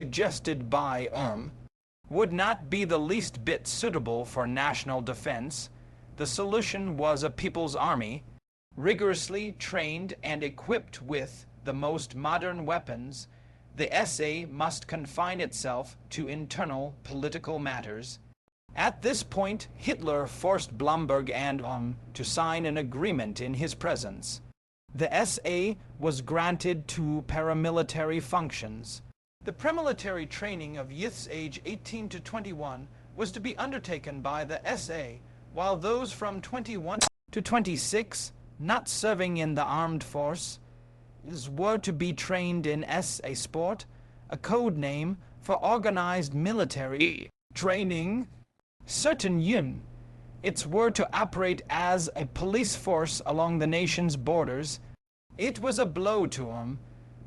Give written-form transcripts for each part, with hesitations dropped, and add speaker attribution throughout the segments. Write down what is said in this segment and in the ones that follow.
Speaker 1: suggested by would not be the least bit suitable for national defense. The solution was a people's army, rigorously trained and equipped with the most modern weapons. The essay must confine itself to internal political matters. At this point, Hitler forced Blomberg and to sign an agreement in his presence. The SA was granted to paramilitary functions. The premilitary training of youths aged 18 to 21 was to be undertaken by the SA, while those from 21 to 26, not serving in the armed force, were to be trained in SA sport, a code name for organized military training. Certain units were to operate as a police force along the nation's borders. It was a blow to him,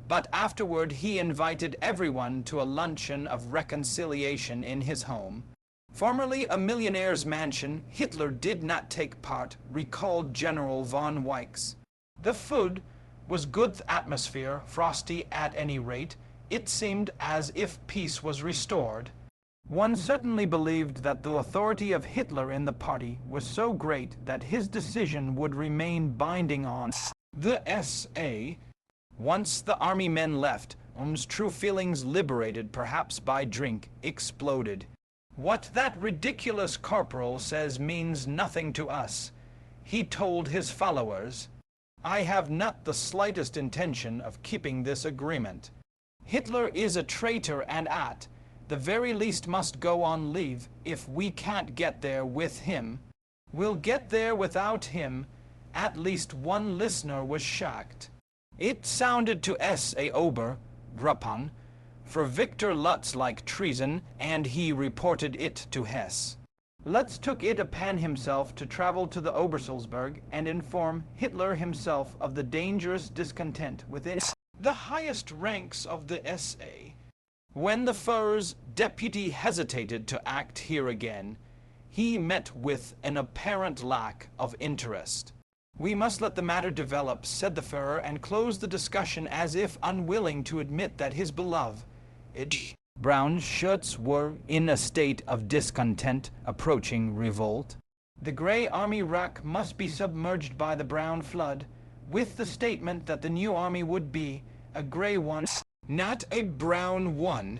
Speaker 1: but afterward he invited everyone to a luncheon of reconciliation in his home. Formerly a millionaire's mansion, Hitler did not take part, recalled General von Weichs. The food was good atmosphere, frosty at any rate. It seemed as if peace was restored. One certainly believed that the authority of Hitler in the party was so great that his decision would remain binding on the SA. Once the army men left, true feelings, liberated perhaps by drink, exploded. What that ridiculous corporal says means nothing to us. He told his followers, I have not the slightest intention of keeping this agreement. Hitler is a traitor and at the very least must go on leave. If we can't get there with him, we'll get there without him. At least one listener was shocked. It sounded to S.A. Ober, Gruppon, for Victor Lutz like treason, and he reported it to Hess. Lutz took it upon himself to travel to the Obersalzberg and inform Hitler himself of the dangerous discontent within the highest ranks of the SA. When the Führer's deputy hesitated to act here again, he met with an apparent lack of interest. We must let the matter develop, said the Führer, and closed the discussion as if unwilling to admit that his beloved brown shirts were in a state of discontent approaching revolt. The Grey Army rack must be submerged by the brown flood, with the statement that the new army would be a grey one, not a brown one.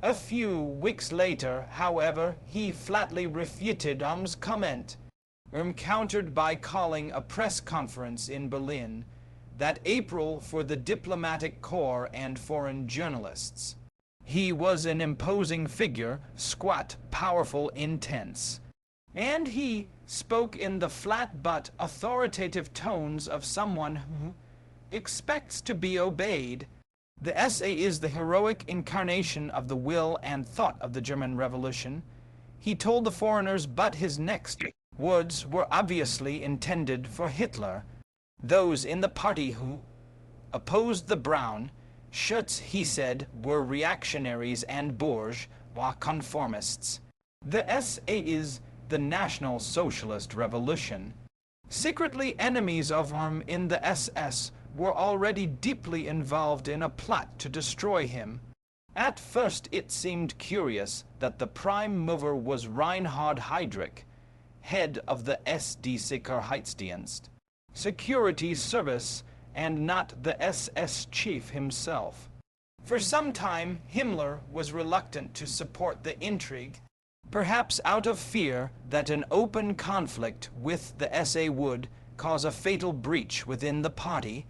Speaker 1: A few weeks later, however, he flatly refuted comment, countered by calling a press conference in Berlin that April for the diplomatic corps and foreign journalists. He was an imposing figure, squat, powerful, intense. And he spoke in the flat but authoritative tones of someone who expects to be obeyed. The SA is the heroic incarnation of the will and thought of the German Revolution. He told the foreigners, but his next words were obviously intended for Hitler. Those in the party who opposed the brown shirts, he said, were reactionaries and bourgeois conformists. The SA is the National Socialist Revolution. Secretly enemies of him in the SS were already deeply involved in a plot to destroy him. At first it seemed curious that the prime mover was Reinhard Heydrich, head of the SD Sicherheitsdienst, security service, and not the SS chief himself. For some time, Himmler was reluctant to support the intrigue, perhaps out of fear that an open conflict with the SA would cause a fatal breach within the party,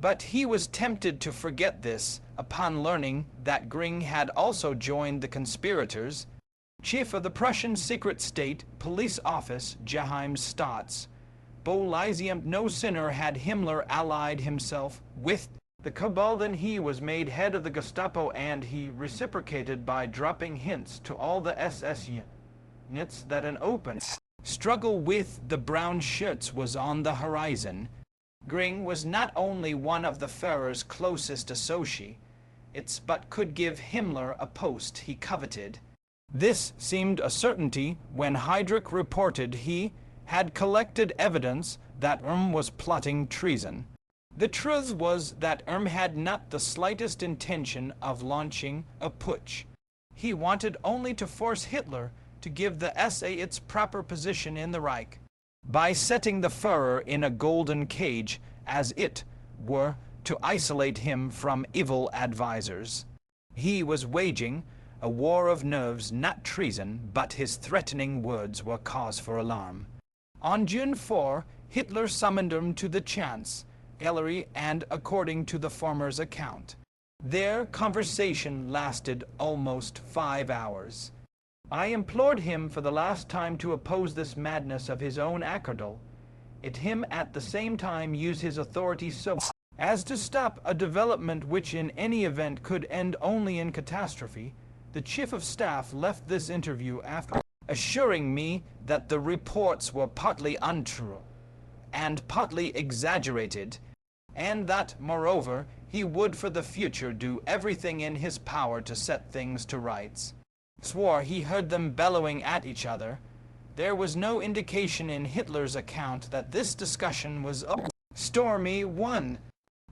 Speaker 1: but he was tempted to forget this upon learning that Göring had also joined the conspirators. Chief of the Prussian Secret State Police Office, Geheim Staats, Bolisium, no sooner had Himmler allied himself with the cabal than he was made head of the Gestapo, and he reciprocated by dropping hints to all the SS units that an open struggle with the brown shirts was on the horizon. Göring was not only one of the Führer's closest associates, but could give Himmler a post he coveted. This seemed a certainty when Heydrich reported he had collected evidence that was plotting treason. The truth was that had not the slightest intention of launching a putsch. He wanted only to force Hitler to give the SA its proper position in the Reich, by setting the Führer in a golden cage, as it were, to isolate him from evil advisers. He was waging a war of nerves, not treason, but his threatening words were cause for alarm. On June 4, Hitler summoned him to the Chancellery, and according to the former's account, their conversation lasted almost 5 hours. I implored him for the last time to oppose this madness of his own Akerdal, it him at the same time use his authority so as to stop a development which in any event could end only in catastrophe. The Chief of Staff left this interview after assuring me that the reports were partly untrue and partly exaggerated, and that, moreover, he would for the future do everything in his power to set things to rights. Swore he heard them bellowing at each other. There was no indication in Hitler's account that this discussion was a stormy one,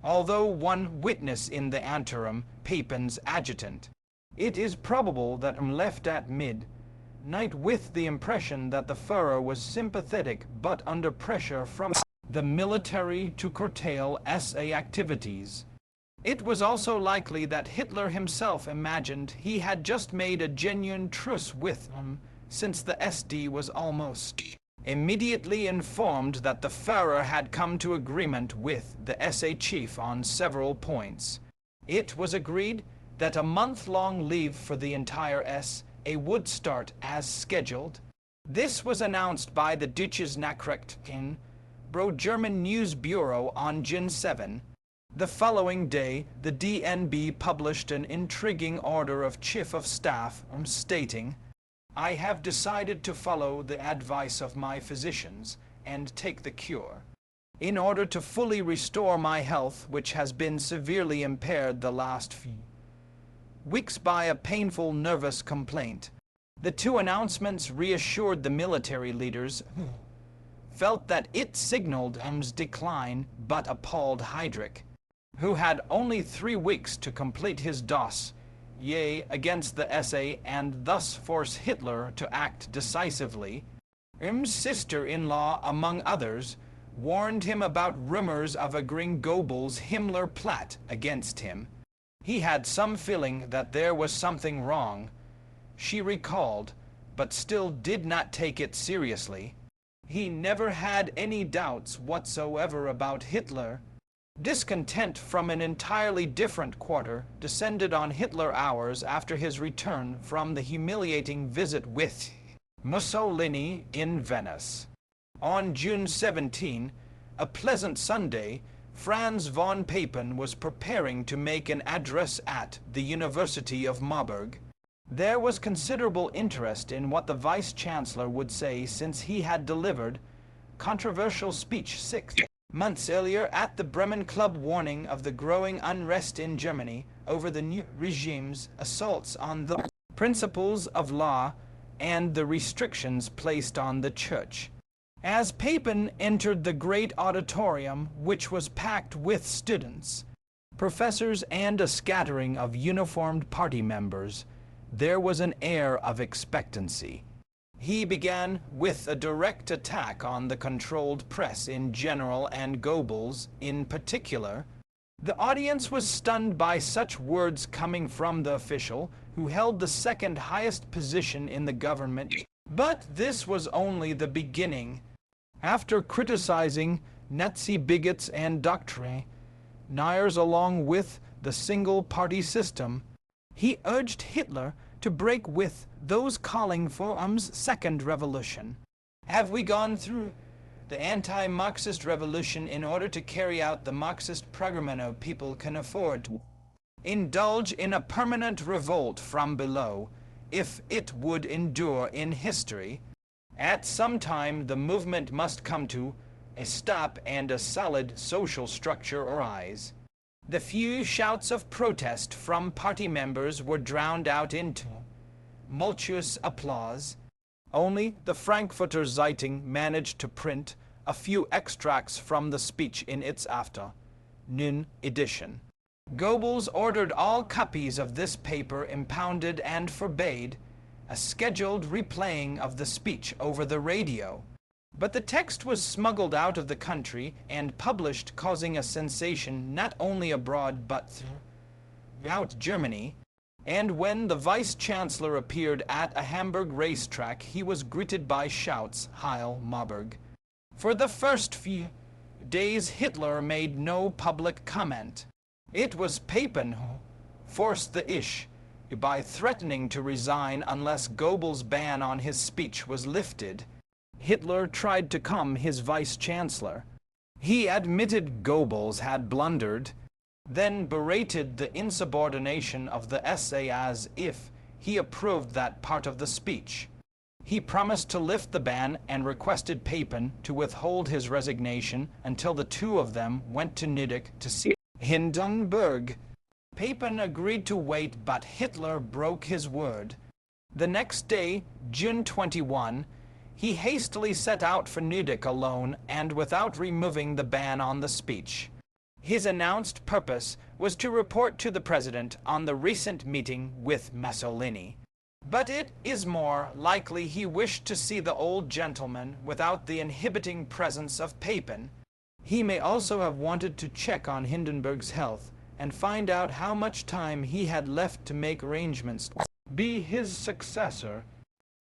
Speaker 1: although one witness in the anteroom, Papen's adjutant. It is probable that left at midnight with the impression that the Führer was sympathetic but under pressure from the military to curtail SA activities. It was also likely that Hitler himself imagined he had just made a genuine truce with him, since the SD was almost immediately informed that the Führer had come to agreement with the SA chief on several points. It was agreed that a month-long leave for the entire SA would start as scheduled. This was announced by the Deutsches Nachrichten German News Bureau on June 7. The following day, the DNB published an intriguing order of Chief of Staff stating, "I have decided to follow the advice of my physicians and take the cure, in order to fully restore my health, which has been severely impaired the last few weeks by a painful nervous complaint." The two announcements reassured the military leaders, who felt that it signaled decline, but appalled Heydrich, who had only 3 weeks to complete his dossier against the SA and thus force Hitler to act decisively. Sister-in-law, among others, warned him about rumors of a Goebbels Himmler plot against him. He had some feeling that there was something wrong, she recalled, but still did not take it seriously. He never had any doubts whatsoever about Hitler. Discontent from an entirely different quarter descended on Hitler hours after his return from the humiliating visit with Mussolini in Venice. On June 17, a pleasant Sunday, Franz von Papen was preparing to make an address at the University of Marburg. There was considerable interest in what the Vice-Chancellor would say, since he had delivered controversial speech 6 months earlier at the Bremen Club, warning of the growing unrest in Germany over the new regime's assaults on the principles of law and the restrictions placed on the Church. As Papen entered the great auditorium, which was packed with students, professors, and a scattering of uniformed party members, there was an air of expectancy. He began with a direct attack on the controlled press in general and Goebbels in particular. The audience was stunned by such words coming from the official who held the second highest position in the government. But this was only the beginning. After criticizing Nazi bigots and doctrinaires along with the single-party system, he urged Hitler to break with those calling for second revolution. Have we gone through the anti-Marxist revolution in order to carry out the Marxist program? No people can afford to indulge in a permanent revolt from below if it would endure in history. At some time the movement must come to a stop and a solid social structure arise. The few shouts of protest from party members were drowned out into tumultuous applause. Only the Frankfurter Zeitung managed to print a few extracts from the speech in its after Nun edition. Goebbels ordered all copies of this paper impounded and forbade a scheduled replaying of the speech over the radio. But the text was smuggled out of the country and published, causing a sensation not only abroad but throughout Germany. And when the vice-chancellor appeared at a Hamburg racetrack, he was greeted by shouts, Heil Marburg. For the first few days, Hitler made no public comment. It was Papen who forced the issue by threatening to resign unless Goebbels' ban on his speech was lifted. Hitler tried to calm his vice-chancellor. He admitted Goebbels had blundered, then berated the insubordination of the essay as if he approved that part of the speech. He promised to lift the ban and requested Papen to withhold his resignation until the two of them went to Nidec to see Hindenburg. Papen agreed to wait, but Hitler broke his word. The next day, June 21, he hastily set out for Nidec alone and without removing the ban on the speech. His announced purpose was to report to the president on the recent meeting with Mussolini. But it is more likely he wished to see the old gentleman without the inhibiting presence of Papen. He may also have wanted to check on Hindenburg's health and find out how much time he had left to make arrangements to be his successor.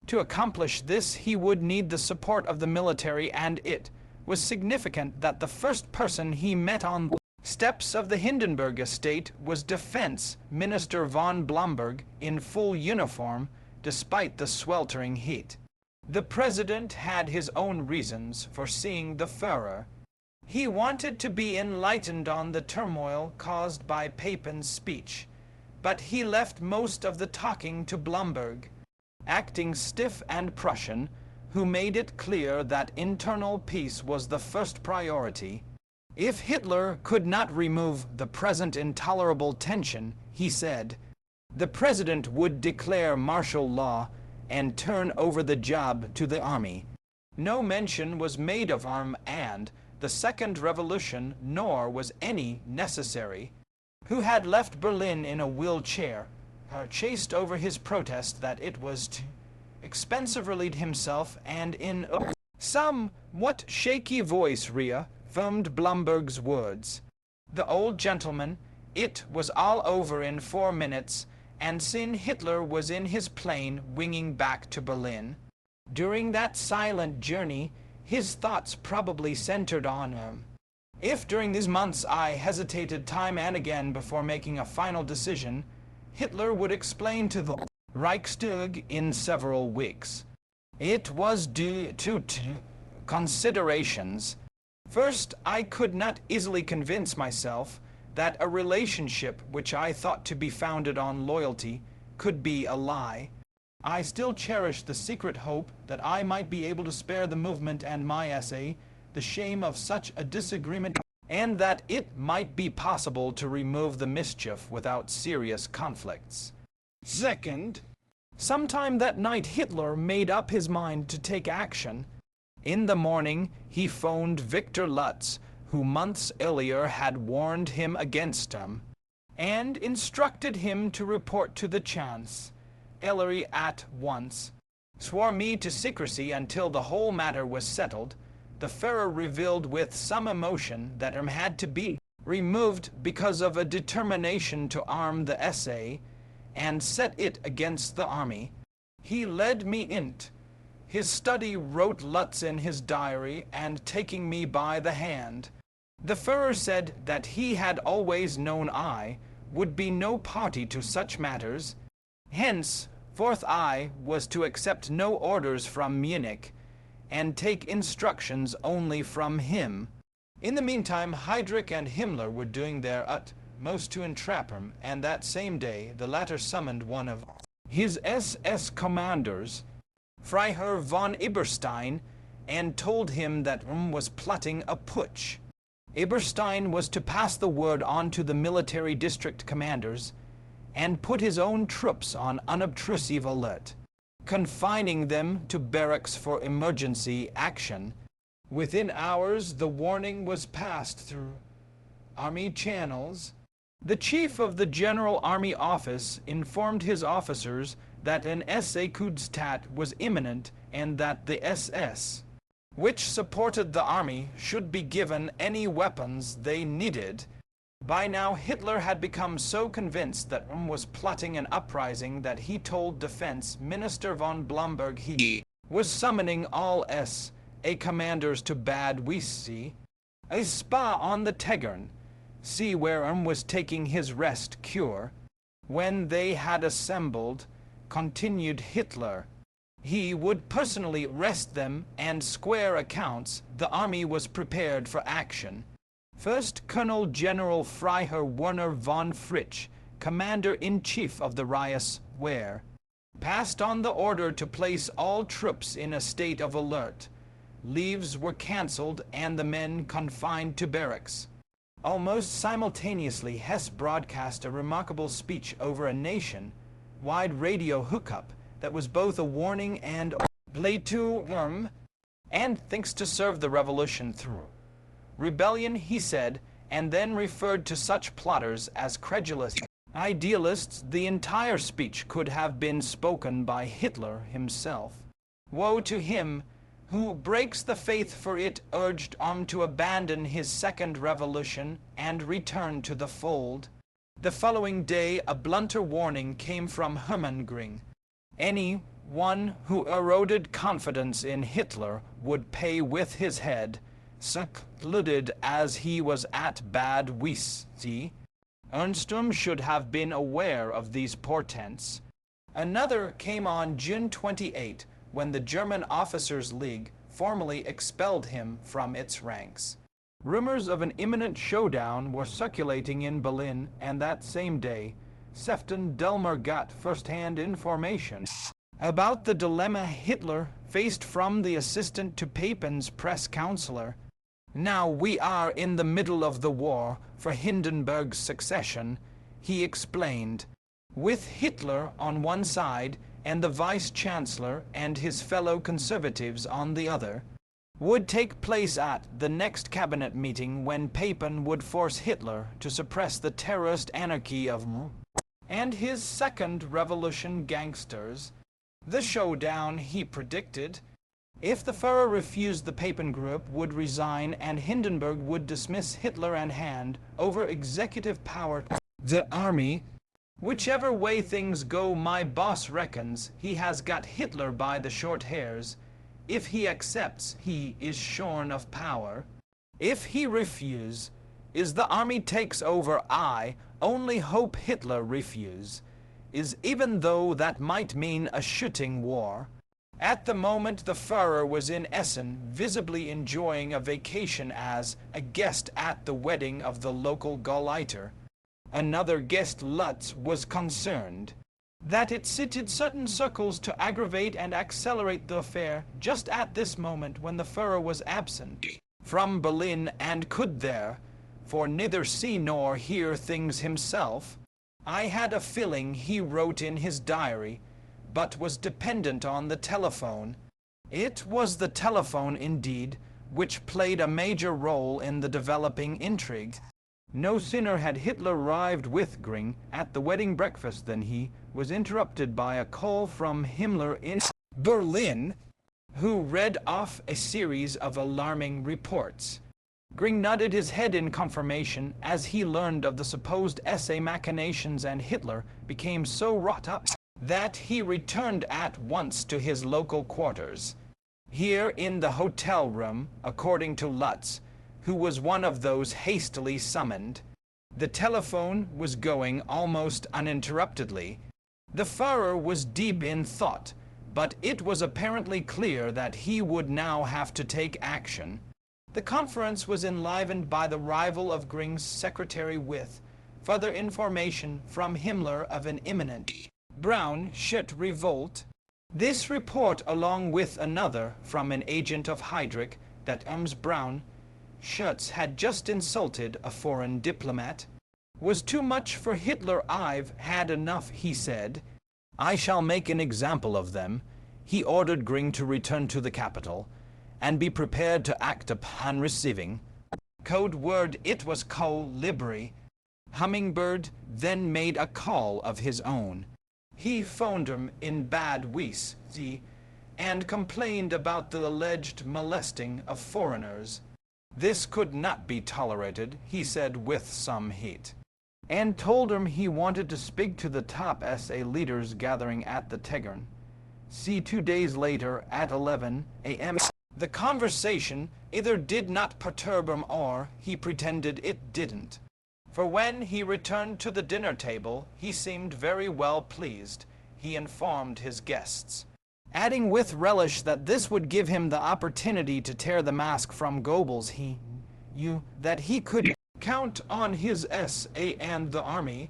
Speaker 1: To accomplish this, he would need the support of the military, and it was significant that the first person he met on the steps of the Hindenburg estate was Defense Minister von Blomberg in full uniform, despite the sweltering heat. The president had his own reasons for seeing the Führer. He wanted to be enlightened on the turmoil caused by Papen's speech, but he left most of the talking to Blomberg, acting stiff and Prussian, who made it clear that internal peace was the first priority. If Hitler could not remove the present intolerable tension, he said, the president would declare martial law and turn over the job to the army. No mention was made of arm and the Second Revolution, nor was any necessary. Who had left Berlin in a wheelchair, chased over his protest that it was too expensive to lead himself, and in a somewhat shaky voice reaffirmed Blomberg's words. The old gentleman, it was all over in 4 minutes, and soon Hitler was in his plane winging back to Berlin. During that silent journey, his thoughts probably centered on him. If during these months I hesitated time and again before making a final decision, Hitler would explain to the Reichstag in several weeks. It was due to two considerations. First, I could not easily convince myself that a relationship which I thought to be founded on loyalty could be a lie. I still cherished the secret hope that I might be able to spare the movement and my essay the shame of such a disagreement, and that it might be possible to remove the mischief without serious conflicts. Second, sometime that night Hitler made up his mind to take action. In the morning, he phoned Victor Lutz, who months earlier had warned him against him, and instructed him to report to the Chancellery at once. Swore me to secrecy until the whole matter was settled. The Führer revealed with some emotion that had to be removed because of a determination to arm the essay and set it against the army. He led me into his study, wrote Lutz in his diary, and taking me by the hand. The Führer said that he had always known I would be no party to such matters. Henceforth I was to accept no orders from Munich, and take instructions only from him. In the meantime, Heydrich and Himmler were doing their utmost to entrap him, and that same day the latter summoned one of his SS commanders, Freiherr von Eberstein, and told him that Röhm was plotting a putsch. Eberstein was to pass the word on to the military district commanders and put his own troops on unobtrusive alert, confining them to barracks for emergency action. Within hours, the warning was passed through army channels. The chief of the General Army Office informed his officers that an Coup was imminent and that the SS, which supported the army, should be given any weapons they needed. By now, Hitler had become so convinced that was plotting an uprising that he told Defense Minister von Blomberg he was summoning all SA commanders to Bad Wiessee, a spa on the Tegern, see where was taking his rest cure. When they had assembled, continued Hitler, he would personally arrest them and square accounts. The army was prepared for action. First, Colonel General Freiherr Werner von Fritsch, Commander-in-Chief of the Reichswehr, passed on the order to place all troops in a state of alert. Leaves were cancelled and the men confined to barracks. Almost simultaneously, Hess broadcast a remarkable speech over a nation-wide radio hookup that was both a warning and and thinks to serve the revolution through rebellion, he said, and then referred to such plotters as credulous idealists. The entire speech could have been spoken by Hitler himself. Woe to him who breaks the faith, for it urged to abandon his second revolution and return to the fold. The following day a blunter warning came from Hermann Göring. Any one who eroded confidence in Hitler would pay with his head. Secluded as he was at Bad Wiessee, Ernstum should have been aware of these portents. Another came on June 28, when the German Officers' League formally expelled him from its ranks. Rumors of an imminent showdown were circulating in Berlin, and that same day, Sefton Delmer got first-hand information about the dilemma Hitler faced from the assistant to Papen's press counselor. Now we are in the middle of the war for Hindenburg's succession, he explained. With Hitler on one side and the vice-chancellor and his fellow conservatives on the other, would take place at the next cabinet meeting when Papen would force Hitler to suppress the terrorist anarchy of and his second revolution gangsters. The showdown, he predicted. If the Führer refused, the Papen group would resign and Hindenburg would dismiss Hitler and hand over executive power to the army. Whichever way things go, my boss reckons he has got Hitler by the short hairs. If he accepts, he is shorn of power. If he refuse, is the army takes over. I only hope Hitler refuse, is even though that might mean a shooting war. At the moment the Führer was in Essen, visibly enjoying a vacation as a guest at the wedding of the local Gauleiter. Another guest, Lutz, was concerned that it suited certain circles to aggravate and accelerate the affair just at this moment when the Führer was absent from Berlin and could therefore neither see nor hear things himself. I had a feeling, he wrote in his diary, but was dependent on the telephone. It was the telephone, indeed, which played a major role in the developing intrigue. No sooner had Hitler arrived with Göring at the wedding breakfast than he was interrupted by a call from Himmler in Berlin, who read off a series of alarming reports. Göring nodded his head in confirmation as he learned of the supposed SA machinations, and Hitler became so wrought up that he returned at once to his local quarters. Here in the hotel room, according to Lutz, who was one of those hastily summoned, the telephone was going almost uninterruptedly. The Führer was deep in thought, but it was apparently clear that he would now have to take action. The conference was enlivened by the arrival of Göring's secretary with further information from Himmler of an imminent brown shirt revolt. This report, along with another from an agent of Heydrich, that brown shirts had just insulted a foreign diplomat, was too much for Hitler. I've had enough, he said. I shall make an example of them. He ordered Göring to return to the capital and be prepared to act upon receiving Code word it was co-libri. Hummingbird then made a call of his own. He phoned him in Bad WWII and complained about the alleged molesting of foreigners. This could not be tolerated, he said with some heat, and told him he wanted to speak to the top SA leaders gathering at the Tegern. See 2 days later at 11 a.m. The conversation either did not perturb him or he pretended it didn't. For when he returned to the dinner table, he seemed very well pleased, he informed his guests, adding with relish that this would give him the opportunity to tear the mask from Goebbels. He knew that he could count on his SA and the army,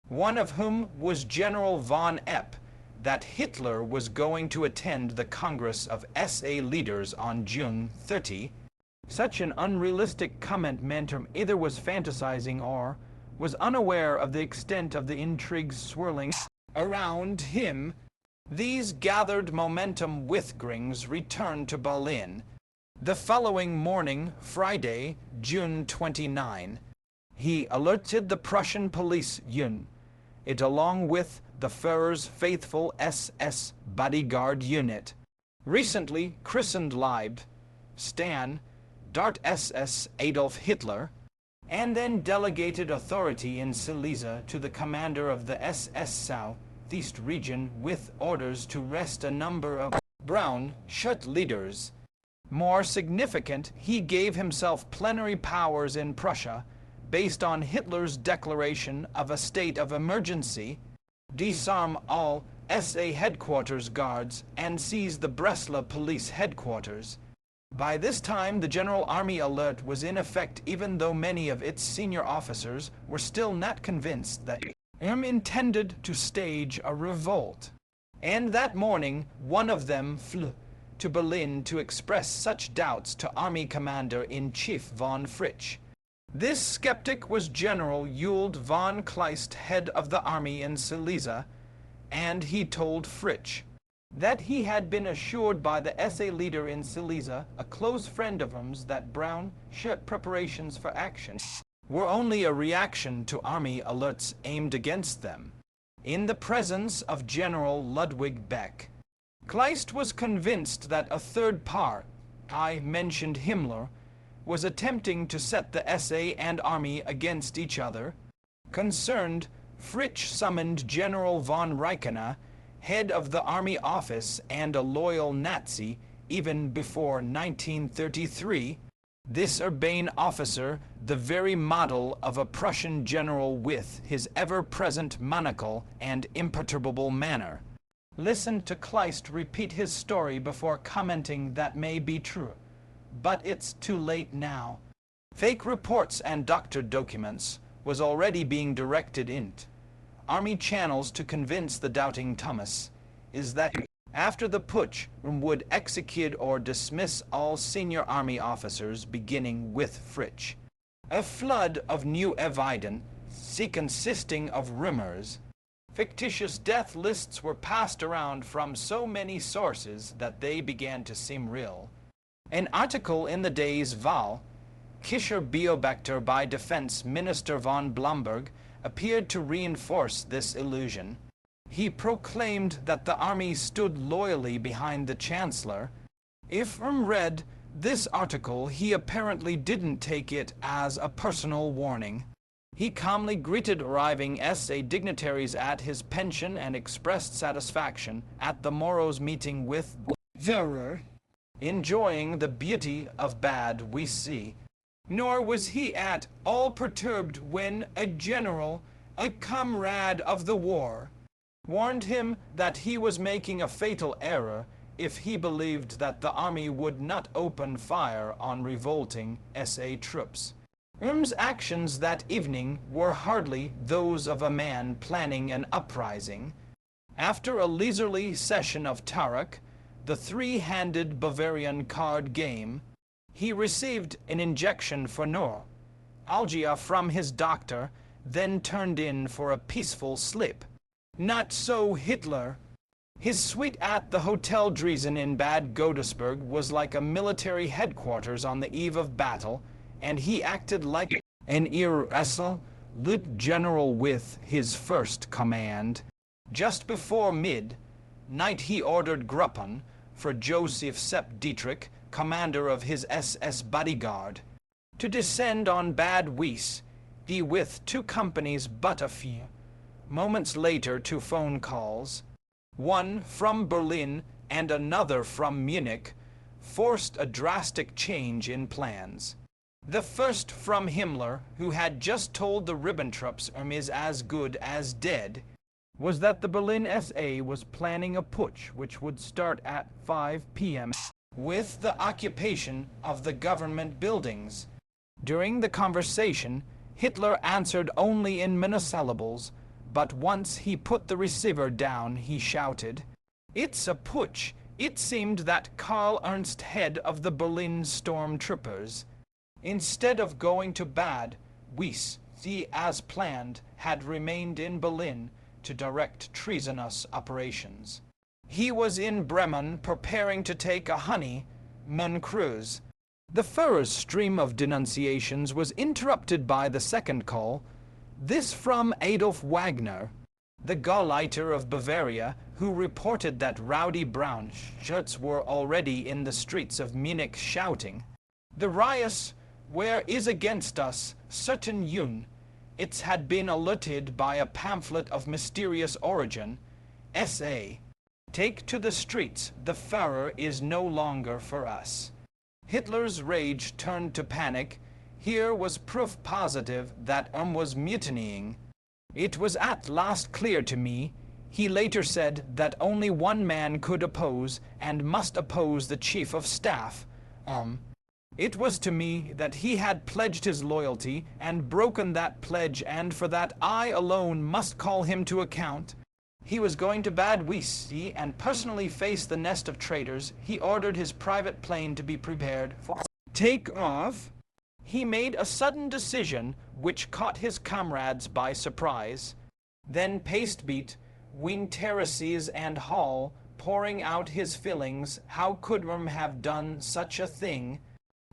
Speaker 1: one of whom was General von Epp, that Hitler was going to attend the Congress of SA leaders on June 30. Such an unrealistic comment meant him either was fantasizing or was unaware of the extent of the intrigues swirling around him. These gathered momentum Withgrings returned to Berlin. The following morning, Friday, June 29, he alerted the Prussian police union. It along with the Führer's faithful SS bodyguard unit, recently christened Leib, Stan, Dart SS Adolf Hitler, and then delegated authority in Silesia to the commander of the SS Southeast region with orders to arrest a number of brown shirt leaders. More significant, he gave himself plenary powers in Prussia based on Hitler's declaration of a state of emergency, disarm all SA headquarters guards, and seize the Breslau police headquarters. By this time, the General Army alert was in effect, even though many of its senior officers were still not convinced that intended to stage a revolt. And that morning, one of them flew to Berlin to express such doubts to Army Commander-in-Chief von Fritsch. This skeptic was General Ewald von Kleist, head of the army in Silesia, and he told Fritsch that he had been assured by the SA leader in Silesia, a close friend of his, that brown shirt preparations for action were only a reaction to army alerts aimed against them. In the presence of General Ludwig Beck, Kleist was convinced that a third party, I mentioned Himmler, was attempting to set the SA and army against each other. Concerned, Fritsch summoned General von Reichenau, head of the army office and a loyal Nazi even before 1933, this urbane officer, the very model of a Prussian general with his ever-present monocle and imperturbable manner. Listen to Kleist repeat his story before commenting that may be true. But it's too late now. Fake reports and doctored documents was already being directed into army channels to convince the doubting Thomas is that after the putsch would execute or dismiss all senior army officers beginning with Fritsch. A flood of new evidence, consisting of rumors, fictitious death lists were passed around from so many sources that they began to seem real. An article in the day's Wahl, Kischer Beobachter by Defense Minister von Blomberg, appeared to reinforce this illusion. He proclaimed that the army stood loyally behind the Chancellor. If read this article, he apparently didn't take it as a personal warning. He calmly greeted arriving SA dignitaries at his pension and expressed satisfaction at the morrow's meeting with Führer, enjoying the beauty of Bad WWII. Nor was he at all perturbed when a general, a comrade of the war, warned him that he was making a fatal error if he believed that the army would not open fire on revolting SA troops. Irm's actions that evening were hardly those of a man planning an uprising. After a leisurely session of Tarok, the three-handed Bavarian card game, he received an injection for neuralgia from his doctor, then turned in for a peaceful sleep. Not so Hitler. His suite at the Hotel Dresden in Bad Godesberg was like a military headquarters on the eve of battle, and he acted like an irresolute general with his first command. Just before midnight he ordered Gruppen for Joseph Sepp Dietrich, commander of his SS bodyguard, to descend on Bad Wies with 2 companies, but a few moments later 2 phone calls, one from Berlin and another from Munich, forced a drastic change in plans. The first from Himmler, who had just told the Ribbentrups is as good as dead, was that the Berlin SA was planning a putsch which would start at 5 p.m. with the occupation of the government buildings. During the conversation, Hitler answered only in monosyllables, but once he put the receiver down, he shouted, "It's a putsch." It seemed that Karl Ernst, head of the Berlin stormtroopers, instead of going to Bad Wies, as planned, had remained in Berlin to direct treasonous operations. He was in Bremen preparing to take a honeymoon cruise. The Führer's stream of denunciations was interrupted by the second call, this from Adolf Wagner, the Gauleiter of Bavaria, who reported that rowdy brown shirts were already in the streets of Munich shouting, "The riots where is against us, certain Jun. It had been alerted by a pamphlet of mysterious origin. S.A. Take to the streets, the Führer is no longer for us." Hitler's rage turned to panic. Here was proof positive that was mutinying. "It was at last clear to me," he later said, "that only one man could oppose, and must oppose the Chief of Staff. It was to me that he had pledged his loyalty and broken that pledge, and for that I alone must call him to account. He was going to Bad Wies and personally face the nest of traitors. He ordered his private plane to be prepared for take off. He made a sudden decision which caught his comrades by surprise. Then Pastebeat, Winterreses and Hall, pouring out his feelings, how could have done such a thing?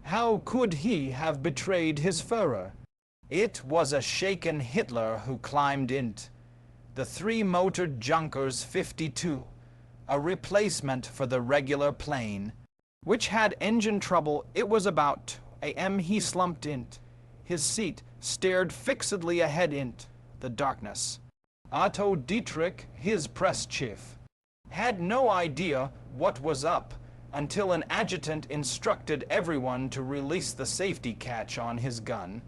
Speaker 1: How could he have betrayed his Führer? It was a shaken Hitler who climbed into the 3-motored Junkers 52, a replacement for the regular plane, which had engine trouble. It was about a.m. He slumped into his seat, stared fixedly ahead into the darkness. Otto Dietrich, his press chief, had no idea what was up until an adjutant instructed everyone to release the safety catch on his gun.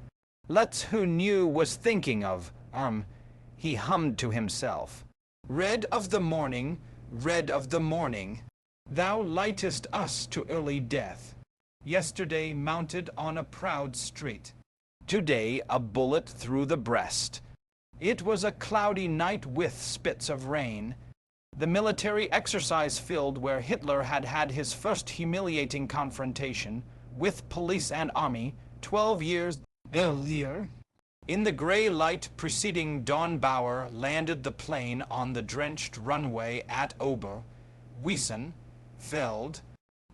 Speaker 1: "Let's who knew was thinking of, he hummed to himself. "Red of the morning, red of the morning, thou lightest us to early death. Yesterday mounted on a proud street, today a bullet through the breast." It was a cloudy night with spits of rain. The military exercise field where Hitler had had his first humiliating confrontation with police and army 12 years earlier. In the gray light preceding dawn, Bauer landed the plane on the drenched runway at Ober-Wiesenfeld.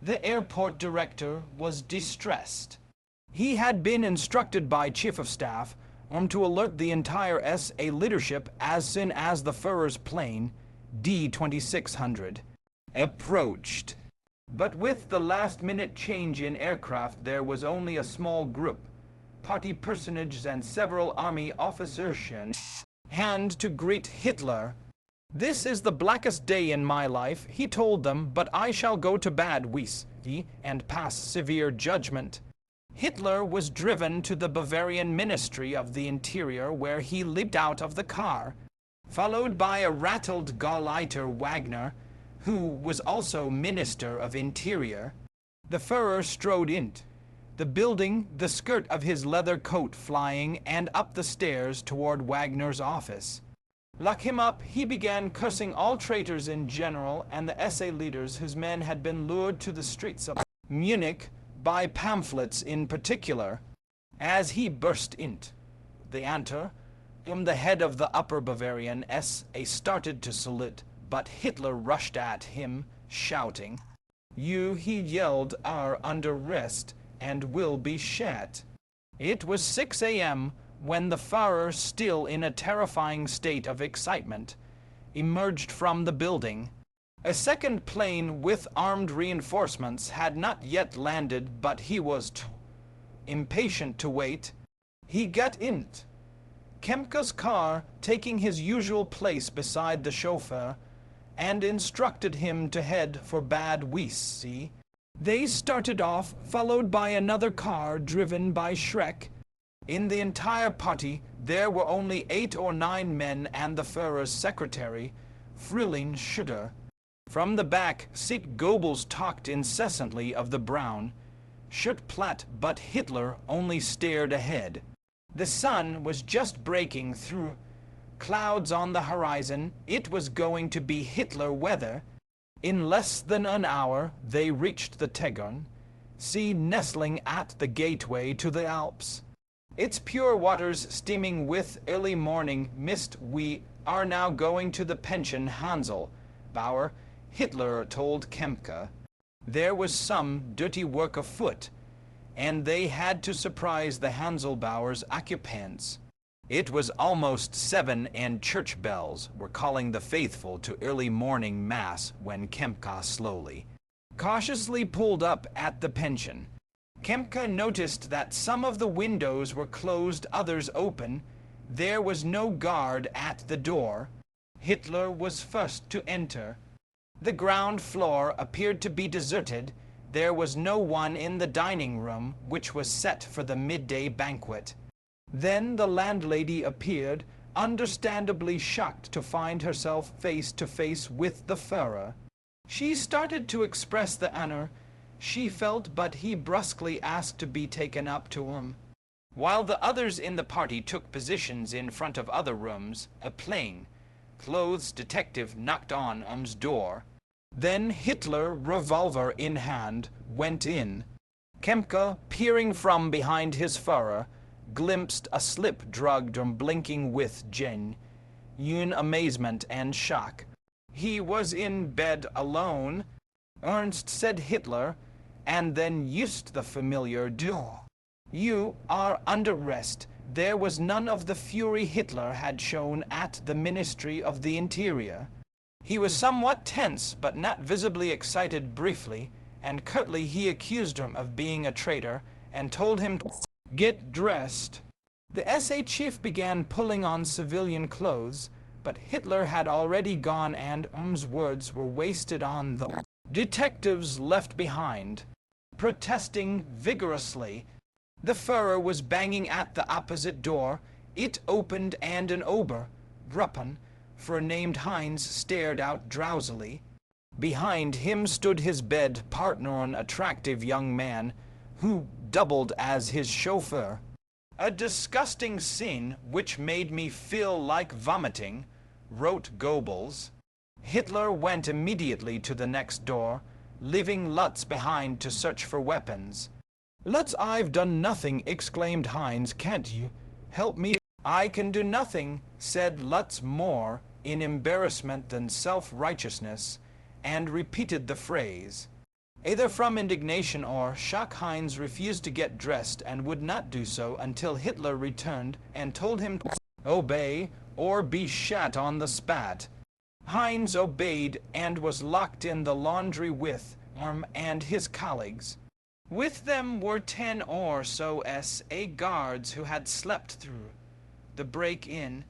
Speaker 1: The airport director was distressed. He had been instructed by Chief of Staff to alert the entire SA leadership as soon as the Führer's plane, D-2600, approached. But with the last-minute change in aircraft, there was only a small group, party personages and several army officers, hand to greet Hitler. "This is the blackest day in my life," he told them, "but I shall go to Bad Wies and pass severe judgment." Hitler was driven to the Bavarian Ministry of the Interior, where he leaped out of the car, followed by a rattled Gauleiter Wagner, who was also Minister of Interior. The Führer strode into the building, the skirt of his leather coat flying, and up the stairs toward Wagner's office. Lock him up, he began cursing all traitors in general and the SA leaders whose men had been lured to the streets of Munich by pamphlets in particular. As he burst into the ante, the head of the Upper Bavarian SA started to salute, but Hitler rushed at him, shouting, "You," he yelled, "are under arrest and will be shot." It was 6 a.m. when the Führer, still in a terrifying state of excitement, emerged from the building. A second plane with armed reinforcements had not yet landed, but he was impatient to wait. He got in Kempka's car, taking his usual place beside the chauffeur, and instructed him to head for Bad Wiessee. They started off, followed by another car driven by Schreck. In the entire party, there were only 8 or 9 men and the Führer's secretary, Fräulein Schütter. From the back, Sieg Goebbels talked incessantly of the Brown. Schutt-Platt, but Hitler only stared ahead. The sun was just breaking through clouds on the horizon. It was going to be Hitler weather. In less than an hour, they reached the Tegern, sea nestling at the gateway to the Alps. Its pure waters steaming with early morning mist. We are now going to the pension Hansel Bauer, Hitler told Kempka. There was some dirty work afoot, and they had to surprise the Hanselbauer's occupants. It was almost 7 and church bells were calling the faithful to early morning mass when Kempka slowly, cautiously pulled up at the pension. Kempka noticed that some of the windows were closed, others open. There was no guard at the door. Hitler was first to enter. The ground floor appeared to be deserted. There was no one in the dining room, which was set for the midday banquet. Then the landlady appeared, understandably shocked to find herself face to face with the Führer. She started to express the honor she felt, but he brusquely asked to be taken up to him. While the others in the party took positions in front of other rooms, a plain clothes detective knocked on door. Then Hitler, revolver in hand, went in. Kempka, peering from behind his Führer, glimpsed a slip drugged and blinking with genuine amazement and shock. He was in bed alone. Ernst, said Hitler, and then used the familiar door. You are under arrest. There was none of the fury Hitler had shown at the Ministry of the Interior. He was somewhat tense, but not visibly excited. Briefly and curtly he accused him of being a traitor and told him to get dressed. The SA chief began pulling on civilian clothes, but Hitler had already gone, and words were wasted on the detectives left behind. Protesting vigorously, the Führer was banging at the opposite door. It opened, and an Obergruppen named Heinz stared out drowsily. Behind him stood his bed partner, an attractive young man who doubled as his chauffeur. A disgusting scene which made me feel like vomiting, wrote Goebbels. Hitler went immediately to the next door, leaving Lutz behind to search for weapons. Lutz, I've done nothing, exclaimed Heinz. Can't you help me? I can do nothing, said Lutz, more in embarrassment than self-righteousness, and repeated the phrase. Either from indignation or shock, Heinz refused to get dressed and would not do so until Hitler returned and told him to obey or be shot on the spot. Heinz obeyed and was locked in the laundry with and his colleagues. With them were 10 or so SA guards who had slept through the break-in,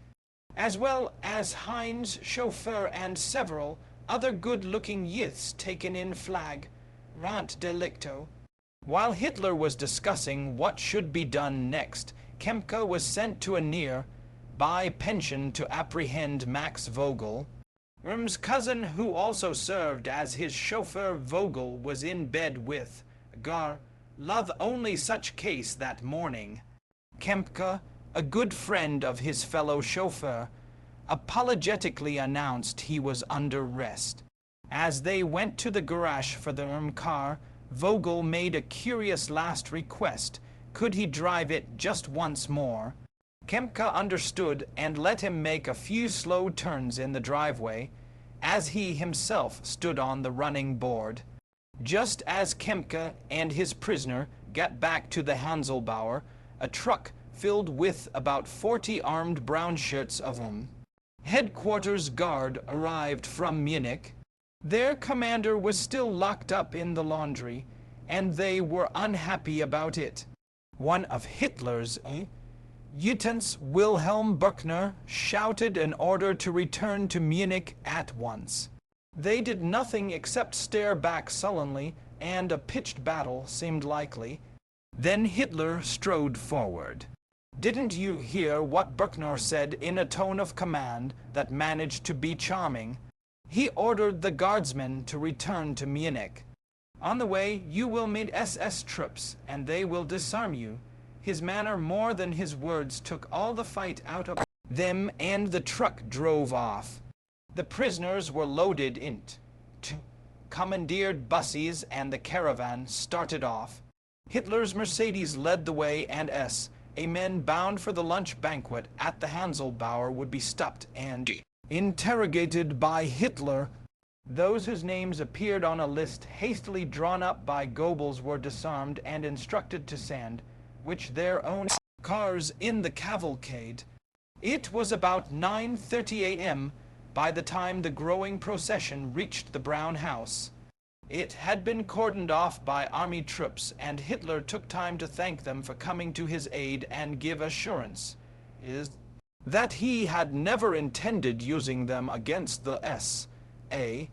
Speaker 1: as well as Heinz' chauffeur and several other good-looking youths taken in flag rant delicto. While Hitler was discussing what should be done next, Kempka was sent to a near-by pension to apprehend Max Vogel. Rm's cousin, who also served as his chauffeur. Vogel was in bed with Love only such case that morning. Kempka, a good friend of his fellow chauffeur, apologetically announced he was under arrest. As they went to the garage for the car, Vogel made a curious last request. Could he drive it just once more? Kempka understood and let him make a few slow turns in the driveway, as he himself stood on the running board. Just as Kempka and his prisoner got back to the Hanselbauer, a truck filled with about 40 armed brown shirts of them. Headquarters guard arrived from Munich. Their commander was still locked up in the laundry, and they were unhappy about it. One of Hitler's adjutants, Wilhelm Buchner, shouted an order to return to Munich at once. They did nothing except stare back sullenly, and a pitched battle seemed likely. Then Hitler strode forward. "Didn't you hear what Buchner said in a tone of command that managed to be charming? He ordered the guardsmen to return to Munich. On the way you will meet SS troops, and they will disarm you." His manner more than his words took all the fight out of them, and the truck drove off. The prisoners were loaded into commandeered buses, and the caravan started off. Hitler's Mercedes led the way, and a men bound for the lunch banquet at the Hanselbauer would be stopped and interrogated by Hitler. Those whose names appeared on a list hastily drawn up by Goebbels were disarmed and instructed to send which their own cars in the cavalcade. It was about 9:30 a.m. by the time the growing procession reached the Brown House. It had been cordoned off by army troops, and Hitler took time to thank them for coming to his aid and give assurance that he had never intended using them against the SA.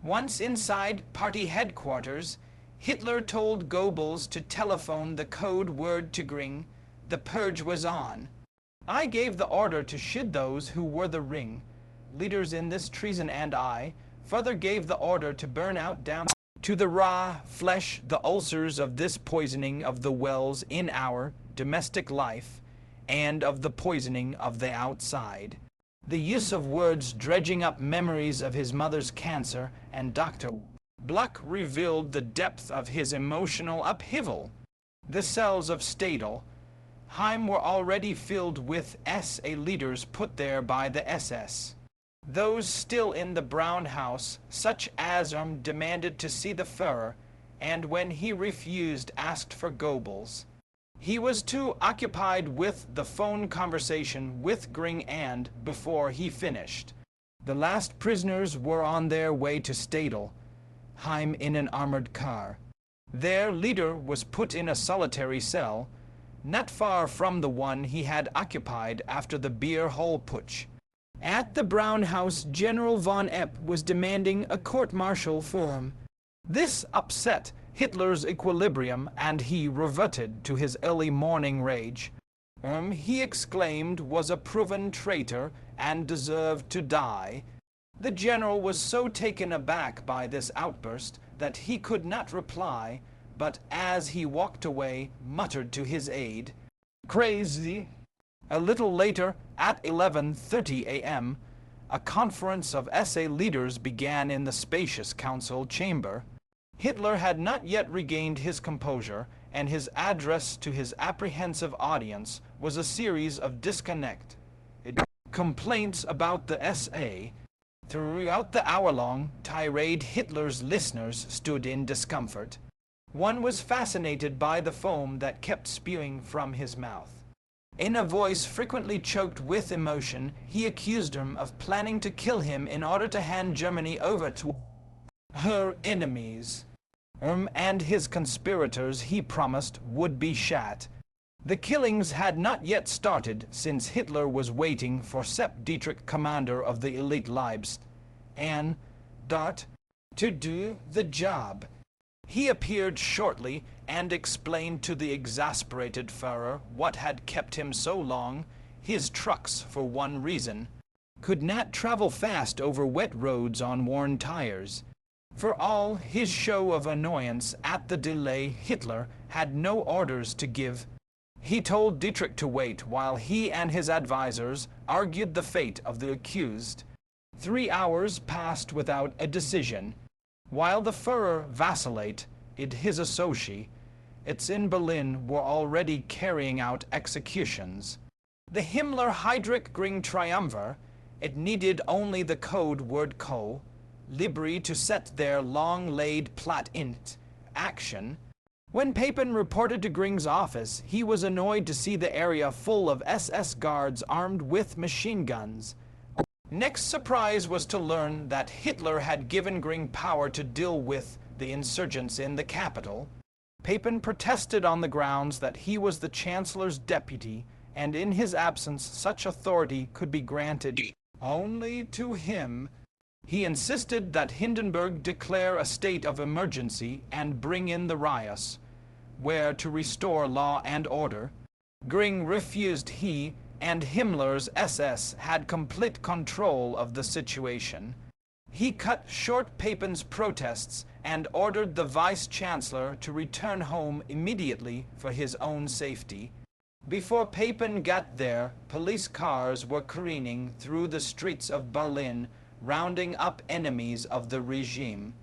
Speaker 1: Once inside party headquarters, Hitler told Goebbels to telephone the code word to Gring. The purge was on. "I gave the order to shed those who were the ring leaders in this treason, and I further gave the order to burn out down to the raw flesh the ulcers of this poisoning of the wells in our domestic life, and of the poisoning of the outside." The use of words dredging up memories of his mother's cancer, and Dr. Bluck revealed the depth of his emotional upheaval. The cells of Stadel Heim were already filled with SA leaders put there by the SS. Those still in the Brown House, such as demanded to see the Führer, and when he refused, asked for Goebbels. He was too occupied with the phone conversation with Gring, and before he finished, the last prisoners were on their way to Stadel Heim in an armored car. Their leader was put in a solitary cell, not far from the one he had occupied after the beer hole putsch. At the Brown House, General von Epp was demanding a court-martial for him. This upset Hitler's equilibrium, and he reverted to his early morning rage. He exclaimed was a proven traitor and deserved to die. The general was so taken aback by this outburst that he could not reply, but as he walked away, muttered to his aide, "Crazy." A little later, at 11:30 a.m., a conference of SA leaders began in the spacious council chamber. Hitler had not yet regained his composure, and his address to his apprehensive audience was a series of disconnected complaints about the SA. Throughout the hour-long tirade, Hitler's listeners stood in discomfort. One was fascinated by the foam that kept spewing from his mouth. In a voice frequently choked with emotion, he accused him of planning to kill him in order to hand Germany over to her enemies. And his conspirators, he promised, would be shot. The killings had not yet started, since Hitler was waiting for Sepp Dietrich, commander of the elite Leibst, and Dart to do the job. He appeared shortly and explained to the exasperated Führer what had kept him so long. His trucks, for one reason, could not travel fast over wet roads on worn tires. For all his show of annoyance at the delay, Hitler had no orders to give. He told Dietrich to wait while he and his advisers argued the fate of the accused. 3 hours passed without a decision. While the Führer vacillated, his associates in Berlin were already carrying out executions. The Himmler-Heydrich Gring triumvir, it needed only the code word Libri to set their long-laid plot into action. When Papen reported to Gring's office, he was annoyed to see the area full of SS guards armed with machine guns. Next surprise was to learn that Hitler had given Gring power to deal with the insurgents in the capital. Papen protested on the grounds that he was the Chancellor's deputy, and in his absence such authority could be granted only to him. He insisted that Hindenburg declare a state of emergency and bring in the riots, where to restore law and order. Gring refused. He and Himmler's SS had complete control of the situation. He cut short Papen's protests and ordered the Vice-Chancellor to return home immediately for his own safety. Before Papen got there, police cars were careening through the streets of Berlin, rounding up enemies of the regime.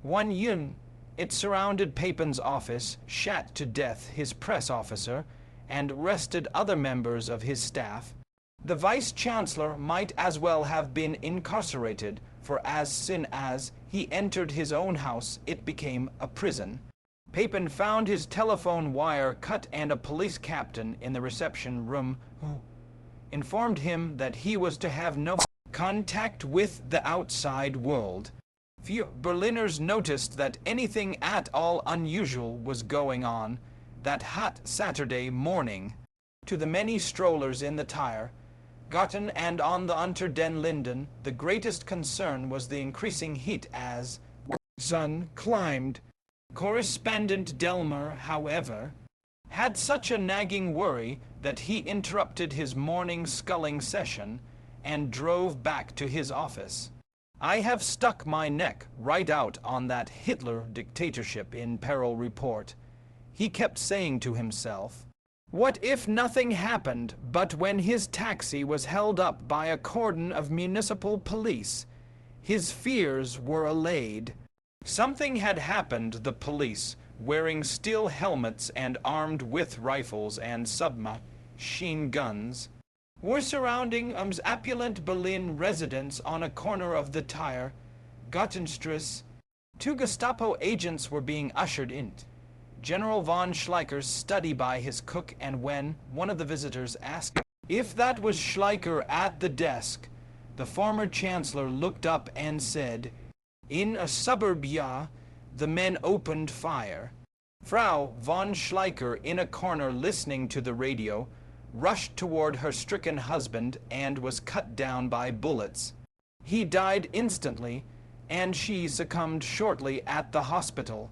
Speaker 1: One unit, it surrounded Papen's office, shot to death his press officer, and arrested other members of his staff. The Vice-Chancellor might as well have been incarcerated, for as soon as he entered his own house, it became a prison. Papen found his telephone wire cut, and a police captain in the reception room informed him that he was to have no contact with the outside world. Few Berliners noticed that anything at all unusual was going on that hot Saturday morning. To the many strollers in the Tiergarten and on the Unter den Linden, the greatest concern was the increasing heat as the sun climbed. Correspondent Delmer, however, had such a nagging worry that he interrupted his morning sculling session and drove back to his office. I have stuck my neck right out on that Hitler dictatorship in peril report, he kept saying to himself. What if nothing happened but when his taxi was held up by a cordon of municipal police? His fears were allayed. Something had happened. The police, wearing steel helmets and armed with rifles and submachine guns, were surrounding opulent Berlin residents on a corner of the Tiergartenstrasse. 2 Gestapo agents were being ushered in. General von Schleicher's study by his cook, and when one of the visitors asked if that was Schleicher at the desk, the former chancellor looked up and said, "In a suburb, ja." The men opened fire. Frau von Schleicher, in a corner listening to the radio, rushed toward her stricken husband and was cut down by bullets. He died instantly, and she succumbed shortly at the hospital.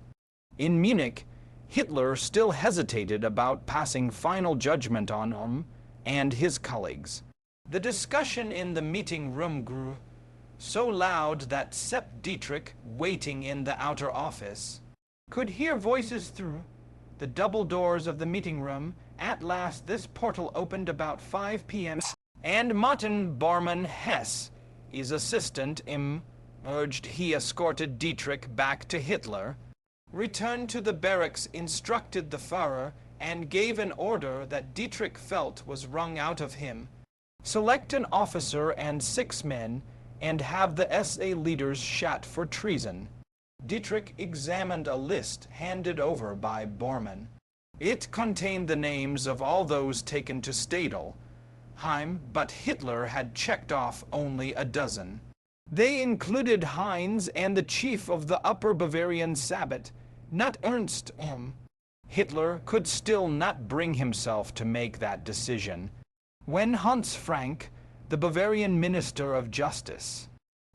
Speaker 1: In Munich, Hitler still hesitated about passing final judgment on him and his colleagues. The discussion in the meeting room grew so loud that Sepp Dietrich, waiting in the outer office, could hear voices through the double doors of the meeting room. At last this portal opened about 5 p.m. and Martin Bormann Hess, his assistant, emerged. He escorted Dietrich back to Hitler, returned to the barracks, instructed the Führer, and gave an order that Dietrich felt was wrung out of him. Select an officer and 6 men, and have the SA leaders shot for treason. Dietrich examined a list handed over by Bormann. It contained the names of all those taken to Stadelheim, but Hitler had checked off only a dozen. They included Heinz and the chief of the Upper Bavarian Sabbat, not Ernst. Hitler could still not bring himself to make that decision. When Hans Frank, the Bavarian Minister of Justice,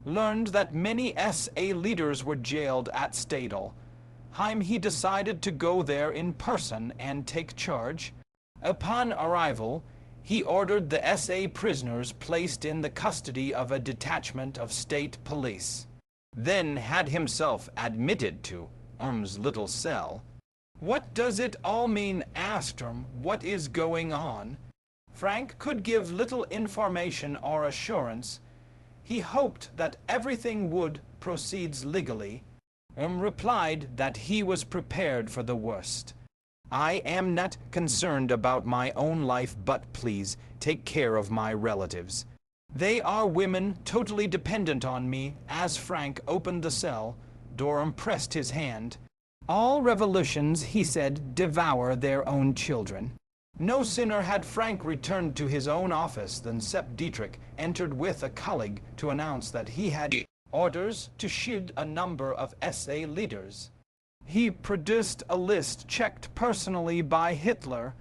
Speaker 1: learned that many SA leaders were jailed at Stadelheim, he decided to go there in person and take charge. Upon arrival, he ordered the SA prisoners placed in the custody of a detachment of state police, then had himself admitted to little cell. "What does it all mean?" asked him. "What is going on?" Frank could give little information or assurance. He hoped that everything would proceed legally. Replied that he was prepared for the worst. "I am not concerned about my own life, but please take care of my relatives. They are women totally dependent on me." As Frank opened the cell door, pressed his hand. All revolutions, he said, devour their own children. No sooner had Frank returned to his own office than Sepp Dietrich entered with a colleague to announce that he had orders to shield a number of SA leaders. He produced a list checked personally by Hitler.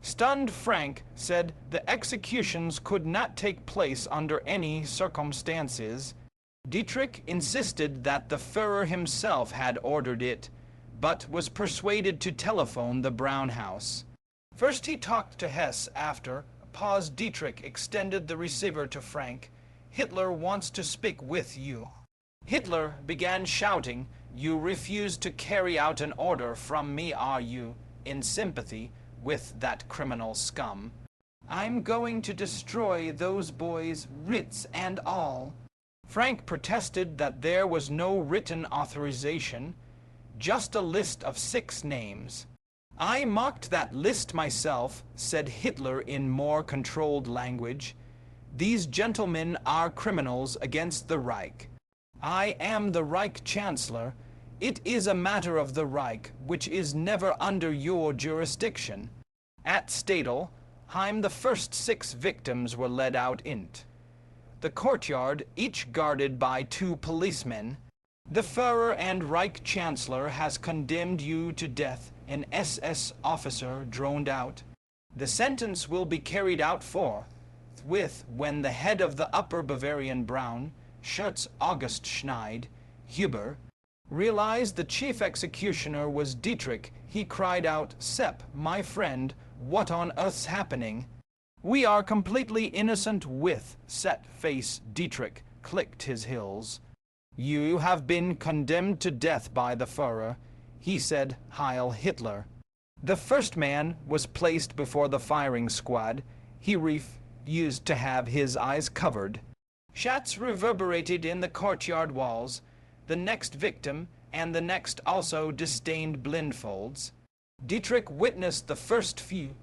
Speaker 1: Stunned Frank said the executions could not take place under any circumstances. Dietrich insisted that the Führer himself had ordered it, but was persuaded to telephone the Brown House. First he talked to Hess. After a pause, Dietrich extended the receiver to Frank. Hitler wants to speak with you. Hitler began shouting, "You refuse to carry out an order from me, are you, in sympathy with that criminal scum? I'm going to destroy those boys, writs and all." Frank protested that there was no written authorization, just a list of 6 names. "I mocked that list myself," said Hitler in more controlled language. "These gentlemen are criminals against the Reich. I am the Reich Chancellor. It is a matter of the Reich, which is never under your jurisdiction." At Stadelheim, the first 6 victims were led out int the courtyard, each guarded by 2 policemen. "The Führer and Reich Chancellor has condemned you to death," an SS officer droned out. "The sentence will be carried out forthwith when the head of the Upper Bavarian Brown Schutz August Schneid, Huber, realized the chief executioner was Dietrich. He cried out, 'Sepp, my friend, what on earth's happening?' 'We are completely innocent,' with set face Dietrich clicked his heels. 'You have been condemned to death by the Führer,' he said, 'Heil Hitler.' The first man was placed before the firing squad. He refused to have his eyes covered. Shots reverberated in the courtyard walls. The next victim and the next also disdained blindfolds. Dietrich witnessed the first few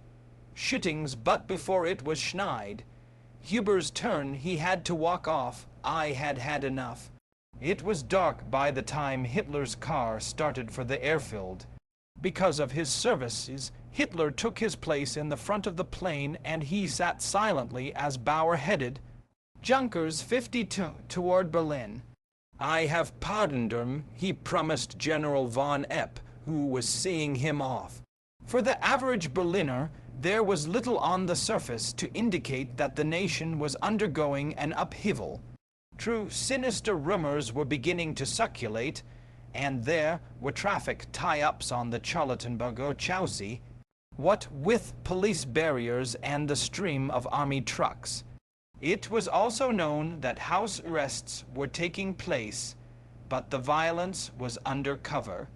Speaker 1: shootings, but before it was Schneid. Huber's turn, he had to walk off. I had had enough. It was dark by the time Hitler's car started for the airfield. Because of his services, Hitler took his place in the front of the plane, and he sat silently as Bauer headed Junkers 52 toward Berlin. "I have pardoned him," he promised General von Epp, who was seeing him off. For the average Berliner, there was little on the surface to indicate that the nation was undergoing an upheaval. True, sinister rumors were beginning to circulate, and there were traffic tie-ups on the Charlottenburger Chaussee, what with police barriers and the stream of army trucks. It was also known that house arrests were taking place, but the violence was under cover.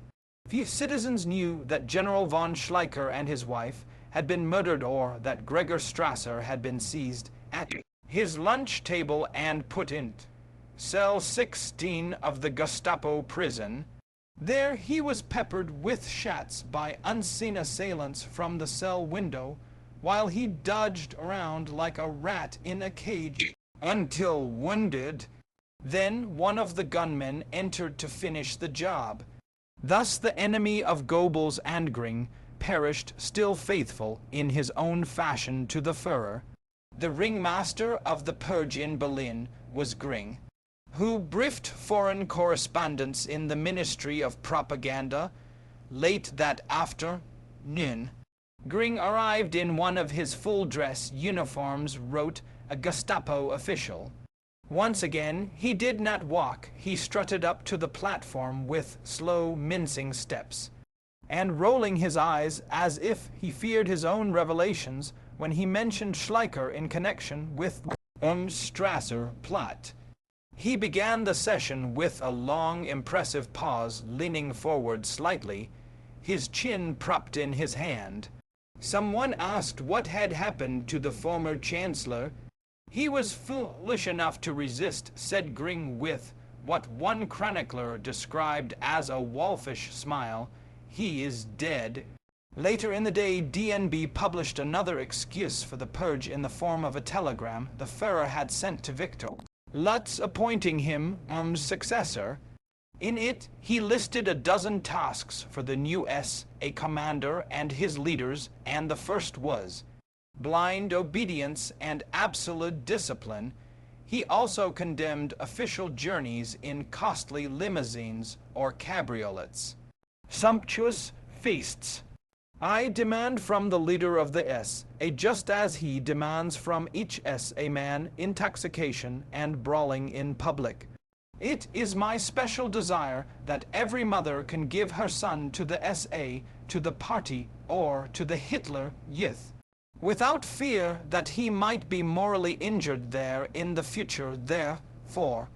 Speaker 1: Few citizens knew that General von Schleicher and his wife had been murdered, or that Gregor Strasser had been seized at his lunch table and put in cell 16 of the Gestapo prison. There he was peppered with shots by unseen assailants from the cell window, while he dodged around like a rat in a cage until wounded. Then one of the gunmen entered to finish the job. Thus the enemy of Goebbels and Göring perished, still faithful in his own fashion to the Führer. The ringmaster of the purge in Berlin was Göring, who briefed foreign correspondents in the Ministry of Propaganda. Late that afternoon, Göring arrived in one of his full-dress uniforms, wrote a Gestapo official. Once again, he did not walk. He strutted up to the platform with slow, mincing steps, and rolling his eyes as if he feared his own revelations when he mentioned Schleicher in connection with Strasser plot. He began the session with a long, impressive pause, leaning forward slightly, his chin propped in his hand. Someone asked what had happened to the former chancellor. He was foolish enough to resist, said Göring with what one chronicler described as a wolfish smile. He is dead. Later in the day, DNB published another excuse for the purge in the form of a telegram the Führer had sent to Victor Lutz appointing him successor. In it, he listed a dozen tasks for the new SA commander and his leaders, and the first was blind obedience and absolute discipline. He also condemned official journeys in costly limousines or cabriolets. Sumptuous feasts. I demand from the leader of the SA, just as he demands from each SA man, intoxication and brawling in public. It is my special desire that every mother can give her son to the SA, to the party, or to the Hitler Youth, without fear that he might be morally injured there in the future. Therefore,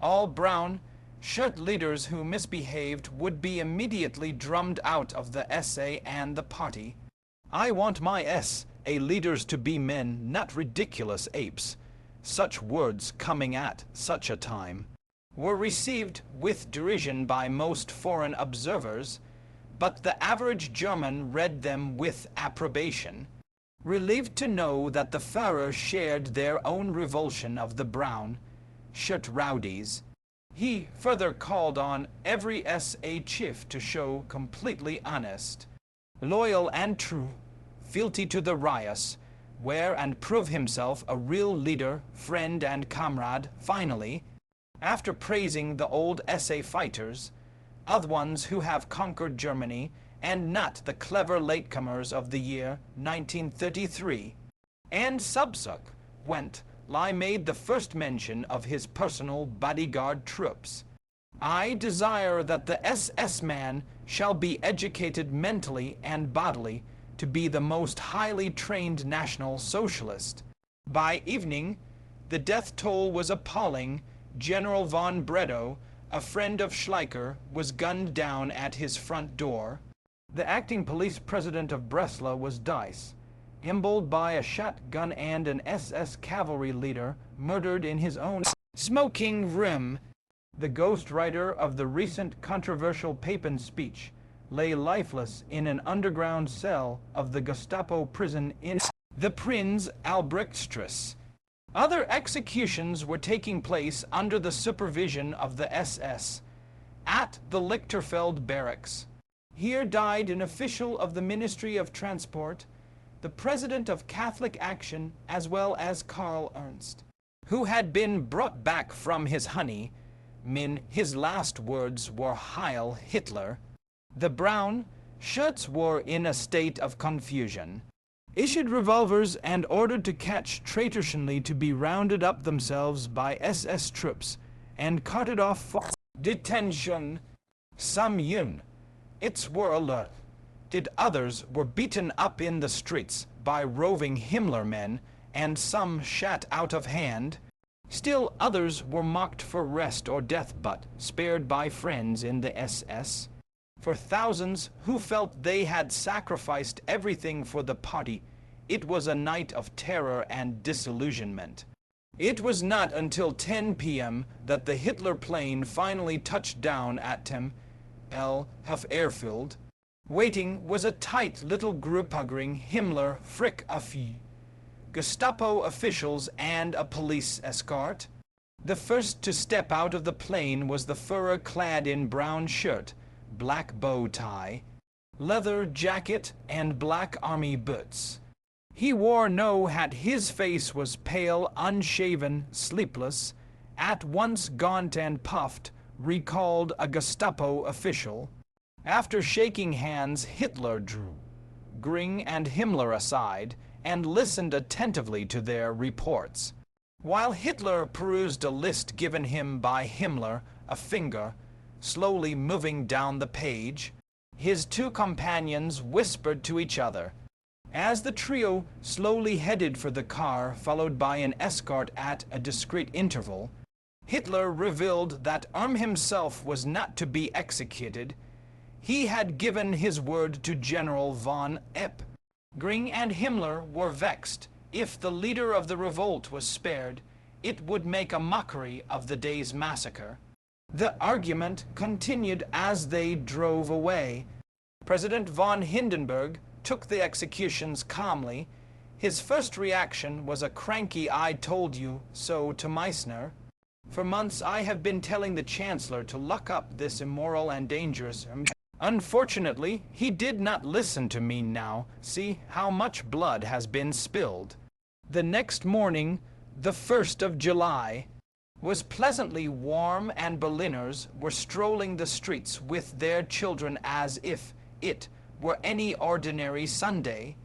Speaker 1: all brown shirt leaders who misbehaved would be immediately drummed out of the SA and the party. I want my SA leaders to be men, not ridiculous apes. Such words coming at such a time were received with derision by most foreign observers, but the average German read them with approbation, relieved to know that the Führer shared their own revulsion of the brown shirt rowdies. He further called on every SA chief to show completely honest, loyal and true fealty to the Reich, wear and prove himself a real leader, friend and comrade. Finally, after praising the old SA fighters, other ones who have conquered Germany, and not the clever latecomers of the year 1933, and subsequent, made the first mention of his personal bodyguard troops. I desire that the SS man shall be educated mentally and bodily to be the most highly trained National Socialist. By evening, the death toll was appalling. General von Bredow, a friend of Schleicher, was gunned down at his front door. The acting police president of Breslau was Dice, embroiled by a shotgun, and an SS cavalry leader murdered in his own smoking room. The ghostwriter of the recent controversial Papen speech lay lifeless in an underground cell of the Gestapo prison in the Prinz Albrechtstrasse. Other executions were taking place under the supervision of the SS at the Lichterfeld barracks. Here died an official of the Ministry of Transport, the president of Catholic Action, as well as Karl Ernst, who had been brought back from his honey. His last words were Heil Hitler. The brown shirts were in a state of confusion, issued revolvers and ordered to catch traitoriously to be rounded up themselves by SS troops and carted off for detention. Some its were alert. Did others were beaten up in the streets by roving Himmler men, and some shot out of hand. Still others were marked for rest or death, but spared by friends in the SS. For thousands who felt they had sacrificed everything for the party, it was a night of terror and disillusionment. It was not until 10 p.m. that the Hitler plane finally touched down at El Airfield. Waiting was a tight little group hugging Himmler, Frick Affi, Gestapo officials, and a police escort. The first to step out of the plane was the Führer, clad in brown shirt, black bow tie, leather jacket, and black army boots. He wore no hat. His face was pale, unshaven, sleepless, at once gaunt and puffed, recalled a Gestapo official. After shaking hands, Hitler drew Göring and Himmler aside and listened attentively to their reports. While Hitler perused a list given him by Himmler, a finger slowly moving down the page, his two companions whispered to each other. As the trio slowly headed for the car, followed by an escort at a discreet interval, Hitler revealed that himself was not to be executed. He had given his word to General von Epp. Göring and Himmler were vexed. If the leader of the revolt was spared, it would make a mockery of the day's massacre. The argument continued as they drove away. President von Hindenburg took the executions calmly. His first reaction was a cranky "I told you so" to Meissner. For months I have been telling the Chancellor to lock up this immoral and dangerous. Unfortunately, he did not listen to me now. See how much blood has been spilled. The next morning, the 1st of July, was pleasantly warm, and Berliners were strolling the streets with their children as if it were any ordinary Sunday.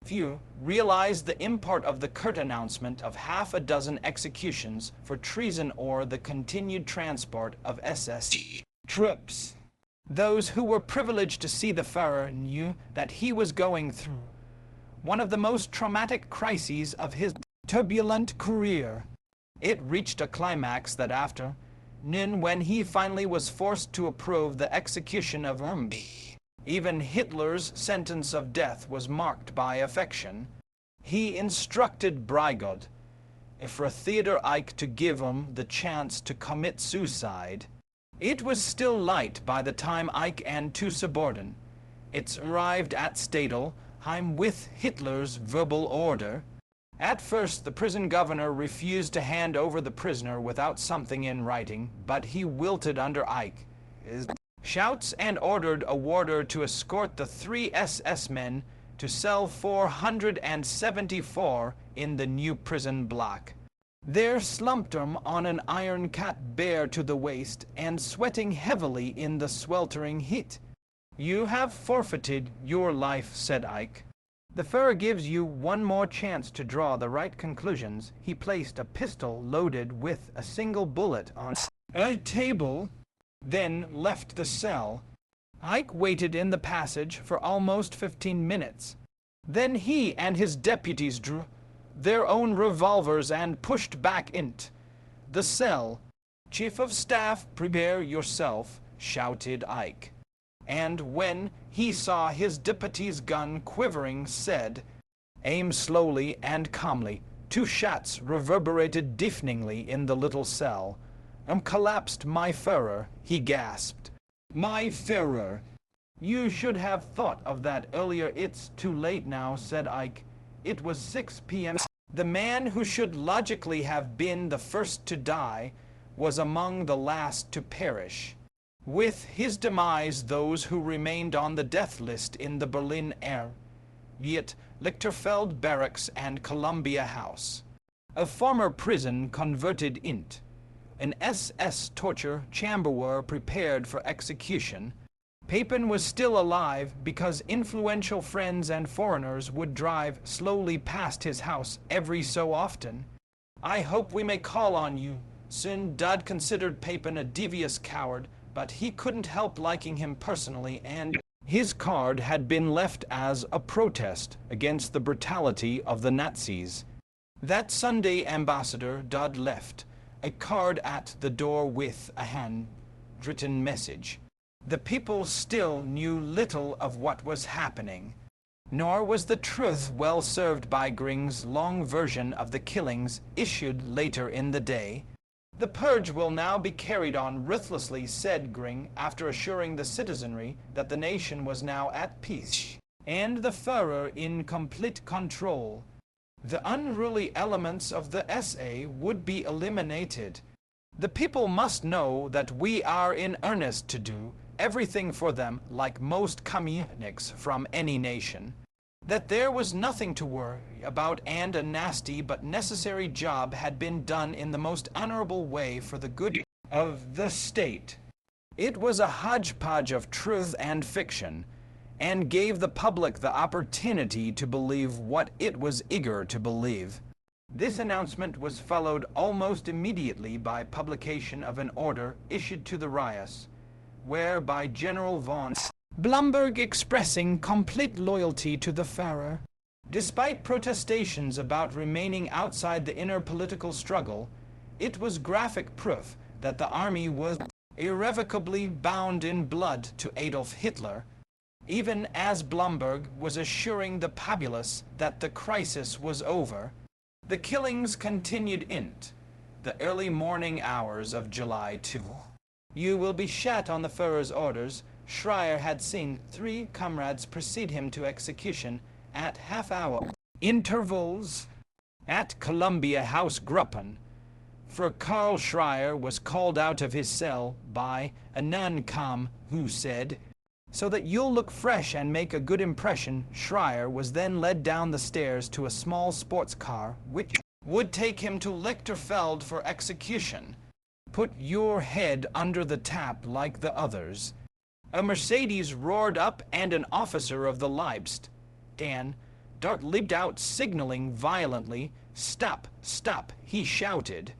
Speaker 1: Few realized the import of the curt announcement of half a dozen executions for treason or the continued transport of SS troops. Those who were privileged to see the Führer knew that he was going through one of the most traumatic crises of his turbulent career. It reached a climax that afternoon when he finally was forced to approve the execution of Even Hitler's sentence of death was marked by affection. He instructed Brigod for Theodor Eicke to give him the chance to commit suicide. It was still light by the time Eicke and two subordinates arrived at Stadelheim with Hitler's verbal order. At first, the prison governor refused to hand over the prisoner without something in writing, but he wilted under Eicke's shouts and ordered a warder to escort the 3 SS men to cell 474 in the new prison block. There slumped him on an iron cot bare to the waist and sweating heavily in the sweltering heat. "You have forfeited your life," said Eicke. "The Führer gives you one more chance to draw the right conclusions." He placed a pistol loaded with a single bullet on a table, then left the cell. Eicke waited in the passage for almost 15 minutes. Then he and his deputies drew their own revolvers and pushed back into the cell. "Chief of Staff, prepare yourself," shouted Eicke. And when he saw his deputy's gun quivering, said, "Aim slowly and calmly." 2 shots reverberated deafeningly in the little cell. Collapsed my Führer," he gasped. "My Führer! You should have thought of that earlier." "It's too late now," said Eicke. It was 6 p.m. The man who should logically have been the first to die was among the last to perish. With his demise, those who remained on the death list in the Berlin air, yet Lichterfeld Barracks and Columbia House, a former prison converted into an SS torture chamber, were prepared for execution. Papen was still alive because influential friends and foreigners would drive slowly past his house every so often. "I hope we may call on you soon." Dud considered Papen a devious coward, but he couldn't help liking him personally, and his card had been left as a protest against the brutality of the Nazis. That Sunday, Ambassador Dud left a card at the door with a handwritten message. The people still knew little of what was happening, nor was the truth well served by Gring's long version of the killings issued later in the day. "The purge will now be carried on ruthlessly," said Gring, after assuring the citizenry that the nation was now at peace and the Führer in complete control. The unruly elements of the SA would be eliminated. "The people must know that we are in earnest to do everything for them, like most communists from any nation. That there was nothing to worry about, and a nasty but necessary job had been done in the most honorable way for the good of the state. It was a hodgepodge of truth and fiction, and gave the public the opportunity to believe what it was eager to believe." This announcement was followed almost immediately by publication of an order issued to the riots, whereby General von Blumberg expressing complete loyalty to the Führer. Despite protestations about remaining outside the inner political struggle, it was graphic proof that the army was irrevocably bound in blood to Adolf Hitler, even as Blumberg was assuring the populace that the crisis was over. The killings continued into the early morning hours of July 2. "You will be shot on the Führer's orders." Schreier had seen 3 comrades precede him to execution at half-hour intervals at Columbia House Gruppen. for Karl Schreier was called out of his cell by a non-com who said, "So that you'll look fresh and make a good impression." Schreier was then led down the stairs to a small sports car which would take him to Lichterfeld for execution. "Put your head under the tap like the others." A Mercedes roared up and an officer of the Leibst, Dan Dart, leaped out, signaling violently. "Stop, stop," he shouted.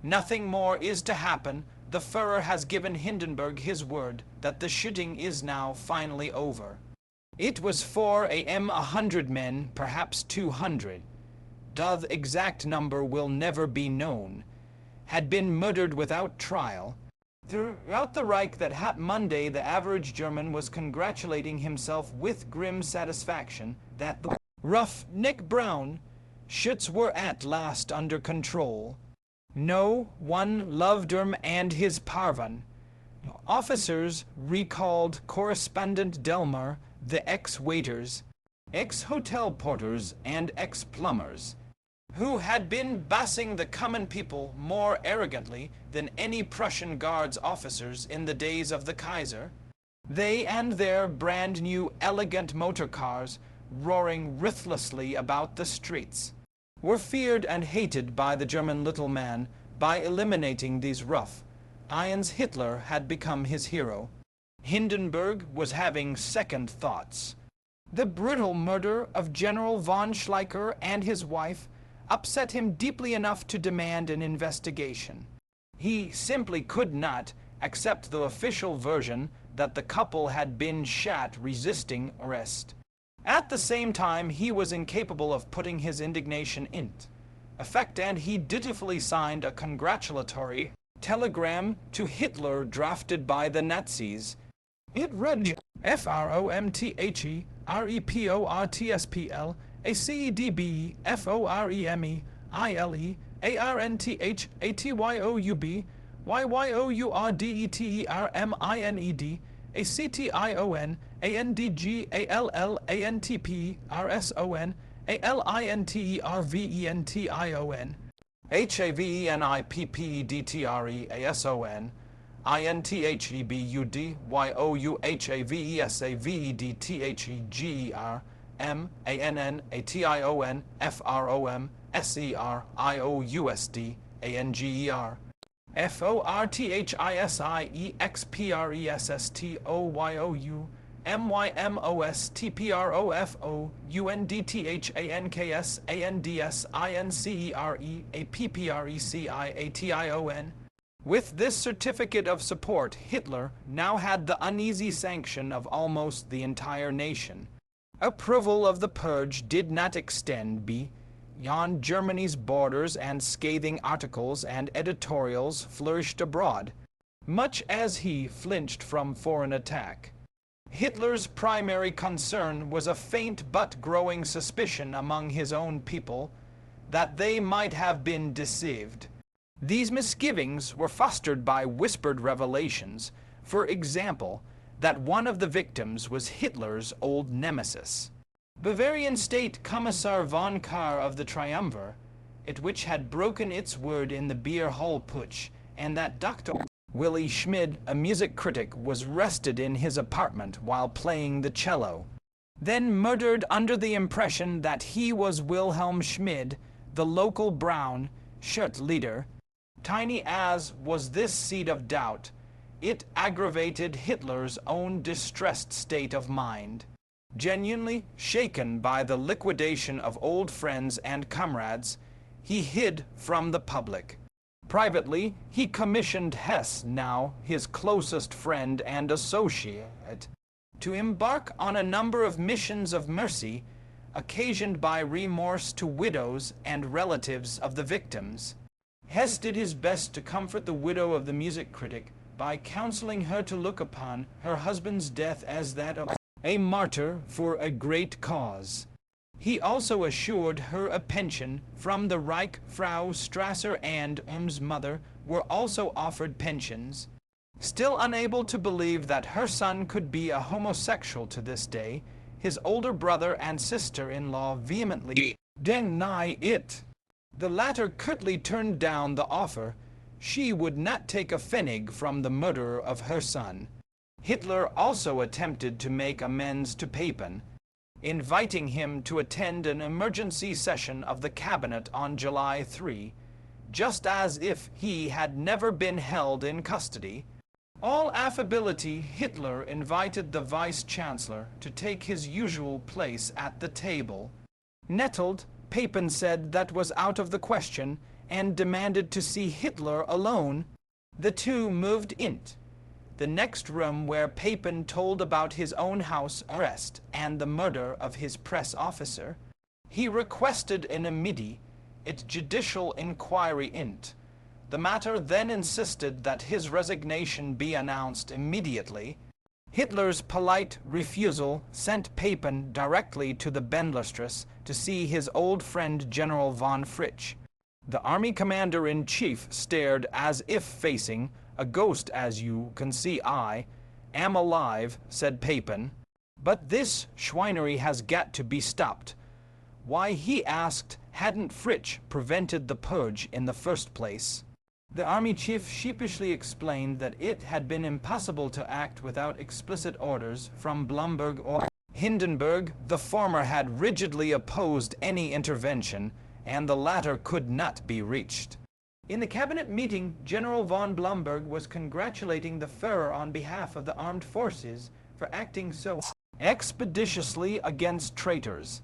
Speaker 1: "Nothing more is to happen. The Führer has given Hindenburg his word that the shooting is now finally over." It was 4 a.m. 100 men, perhaps 200. The exact number will never be known, had been murdered without trial. Throughout the Reich that Monday, the average German was congratulating himself with grim satisfaction that the rough Nick Brown shoots were at last under control. No one loved him and his parvan. Officers recalled Correspondent Delmar, the ex-waiters, ex-hotel porters, and ex-plumbers, who had been bossing the common people more arrogantly than any Prussian Guards officers in the days of the Kaiser. They and their brand-new elegant motor cars, roaring ruthlessly about the streets, were feared and hated by the German little man. By eliminating these rough irons, Hitler had become his hero. Hindenburg was having second thoughts. The brutal murder of General von Schleicher and his wife upset him deeply enough to demand an investigation. He simply could not accept the official version that the couple had been shot resisting arrest. At the same time, he was incapable of putting his indignation into effect, and he dutifully signed a congratulatory telegram to Hitler drafted by the Nazis. It read, "FROMTHE REPORTSPL ACEDB FOREME ILE ARNTH ATYOUB YYOURDETERMINED ACTION ANDG ALL ANTP RSON ALINTERVENTION HAVENIPPDTRE ASON INTHEBUD YOUHAVESAVEDTHEGER MANNATION FROM SERIOUSD ANGER FORTHISIEXPRESSTOYOU MYMOSTPROFOUNDTHANKSANDSINCEREAPPRECIATION. With this certificate of support, Hitler now had the uneasy sanction of almost the entire nation. Approval of the purge did not extend beyond Germany's borders, and scathing articles and editorials flourished abroad, much as he flinched from foreign attack. Hitler's primary concern was a faint but growing suspicion among his own people that they might have been deceived. These misgivings were fostered by whispered revelations, for example, that one of the victims was Hitler's old nemesis, Bavarian State Commissar von Kahr of the Triumvir, which had broken its word in the beer hall putsch, and that Dr. Willy Schmid, a music critic, was arrested in his apartment while playing the cello, then murdered under the impression that he was Wilhelm Schmid, the local brown shirt leader. Tiny as was this seed of doubt, it aggravated Hitler's own distressed state of mind. Genuinely shaken by the liquidation of old friends and comrades, he hid from the public. Privately, he commissioned Hess, now his closest friend and associate, to embark on a number of missions of mercy occasioned by remorse to widows and relatives of the victims. Hess did his best to comfort the widow of the music critic by counseling her to look upon her husband's death as that of a martyr for a great cause. He also assured her a pension from the Reich. Frau Strasser and mother were also offered pensions. Still unable to believe that her son could be a homosexual to this day, his older brother and sister-in-law vehemently deny it. The latter curtly turned down the offer. She would not take a pfennig from the murderer of her son. Hitler also attempted to make amends to Papen, inviting him to attend an emergency session of the cabinet on July 3, just as if he had never been held in custody. All affability, Hitler invited the vice-chancellor to take his usual place at the table. Nettled, Papen said that was out of the question and demanded to see Hitler alone. The two moved into the next room, where Papen told about his own house arrest and the murder of his press officer. He requested an immediate judicial inquiry into the matter, then insisted that his resignation be announced immediately. Hitler's polite refusal sent Papen directly to the Bundesstraße to see his old friend General von Fritsch. The army commander-in-chief stared as if facing a ghost. "As you can see, I am alive," said Papen. "But this Schweinery has got to be stopped." Why, he asked, hadn't Fritsch prevented the purge in the first place? The army chief sheepishly explained that it had been impossible to act without explicit orders from Blomberg or Hindenburg. The former had rigidly opposed any intervention, and the latter could not be reached. In the cabinet meeting, General von Blomberg was congratulating the Führer on behalf of the armed forces for acting so expeditiously against traitors.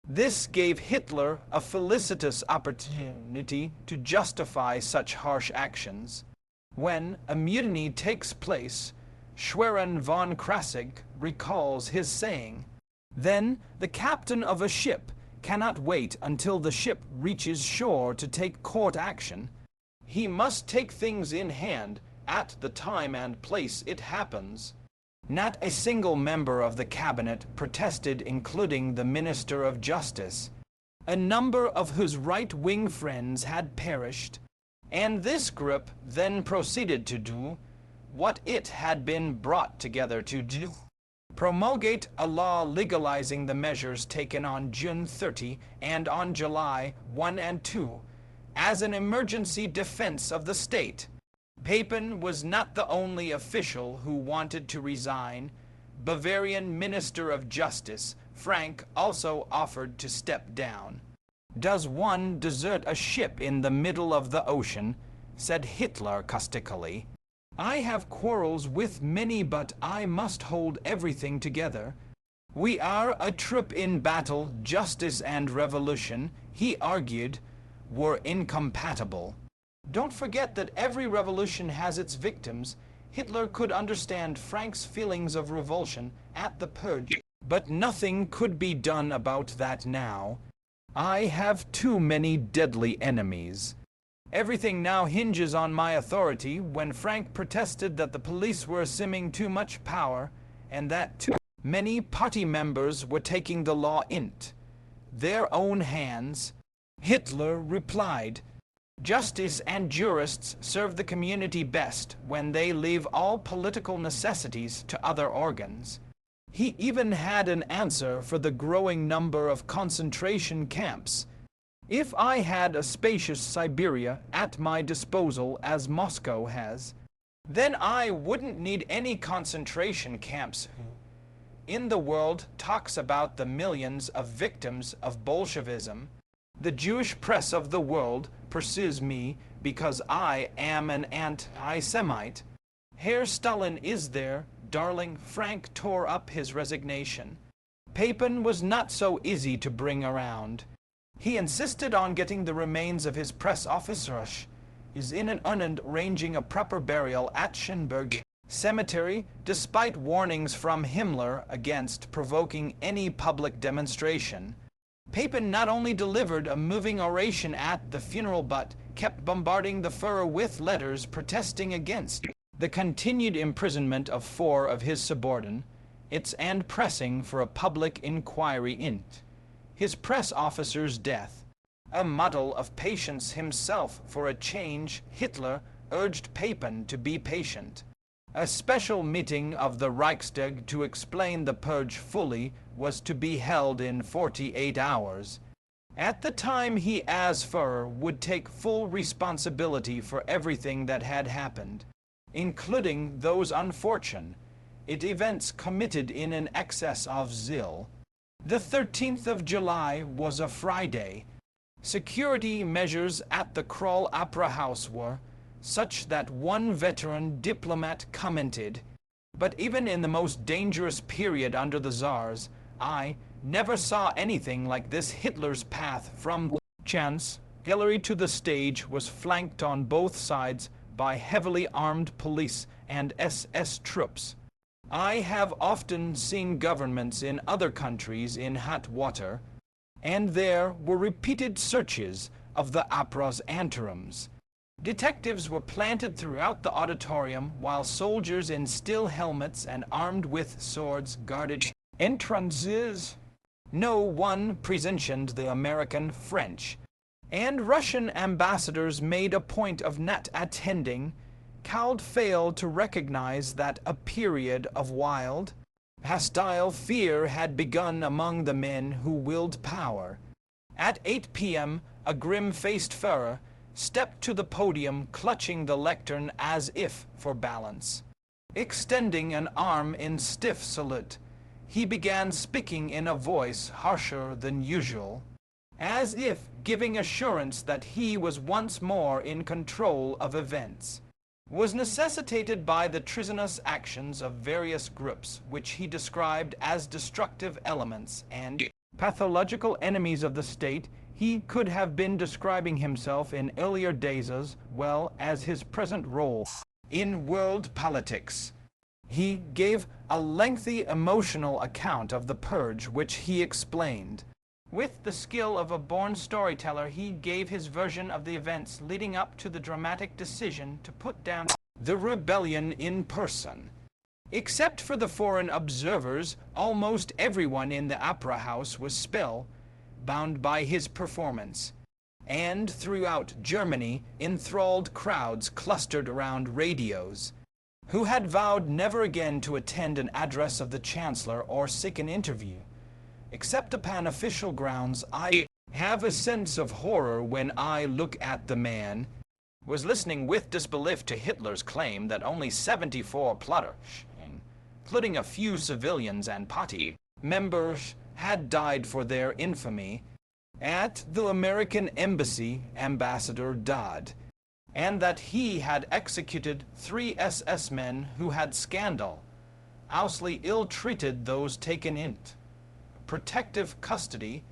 Speaker 1: This gave Hitler a felicitous opportunity to justify such harsh actions. When a mutiny takes place, Schwerin von Krassig recalls his saying, "Then the captain of a ship cannot wait until the ship reaches shore to take court action. He must take things in hand at the time and place it happens." Not a single member of the cabinet protested, including the Minister of Justice, a number of whose right-wing friends had perished, and this group then proceeded to do what it had been brought together to do: promulgate a law legalizing the measures taken on June 30 and on July 1 and 2 as an emergency defense of the state. Papen was not the only official who wanted to resign. Bavarian Minister of Justice Frank also offered to step down. "Does one desert a ship in the middle of the ocean?" said Hitler caustically. "I have quarrels with many, but I must hold everything together. We are a troop in battle. Justice and revolution," he argued, "were incompatible. Don't forget that every revolution has its victims." Hitler could understand Frank's feelings of revulsion at the purge, but nothing could be done about that now. "I have too many deadly enemies. Everything now hinges on my authority." When Frank protested that the police were assuming too much power and that too many party members were taking the law into their own hands, Hitler replied, "Justice and jurists serve the community best when they leave all political necessities to other organs." He even had an answer for the growing number of concentration camps. "If I had a spacious Siberia at my disposal, as Moscow has, then I wouldn't need any concentration camps." Who in the world talks about the millions of victims of Bolshevism? The Jewish press of the world pursues me because I am an anti-Semite. Herr Stalin is there, darling. Frank tore up his resignation. Papen was not so easy to bring around. He insisted on getting the remains of his press officer is in an urn arranging a proper burial at Schönberg Cemetery, despite warnings from Himmler against provoking any public demonstration. Papen not only delivered a moving oration at the funeral, but kept bombarding the Führer with letters protesting against the continued imprisonment of 4 of his subordinates and pressing for a public inquiry into his press officer's death. A model of patience himself for a change, Hitler urged Papen to be patient. A special meeting of the Reichstag to explain the purge fully was to be held in 48 hours. At the time he, as Führer, would take full responsibility for everything that had happened, including those unfortunate events committed in an excess of zeal. The 13th of July was a Friday. Security measures at the Kroll Opera House were such that one veteran diplomat commented, "But even in the most dangerous period under the Tsars, I never saw anything like this. Hitler's path from chance gallery to the stage was flanked on both sides by heavily armed police and SS troops. I have often seen governments in other countries in hot water, and there were repeated searches of the opera's anterooms. Detectives were planted throughout the auditorium, while soldiers in steel helmets and armed with swords guarded entrances. No one presented the American, French, and Russian ambassadors made a point of not attending. Cowed failed to recognize that a period of wild, hostile fear had begun among the men who willed power. At 8 p.m., a grim-faced Führer stepped to the podium, clutching the lectern as if for balance. Extending an arm in stiff salute, he began speaking in a voice harsher than usual, as if giving assurance that he was once more in control of events. Was necessitated by the treasonous actions of various groups, which he described as destructive elements and pathological enemies of the state. He could have been describing himself in earlier days as well as his present role in world politics. He gave a lengthy emotional account of the purge, which he explained. With the skill of a born storyteller, he gave his version of the events leading up to the dramatic decision to put down the rebellion in person. Except for the foreign observers, almost everyone in the opera house was spellbound by his performance. And throughout Germany, enthralled crowds clustered around radios, who had vowed never again to attend an address of the Chancellor or seek an interview. Except upon official grounds, I have a sense of horror when I look at the man. Was listening with disbelief to Hitler's claim that only 74 plotters, including a few civilians and party members, had died for their infamy. At the American embassy, Ambassador Dodd, and that he had executed 3 SS men who had scandalously ill-treated those taken into protective custody.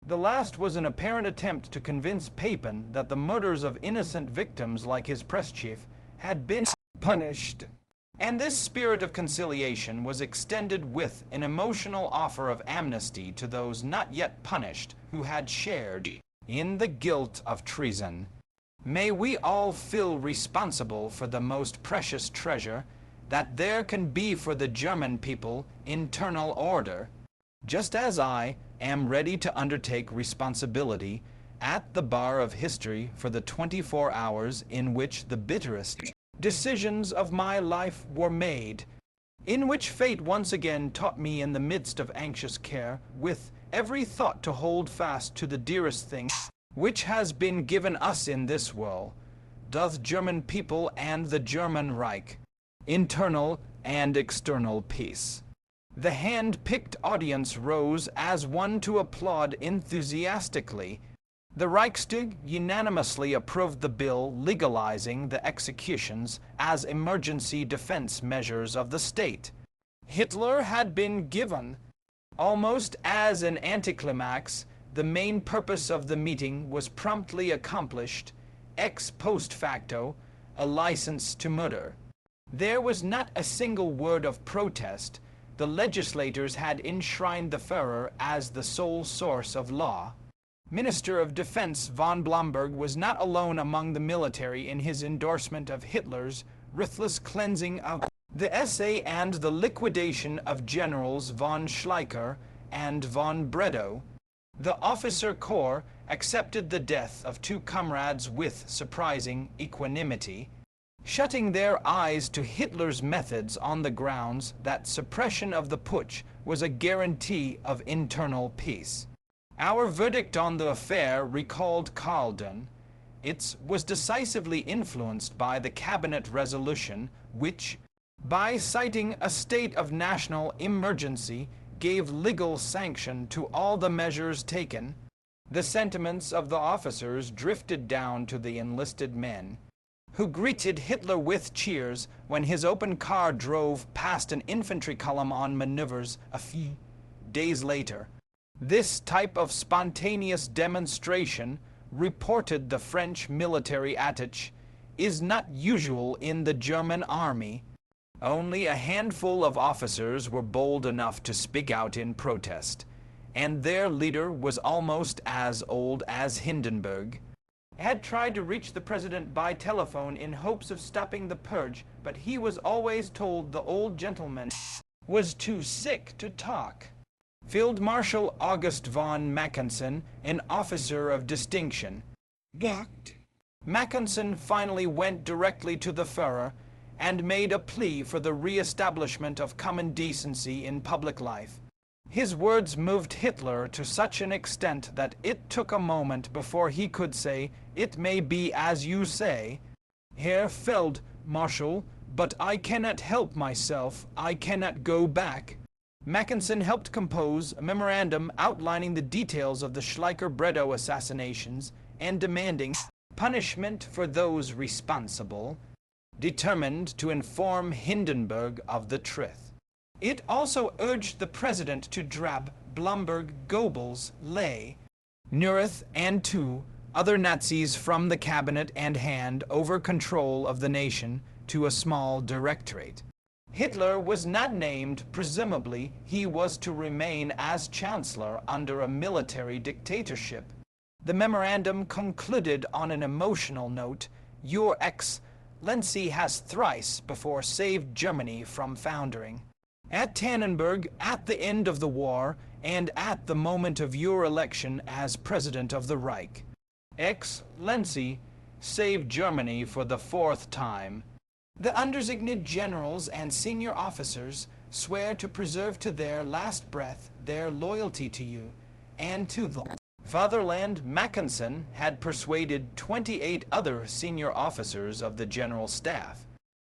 Speaker 1: The last was an apparent attempt to convince Papin that the murders of innocent victims like his press chief had been punished. And this spirit of conciliation was extended with an emotional offer of amnesty to those not yet punished who had shared in the guilt of treason. May we all feel responsible for the most precious treasure that there can be for the German people, internal order, just as I am ready to undertake responsibility at the bar of history for the 24 hours in which the bitterest decisions of my life were made, in which fate once again taught me in the midst of anxious care, with every thought to hold fast to the dearest thing which has been given us in this world, doth German people and the German Reich, internal and external peace. The hand-picked audience rose as one to applaud enthusiastically. The Reichstag unanimously approved the bill legalizing the executions as emergency defense measures of the state. Hitler had been given, almost as an anticlimax. The main purpose of the meeting was promptly accomplished, ex post facto, a license to murder. There was not a single word of protest. The legislators had enshrined the Führer as the sole source of law. Minister of Defense von Blomberg was not alone among the military in his endorsement of Hitler's ruthless cleansing of the SA and the liquidation of Generals von Schleicher and von Bredow. The officer corps accepted the death of 2 comrades with surprising equanimity, shutting their eyes to Hitler's methods on the grounds that suppression of the putsch was a guarantee of internal peace. Our verdict on the affair recalled Carlden. It was decisively influenced by the cabinet resolution which, by citing a state of national emergency, gave legal sanction to all the measures taken. The sentiments of the officers drifted down to the enlisted men, who greeted Hitler with cheers when his open car drove past an infantry column on maneuvers a few days later. This type of spontaneous demonstration, reported the French military attaché, is not usual in the German army. Only a handful of officers were bold enough to speak out in protest, and their leader was almost as old as Hindenburg. Had tried to reach the president by telephone in hopes of stopping the purge, but he was always told the old gentleman was too sick to talk. Field Marshal August von Mackensen, an officer of distinction, balked. Mackensen finally went directly to the Führer and made a plea for the re-establishment of common decency in public life. His words moved Hitler to such an extent that it took a moment before he could say, "It may be as you say, Herr Feldmarschall, but I cannot help myself, I cannot go back." Mackensen helped compose a memorandum outlining the details of the Schleicher-Bredow assassinations and demanding punishment for those responsible, determined to inform Hindenburg of the truth. It also urged the president to drop Blomberg, Goebbels, Ley, Neurath, and two other Nazis from the cabinet and hand over control of the nation to a small directorate. Hitler was not named. Presumably, he was to remain as chancellor under a military dictatorship. The memorandum concluded on an emotional note. Your Excellency has thrice before saved Germany from foundering. At Tannenberg, at the end of the war, and at the moment of your election as President of the Reich. Excellency saved Germany for the fourth time. The undersigned generals and senior officers swear to preserve to their last breath their loyalty to you and to the fatherland. Mackensen had persuaded 28 other senior officers of the general staff,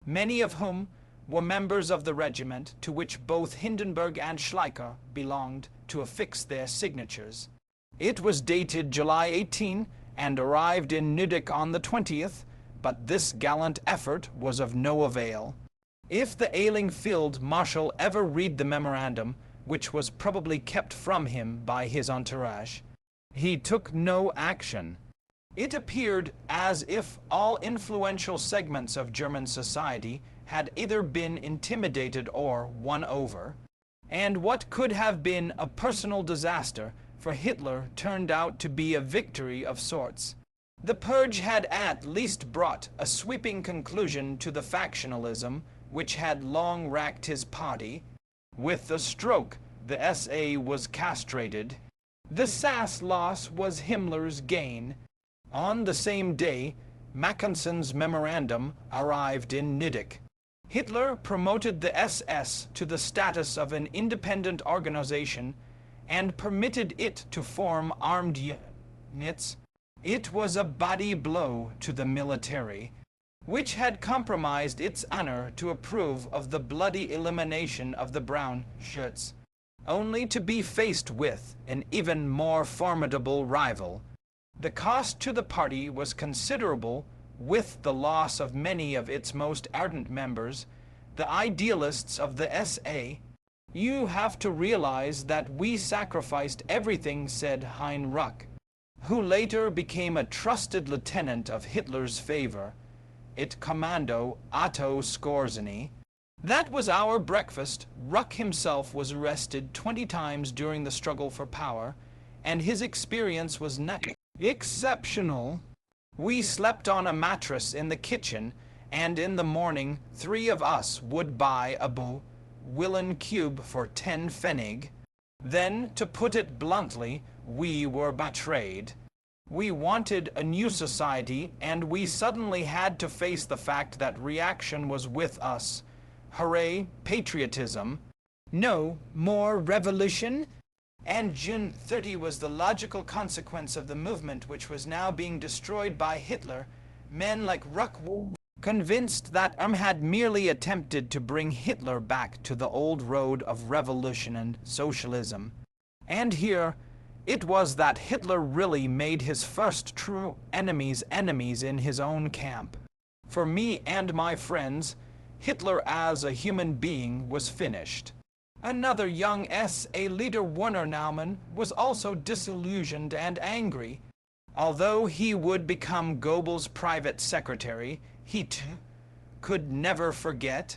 Speaker 1: many of whom were members of the regiment to which both Hindenburg and Schleicher belonged, to affix their signatures. It was dated July 18 and arrived in Nüdek on the 20th, but this gallant effort was of no avail. If the ailing field marshal ever read the memorandum, which was probably kept from him by his entourage, he took no action. It appeared as if all influential segments of German society had either been intimidated or won over, and what could have been a personal disaster for Hitler turned out to be a victory of sorts. The purge had at least brought a sweeping conclusion to the factionalism which had long racked his party. With the stroke, the SA was castrated. The SAS loss was Himmler's gain. On the same day, Mackensen's memorandum arrived in Nüdek. Hitler promoted the SS to the status of an independent organization and permitted it to form armed units. It was a body blow to the military, which had compromised its honor to approve of the bloody elimination of the brown shirts, only to be faced with an even more formidable rival. The cost to the party was considerable, with the loss of many of its most ardent members, the idealists of the SA. You have to realize that we sacrificed everything, said Heinrich, who later became a trusted lieutenant of Hitler's favor, it commando Otto Skorzeny. That was our breakfast. Ruck himself was arrested 20 times during the struggle for power, and his experience was not exceptional. We slept on a mattress in the kitchen, and in the morning 3 of us would buy a Willen cube for 10 Pfennig. Then, to put it bluntly, we were betrayed. We wanted a new society, and we suddenly had to face the fact that reaction was with us. Hooray, patriotism! No more revolution? and June 30 was the logical consequence of the movement which was now being destroyed by Hitler. Men like Ruck, convinced that had merely attempted to bring Hitler back to the old road of revolution and socialism. And here it was that Hitler really made his first true enemies in his own camp. For me and my friends, Hitler as a human being was finished. Another young SA leader, Werner Naumann, was also disillusioned and angry. Although he would become Goebbels' private secretary, he too could never forget.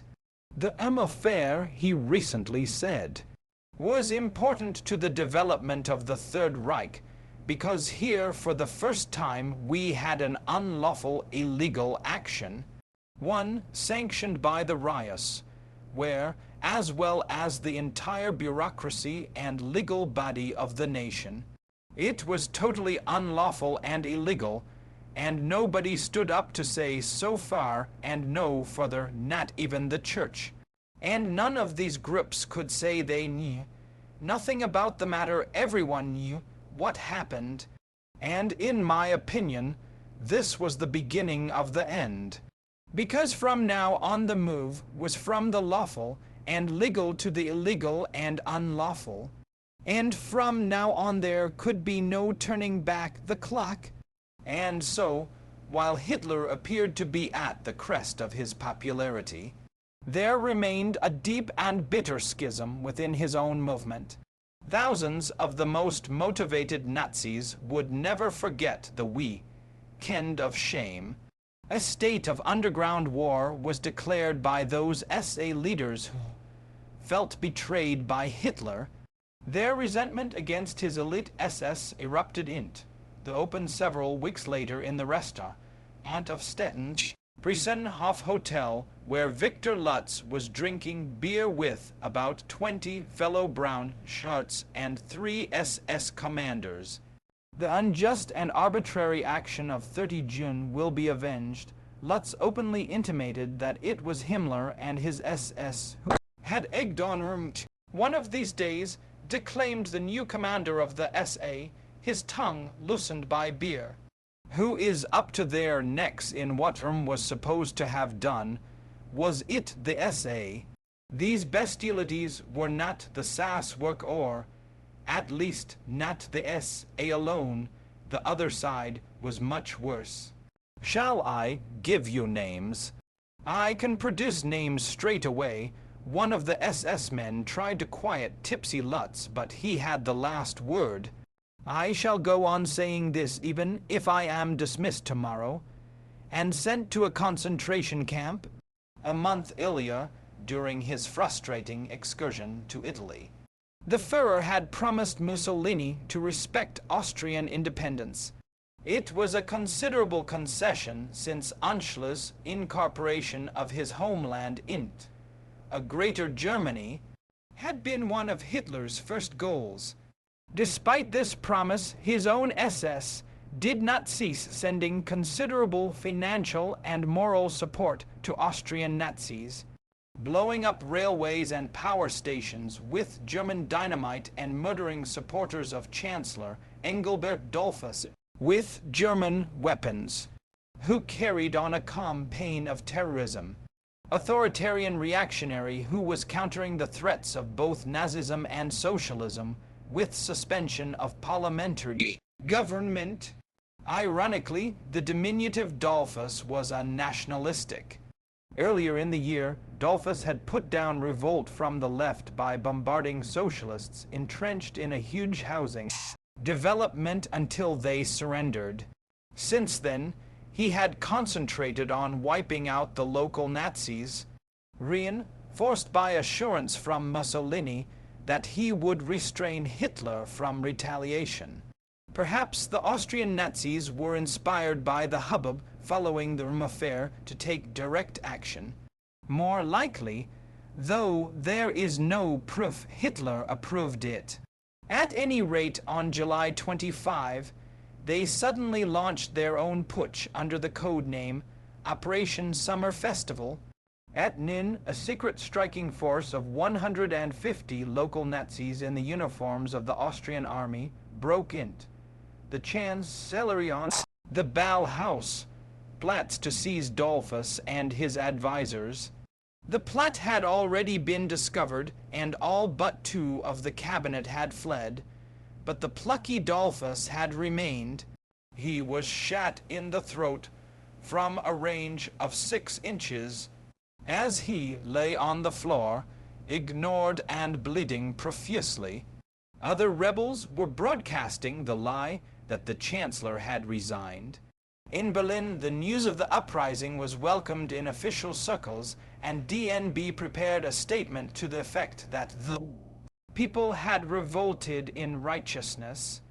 Speaker 1: The affair, he recently said, was important to the development of the Third Reich, because here for the first time we had an unlawful illegal action, one sanctioned by the Reichs, where, as well as the entire bureaucracy and legal body of the nation, it was totally unlawful and illegal, and nobody stood up to say so far and no further, not even the church. And none of these groups could say they knew nothing about the matter. Everyone knew what happened, and in my opinion, this was the beginning of the end. Because from now on the move was from the lawful and legal to the illegal and unlawful, and from now on there could be no turning back the clock. And so, while Hitler appeared to be at the crest of his popularity, there remained a deep and bitter schism within his own movement. Thousands of the most motivated Nazis would never forget the weekend of shame. A state of underground war was declared by those SA leaders who felt betrayed by Hitler. Their resentment against his elite SS erupted in the open several weeks later in the restaurant of Stettin's Brisenhof Hotel, where Victor Lutz was drinking beer with about 20 fellow brown shirts and 3 SS commanders. The unjust and arbitrary action of 30 June will be avenged. Lutz openly intimated that it was Himmler and his SS who had egged on him. One of these days, declaimed the new commander of the SA, his tongue loosened by beer, who is up to their necks in what was supposed to have done. Was it the SA? These bestialities were not the SAS work, or at least not the SA alone. The other side was much worse. Shall I give you names? I can produce names straight away. One of the SS men tried to quiet Tipsy Lutz, but he had the last word. I shall go on saying this even if I am dismissed tomorrow and sent to a concentration camp a month earlier during his frustrating excursion to Italy. The Führer had promised Mussolini to respect Austrian independence. It was a considerable concession since Anschluss incorporation of his homeland into a Greater Germany had been one of Hitler's first goals. Despite this promise, his own SS did not cease sending considerable financial and moral support to Austrian Nazis, blowing up railways and power stations with German dynamite and murdering supporters of Chancellor Engelbert Dollfuss with German weapons, who carried on a campaign of terrorism. Authoritarian reactionary who was countering the threats of both Nazism and socialism with suspension of parliamentary government. Ironically, the diminutive Dollfuss was a nationalistic. Earlier in the year, Dollfuss had put down revolt from the left by bombarding socialists entrenched in a huge housing development until they surrendered. Since then, he had concentrated on wiping out the local Nazis, reinforced by assurance from Mussolini that he would restrain Hitler from retaliation. Perhaps the Austrian Nazis were inspired by the hubbub following the affair to take direct action. More likely, though there is no proof Hitler approved it. At any rate, on July 25, they suddenly launched their own putsch under the code name Operation Summer Festival. At Nin, a secret striking force of 150 local Nazis in the uniforms of the Austrian army broke into the Chancellerie, the Ballhaus, Platz, to seize Dollfuss and his advisers. The plot had already been discovered, and all but 2 of the cabinet had fled, but the plucky Dollfuss had remained. He was shot in the throat from a range of 6 inches as he lay on the floor, ignored and bleeding profusely. Other rebels were broadcasting the lie that the Chancellor had resigned. In Berlin, the news of the uprising was welcomed in official circles, and DNB prepared a statement to the effect that the people had revolted in righteousness.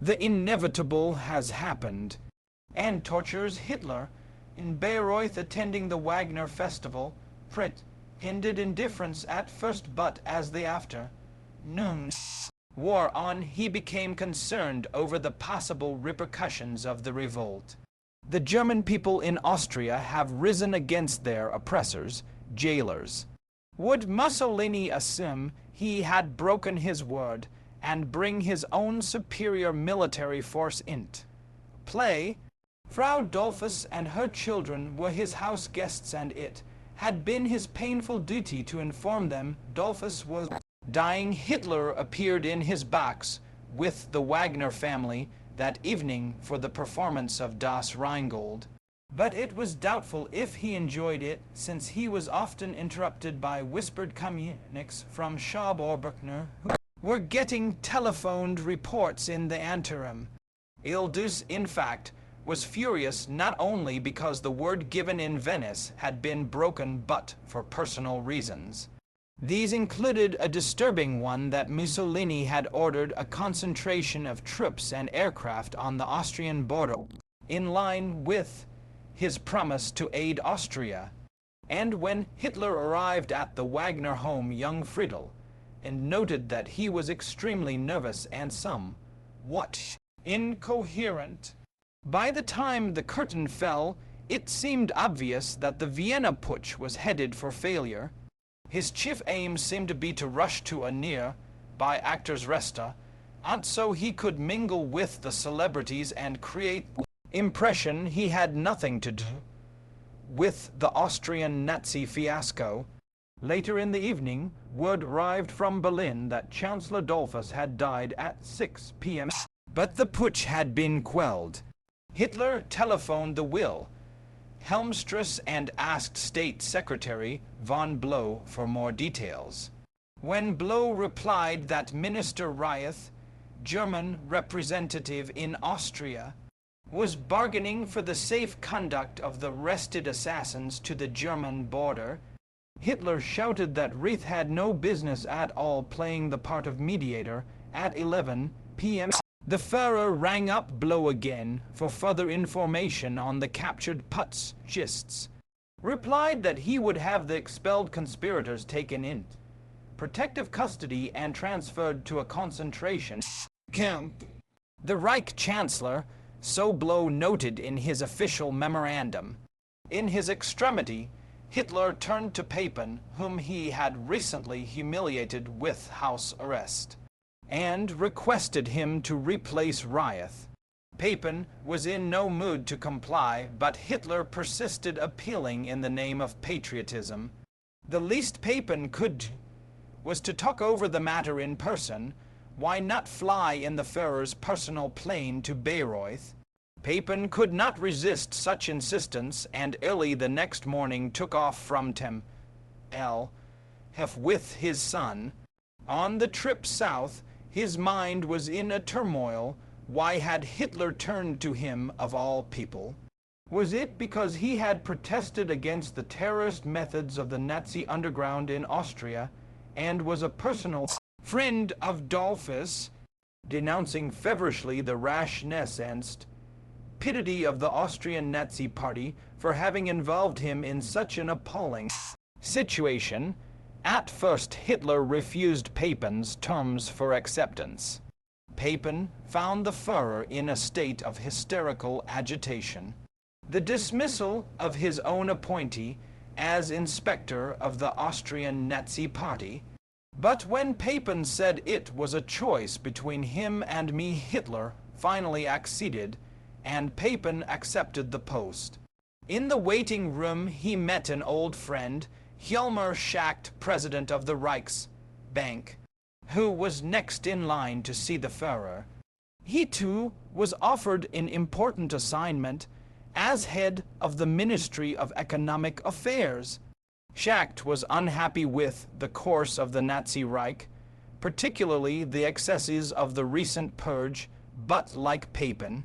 Speaker 1: The inevitable has happened, and tortures Hitler. In Bayreuth, attending the Wagner festival, pretended indifference at first, but as the afternoon wore on, he became concerned over the possible repercussions of the revolt. The German people in Austria have risen against their oppressors, jailers. Would Mussolini assume he had broken his word and bring his own superior military force into play? Frau Dollfuss and her children were his house guests, and it had been his painful duty to inform them Dollfuss was dying. Hitler appeared in his box with the Wagner family that evening for the performance of Das Rheingold, but it was doubtful if he enjoyed it, since he was often interrupted by whispered communiques from Schaub or Bruckner, who were getting telephoned reports in the interim. Ildus, in fact, was furious not only because the word given in Venice had been broken, but for personal reasons. These included a disturbing one that Mussolini had ordered a concentration of troops and aircraft on the Austrian border, in line with his promise to aid Austria. And when Hitler arrived at the Wagner home, young Friedel, and noted that he was extremely nervous and somewhat incoherent. By the time the curtain fell, it seemed obvious that the Vienna putsch was headed for failure. His chief aim seemed to be to rush to a near-by actors' resta, so he could mingle with the celebrities and create the impression he had nothing to do with the Austrian Nazi fiasco. Later in the evening, word arrived from Berlin that Chancellor Dollfuss had died at 6 p.m., but the putsch had been quelled. Hitler telephoned the Wilhelmstrasse and asked State Secretary von Blow for more details. When Blow replied that Minister Reith, German representative in Austria, was bargaining for the safe conduct of the arrested assassins to the German border, Hitler shouted that Reith had no business at all playing the part of mediator. At 11 p.m. the Führer rang up Blow again for further information on the captured putschists, replied that he would have the expelled conspirators taken in protective custody and transferred to a concentration camp. The Reich Chancellor, so Blow noted in his official memorandum. In his extremity, Hitler turned to Papen, whom he had recently humiliated with house arrest, and requested him to replace Reith. Papen was in no mood to comply, but Hitler persisted, appealing in the name of patriotism. The least Papen could do was to talk over the matter in person. Why not fly in the Führer's personal plane to Bayreuth? Papen could not resist such insistence, and early the next morning took off from Tempelhof with his son. On the trip south, his mind was in a turmoil. Why had Hitler turned to him of all people? Was it because he had protested against the terrorist methods of the Nazi underground in Austria, and was a personal friend of Dollfuss, denouncing feverishly the rashness and stupidity of the Austrian Nazi Party for having involved him in such an appalling situation? At first, Hitler refused Papen's terms for acceptance. Papen found the Führer in a state of hysterical agitation. The dismissal of his own appointee as inspector of the Austrian Nazi Party. But when Papen said it was a choice between him and me, Hitler finally acceded, and Papen accepted the post. In the waiting room he met an old friend, Hjalmar Schacht, president of the Reichsbank, who was next in line to see the Führer. He too was offered an important assignment as head of the Ministry of Economic Affairs. Schacht was unhappy with the course of the Nazi Reich, particularly the excesses of the recent purge, but like Papen,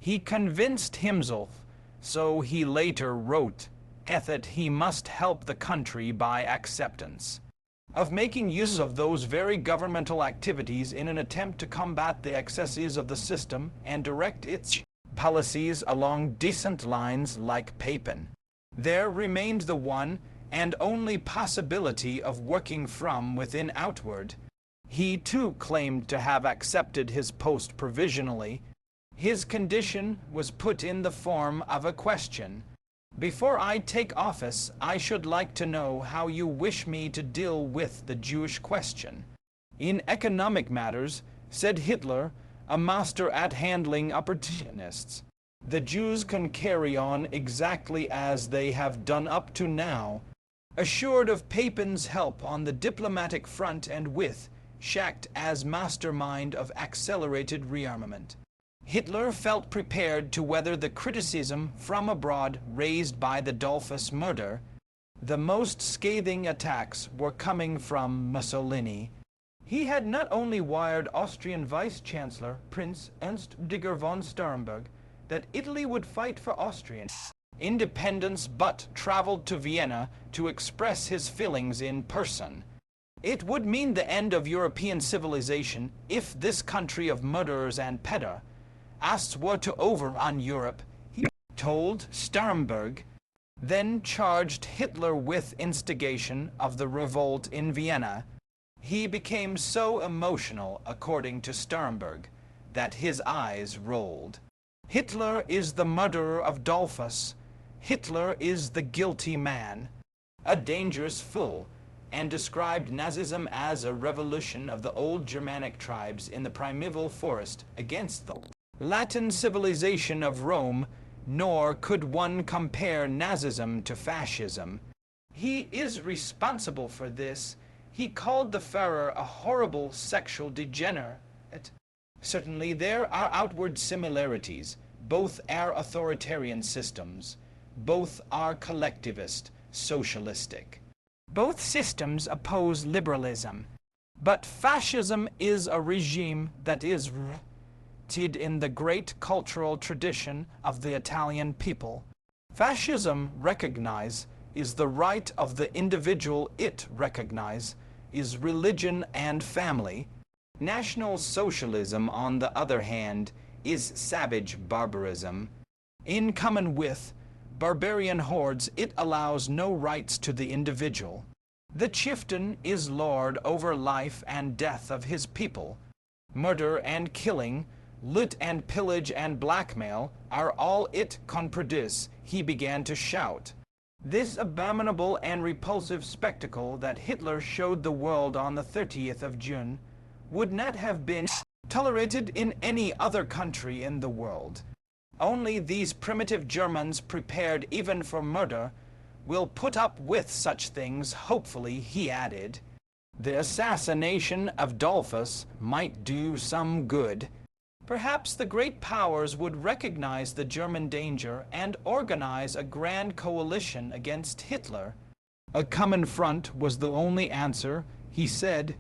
Speaker 1: he convinced himself, so he later wrote, that he must help the country by acceptance of making use of those very governmental activities in an attempt to combat the excesses of the system and direct its policies along decent lines like Papen. There remained the one and only possibility of working from within outward. He too claimed to have accepted his post provisionally. His condition was put in the form of a question. Before I take office, I should like to know how you wish me to deal with the Jewish question. In economic matters, said Hitler, a master at handling opportunists, the Jews can carry on exactly as they have done up to now. Assured of Papen's help on the diplomatic front and with Schacht as mastermind of accelerated rearmament, Hitler felt prepared to weather the criticism from abroad raised by the Dollfuss murder. The most scathing attacks were coming from Mussolini. He had not only wired Austrian Vice-Chancellor Prince Ernst Digger von Starrenburg that Italy would fight for Austrian independence, but traveled to Vienna to express his feelings in person. It would mean the end of European civilization if this country of murderers and pederasts were to overrun Europe, he told Starrenburg, then charged Hitler with instigation of the revolt in Vienna. He became so emotional, according to Starrenburg, that his eyes rolled. Hitler is the murderer of Dollfuss. Hitler is the guilty man, a dangerous fool, and described Nazism as a revolution of the old Germanic tribes in the primeval forest against the Latin civilization of Rome, nor could one compare Nazism to fascism. He is responsible for this. He called the Führer a horrible sexual degenerate. Certainly there are outward similarities. Both are authoritarian systems. Both are collectivist, socialistic. Both systems oppose liberalism. But fascism is a regime that is rooted in the great cultural tradition of the Italian people. Fascism is the right of the individual. It is religion and family. National Socialism, on the other hand, is savage barbarism. In common with barbarian hordes, it allows no rights to the individual. The chieftain is lord over life and death of his people. Murder and killing, loot and pillage and blackmail are all it can produce, he began to shout. This abominable and repulsive spectacle that Hitler showed the world on the 30th of June would not have been tolerated in any other country in the world. Only these primitive Germans, prepared even for murder, will put up with such things, hopefully, he added. The assassination of Dollfuss might do some good. Perhaps the great powers would recognize the German danger and organize a grand coalition against Hitler. A common front was the only answer, he said.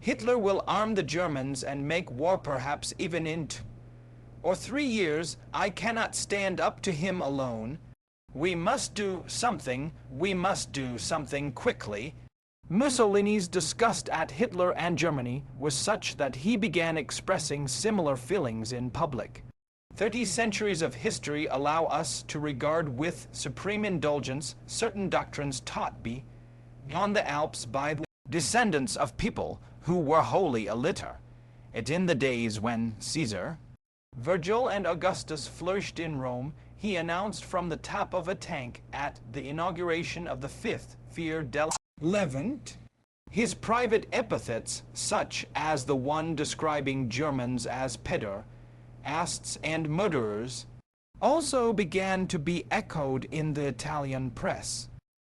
Speaker 1: Hitler will arm the Germans and make war, perhaps even in 2 or 3 years. I cannot stand up to him alone. We must do something. We must do something quickly. Mussolini's disgust at Hitler and Germany was such that he began expressing similar feelings in public. 30 centuries of history allow us to regard with supreme indulgence certain doctrines taught beyond the Alps by the descendants of people who were wholly illiterate in the days when Caesar, Virgil, and Augustus flourished in Rome, he announced from the top of a tank at the inauguration of the 5th Fear del Levant. His private epithets, such as the one describing Germans as peder, asts, and murderers, also began to be echoed in the Italian press.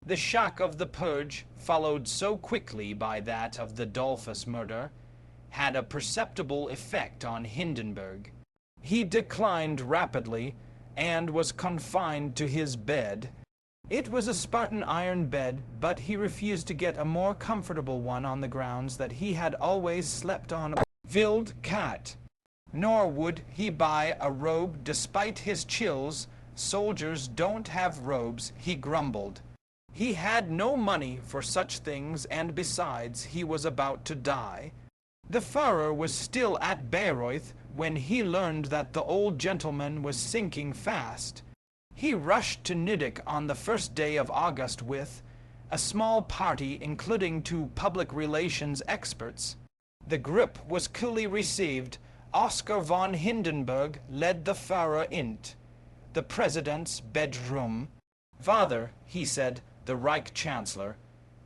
Speaker 1: The shock of the purge, followed so quickly by that of the Dollfuss murder, had a perceptible effect on Hindenburg. He declined rapidly and was confined to his bed. It was a Spartan iron bed, but he refused to get a more comfortable one on the grounds that he had always slept on a wild cat. Nor would he buy a robe despite his chills. Soldiers don't have robes, he grumbled. He had no money for such things, and besides, he was about to die. The Führer was still at Bayreuth when he learned that the old gentleman was sinking fast. He rushed to Nidec on the first day of August with a small party, including 2 public relations experts. The group was coolly received. Oskar von Hindenburg led the Führer into the president's bedroom. "Father," he said, "the Reich Chancellor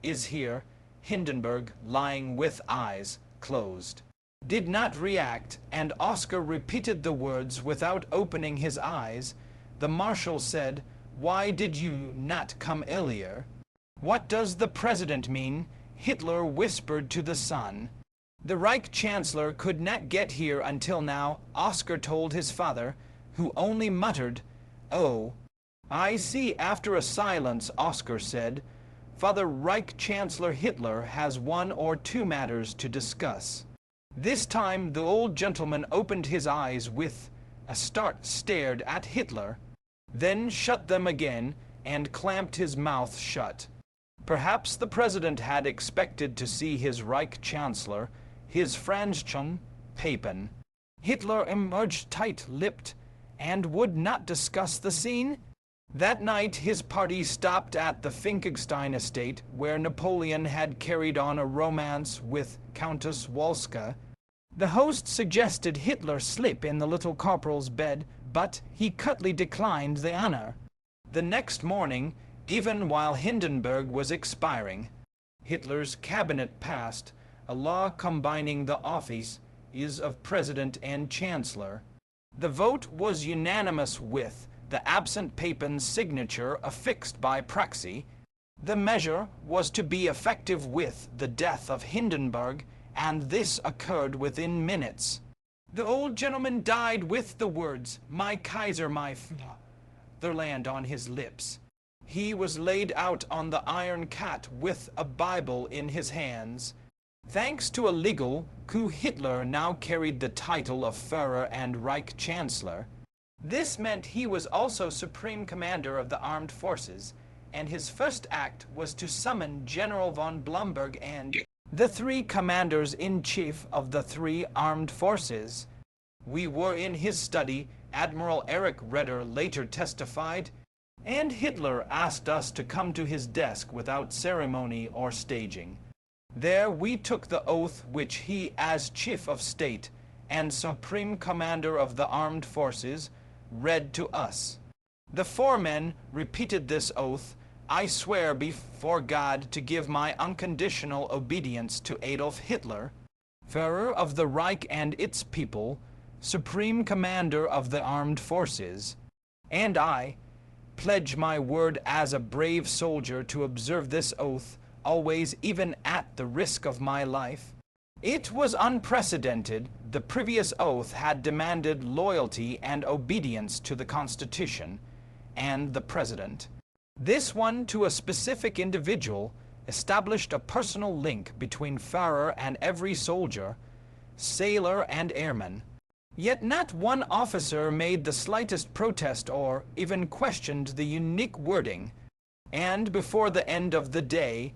Speaker 1: is here." Hindenburg, lying with eyes closed, did not react, and Oskar repeated the words without opening his eyes. The Marshal said, "Why did you not come earlier?" "What does the President mean?" Hitler whispered to the son. "The Reich Chancellor could not get here until now," Oskar told his father, who only muttered, "Oh, I see." After a silence, Oskar said, "Father, Reich Chancellor Hitler has 1 or 2 matters to discuss." This time the old gentleman opened his eyes with a start, stared at Hitler, then shut them again and clamped his mouth shut. Perhaps the President had expected to see his Reich Chancellor, his Franzchen Papen. Hitler emerged tight-lipped and would not discuss the scene. That night his party stopped at the Finkelstein estate, where Napoleon had carried on a romance with Countess Wolska. The host suggested Hitler sleep in the little corporal's bed, but he curtly declined the honor. The next morning, even while Hindenburg was expiring, Hitler's cabinet passed a law combining the office of President and Chancellor. The vote was unanimous with the absent Papen's signature affixed by proxy. The measure was to be effective with the death of Hindenburg, and this occurred within minutes. The old gentleman died with the words, "My Kaiser, my fatherland," on his lips. He was laid out on the iron cat with a Bible in his hands. Thanks to a legal coup, Hitler now carried the title of Führer and Reich Chancellor. This meant he was also Supreme Commander of the Armed Forces, and his first act was to summon General von Blomberg and the 3 commanders-in-chief of the 3 armed forces. "We were in his study," Admiral Erich Raeder later testified, "and Hitler asked us to come to his desk without ceremony or staging. There we took the oath which he, as Chief of State and Supreme Commander of the Armed Forces, read to us. The 4 men repeated this oath. I swear before God to give my unconditional obedience to Adolf Hitler, Führer of the Reich and its people, Supreme Commander of the Armed Forces, and I pledge my word as a brave soldier to observe this oath always, even at the risk of my life." It was unprecedented. The previous oath had demanded loyalty and obedience to the Constitution and the President. This one, to a specific individual, established a personal link between Führer and every soldier, sailor and airman. Yet not one officer made the slightest protest or even questioned the unique wording, and before the end of the day,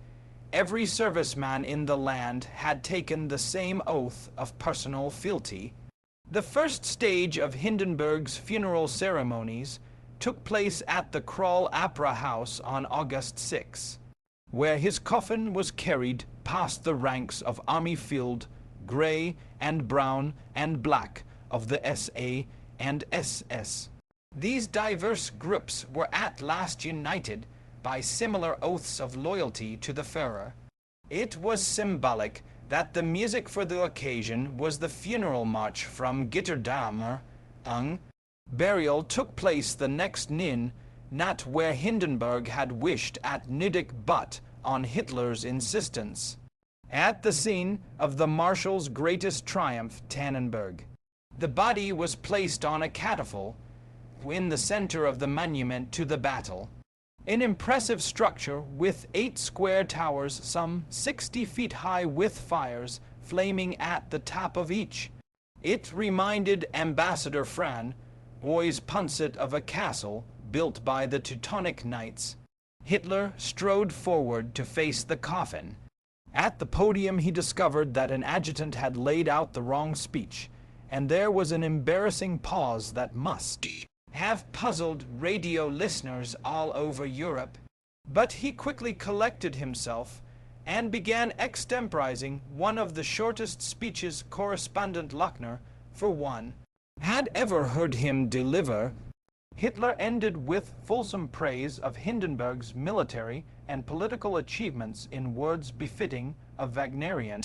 Speaker 1: every serviceman in the land had taken the same oath of personal fealty. The first stage of Hindenburg's funeral ceremonies took place at the Kroll Opera House on August 6, where his coffin was carried past the ranks of Army Field, Gray and Brown and Black of the SA and SS. These diverse groups were at last united by similar oaths of loyalty to the Führer. It was symbolic that the music for the occasion was the funeral march from Gitterdammer. Burial took place the next nin, not where Hindenburg had wished at Nidec but on Hitler's insistence, at the scene of the Marshal's greatest triumph, Tannenberg. The body was placed on a catafalque in the center of the monument to the battle, an impressive structure with 8 square towers some 60 feet high with fires flaming at the top of each. It reminded Ambassador Fran Oi's Punset of a castle built by the Teutonic Knights. Hitler strode forward to face the coffin. At the podium he discovered that an adjutant had laid out the wrong speech, and there was an embarrassing pause that must have puzzled radio listeners all over Europe. But he quickly collected himself and began extemporizing one of the shortest speeches correspondent Lochner, for one, had ever heard him deliver. Hitler ended with fulsome praise of Hindenburg's military and political achievements in words befitting a Wagnerian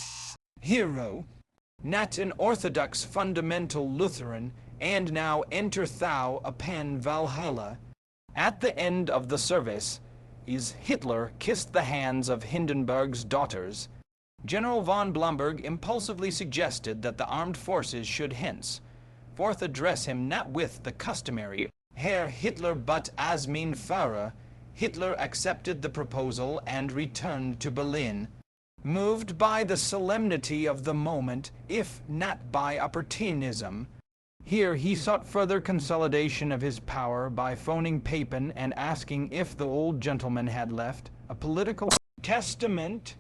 Speaker 1: hero. Not an orthodox fundamental Lutheran, and now enter thou upon Valhalla. At the end of the service, Hitler kissed the hands of Hindenburg's daughters. General von Blomberg impulsively suggested that the armed forces should henceforth address him not with the customary Herr Hitler but as mein Führer. Hitler accepted the proposal and returned to Berlin, moved by the solemnity of the moment, if not by opportunism. Here he sought further consolidation of his power by phoning Papen and asking if the old gentleman had left a political testament.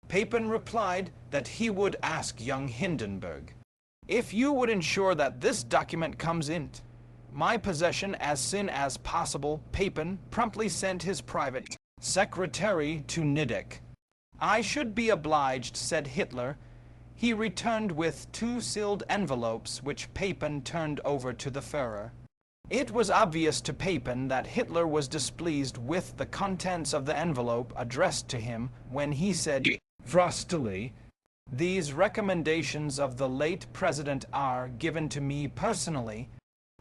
Speaker 1: Papen replied that he would ask young Hindenburg. If you would ensure that this document comes into my possession as soon as possible, Papen promptly sent his private secretary to Nidec. I should be obliged, said Hitler. He returned with 2 sealed envelopes which Papen turned over to the Führer. It was obvious to Papen that Hitler was displeased with the contents of the envelope addressed to him when he said frostily, "These recommendations of the late President are given to me personally.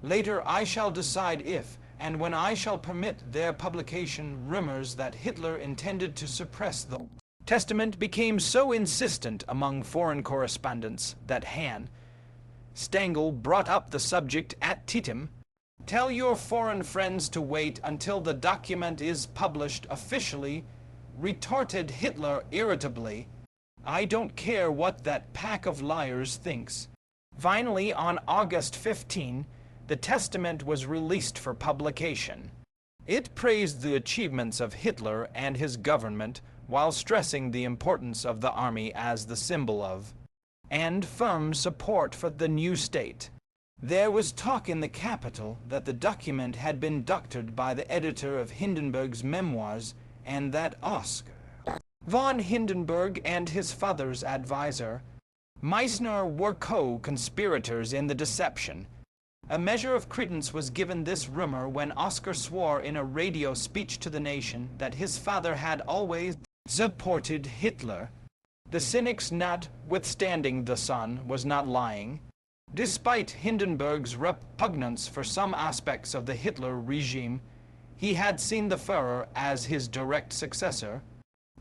Speaker 1: Later I shall decide if and when I shall permit their publication." Rumors that Hitler intended to suppress the testament became so insistent among foreign correspondents that Hahn Stengel brought up the subject at Titim. "Tell your foreign friends to wait until the document is published officially," retorted Hitler irritably. "I don't care what that pack of liars thinks." Finally, on August 15, the testament was released for publication. It praised the achievements of Hitler and his government while stressing the importance of the army as the symbol of and firm support for the new state. There was talk in the capital that the document had been doctored by the editor of Hindenburg's memoirs and that Oskar von Hindenburg and his father's advisor, Meissner, were co-conspirators in the deception. A measure of credence was given this rumor when Oskar swore in a radio speech to the nation that his father had always supported Hitler. The cynics, notwithstanding the son was not lying. Despite Hindenburg's repugnance for some aspects of the Hitler regime, he had seen the Führer as his direct successor.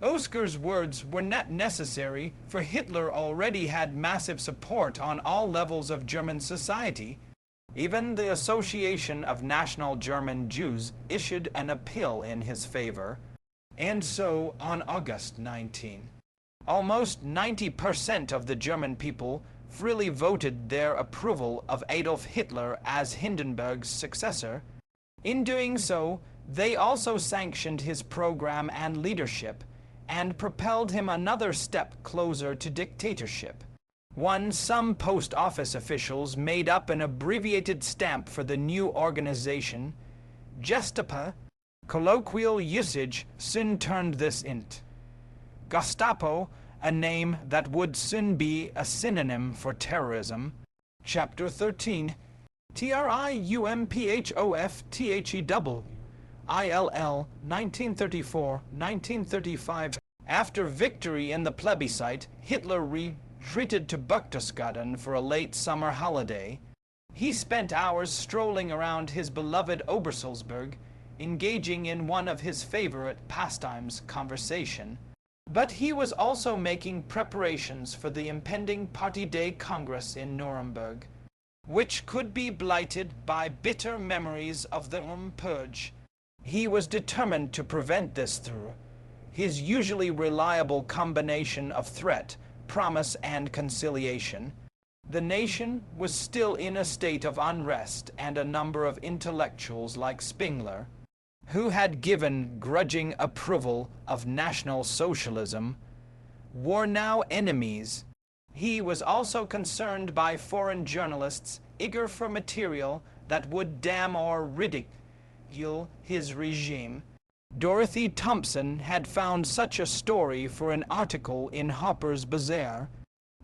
Speaker 1: Oskar's words were not necessary, for Hitler already had massive support on all levels of German society. Even the Association of National German Jews issued an appeal in his favor. And so, on August 19, almost 90% of the German people freely voted their approval of Adolf Hitler as Hindenburg's successor. In doing so, they also sanctioned his program and leadership, and propelled him another step closer to dictatorship. Some post office officials made up an abbreviated stamp for the new organization. Gestapo, colloquial usage, soon turned this into Gestapo, a name that would soon be a synonym for terrorism. Chapter 13. TRIUMPHOFTHEW, ILL 1934-1935. After victory in the plebiscite, Hitler retreated to Berchtesgaden for a late summer holiday. He spent hours strolling around his beloved Obersalzberg, engaging in one of his favorite pastimes, conversation. But he was also making preparations for the impending Party Day Congress in Nuremberg, which could be blighted by bitter memories of the Purge. He was determined to prevent this through his usually reliable combination of threat, promise, and conciliation. The nation was still in a state of unrest, and a number of intellectuals like Spengler, who had given grudging approval of National Socialism, were now enemies. He was also concerned by foreign journalists eager for material that would damn or ridicule his regime. Dorothy Thompson had found such a story for an article in Harper's Bazaar.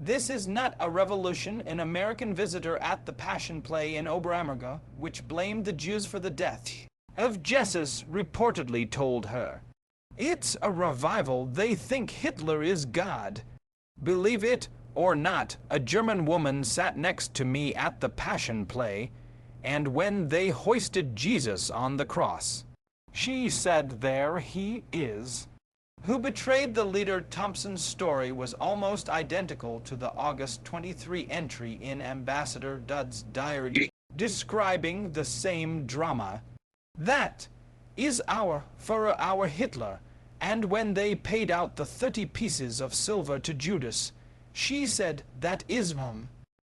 Speaker 1: This is not a revolution. An American visitor at the Passion Play in Oberammergau, which blamed the Jews for the death of Jesus, reportedly told her. It's a revival. They think Hitler is God. Believe it or not, a German woman sat next to me at the Passion Play, and when they hoisted Jesus on the cross, she said, "There he is." Who betrayed the leader? Thompson's story was almost identical to the August 23 entry in Ambassador Dudd's diary, describing the same drama. That is our Hitler, and when they paid out the 30 pieces of silver to Judas, she said, "That is him."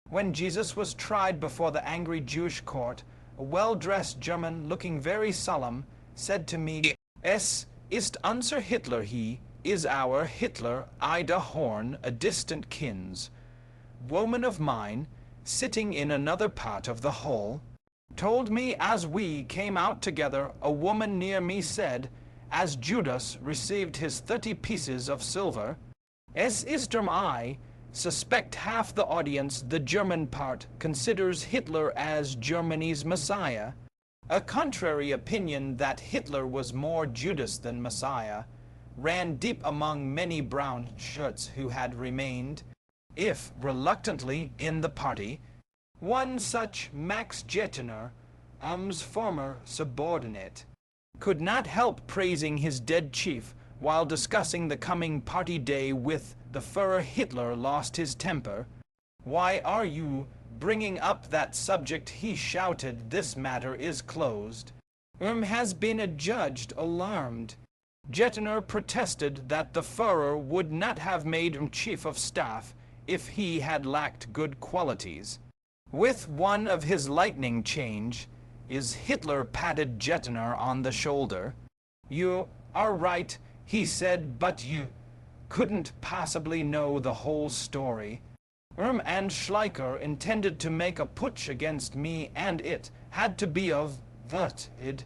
Speaker 1: When Jesus was tried before the angry Jewish court, a well-dressed German, looking very solemn, said to me, "Es ist unser Hitler, he is our Hitler." Ida Horn, a distant kinswoman of mine, sitting in another part of the hall, told me as we came out together, a woman near me said, as Judas received his 30 pieces of silver, "Es ist I suspect half the audience, the German part, considers Hitler as Germany's Messiah." A contrary opinion that Hitler was more Judas than Messiah ran deep among many brown shirts who had remained, if reluctantly, in the party. One such, Max Jettner, former subordinate, could not help praising his dead chief while discussing the coming party day with the Führer. Hitler lost his temper. "Why are you bringing up that subject?" he shouted. "This matter is closed. Has been adjudged." Alarmed, Jettner protested that the Führer would not have made him chief of staff if he had lacked good qualities. With one of his lightning change, Hitler patted Jettner on the shoulder. "You are right," he said, "but you couldn't possibly know the whole story. And Schleicher intended to make a putsch against me, and it had to be averted.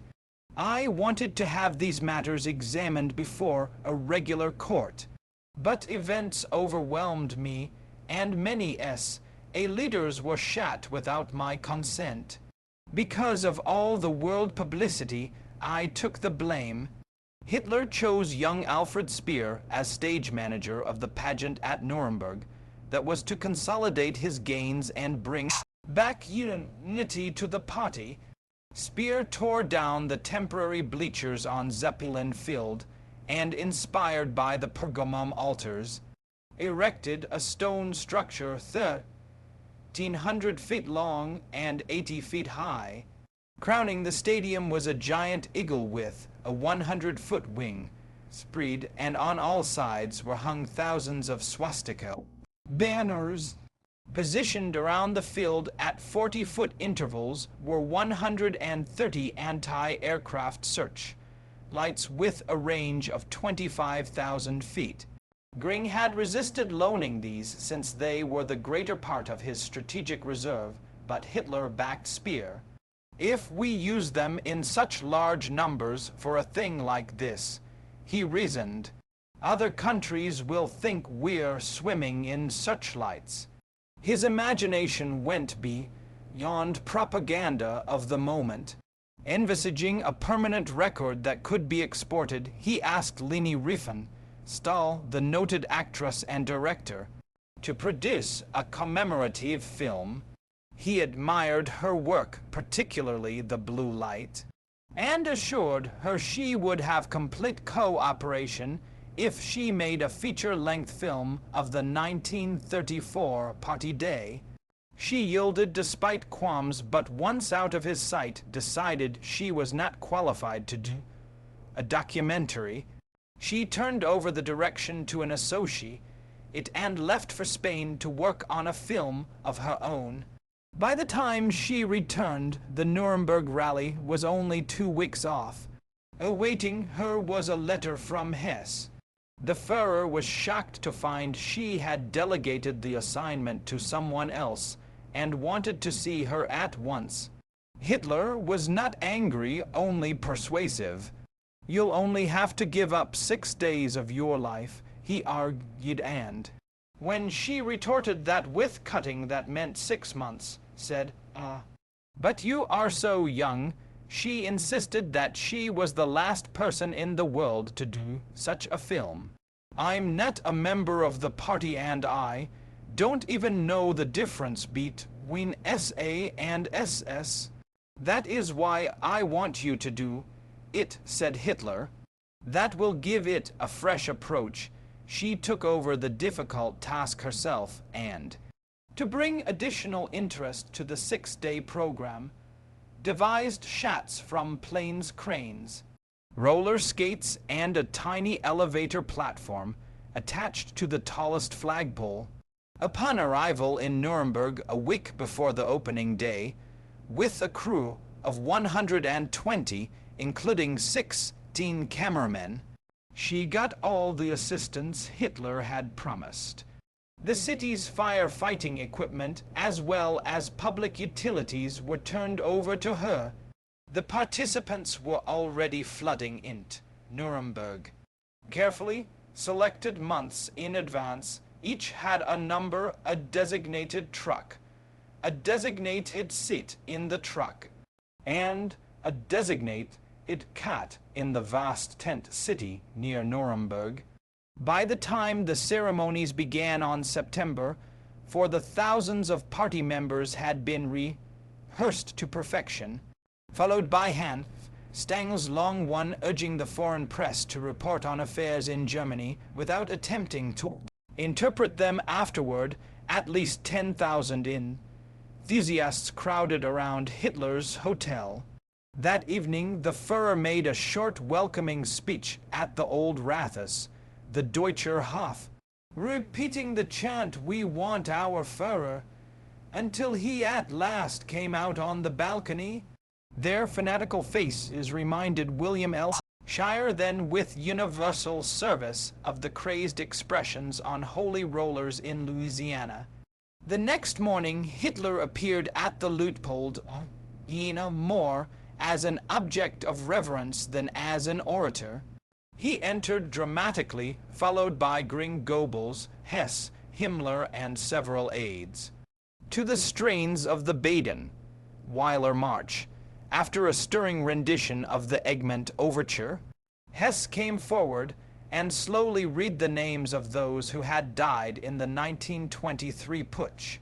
Speaker 1: I wanted to have these matters examined before a regular court, but events overwhelmed me, and many leaders were shot without my consent. Because of all the world publicity, I took the blame." Hitler chose young Alfred Speer as stage manager of the pageant at Nuremberg that was to consolidate his gains and bring back unity to the party. Speer tore down the temporary bleachers on Zeppelin Field and, inspired by the Pergamum altars, erected a stone structure 1,300 feet long and 80 feet high. Crowning the stadium was a giant eagle with a 100-foot wing spread, and on all sides were hung thousands of swastika banners. Positioned around the field at 40-foot intervals were 130 anti-aircraft search lights with a range of 25,000 feet. Göring had resisted loaning these since they were the greater part of his strategic reserve, but Hitler backed Speer. "If we use them in such large numbers for a thing like this," he reasoned, "other countries will think we're swimming in searchlights." His imagination went yawned propaganda of the moment. Envisaging a permanent record that could be exported, he asked Leni Riefan, Stahl, the noted actress and director, to produce a commemorative film. He admired her work, particularly The Blue Light, and assured her she would have complete cooperation if she made a feature-length film of the 1934 Party Day. She yielded despite qualms, but once out of his sight decided she was not qualified to do a documentary. She turned over the direction to an associate and left for Spain to work on a film of her own. By the time she returned, the Nuremberg rally was only 2 weeks off. Awaiting her was a letter from Hesse. The Führer was shocked to find she had delegated the assignment to someone else and wanted to see her at once. Hitler was not angry, only persuasive. "You'll only have to give up 6 days of your life," he argued, and when she retorted that with cutting that meant 6 months, said, "But you are so young," she insisted that she was the last person in the world to do such a film. "I'm not a member of the party and I don't even know the difference between SA and SS. That is why I want you to do it," said Hitler. "That will give it a fresh approach." She took over the difficult task herself and, to bring additional interest to the 6-day program, devised shots from planes, cranes, roller skates, and a tiny elevator platform attached to the tallest flagpole. Upon arrival in Nuremberg a week before the opening day, with a crew of 120, including 16 cameramen, she got all the assistance Hitler had promised. The city's firefighting equipment, as well as public utilities, were turned over to her. The participants were already flooding into Nuremberg. Carefully selected months in advance, each had a number, a designated truck, a designated seat in the truck, and a designated cat in the vast tent city near Nuremberg. By the time the ceremonies began on September, for the thousands of party members had been rehearsed to perfection, followed by Hanf Stangel's long one urging the foreign press to report on affairs in Germany without attempting to interpret them afterward. At least 10,000 enthusiasts crowded around Hitler's hotel. That evening the Führer made a short welcoming speech at the old Rathaus, the Deutscher Hof, repeating the chant, "We want our Führer," until he at last came out on the balcony. Their fanatical faces reminded William L. Shire then with universal service of the crazed expressions on holy rollers in Louisiana. The next morning Hitler appeared at the Luitpold more as an object of reverence than as an orator. He entered dramatically, followed by Gring Goebbels, Hess, Himmler, and several aides. To the strains of the Baden-Weiler March, after a stirring rendition of the Egmont Overture, Hess came forward and slowly read the names of those who had died in the 1923 putsch.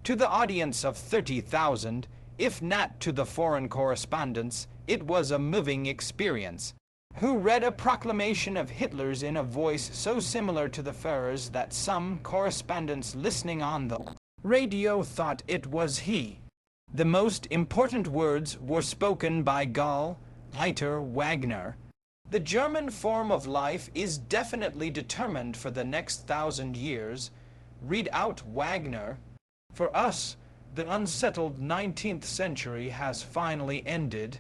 Speaker 1: To the audience of 30,000, if not to the foreign correspondents, it was a moving experience, who read a proclamation of Hitler's in a voice so similar to the Führer's that some correspondents listening on the radio thought it was he. The most important words were spoken by Gall, Leiter, Wagner. "The German form of life is definitely determined for the next 1,000 years. Read out Wagner. For us, the unsettled 19th century has finally ended.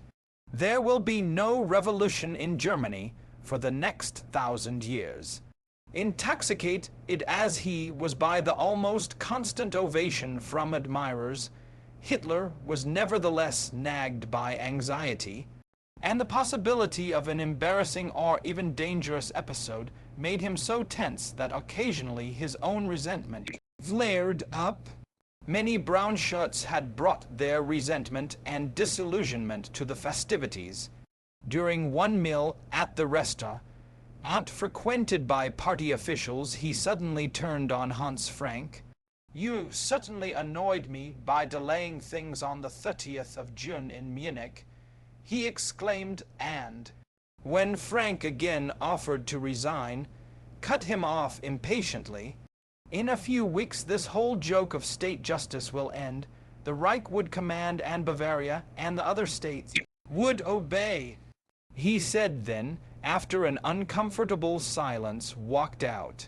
Speaker 1: There will be no revolution in Germany for the next 1,000 years." Intoxicated as he was by the almost constant ovation from admirers, Hitler was nevertheless nagged by anxiety, and the possibility of an embarrassing or even dangerous episode made him so tense that occasionally his own resentment flared up. Many brown shirts had brought their resentment and disillusionment to the festivities. During one meal at the restaurant, frequented by party officials, he suddenly turned on Hans Frank. "You certainly annoyed me by delaying things on the 30th of June in Munich," he exclaimed, and, when Frank again offered to resign, cut him off impatiently. "In a few weeks this whole joke of state justice will end. The Reich would command, and Bavaria and the other states would obey," he said then, after an uncomfortable silence, walked out.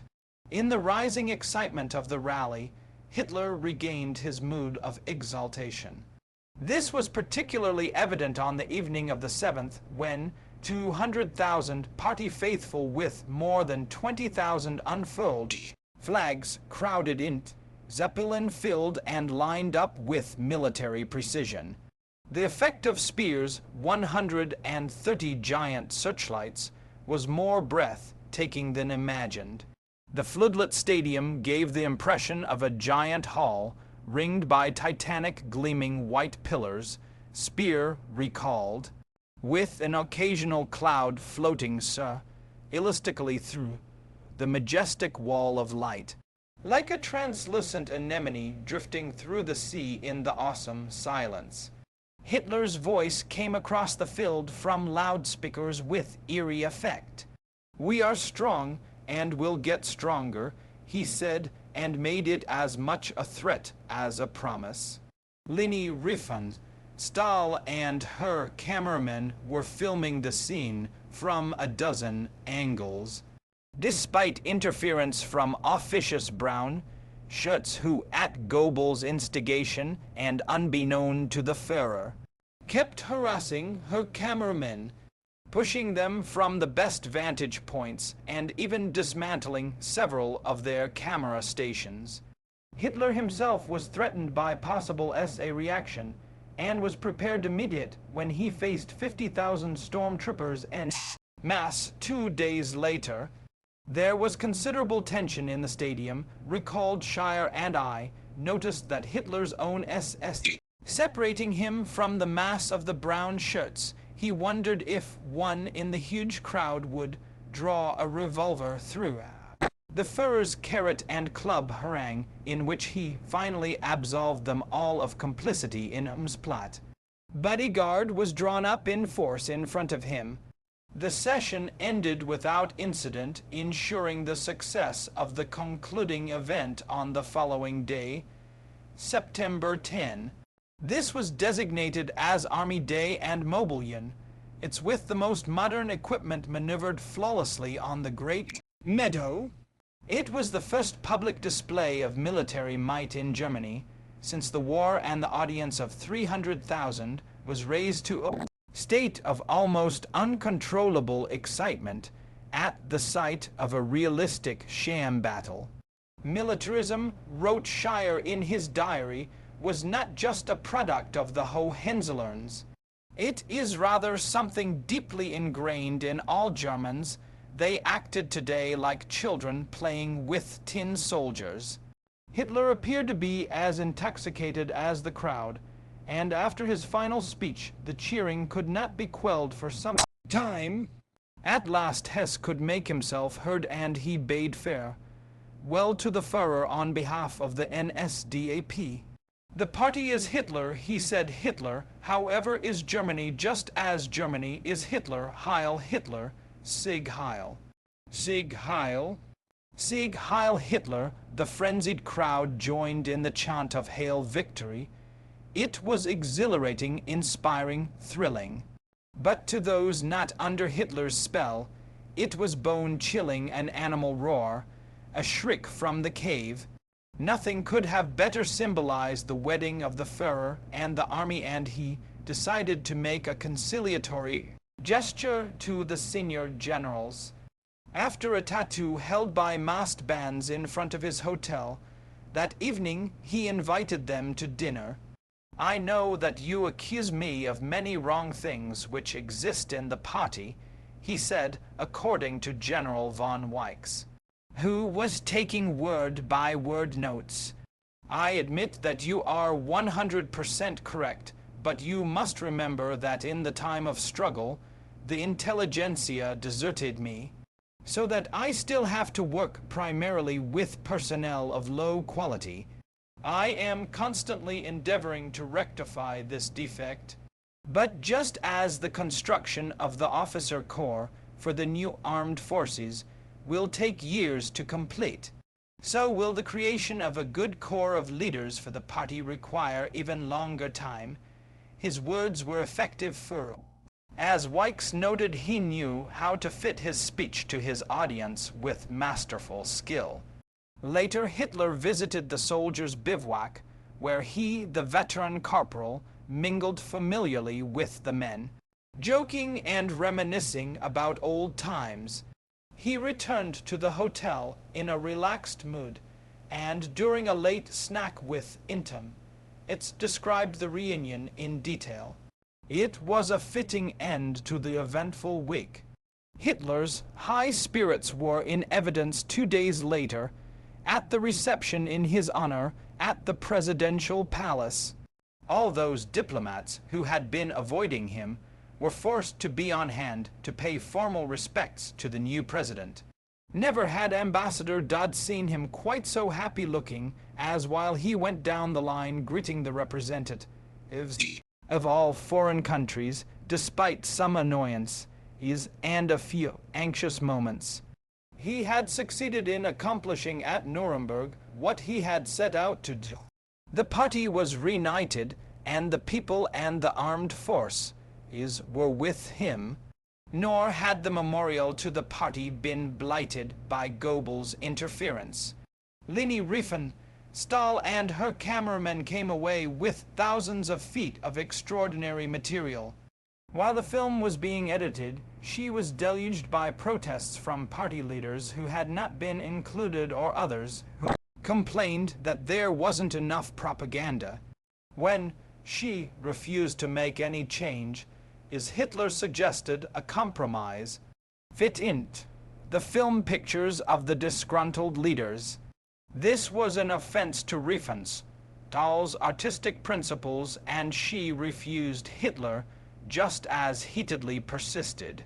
Speaker 1: In the rising excitement of the rally, Hitler regained his mood of exaltation. This was particularly evident on the evening of the 7th, when 200,000 party faithful with more than 20,000 unfurled flags crowded in Zeppelin filled and lined up with military precision. The effect of Speer's 130 giant searchlights was more breath-taking than imagined. The floodlit stadium gave the impression of a giant hall ringed by titanic gleaming white pillars, Speer recalled, with an occasional cloud floating elastically through the majestic wall of light, like a translucent anemone drifting through the sea in the awesome silence. Hitler's voice came across the field from loudspeakers with eerie effect. "We are strong and will get stronger," he said, and made it as much a threat as a promise. Leni Riefenstahl, Stahl and her cameramen were filming the scene from a dozen angles. Despite interference from officious brown shirts who, at Goebbels' instigation and unbeknown to the Führer, kept harassing her cameramen, pushing them from the best vantage points and even dismantling several of their camera stations. Hitler himself was threatened by possible SA reaction and was prepared to meet it when he faced 50,000 stormtroopers en masse 2 days later. There was considerable tension in the stadium. Recalled Shire and I noticed that Hitler's own SS separating him from the mass of the brown shirts. He wondered if one in the huge crowd would draw a revolver through the Führer's carrot and club harangue, in which he finally absolved them all of complicity in Plot. Bodyguard was drawn up in force in front of him. The session ended without incident, ensuring the success of the concluding event on the following day, September 10. This was designated as Army Day and Mobilien. It's with the most modern equipment maneuvered flawlessly on the Great Meadow. It was the first public display of military might in Germany since the war, and the audience of 300,000 was raised to a state of almost uncontrollable excitement at the sight of a realistic sham battle. Militarism, wrote Shire in his diary, was not just a product of the Hohenzollerns. It is rather something deeply ingrained in all Germans. They acted today like children playing with tin soldiers. Hitler appeared to be as intoxicated as the crowd, and after his final speech the cheering could not be quelled for some time. At last Hess could make himself heard, and he bade farewell to the Führer on behalf of the NSDAP. "The party is Hitler," he said. "Hitler, however, is Germany, just as Germany is Hitler. Heil Hitler, Sieg Heil. Sieg Heil. Sieg Heil Hitler." The frenzied crowd joined in the chant of Hail Victory. It was exhilarating, inspiring, thrilling. But to those not under Hitler's spell, it was bone-chilling, an animal roar, a shriek from the cave. Nothing could have better symbolized the wedding of the Führer and the army, and he decided to make a conciliatory gesture to the senior generals. After a tattoo held by masked bands in front of his hotel, that evening he invited them to dinner. "I know that you accuse me of many wrong things which exist in the party," he said, according to General von Weichs, who was taking word-by-word notes. I admit that you are 100% correct, but you must remember that in the time of struggle, the intelligentsia deserted me, so that I still have to work primarily with personnel of low quality. I am constantly endeavoring to rectify this defect, but just as the construction of the officer corps for the new armed forces will take years to complete, so will the creation of a good corps of leaders for the party require even longer time. His words were effective for. As Wykes noted, he knew how to fit his speech to his audience with masterful skill. Later, Hitler visited the soldiers' bivouac, where he, the veteran corporal, mingled familiarly with the men, joking and reminiscing about old times. He returned to the hotel in a relaxed mood, and during a late snack with Intim, it described the reunion in detail. It was a fitting end to the eventful week. Hitler's high spirits were in evidence 2 days later at the reception in his honor at the presidential palace. All those diplomats who had been avoiding him were forced to be on hand to pay formal respects to the new president. Never had Ambassador Dodd seen him quite so happy-looking as while he went down the line greeting the representatives of all foreign countries, despite some annoyances and a few anxious moments. He had succeeded in accomplishing at Nuremberg what he had set out to do. The party was reunited, and the people and the armed force were with him, nor had the memorial to the party been blighted by Goebbels' interference. Leni Riefenstahl and her cameramen came away with thousands of feet of extraordinary material. While the film was being edited, she was deluged by protests from party leaders who had not been included or others who complained that there wasn't enough propaganda. When she refused to make any change, Hitler suggested a compromise. Fit in the film pictures of the disgruntled leaders. This was an offense to Riefenstahl's artistic principles, and she refused Hitler just as heatedly persisted.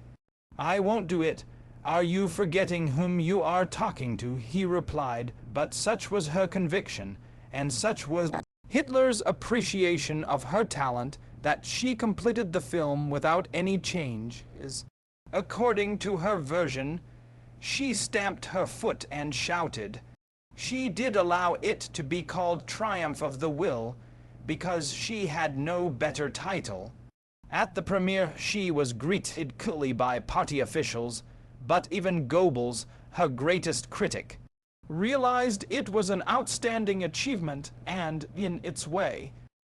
Speaker 1: "I won't do it. Are you forgetting whom you are talking to?" he replied, but such was her conviction, and such was Hitler's appreciation of her talent, that she completed the film without any change. According to her version, she stamped her foot and shouted. She did allow it to be called Triumph of the Will, because she had no better title. At the premiere, she was greeted coolly by party officials, but even Goebbels, her greatest critic, realized it was an outstanding achievement and, in its way,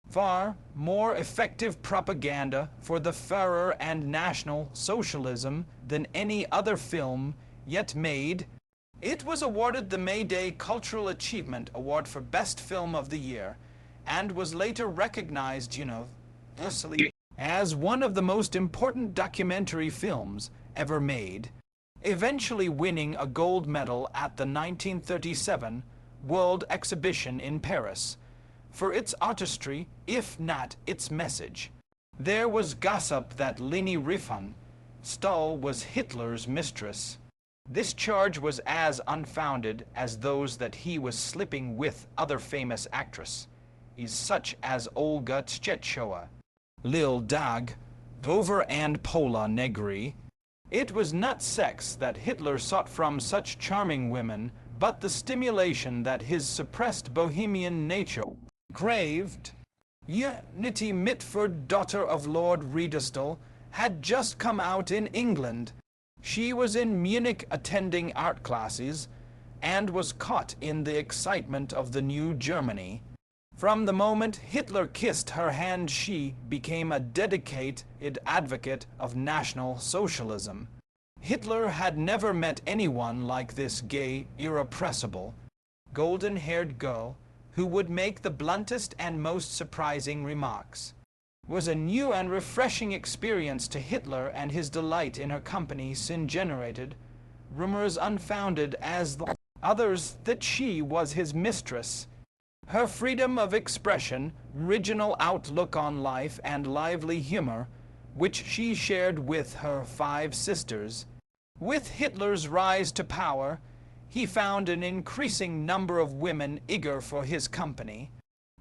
Speaker 1: far more effective propaganda for the Führer and National Socialism than any other film yet made. It was awarded the May Day Cultural Achievement Award for Best Film of the Year, and was later recognized universally as one of the most important documentary films ever made, eventually winning a gold medal at the 1937 World Exhibition in Paris for its artistry, if not its message. There was gossip that Leni Riefenstahl was Hitler's mistress. This charge was as unfounded as those that he was slipping with other famous actresses, such as Olga Tchetchowa, Lil Dag, Dover and Pola Negri. It was not sex that Hitler sought from such charming women, but the stimulation that his suppressed bohemian nature craved. Unity Mitford, daughter of Lord Riedesdal, had just come out in England. She was in Munich attending art classes, and was caught in the excitement of the new Germany. From the moment Hitler kissed her hand, she became a dedicated advocate of National Socialism. Hitler had never met anyone like this gay, irrepressible, golden-haired girl, who would make the bluntest and most surprising remarks. It was a new and refreshing experience to Hitler, and his delight in her company soon generated rumors unfounded as the others that she was his mistress. Her freedom of expression, original outlook on life, and lively humor, which she shared with her 5 sisters. With Hitler's rise to power, he found an increasing number of women eager for his company.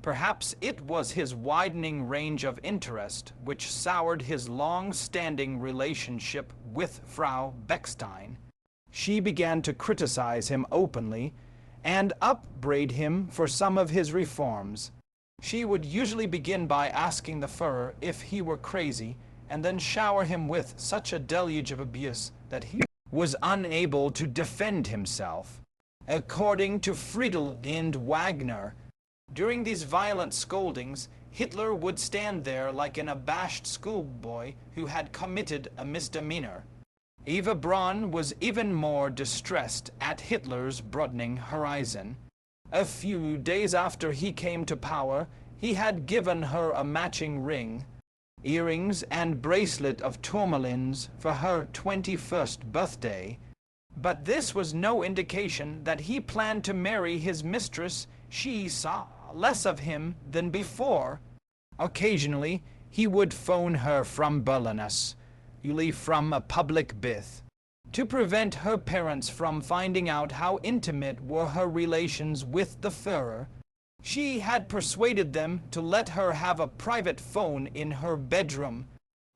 Speaker 1: Perhaps it was his widening range of interest which soured his long-standing relationship with Frau Bechstein. She began to criticize him openly and upbraid him for some of his reforms. She would usually begin by asking the Führer if he were crazy, and then shower him with such a deluge of abuse that he was unable to defend himself. According to Friedel Wagner, during these violent scoldings, Hitler would stand there like an abashed schoolboy who had committed a misdemeanor. Eva Braun was even more distressed at Hitler's broadening horizon. A few days after he came to power, he had given her a matching ring, earrings, and bracelet of tourmalines for her 21st birthday. But this was no indication that he planned to marry his mistress. She saw less of him than before. Occasionally, he would phone her from Berlinus, usually from a public bath, to prevent her parents from finding out how intimate were her relations with the Führer. She had persuaded them to let her have a private phone in her bedroom.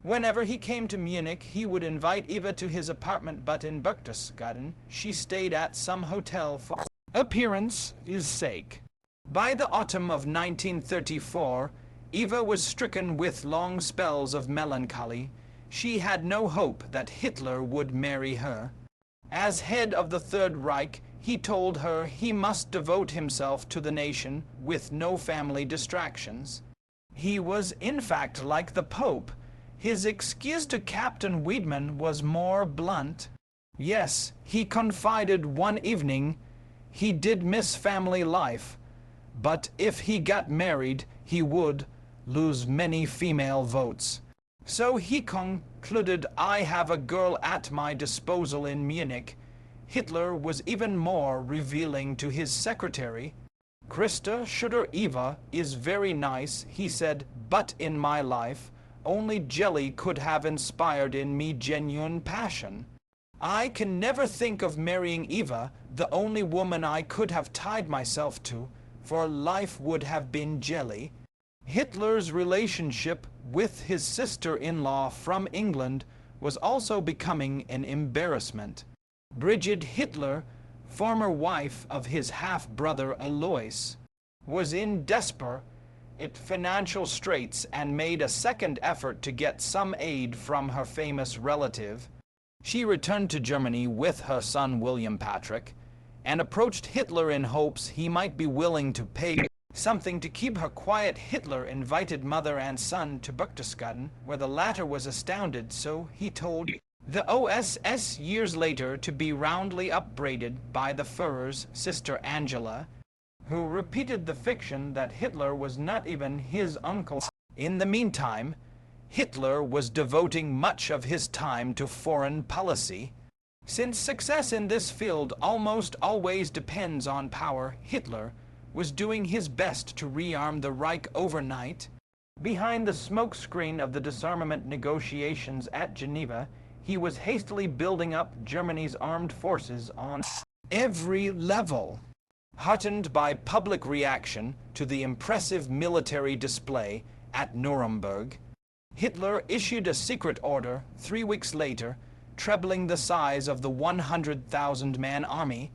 Speaker 1: Whenever he came to Munich, he would invite Eva to his apartment, but in Berchtesgaden she stayed at some hotel for appearance's sake. By the autumn of 1934, Eva was stricken with long spells of melancholy. She had no hope that Hitler would marry her. As head of the Third Reich, he told her he must devote himself to the nation with no family distractions. He was in fact like the Pope. His excuse to Captain Wiedemann was more blunt. Yes, he confided one evening, he did miss family life, but if he got married, he would lose many female votes. So he concluded, I have a girl at my disposal in Munich. Hitler was even more revealing to his secretary. Christa Schutter-Eva is very nice, he said, but in my life, only jelly could have inspired in me genuine passion. I can never think of marrying Eva, the only woman I could have tied myself to, for life would have been jelly. Hitler's relationship with his sister-in-law from England was also becoming an embarrassment. Brigitte Hitler, former wife of his half-brother Alois, was in desperate financial straits and made a second effort to get some aid from her famous relative. She returned to Germany with her son William Patrick and approached Hitler in hopes he might be willing to pay something to keep her quiet. Hitler invited mother and son to Berchtesgaden, where the latter was astounded, so he told the OSS years later to be roundly upbraided by the Führer's sister Angela, who repeated the fiction that Hitler was not even his uncle. In the meantime, Hitler was devoting much of his time to foreign policy. Since success in this field almost always depends on power, Hitler was doing his best to rearm the Reich overnight. Behind the smokescreen of the disarmament negotiations at Geneva, he was hastily building up Germany's armed forces on every level. Heartened by public reaction to the impressive military display at Nuremberg, Hitler issued a secret order 3 weeks later, trebling the size of the 100,000-man army.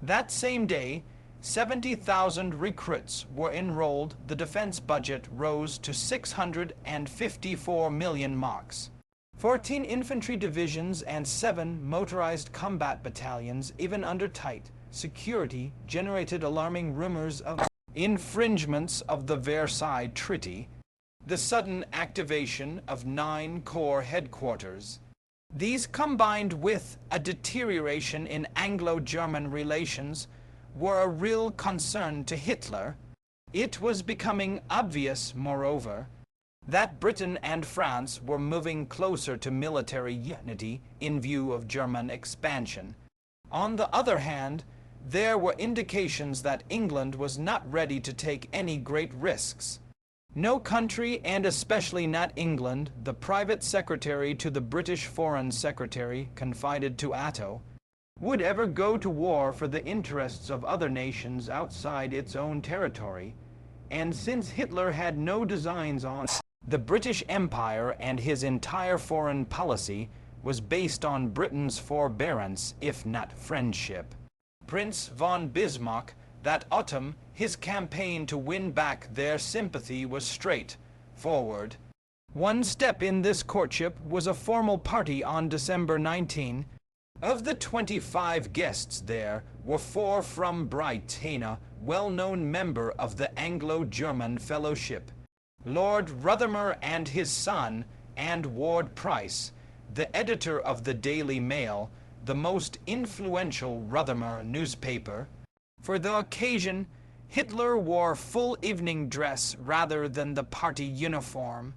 Speaker 1: That same day, 70,000 recruits were enrolled. The defense budget rose to 654 million marks. 14 infantry divisions and 7 motorized combat battalions, even under tight security, generated alarming rumors of infringements of the Versailles Treaty. The sudden activation of 9 corps headquarters. These, combined with a deterioration in Anglo-German relations, were a real concern to Hitler. It was becoming obvious, moreover, that Britain and France were moving closer to military unity in view of German expansion. On the other hand, there were indications that England was not ready to take any great risks. No country, and especially not England, the private secretary to the British Foreign Secretary confided to Atto, would ever go to war for the interests of other nations outside its own territory, and since Hitler had no designs on the British Empire and his entire foreign policy was based on Britain's forbearance, if not friendship. Prince von Bismarck, that autumn, his campaign to win back their sympathy was straightforward. One step in this courtship was a formal party on December 19. Of the 25 guests there were 4 from Britannia, well-known member of the Anglo-German Fellowship, Lord Rothermere and his son, and Ward Price, the editor of the Daily Mail, the most influential Rothermere newspaper. For the occasion, Hitler wore full evening dress rather than the party uniform.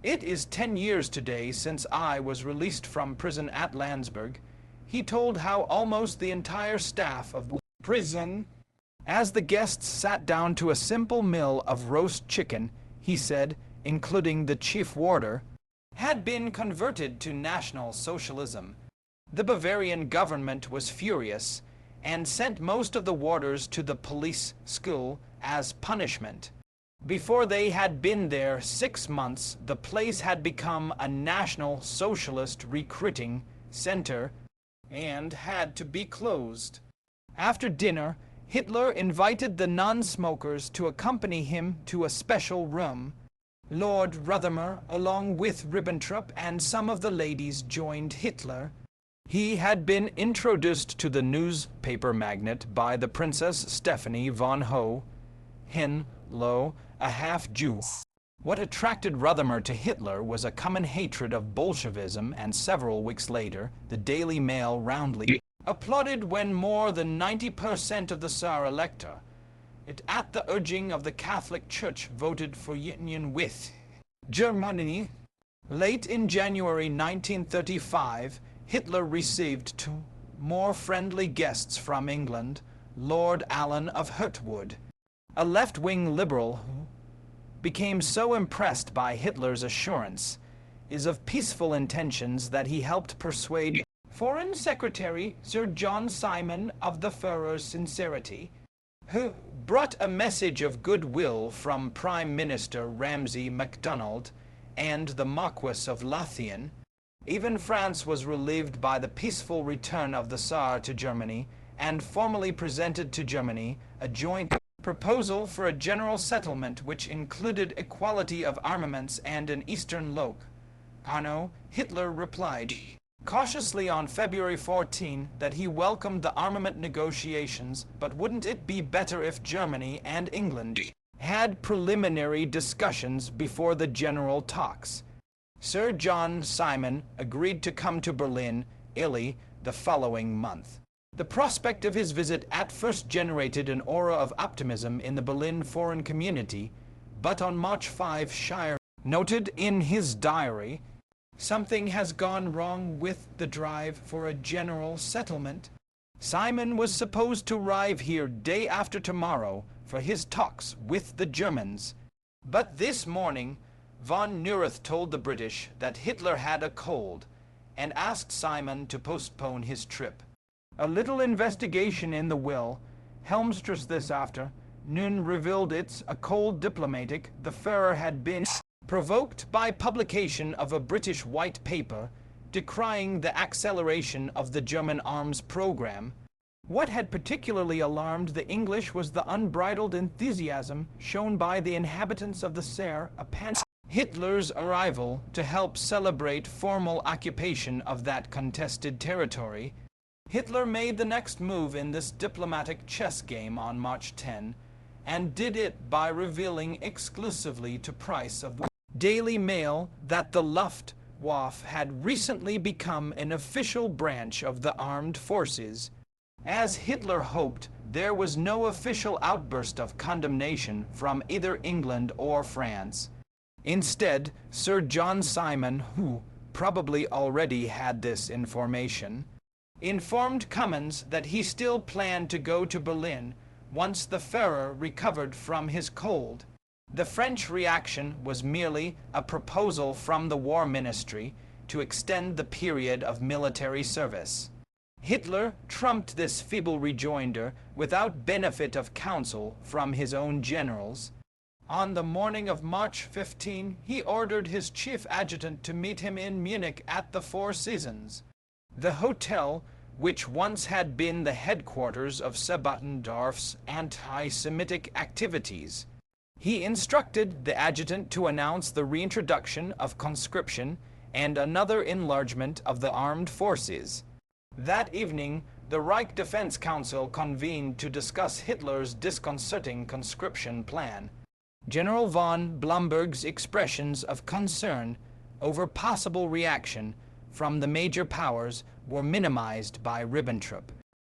Speaker 1: It is 10 years today since I was released from prison at Landsberg. He told how almost the entire staff of the prison, as the guests sat down to a simple meal of roast chicken, he said, including the chief warder, had been converted to National Socialism. The Bavarian government was furious and sent most of the warders to the police school as punishment. Before they had been there 6 months, the place had become a National Socialist recruiting center and had to be closed. After dinner, Hitler invited the non-smokers to accompany him to a special room. Lord Rothermere, along with Ribbentrop and some of the ladies, joined Hitler. He had been introduced to the newspaper magnate by the Princess Stephanie von Hohenlohe, a half-Jew. What attracted Rothermere to Hitler was a common hatred of Bolshevism, and several weeks later, the Daily Mail roundly applauded when more than 90% of the Tsar-elector, at the urging of the Catholic Church, voted for union with Germany. Late in January 1935, Hitler received 2 more friendly guests from England, Lord Allen of Hurtwood, a left-wing liberal who became so impressed by Hitler's assurance of peaceful intentions that he helped persuade Foreign Secretary Sir John Simon of the Führer's sincerity, who brought a message of goodwill from Prime Minister Ramsay MacDonald and the Marquess of Lothian. Even France was relieved by the peaceful return of the Tsar to Germany, and formally presented to Germany a joint proposal for a general settlement which included equality of armaments and an Eastern Bloc. Hitler replied cautiously on February 14 that he welcomed the armament negotiations, but wouldn't it be better if Germany and England had preliminary discussions before the general talks? Sir John Simon agreed to come to Berlin, Italy, the following month. The prospect of his visit at first generated an aura of optimism in the Berlin foreign community, but on March 5, Shire noted in his diary, "Something has gone wrong with the drive for a general settlement. Simon was supposed to arrive here day after tomorrow for his talks with the Germans. But this morning, von Neurath told the British that Hitler had a cold and asked Simon to postpone his trip. A little investigation in the will, Helmstress this afternoon revealed a cold diplomatic. The Führer had been provoked by publication of a British white paper decrying the acceleration of the German arms program. What had particularly alarmed the English was the unbridled enthusiasm shown by the inhabitants of the Saar upon Hitler's arrival to help celebrate formal occupation of that contested territory. Hitler made the next move in this diplomatic chess game on March 10, and did it by revealing exclusively to Price of the Daily Mail that the Luftwaffe had recently become an official branch of the armed forces. As Hitler hoped, there was no official outburst of condemnation from either England or France. Instead, Sir John Simon, who probably already had this information, informed Cummins that he still planned to go to Berlin once the Führer recovered from his cold. The French reaction was merely a proposal from the War Ministry to extend the period of military service. Hitler trumped this feeble rejoinder without benefit of counsel from his own generals. On the morning of March 15, he ordered his chief adjutant to meet him in Munich at the Four Seasons, the hotel which once had been the headquarters of Sebottendorf's anti-Semitic activities. He instructed the adjutant to announce the reintroduction of conscription and another enlargement of the armed forces. That evening, the Reich Defense Council convened to discuss Hitler's disconcerting conscription plan. General von Blomberg's expressions of concern over possible reaction from the major powers were minimized by Ribbentrop.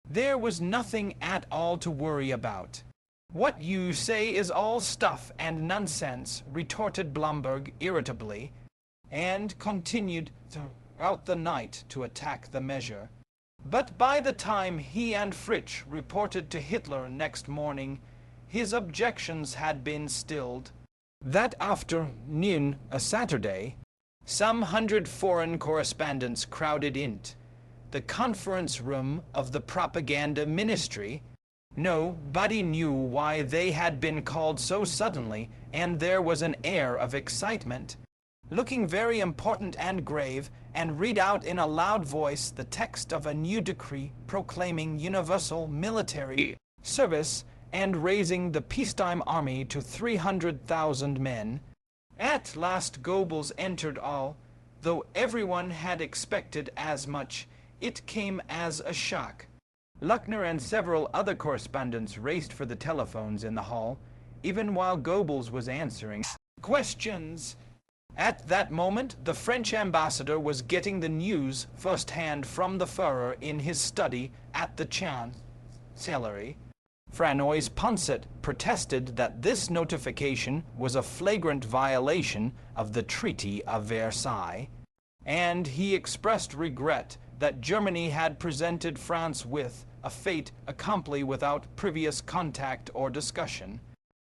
Speaker 1: There was nothing at all to worry about. "What you say is all stuff and nonsense," retorted Blomberg irritably, and continued throughout the night to attack the measure. But by the time he and Fritsch reported to Hitler next morning, his objections had been stilled. That afternoon, a Saturday, some 100 foreign correspondents crowded into the conference room of the propaganda ministry. Nobody knew why they had been called so suddenly, and there was an air of excitement. Looking very important and grave, and read out in a loud voice the text of a new decree proclaiming universal military service and raising the peacetime army to 300,000 men. At last Goebbels entered all. Though everyone had expected as much, it came as a shock. Luckner and several other correspondents raced for the telephones in the hall, even while Goebbels was answering questions. At that moment, the French ambassador was getting the news firsthand from the Führer in his study at the Chancellery. Franz Ponset protested that this notification was a flagrant violation of the Treaty of Versailles, and he expressed regret that Germany had presented France with a fait accompli without previous contact or discussion.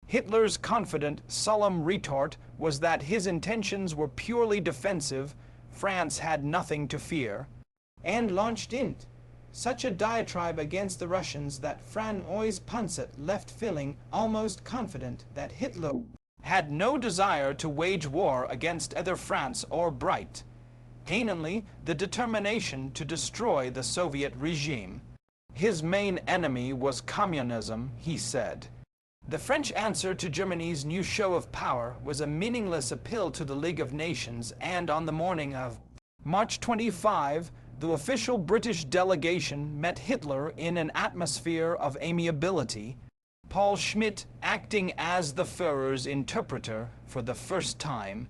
Speaker 1: Hitler's confident, solemn retort was that his intentions were purely defensive, France had nothing to fear, and launched into such a diatribe against the Russians that Franz Ponset left feeling almost confident that Hitler had no desire to wage war against either France or Bright, namely the determination to destroy the Soviet regime. His main enemy was communism, he said. The French answer to Germany's new show of power was a meaningless appeal to the League of Nations, and on the morning of March 25, the official British delegation met Hitler in an atmosphere of amiability. Paul Schmidt, acting as the Führer's interpreter for the first time,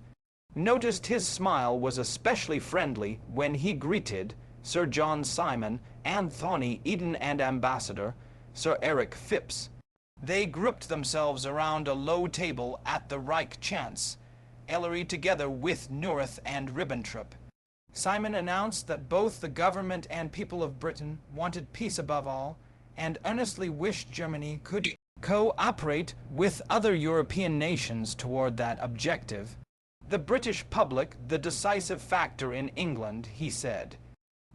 Speaker 1: noticed his smile was especially friendly when he greeted Sir John Simon, Anthony Eden, and Ambassador Sir Eric Phipps. They grouped themselves around a low table at the Reich Chancellery together with Neurath and Ribbentrop. Simon announced that both the government and people of Britain wanted peace above all, and earnestly wished Germany could cooperate with other European nations toward that objective. The British public, the decisive factor in England, he said,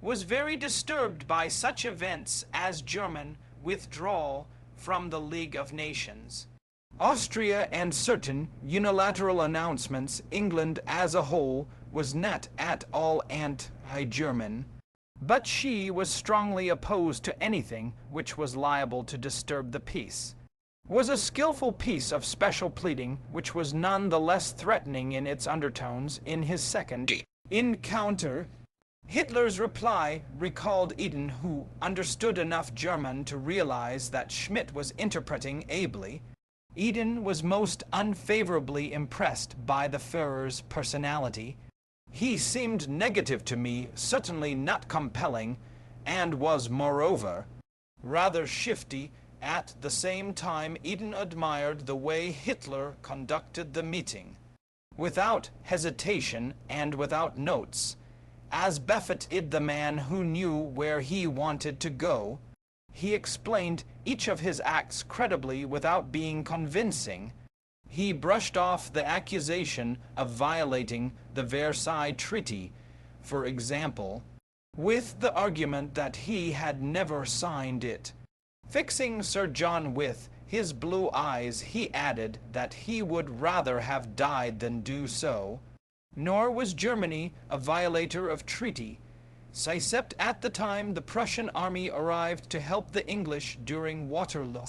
Speaker 1: was very disturbed by such events as German withdrawal from the League of Nations, Austria, and certain unilateral announcements. England as a whole was not at all anti-German, but she was strongly opposed to anything which was liable to disturb the peace. Was a skillful piece of special pleading, which was none the less threatening in its undertones in his second encounter. Hitler's reply recalled Eden, who understood enough German to realize that Schmidt was interpreting ably. Eden was most unfavorably impressed by the Führer's personality. He seemed negative to me, certainly not compelling, and was, moreover, rather shifty. At the same time, Eden admired the way Hitler conducted the meeting. Without hesitation and without notes, as befitted the man who knew where he wanted to go. He explained each of his acts credibly without being convincing. He brushed off the accusation of violating the Versailles Treaty, for example, with the argument that he had never signed it. Fixing Sir John with his blue eyes, he added that he would rather have died than do so. Nor was Germany a violator of treaty, except at the time the Prussian army arrived to help the English during Waterloo.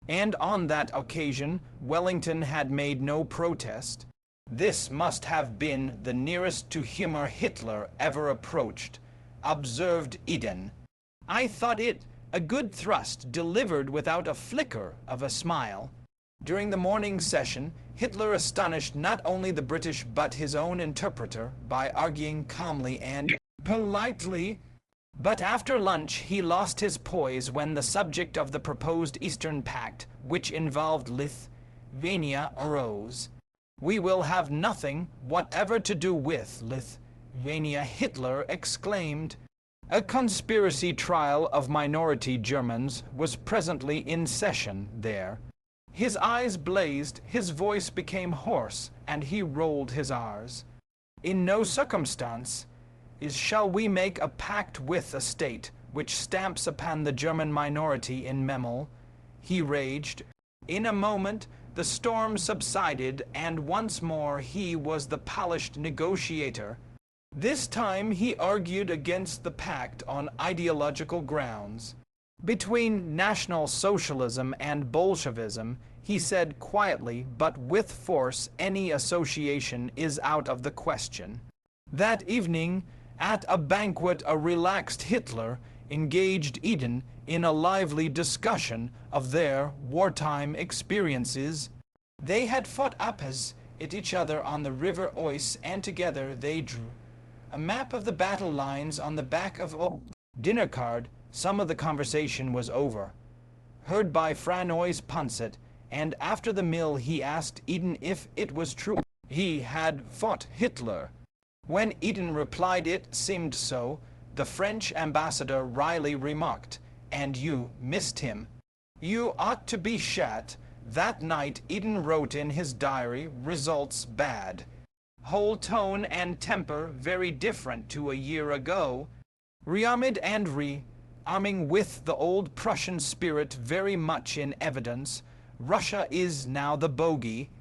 Speaker 1: And on that occasion Wellington had made no protest. This must have been the nearest to humor Hitler ever approached, observed Eden. I thought it a good thrust delivered without a flicker of a smile. During the morning session, Hitler astonished not only the British but his own interpreter by arguing calmly and politely. But after lunch he lost his poise when the subject of the proposed Eastern Pact, which involved Lithuania, arose. We will have nothing whatever to do with Lithuania, Hitler exclaimed. A conspiracy trial of minority Germans was presently in session there. His eyes blazed, his voice became hoarse, and he rolled his R's. In no circumstance shall we make a pact with a state which stamps upon the German minority in Memel, he raged. In a moment the storm subsided, and once more he was the polished negotiator. This time he argued against the pact on ideological grounds. Between National Socialism and Bolshevism, he said quietly but with force, any association is out of the question. That evening, at a banquet, a relaxed Hitler engaged Eden in a lively discussion of their wartime experiences. They had fought opposite each other on the River Oise, and together they drew a map of the battle lines on the back of a dinner card. Some of the conversation was over, heard by Franois Poncet, and after the meal he asked Eden if it was true he had fought Hitler. When Eden replied it seemed so, the French ambassador wryly remarked, "And you missed him. You ought to be shot." That night Eden wrote in his diary, "Results bad. Whole tone and temper very different to a year ago. Rearmed and re-arming with the old Prussian spirit very much in evidence. Russia is now the bogey."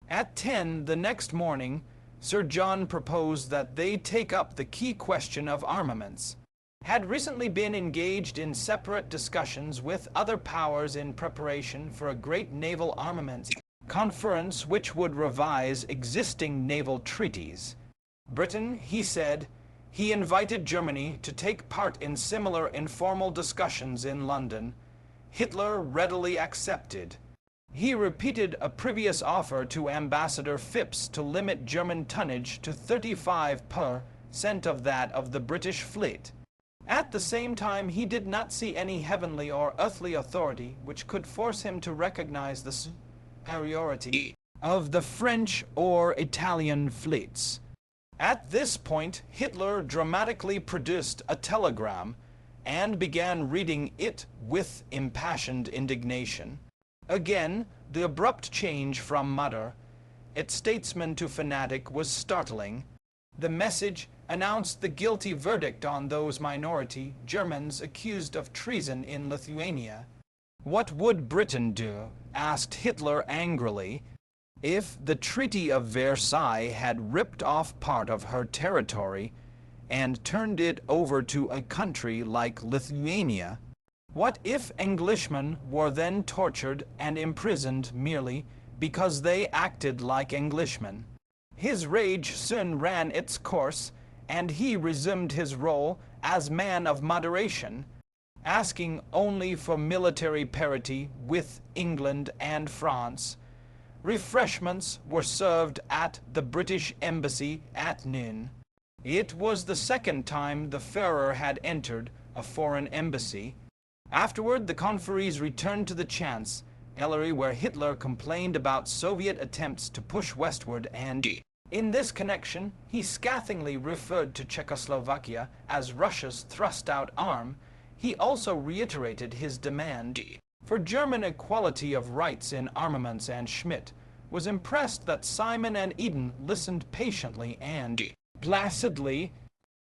Speaker 1: At 10 the next morning, Sir John proposed that they take up the key question of armaments. Had recently been engaged in separate discussions with other powers in preparation for a great naval armaments conference which would revise existing naval treaties. Britain, he said, he invited Germany to take part in similar informal discussions in London. Hitler readily accepted. He repeated a previous offer to Ambassador Phipps to limit German tonnage to 35% of that of the British fleet. At the same time, he did not see any heavenly or earthly authority which could force him to recognize the superiority of the French or Italian fleets. At this point, Hitler dramatically produced a telegram and began reading it with impassioned indignation. Again, the abrupt change from mutter, its statesman to fanatic, was startling. The message announced the guilty verdict on those minority Germans accused of treason in Lithuania. What would Britain do, asked Hitler angrily, if the Treaty of Versailles had ripped off part of her territory and turned it over to a country like Lithuania? What if Englishmen were then tortured and imprisoned merely because they acted like Englishmen? His rage soon ran its course, and he resumed his role as man of moderation, asking only for military parity with England and France. Refreshments were served at the British Embassy at noon. It was the second time the Führer had entered a foreign embassy. Afterward, the conferees returned to the Chancellery, where Hitler complained about Soviet attempts to push westward and In this connection, he scathingly referred to Czechoslovakia as Russia's thrust-out arm. He also reiterated his demand for German equality of rights in armaments, and Schmidt was impressed that Simon and Eden listened patiently and placidly.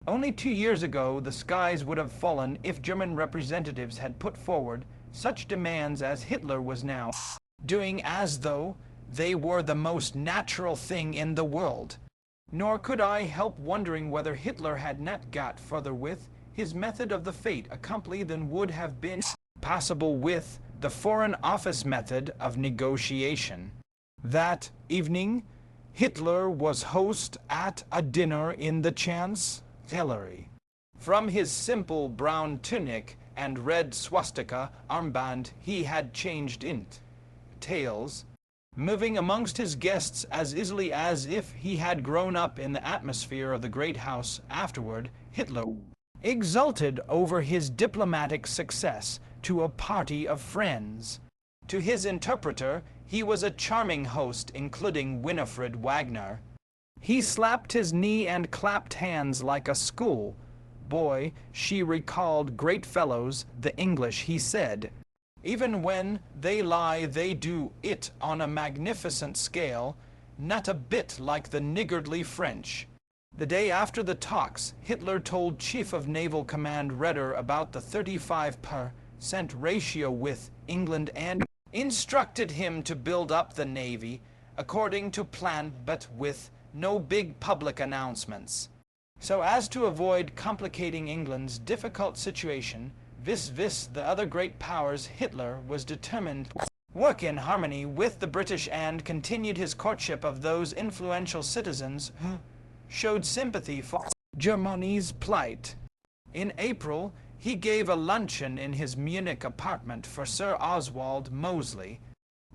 Speaker 1: Only 2 years ago, the skies would have fallen if German representatives had put forward such demands as Hitler was now doing, as though they were the most natural thing in the world. Nor could I help wondering whether Hitler had not got further with his method of the fait accompli than would have been possible with the Foreign Office method of negotiation. That evening, Hitler was host at a dinner in the Chancellery. From his simple brown tunic and red swastika armband he had changed into tails, moving amongst his guests as easily as if he had grown up in the atmosphere of the great house. Afterward, Hitler exulted over his diplomatic success to a party of friends. To his interpreter, he was a charming host, including Winifred Wagner. He slapped his knee and clapped hands like a school boy. She recalled great fellows, the English, he said. Even when they lie, they do it on a magnificent scale, not a bit like the niggardly French. The day after the talks, Hitler told Chief of Naval Command Redder about the 35% ratio with England and instructed him to build up the Navy according to plan, but with no big public announcements, so as to avoid complicating England's difficult situation vis-a-vis the other great powers. Hitler was determined to work in harmony with the British and continued his courtship of those influential citizens who showed sympathy for Germany's plight. In April, he gave a luncheon in his Munich apartment for Sir Oswald Mosley,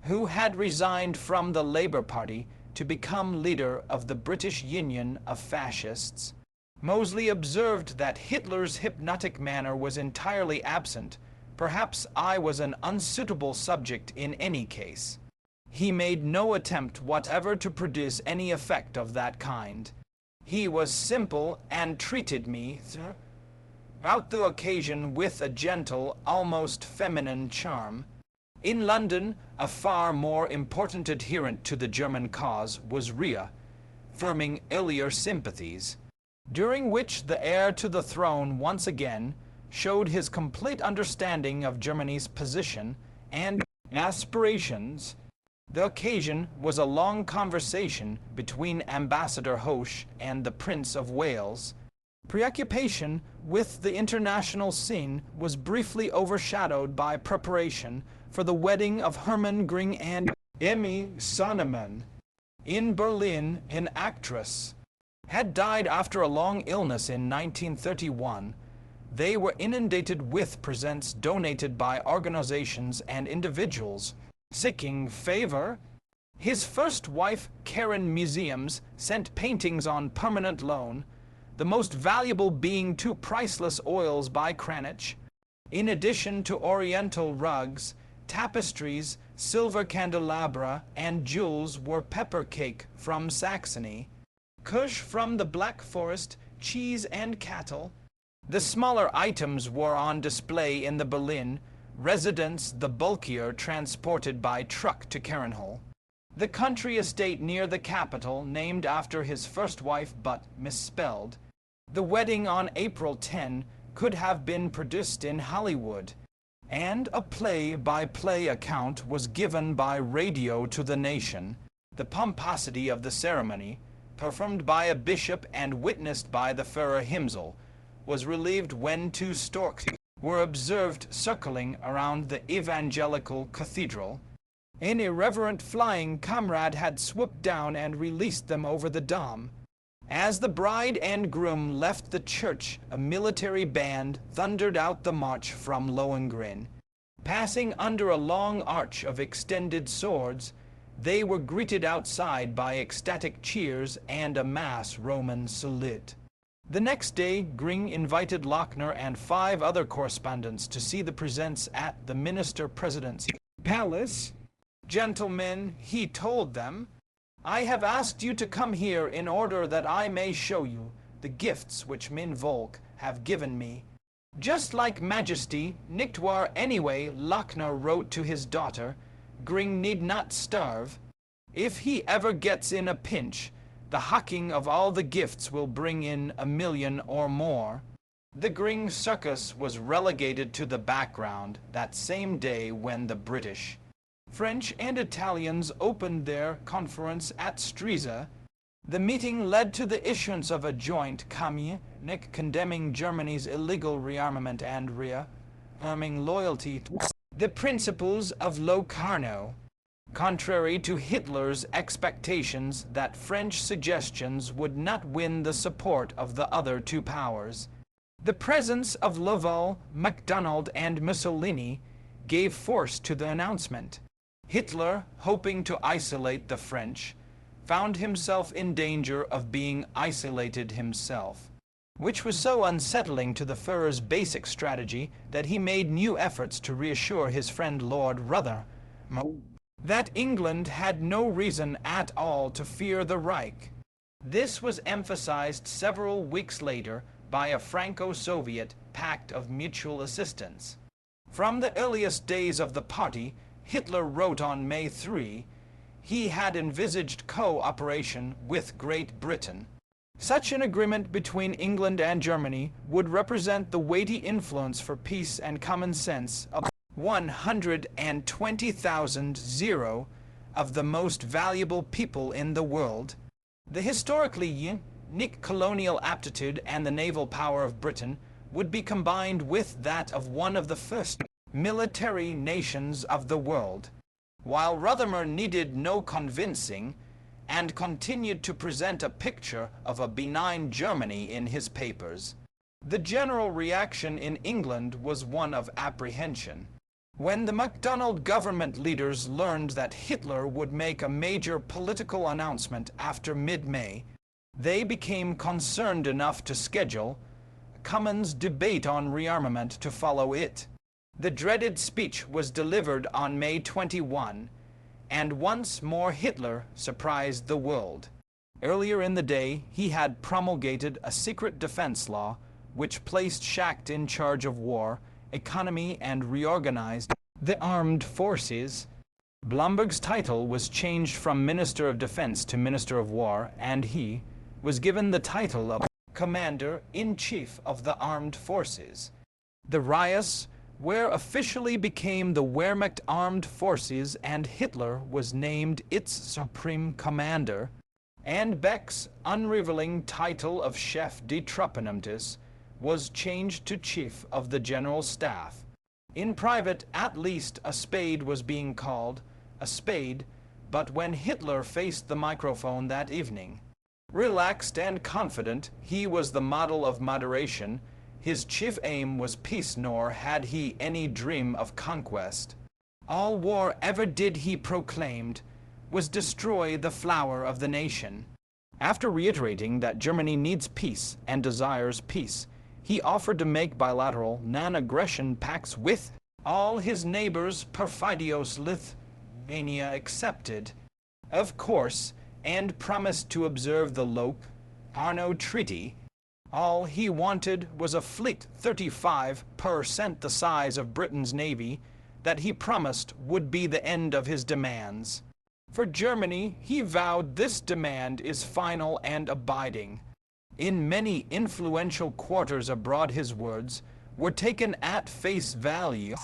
Speaker 1: who had resigned from the Labour Party to become leader of the British Union of Fascists. Mosley observed that Hitler's hypnotic manner was entirely absent. Perhaps I was an unsuitable subject in any case. He made no attempt whatever to produce any effect of that kind. He was simple and treated me throughout the occasion with a gentle, almost feminine charm. In London, a far more important adherent to the German cause was Ria, firming earlier sympathies, during which the heir to the throne once again showed his complete understanding of Germany's position and aspirations. The occasion was a long conversation between Ambassador Hoche and the Prince of Wales. Preoccupation with the international scene was briefly overshadowed by preparation for the wedding of Hermann Göring and Emmy Sonnemann. In Berlin, an actress had died after a long illness in 1931. They were inundated with presents donated by organizations and individuals seeking favor. His first wife, Karen Museums, sent paintings on permanent loan, the most valuable being 2 priceless oils by Cranach. In addition to oriental rugs, tapestries, silver candelabra, and jewels were pepper cake from Saxony, Kush from the Black Forest, cheese and cattle. The smaller items were on display in the Berlin residence, the bulkier transported by truck to Carenhall, the country estate near the capital, named after his first wife but misspelled. The wedding on April 10 could have been produced in Hollywood, and a play-by-play account was given by radio to the nation. The pomposity of the ceremony, performed by a bishop and witnessed by the Führer Himmel, was relieved when 2 storks were observed circling around the evangelical cathedral. An irreverent flying comrade had swooped down and released them over the dome. As the bride and groom left the church, a military band thundered out the march from Lohengrin. Passing under a long arch of extended swords, they were greeted outside by ecstatic cheers and a mass Roman salute. The next day, Göring invited Lochner and 5 other correspondents to see the presents at the Minister-President's palace. Gentlemen, he told them, I have asked you to come here in order that I may show you the gifts which Min Volk have given me. Just like Majesty, Nictwar anyway, Lochner wrote to his daughter, Gring need not starve. If he ever gets in a pinch, the hawking of all the gifts will bring in 1,000,000 or more. The Gring circus was relegated to the background that same day when the British, French and Italians opened their conference at Stresa. The meeting led to the issuance of a joint communique condemning Germany's illegal rearmament and reaffirming loyalty to the principles of Locarno. Contrary to Hitler's expectations that French suggestions would not win the support of the other two powers, the presence of Laval, MacDonald, and Mussolini gave force to the announcement. Hitler, hoping to isolate the French, found himself in danger of being isolated himself, which was so unsettling to the Führer's basic strategy that he made new efforts to reassure his friend Lord Rothermere that England had no reason at all to fear the Reich. This was emphasized several weeks later by a Franco-Soviet pact of mutual assistance. From the earliest days of the party, Hitler wrote on May 3, he had envisaged cooperation with Great Britain. Such an agreement between England and Germany would represent the weighty influence for peace and common sense of 120,000 of the most valuable people in the world. The historically unique colonial aptitude and the naval power of Britain would be combined with that of one of the first military nations of the world. While Rothermere needed no convincing and continued to present a picture of a benign Germany in his papers, the general reaction in England was one of apprehension. When the MacDonald government leaders learned that Hitler would make a major political announcement after mid-May, they became concerned enough to schedule Cummins' debate on rearmament to follow it. The dreaded speech was delivered on May 21, and once more Hitler surprised the world. Earlier in the day, he had promulgated a secret defense law which placed Schacht in charge of war, economy, and reorganized the armed forces. Blomberg's title was changed from Minister of Defense to Minister of War, and he was given the title of Commander-in-Chief of the Armed Forces. The Reichswehr officially became the Wehrmacht Armed Forces, and Hitler was named its Supreme Commander, and Beck's unrevealing title of Chef de Truppenamtes was changed to Chief of the General Staff. In private, at least, a spade was being called a spade, but when Hitler faced the microphone that evening, relaxed and confident, he was the model of moderation. His chief aim was peace, nor had he any dream of conquest. All war ever did, he proclaimed, was destroy the flower of the nation. After reiterating that Germany needs peace and desires peace, he offered to make bilateral non-aggression pacts with all his neighbors, Perfidios Lithuania excepted, of course, and promised to observe the Locarno Treaty. All he wanted was a fleet 35% the size of Britain's navy that he promised would be the end of his demands. For Germany, he vowed this demand is final and abiding. In many influential quarters abroad his words were taken at face value.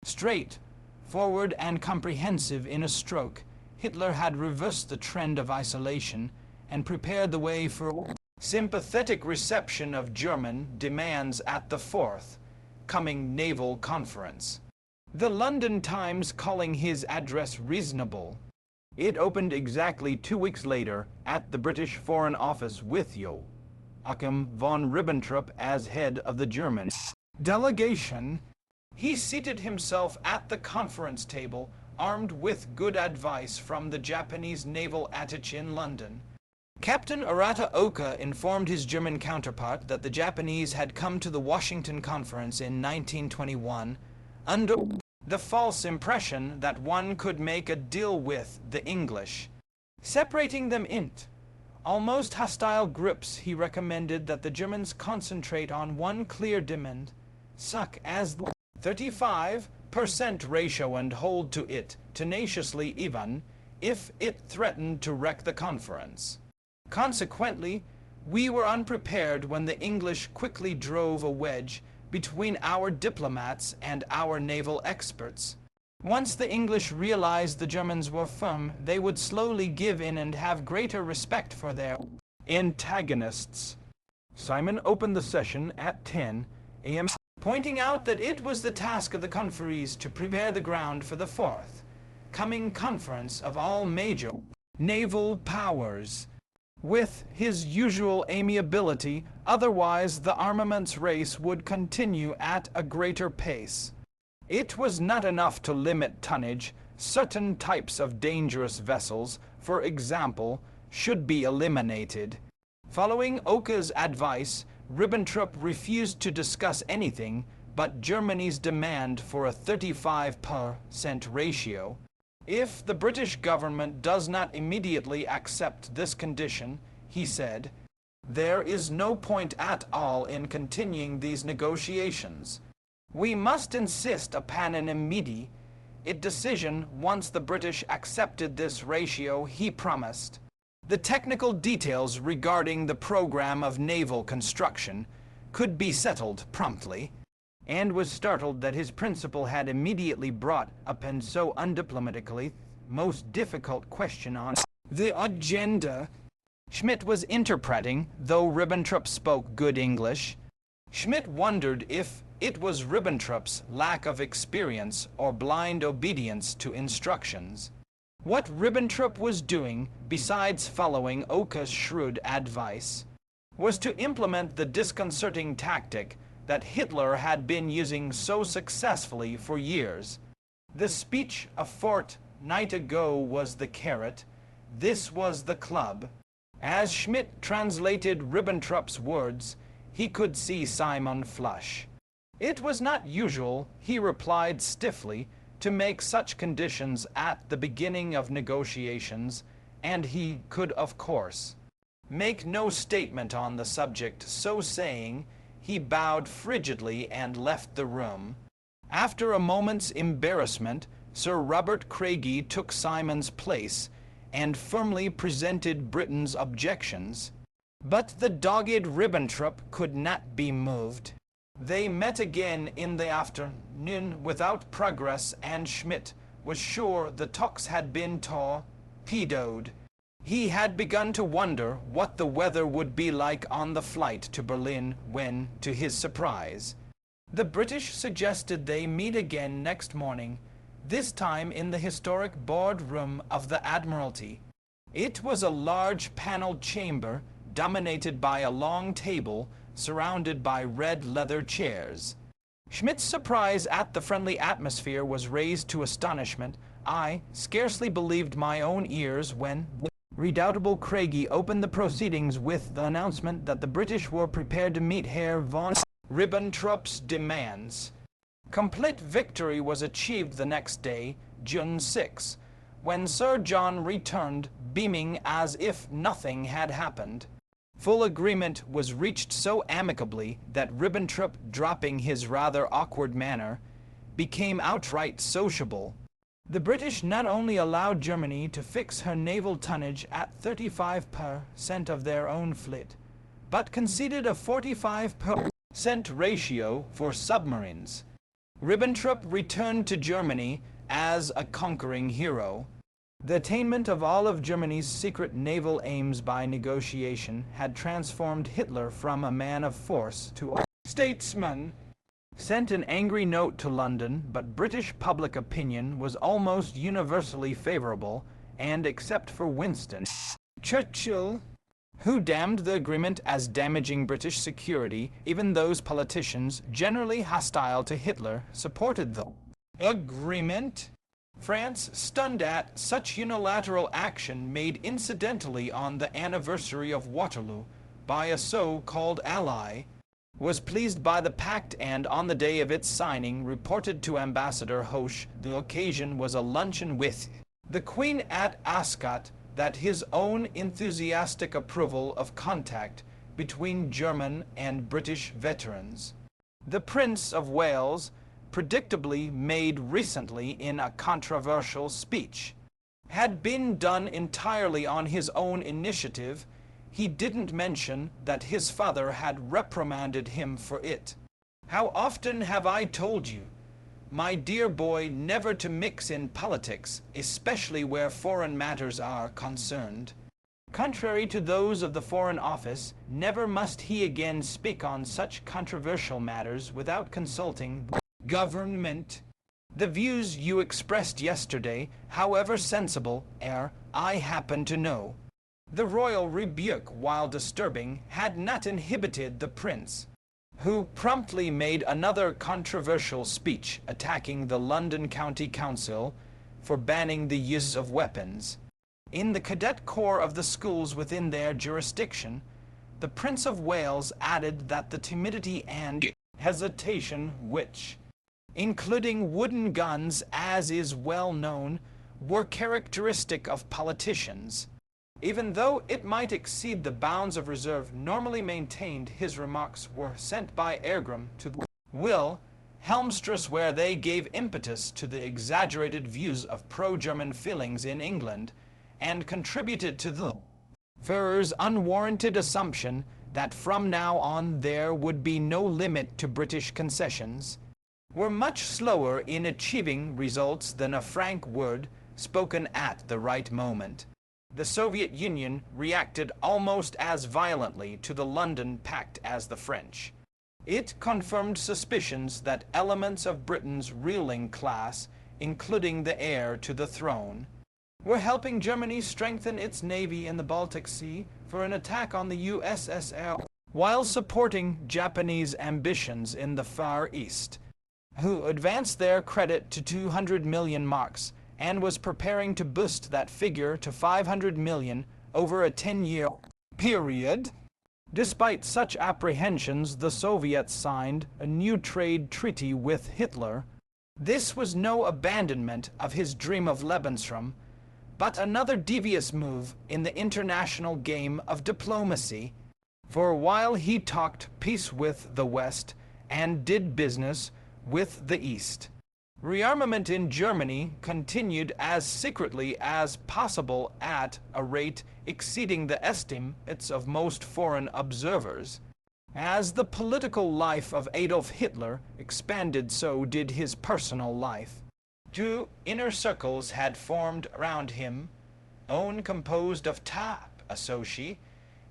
Speaker 1: Straight, forward, and comprehensive in a stroke, Hitler had reversed the trend of isolation and prepared the way for sympathetic reception of German demands at the forthcoming naval conference. The London Times calling his address reasonable. It opened exactly 2 weeks later at the British Foreign Office with Joachim von Ribbentrop as head of the German delegation. He seated himself at the conference table, armed with good advice from the Japanese naval attaché in London. Captain Arata Oka informed his German counterpart that the Japanese had come to the Washington Conference in 1921 under the false impression that one could make a deal with the English. Separating them into almost hostile groups, he recommended that the Germans concentrate on one clear demand, such as the 35% ratio, and hold to it tenaciously even if it threatened to wreck the conference. Consequently, we were unprepared when the English quickly drove a wedge between our diplomats and our naval experts. Once the English realized the Germans were firm, they would slowly give in and have greater respect for their antagonists. Simon opened the session at 10 a.m., pointing out that it was the task of the conferees to prepare the ground for the forthcoming conference of all major naval powers. With his usual amiability, otherwise the armaments race would continue at a greater pace. It was not enough to limit tonnage. Certain types of dangerous vessels, for example, should be eliminated. Following Oke's advice, Ribbentrop refused to discuss anything but Germany's demand for a 35% ratio. If the British government does not immediately accept this condition, he said, there is no point at all in continuing these negotiations. We must insist upon an immediate decision once the British accepted this ratio, he promised. The technical details regarding the program of naval construction could be settled promptly, and was startled that his principal had immediately brought up and so undiplomatically most difficult question on the agenda. Schmidt was interpreting, though Ribbentrop spoke good English. Schmidt wondered if it was Ribbentrop's lack of experience or blind obedience to instructions. What Ribbentrop was doing, besides following Oke's shrewd advice, was to implement the disconcerting tactic that Hitler had been using so successfully for years. The speech a fortnight ago was the carrot, this was the club. As Schmidt translated Ribbentrop's words, he could see Simon flush. It was not usual, he replied stiffly, to make such conditions at the beginning of negotiations, and he could, of course, make no statement on the subject. So saying, he bowed frigidly and left the room. After a moment's embarrassment, Sir Robert Craigie took Simon's place and firmly presented Britain's objections. But the dogged Ribbentrop could not be moved. They met again in the afternoon without progress, and Schmidt was sure the talks had been torpedoed. He had begun to wonder what the weather would be like on the flight to Berlin when, to his surprise, the British suggested they meet again next morning, this time in the historic boardroom of the Admiralty. It was a large paneled chamber dominated by a long table surrounded by red leather chairs. Schmidt's surprise at the friendly atmosphere was raised to astonishment. I scarcely believed my own ears when redoubtable Craigie opened the proceedings with the announcement that the British were prepared to meet Herr von Ribbentrop's demands. Complete victory was achieved the next day, June 6, when Sir John returned, beaming as if nothing had happened. Full agreement was reached so amicably that Ribbentrop, dropping his rather awkward manner, became outright sociable. The British not only allowed Germany to fix her naval tonnage at 35% of their own fleet, but conceded a 45% ratio for submarines. Ribbentrop returned to Germany as a conquering hero. The attainment of all of Germany's secret naval aims by negotiation had transformed Hitler from a man of force to a statesman. Sent an angry note to London, but British public opinion was almost universally favorable, and except for Winston Churchill, who damned the agreement as damaging British security, even those politicians generally hostile to Hitler supported the agreement. France, stunned at such unilateral action made incidentally on the anniversary of Waterloo by a so-called ally, was pleased by the pact, and on the day of its signing reported to Ambassador Hoche the occasion was a luncheon with the Queen at Ascot, that his own enthusiastic approval of contact between German and British veterans. The Prince of Wales, predictably made recently in a controversial speech, had been done entirely on his own initiative. He didn't mention that his father had reprimanded him for it. How often have I told you, my dear boy, never to mix in politics, especially where foreign matters are concerned. Contrary to those of the Foreign Office, never must he again speak on such controversial matters without consulting government. The views you expressed yesterday, however sensible, I happen to know. The royal rebuke, while disturbing, had not inhibited the prince, who promptly made another controversial speech attacking the London County Council for banning the use of weapons. In the cadet corps of the schools within their jurisdiction, the Prince of Wales added that the timidity and hesitation which, including wooden guns, as is well known, were characteristic of politicians, even though it might exceed the bounds of reserve normally maintained, his remarks were sent by Agram to Will Helmstress, where they gave impetus to the exaggerated views of pro-German feelings in England, and contributed to the Führer's unwarranted assumption that from now on there would be no limit to British concessions, were much slower in achieving results than a frank word spoken at the right moment. The Soviet Union reacted almost as violently to the London Pact as the French. It confirmed suspicions that elements of Britain's ruling class, including the heir to the throne, were helping Germany strengthen its navy in the Baltic Sea for an attack on the USSR, while supporting Japanese ambitions in the Far East, who advanced their credit to 200 million marks, and was preparing to boost that figure to 500 million over a 10-year period. Despite such apprehensions, the Soviets signed a new trade treaty with Hitler. This was no abandonment of his dream of Lebensraum, but another devious move in the international game of diplomacy. For while he talked peace with the West and did business with the East, rearmament in Germany continued as secretly as possible at a rate exceeding the estimates of most foreign observers. As the political life of Adolf Hitler expanded, so did his personal life. Two inner circles had formed around him, own composed of top associates,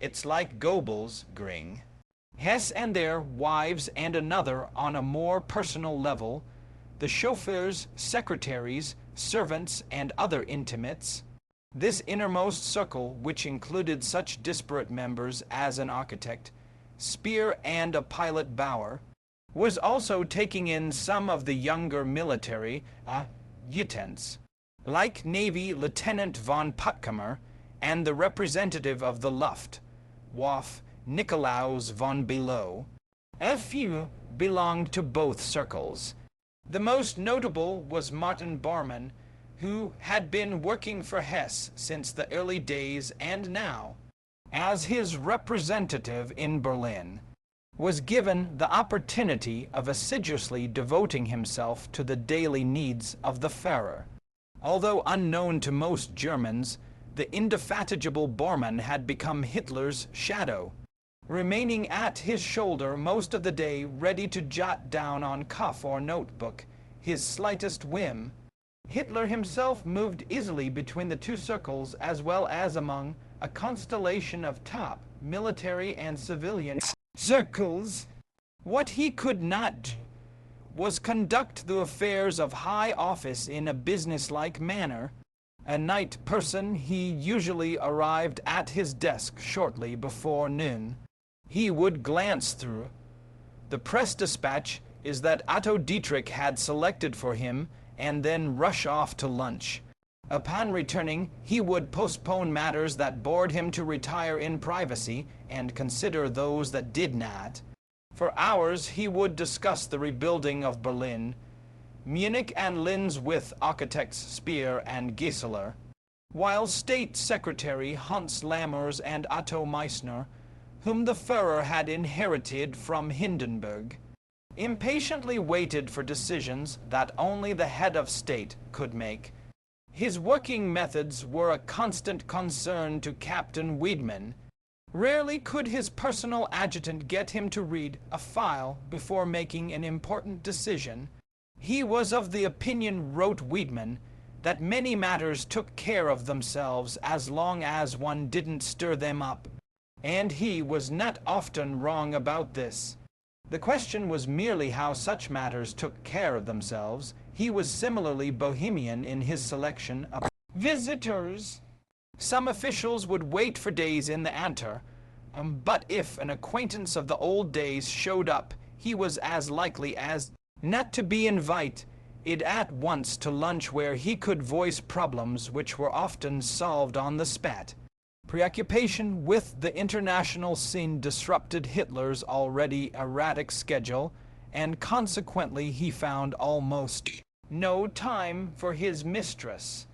Speaker 1: it's like Goebbels' Gring, Hess and their wives, and another on a more personal level, the chauffeurs, secretaries, servants, and other intimates. This innermost circle, which included such disparate members as an architect, Speer, and a pilot Bauer, was also taking in some of the younger military adjutants, like Navy Lieutenant von Puttkamer and the representative of the Luft, Waffe Nikolaus von Below. A few belonged to both circles. The most notable was Martin Bormann, who had been working for Hess since the early days and now, as his representative in Berlin, was given the opportunity of assiduously devoting himself to the daily needs of the Führer. Although unknown to most Germans, the indefatigable Bormann had become Hitler's shadow, remaining at his shoulder most of the day, ready to jot down on cuff or notebook his slightest whim. Hitler himself moved easily between the two circles, as well as among a constellation of top military and civilian circles. What he could not do was conduct the affairs of high office in a businesslike manner. A night person, he usually arrived at his desk shortly before noon. He would glance through the press dispatch is that Otto Dietrich had selected for him, and then rush off to lunch. Upon returning, he would postpone matters that bored him to retire in privacy and consider those that did not. For hours he would discuss the rebuilding of Berlin, Munich and Linz with architects Speer and Gieseler. while State Secretary Hans Lammers and Otto Meissner, whom the Führer had inherited from Hindenburg, impatiently waited for decisions that only the head of state could make. His working methods were a constant concern to Captain Wiedemann. Rarely could his personal adjutant get him to read a file before making an important decision. He was of the opinion, wrote Wiedemann, that many matters took care of themselves as long as one didn't stir them up. And he was not often wrong about this. The question was merely how such matters took care of themselves. He was similarly bohemian in his selection of visitors. Some officials would wait for days in the ante, but if an acquaintance of the old days showed up, he was as likely as not to be invited at once to lunch, where he could voice problems which were often solved on the spot. Preoccupation with the international scene disrupted Hitler's already erratic schedule, and consequently he found almost no time for his mistress.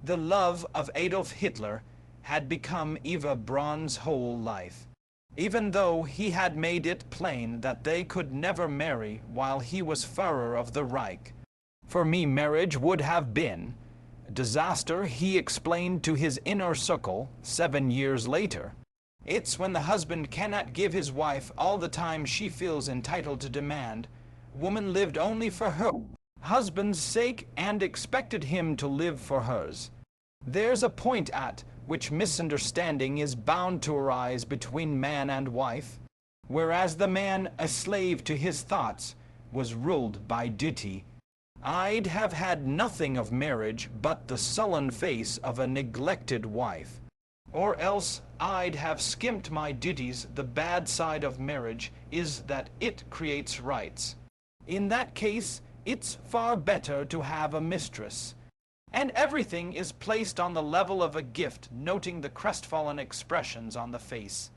Speaker 1: The love of Adolf Hitler had become Eva Braun's whole life, even though he had made it plain that they could never marry while he was Führer of the Reich. For me, marriage would have been a disaster, he explained to his inner circle 7 years later. It's when the husband cannot give his wife all the time she feels entitled to demand. Woman lived only for her husband's sake and expected him to live for hers. There's a point at which misunderstanding is bound to arise between man and wife, whereas the man, a slave to his thoughts, was ruled by duty. I'd have had nothing of marriage but the sullen face of a neglected wife, or else I'd have skimped my duties. The bad side of marriage is that it creates rights. In that case, it's far better to have a mistress. And everything is placed on the level of a gift, noting the crestfallen expressions on the face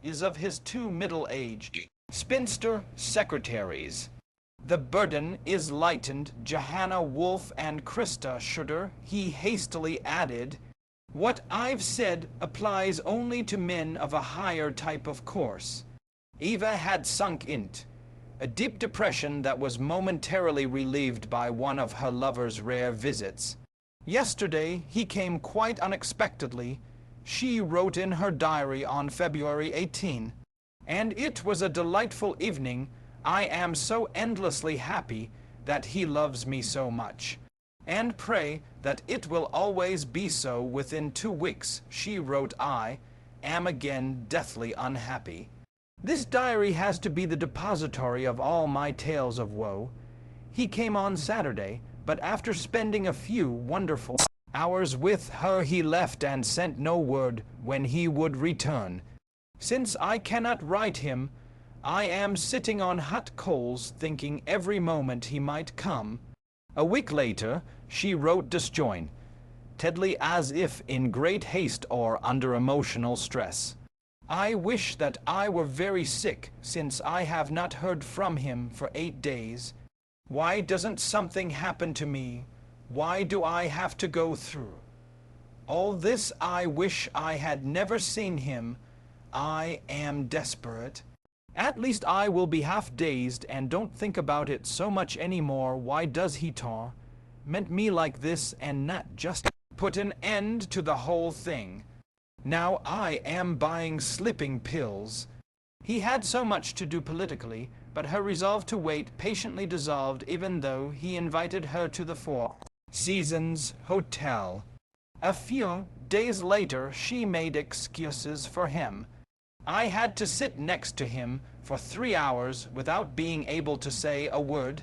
Speaker 1: is of his two middle-aged spinster secretaries. The burden is lightened. Johanna Wolf and Christa Schroeder, he hastily added, what I've said applies only to men of a higher type of course. Eva had sunk into a deep depression that was momentarily relieved by one of her lover's rare visits. Yesterday he came quite unexpectedly, she wrote in her diary on February 18, and it was a delightful evening. I am so endlessly happy that he loves me so much, and pray that it will always be so. Within 2 weeks, she wrote, I am again deathly unhappy. This diary has to be the depository of all my tales of woe. He came on Saturday, but after spending a few wonderful hours with her, he left and sent no word when he would return. Since I cannot write him, I am sitting on hot coals, thinking every moment he might come. A week later, she wrote disjointedly, as if in great haste or under emotional stress. I wish that I were very sick, since I have not heard from him for 8 days. Why doesn't something happen to me? Why do I have to go through all this? I wish I had never seen him. I am desperate. At least I will be half dazed and don't think about it so much anymore. Why does he torment me like this and not just put an end to the whole thing? Now I am buying sleeping pills. He had so much to do politically, but her resolve to wait patiently dissolved, even though he invited her to the Four Seasons Hotel. A few days later she made excuses for him. I had to sit next to him for 3 hours without being able to say a word.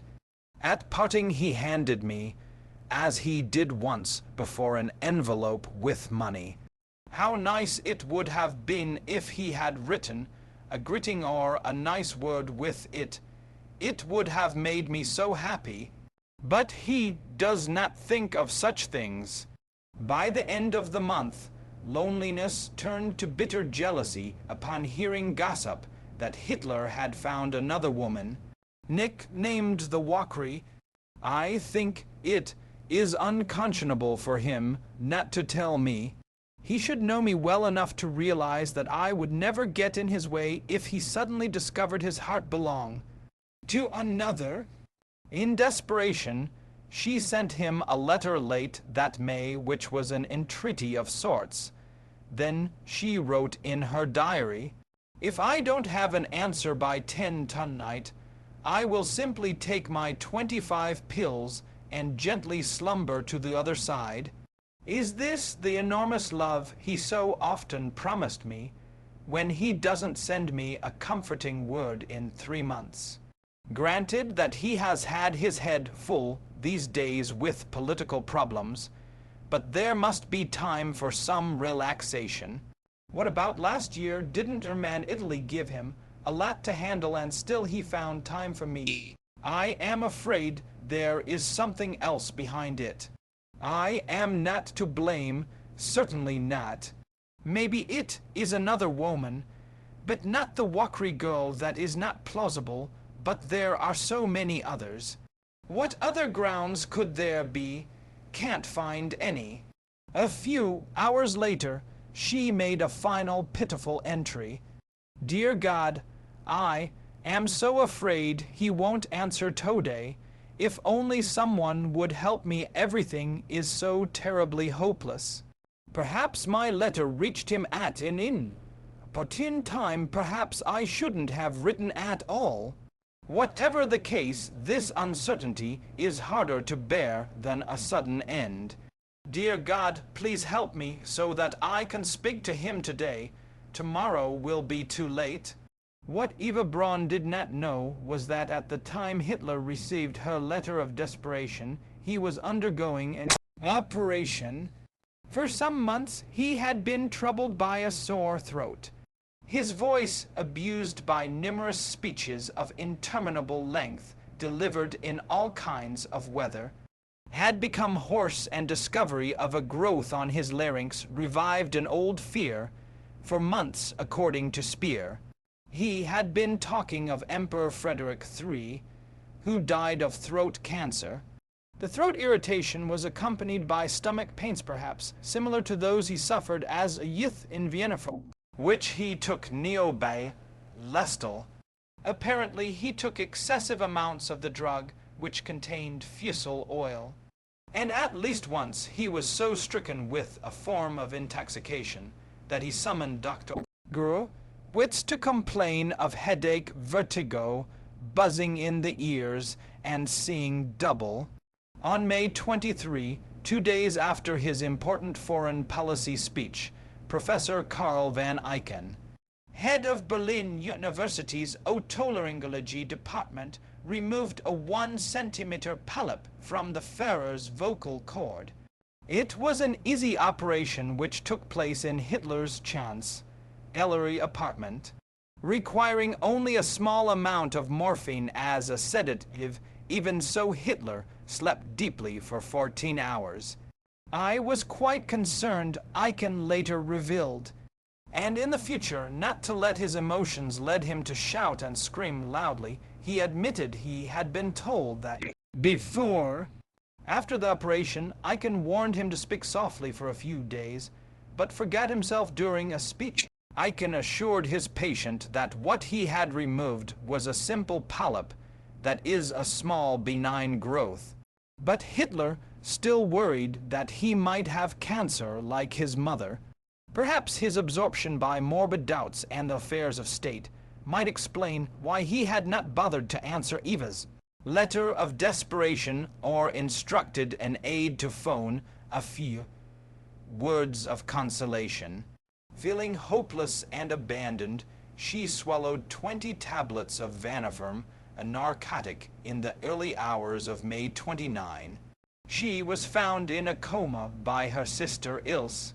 Speaker 1: At parting he handed me, as he did once before, an envelope with money. How nice it would have been if he had written a greeting or a nice word with it. It would have made me so happy. But he does not think of such things. By the end of the month, loneliness turned to bitter jealousy upon hearing gossip that Hitler had found another woman, nicknamed the WWII. I think it is unconscionable for him not to tell me. He should know me well enough to realize that I would never get in his way if he suddenly discovered his heart belonged to another. In desperation, she sent him a letter late that May, which was an entreaty of sorts. Then she wrote in her diary, "If I don't have an answer by 10 tonight, I will simply take my 25 pills and gently slumber to the other side." Is this the enormous love he so often promised me, when he doesn't send me a comforting word in 3 months? Granted that he has had his head full these days with political problems, but there must be time for some relaxation. What about last year? Didn't our man Italy give him a lot to handle, and still he found time for me? I am afraid there is something else behind it. I am not to blame, certainly not. Maybe it is another woman, but not the Wakri girl. That is not plausible, but there are so many others. What other grounds could there be? Can't find any. A few hours later, she made a final pitiful entry. "Dear God, I am so afraid he won't answer today. If only someone would help me, everything is so terribly hopeless." Perhaps my letter reached him at an inopportune time. Perhaps I shouldn't have written at all. Whatever the case, this uncertainty is harder to bear than a sudden end. Dear God, please help me so that I can speak to him today. Tomorrow will be too late. What Eva Braun did not know was that at the time Hitler received her letter of desperation, he was undergoing an operation. For some months he had been troubled by a sore throat. His voice, abused by numerous speeches of interminable length, delivered in all kinds of weather, had become hoarse, and discovery of a growth on his larynx revived an old fear. For months, according to Speer, he had been talking of Emperor Frederick III, who died of throat cancer. The throat irritation was accompanied by stomach pains, perhaps similar to those he suffered as a youth in Vienna, for which he took Lestal. Apparently he took excessive amounts of the drug, which contained fusel oil. And at least once he was so stricken with a form of intoxication that he summoned Dr. Gurwitz to complain of headache, vertigo, buzzing in the ears, and seeing double. On May 23, 2 days after his important foreign policy speech, Professor Karl van Eycken, head of Berlin University's otolaryngology department, removed a 1-centimeter polyp from the Führer's vocal cord. It was an easy operation which took place in Hitler's Chancellery apartment, requiring only a small amount of morphine as a sedative. Even so, Hitler slept deeply for 14 hours. I was quite concerned, Eycken later revealed, and in the future not to let his emotions lead him to shout and scream loudly. He admitted he had been told that before. After the operation, Eycken warned him to speak softly for a few days, but forgot himself during a speech. Eycken assured his patient that what he had removed was a simple polyp, that is, a small benign growth. But Hitler still worried that he might have cancer like his mother. Perhaps his absorption by morbid doubts and the affairs of state might explain why he had not bothered to answer Eva's letter of desperation or instructed an aide to phone a few words of consolation. Feeling hopeless and abandoned, she swallowed 20 tablets of Vanaferm, a narcotic, in the early hours of May 29. She was found in a coma by her sister Ilse,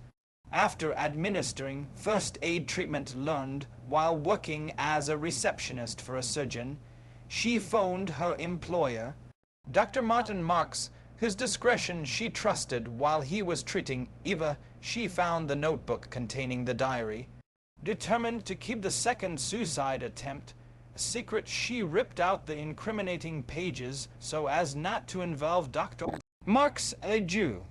Speaker 1: after administering first aid treatment learned while working as a receptionist for a surgeon. She phoned her employer, Dr. Martin Marx, whose discretion she trusted while he was treating Eva. She found the notebook containing the diary. Determined to keep the second suicide attempt a secret, she ripped out the incriminating pages so as not to involve Dr. Marx a Jew.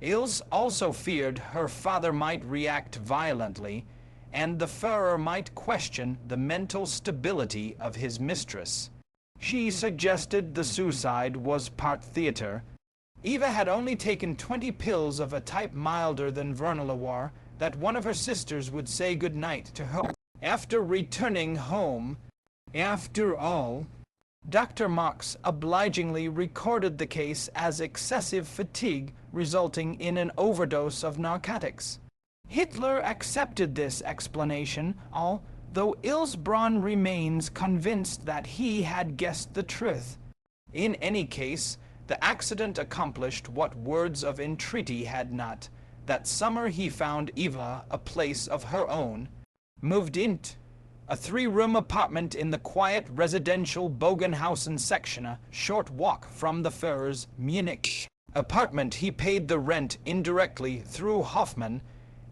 Speaker 1: Ilse also feared her father might react violently, and the Führer might question the mental stability of his mistress. She suggested the suicide was part theater. Eva had only taken 20 pills of a type milder than Vernaloir, that one of her sisters would say good night to her. After returning home, after all, Dr. Marx obligingly recorded the case as excessive fatigue resulting in an overdose of narcotics. Hitler accepted this explanation, although Ilsbronn remains convinced that he had guessed the truth. In any case, the accident accomplished what words of entreaty had not. That summer he found Eva a place of her own, moved into a 3-room apartment in the quiet residential Bogenhausen section, a short walk from the Führer's Munich apartment. He paid the rent indirectly through Hoffmann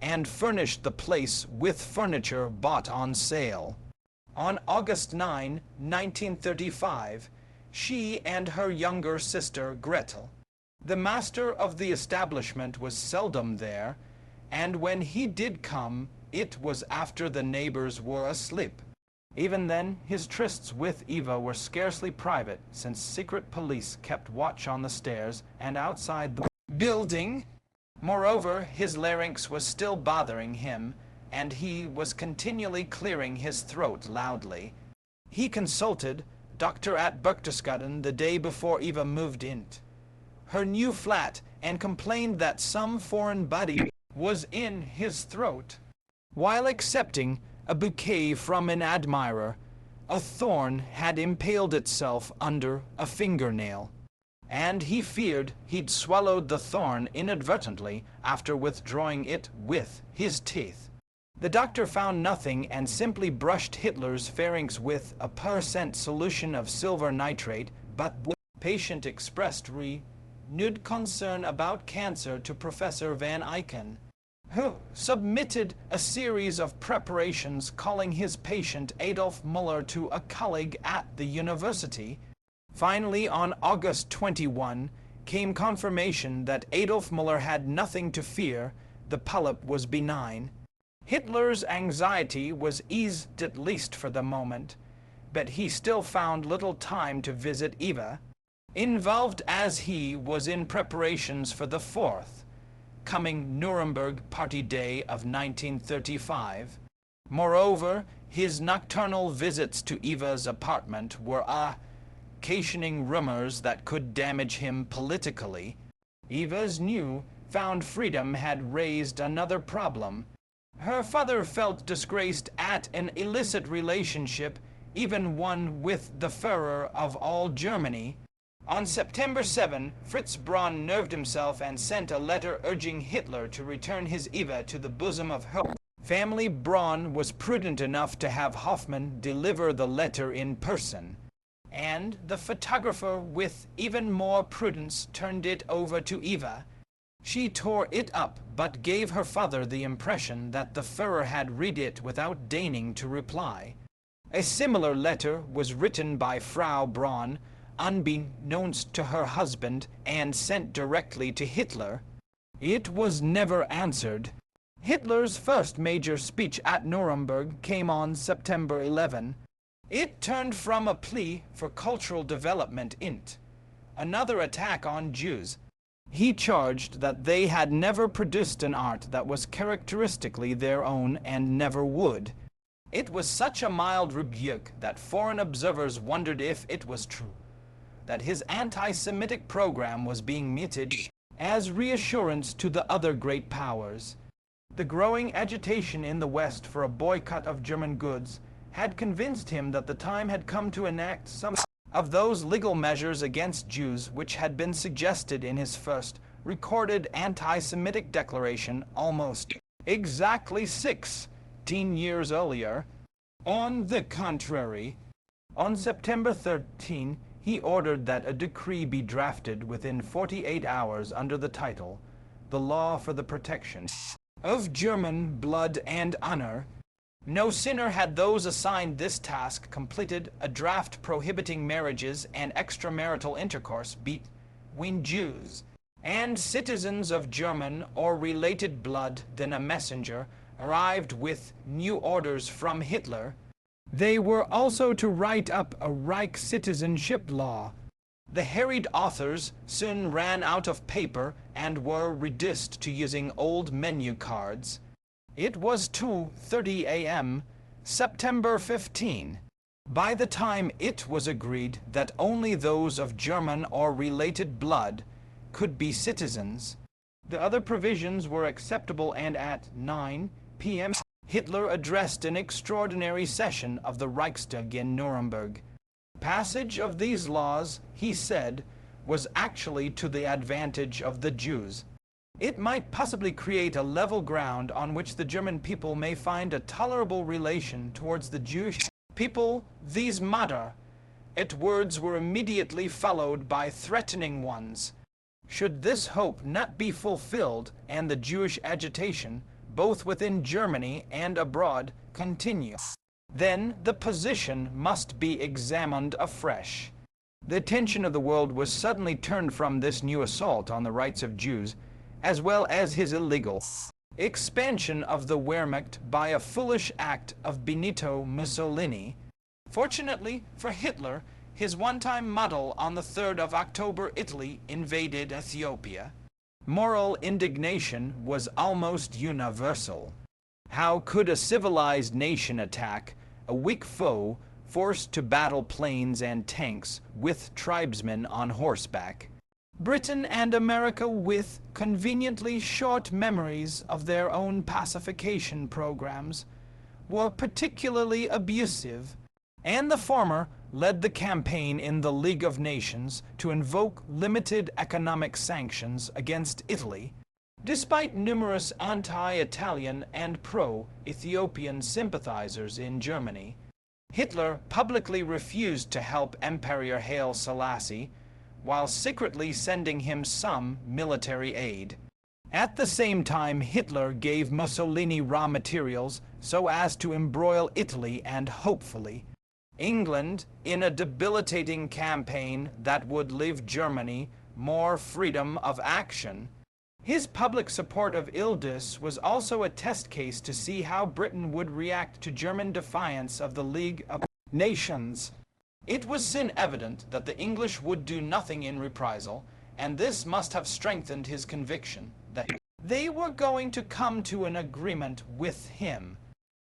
Speaker 1: and furnished the place with furniture bought on sale. On August 9, 1935, she and her younger sister Gretel. The master of the establishment was seldom there, and when he did come, it was after the neighbors were asleep. Even then, his trysts with Eva were scarcely private, since secret police kept watch on the stairs and outside the building. Moreover, his larynx was still bothering him, and he was continually clearing his throat loudly. He consulted Dr. at Berchtesgaden the day before Eva moved into her new flat and complained that some foreign body was in his throat. While accepting a bouquet from an admirer, a thorn had impaled itself under a fingernail, and he feared he'd swallowed the thorn inadvertently after withdrawing it with his teeth. The doctor found nothing and simply brushed Hitler's pharynx with a % solution of silver nitrate, but the patient expressed renewed concern about cancer to Professor van Eycken, who submitted a series of preparations calling his patient Adolf Muller to a colleague at the university. Finally, on August 21, came confirmation that Adolf Muller had nothing to fear, the polyp was benign. Hitler's anxiety was eased at least for the moment, but he still found little time to visit Eva, involved as he was in preparations for the coming Nuremberg Party Day of 1935. Moreover, his nocturnal visits to Eva's apartment were occasioning rumors that could damage him politically. Eva's new-found freedom had raised another problem. Her father felt disgraced at an illicit relationship, even one with the Führer of all Germany. On September 7, Fritz Braun nerved himself and sent a letter urging Hitler to return his Eva to the bosom of her family. Braun was prudent enough to have Hoffmann deliver the letter in person, and the photographer with even more prudence turned it over to Eva. She tore it up, but gave her father the impression that the Führer had read it without deigning to reply. A similar letter was written by Frau Braun, unbeknownst to her husband, and sent directly to Hitler. It was never answered. Hitler's first major speech at Nuremberg came on September 11. It turned from a plea for cultural development into another attack on Jews. He charged that they had never produced an art that was characteristically their own and never would. It was such a mild rebuke that foreign observers wondered if it was true that his anti-Semitic program was being meted as reassurance to the other great powers. The growing agitation in the West for a boycott of German goods had convinced him that the time had come to enact some of those legal measures against Jews which had been suggested in his first recorded anti-Semitic declaration almost exactly 16 years earlier. On the contrary, on September 13, he ordered that a decree be drafted within 48 hours under the title, "The Law for the Protection of German Blood and Honor." No sooner had those assigned this task completed a draft prohibiting marriages and extramarital intercourse between Jews and citizens of German or related blood than a messenger arrived with new orders from Hitler, they were also to write up a Reich citizenship law. The harried authors soon ran out of paper and were reduced to using old menu cards. It was 2:30 a.m., September 15. By the time it was agreed that only those of German or related blood could be citizens, the other provisions were acceptable, and at 9 p.m. Hitler addressed an extraordinary session of the Reichstag in Nuremberg. Passage of these laws, he said, was actually to the advantage of the Jews. It might possibly create a level ground on which the German people may find a tolerable relation towards the Jewish people. These words were immediately followed by threatening ones. Should this hope not be fulfilled, and the Jewish agitation, both within Germany and abroad, continue, then the position must be examined afresh. The attention of the world was suddenly turned from this new assault on the rights of Jews, as well as his illegal expansion of the Wehrmacht by a foolish act of Benito Mussolini. Fortunately for Hitler, his one-time model on the 3rd of October, Italy invaded Ethiopia. Moral indignation was almost universal. How could a civilized nation attack a weak foe forced to battle planes and tanks with tribesmen on horseback? Britain and America, with conveniently short memories of their own pacification programs, were particularly abusive, and the former led the campaign in the League of Nations to invoke limited economic sanctions against Italy, despite numerous anti-Italian and pro-Ethiopian sympathizers in Germany. Hitler publicly refused to help Emperor Haile Selassie, while secretly sending him some military aid. At the same time, Hitler gave Mussolini raw materials so as to embroil Italy and, hopefully, England in a debilitating campaign that would leave Germany more freedom of action. His public support of Yildiz was also a test case to see how Britain would react to German defiance of the League of Nations. It was soon evident that the English would do nothing in reprisal, and this must have strengthened his conviction that they were going to come to an agreement with him.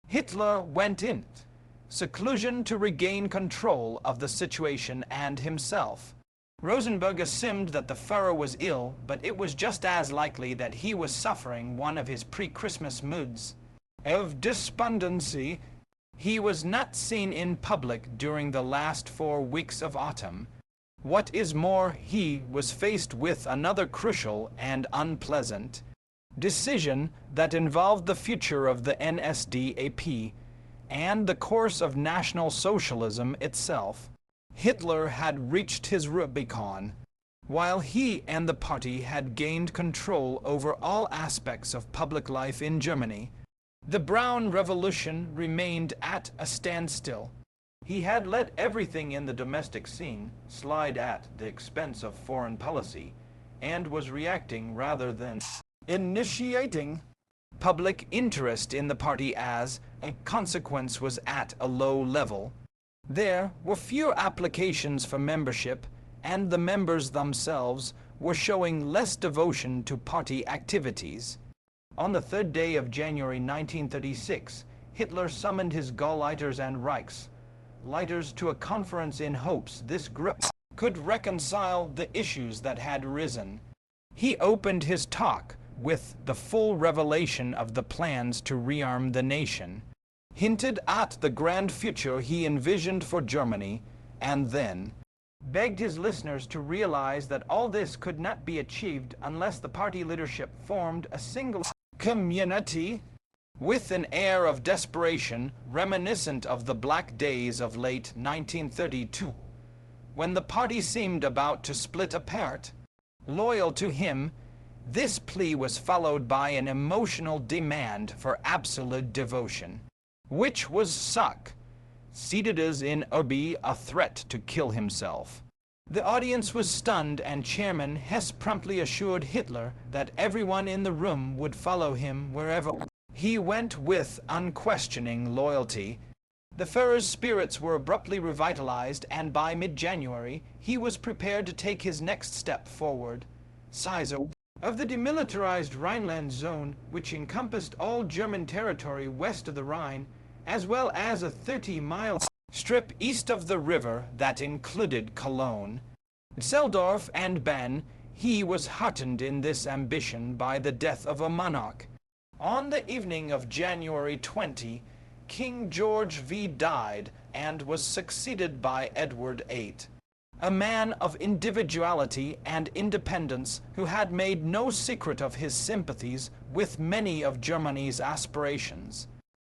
Speaker 1: Hitler went in seclusion to regain control of the situation and himself. Rosenberg assumed that the Führer was ill, but it was just as likely that he was suffering one of his pre-Christmas moods of despondency. He was not seen in public during the last 4 weeks of autumn. What is more, he was faced with another crucial and unpleasant decision that involved the future of the NSDAP and the course of National Socialism itself. Hitler had reached his Rubicon. While he and the party had gained control over all aspects of public life in Germany, the Brown Revolution remained at a standstill. He had let everything in the domestic scene slide at the expense of foreign policy, and was reacting rather than initiating. Public interest in the party as a consequence was at a low level. There were few applications for membership, and the members themselves were showing less devotion to party activities. On the 3rd day of January 1936, Hitler summoned his Gauleiters and Reichsleiters to a conference in hopes this group could reconcile the issues that had arisen. He opened his talk with the full revelation of the plans to rearm the nation, hinted at the grand future he envisioned for Germany, and then begged his listeners to realize that all this could not be achieved unless the party leadership formed a single community. With an air of desperation reminiscent of the black days of late 1932, when the party seemed about to split apart, loyal to him, this plea was followed by an emotional demand for absolute devotion, which was suck, seated as in Urbi, a threat to kill himself. The audience was stunned, and Chairman Hess promptly assured Hitler that everyone in the room would follow him wherever he went with unquestioning loyalty. The Führer's spirits were abruptly revitalized, and by mid-January he was prepared to take his next step forward. Seizure of the demilitarized Rhineland zone, which encompassed all German territory west of the Rhine, as well as a 30-mile strip east of the river that included Cologne, Seldorf, and Bann. He was heartened in this ambition by the death of a monarch. On the evening of January 20, King George V died and was succeeded by Edward VIII, a man of individuality and independence who had made no secret of his sympathies with many of Germany's aspirations.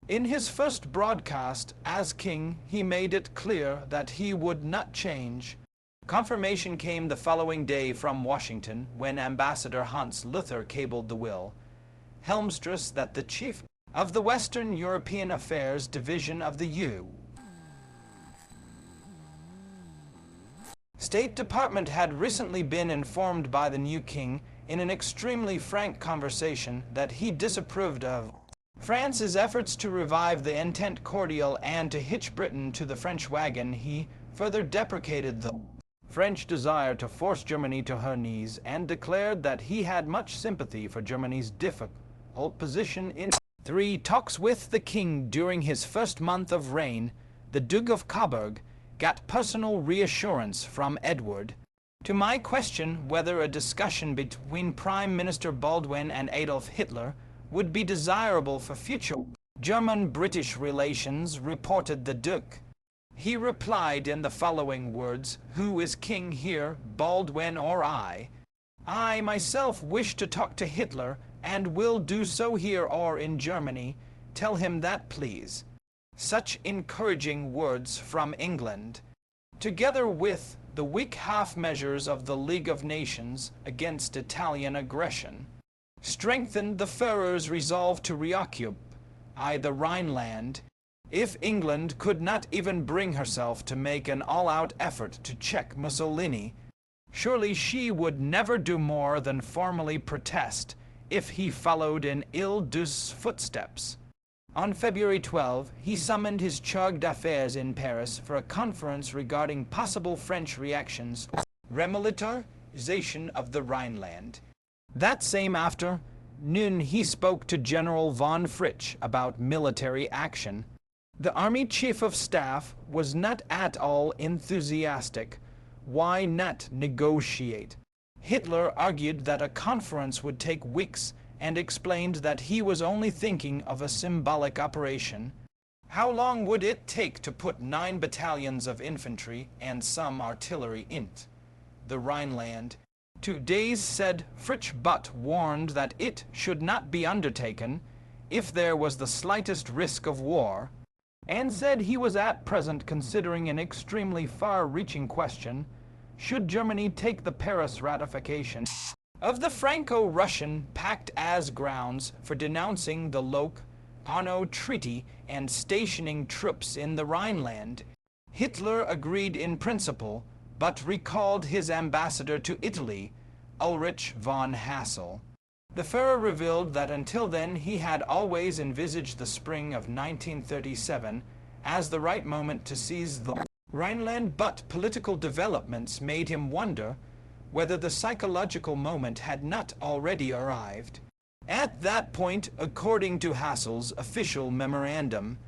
Speaker 1: In his first broadcast as king, he made it clear that he would not change. Confirmation came the following day from Washington when Ambassador Hans Luther cabled the will. Helmstress that the chief of the Western European Affairs Division of the U. State Department had recently been informed by the new king in an extremely frank conversation that he disapproved of France's efforts to revive the Entente Cordiale and to hitch Britain to the French wagon. He further deprecated the French desire to force Germany to her knees and declared that he had much sympathy for Germany's difficult position in 3 talks with the king during his first month of reign. The Duke of Coburg got personal reassurance from Edward. To my question whether a discussion between Prime Minister Baldwin and Adolf Hitler would be desirable for future German-British relations, reported the Duke. He replied in the following words, "Who is king here, Baldwin or I? I myself wish to talk to Hitler, and will do so here or in Germany. Tell him that, please." Such encouraging words from England, together with the weak half measures of the League of Nations against Italian aggression, strengthened the Führer's resolve to reoccupy the Rhineland. If England could not even bring herself to make an all-out effort to check Mussolini, surely she would never do more than formally protest if he followed in ill-douce footsteps. On February 12, he summoned his charge d'affaires in Paris for a conference regarding possible French reactions to remilitarization of the Rhineland. That same afternoon, he spoke to General von Fritsch about military action. The Army Chief of Staff was not at all enthusiastic. Why not negotiate? Hitler argued that a conference would take weeks and explained that he was only thinking of a symbolic operation. How long would it take to put 9 battalions of infantry and some artillery into the Rhineland? 2 days, said Fritsch, but warned that it should not be undertaken if there was the slightest risk of war, and said he was at present considering an extremely far-reaching question: should Germany take the Paris ratification of the Franco-Russian Pact as grounds for denouncing the Locarno Treaty and stationing troops in the Rhineland? Hitler agreed in principle, but recalled his ambassador to Italy, Ulrich von Hassel. The Führer revealed that until then he had always envisaged the spring of 1937 as the right moment to seize the Rhineland, but political developments made him wonder whether the psychological moment had not already arrived. At that point, according to Hassel's official memorandum,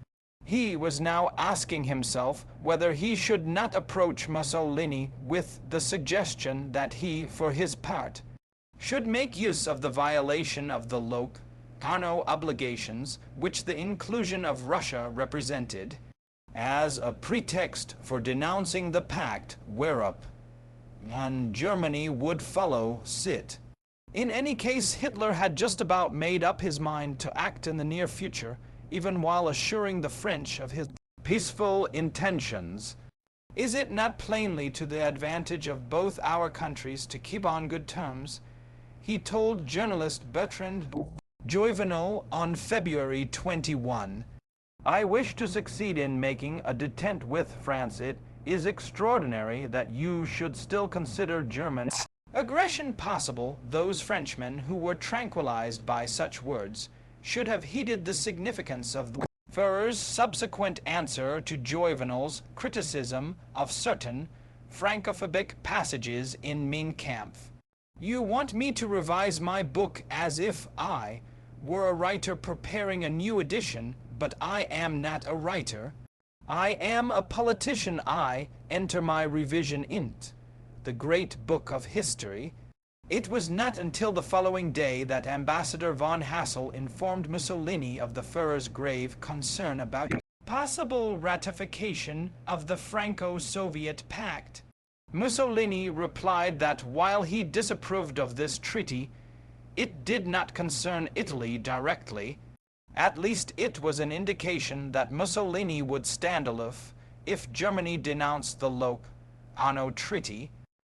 Speaker 1: he was now asking himself whether he should not approach Mussolini with the suggestion that he, for his part, should make use of the violation of the Locarno obligations which the inclusion of Russia represented, as a pretext for denouncing the pact whereupon Germany would follow suit. In any case, Hitler had just about made up his mind to act in the near future, even while assuring the French of his peaceful intentions. Is it not plainly to the advantage of both our countries to keep on good terms? He told journalist Bertrand Joyvenot on February 21, "I wish to succeed in making a detente with France. It is extraordinary that you should still consider German aggression possible. Those Frenchmen who were tranquilized by such words should have heeded the significance of the Führer's subsequent answer to Juvenal's criticism of certain Frankophobic passages in Mein Kampf. You want me to revise my book as if I were a writer preparing a new edition, but I am not a writer. I am a politician. I enter my revision int, the great book of history. It was not until the following day that Ambassador von Hassel informed Mussolini of the Führer's grave concern about possible ratification of the Franco-Soviet Pact. Mussolini replied that while he disapproved of this treaty, it did not concern Italy directly. At least it was an indication that Mussolini would stand aloof if Germany denounced the Locarno Treaty,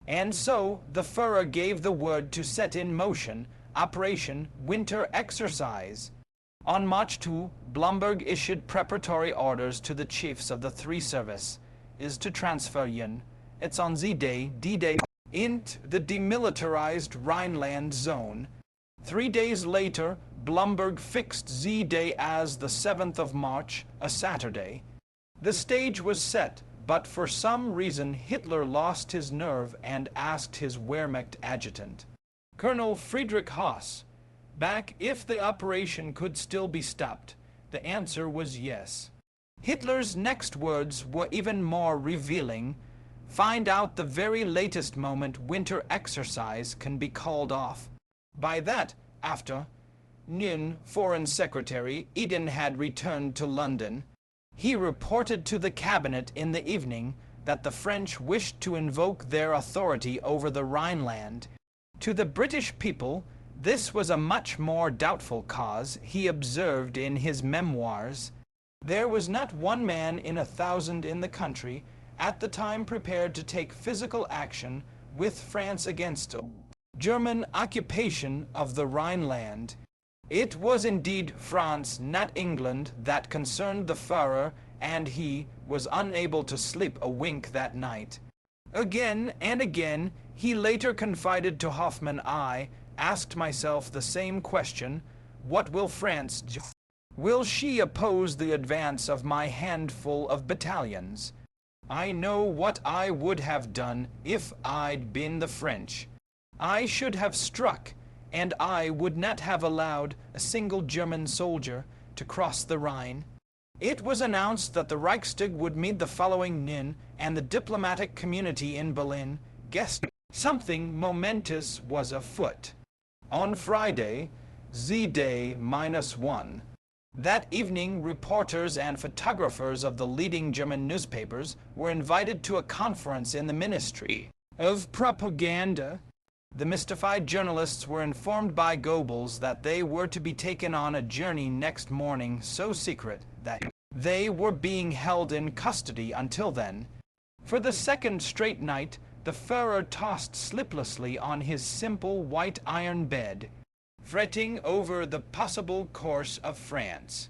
Speaker 1: and so the Führer gave the word to set in motion Operation Winter Exercise. On March 2, Blomberg issued preparatory orders to the chiefs of the three services to transfer it's on Z-Day, D-Day, into the demilitarized Rhineland zone. 3 days later, Blomberg fixed Z-Day as the 7th of March, a Saturday. The stage was set, but for some reason Hitler lost his nerve and asked his Wehrmacht adjutant, Colonel Friedrich Haas, back if the operation could still be stopped. The answer was yes. Hitler's next words were even more revealing. Find out the very latest moment winter exercise can be called off. By that, after noon, Foreign Secretary Eden had returned to London. He reported to the cabinet in the evening that the French wished to invoke their authority over the Rhineland. To the British people, this was a much more doubtful cause. He observed in his memoirs, there was not one man in 1,000 in the country at the time prepared to take physical action with France against German occupation of the Rhineland. It was indeed France, not England, that concerned the Führer, and he was unable to sleep a wink that night. Again and again, he later confided to Hoffmann, I asked myself the same question, what will France do? Will she oppose the advance of my handful of battalions? I know what I would have done if I'd been the French. I should have struck, and I would not have allowed a single German soldier to cross the Rhine. It was announced that the Reichstag would meet the following noon, and the diplomatic community in Berlin guessed something momentous was afoot. On Friday, Z-Day -1. That evening, reporters and photographers of the leading German newspapers were invited to a conference in the Ministry of Propaganda. The mystified journalists were informed by Goebbels that they were to be taken on a journey next morning, so secret that they were being held in custody until then. For the second straight night, the Führer tossed sleeplessly on his simple white iron bed, fretting over the possible course of France.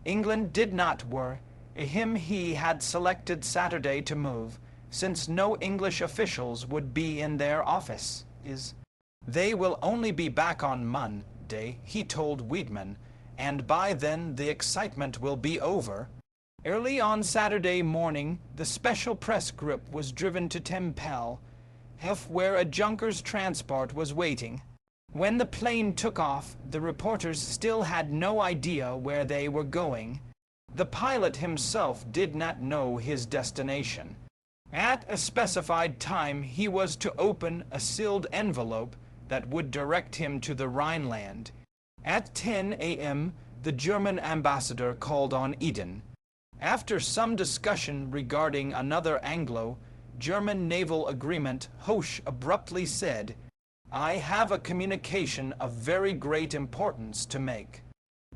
Speaker 1: England did not worry him. He had selected Saturday to move, since no English officials would be in their office. They will only be back on Monday, he told Wiedemann, and by then the excitement will be over. Early on Saturday morning, the special press group was driven to Tempel, where a Junkers transport was waiting. When the plane took off, the reporters still had no idea where they were going. The pilot himself did not know his destination. At a specified time, he was to open a sealed envelope that would direct him to the Rhineland. At 10 a.m., the German ambassador called on Eden. After some discussion regarding another Anglo-German naval agreement, Hoche abruptly said, I have a communication of very great importance to make.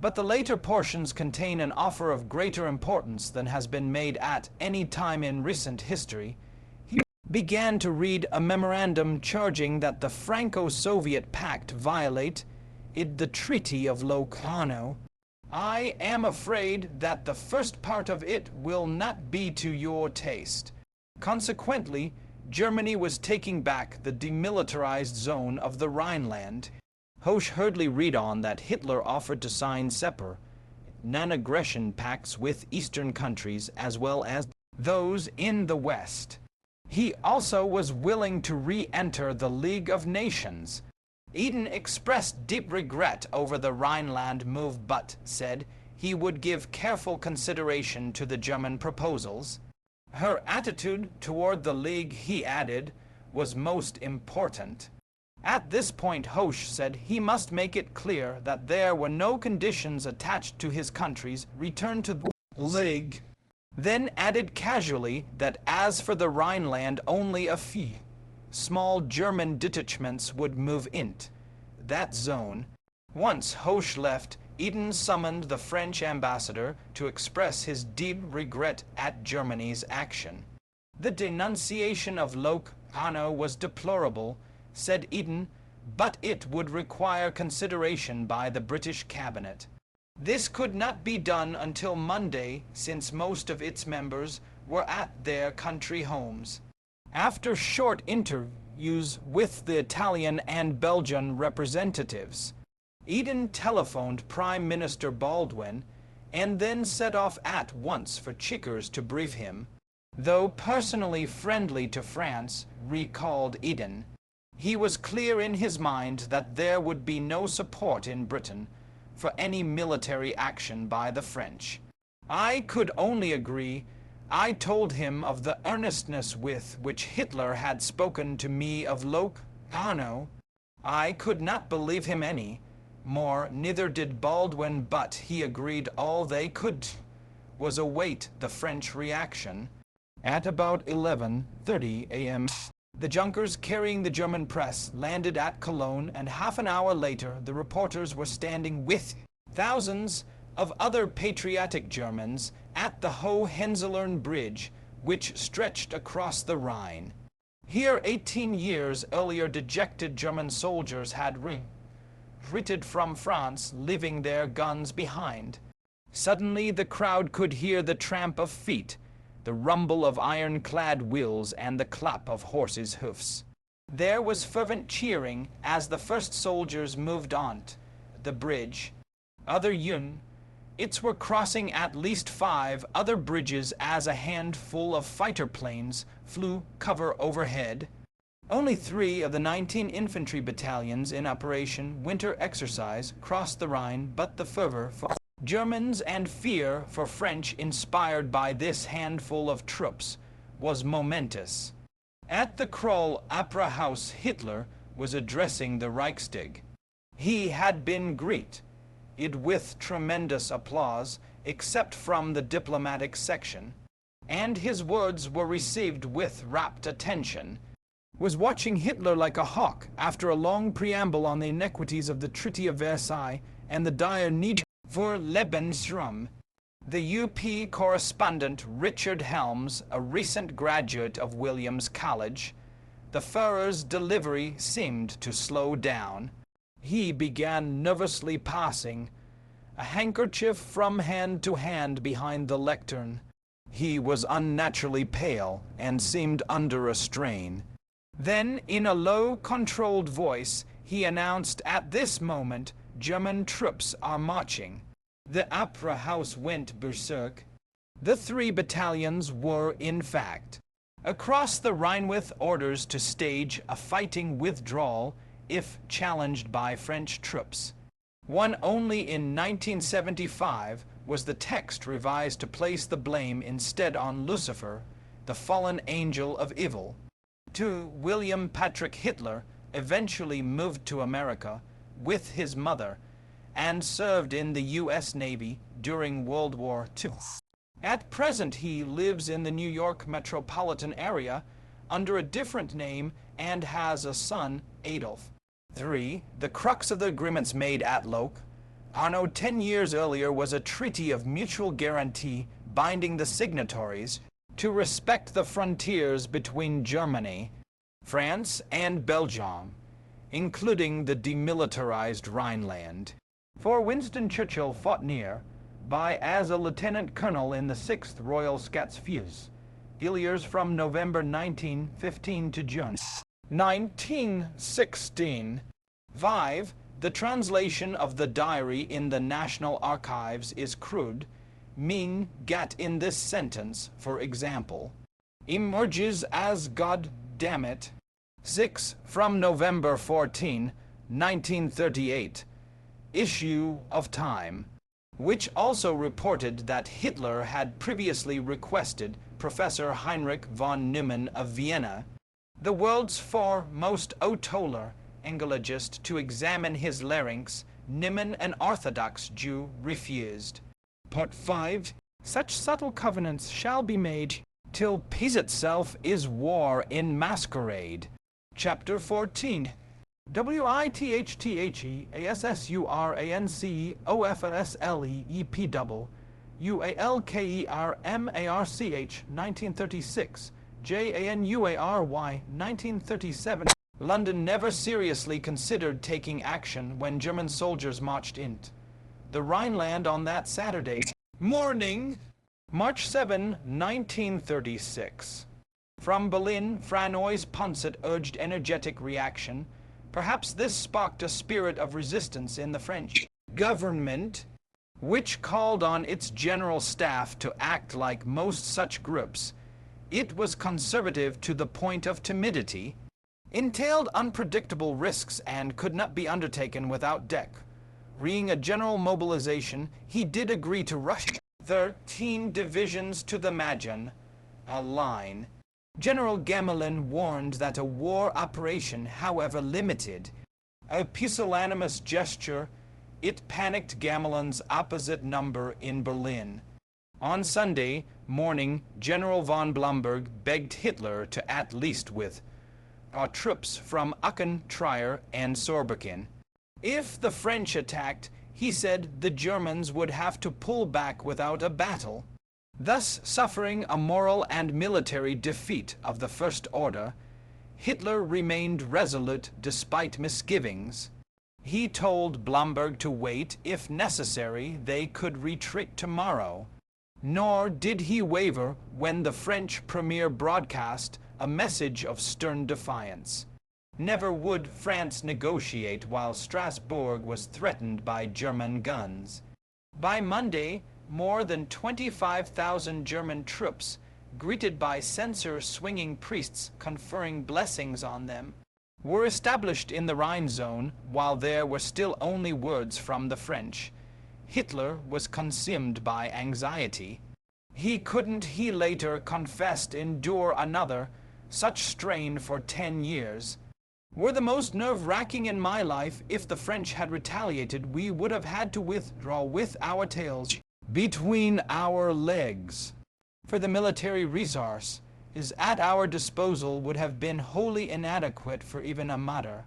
Speaker 1: But the later portions contain an offer of greater importance than has been made at any time in recent history. He began to read a memorandum charging that the Franco-Soviet Pact violate the Treaty of Locarno. I am afraid that the first part of it will not be to your taste. Consequently, Germany was taking back the demilitarized zone of the Rhineland. Hoche hurriedly read on that Hitler offered to sign separate non-aggression pacts with Eastern countries as well as those in the West. He also was willing to re-enter the League of Nations. Eden expressed deep regret over the Rhineland move but said he would give careful consideration to the German proposals. Her attitude toward the League, he added, was most important. At this point, Hoche said he must make it clear that there were no conditions attached to his country's return to the League. Then added casually that as for the Rhineland, only a few small German detachments would move into that zone. Once Hoche left, Eden summoned the French ambassador to express his deep regret at Germany's action. The denunciation of Locarno was deplorable, said Eden, but it would require consideration by the British cabinet. This could not be done until Monday, since most of its members were at their country homes. After short interviews with the Italian and Belgian representatives, Eden telephoned Prime Minister Baldwin and then set off at once for Chickers to brief him. Though personally friendly to France, recalled Eden, he was clear in his mind that there would be no support in Britain for any military action by the French. I could only agree. I told him of the earnestness with which Hitler had spoken to me of Locarno. I could not believe him any more, neither did Baldwin, but he agreed all they could was await the French reaction. At about 11:30 a.m., the Junkers carrying the German press landed at Cologne, and half an hour later the reporters were standing with thousands of other patriotic Germans at the Hohenzollern Bridge, which stretched across the Rhine. Here 18 years earlier dejected German soldiers had retreated from France, leaving their guns behind. Suddenly the crowd could hear the tramp of feet, the rumble of iron-clad wheels, and the clap of horses' hoofs. There was fervent cheering as the first soldiers moved on the bridge. Other units were crossing at least 5 other bridges as a handful of fighter planes flew cover overhead. Only 3 of the 19 infantry battalions in Operation Winter Exercise crossed the Rhine, but the fervor for Germans and fear for French inspired by this handful of troops was momentous. At the Kroll Opera House, Hitler was addressing the Reichstag. He had been greeted with tremendous applause, except from the diplomatic section, and his words were received with rapt attention. Was watching Hitler like a hawk after a long preamble on the iniquities of the Treaty of Versailles and the dire need for Lebensraum. The UP correspondent Richard Helms, a recent graduate of Williams College, the Führer's delivery seemed to slow down. He began nervously passing a handkerchief from hand to hand behind the lectern. He was unnaturally pale and seemed under a strain. Then, in a low, controlled voice, he announced, "At this moment, German troops are marching." The opera house went berserk. The 3 battalions were, in fact, across the Rhine with orders to stage a fighting withdrawal if challenged by French troops. One only in 1975 was the text revised to place the blame instead on Lucifer, the fallen angel of evil. William Patrick Hitler eventually moved to America with his mother and served in the U.S. Navy during World War II. At present, he lives in the New York metropolitan area under a different name and has a son, Adolf. 3. The crux of the agreements made at Locarno 10 years earlier was a treaty of mutual guarantee binding the signatories to respect the frontiers between Germany, France, and Belgium, including the demilitarized Rhineland. For Winston Churchill fought near by as a lieutenant colonel in the 6th Royal Scots Fusiliers, Years from November 1915 to June 1916. 5. The translation of the diary in the National Archives is crude. Mean get in this sentence, for example, emerges as God damn it. 6. From November 14, 1938. Issue of Time, which also reported that Hitler had previously requested Professor Heinrich von Neumann of Vienna, the world's foremost Otoller Engologist, to examine his larynx. Neumann, an Orthodox Jew, refused. Part 5. Such subtle covenants shall be made till peace itself is war in masquerade. Chapter 14. WITHTHE ASSURANCOFSLEEPW UALKERMARCH 1936 JANUARY 1937. London never seriously considered taking action when German soldiers marched into the Rhineland on that Saturday morning, March 7, 1936. From Berlin, Franz Ponset urged energetic reaction. Perhaps this sparked a spirit of resistance in the French government, which called on its general staff to act like most such groups. It was conservative to the point of timidity, entailed unpredictable risks, and could not be undertaken without reing a general mobilization. He did agree to rush 13 divisions to the Maginot Line. General Gamelin warned that a war operation, however limited, a pusillanimous gesture, it panicked Gamelin's opposite number in Berlin. On Sunday morning, General von Blomberg begged Hitler to at least withdraw troops from Aachen, Trier, and Saarbrücken. If the French attacked, he said, the Germans would have to pull back without a battle, thus suffering a moral and military defeat of the first order. Hitler remained resolute despite misgivings. He told Blomberg to wait. If necessary, they could retreat tomorrow. Nor did he waver when the French premier broadcast a message of stern defiance. Never would France negotiate while Strasbourg was threatened by German guns. By Monday, more than 25,000 German troops, greeted by censer-swinging priests conferring blessings on them, were established in the Rhine zone while there were still only words from the French. Hitler was consumed by anxiety. He later confessed, endure another such strain for 10 years. Were the most nerve-wracking in my life. If the French had retaliated, we would have had to withdraw with our tails between our legs. For the military resource is at our disposal would have been wholly inadequate for even a matter.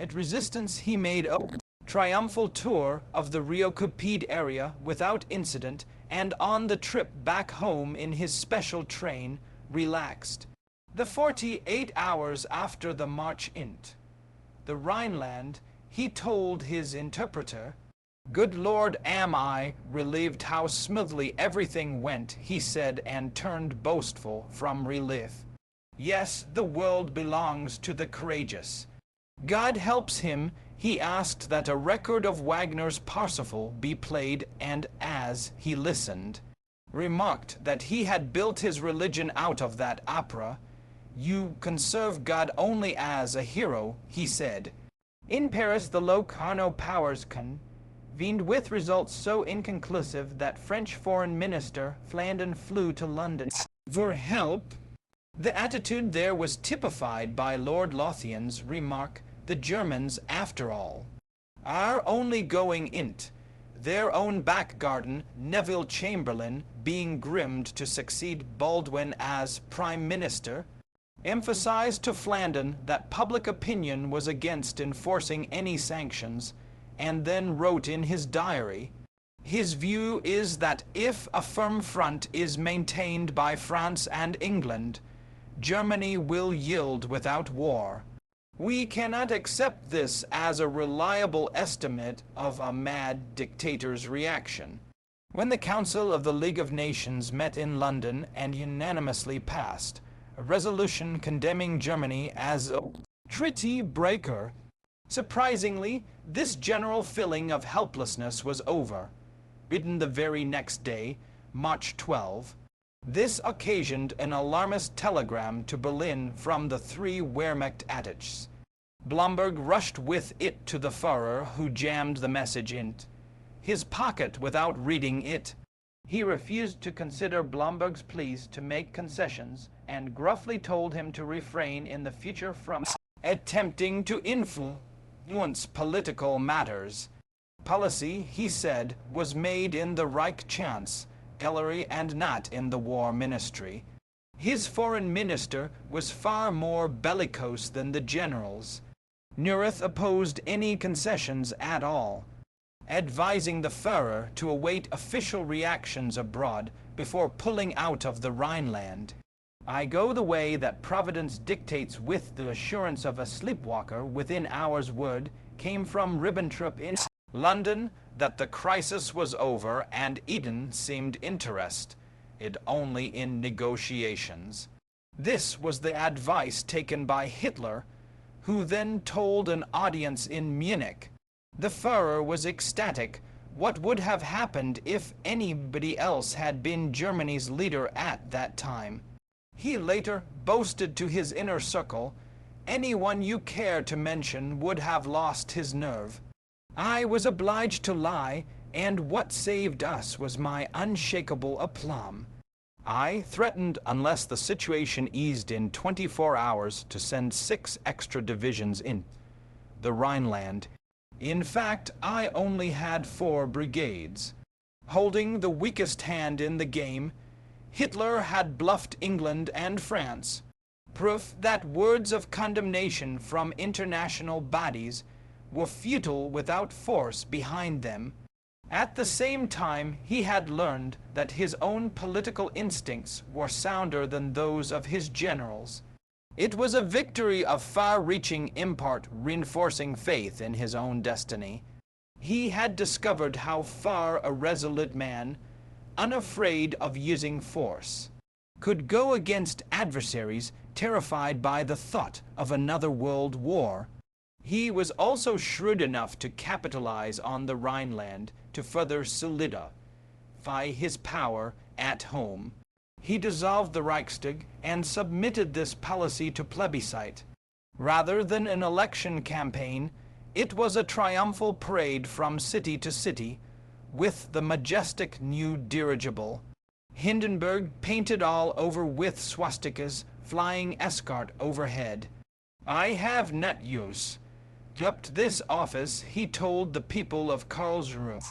Speaker 1: At resistance he made a triumphal tour of the reoccupied area without incident, and on the trip back home in his special train relaxed. The 48 hours after the march into the Rhineland, he told his interpreter, "Good Lord, am I relieved how smoothly everything went," he said, and turned boastful from relief. Yes, the world belongs to the courageous. God helps him. He asked that a record of Wagner's Parsifal be played, and as he listened, remarked that he had built his religion out of that opera. "You can serve God only as a hero," he said. In Paris, the Locarno powers convened with results so inconclusive that French Foreign Minister Flandin flew to London for help. The attitude there was typified by Lord Lothian's remark, "The Germans, after all, are only going into their own back garden." Neville Chamberlain, being groomed to succeed Baldwin as Prime Minister, emphasized to Flandin that public opinion was against enforcing any sanctions, and then wrote in his diary, "His view is that if a firm front is maintained by France and England, Germany will yield without war. We cannot accept this as a reliable estimate of a mad dictator's reaction." When the Council of the League of Nations met in London and unanimously passed a resolution condemning Germany as a treaty breaker, surprisingly, this general feeling of helplessness was over. Written the very next day, March 12, this occasioned an alarmist telegram to Berlin from the three Wehrmacht-Adets. Blomberg rushed with it to the Führer, who jammed the message in his pocket without reading it. He refused to consider Blomberg's pleas to make concessions and gruffly told him to refrain in the future from attempting to influence political matters. Policy, he said, was made in the Reich Chancellery and not in the War Ministry. His foreign minister was far more bellicose than the generals. Neurath opposed any concessions at all, advising the Führer to await official reactions abroad before pulling out of the Rhineland. I go the way that Providence dictates with the assurance of a sleepwalker within hours word came from Ribbentrop in London that the crisis was over and Eden seemed interested only in negotiations. This was the advice taken by Hitler, who then told an audience in Munich. The Führer was ecstatic. What would have happened if anybody else had been Germany's leader at that time? He later boasted to his inner circle, "Anyone you care to mention would have lost his nerve. I was obliged to lie, and what saved us was my unshakable aplomb. I threatened, unless the situation eased in 24 hours, to send 6 extra divisions in the Rhineland. In fact, I only had 4 brigades. Holding the weakest hand in the game, Hitler had bluffed England and France, proof that words of condemnation from international bodies were futile without force behind them. At the same time, he had learned that his own political instincts were sounder than those of his generals. It was a victory of far-reaching import, reinforcing faith in his own destiny. He had discovered how far a resolute man, unafraid of using force, could go against adversaries terrified by the thought of another world war. He was also shrewd enough to capitalize on the Rhineland to further solidify his power at home. He dissolved the Reichstag and submitted this policy to plebiscite. Rather than an election campaign, it was a triumphal parade from city to city, with the majestic new dirigible, Hindenburg painted all over with swastikas, flying escort overhead. "I have not usurped this office," he told the people of Karlsruhe.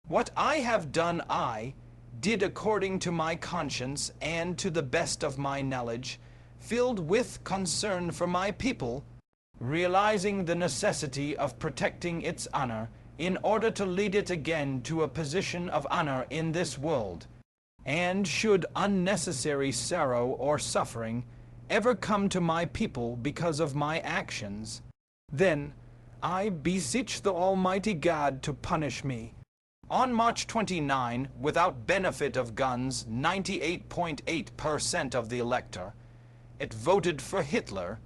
Speaker 1: "What I have done I did according to my conscience and to the best of my knowledge, filled with concern for my people, realizing the necessity of protecting its honor in order to lead it again to a position of honor in this world. And should unnecessary sorrow or suffering ever come to my people because of my actions, then I beseech the Almighty God to punish me." On March 29, without benefit of guns, 98.8% of the elector, it voted for Hitler.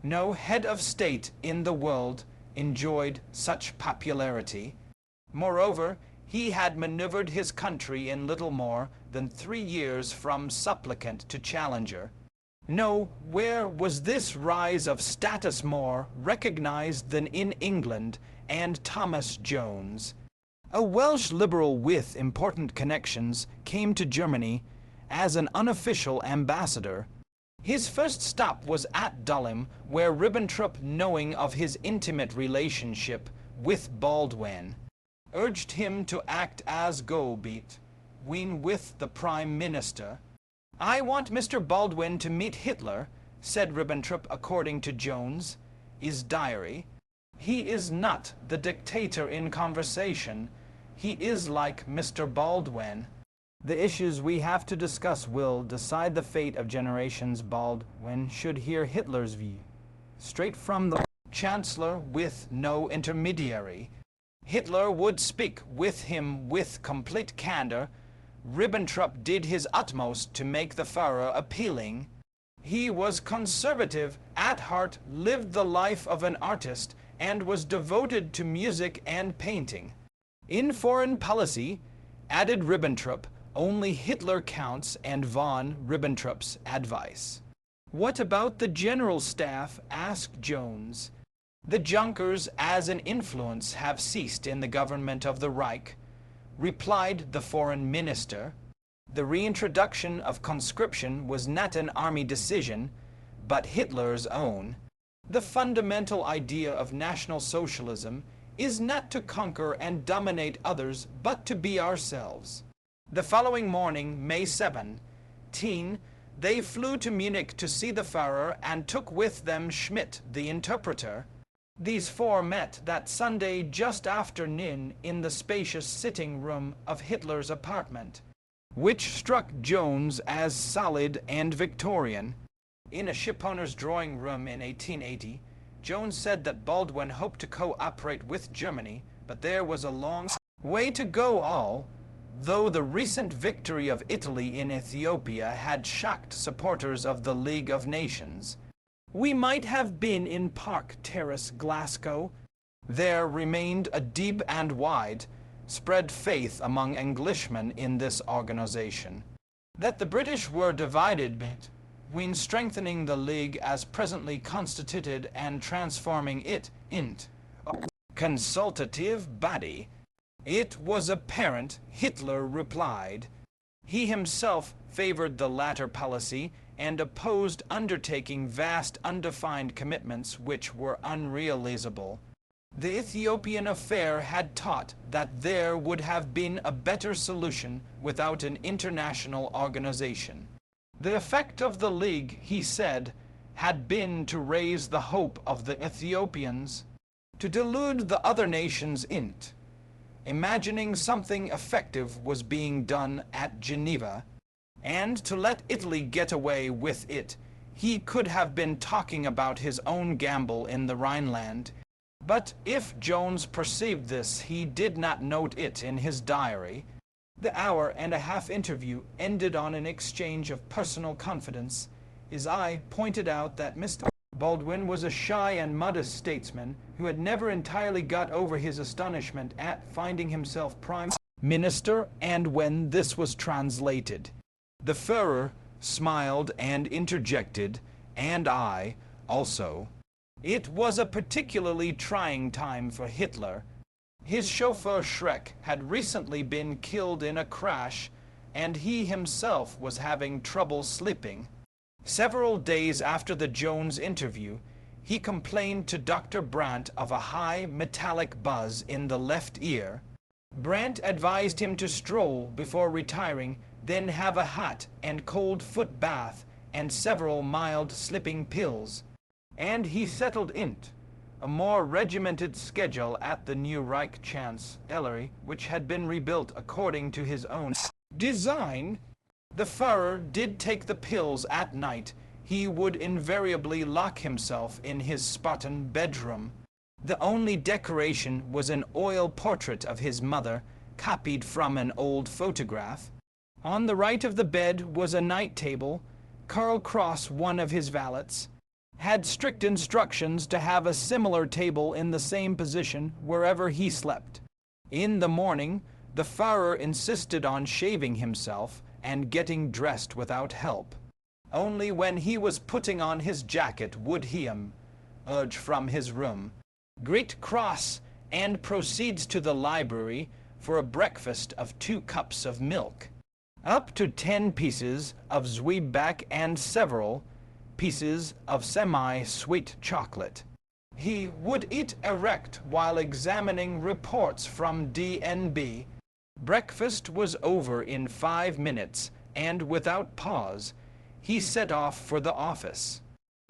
Speaker 1: No head of state in the world enjoyed such popularity. Moreover, he had maneuvered his country in little more than 3 years from supplicant to challenger. Nowhere was this rise of status more recognized than in England and Thomas Jones. A Welsh liberal with important connections came to Germany as an unofficial ambassador. His first stop was at Dulham, where Ribbentrop, knowing of his intimate relationship with Baldwin, urged him to act as go-between with the Prime Minister. "I want Mr. Baldwin to meet Hitler," said Ribbentrop according to Jones' diary. "He is not the dictator in conversation. He is like Mr. Baldwin. The issues we have to discuss will decide the fate of generations. Baldwin should hear Hitler's view, straight from the Chancellor with no intermediary. Hitler would speak with him with complete candor, Ribbentrop did his utmost to make the Führer appealing. He was conservative at heart, lived the life of an artist, and was devoted to music and painting. In foreign policy, added Ribbentrop, only Hitler counts and von Ribbentrop's advice. What about the general staff? Asked Jones. The Junkers as an influence have ceased in the government of the Reich, replied the foreign minister. The reintroduction of conscription was not an army decision, but Hitler's own. The fundamental idea of National Socialism is not to conquer and dominate others, but to be ourselves. The following morning, May 17, they flew to Munich to see the Führer and took with them Schmidt, the interpreter. These four met that Sunday just after noon in the spacious sitting room of Hitler's apartment, which struck Jones as solid and Victorian. In a shipowner's drawing room in 1880, Jones said that Baldwin hoped to cooperate with Germany, but there was a long way to go all, though the recent victory of Italy in Ethiopia had shocked supporters of the League of Nations. We might have been in Park Terrace, Glasgow. There remained a deep and wide spread faith among Englishmen in this organization, that the British were divided between strengthening the League as presently constituted and transforming it into a consultative body. It was apparent, Hitler replied. He himself favored the latter policy and opposed undertaking vast undefined commitments which were unrealizable. The Ethiopian affair had taught that there would have been a better solution without an international organization. The effect of the League, he said, had been to raise the hope of the Ethiopians, to delude the other nations into imagining something effective was being done at Geneva, and to let Italy get away with it. He could have been talking about his own gamble in the Rhineland, but if Jones perceived this, he did not note it in his diary. The hour-and-a-half interview ended on an exchange of personal confidence. His eye pointed out that Mr. Baldwin was a shy and modest statesman who had never entirely got over his astonishment at finding himself prime minister, and when this was translated, the Führer smiled and interjected, and I also. It was a particularly trying time for Hitler. His chauffeur Schreck had recently been killed in a crash, and he himself was having trouble sleeping. Several days after the Jones interview, he complained to Dr. Brandt of a high metallic buzz in the left ear. Brandt advised him to stroll before retiring, then have a hot and cold foot bath and several mild sleeping pills, and he settled into a more regimented schedule at the new Reich Chancellery, which had been rebuilt according to his own design. The Führer did take the pills at night. He would invariably lock himself in his Spartan bedroom. The only decoration was an oil portrait of his mother, copied from an old photograph. On the right of the bed was a night table. Karl Cross, one of his valets, had strict instructions to have a similar table in the same position wherever he slept. In the morning, the Führer insisted on shaving himself and getting dressed without help. Only when he was putting on his jacket would he emerge from his room, greet Cross, and proceeds to the library for a breakfast of 2 cups of milk, up to 10 pieces of zwieback and several pieces of semi-sweet chocolate. He would eat erect while examining reports from DNB. Breakfast was over in 5 minutes, and without pause, he set off for the office.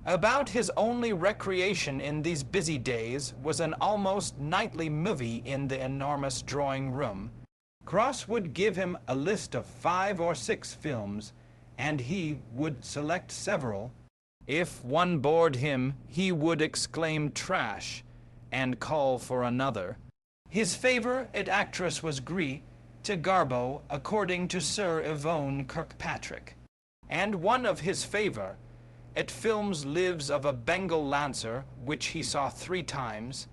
Speaker 1: About his only recreation in these busy days was an almost nightly movie in the enormous drawing room. Cross would give him a list of 5 or 6 films, and he would select several. If one bored him, he would exclaim "trash" and call for another. His favorite actress was Gree. to Garbo, according to Sir Yvonne Kirkpatrick. And one of his favour, it films lives of a Bengal lancer, which he saw 3 times.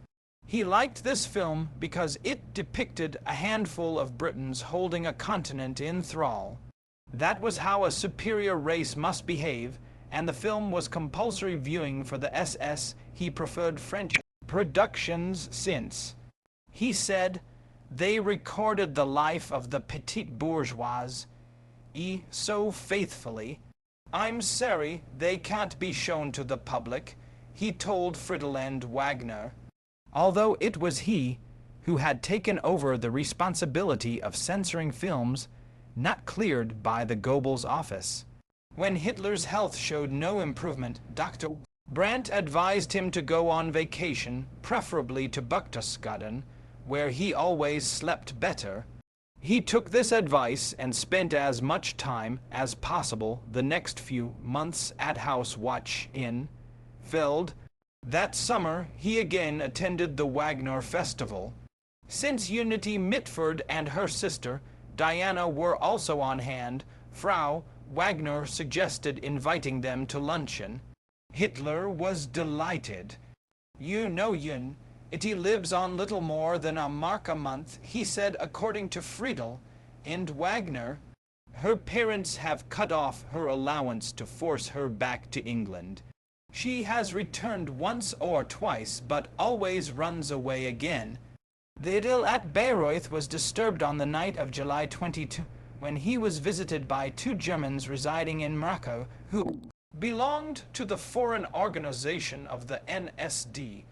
Speaker 1: He liked this film because it depicted a handful of Britons holding a continent in thrall. That was how a superior race must behave, and the film was compulsory viewing for the SS. He preferred French productions since, he said, they recorded the life of the petit bourgeois so faithfully. I'm sorry they can't be shown to the public, he told Fridolin Wagner, although it was he who had taken over the responsibility of censoring films not cleared by the Goebbels office. When Hitler's health showed no improvement, Dr. Brandt advised him to go on vacation, preferably to Berchtesgaden, where he always slept better. He took this advice and spent as much time as possible the next few months at House Watch in Feld. That summer he again attended the Wagner Festival. Since Unity Mitford and her sister, Diana, were also on hand, Frau Wagner suggested inviting them to luncheon. Hitler was delighted. You know, Yun, he lives on little more than a mark a month, he said, according to Friedel and Wagner. Her parents have cut off her allowance to force her back to England. She has returned once or twice, but always runs away again. The idyll at Bayreuth was disturbed on the night of July 22, when he was visited by 2 Germans residing in Morocco, who belonged to the foreign organization of the NSDAP.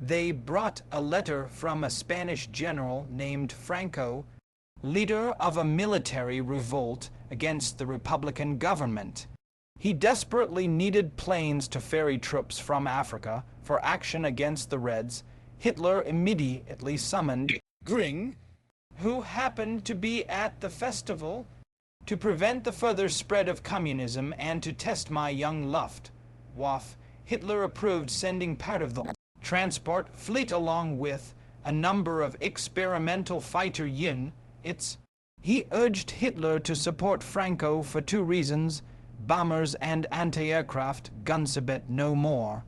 Speaker 1: They brought a letter from a Spanish general named Franco, leader of a military revolt against the Republican government. He desperately needed planes to ferry troops from Africa for action against the Reds. Hitler immediately summoned Gring, who happened to be at the festival, to prevent the further spread of communism and to test my young Luftwaffe. Hitler approved sending part of the transport fleet along with a number of experimental fighter units. He urged Hitler to support Franco for 2 reasons: bombers and anti-aircraft guns, a bit no more.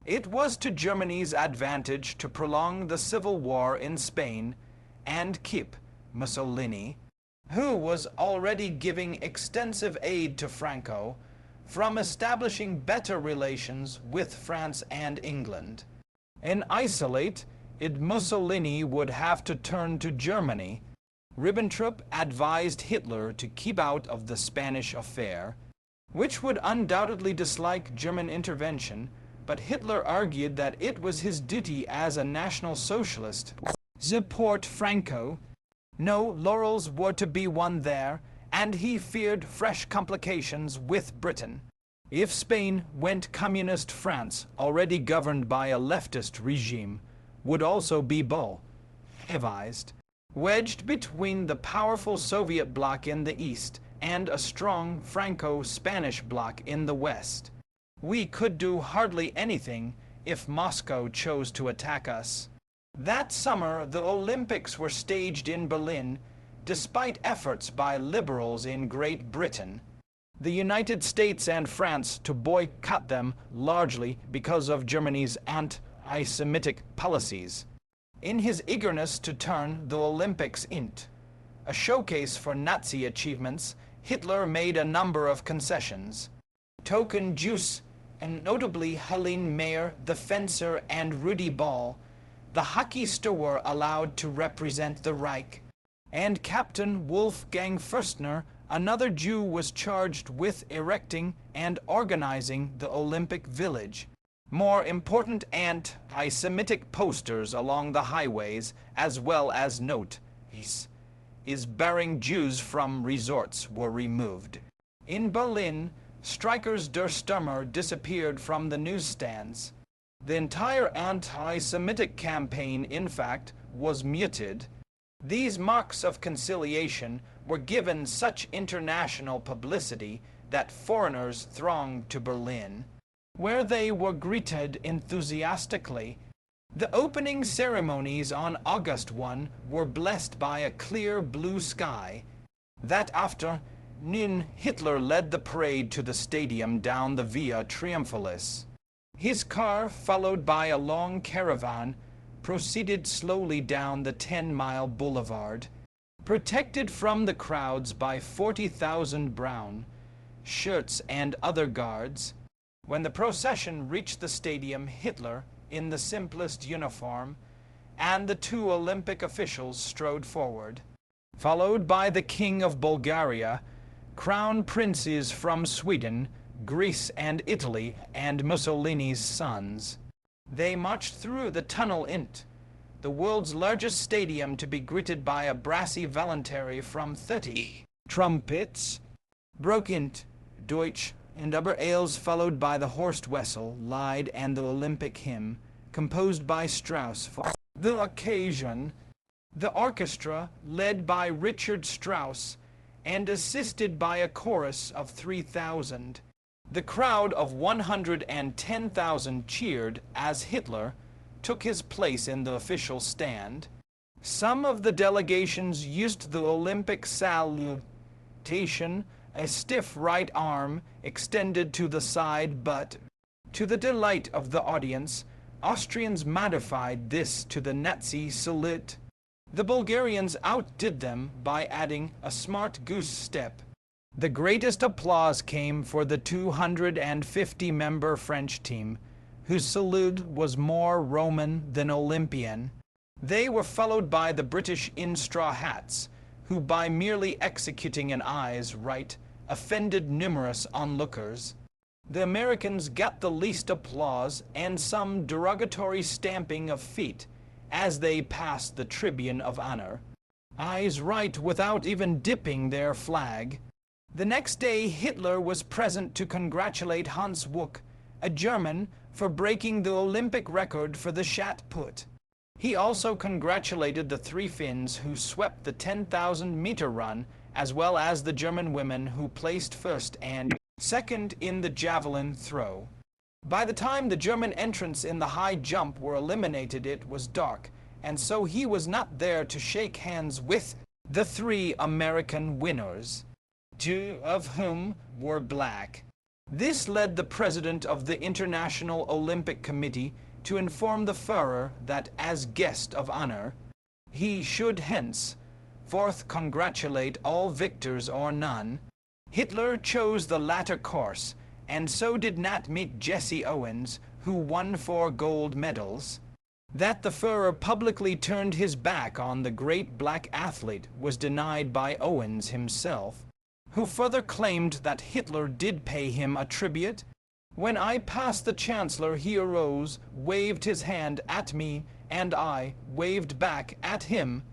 Speaker 1: It was to Germany's advantage to prolong the civil war in Spain and keep Mussolini, who was already giving extensive aid to Franco, from establishing better relations with France and England. In isolate it, Mussolini would have to turn to Germany. Ribbentrop advised Hitler to keep out of the Spanish affair, which would undoubtedly dislike German intervention, but Hitler argued that it was his duty as a National Socialist to support Franco. No laurels were to be won there, and he feared fresh complications with Britain. If Spain went communist, France, already governed by a leftist regime, would also be Bolshevized, wedged between the powerful Soviet bloc in the east and a strong Franco-Spanish bloc in the west. We could do hardly anything if Moscow chose to attack us. That summer the Olympics were staged in Berlin, despite efforts by liberals in Great Britain, the United States and France to boycott them, largely because of Germany's anti-Semitic policies. In his eagerness to turn the Olympics into a showcase for Nazi achievements, Hitler made a number of concessions. Token Jews, and notably Helene Mayer, the fencer, and Rudi Ball, the hockeyster, were allowed to represent the Reich, and Captain Wolfgang Fürstner, another Jew, was charged with erecting and organizing the Olympic Village. More important anti-Semitic posters along the highways, as well as notices barring Jews from resorts, were removed. In Berlin, Streicher's Der Stürmer disappeared from the newsstands. The entire anti-Semitic campaign, in fact, was muted. These marks of conciliation were given such international publicity that foreigners thronged to Berlin, where they were greeted enthusiastically The opening ceremonies on August 1 were blessed by a clear blue sky. That afternoon, Hitler led the parade to the stadium down the Via Triumphalis. His car, followed by a long caravan, proceeded slowly down the 10-mile boulevard, protected from the crowds by 40,000 brown shirts and other guards. When the procession reached the stadium, Hitler, in the simplest uniform, and the two Olympic officials strode forward, followed by the King of Bulgaria, crown princes from Sweden, Greece and Italy, and Mussolini's sons. They marched through the tunnel int, the world's largest stadium, to be greeted by a brassy voluntary from 30 trumpets, broke int, Deutsch, and upper ales, followed by the Horst Wessel, Lied, and the Olympic hymn, composed by Strauss for the occasion. The orchestra, led by Richard Strauss, and assisted by a chorus of 3,000. The crowd of 110,000 cheered as Hitler took his place in the official stand. Some of the delegations used the Olympic salutation, a stiff right arm extended to the side, but, to the delight of the audience, Austrians modified this to the Nazi salute. The Bulgarians outdid them by adding a smart goose step. The greatest applause came for the 250-member French team, whose salute was more Roman than Olympian. They were followed by the British in straw hats, who by merely executing an eyes right offended numerous onlookers. The Americans got the least applause and some derogatory stamping of feet as they passed the tribune of honor, eyes right without even dipping their flag. The next day Hitler was present to congratulate Hans Wuck, a German, for breaking the Olympic record for the shot put. He also congratulated the three Finns who swept the 10,000-meter run, as well as the German women who placed first and second in the javelin throw. By the time the German entrants in the high jump were eliminated, it was dark, and so he was not there to shake hands with the three American winners, two of whom were black. This led the president of the International Olympic Committee to inform the Führer that, as guest of honor, he should henceforth congratulate all victors or none. Hitler chose the latter course, and so did not meet Jesse Owens, who won 4 gold medals. That the Führer publicly turned his back on the great black athlete was denied by Owens himself, who further claimed that Hitler did pay him a tribute. When I passed the Chancellor, he arose, waved his hand at me, and I waved back at him.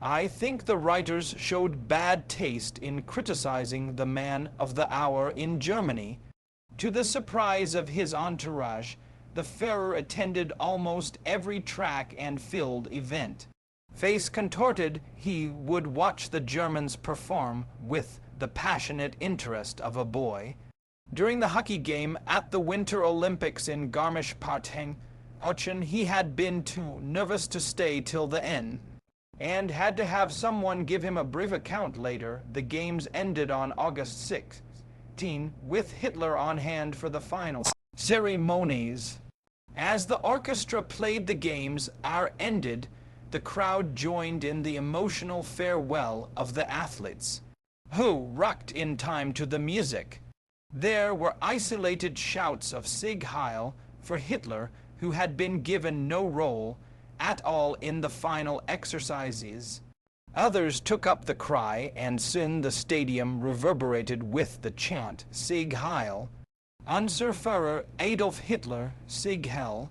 Speaker 1: I think the writers showed bad taste in criticizing the man of the hour in Germany. To the surprise of his entourage, the Führer attended almost every track and field event. Face contorted, he would watch the Germans perform with the passionate interest of a boy. During the hockey game at the Winter Olympics in Garmisch-Partenkirchen, he had been too nervous to stay till the end, and had to have someone give him a brief account later. The games ended on August 16, with Hitler on hand for the final ceremonies. As the orchestra played the games are ended, the crowd joined in the emotional farewell of the athletes, who rocked in time to the music. There were isolated shouts of Sieg Heil for Hitler, who had been given no role at all in the final exercises. Others took up the cry, and soon the stadium reverberated with the chant, Sieg Heil. Unser Führer Adolf Hitler, Sieg Heil.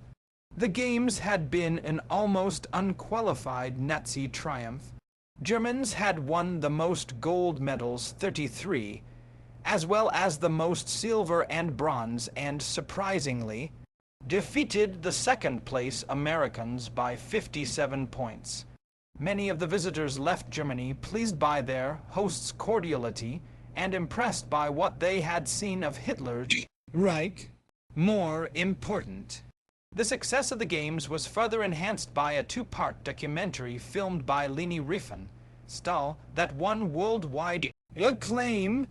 Speaker 1: The games had been an almost unqualified Nazi triumph. Germans had won the most gold medals, 33, as well as the most silver and bronze, and surprisingly, defeated the second-place Americans by 57 points. Many of the visitors left Germany pleased by their host's cordiality and impressed by what they had seen of Hitler's Reich. More important, The success of the games was further enhanced by a two-part documentary filmed by Leni Riefan, Stahl, that won worldwide acclaim.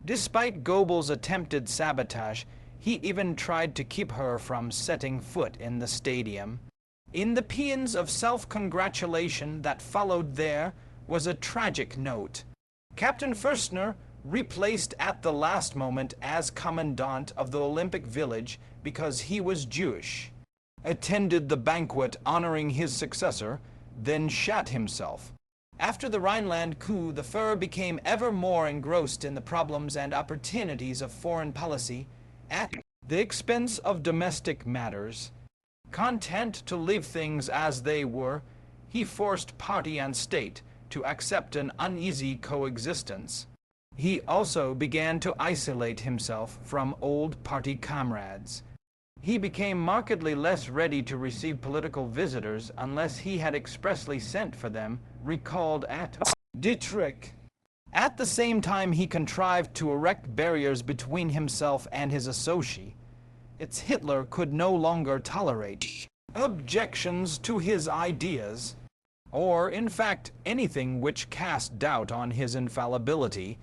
Speaker 1: Despite Goebbels' attempted sabotage, he even tried to keep her from setting foot in the stadium. In the paeans of self-congratulation that followed there was a tragic note. Captain Fürstner, replaced at the last moment as commandant of the Olympic Village because he was Jewish, attended the banquet honoring his successor, then shot himself. After the Rhineland coup, the Führer became ever more engrossed in the problems and opportunities of foreign policy at the expense of domestic matters. Content to leave things as they were, he forced party and state to accept an uneasy coexistence. He also began to isolate himself from old party comrades. He became markedly less ready to receive political visitors unless he had expressly sent for them, recalled at Dietrich. At the same time, he contrived to erect barriers between himself and his associates. Hitler could no longer tolerate objections to his ideas, or, in fact, anything which cast doubt on his infallibility.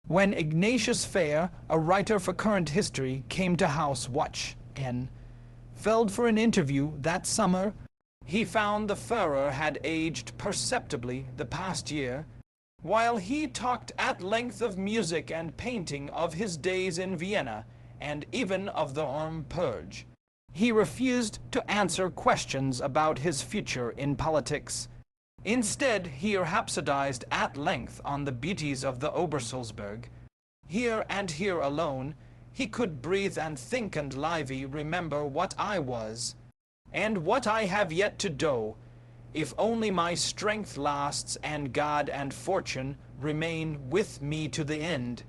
Speaker 1: When Ignatius Fehr, a writer for current history, came to House Watch in Feld for an interview that summer, he found the Führer had aged perceptibly the past year, while he talked at length of music and painting, of his days in Vienna, and even of the Rhine Purge. He refused to answer questions about his future in politics. Instead, he rhapsodized at length on the beauties of the Obersalzberg. Here and here alone, he could breathe and think and lively remember what I was, and what I have yet to do, if only my strength lasts and God and fortune remain with me to the end.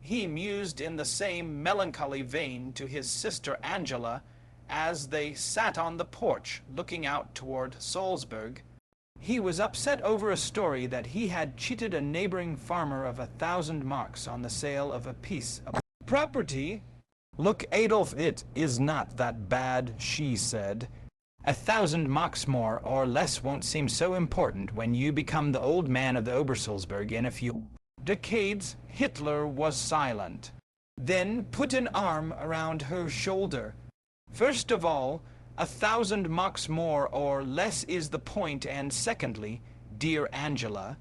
Speaker 1: He mused in the same melancholy vein to his sister Angela as they sat on the porch looking out toward Salzburg. He was upset over a story that he had cheated a neighboring farmer of 1,000 marks on the sale of a piece of property. "Look, Adolf, it is not that bad," she said. 1,000 marks more or less won't seem so important when you become the old man of the Obersalzberg in a few decades." Hitler was silent, then put an arm around her shoulder. "First of all, 1,000 marks more or less is the point, and secondly, dear Angela,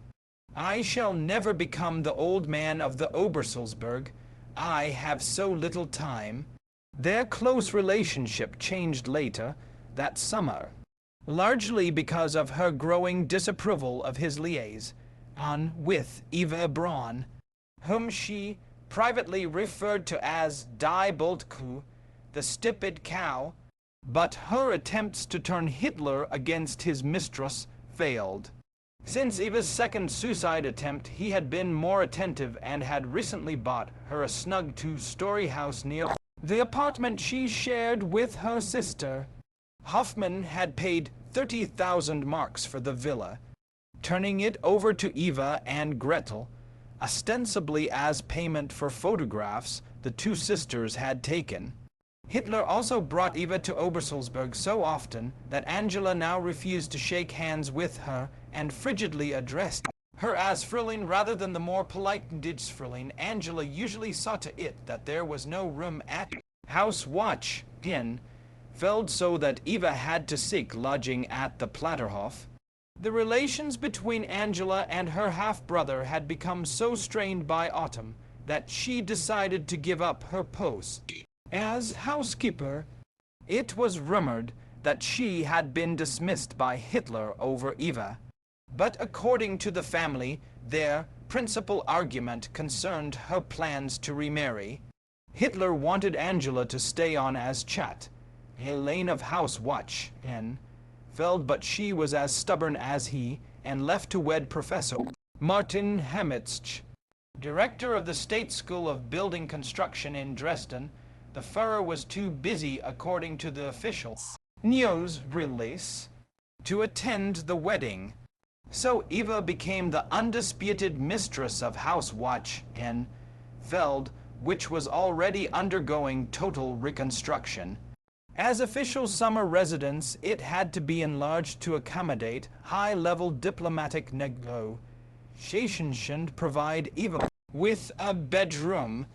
Speaker 1: I shall never become the old man of the Obersalzberg. I have so little time." Their close relationship changed later, that summer, largely because of her growing disapproval of his liaison with Eva Braun, whom she privately referred to as Die Boldkuh, the stupid cow, but her attempts to turn Hitler against his mistress failed. Since Eva's second suicide attempt, he had been more attentive and had recently bought her a snug two-story house near the apartment she shared with her sister. Hoffmann had paid 30,000 marks for the villa, turning it over to Eva and Gretel, ostensibly as payment for photographs the two sisters had taken. Hitler also brought Eva to Obersalzberg so often that Angela now refused to shake hands with her and frigidly addressed her as Fräulein rather than the more polite Fräulein. Angela usually saw to it that there was no room at House Watch in Feld, so that Eva had to seek lodging at the Platterhof. The relations between Angela and her half-brother had become so strained by autumn that she decided to give up her post as housekeeper. It was rumored that she had been dismissed by Hitler over Eva, but according to the family, their principal argument concerned her plans to remarry. Hitler wanted Angela to stay on as chat, Helene of House Watch in Feld, but she was as stubborn as he and left to wed Professor Martin Hamitzsch, director of the State School of Building Construction in Dresden. The Führer was too busy, according to the official news release, to attend the wedding. So Eva became the undisputed mistress of House Watch in Feld, which was already undergoing total reconstruction. As official summer residence, it had to be enlarged to accommodate high-level diplomatic negotiations and provide even with a bedroom,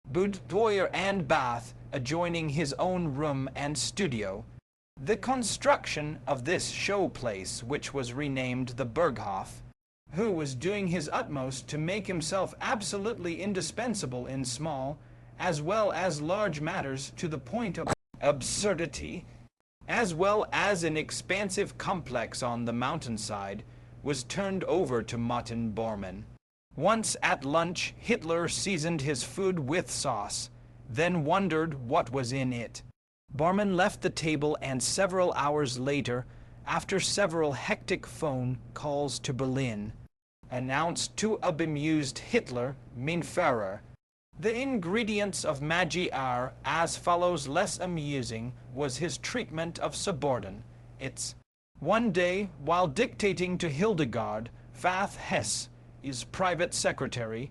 Speaker 1: boudoir and bath adjoining his own room and studio. The construction of this showplace, which was renamed the Berghof, who was doing his utmost to make himself absolutely indispensable in small as well as large matters to the point of absurdity, as well as an expansive complex on the mountainside, was turned over to Martin Bormann. Once at lunch, Hitler seasoned his food with sauce, then wondered what was in it. Bormann left the table, and several hours later, after several hectic phone calls to Berlin, announced to a bemused Hitler, "Mein Führer." The ingredients of Magi are as follows. Less amusing was his treatment of subordinates. One day, while dictating to Hildegard, Fath Hesse, his private secretary,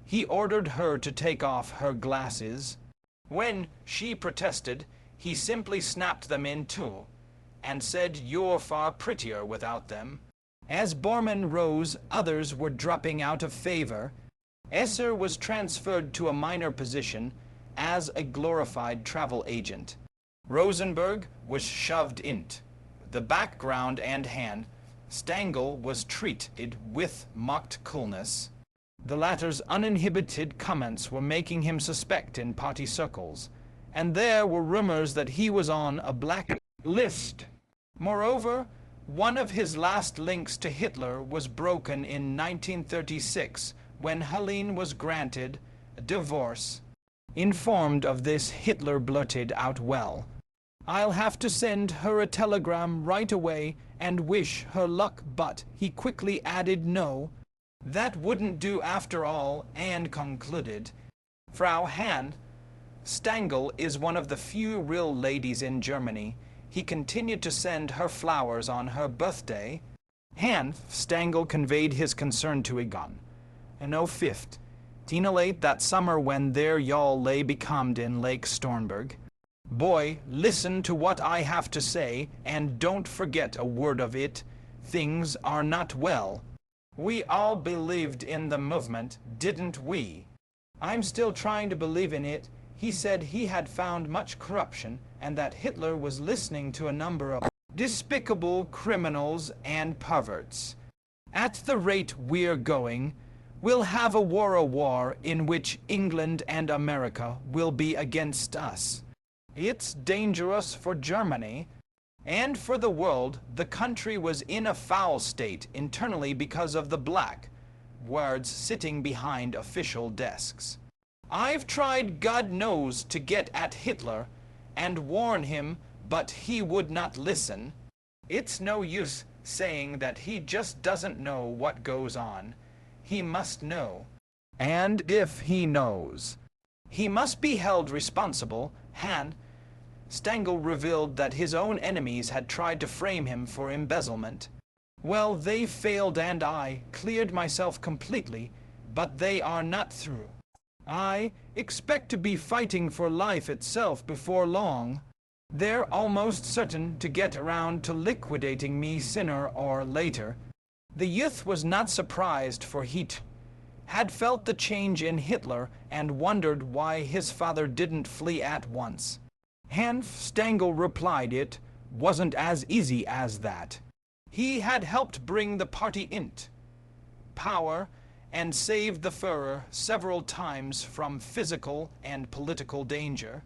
Speaker 1: he ordered her to take off her glasses. When she protested, he simply snapped them in two, and said, "You're far prettier without them." As Bormann rose, others were dropping out of favor. Esser was transferred to a minor position as a glorified travel agent. Rosenberg was shoved into the background, and Hahn Stangl was treated with mocked coolness. The latter's uninhibited comments were making him suspect in party circles, and there were rumors that he was on a black list. Moreover, one of his last links to Hitler was broken in 1936, when Helene was granted a divorce. Informed of this, Hitler blurted out, "Well, I'll have to send her a telegram right away and wish her luck," but he quickly added, "No, that wouldn't do after all," and concluded, "Frau Hahn Stangl is one of the few real ladies in Germany." He continued to send her flowers on her birthday. Hahn Stangl conveyed his concern to Egon. And no fifth, Tina late that summer when their yawl lay becalmed in Lake Stornberg. "Boy, listen to what I have to say, and don't forget a word of it. Things are not well. We all believed in the movement, didn't we? I'm still trying to believe in it." He said he had found much corruption, and that Hitler was listening to a number of despicable criminals and perverts. "At the rate we're going, we'll have a war in which England and America will be against us. It's dangerous for Germany and for the world." The country was in a foul state internally because of the black words sitting behind official desks. "I've tried, God knows, to get at Hitler and warn him, but he would not listen. It's no use saying that he just doesn't know what goes on. He must know. And if he knows, he must be held responsible." Hahn Stangl revealed that his own enemies had tried to frame him for embezzlement. "Well, they failed, and I cleared myself completely, but they are not through. I expect to be fighting for life itself before long. They're almost certain to get around to liquidating me sooner or later." The youth was not surprised, for he had felt the change in Hitler and wondered why his father didn't flee at once. Hahn Stangl replied it wasn't as easy as that. He had helped bring the party into power and saved the Führer several times from physical and political danger.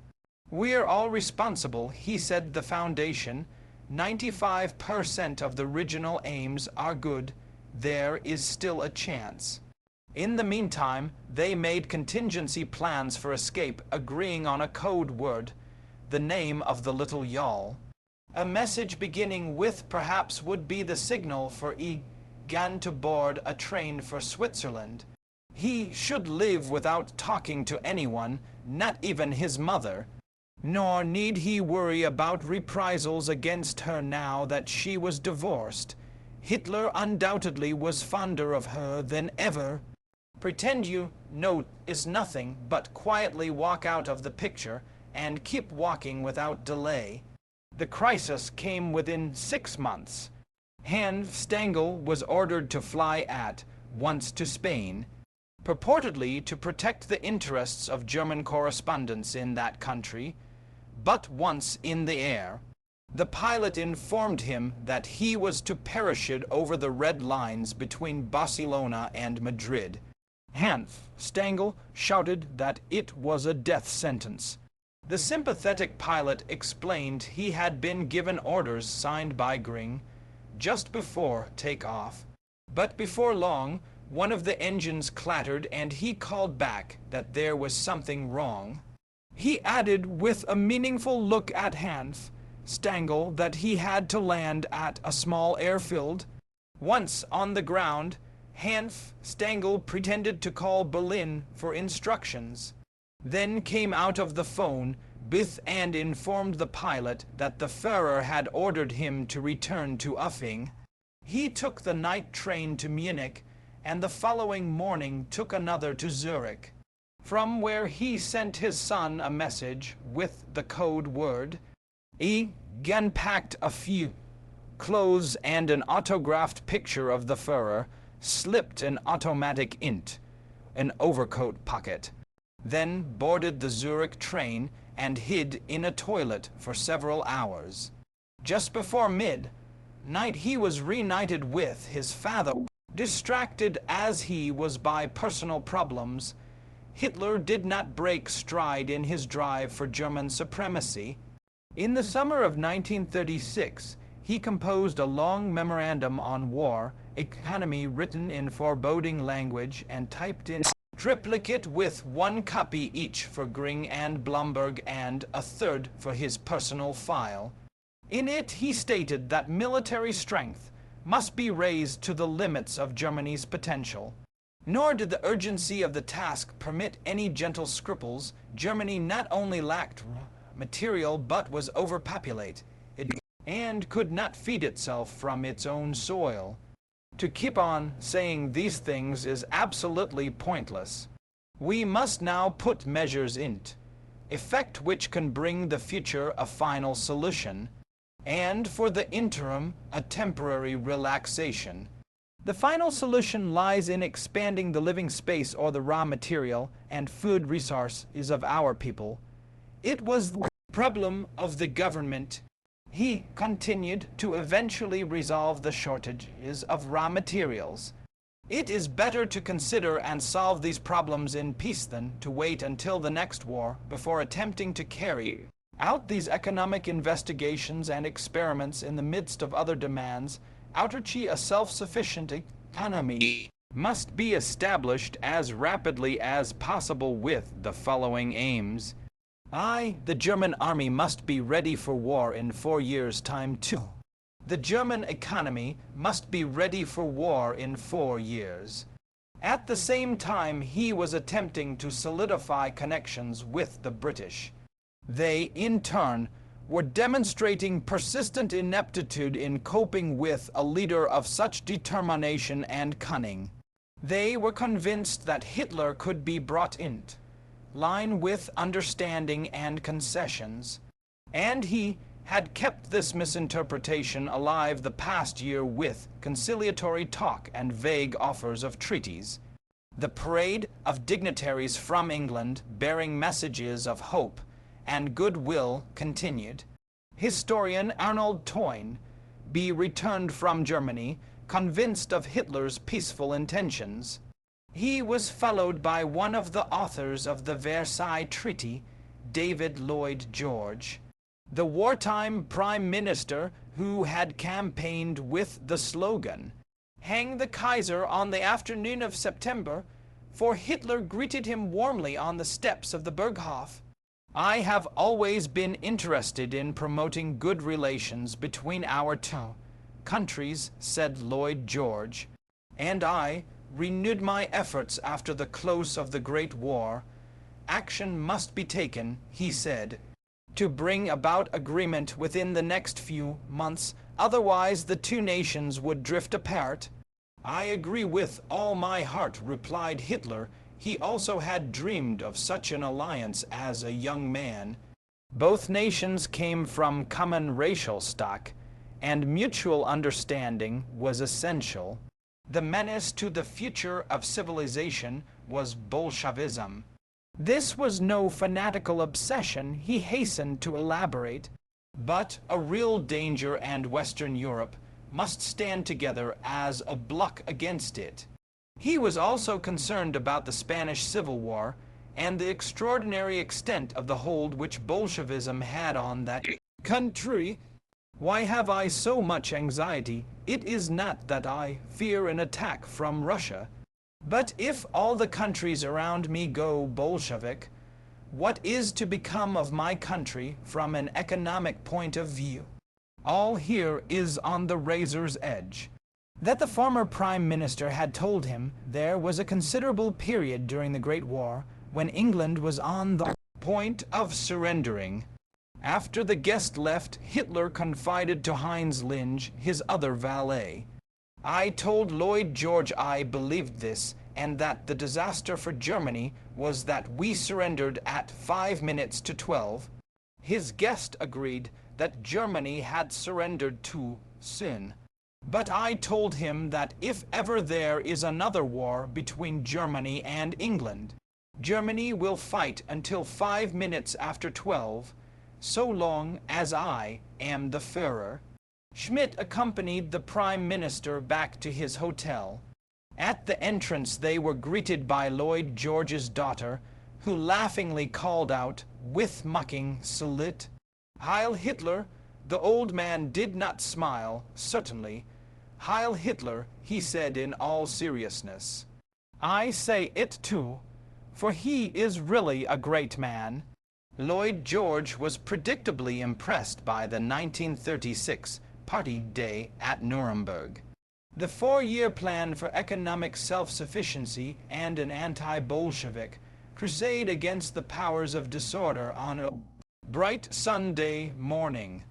Speaker 1: "We're all responsible," he said. "The foundation, 95% of the original aims are good. There is still a chance." In the meantime, they made contingency plans for escape, agreeing on a code word, the name of the little yawl. A message beginning with perhaps would be the signal for Egon to board a train for Switzerland. He should live without talking to anyone, not even his mother. Nor need he worry about reprisals against her now that she was divorced. Hitler undoubtedly was fonder of her than ever. Pretend you know is nothing, but quietly walk out of the picture and keep walking without delay. The crisis came within 6 months. Hanf Stengel was ordered to fly at once to Spain, purportedly to protect the interests of German correspondents in that country, but once in the air, the pilot informed him that he was to parachute over the red lines between Barcelona and Madrid. Hanf Stengel shouted that it was a death sentence. The sympathetic pilot explained he had been given orders signed by Gring just before takeoff, but before long one of the engines clattered and he called back that there was something wrong. He added with a meaningful look at Hanf Stengel that he had to land at a small airfield. Once on the ground, Hanf Stengel pretended to call Berlin for instructions, then came out of the phone booth and informed the pilot that the Führer had ordered him to return to Uffing. He took the night train to Munich and the following morning took another to Zurich, from where he sent his son a message with the code word. He again packed a few clothes and an autographed picture of the Führer, slipped an automatic int, an overcoat pocket, then boarded the Zurich train and hid in a toilet for several hours. Just before midnight he was reunited with his father. Distracted as he was by personal problems, Hitler did not break stride in his drive for German supremacy. In the summer of 1936, he composed a long memorandum on war economy written in foreboding language and typed in triplicate with 1 copy each for Gring and Blomberg and a third for his personal file. In it he stated that military strength must be raised to the limits of Germany's potential. Nor did the urgency of the task permit any gentle scruples. Germany not only lacked material but was overpopulated and could not feed itself from its own soil. To keep on saying these things is absolutely pointless. We must now put measures into effect which can bring the future a final solution, and for the interim a temporary relaxation. The final solution lies in expanding the living space or the raw material and food resources of our people. It was the problem of the government. He continued to eventually resolve the shortages of raw materials. It is better to consider and solve these problems in peace than to wait until the next war before attempting to carry out these economic investigations and experiments in the midst of other demands. Autarky, a self-sufficient economy, must be established as rapidly as possible with the following aims. The German army must be ready for war in 4 years' time too. The German economy must be ready for war in 4 years. At the same time, he was attempting to solidify connections with the British. They, in turn, were demonstrating persistent ineptitude in coping with a leader of such determination and cunning. They were convinced that Hitler could be brought into line with understanding and concessions, and he had kept this misinterpretation alive the past year with conciliatory talk and vague offers of treaties. The parade of dignitaries from England bearing messages of hope and goodwill continued. Historian Arnold Toyn returned from Germany, convinced of Hitler's peaceful intentions. He was followed by one of the authors of the Versailles Treaty, David Lloyd George, the wartime prime minister who had campaigned with the slogan, "Hang the Kaiser," on the afternoon of September, for Hitler greeted him warmly on the steps of the Berghof. I have always been interested in promoting good relations between our two countries, said Lloyd George, and I renewed my efforts after the close of the Great War. Action must be taken, he said, to bring about agreement within the next few months, otherwise the two nations would drift apart. I agree with all my heart, replied Hitler. He also had dreamed of such an alliance as a young man. Both nations came from common racial stock, and mutual understanding was essential. The menace to the future of civilization was Bolshevism. This was no fanatical obsession, he hastened to elaborate, but a real danger, and Western Europe must stand together as a bloc against it. He was also concerned about the Spanish Civil War and the extraordinary extent of the hold which Bolshevism had on that country. Why have I so much anxiety? It is not that I fear an attack from Russia, but if all the countries around me go Bolshevik, what is to become of my country from an economic point of view? All here is on the razor's edge. That the former Prime Minister had told him there was a considerable period during the Great War when England was on the point of surrendering. After the guest left, Hitler confided to Heinz Linge, his other valet. I told Lloyd George I believed this, and that the disaster for Germany was that we surrendered at 5 minutes to 12. His guest agreed that Germany had surrendered too soon. But I told him that if ever there is another war between Germany and England, Germany will fight until 5 minutes after 12, so long as I am the Führer. Schmidt accompanied the Prime Minister back to his hotel. At the entrance they were greeted by Lloyd George's daughter, who laughingly called out, with mocking salute, Heil Hitler! The old man did not smile, certainly. Heil Hitler, he said in all seriousness. I say it too, for he is really a great man. Lloyd George was predictably impressed by the 1936 Party Day at Nuremberg. The 4-year plan for economic self-sufficiency and an anti-Bolshevik crusade against the powers of disorder on a bright Sunday morning.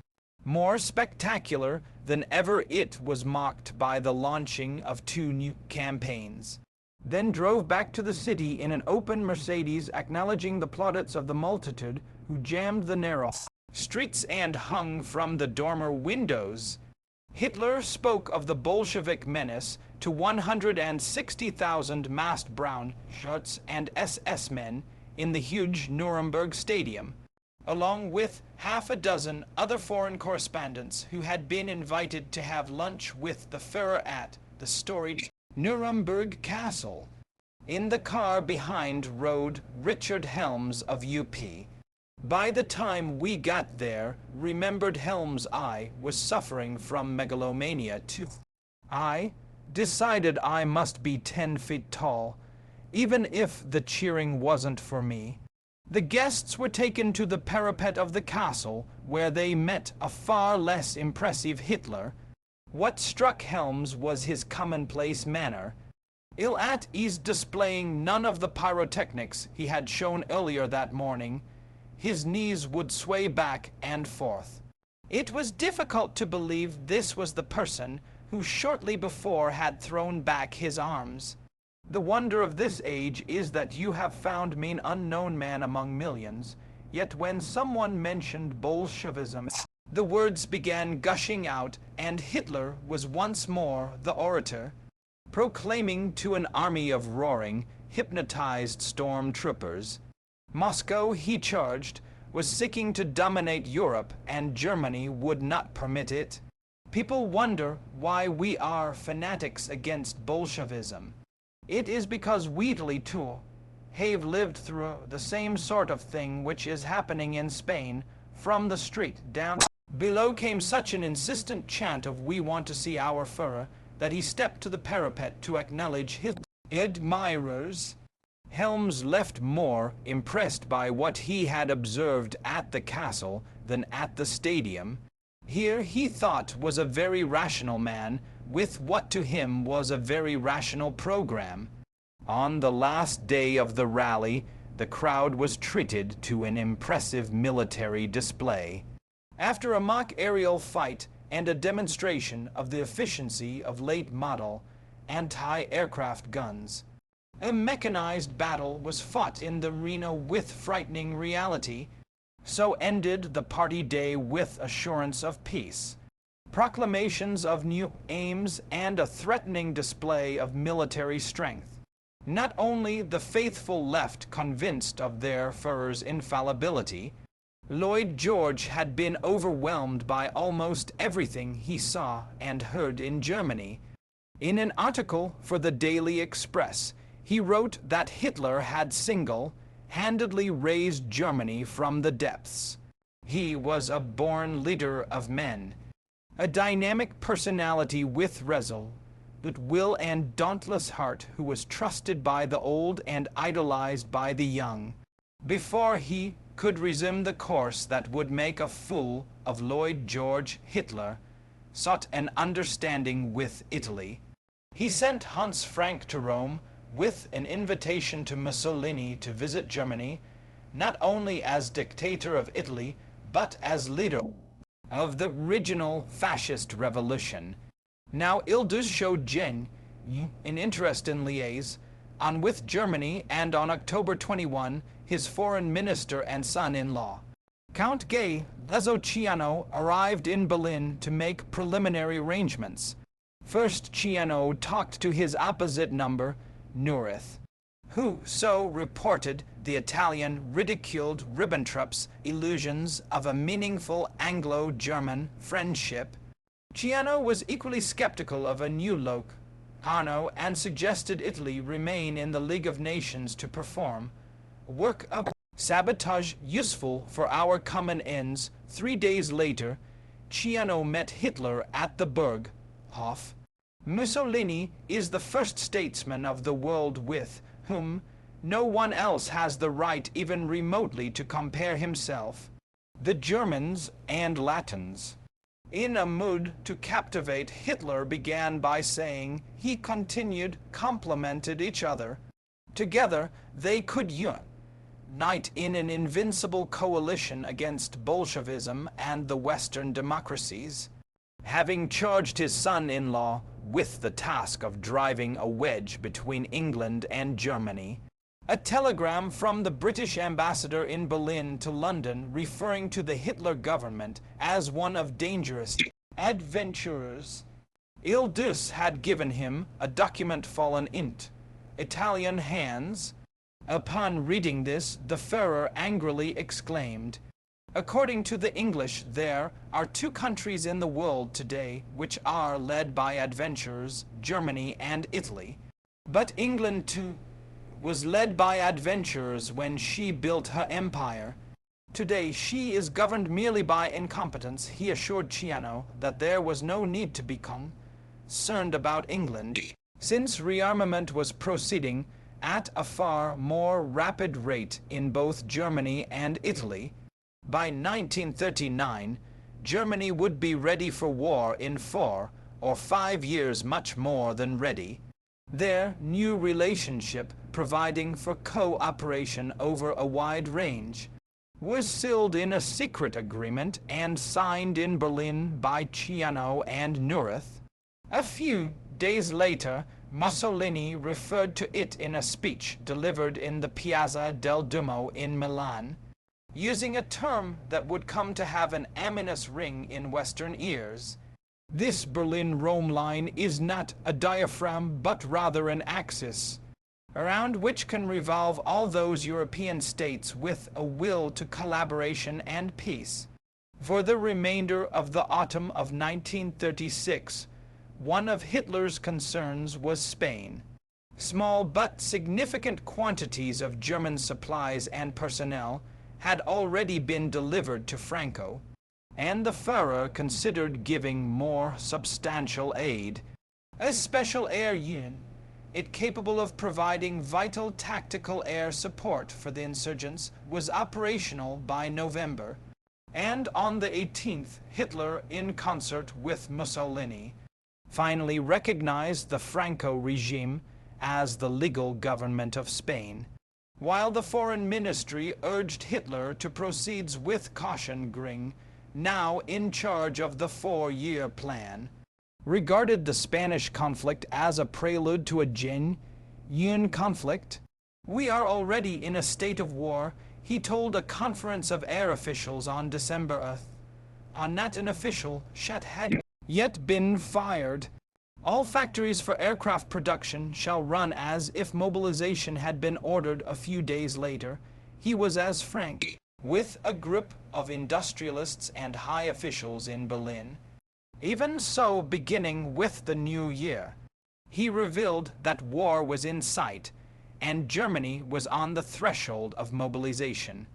Speaker 1: More spectacular than ever, it was marked by the launching of 2 new campaigns. Then drove back to the city in an open Mercedes, acknowledging the plaudits of the multitude who jammed the narrow streets and hung from the dormer windows. Hitler spoke of the Bolshevik menace to 160,000 masked brown shirts and SS men in the huge Nuremberg stadium, along with half a dozen other foreign correspondents who had been invited to have lunch with the Führer at the storied Nuremberg Castle. In the car behind rode Richard Helms of UP. By the time we got there, remembered Helms, I was suffering from megalomania too. I decided I must be 10 feet tall, even if the cheering wasn't for me. The guests were taken to the parapet of the castle, where they met a far less impressive Hitler. What struck Helms was his commonplace manner, ill at ease, displaying none of the pyrotechnics he had shown earlier that morning. His knees would sway back and forth. It was difficult to believe this was the person who shortly before had thrown back his arms. The wonder of this age is that you have found me an unknown man among millions, yet when someone mentioned Bolshevism, the words began gushing out, and Hitler was once more the orator, proclaiming to an army of roaring, hypnotized storm troopers. Moscow, he charged, was seeking to dominate Europe, and Germany would not permit it. People wonder why we are fanatics against Bolshevism. It is because we too have lived through the same sort of thing which is happening in Spain. From the street down below came such an insistent chant of "We want to see our Führer" that he stepped to the parapet to acknowledge his admirers. Helms left more impressed by what he had observed at the castle than at the stadium. Here he thought was a very rational man, with what to him was a very rational program. On the last day of the rally, the crowd was treated to an impressive military display. After a mock aerial fight and a demonstration of the efficiency of late-model anti-aircraft guns, a mechanized battle was fought in the arena with frightening reality. So ended the party day with assurance of peace, proclamations of new aims, and a threatening display of military strength. Not only the faithful left convinced of their Führer's infallibility, Lloyd George had been overwhelmed by almost everything he saw and heard in Germany. In an article for the Daily Express, he wrote that Hitler had single-handedly raised Germany from the depths. He was a born leader of men, a dynamic personality with resolve, will and dauntless heart, who was trusted by the old and idolized by the young. Before he could resume the course that would make a fool of Lloyd George, Hitler sought an understanding with Italy. He sent Hans Frank to Rome with an invitation to Mussolini to visit Germany, not only as dictator of Italy, but as leader of the regional fascist revolution. Now Ildus showed Jen an interest in liaison with Germany, and on October 21, his foreign minister and son-in-law, Count Gay Ciano, arrived in Berlin to make preliminary arrangements. First, Ciano talked to his opposite number, Neurath, who, so reported the Italian, ridiculed Ribbentrop's illusions of a meaningful Anglo-German friendship. Ciano was equally skeptical of a new Locarno and suggested Italy remain in the League of Nations to perform work of sabotage useful for our common ends. 3 days later, Ciano met Hitler at the Berghof. Mussolini is the first statesman of the world with whom no one else has the right even remotely to compare himself. The Germans and Latins, in a mood to captivate Hitler, began by saying he continued complemented each other. Together they could unite in an invincible coalition against Bolshevism and the Western democracies. Having charged his son-in-law with the task of driving a wedge between England and Germany, a telegram from the British ambassador in Berlin to London referring to the Hitler government as one of dangerous adventurers. Ildus had given him a document fallen into Italian hands. Upon reading this, the Führer angrily exclaimed, "According to the English, there are 2 countries in the world today which are led by adventurers, Germany and Italy. But England too was led by adventurers when she built her empire. Today she is governed merely by incompetence." He assured Ciano that there was no need to be concerned about England, since rearmament was proceeding at a far more rapid rate in both Germany and Italy. By 1939, Germany would be ready for war in 4 or 5 years, much more than ready. Their new relationship, providing for cooperation over a wide range, was sealed in a secret agreement and signed in Berlin by Ciano and Neurath. A few days later, Mussolini referred to it in a speech delivered in the Piazza del Duomo in Milan, using a term that would come to have an ominous ring in Western ears. This Berlin-Rome line is not a diaphragm, but rather an axis, around which can revolve all those European states with a will to collaboration and peace. For the remainder of the autumn of 1936, one of Hitler's concerns was Spain. Small but significant quantities of German supplies and personnel had already been delivered to Franco, and the Führer considered giving more substantial aid. A special air unit capable of providing vital tactical air support for the insurgents was operational by November, and on the 18th, Hitler, in concert with Mussolini, finally recognized the Franco regime as the legal government of Spain, while the Foreign Ministry urged Hitler to proceed with caution. Gring, now in charge of the 4-year plan, regarded the Spanish conflict as a prelude to a genuine conflict. "We are already in a state of war. he told a conference of air officials on December 8th, on not an official shot had yet been fired. All factories for aircraft production shall run as if mobilization had been ordered a few days later. He was as frank with a group of industrialists and high officials in Berlin. Even so, beginning with the new year, he revealed that war was in sight and Germany was on the threshold of mobilization.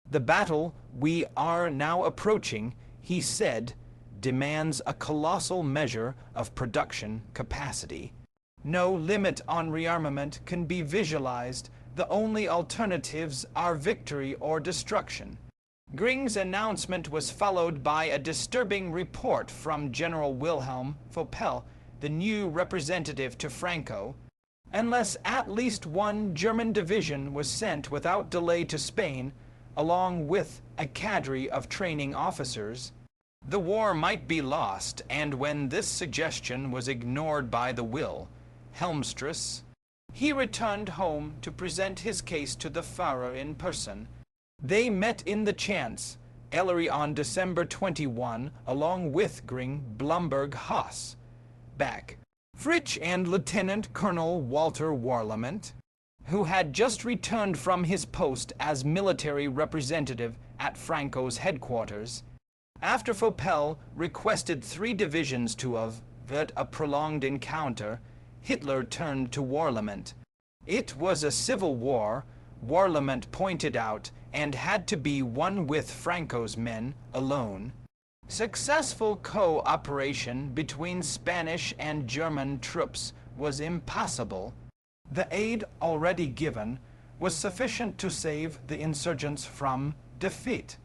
Speaker 1: The battle we are now approaching, he said, demands a colossal measure of production capacity. No limit on rearmament can be visualized. The only alternatives are victory or destruction. Gring's announcement was followed by a disturbing report from General Wilhelm Voppel, the new representative to Franco. Unless at least one German division was sent without delay to Spain, along with a cadre of training officers, the war might be lost. And when this suggestion was ignored by the Wilhelmstress, he returned home to present his case to the Führer in person. They met in the Chancellery on December 21, along with Gring, Blumberg, Haas, Back, Fritsch, and Lieutenant Colonel Walter Warlimont, who had just returned from his post as military representative at Franco's headquarters. After Voppel requested 3 divisions to avert a prolonged encounter, Hitler turned to Warlimont. It was a civil war, Warlimont pointed out, and had to be won with Franco's men alone. Successful cooperation between Spanish and German troops was impossible. The aid already given was sufficient to save the insurgents from defeat.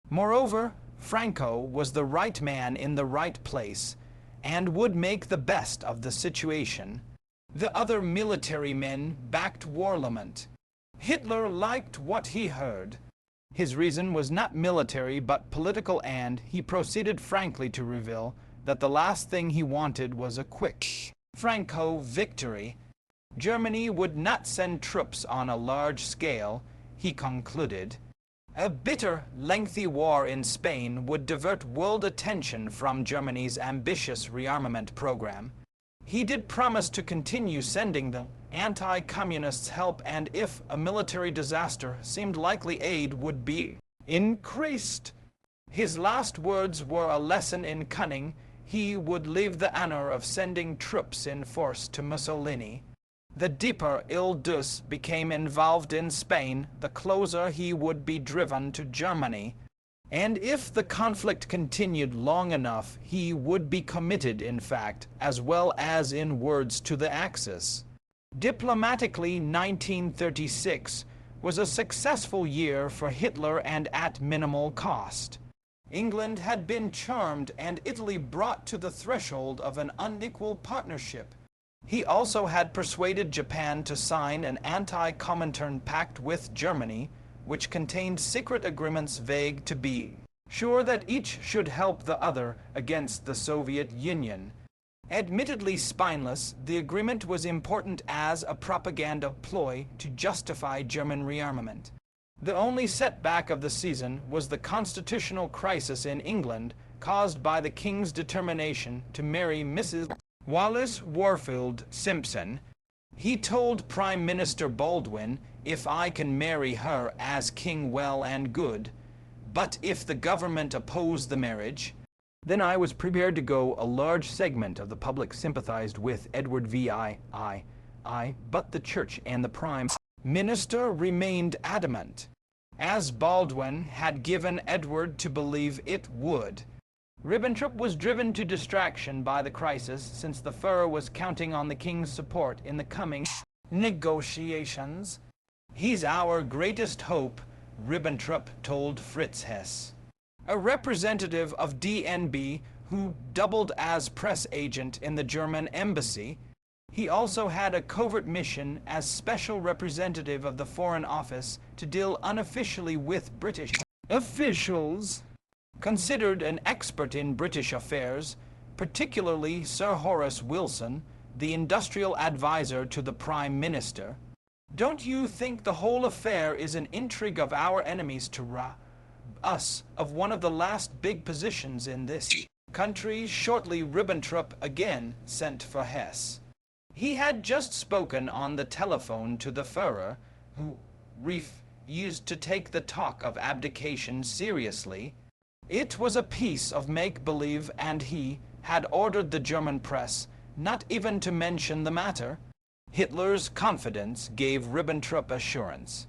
Speaker 1: Moreover, Franco was the right man in the right place and would make the best of the situation. The other military men backed Warlimont. Hitler liked what he heard. His reason was not military but political, and he proceeded frankly to reveal that the last thing he wanted was a quick Franco victory. Germany would not send troops on a large scale, he concluded. A bitter, lengthy war in Spain would divert world attention from Germany's ambitious rearmament program. He did promise to continue sending the anti-communists help, and if a military disaster seemed likely, aid would be increased. His last words were a lesson in cunning. He would leave the honor of sending troops in force to Mussolini. The deeper il-Dus became involved in Spain, the closer he would be driven to Germany. And if the conflict continued long enough, he would be committed in fact, as well as in words, to the Axis. Diplomatically, 1936 was a successful year for Hitler and at minimal cost. England had been charmed and Italy brought to the threshold of an unequal partnership. He also had persuaded Japan to sign an anti-Comintern pact with Germany, which contained secret agreements vague to be sure that each should help the other against the Soviet Union. Admittedly spineless, the agreement was important as a propaganda ploy to justify German rearmament. The only setback of the season was the constitutional crisis in England caused by the King's determination to marry Mrs. Wallis Warfield Simpson. He told Prime Minister Baldwin, "If I can marry her as king, well and good. But if the government oppose the marriage, then I was prepared to go." A large segment of the public sympathized with Edward VII, but the Church and the Prime Minister remained adamant, as Baldwin had given Edward to believe it would. Ribbentrop was driven to distraction by the crisis, since the Führer was counting on the King's support in the coming negotiations. "He's our greatest hope," Ribbentrop told Fritz Hess, a representative of DNB who doubled as press agent in the German embassy. He also had a covert mission as special representative of the Foreign Office to deal unofficially with British officials. Considered an expert in British affairs, particularly Sir Horace Wilson, the industrial advisor to the Prime Minister, Don't you think the whole affair is an intrigue of our enemies to rob us of one of the last big positions in this country? Shortly Ribbentrop again sent for Hess. He had just spoken on the telephone to the Führer, who refused to take the talk of abdication seriously. It was a piece of make-believe, and he had ordered the German press not even to mention the matter. Hitler's confidence gave Ribbentrop assurance.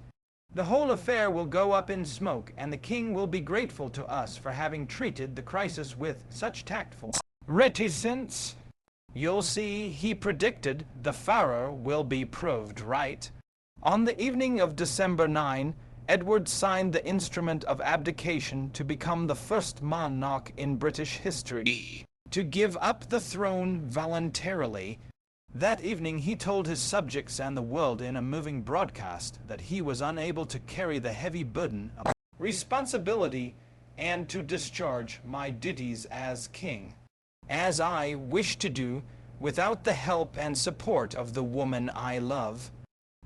Speaker 1: The whole affair will go up in smoke, and the king will be grateful to us for having treated the crisis with such tactful reticence. You'll see, he predicted, the Führer will be proved right. On the evening of December 9, Edward signed the instrument of abdication to become the first monarch in British history to give up the throne voluntarily. That evening he told his subjects and the world in a moving broadcast that he was unable to carry the heavy burden of responsibility and to discharge my duties as king, as I wish to do, without the help and support of the woman I love.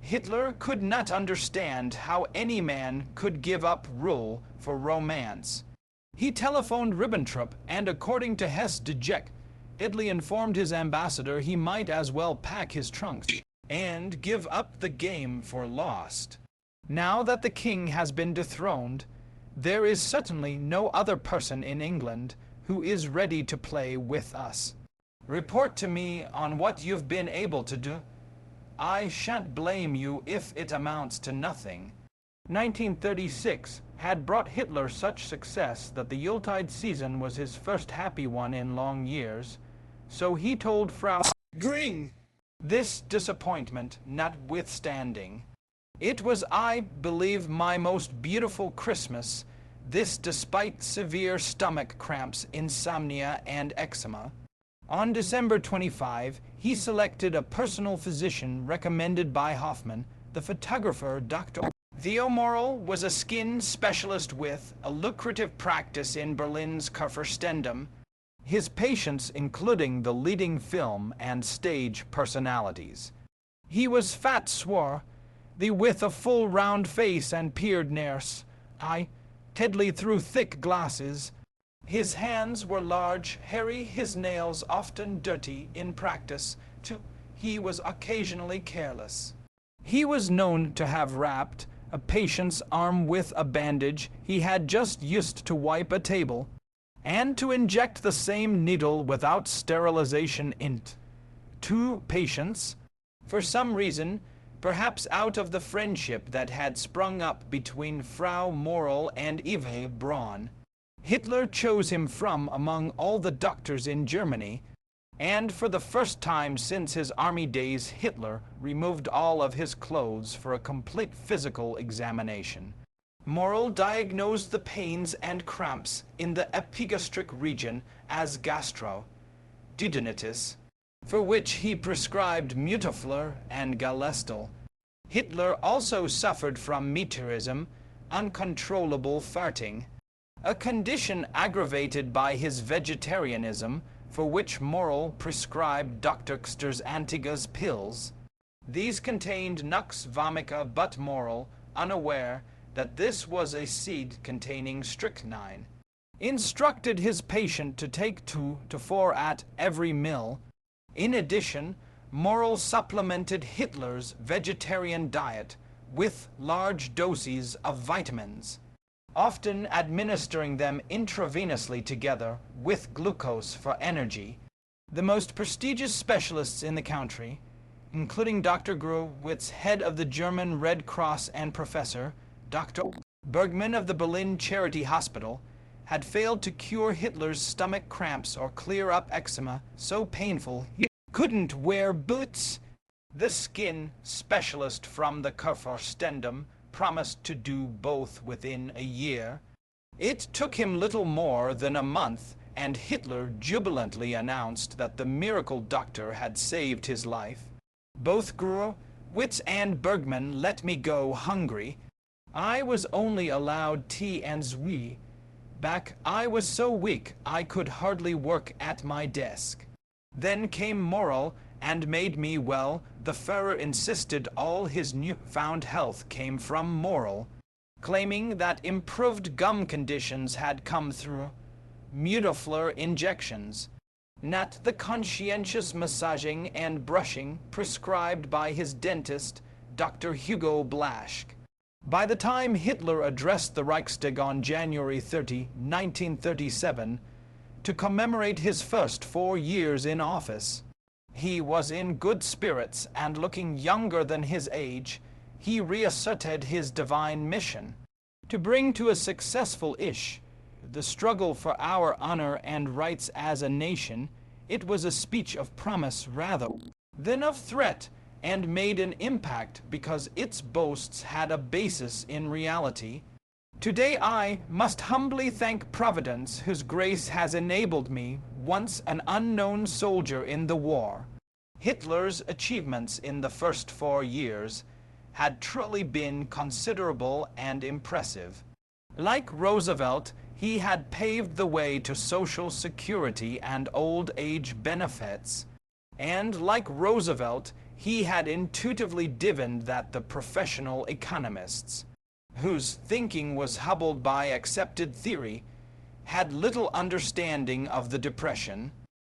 Speaker 1: Hitler could not understand how any man could give up rule for romance. He telephoned Ribbentrop, and according to Hess dejectedly informed his ambassador he might as well pack his trunks and give up the game for lost. Now that the king has been dethroned, there is certainly no other person in England who is ready to play with us. Report to me on what you've been able to do. I shan't blame you if it amounts to nothing. 1936 had brought Hitler such success that the Yuletide season was his first happy one in long years, so he told Frau Gring, this disappointment notwithstanding, it was, I believe, my most beautiful Christmas, this despite severe stomach cramps, insomnia, and eczema. On December 25, he selected a personal physician recommended by Hoffman, the photographer Dr. Theo Morel was a skin specialist with a lucrative practice in Berlin's Kurfürstendamm, his patients including the leading film and stage personalities. He was fat swore, with a full round face and peered nurse, Tedley through thick glasses. His hands were large, hairy, his nails often dirty in practice, too. He was occasionally careless. He was known to have wrapped a patient's arm with a bandage he had just used to wipe a table, and to inject the same needle without sterilization into patients. For some reason, perhaps out of the friendship that had sprung up between Frau Morel and Eva Braun, Hitler chose him from among all the doctors in Germany, and for the first time since his army days Hitler removed all of his clothes for a complete physical examination. Morel diagnosed the pains and cramps in the epigastric region as gastro-duodenitis, for which he prescribed Mutaflor and Galestal. Hitler also suffered from meteorism, uncontrollable farting, a condition aggravated by his vegetarianism, for which Morel prescribed Dr. Antiga's pills. These contained nux vomica, but Morel, unaware that this was a seed containing strychnine, instructed his patient to take 2 to 4 at every meal. In addition, Morel supplemented Hitler's vegetarian diet with large doses of vitamins, often administering them intravenously together with glucose for energy. The most prestigious specialists in the country, including Dr. Gruwitz, head of the German Red Cross, and Professor Dr. Bergman of the Berlin Charity Hospital, had failed to cure Hitler's stomach cramps or clear up eczema so painful he couldn't wear boots. The skin specialist from the Kurfürstendamm promised to do both within a year. It took him little more than a month, and Hitler jubilantly announced that the miracle doctor had saved his life. Both Gruwitz and Bergman let me go hungry. I was only allowed tea and zwieback. I was so weak I could hardly work at my desk. Then came Morel and made me well. The Führer insisted all his newfound health came from moral, claiming that improved gum conditions had come through Mutaflur injections, not the conscientious massaging and brushing prescribed by his dentist, Dr. Hugo Blaschke. By the time Hitler addressed the Reichstag on January 30, 1937, to commemorate his first 4 years in office, he was in good spirits, and looking younger than his age, he reasserted his divine mission to bring to a successful issue the struggle for our honor and rights as a nation. It was a speech of promise rather than of threat, and made an impact because its boasts had a basis in reality. Today I must humbly thank Providence, whose grace has enabled me, once an unknown soldier in the war. Hitler's achievements in the first 4 years had truly been considerable and impressive. Like Roosevelt, he had paved the way to social security and old age benefits. And like Roosevelt, he had intuitively divined that the professional economists, whose thinking was hobbled by accepted theory, had little understanding of the Depression,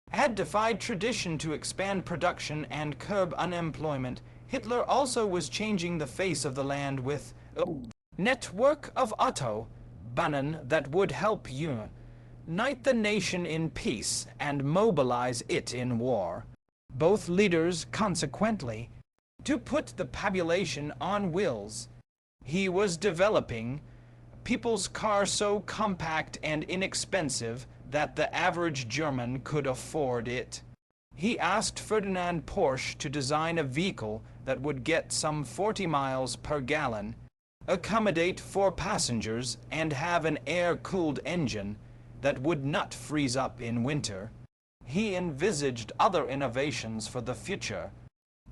Speaker 1: had defied tradition to expand production and curb unemployment. Hitler also was changing the face of the land with a network of autobahnen that would help unite the nation in peace and mobilize it in war. Both leaders, consequently, to put the population on wheels. He was developing people's car so compact and inexpensive that the average German could afford it. He asked Ferdinand Porsche to design a vehicle that would get some 40 miles per gallon, accommodate 4 passengers, and have an air-cooled engine that would not freeze up in winter. He envisaged other innovations for the future.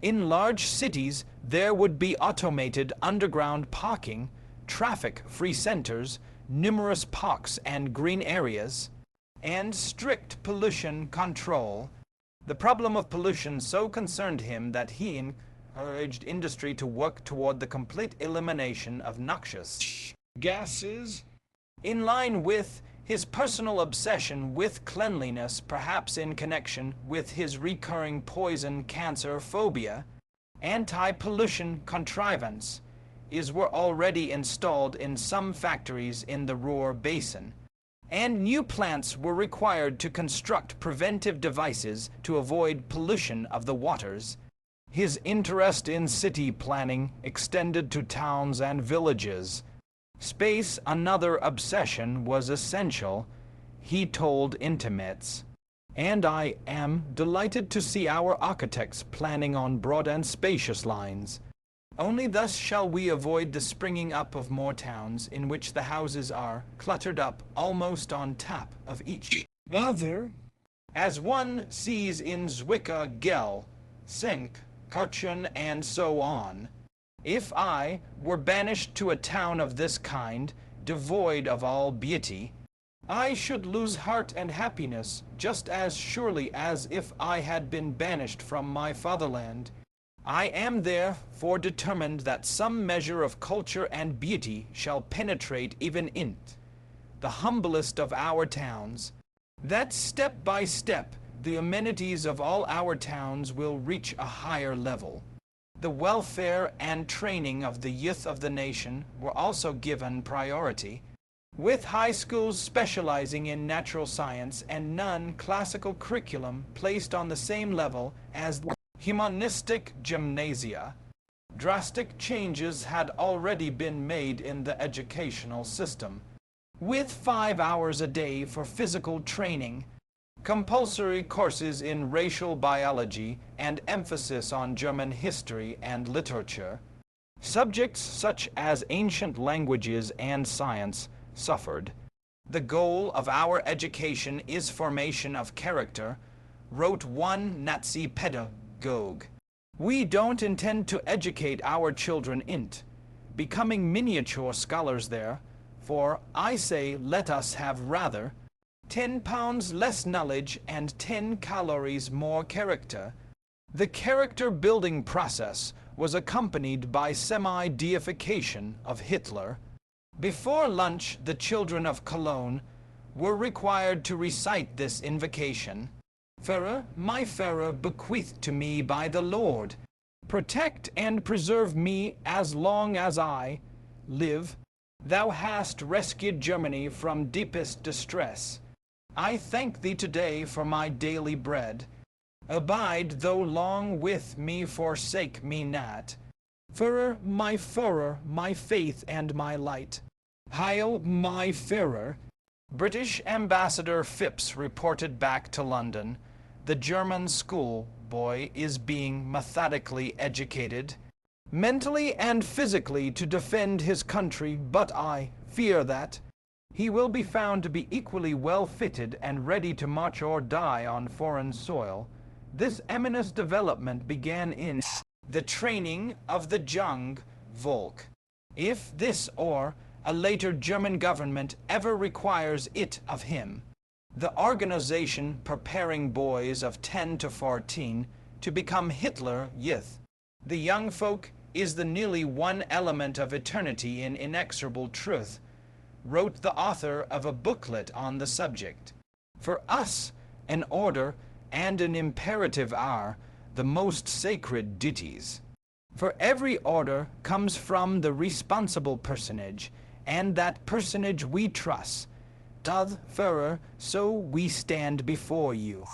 Speaker 1: In large cities, there would be automated underground parking, traffic-free centers, numerous parks and green areas, and strict pollution control. The problem of pollution so concerned him that he encouraged industry to work toward the complete elimination of noxious gases. In line with his personal obsession with cleanliness, perhaps in connection with his recurring poison cancer phobia, anti-pollution contrivance were already installed in some factories in the Ruhr Basin, and new plants were required to construct preventive devices to avoid pollution of the waters. His interest in city planning extended to towns and villages. Space, another obsession, was essential, he told intimates. And I am delighted to see our architects planning on broad and spacious lines. Only thus shall we avoid the springing up of more towns in which the houses are cluttered up almost on top of each other, as one sees in Zwickau, Gell, Senk, Karchen, and so on. If I were banished to a town of this kind, devoid of all beauty, I should lose heart and happiness just as surely as if I had been banished from my fatherland. I am therefore determined that some measure of culture and beauty shall penetrate even into the humblest of our towns, that step by step the amenities of all our towns will reach a higher level. The welfare and training of the youth of the nation were also given priority, with high schools specializing in natural science and non-classical curriculum placed on the same level as the humanistic gymnasia. Drastic changes had already been made in the educational system, with 5 hours a day for physical training, compulsory courses in racial biology, and emphasis on German history and literature. Subjects such as ancient languages and science suffered. The goal of our education is formation of character, wrote one Nazi pedagogue. We don't intend to educate our children into becoming miniature scholars there, for I say let us have rather 10 pounds less knowledge and 10 calories more character. The character-building process was accompanied by semi-deification of Hitler. Before lunch, the children of Cologne were required to recite this invocation. Führer, my Führer, bequeathed to me by the Lord, protect and preserve me as long as I live. Thou hast rescued Germany from deepest distress. I thank thee today for my daily bread. Abide, though long with me, forsake me not. Führer, my faith and my light. Heil, my Führer. British Ambassador Phipps reported back to London. The German school boy is being methodically educated, mentally and physically, to defend his country, but I fear that he will be found to be equally well fitted and ready to march or die on foreign soil. This eminent development began in the training of the young Volk. If this or a later German government ever requires it of him, the organization preparing boys of 10 to 14 to become Hitler Youth. The young folk is the nearly one element of eternity in inexorable truth, wrote the author of a booklet on the subject. For us, an order and an imperative are the most sacred duties. For every order comes from the responsible personage, and that personage we trust. Doth Führer, so we stand before you.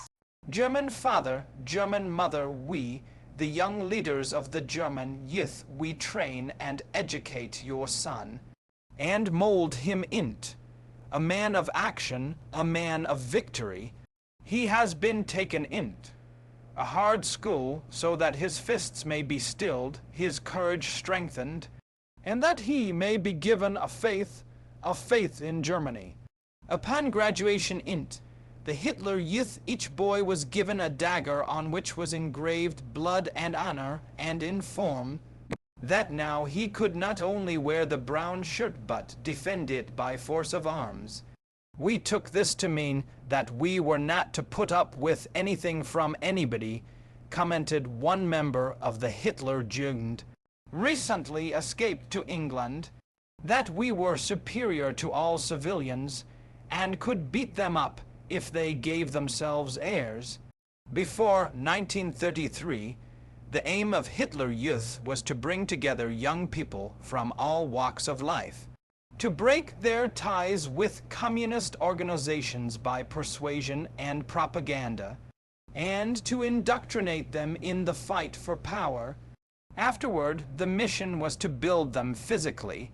Speaker 1: German father, German mother, we, the young leaders of the German youth, we train and educate your son, and mold him in't, a man of action, a man of victory. He has been taken in't a hard school, so that his fists may be stilled, his courage strengthened, and that he may be given a faith in Germany. Upon graduation in't the Hitler Youth, each boy was given a dagger on which was engraved blood and honor, and in form that now he could not only wear the brown shirt but defend it by force of arms. We took this to mean that we were not to put up with anything from anybody, commented one member of the Hitler Jugend, recently escaped to England, that we were superior to all civilians and could beat them up if they gave themselves airs. Before 1933, the aim of Hitler Youth was to bring together young people from all walks of life, to break their ties with communist organizations by persuasion and propaganda, and to indoctrinate them in the fight for power. Afterward, the mission was to build them physically,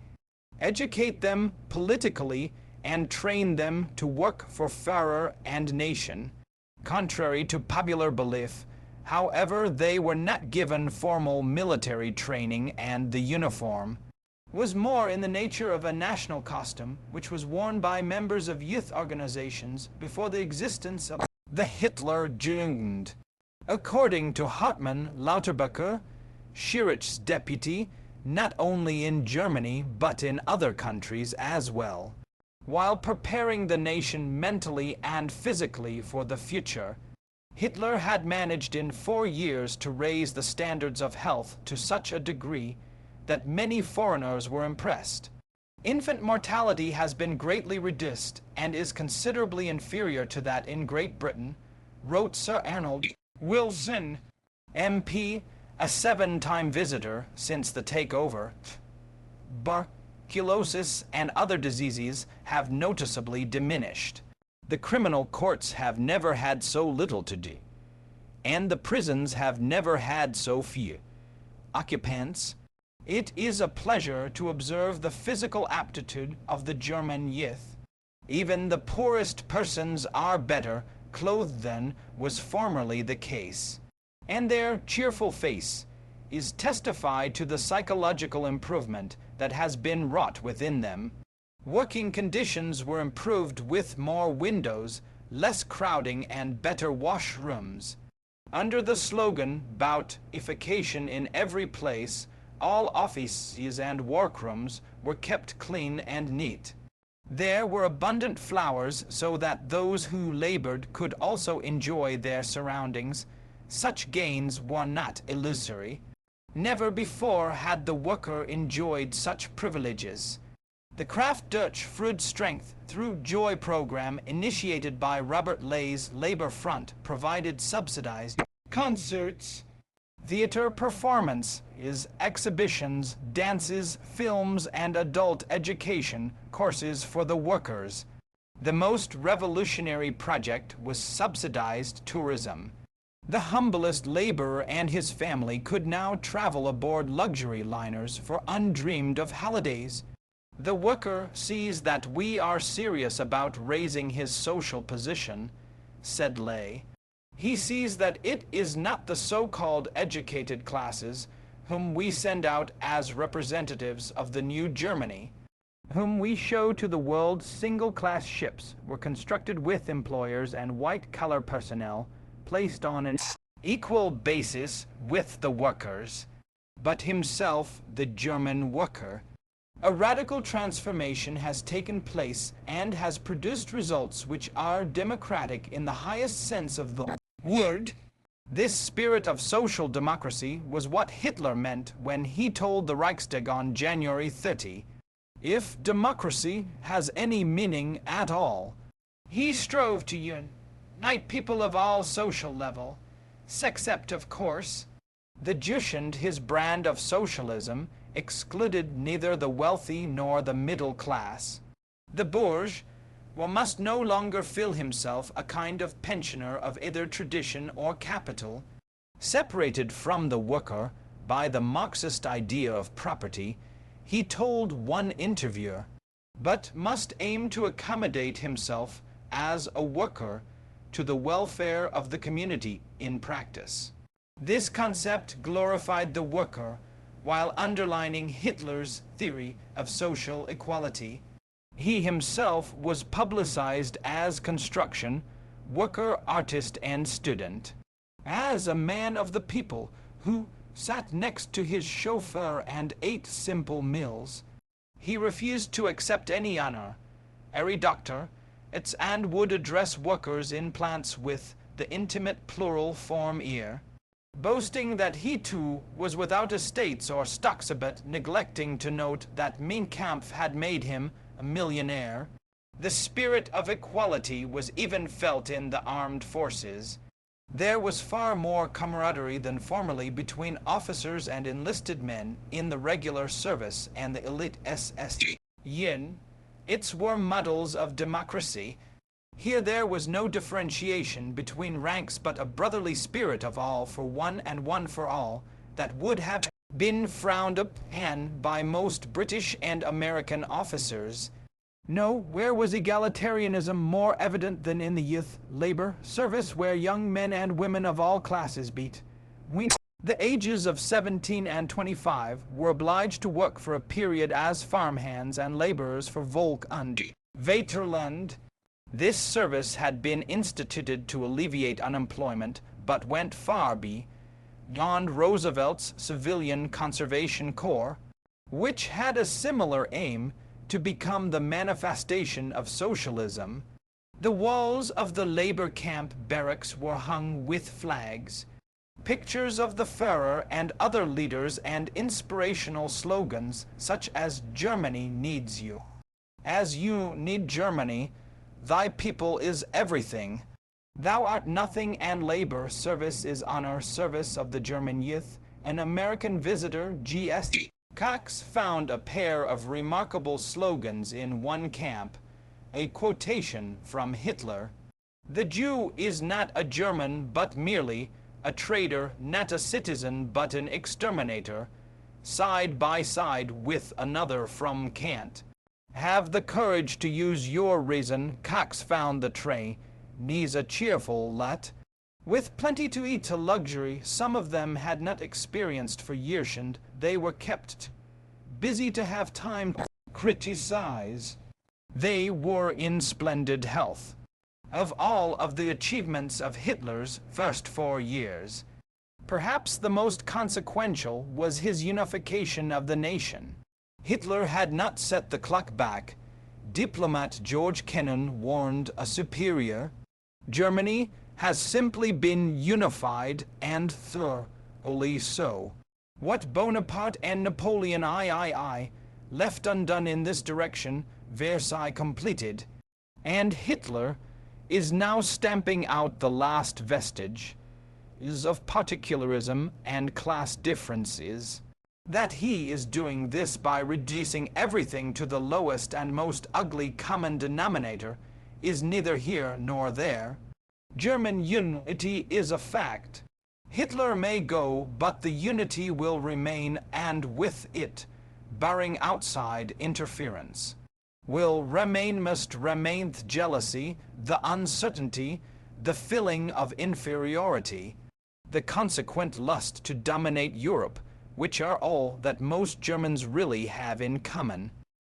Speaker 1: educate them politically, and train them to work for Führer and nation. Contrary to popular belief, however, they were not given formal military training, and the uniform was more in the nature of a national costume, which was worn by members of youth organizations before the existence of the Hitler Jugend. According to Hartmann Lauterbacher, Schirich's deputy, not only in Germany but in other countries as well, while preparing the nation mentally and physically for the future, Hitler had managed in 4 years to raise the standards of health to such a degree that many foreigners were impressed. Infant mortality has been greatly reduced and is considerably inferior to that in Great Britain, wrote Sir Arnold Wilson, MP, a 7-time visitor since the takeover. Tuberculosis and other diseases have noticeably diminished. The criminal courts have never had so little to do, and the prisons have never had so few occupants. It is a pleasure to observe the physical aptitude of the German youth. Even the poorest persons are better clothed than was formerly the case, and their cheerful face is testified to the psychological improvement that has been wrought within them. Working conditions were improved with more windows, less crowding, and better washrooms. Under the slogan, "Boutification in every place," all offices and workrooms were kept clean and neat. There were abundant flowers so that those who labored could also enjoy their surroundings. Such gains were not illusory. Never before had the worker enjoyed such privileges. The Kraft Deutsche Freud Strength through Joy program initiated by Robert Lay's Labor Front provided subsidized concerts, theater performance, exhibitions, dances, films, and adult education courses for the workers. The most revolutionary project was subsidized tourism. The humblest laborer and his family could now travel aboard luxury liners for undreamed-of holidays. The worker sees that we are serious about raising his social position, said Lay. He sees that it is not the so-called educated classes whom we send out as representatives of the new Germany, whom we show to the world single-class ships were constructed with employers and white-collar personnel placed on an equal basis with the workers, but himself the German worker. A radical transformation has taken place and has produced results which are democratic in the highest sense of the word. This spirit of social democracy was what Hitler meant when he told the Reichstag on January 30, "If democracy has any meaning at all." He strove to unite people of all social level, except, of course, the Jushend, his brand of socialism, excluded neither the wealthy nor the middle class. The bourge must no longer feel himself a kind of pensioner of either tradition or capital, separated from the worker by the Marxist idea of property, he told one interviewer, but must aim to accommodate himself as a worker to the welfare of the community in practice. This concept glorified the worker while underlining Hitler's theory of social equality. He himself was publicized as construction, worker, artist, and student, as a man of the people who sat next to his chauffeur and ate simple meals. He refused to accept any honor, every doctor, and would address workers in plants with the intimate plural form ear, boasting that he too was without estates or stocks, but neglecting to note that Mein Kampf had made him a millionaire. The spirit of equality was even felt in the armed forces. There was far more camaraderie than formerly between officers and enlisted men in the regular service and the elite SS. Its were models of democracy. Here there was no differentiation between ranks, but a brotherly spirit of all for one and one for all, that would have been frowned upon by most British and American officers. Nowhere was egalitarianism more evident than in the youth labor service, where young men and women of all classes the ages of 17 and 25 were obliged to work for a period as farmhands and laborers for Volk und Vaterland. This service had been instituted to alleviate unemployment, but went far beyond Roosevelt's Civilian Conservation Corps, which had a similar aim to become the manifestation of socialism. The walls of the labor camp barracks were hung with flags, pictures of the Führer and other leaders, and inspirational slogans such as "Germany needs you," "As you need Germany, thy people is everything," "Thou art nothing," and "Labor service is honor." Service of the German youth. An American visitor, G.S. Cox, found a pair of remarkable slogans in one camp, a quotation from Hitler: "The Jew is not a German, but merely a traitor, not a citizen, but an exterminator," side by side with another from Kant: "Have the courage to use your reason." Cox found the tray needs a cheerful lot, with plenty to eat, a luxury some of them had not experienced for years, and they were kept busy to have time to criticize. They were in splendid health. Of all of the achievements of Hitler's first 4 years, perhaps the most consequential was his unification of the nation. Hitler had not set the clock back. Diplomat George Kennan warned a superior Germany has simply been unified, and thoroughly so. What Bonaparte and Napoleon III left undone in this direction, Versailles completed, and Hitler is now stamping out the last vestige of particularism and class differences. That he is doing this by reducing everything to the lowest and most ugly common denominator is neither here nor there. German unity is a fact. Hitler may go, but the unity will remain, and with it, barring outside interference, must remain the jealousy, the uncertainty, the feeling of inferiority, the consequent lust to dominate Europe, which are all that most Germans really have in common.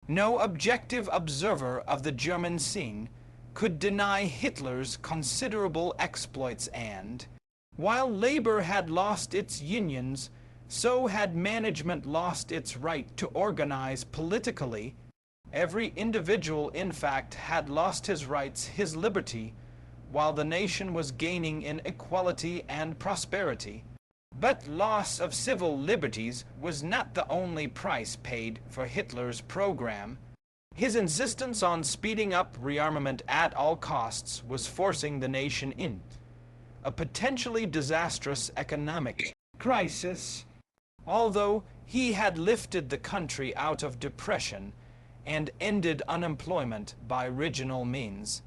Speaker 1: No objective observer of the German scene could deny Hitler's considerable exploits, and, while labor had lost its unions, so had management lost its right to organize politically. Every individual, in fact, had lost his rights, his liberty, while the nation was gaining in equality and prosperity. But loss of civil liberties was not the only price paid for Hitler's program. His insistence on speeding up rearmament at all costs was forcing the nation into a potentially disastrous economic crisis. Although he had lifted the country out of depression and ended unemployment by original means,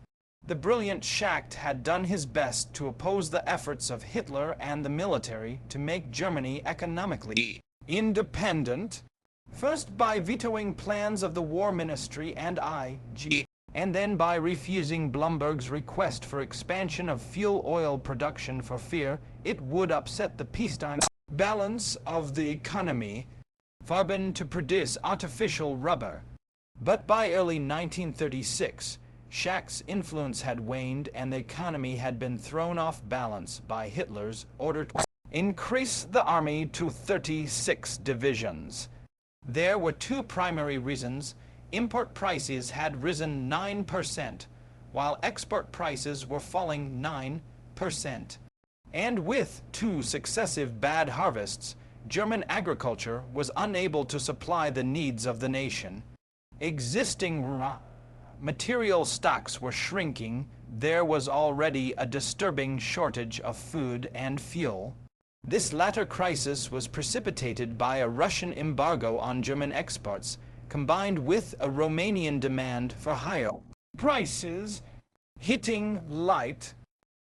Speaker 1: the brilliant Schacht had done his best to oppose the efforts of Hitler and the military to make Germany economically independent, first by vetoing plans of the War Ministry and IG, and then by refusing Blumberg's request for expansion of fuel oil production for fear it would upset the peacetime balance of the economy, forbidden to produce artificial rubber. But by early 1936, Schacht's influence had waned and the economy had been thrown off balance by Hitler's order to increase the army to 36 divisions. There were two primary reasons. Import prices had risen 9%, while export prices were falling 9%. And with two successive bad harvests, German agriculture was unable to supply the needs of the nation. Existing raw material stocks were shrinking. There was already a disturbing shortage of food and fuel. This latter crisis was precipitated by a Russian embargo on German exports, combined with a Romanian demand for higher prices. Heating, light,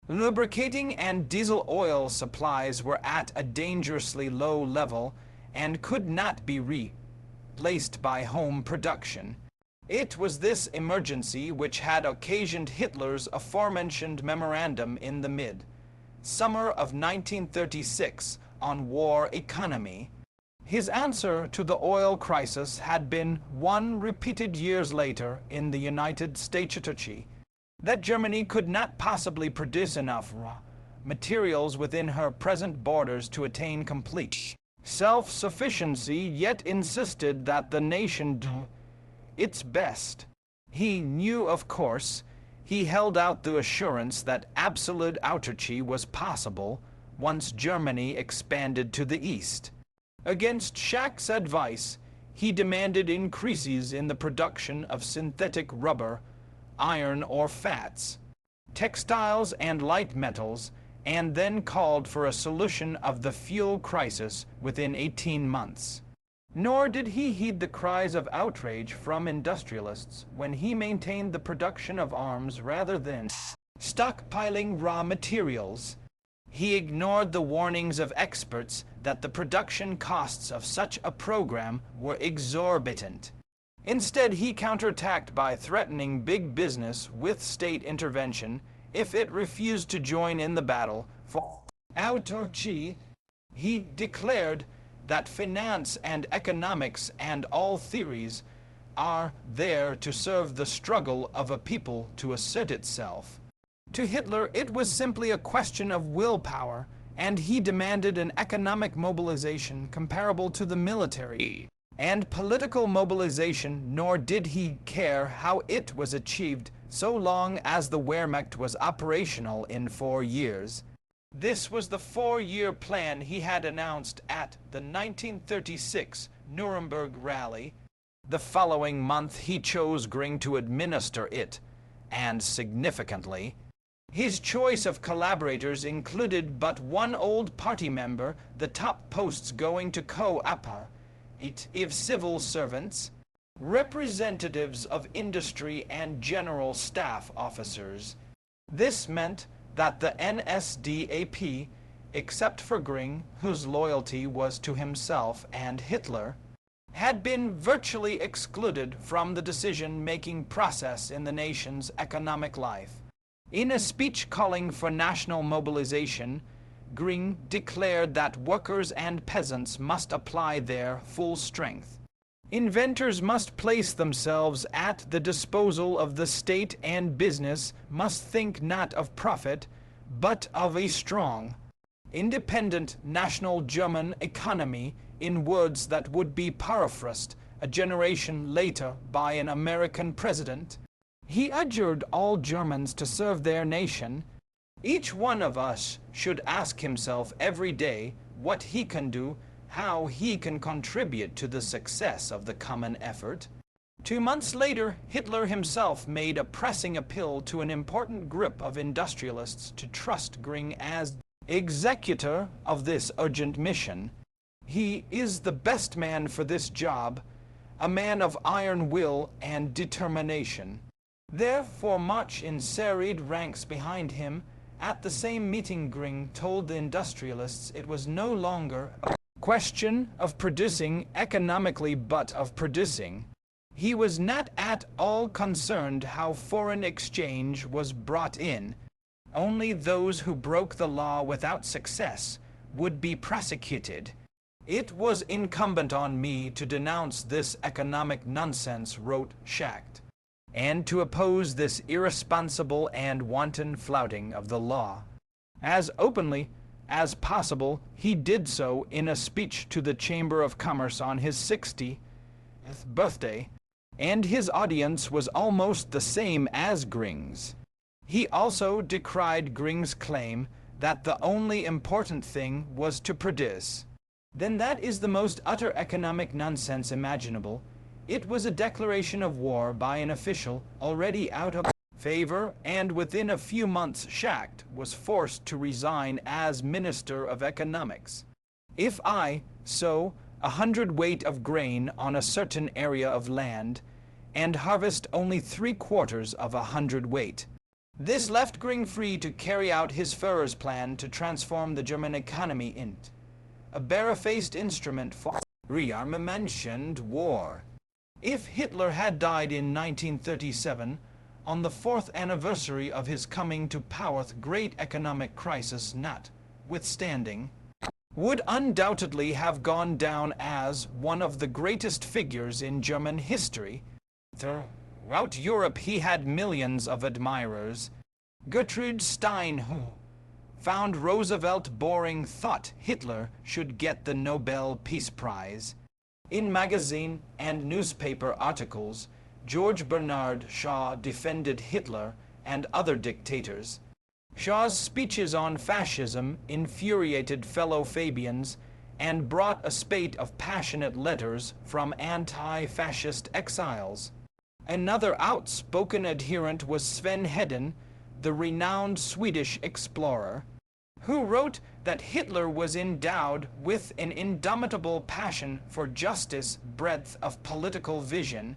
Speaker 1: lubricating, and diesel oil supplies were at a dangerously low level and could not be replaced by home production. It was this emergency which had occasioned Hitler's aforementioned memorandum in the mid-summer of 1936 on war economy. His answer to the oil crisis had been one repeated years later in the United States, that Germany could not possibly produce enough raw materials within her present borders to attain complete self-sufficiency, yet insisted that the nation do its best. He knew, of course, he held out the assurance that absolute autarky was possible once Germany expanded to the east. Against Schacht's advice, he demanded increases in the production of synthetic rubber, iron or fats, textiles and light metals, and then called for a solution of the fuel crisis within 18 months. Nor did he heed the cries of outrage from industrialists when he maintained the production of arms rather than stockpiling raw materials. He ignored the warnings of experts that the production costs of such a program were exorbitant. Instead, he counterattacked by threatening big business with state intervention if it refused to join in the battle for autarky. He declared that finance and economics and all theories are there to serve the struggle of a people to assert itself. To Hitler, it was simply a question of willpower, and he demanded an economic mobilization comparable to the military and political mobilization, nor did he care how it was achieved, so long as the Wehrmacht was operational in 4 years. This was the 4-year plan he had announced at the 1936 Nuremberg rally. The following month he chose Göring to administer it, and significantly, his choice of collaborators included but one old party member, the top posts going to co-APA, if civil servants, representatives of industry and general staff officers. This meant that the NSDAP, except for Göring, whose loyalty was to himself and Hitler, had been virtually excluded from the decision-making process in the nation's economic life. In a speech calling for national mobilization, Göring declared that workers and peasants must apply their full strength. Inventors must place themselves at the disposal of the state, and business must think not of profit, but of a strong, independent national German economy, in words that would be paraphrased a generation later by an American president. He adjured all Germans to serve their nation. Each one of us should ask himself every day what he can do, how he can contribute to the success of the common effort. 2 months later, Hitler himself made a pressing appeal to an important group of industrialists to trust Göring as executor of this urgent mission. He is the best man for this job, a man of iron will and determination. Therefore march in serried ranks behind him. At the same meeting, Göring told the industrialists it was no longer a question of producing economically, but of producing. He was not at all concerned how foreign exchange was brought in. Only those who broke the law without success would be prosecuted. It was incumbent on me to denounce this economic nonsense, wrote Schacht, and to oppose this irresponsible and wanton flouting of the law. As openly as possible, he did so in a speech to the Chamber of Commerce on his 60th birthday, and his audience was almost the same as Göring's. He also decried Göring's claim that the only important thing was to produce. Then that is the most utter economic nonsense imaginable. It was a declaration of war by an official already out of favor, and within a few months Schacht was forced to resign as Minister of Economics. If I sow 100 weight of grain on a certain area of land, and harvest only 3/4 of 100 weight, this left Göring free to carry out his Führer's plan to transform the German economy into a barefaced instrument for rearmament war. If Hitler had died in 1937, on the 4th anniversary of his coming to power, the great economic crisis notwithstanding, would undoubtedly have gone down as one of the greatest figures in German history. Throughout Europe he had millions of admirers. Gertrude Stein, who found Roosevelt boring, thought Hitler should get the Nobel Peace Prize. In magazine and newspaper articles, George Bernard Shaw defended Hitler and other dictators. Shaw's speeches on fascism infuriated fellow Fabians and brought a spate of passionate letters from anti-fascist exiles. Another outspoken adherent was Sven Hedin, the renowned Swedish explorer, who wrote that Hitler was endowed with an indomitable passion for justice, breadth of political vision,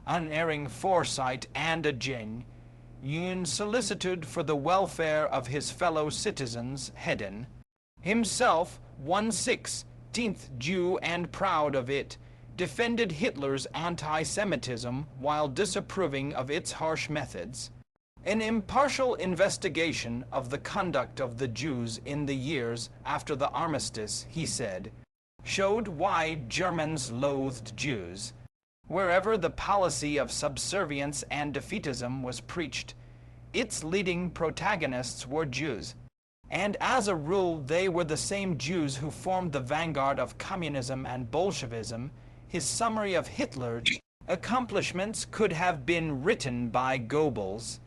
Speaker 1: unerring foresight, and a genuine solicitude for the welfare of his fellow citizens. Hedin, himself 1/16th Jew and proud of it, defended Hitler's anti-Semitism while disapproving of its harsh methods. An impartial investigation of the conduct of the Jews in the years after the armistice, he said, showed why Germans loathed Jews. Wherever the policy of subservience and defeatism was preached, its leading protagonists were Jews, and as a rule they were the same Jews who formed the vanguard of communism and Bolshevism. His summary of Hitler accomplishments could have been written by Goebbels,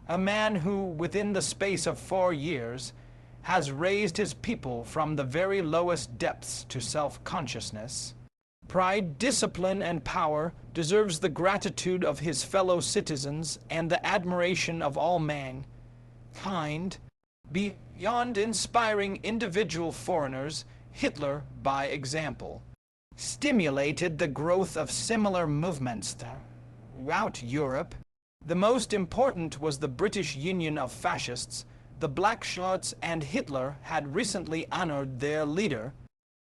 Speaker 1: a man who, within the space of 4 years, has raised his people from the very lowest depths to self-consciousness. Pride, discipline, and power deserves the gratitude of his fellow citizens and the admiration of all mankind. Beyond inspiring individual foreigners, Hitler, by example, stimulated the growth of similar movements throughout Europe. The most important was the British Union of Fascists. The Black Shirts and Hitler had recently honored their leader,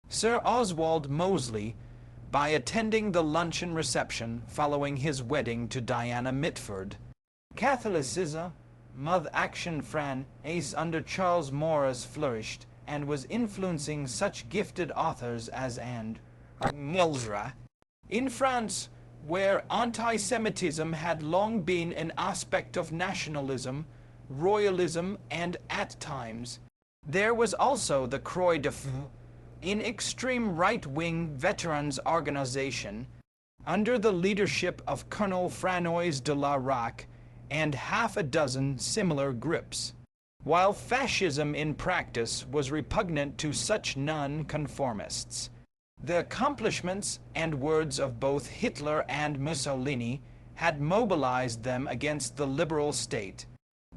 Speaker 1: Sir Oswald Mosley, by attending the luncheon reception following his wedding to Diana Mitford. Catholicism, Mother Action France under Charles Maurras flourished and was influencing such gifted authors as and Milzra. In France, where anti-Semitism had long been an aspect of nationalism, royalism, and at times, there was also the Croix de Feu, an extreme right-wing veterans organization, under the leadership of Colonel Franois de la Raque and half a dozen similar groups. While fascism in practice was repugnant to such non-conformists, the accomplishments and words of both Hitler and Mussolini had mobilized them against the liberal state,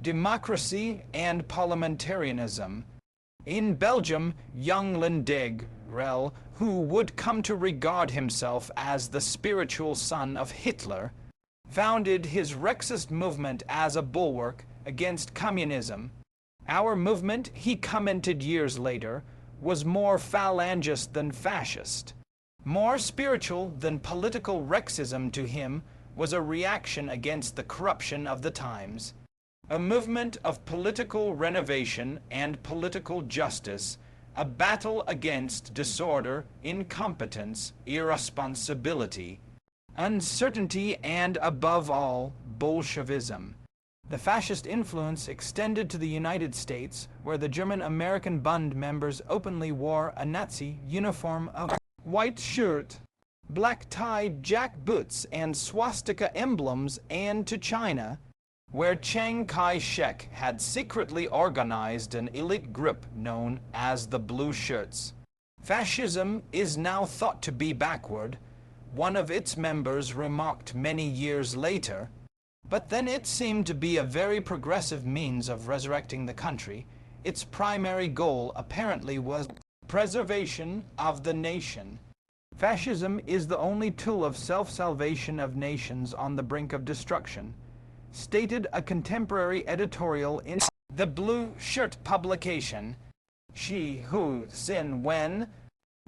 Speaker 1: democracy, and parliamentarism. In Belgium, young Lindegren, who would come to regard himself as the spiritual son of Hitler, founded his Rexist movement as a bulwark against communism. Our movement, he commented years later, was more phalangist than fascist. More spiritual than political Rexism to him was a reaction against the corruption of the times, a movement of political renovation and political justice, a battle against disorder, incompetence, irresponsibility, uncertainty, and, above all, Bolshevism. The fascist influence extended to the United States, where the German-American Bund members openly wore a Nazi uniform of white shirt, black tie, jack boots, and swastika emblems, and to China, where Chiang Kai-shek had secretly organized an elite group known as the Blue Shirts. Fascism is now thought to be backward, one of its members remarked many years later, but then it seemed to be a very progressive means of resurrecting the country. Its primary goal apparently was preservation of the nation. Fascism is the only tool of self-salvation of nations on the brink of destruction, stated a contemporary editorial in the Blue Shirt publication. She who sin when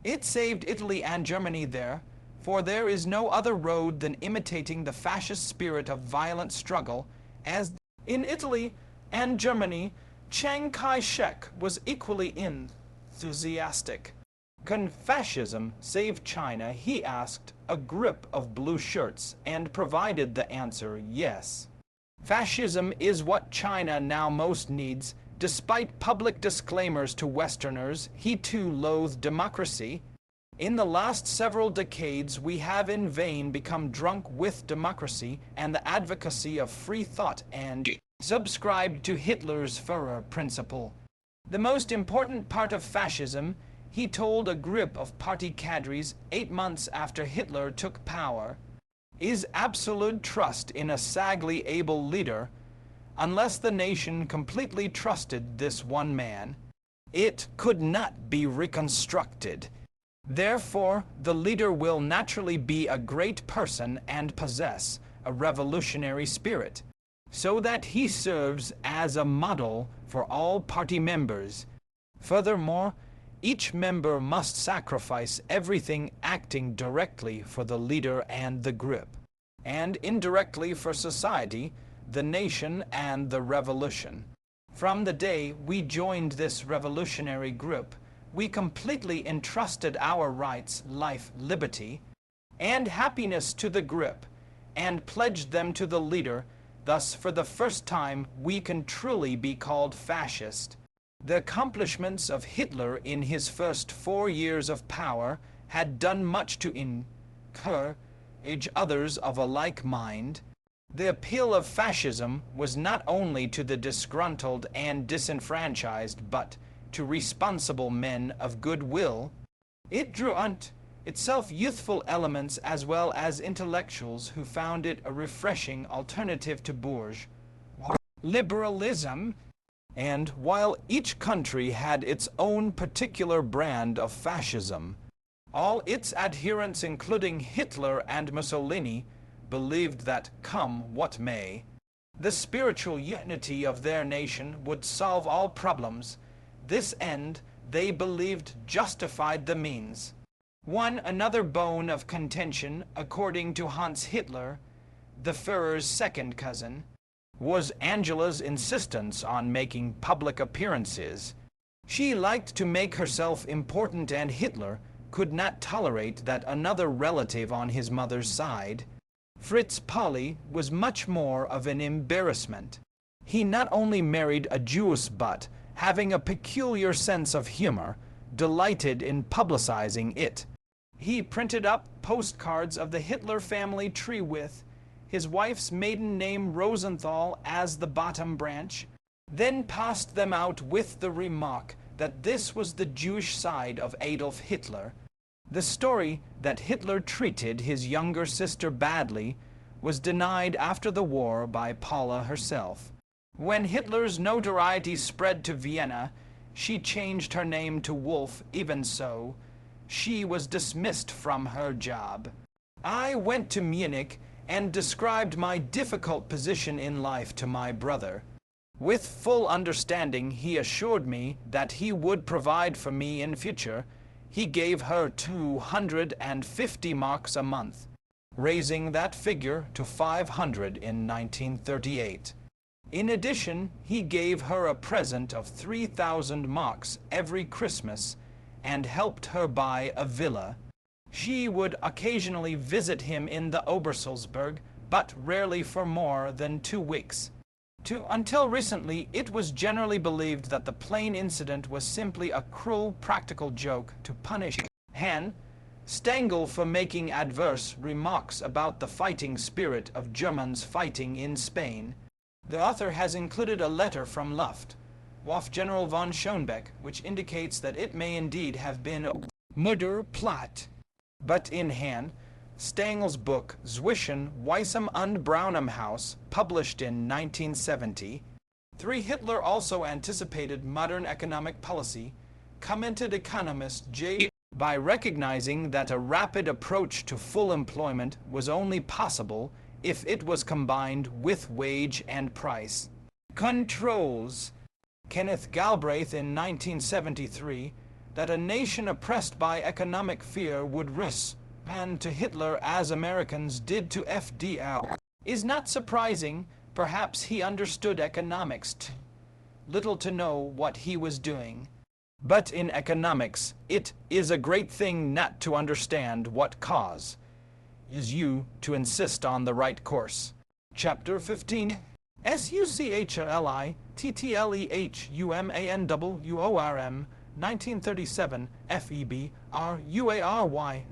Speaker 1: it saved Italy and Germany there, for there is no other road than imitating the fascist spirit of violent struggle, as in Italy and Germany, Chiang Kai-shek was equally enthusiastic. Can fascism save China? He asked a group of blue shirts, and provided the answer yes. Fascism is what China now most needs. Despite public disclaimers to Westerners, he too loathed democracy. In the last several decades, we have in vain become drunk with democracy and the advocacy of free thought and subscribed to Hitler's Führer principle. The most important part of fascism, he told a group of party cadres 8 months after Hitler took power, is absolute trust in a sagely able leader. Unless the nation completely trusted this one man, it could not be reconstructed. Therefore, the leader will naturally be a great person and possess a revolutionary spirit, so that he serves as a model for all party members. Furthermore, each member must sacrifice everything, acting directly for the leader and the group, and indirectly for society, the nation, and the revolution. From the day we joined this revolutionary group, we completely entrusted our rights, life, liberty, and happiness to the group, and pledged them to the leader. Thus, for the first time, we can truly be called fascist. The accomplishments of Hitler in his first 4 years of power had done much to incur others of a like mind. The appeal of fascism was not only to the disgruntled and disenfranchised, but to responsible men of good will. It drew unto itself youthful elements as well as intellectuals who found it a refreshing alternative to bourgeois liberalism. And while each country had its own particular brand of fascism, all its adherents, including Hitler and Mussolini, believed that, come what may, the spiritual unity of their nation would solve all problems. This end, they believed, justified the means. Another bone of contention, according to Hans Hitler, the Führer's second cousin, was Angela's insistence on making public appearances. She liked to make herself important, and Hitler could not tolerate that another relative on his mother's side, Fritz Pauli, was much more of an embarrassment. He not only married a Jewess, but, having a peculiar sense of humor, delighted in publicizing it. He printed up postcards of the Hitler family tree with his wife's maiden name Rosenthal as the bottom branch, then passed them out with the remark that this was the Jewish side of Adolf Hitler. The story that Hitler treated his younger sister badly was denied after the war by Paula herself. When Hitler's notoriety spread to Vienna, she changed her name to Wolf. Even so, she was dismissed from her job. I went to Munich and described my difficult position in life to my brother. With full understanding, he assured me that he would provide for me in future. He gave her 250 marks a month, raising that figure to 500 in 1938. In addition, he gave her a present of 3,000 marks every Christmas and helped her buy a villa. She would occasionally visit him in the Obersalzberg, but rarely for more than 2 weeks. Until recently, it was generally believed that the plain incident was simply a cruel practical joke to punish Han Stengel for making adverse remarks about the fighting spirit of Germans fighting in Spain. The author has included a letter from Luftwaffe General von Schoenbeck, which indicates that it may indeed have been a murder plot. But in Han Stengel's book Zwischen Weissem und Braunem Haus, published in 1970, Hitler also anticipated modern economic policy, commented economist J. by recognizing that a rapid approach to full employment was only possible if it was combined with wage and price controls. Kenneth Galbraith in 1973 that a nation oppressed by economic fear would risk and to Hitler as Americans did to FDR is not surprising. Perhaps he understood economics little to know what he was doing. But in economics, it is a great thing not to understand what cause is you to insist on the right course. Chapter 15. SUCHLITTLEHUMANWORM 1937 FEBRUARY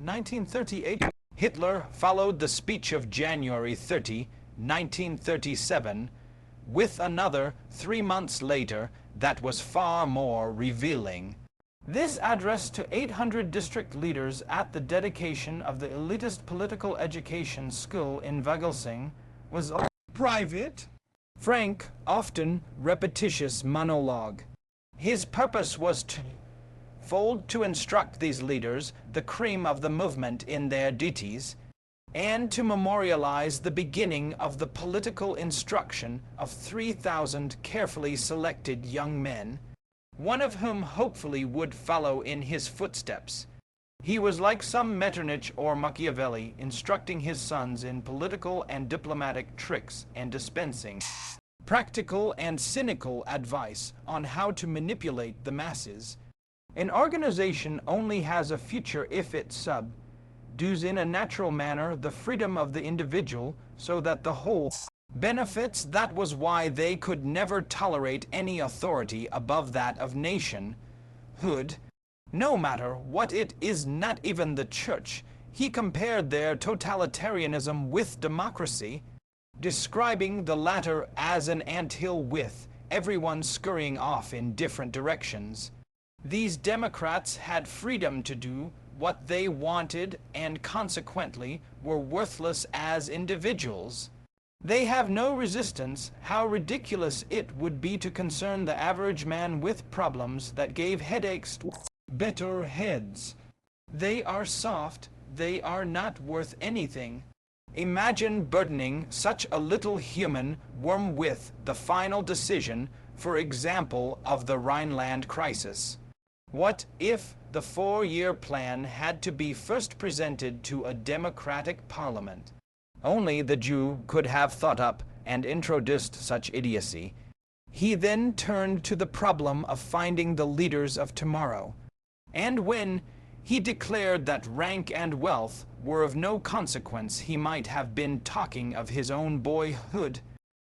Speaker 1: 1938. Hitler followed the speech of January 30, 1937, with another 3 months later that was far more revealing. This address to 800 district leaders at the dedication of the elitist political education school in Vagelsing was a private, frank, often repetitious monologue. His purpose was to instruct these leaders, the cream of the movement, in their duties, and to memorialize the beginning of the political instruction of 3,000 carefully selected young men, one of whom hopefully would follow in his footsteps. He was like some Metternich or Machiavelli, instructing his sons in political and diplomatic tricks and dispensing practical and cynical advice on how to manipulate the masses. An organization only has a future if it subdues in a natural manner the freedom of the individual so that the whole benefits. That was why they could never tolerate any authority above that of nationhood, no matter what it is, not even the church. He compared their totalitarianism with democracy, describing the latter as an anthill with everyone scurrying off in different directions. These Democrats had freedom to do what they wanted and consequently were worthless as individuals. They have no resistance. How ridiculous it would be to concern the average man with problems that gave headaches to better heads. They are soft, they are not worth anything. Imagine burdening such a little human worm with the final decision, for example, of the Rhineland crisis. What if the 4-year plan had to be first presented to a democratic parliament? Only the Jew could have thought up and introduced such idiocy. He then turned to the problem of finding the leaders of tomorrow. And when he declared that rank and wealth were of no consequence, he might have been talking of his own boyhood.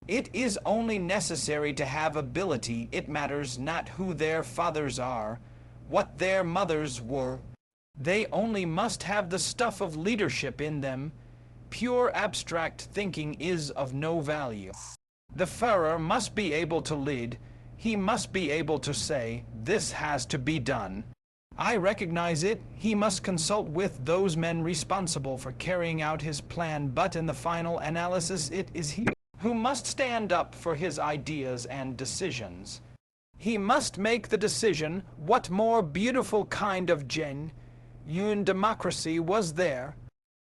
Speaker 1: It is only necessary to have ability. It matters not who their fathers are, what their mothers were. They only must have the stuff of leadership in them. Pure abstract thinking is of no value. The Führer must be able to lead. He must be able to say, this has to be done. I recognize it. He must consult with those men responsible for carrying out his plan, but in the final analysis it is he who must stand up for his ideas and decisions. He must make the decision. What more beautiful kind of genuine democracy was there?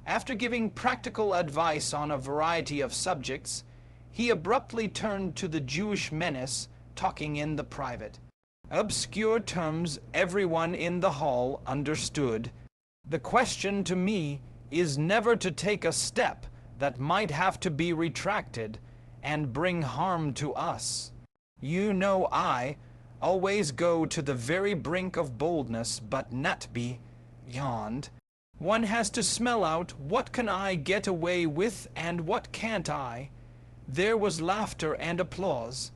Speaker 1: After giving practical advice on a variety of subjects, he abruptly turned to the Jewish menace, talking in the private. Obscure terms everyone in the hall understood. The question to me is never to take a step that might have to be retracted and bring harm to us. You know I always go to the very brink of boldness, but not beyond. One has to smell out what can I get away with and what can't I. There was laughter and applause,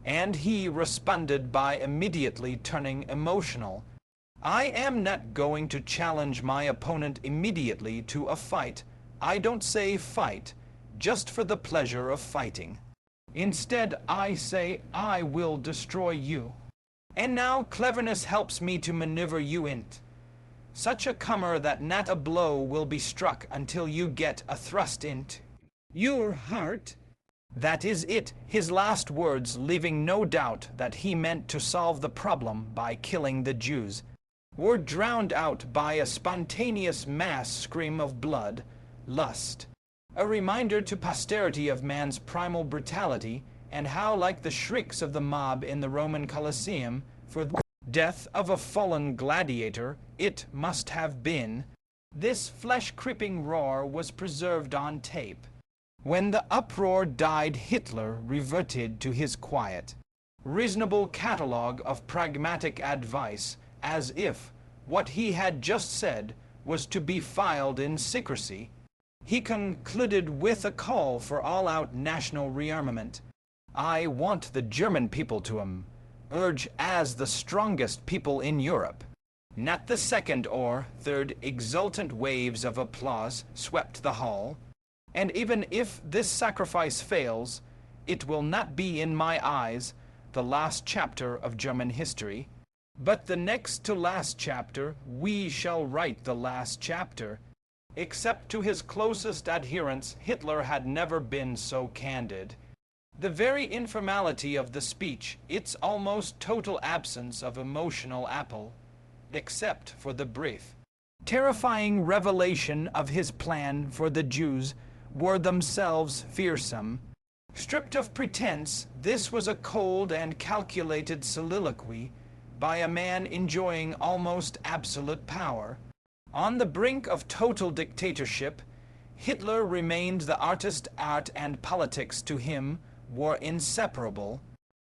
Speaker 1: and he responded by immediately turning emotional. I am not going to challenge my opponent immediately to a fight. I don't say fight just for the pleasure of fighting. Instead, I say I will destroy you. And now cleverness helps me to maneuver you in't. Such a comer that not a blow will be struck until you get a thrust into your heart. That is it, his last words, leaving no doubt that he meant to solve the problem by killing the Jews, were drowned out by a spontaneous mass scream of blood, lust, a reminder to posterity of man's primal brutality, and how like the shrieks of the mob in the Roman Colosseum for the death of a fallen gladiator, it must have been. This flesh-creeping roar was preserved on tape. When the uproar died, Hitler reverted to his quiet, reasonable catalogue of pragmatic advice, as if what he had just said was to be filed in secrecy. He concluded with a call for all-out national rearmament. I want the German people to emerge as the strongest people in Europe. Not the second or third exultant waves of applause swept the hall. And even if this sacrifice fails, it will not be, in my eyes, the last chapter of German history, but the next to last chapter. We shall write the last chapter. Except to his closest adherents, Hitler had never been so candid. The very informality of the speech, its almost total absence of emotional appeal, except for the brief, terrifying revelation of his plan for the Jews, were themselves fearsome. Stripped of pretense, this was a cold and calculated soliloquy by a man enjoying almost absolute power. On the brink of total dictatorship, Hitler remained the artist. Art and politics to him were inseparable.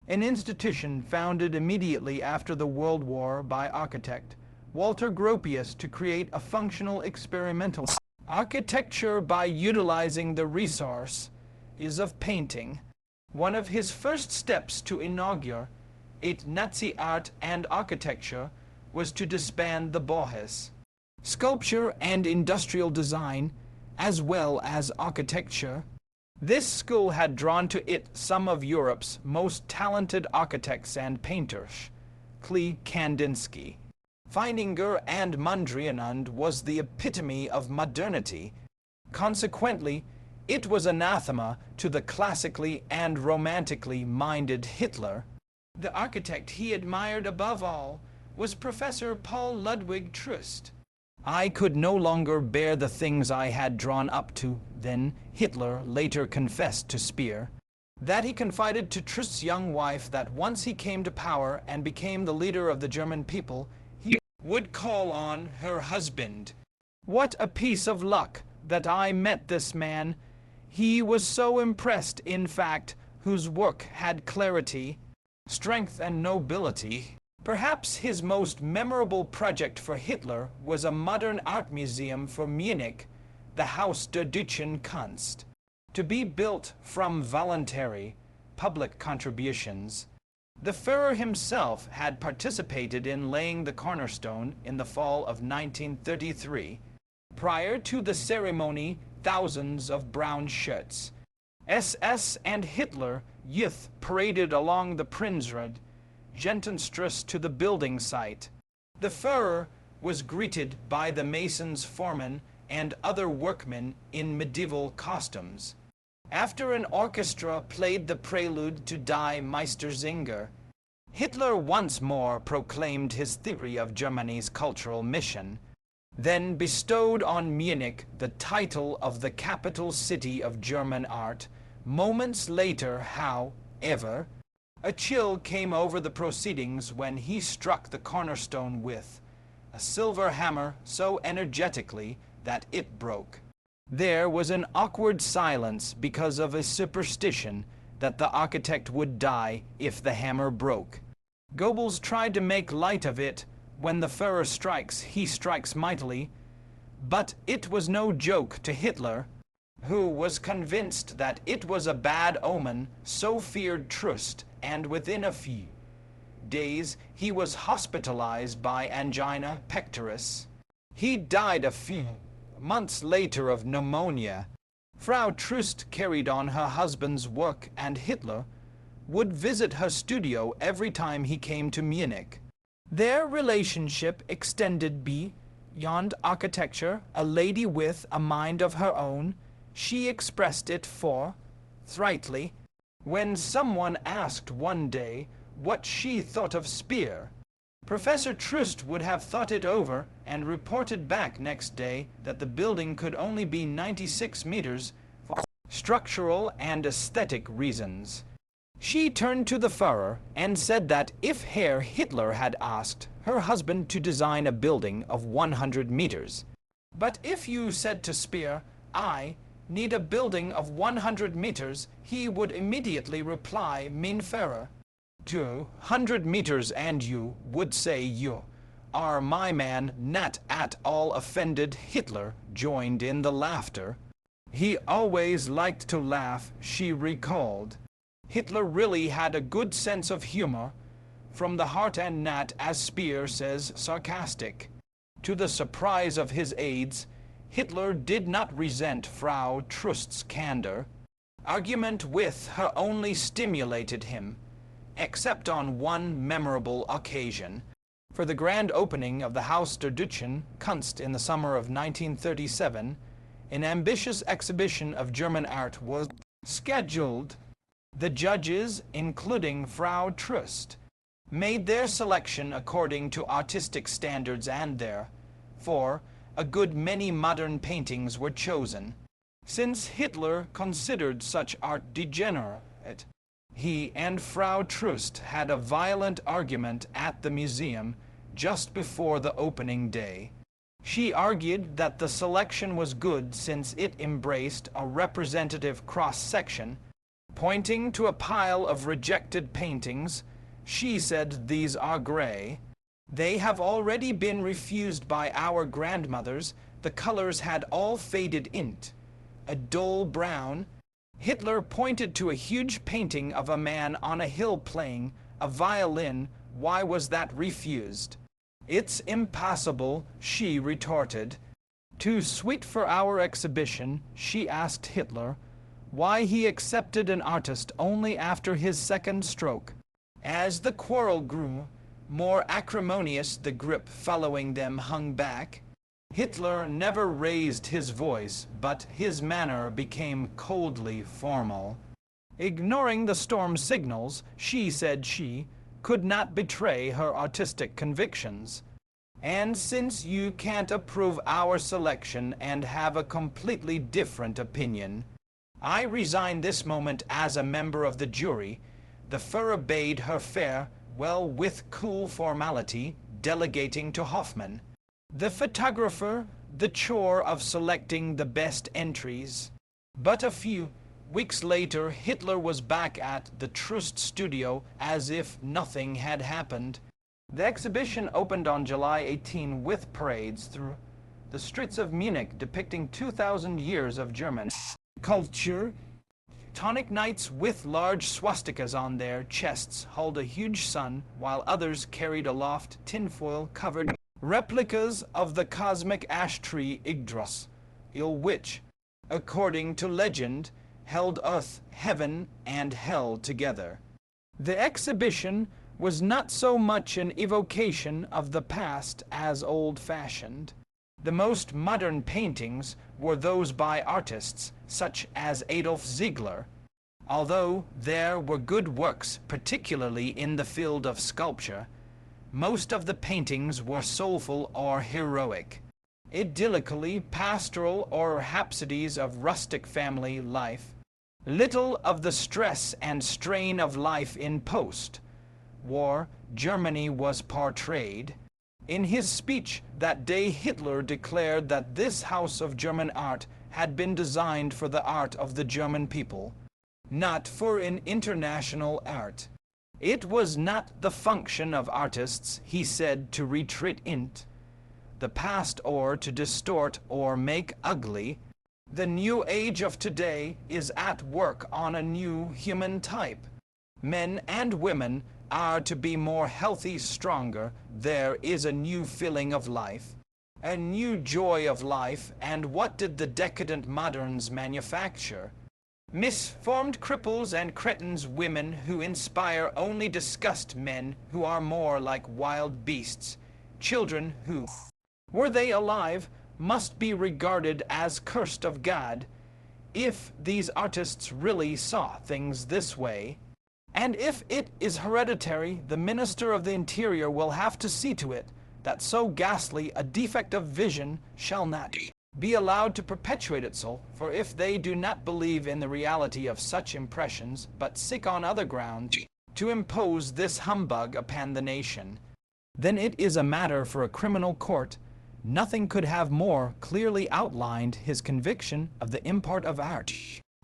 Speaker 1: An institution founded immediately after the World War by architect Walter Gropius to create a functional experimental architecture by utilizing the resource is of painting. One of his first steps to inaugurate Nazi art and architecture was to disband the Bauhaus. sculpture and industrial design, as well as architecture. This school had drawn to it some of Europe's most talented architects and painters. Klee Kandinsky, Feininger, and Mondrian was the epitome of modernity. Consequently, it was anathema to the classically and romantically minded Hitler. The architect he admired above all was Professor Paul Ludwig Trust. I could no longer bear the things I had drawn up to then, Hitler later confessed to Speer. That he confided to Trust's young wife that once he came to power and became the leader of the German people, he would call on her husband. What a piece of luck that I met this man. He was so impressed, in fact, whose work had clarity, strength, and nobility. Perhaps his most memorable project for Hitler was a modern art museum for Munich, the Haus der Deutschen Kunst, to be built from voluntary public contributions. The Führer himself had participated in laying the cornerstone in the fall of 1933. Prior to the ceremony, thousands of brown shirts, SS and Hitler Youth paraded along the Prinzrad, Gentenstrasse to the building site. The Führer was greeted by the masons, foremen, and other workmen in medieval costumes. After an orchestra played the prelude to Die Meistersinger, Hitler once more proclaimed his theory of Germany's cultural mission, then bestowed on Munich the title of the capital city of German art. Moments later, however, a chill came over the proceedings when he struck the cornerstone with a silver hammer so energetically that it broke. There was an awkward silence because of a superstition that the architect would die if the hammer broke. Goebbels tried to make light of it. When the Führer strikes, he strikes mightily. But it was no joke to Hitler, who was convinced that it was a bad omen, so feared Trust, and within a few days he was hospitalized by angina pectoris. He died a few months later of pneumonia. Frau Trust carried on her husband's work, and Hitler would visit her studio every time he came to Munich. Their relationship extended beyond architecture. A lady with a mind of her own, she expressed it forthrightly when someone asked one day what she thought of Speer. Professor Trust would have thought it over and reported back next day that the building could only be 96 meters for structural and aesthetic reasons. She turned to the Führer and said that if Herr Hitler had asked her husband to design a building of 100 meters, but if you said to Speer, "I need a building of 100 meters, he would immediately reply, "Mein Führer, 200 meters, and you would say you are my man." Not at all offended, Hitler joined in the laughter. He always liked to laugh, she recalled. Hitler really had a good sense of humor, from the heart, and not, as Speer says, sarcastic. To the surprise of his aides, Hitler did not resent Frau Trust's candor. Argument with her only stimulated him, except on one memorable occasion. For the grand opening of the Haus der Deutschen Kunst in the summer of 1937, an ambitious exhibition of German art was scheduled. The judges, including Frau Trust, made their selection according to artistic standards, and therefore a good many modern paintings were chosen. Since Hitler considered such art degenerate, he and Frau Trust had a violent argument at the museum just before the opening day. She argued that the selection was good since it embraced a representative cross-section. Pointing to a pile of rejected paintings, she said, "These are gray. They have already been refused by our grandmothers. The colors had all faded into a dull brown." Hitler pointed to a huge painting of a man on a hill playing a violin. Why was that refused? "It's impossible," she retorted. Too sweet for our exhibition, she asked Hitler why he accepted an artist only after his second stroke. As the quarrel grew, more acrimonious the grip following them hung back. Hitler never raised his voice, but his manner became coldly formal. Ignoring the storm signals, she said she could not betray her artistic convictions. "And since you can't approve our selection and have a completely different opinion, I resign this moment as a member of the jury." The Führer bade her farewell with cool formality, delegating to Hoffmann, the photographer, the chore of selecting the best entries. But a few weeks later, Hitler was back at the Trust studio as if nothing had happened. The exhibition opened on July 18 with parades through the streets of Munich depicting 2,000 years of German culture. Tonic knights with large swastikas on their chests held a huge sun, while others carried aloft tinfoil-covered replicas of the cosmic ash tree Yggdrasil, which, according to legend, held earth, heaven, and hell together. The exhibition was not so much an evocation of the past as old-fashioned. The most modern paintings were those by artists such as Adolf Hitler. Although there were good works, particularly in the field of sculpture, most of the paintings were soulful or heroic, idyllically pastoral or rhapsodies of rustic family life. Little of the stress and strain of life in post-war Germany was portrayed. In his speech that day, Hitler declared that this house of German art had been designed for the art of the German people, not for an international art. It was not the function of artists, he said, to retreat into the past or to distort or make ugly. The new age of today is at work on a new human type. Men and women are to be more healthy, stronger. There is a new feeling of life, a new joy of life. And what did the decadent moderns manufacture? Misformed cripples and cretins, women who inspire only disgust, men who are more like wild beasts, children who, were they alive, must be regarded as cursed of God. If these artists really saw things this way, and if it is hereditary, the Minister of the Interior will have to see to it that so ghastly a defect of vision shall not be allowed to perpetuate itself, for if they do not believe in the reality of such impressions, but seek on other grounds to impose this humbug upon the nation, then it is a matter for a criminal court. Nothing could have more clearly outlined his conviction of the import of art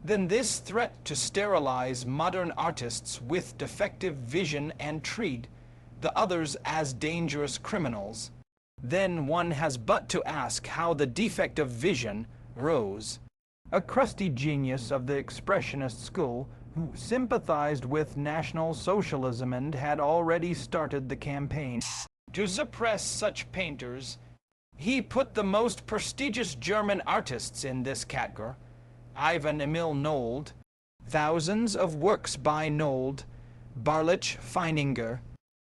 Speaker 1: than this threat to sterilize modern artists with defective vision and treat the others as dangerous criminals. Then one has but to ask how the defect of vision rose. A crusty genius of the expressionist school who sympathized with National Socialism and had already started the campaign to suppress such painters. He put the most prestigious German artists in this category. Ivan Emil Nold, thousands of works by Nold, Barlich, Feininger,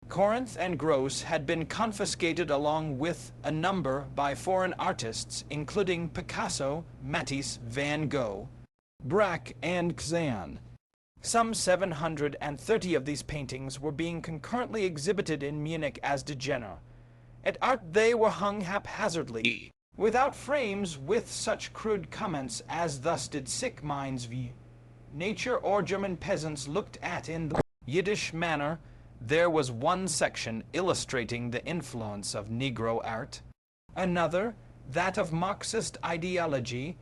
Speaker 1: Corinth and Gross had been confiscated along with a number by foreign artists, including Picasso, Matisse, Van Gogh, Braque, and Cézanne. Some 730 of these paintings were being concurrently exhibited in Munich as degenerate. At art they were hung haphazardly, without frames, with such crude comments as thus did sick minds view nature or German peasants looked at in the Yiddish manner. There was one section illustrating the influence of Negro art, another that of Marxist ideology,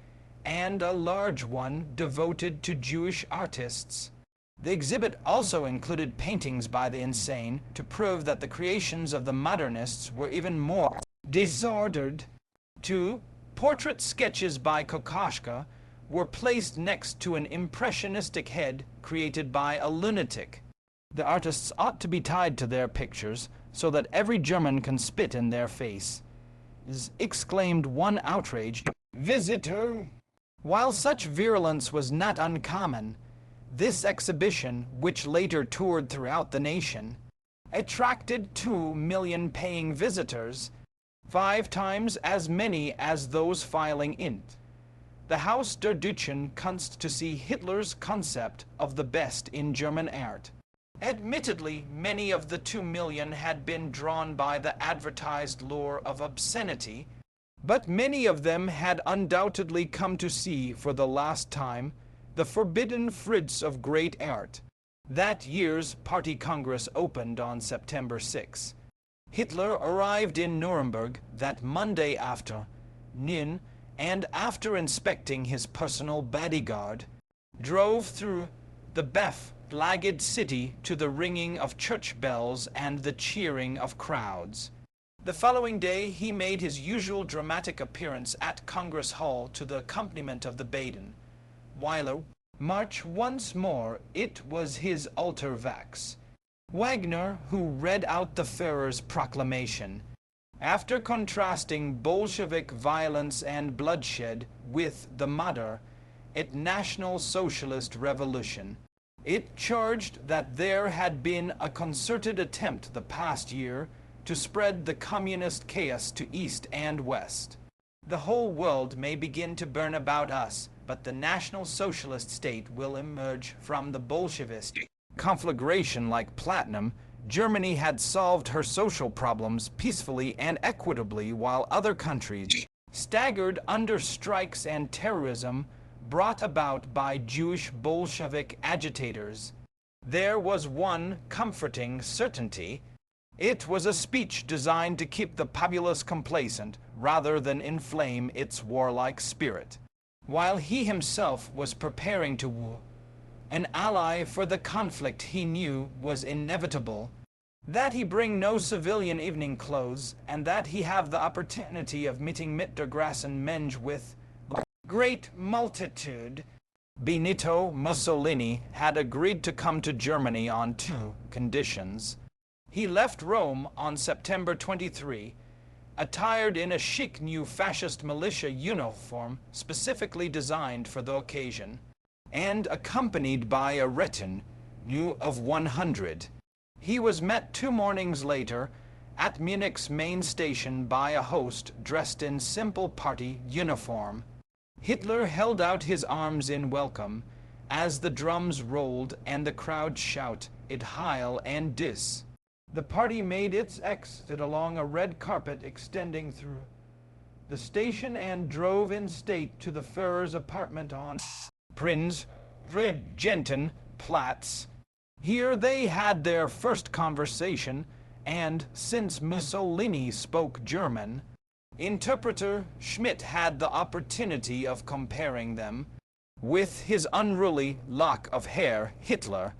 Speaker 1: and a large one devoted to Jewish artists. The exhibit also included paintings by the insane to prove that the creations of the modernists were even more disordered. 2 portrait sketches by Kokoschka were placed next to an impressionistic head created by a lunatic. The artists ought to be tied to their pictures, so that every German can spit in their face, exclaimed one outraged visitor. While such virulence was not uncommon, this exhibition, which later toured throughout the nation, attracted 2 million paying visitors, 5 times as many as those filing in. The Haus der Deutschen Kunst to see Hitler's concept of the best in German art. Admittedly, many of the 2 million had been drawn by the advertised lure of obscenity, but many of them had undoubtedly come to see for the last time the forbidden fruits of great art. That year's Party Congress opened on September 6. Hitler arrived in Nuremberg that Monday afternoon, and after inspecting his personal bodyguard, drove through the beflagged city to the ringing of church bells and the cheering of crowds. The following day he made his usual dramatic appearance at Congress Hall to the accompaniment of the Baden-Weiler March once more. It was his alter vax, Wagner, who read out the Führer's proclamation. After contrasting Bolshevik violence and bloodshed with the moderate National Socialist Revolution, it charged that there had been a concerted attempt the past year to spread the communist chaos to east and west. The whole world may begin to burn about us, but the National Socialist state will emerge from the Bolshevist conflagration like platinum. Germany had solved her social problems peacefully and equitably, while other countries staggered under strikes and terrorism brought about by Jewish Bolshevik agitators. There was one comforting certainty. It was a speech designed to keep the populace complacent rather than inflame its warlike spirit. While he himself was preparing to woo an ally for the conflict he knew was inevitable, that he bring no civilian evening clothes, and that he have the opportunity of meeting mit der großen Mensch with great multitude. Benito Mussolini had agreed to come to Germany on 2 conditions. He left Rome on September 23, attired in a chic new fascist militia uniform specifically designed for the occasion, and accompanied by a retinue of 100. He was met 2 mornings later at Munich's main station by a host dressed in simple party uniform. Hitler held out his arms in welcome as the drums rolled and the crowd shouted Heil and Dis. The party made its exit along a red carpet extending through the station and drove in state to the Führer's apartment on Prinz Regentenplatz. Here they had their first conversation, and since Mussolini spoke German, interpreter Schmidt had the opportunity of comparing them. With his unruly lock of hair, Hitler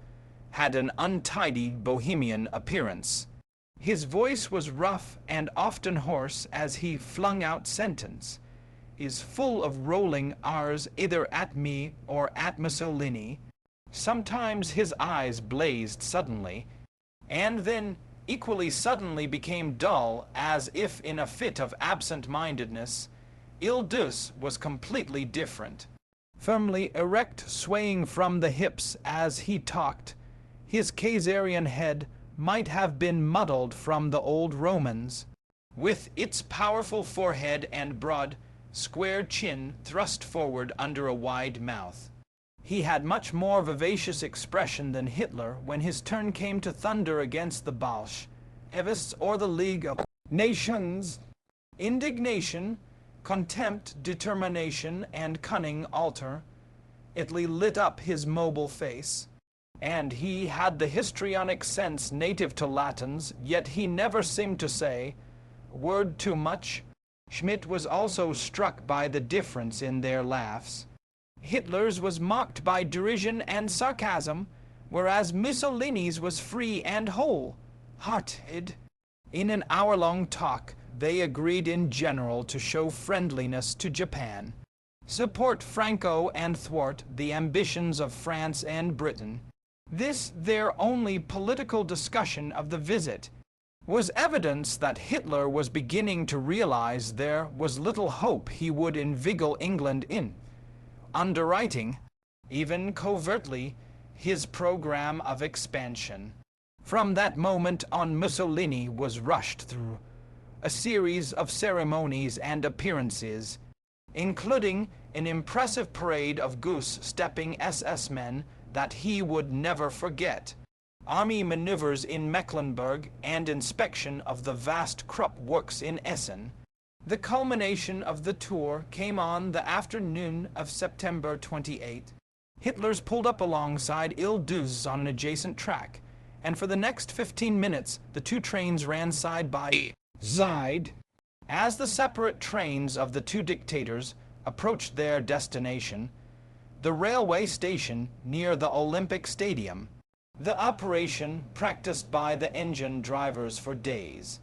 Speaker 1: had an untidy bohemian appearance. His voice was rough and often hoarse as he flung out sentence, is full of rolling R's either at me or at Mussolini. Sometimes his eyes blazed suddenly, and then equally suddenly became dull, as if in a fit of absent-mindedness. Ildus was completely different. Firmly erect, swaying from the hips as he talked, his Caesarian head might have been modelled from the old Romans, with its powerful forehead and broad, square chin thrust forward under a wide mouth. He had much more vivacious expression than Hitler when his turn came to thunder against the Bolshevists or the League of Nations. Indignation, contempt, determination, and cunning alternately lit up his mobile face, and he had the histrionic sense native to Latins, yet he never seemed to say a word too much. Schmidt was also struck by the difference in their laughs. Hitler's was mocked by derision and sarcasm, whereas Mussolini's was free and whole-hearted. In an hour-long talk, they agreed in general to show friendliness to Japan, support Franco and thwart the ambitions of France and Britain. This their only political discussion of the visit was evidence that Hitler was beginning to realize there was little hope he would inveigle England in, underwriting, even covertly, his program of expansion. From that moment on, Mussolini was rushed through a series of ceremonies and appearances, including an impressive parade of goose-stepping SS men that he would never forget, army maneuvers in Mecklenburg, and inspection of the vast Krupp works in Essen. The culmination of the tour came on the afternoon of September 28. Hitler's pulled up alongside Ile-Douze on an adjacent track, and for the next 15 minutes the two trains ran side by side. As the separate trains of the two dictators approached their destination, the railway station near the Olympic Stadium, the operation, practiced by the engine drivers for days,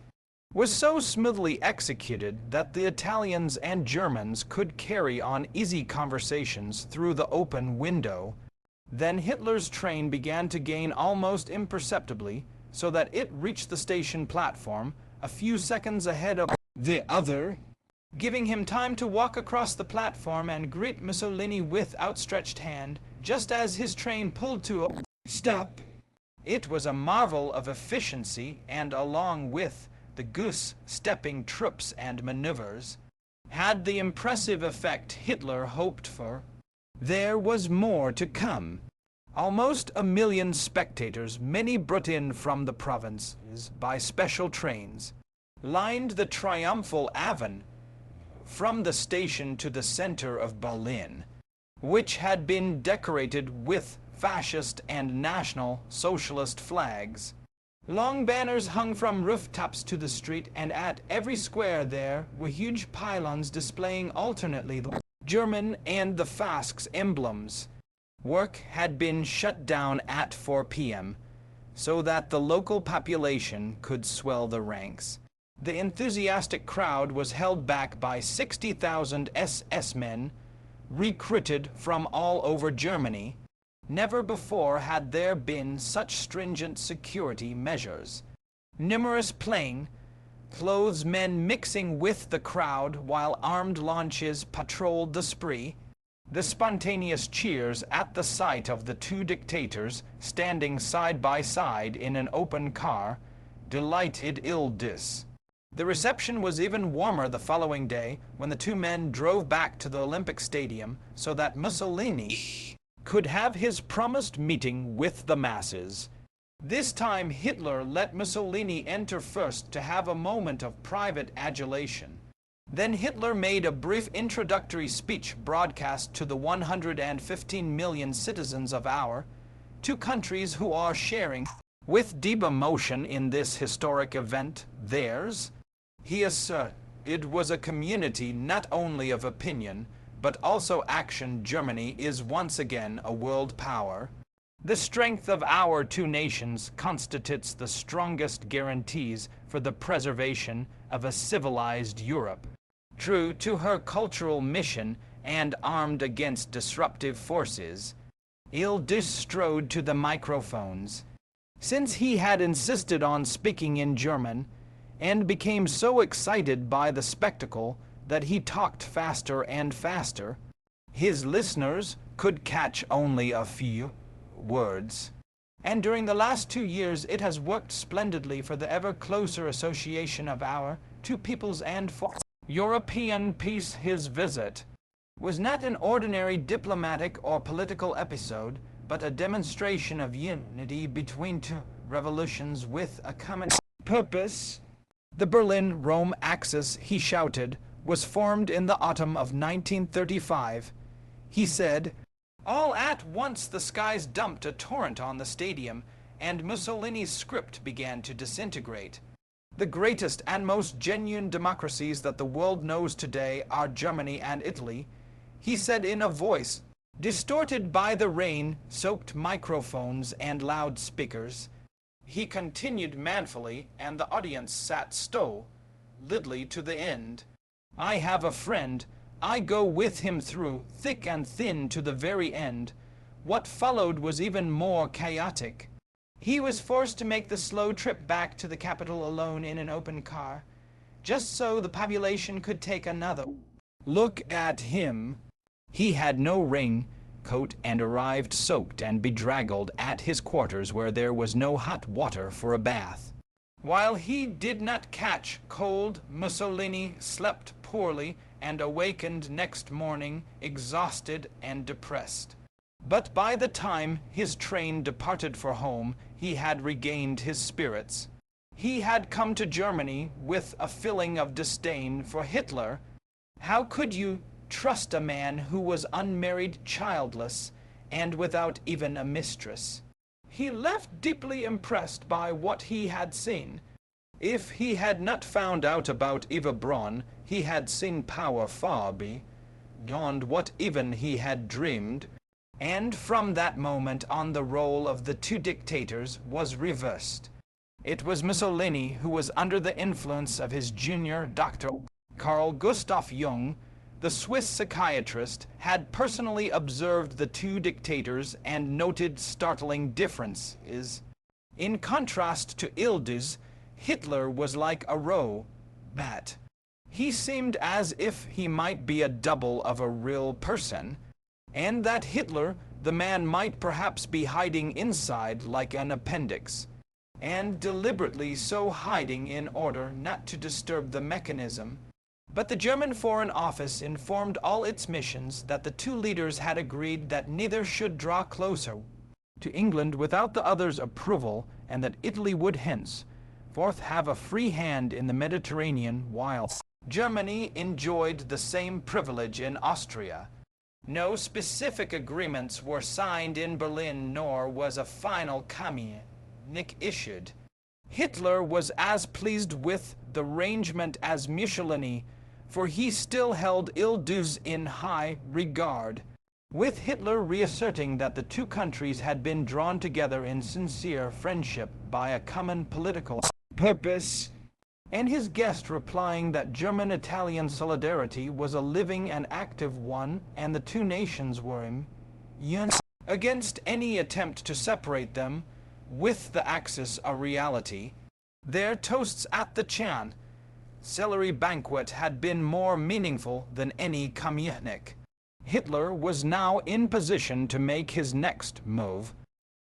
Speaker 1: was so smoothly executed that the Italians and Germans could carry on easy conversations through the open window. Then Hitler's train began to gain almost imperceptibly, so that it reached the station platform a few seconds ahead of the other, giving him time to walk across the platform and greet Mussolini with outstretched hand, just as his train pulled to a stop. It was a marvel of efficiency, and along with the goose-stepping troops and maneuvers, had the impressive effect Hitler hoped for. There was more to come. Almost 1 million spectators, many brought in from the provinces by special trains, lined the triumphal avenue from the station to the center of Berlin, which had been decorated with fascist and National Socialist flags. Long banners hung from rooftops to the street, and at every square there were huge pylons displaying alternately the German and the Fasc's emblems. Work had been shut down at 4 p.m. so that the local population could swell the ranks. The enthusiastic crowd was held back by 60,000 SS men recruited from all over Germany. Never before had there been such stringent security measures. Numerous plain clothes men mixing with the crowd while armed launches patrolled the spree. The spontaneous cheers at the sight of the two dictators standing side by side in an open car delighted Ile-Douze. The reception was even warmer the following day when the two men drove back to the Olympic Stadium so that Mussolini could have his promised meeting with the masses. This time Hitler let Mussolini enter first to have a moment of private adulation. Then Hitler made a brief introductory speech broadcast to the 115 million citizens of our two countries who are sharing with deep emotion in this historic event theirs. He asserted it was a community not only of opinion, but also action. Germany is once again a world power. The strength of our two nations constitutes the strongest guarantees for the preservation of a civilized Europe. True to her cultural mission and armed against disruptive forces, Ile-Douze strode to the microphones. Since he had insisted on speaking in German, and became so excited by the spectacle that he talked faster and faster, his listeners could catch only a few words. And during the last 2 years it has worked splendidly for the ever closer association of our two peoples and for European peace. His visit was not an ordinary diplomatic or political episode, but a demonstration of unity between two revolutions with a common purpose. The Berlin-Rome axis, he shouted, was formed in the autumn of 1935. He said, all at once the skies dumped a torrent on the stadium, and Mussolini's script began to disintegrate. The greatest and most genuine democracies that the world knows today are Germany and Italy, he said in a voice distorted by the rain-soaked microphones and loudspeakers. He continued manfully, and the audience sat stolidly to the end. I have a friend. I go with him through thick and thin to the very end. What followed was even more chaotic. He was forced to make the slow trip back to the capital alone in an open car, just so the population could take another look at him. He had no ring, coat, and arrived soaked and bedraggled at his quarters where there was no hot water for a bath. While he did not catch cold, Mussolini slept poorly and awakened next morning exhausted and depressed. But by the time his train departed for home, he had regained his spirits. He had come to Germany with a feeling of disdain for Hitler. How could you trust a man who was unmarried, childless, and without even a mistress? He left deeply impressed by what he had seen. If he had not found out about Eva Braun, he had seen power far beyond what even he had dreamed. And from that moment on, the role of the two dictators was reversed. It was Mussolini who was under the influence of his junior, Dr. Carl Gustav Jung. The Swiss psychiatrist had personally observed the two dictators and noted startling differences. In contrast to Ilduz, Hitler was like a roe bat. He seemed as if he might be a double of a real person, and that Hitler, the man, might perhaps be hiding inside like an appendix, and deliberately so hiding in order not to disturb the mechanism. But the German Foreign Office informed all its missions that the two leaders had agreed that neither should draw closer to England without the other's approval, and that Italy would henceforth have a free hand in the Mediterranean, while Germany enjoyed the same privilege in Austria. No specific agreements were signed in Berlin, nor was a final communique issued. Hitler was as pleased with the arrangement as Mussolini, for he still held Ilduz in high regard, with Hitler reasserting that the two countries had been drawn together in sincere friendship by a common political purpose, and his guest replying that German-Italian solidarity was a living and active one, and the two nations were immune against any attempt to separate them, with the Axis a reality. Their toasts at the Chancellery banquet had been more meaningful than any communique. Hitler was now in position to make his next move.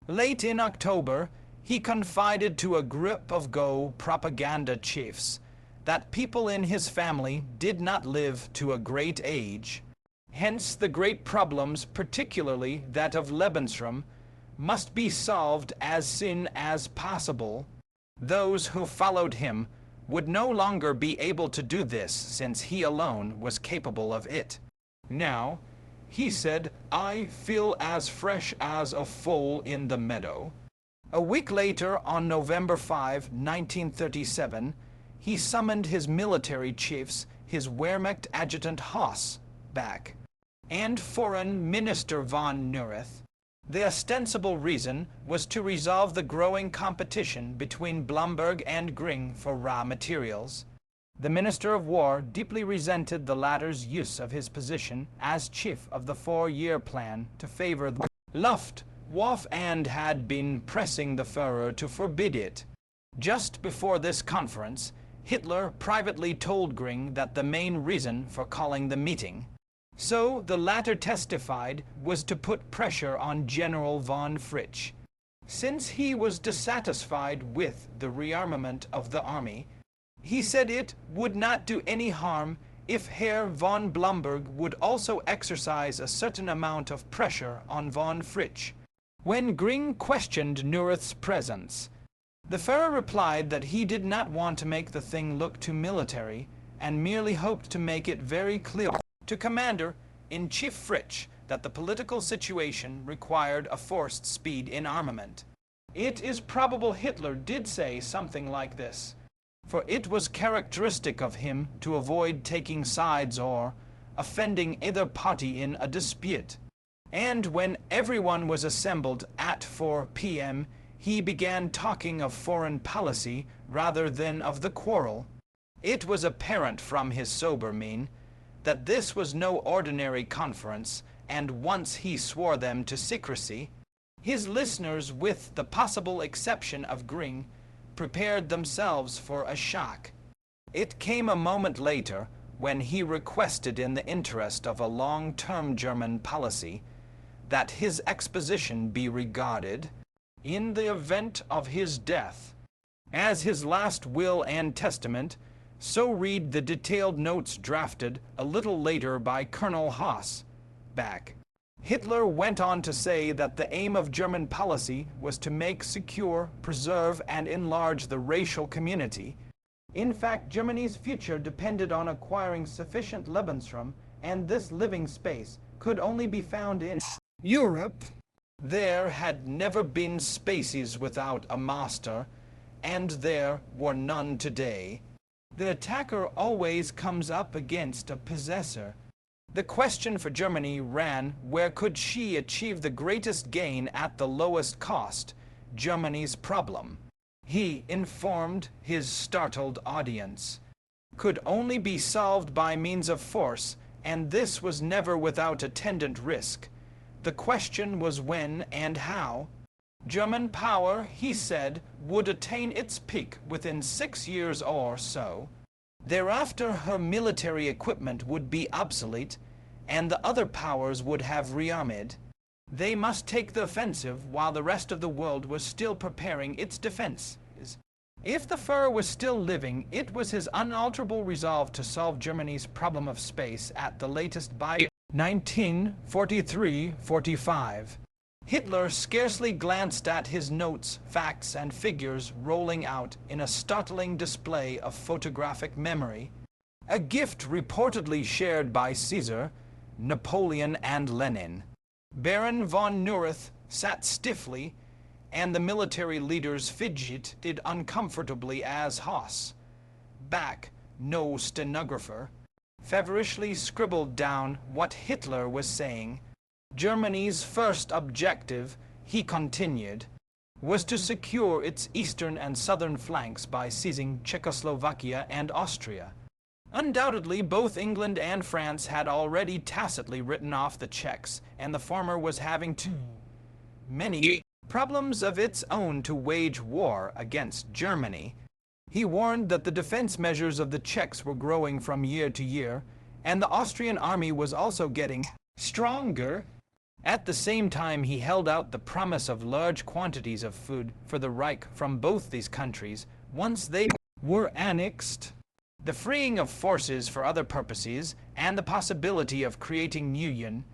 Speaker 1: Late in October, he confided to a group of Go propaganda chiefs that people in his family did not live to a great age. Hence the great problems, particularly that of Lebensraum, must be solved as soon as possible. Those who followed him would no longer be able to do this, since he alone was capable of it. Now, he said, I feel as fresh as a foal in the meadow. A week later, on November 5, 1937, he summoned his military chiefs, his Wehrmacht adjutant Haas back, and Foreign Minister von Neurath. The ostensible reason was to resolve the growing competition between Blomberg and Gring for raw materials. The Minister of War deeply resented the latter's use of his position as chief of the 4-year plan to favor the Luftwaffe, and had been pressing the Führer to forbid it. Just before this conference, Hitler privately told Gring that the main reason for calling the meeting, so the latter testified, was to put pressure on General von Fritsch. Since he was dissatisfied with the rearmament of the army, he said it would not do any harm if Herr von Blomberg would also exercise a certain amount of pressure on von Fritsch. When Gring questioned Neurath's presence, the Führer replied that he did not want to make the thing look too military, and merely hoped to make it very clear to Commander-in-Chief Fritsch that the political situation required a forced speed in armament. It is probable Hitler did say something like this, for it was characteristic of him to avoid taking sides or offending either party in a dispute. And when everyone was assembled at 4 p.m., he began talking of foreign policy rather than of the quarrel. It was apparent from his sober mien that this was no ordinary conference, and once he swore them to secrecy. His listeners, with the possible exception of Gring, prepared themselves for a shock. It came a moment later, when he requested in the interest of a long-term German policy that his exposition be regarded, in the event of his death, as his last will and testament. So read the detailed notes drafted a little later by Colonel Haas. Back. Hitler went on to say that the aim of German policy was to make secure, preserve, and enlarge the racial community. In fact, Germany's future depended on acquiring sufficient Lebensraum, and this living space could only be found in Europe. There had never been spaces without a master, and there were none today. The attacker always comes up against a possessor. The question for Germany ran, where could she achieve the greatest gain at the lowest cost? Germany's problem, he informed his startled audience, could only be solved by means of force, and this was never without attendant risk. The question was when and how. German power, he said, would attain its peak within 6 years or so. Thereafter her military equipment would be obsolete, and the other powers would have rearmed. They must take the offensive while the rest of the world was still preparing its defense. If the Führer was still living, it was his unalterable resolve to solve Germany's problem of space at the latest by 1943-45. Hitler scarcely glanced at his notes, facts, and figures rolling out in a startling display of photographic memory, a gift reportedly shared by Caesar, Napoleon, and Lenin. Baron von Neurath sat stiffly, and the military leaders fidgeted uncomfortably as Haas, back, no stenographer, feverishly scribbled down what Hitler was saying. Germany's first objective, he continued, was to secure its eastern and southern flanks by seizing Czechoslovakia and Austria. Undoubtedly, both England and France had already tacitly written off the Czechs, and the former was having too many problems of its own to wage war against Germany. He warned that the defense measures of the Czechs were growing from year to year, and the Austrian army was also getting stronger. At the same time, he held out the promise of large quantities of food for the Reich from both these countries once they were annexed. The freeing of forces for other purposes, and the possibility of creating union,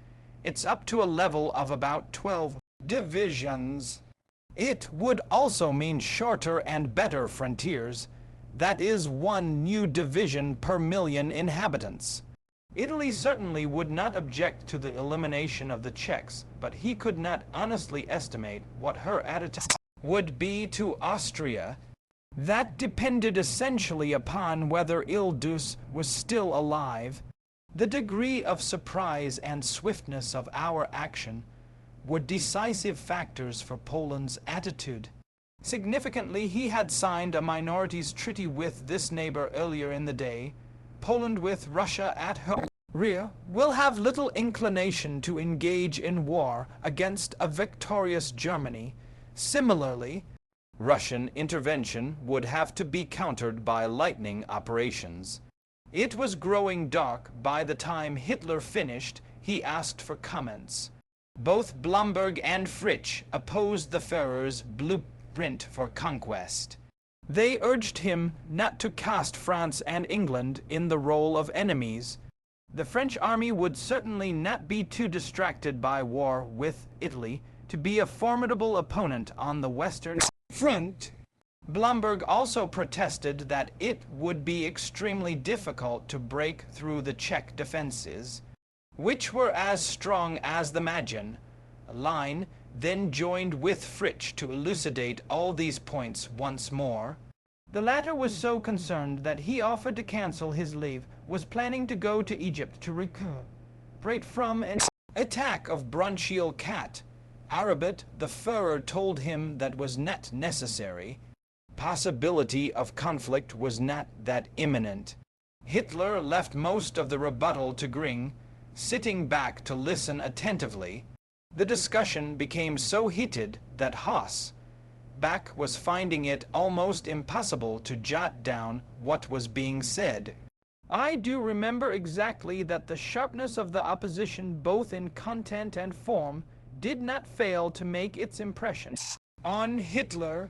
Speaker 1: it's up to a level of about 12 divisions. It would also mean shorter and better frontiers, that is, 1 new division per million inhabitants. Italy certainly would not object to the elimination of the Czechs, but he could not honestly estimate what her attitude would be to Austria. That depended essentially upon whether Ildus was still alive. The degree of surprise and swiftness of our action were decisive factors for Poland's attitude. Significantly, he had signed a minorities treaty with this neighbor earlier in the day. Poland, with Russia at her rear, will have little inclination to engage in war against a victorious Germany. Similarly, Russian intervention would have to be countered by lightning operations. It was growing dark by the time Hitler finished. He asked for comments. Both Blomberg and Fritsch opposed the Führer's blueprint for conquest. They urged him not to cast France and England in the role of enemies. The French army would certainly not be too distracted by war with Italy to be a formidable opponent on the Western Front. Blomberg also protested that it would be extremely difficult to break through the Czech defenses, which were as strong as the Maginot Line, then joined with Fritsch to elucidate all these points once more. The latter was so concerned that he offered to cancel his leave, was planning to go to Egypt to recuperate from an attack of bronchial cat. Arabic, the Führer told him that was not necessary. Possibility of conflict was not that imminent. Hitler left most of the rebuttal to Gring, sitting back to listen attentively. The discussion became so heated that Bach was finding it almost impossible to jot down what was being said. I do remember exactly that the sharpness of the opposition both in content and form did not fail to make its impression on Hitler.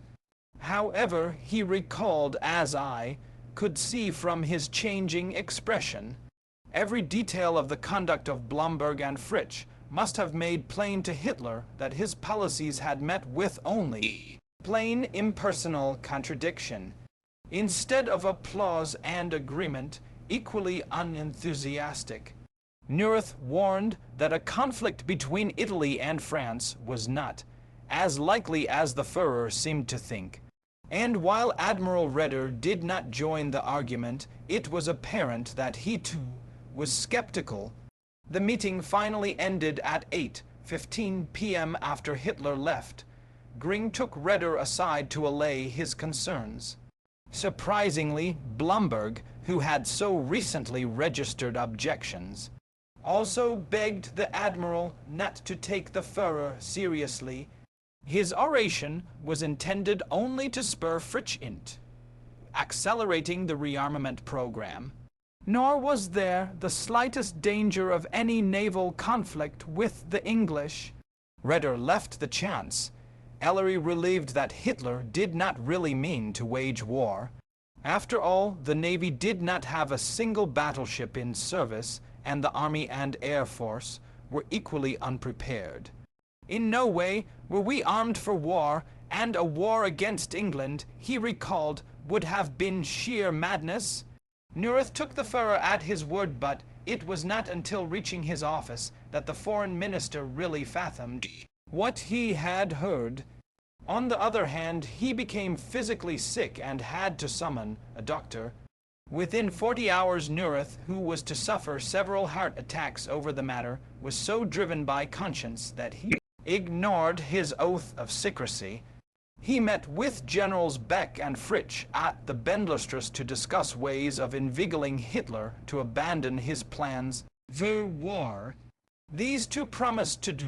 Speaker 1: However, he recalled, as I could see from his changing expression, every detail of the conduct of Blomberg and Fritsch must have made plain to Hitler that his policies had met with only plain impersonal contradiction. Instead of applause and agreement, equally unenthusiastic, Neurath warned that a conflict between Italy and France was not as likely as the Führer seemed to think. And while Admiral Raeder did not join the argument, it was apparent that he too was skeptical. The meeting finally ended at 8:15 p.m. after Hitler left. Gring took Raeder aside to allay his concerns. Surprisingly, Blomberg, who had so recently registered objections, also begged the Admiral not to take the Führer seriously. His oration was intended only to spur Fritsch into accelerating the rearmament program. Nor was there the slightest danger of any naval conflict with the English. Raeder left the chance. Ellery relieved that Hitler did not really mean to wage war. After all, the Navy did not have a single battleship in service, and the Army and Air Force were equally unprepared. In no way were we armed for war, and a war against England, he recalled, would have been sheer madness. Neurath took the Führer at his word, but it was not until reaching his office that the foreign minister really fathomed what he had heard. On the other hand, he became physically sick and had to summon a doctor. Within 40 hours, Neurath, who was to suffer several heart attacks over the matter, was so driven by conscience that he ignored his oath of secrecy. He met with Generals Beck and Fritsch at the Bendlerstrasse to discuss ways of invigorating Hitler to abandon his plans for war. These two promised to do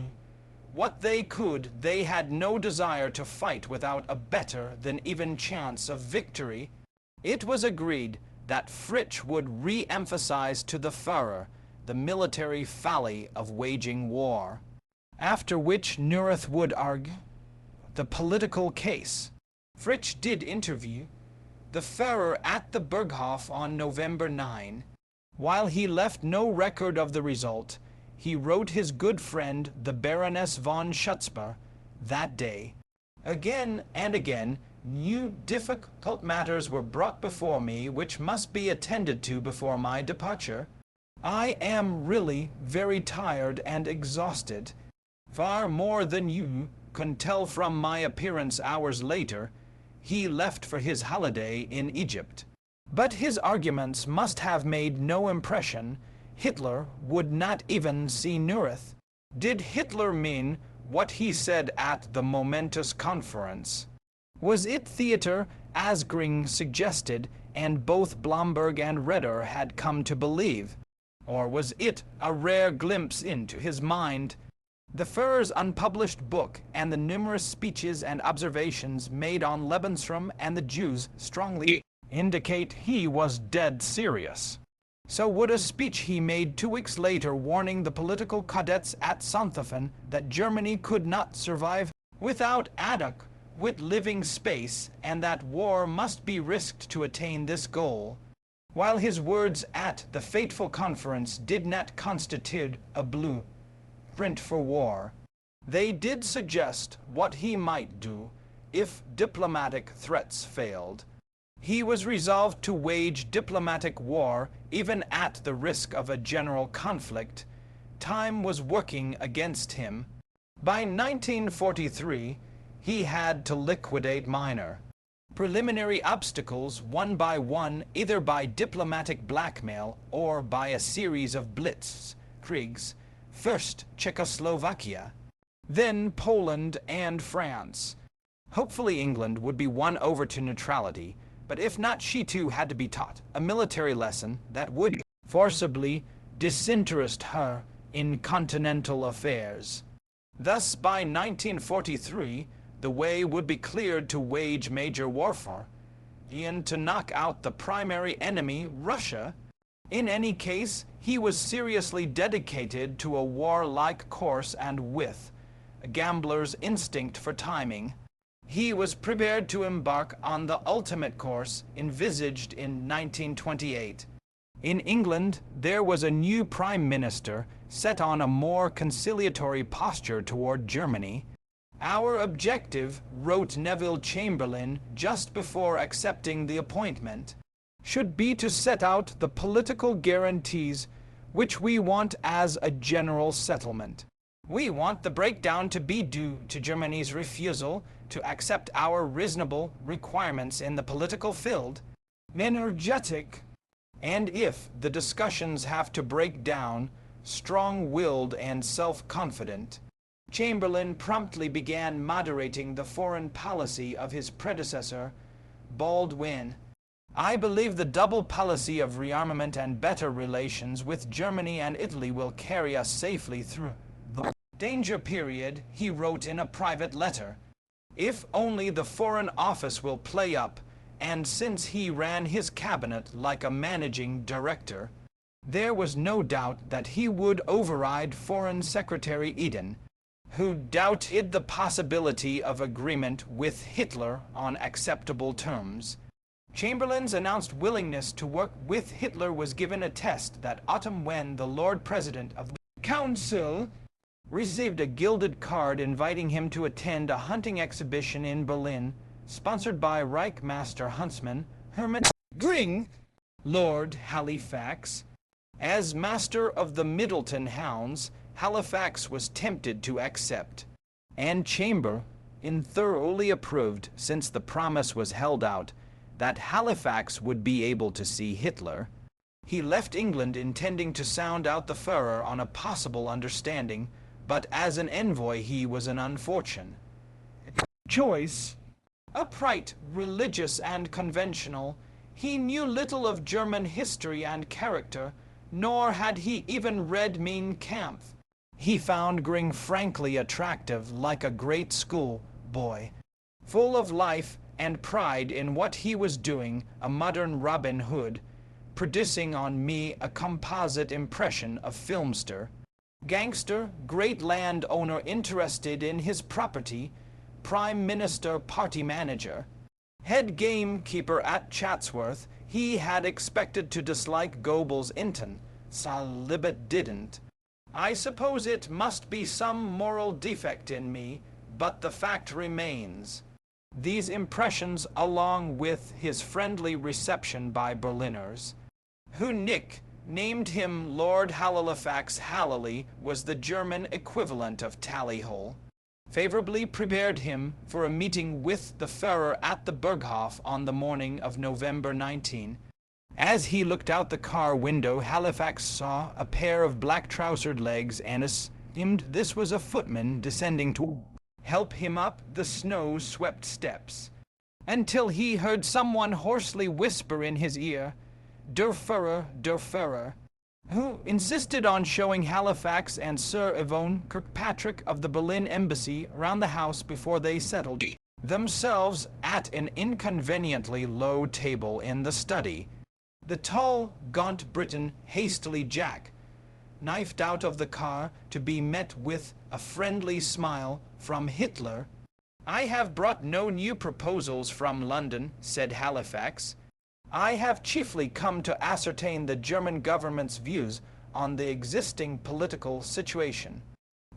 Speaker 1: what they could. They had no desire to fight without a better than even chance of victory. It was agreed that Fritsch would re-emphasize to the Führer the military folly of waging war, after which Neurath would argue the political case. Fritsch did interview the Führer at the Berghof on November 9. While he left no record of the result, he wrote his good friend, the Baroness von Schutzbar, that day. Again and again, new difficult matters were brought before me which must be attended to before my departure. I am really very tired and exhausted, far more than you can tell from my appearance hours later. He left for his holiday in Egypt. But his arguments must have made no impression. Hitler would not even see Neurath. Did Hitler mean what he said at the momentous conference? Was it theater, as Gring suggested, and both Blomberg and Raeder had come to believe? Or was it a rare glimpse into his mind? The Führer's unpublished book and the numerous speeches and observations made on Lebensraum and the Jews strongly indicate he was dead serious. So would a speech he made 2 weeks later warning the political cadets at Sonthofen that Germany could not survive without adequate living space and that war must be risked to attain this goal. While his words at the fateful conference did not constitute a blueprint for war, they did suggest what he might do if diplomatic threats failed. He was resolved to wage diplomatic war even at the risk of a general conflict. Time was working against him. By 1943, he had to liquidate minor preliminary obstacles one by one, either by diplomatic blackmail or by a series of blitzkriegs. First Czechoslovakia, then Poland and France. Hopefully England would be won over to neutrality, but if not, she too had to be taught a military lesson that would forcibly disinterest her in continental affairs. Thus, by 1943, the way would be cleared to wage major warfare, and to knock out the primary enemy, Russia. In any case, he was seriously dedicated to a warlike course, and with a gambler's instinct for timing, he was prepared to embark on the ultimate course envisaged in 1928. In England, there was a new prime minister set on a more conciliatory posture toward Germany. "Our objective," wrote Neville Chamberlain just before accepting the appointment, "should be to set out the political guarantees which we want as a general settlement. We want the breakdown to be due to Germany's refusal to accept our reasonable requirements in the political field, energetic, and if the discussions have to break down, strong-willed and self-confident." Chamberlain promptly began moderating the foreign policy of his predecessor, Baldwin. "I believe the double policy of rearmament and better relations with Germany and Italy will carry us safely through the danger period," he wrote in a private letter, "if only the Foreign Office will play up," and since he ran his cabinet like a managing director, there was no doubt that he would override Foreign Secretary Eden, who doubted the possibility of agreement with Hitler on acceptable terms. Chamberlain's announced willingness to work with Hitler was given a test that autumn when the Lord President of the Council received a gilded card inviting him to attend a hunting exhibition in Berlin, sponsored by Reichsmaster Huntsman Hermann Gring. Lord Halifax. As master of the Middleton hounds, Halifax was tempted to accept, and Chamberlain thoroughly approved, since the promise was held out that Halifax would be able to see Hitler. He left England intending to sound out the Führer on a possible understanding, but as an envoy he was an unfortunate choice. Upright, religious, and conventional, he knew little of German history and character, nor had he even read Mein Kampf. He found Gring frankly attractive, like a great school boy, full of life and pride in what he was doing, a modern Robin Hood, producing on me a composite impression of filmster, gangster, great landowner interested in his property, prime minister party manager, head gamekeeper at Chatsworth. He had expected to dislike Goebbels Inton, Salibet didn't. I suppose it must be some moral defect in me, but the fact remains. These impressions, along with his friendly reception by Berliners, who named him Lord Halifax Halleley, was the German equivalent of Tally-Hole, favorably prepared him for a meeting with the Führer at the Berghof on the morning of November 19. As he looked out the car window, Halifax saw a pair of black-trousered legs and assumed this was a footman descending to help him up the snow-swept steps, until he heard someone hoarsely whisper in his ear, Der Führer, who insisted on showing Halifax and Sir Yvonne Kirkpatrick of the Berlin embassy around the house before they settled themselves at an inconveniently low table in the study. The tall, gaunt Briton hastily knifed out of the car to be met with a friendly smile from Hitler. "I have brought no new proposals from London," said Halifax. "I have chiefly come to ascertain the German government's views on the existing political situation,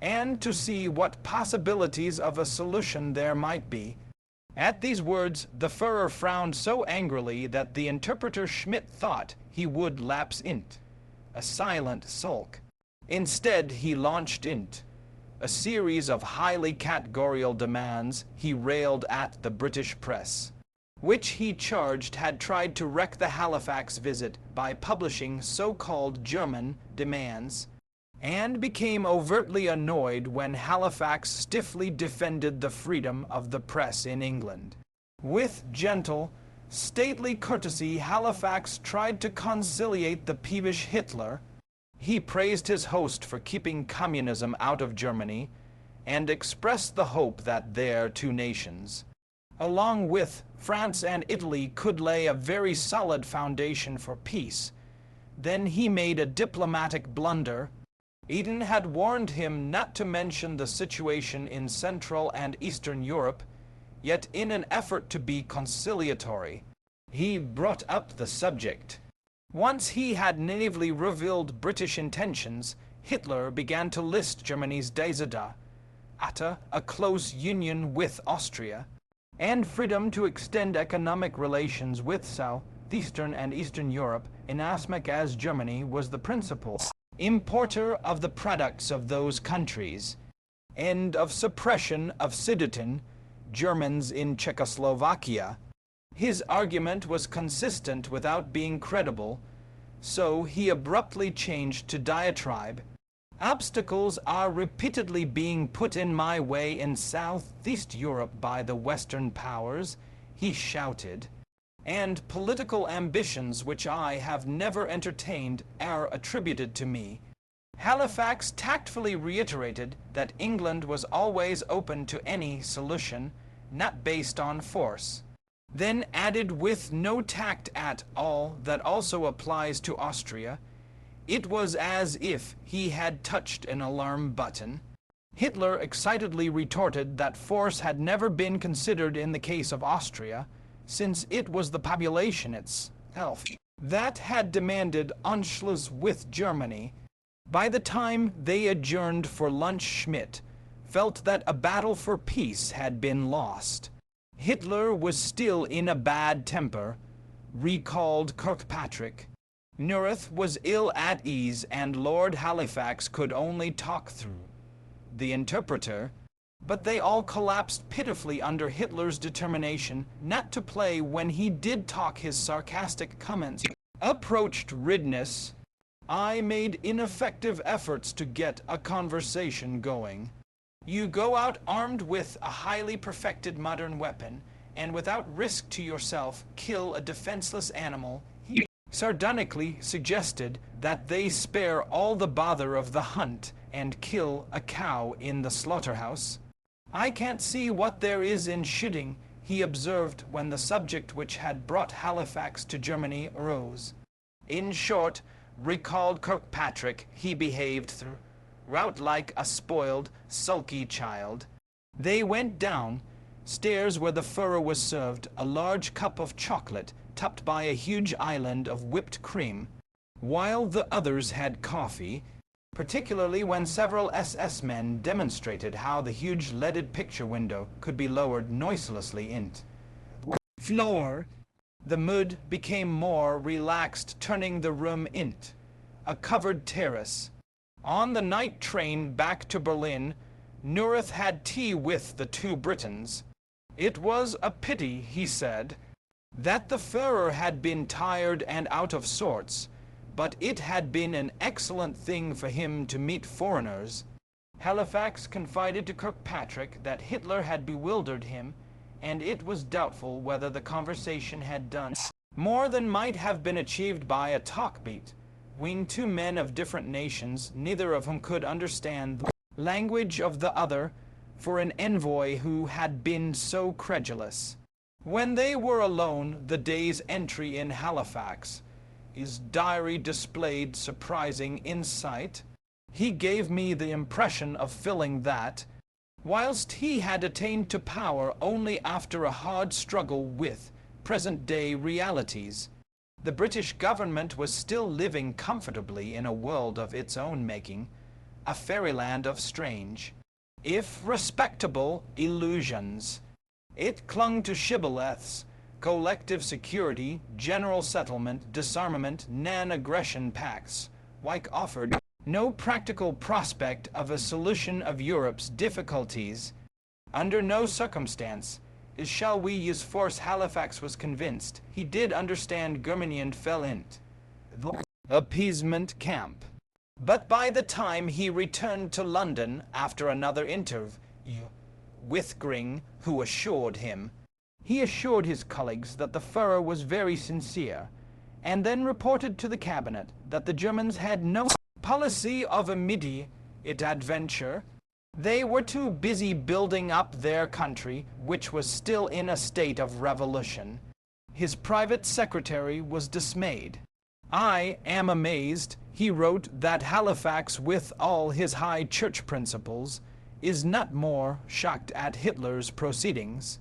Speaker 1: and to see what possibilities of a solution there might be." At these words, the Führer frowned so angrily that the interpreter Schmidt thought he would lapse into a silent sulk. Instead, he launched into a series of highly categorical demands. He railed at the British press, which he charged had tried to wreck the Halifax visit by publishing so-called German demands, and became overtly annoyed when Halifax stiffly defended the freedom of the press in England. With gentle, stately courtesy, Halifax tried to conciliate the peevish Hitler. He praised his host for keeping communism out of Germany, and expressed the hope that their two nations, along with France and Italy, could lay a very solid foundation for peace. Then he made a diplomatic blunder. Eden had warned him not to mention the situation in Central and Eastern Europe, yet in an effort to be conciliatory, he brought up the subject. Once he had naively revealed British intentions, Hitler began to list Germany's Desada, a close union with Austria, and freedom to extend economic relations with Southeastern and Eastern Europe, inasmuch as Germany was the principal importer of the products of those countries, and of suppression of Sudeten Germans in Czechoslovakia. His argument was consistent without being credible, so he abruptly changed to diatribe. Obstacles are repeatedly being put in my way in Southeast Europe by the Western powers, he shouted, and political ambitions which I have never entertained are attributed to me. Halifax tactfully reiterated that England was always open to any solution not based on force, then added with no tact at all that also applies to Austria. It was as if he had touched an alarm button. Hitler excitedly retorted that force had never been considered in the case of Austria, since it was the population itself that had demanded Anschluss with Germany. By the time they adjourned for lunch, Schmidt felt that a battle for peace had been lost. Hitler was still in a bad temper, recalled Kirkpatrick. Neurath was ill at ease, and Lord Halifax could only talk through the interpreter, but they all collapsed pitifully under Hitler's determination not to play when he did talk. His sarcastic comments approached Ridness. I made ineffective efforts to get a conversation going. You go out armed with a highly perfected modern weapon, and without risk to yourself kill a defenseless animal. He sardonically suggested that they spare all the bother of the hunt and kill a cow in the slaughterhouse. I can't see what there is in shooting, he observed when the subject which had brought Halifax to Germany arose. In short, recalled Kirkpatrick, he behaved throughout like a spoiled, sulky child. They went down stairs where the furrow was served, a large cup of chocolate topped by a huge island of whipped cream, while the others had coffee, particularly when several SS men demonstrated how the huge leaded picture window could be lowered noiselessly into the floor. The mood became more relaxed, turning the room into a covered terrace. On the night train back to Berlin, Neurath had tea with the two Britons. It was a pity, he said, that the Führer had been tired and out of sorts, but it had been an excellent thing for him to meet foreigners. Halifax confided to Kirkpatrick that Hitler had bewildered him, and it was doubtful whether the conversation had done more than might have been achieved by a talk-beat between two men of different nations, neither of whom could understand the language of the other, for an envoy who had been so credulous. When they were alone, the day's entry in Halifax, his diary displayed surprising insight. He gave me the impression of filling that, whilst he had attained to power only after a hard struggle with present-day realities, the British government was still living comfortably in a world of its own making, a fairyland of strange, if respectable, illusions. It clung to shibboleths, collective security, general settlement, disarmament, non-aggression pacts. Wyke offered no practical prospect of a solution of Europe's difficulties. Under no circumstance shall we use force. Halifax was convinced. He did understand Germany and fell into the appeasement camp. But by the time he returned to London after another interview with Gring, who assured him, he assured his colleagues that the Führer was very sincere, and then reported to the cabinet that the Germans had no policy of immediate adventure, They were too busy building up their country, which was still in a state of revolution. His private secretary was dismayed. "I am amazed," he wrote, "that Halifax, with all his high church principles, is not more shocked at Hitler's proceedings.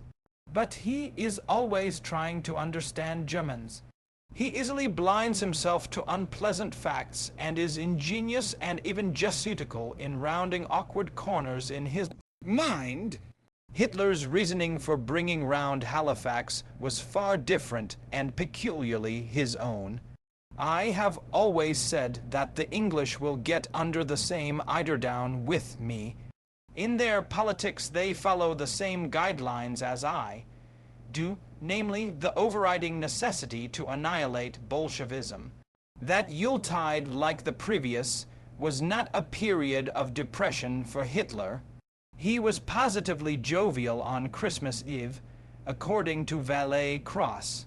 Speaker 1: But he is always trying to understand Germans. He easily blinds himself to unpleasant facts and is ingenious and even Jesuitical in rounding awkward corners in his mind." Hitler's reasoning for bringing round Halifax was far different and peculiarly his own. "I have always said that the English will get under the same eiderdown with me. In their politics they follow the same guidelines as I do, namely the overriding necessity to annihilate Bolshevism. That Yuletide, like the previous, was not a period of depression for Hitler. He was positively jovial on Christmas Eve, according to Valet Cross,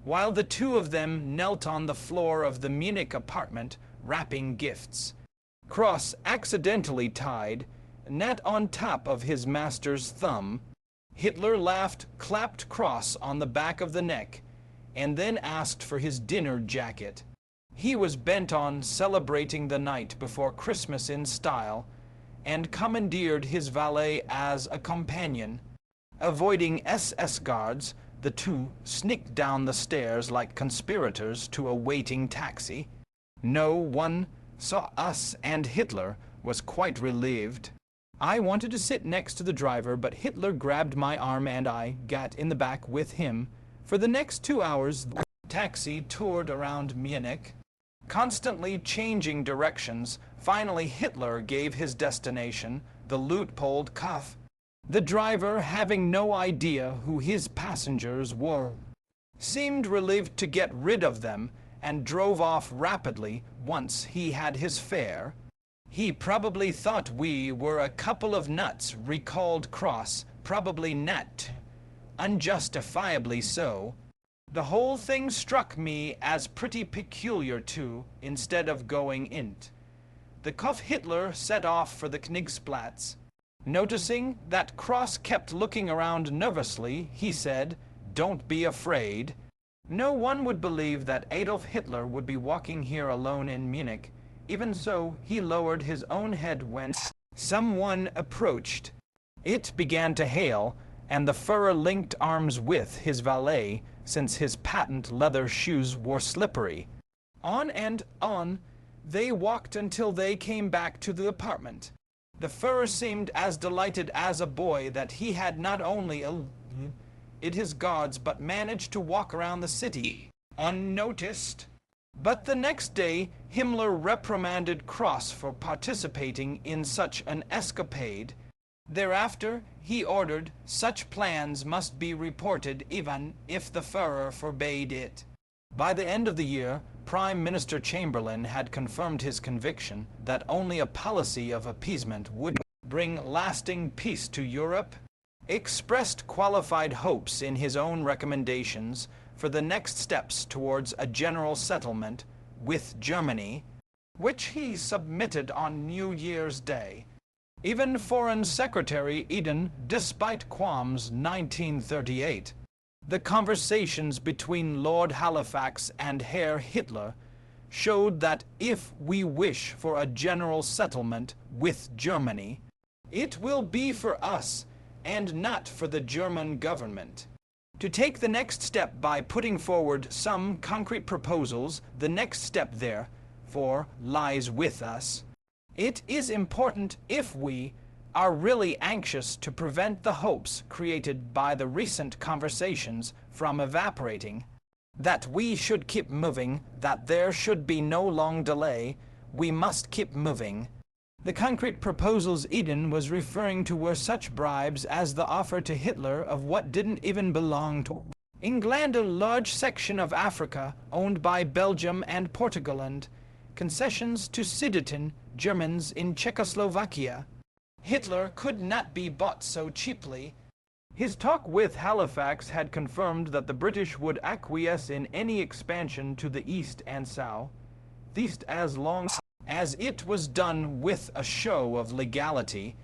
Speaker 1: while the two of them knelt on the floor of the Munich apartment, wrapping gifts. Cross accidentally tied, not on top of his master's thumb. Hitler laughed, clapped Cross on the back of the neck, and then asked for his dinner jacket. He was bent on celebrating the night before Christmas in style, and commandeered his valet as a companion. Avoiding SS guards, the two sneaked down the stairs like conspirators to a waiting taxi. No one saw us, and Hitler was quite relieved. I wanted to sit next to the driver, but Hitler grabbed my arm and I got in the back with him. For the next 2 hours, the taxi toured around Munich, constantly changing directions. Finally, Hitler gave his destination, the Luitpold Kaff. The driver, having no idea who his passengers were, seemed relieved to get rid of them and drove off rapidly once he had his fare. "He probably thought we were a couple of nuts," recalled Cross. "Probably not. Unjustifiably so. The whole thing struck me as pretty peculiar too, instead of going int." The Kaff Hitler set off for the Knigsplatz. Noticing that Cross kept looking around nervously, he said, "Don't be afraid. No one would believe that Adolf Hitler would be walking here alone in Munich." Even so, he lowered his own head when someone approached. It began to hail, and the Führer linked arms with his valet, since his patent leather shoes were slippery. On and on they walked until they came back to the apartment. The Führer seemed as delighted as a boy that he had not only eluded his guards but managed to walk around the city unnoticed. But the next day, Himmler reprimanded Cross for participating in such an escapade. Thereafter, he ordered such plans must be reported even if the Führer forbade it. By the end of the year, Prime Minister Chamberlain had confirmed his conviction that only a policy of appeasement would bring lasting peace to Europe, expressed qualified hopes in his own recommendations for the next steps towards a general settlement with Germany, which he submitted on New Year's Day. Even Foreign Secretary Eden, despite qualms, 1938. The conversations between Lord Halifax and Herr Hitler showed that if we wish for a general settlement with Germany, it will be for us and not for the German government. To take the next step by putting forward some concrete proposals, the next step therefore lies with us. It is important, if we are really anxious to prevent the hopes created by the recent conversations from evaporating, that we should keep moving, that there should be no long delay. We must keep moving. The concrete proposals Eden was referring to were such bribes as the offer to Hitler of what didn't even belong to England, a large section of Africa owned by Belgium and Portugal, and concessions to Sudeten Germans in Czechoslovakia. Hitler could not be bought so cheaply. His talk with Halifax had confirmed that the British would acquiesce in any expansion to the east and south, as long as it was done with a show of legality.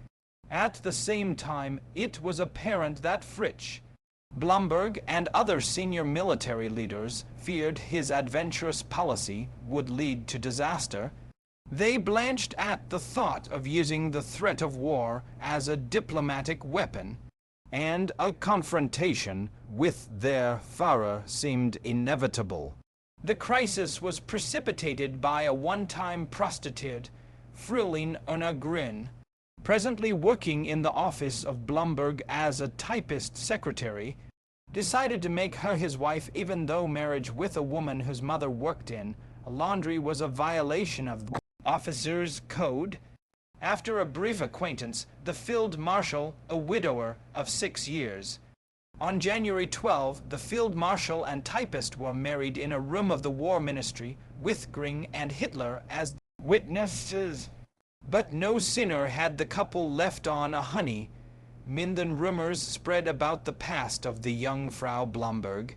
Speaker 1: At the same time, it was apparent that Fritsch, Blomberg, and other senior military leaders feared his adventurous policy would lead to disaster. They blanched at the thought of using the threat of war as a diplomatic weapon, and a confrontation with their Führer seemed inevitable. The crisis was precipitated by a one-time prostitute, Fräulein Anna Grin, presently working in the office of Blomberg as a typist secretary, decided to make her his wife even though marriage with a woman whose mother worked in a laundry was a violation of the officer's code. After a brief acquaintance, the Field Marshal, a widower of 6 years. On January 12, the Field Marshal and typist were married in a room of the War Ministry with Göring and Hitler as witnesses. But no sooner had the couple left on a honey than rumors spread about the past of the young Frau Blomberg.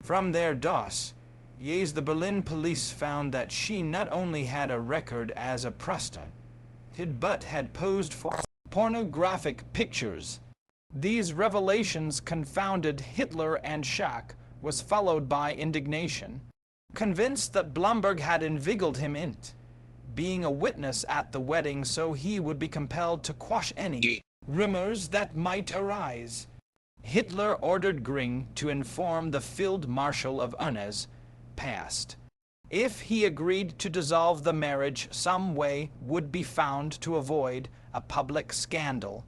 Speaker 1: From their dossiers, the Berlin police found that she not only had a record as a prostitute, but had posed for pornographic pictures. These revelations confounded Hitler, and Schack was followed by indignation, convinced that Blomberg had inveigled him in being a witness at the wedding so he would be compelled to quash any rumors that might arise. Hitler ordered Göring to inform the Field Marshal of Unna's past. If he agreed to dissolve the marriage, some way would be found to avoid a public scandal.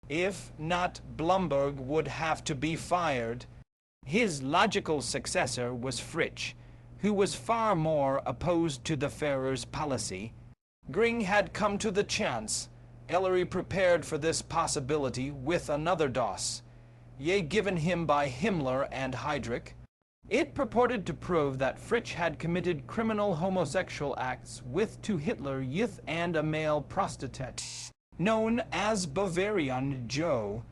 Speaker 1: If not, Blomberg would have to be fired. His logical successor was Fritsch, who was far more opposed to the Führer's policy. Göring had come to the chance. Ellery prepared for this possibility with another dossier given him by Himmler and Heydrich. It purported to prove that Fritsch had committed criminal homosexual acts with to Hitler Youth and a male prostitute, known as Bavarian Joe.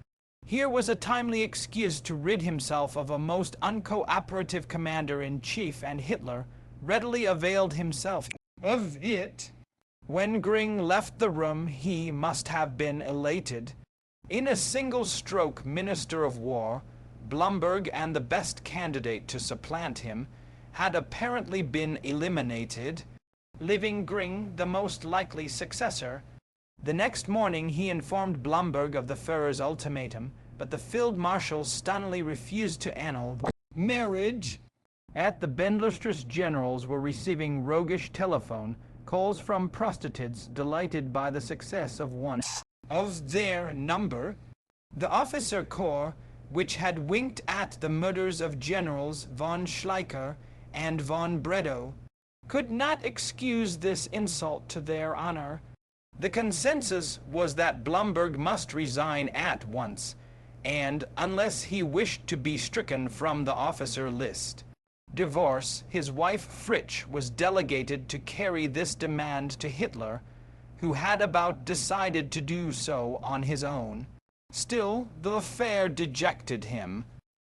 Speaker 1: Here was a timely excuse to rid himself of a most uncooperative commander-in-chief, and Hitler readily availed himself of it. When Göring left the room, he must have been elated. In a single stroke, Minister of War, Blomberg and the best candidate to supplant him had apparently been eliminated, leaving Göring the most likely successor. The next morning he informed Blomberg of the Führer's ultimatum, but the Field Marshal stunningly refused to annul the marriage. At the Bundeswehr generals were receiving roguish telephone calls from prostitutes delighted by the success of one of their number. The officer corps, which had winked at the murders of Generals von Schleicher and von Bredow, could not excuse this insult to their honor. The consensus was that Blomberg must resign at once, and unless he wished to be stricken from the officer list. Divorce, his wife Fritsch was delegated to carry this demand to Hitler, who had about decided to do so on his own. Still, the affair dejected him.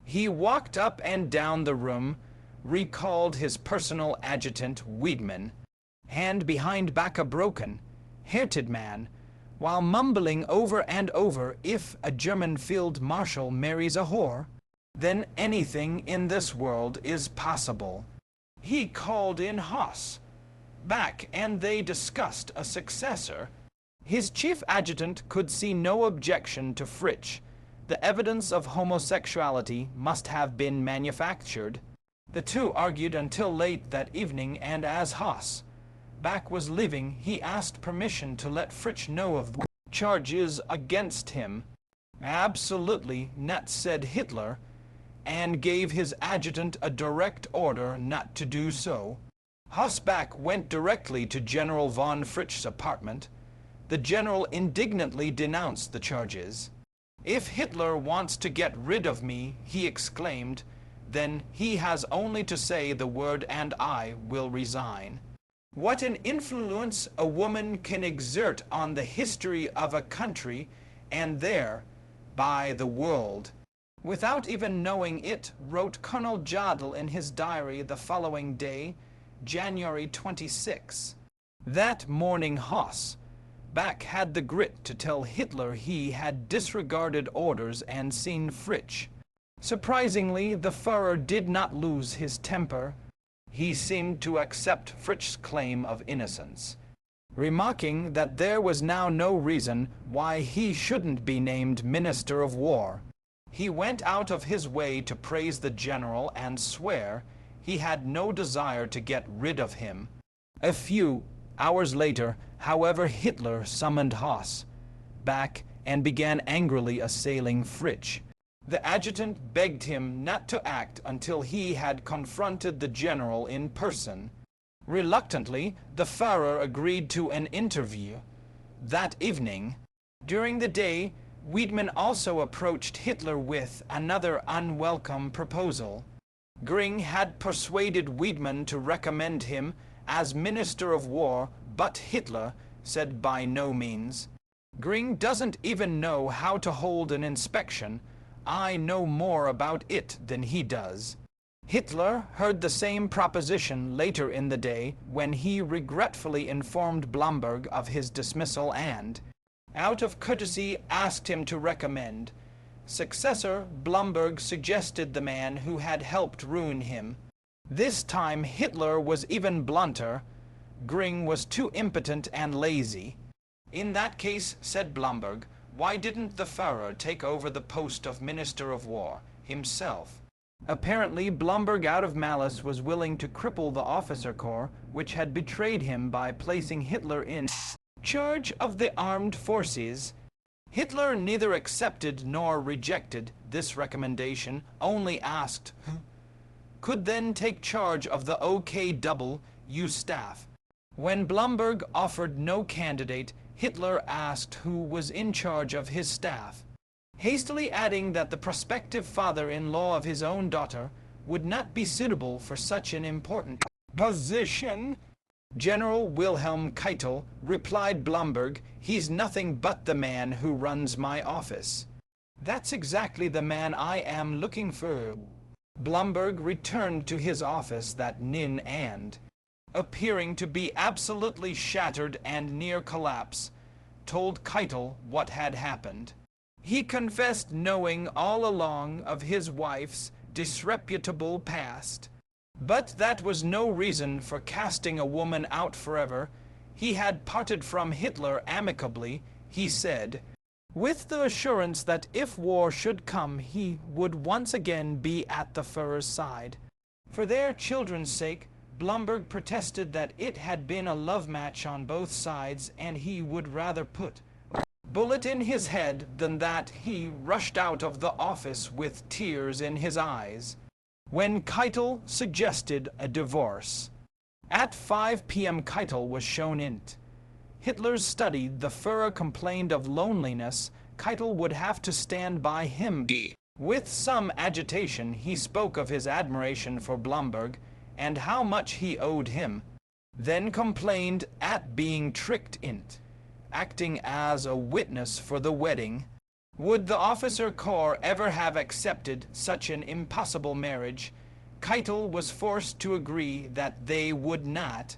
Speaker 1: He walked up and down the room, recalled his personal adjutant Wiedmann, hand behind back a broken, hated man, while mumbling over and over, if a German field marshal marries a whore, then anything in this world is possible. He called in Haas back, and they discussed a successor. His chief adjutant could see no objection to Fritsch. The evidence of homosexuality must have been manufactured. The two argued until late that evening, and as Haas back was leaving, he asked permission to let Fritsch know of the charges against him. Absolutely not, said Hitler, and gave his adjutant a direct order not to do so. Hausbach went directly to General von Fritsch's apartment. The general indignantly denounced the charges. If Hitler wants to get rid of me, he exclaimed, then he has only to say the word and I will resign. What an influence a woman can exert on the history of a country, and thereby the world. Without even knowing it, wrote Colonel Jodl in his diary the following day, January 26. That morning Haas Back had the grit to tell Hitler he had disregarded orders and seen Fritsch. Surprisingly, the Führer did not lose his temper. He seemed to accept Fritsch's claim of innocence, remarking that there was now no reason why he shouldn't be named Minister of War. He went out of his way to praise the general and swear he had no desire to get rid of him. A few hours later, however, Hitler summoned Haas back and began angrily assailing Fritsch. The adjutant begged him not to act until he had confronted the general in person. Reluctantly, the Führer agreed to an interview that evening. During the day, Wiedemann also approached Hitler with another unwelcome proposal. Göring had persuaded Wiedemann to recommend him as Minister of War, but Hitler said by no means. Göring doesn't even know how to hold an inspection. I know more about it than he does. Hitler heard the same proposition later in the day when he regretfully informed Blomberg of his dismissal and, out of courtesy, asked him to recommend successor. Blomberg suggested the man who had helped ruin him. This time Hitler was even blunter. Göring was too impotent and lazy. In that case, said Blomberg, why didn't the Führer take over the post of Minister of War himself? Apparently, Blomberg, out of malice, was willing to cripple the officer corps, which had betrayed him by placing Hitler in charge of the armed forces. Hitler neither accepted nor rejected this recommendation, only asked who could then take charge of the OKW staff. When Blomberg offered no candidate, Hitler asked who was in charge of his staff, hastily adding that the prospective father-in-law of his own daughter would not be suitable for such an important position. General Wilhelm Keitel, replied Blomberg, he's nothing but the man who runs my office. That's exactly the man I am looking for. Blomberg returned to his office that nin and, appearing to be absolutely shattered and near collapse, told Keitel what had happened. He confessed knowing all along of his wife's disreputable past, but that was no reason for casting a woman out forever. He had parted from Hitler amicably, he said, with the assurance that if war should come, he would once again be at the Führer's side. For their children's sake, Blomberg protested that it had been a love match on both sides, and he would rather put a bullet in his head than that. He rushed out of the office with tears in his eyes when Keitel suggested a divorce. At 5 p.m. Keitel was shown in Hitler's study. The Führer complained of loneliness. Keitel would have to stand by him. With some agitation, he spoke of his admiration for Blomberg and how much he owed him, then complained at being tricked into acting as a witness for the wedding. Would the officer corps ever have accepted such an impossible marriage? Keitel was forced to agree that they would not.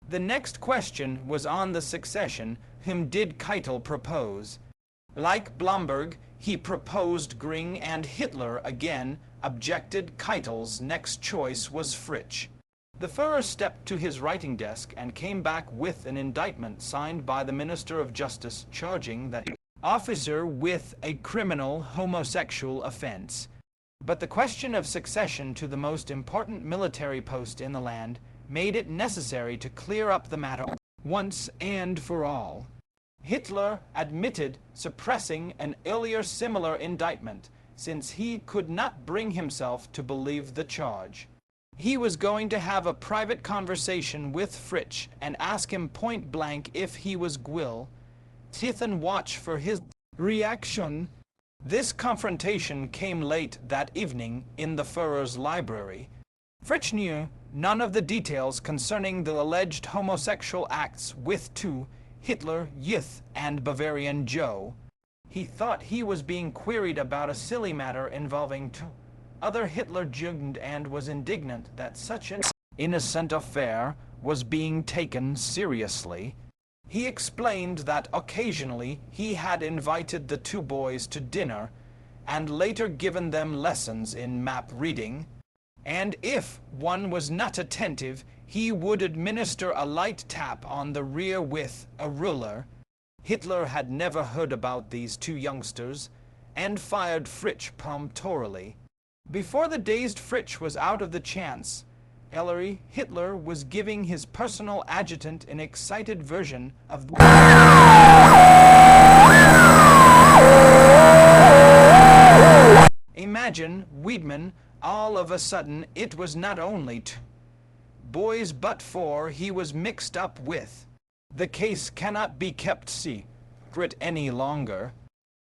Speaker 1: The next question was on the succession. Whom did Keitel propose? Like Blomberg, he proposed Göring, and Hitler again objected. Keitel's next choice was Fritsch. The Führer stepped to his writing desk and came back with an indictment signed by the Minister of Justice charging that officer with a criminal homosexual offense. But the question of succession to the most important military post in the land made it necessary to clear up the matter once and for all. Hitler admitted suppressing an earlier similar indictment, since he could not bring himself to believe the charge. He was going to have a private conversation with Fritsch and ask him point blank if he was Gwill, and watch for his reaction. This confrontation came late that evening in the Führer's library. Fritsch knew none of the details concerning the alleged homosexual acts with Hitler, Youth, and Bavarian Joe. He thought he was being queried about a silly matter involving other Hitler Jugend and was indignant that such an innocent affair was being taken seriously. He explained that occasionally he had invited the two boys to dinner and later given them lessons in map reading, and if one was not attentive, he would administer a light tap on the rear with a ruler. Hitler had never heard about these two youngsters and fired Fritsch promptorily. Before the dazed Fritsch was out of the chance, Ellery, Hitler was giving his personal adjutant an excited version of Imagine, Weidmann, all of a sudden it was not only two boys but four he was mixed up with. The case cannot be kept secret any longer.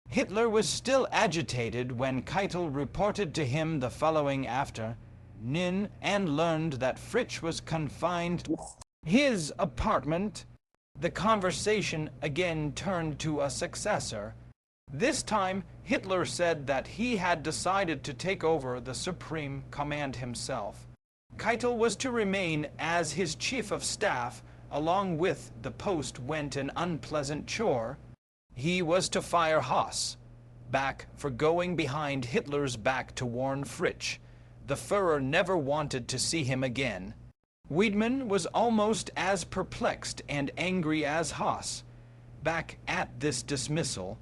Speaker 1: Hitler was still agitated when Keitel reported to him the following afternoon and learned that Fritsch was confined to his apartment. The conversation again turned to a successor. This time, Hitler said that he had decided to take over the supreme command himself. Keitel was to remain as his chief of staff. Along with the post went an unpleasant chore. He was to fire Haas back for going behind Hitler's back to warn Fritsch. The Führer never wanted to see him again. Weidmann was almost as perplexed and angry as Haas. Back at this dismissal,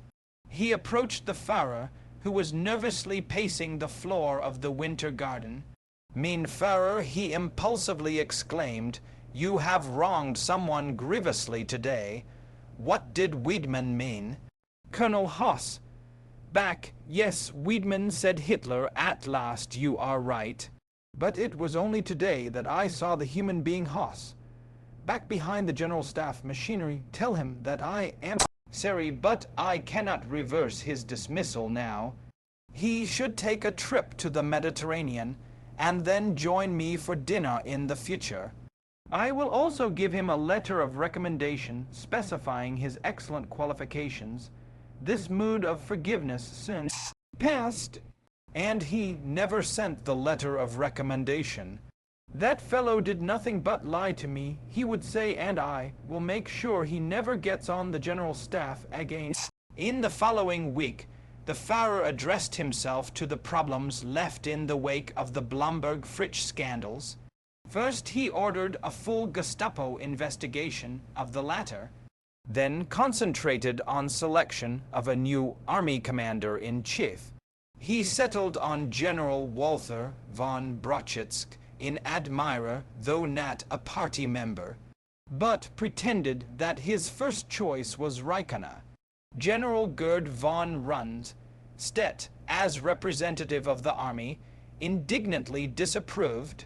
Speaker 1: he approached the Führer, who was nervously pacing the floor of the winter garden. "Mein Führer," he impulsively exclaimed, "you have wronged someone grievously today." What did Weidmann mean? Colonel Haas. Back, "Yes, Weidmann," said Hitler, "at last you are right. But it was only today that I saw the human being Haas. Back behind the General Staff machinery, tell him that I am sorry, but I cannot reverse his dismissal now. He should take a trip to the Mediterranean, and then join me for dinner in the future. I will also give him a letter of recommendation specifying his excellent qualifications. This mood of forgiveness soon passed, and he never sent the letter of recommendation. That fellow did nothing but lie to me, he would say, and I will make sure he never gets on the General Staff again." In the following week, the Führer addressed himself to the problems left in the wake of the Blomberg-Fritsch scandals. First, he ordered a full Gestapo investigation of the latter, then concentrated on selection of a new army commander-in-chief. He settled on General Walther von Brauchitsch, an admirer, though not a party member, but pretended that his first choice was Reichenau. General Gerd von Rundstedt, as representative of the army, indignantly disapproved.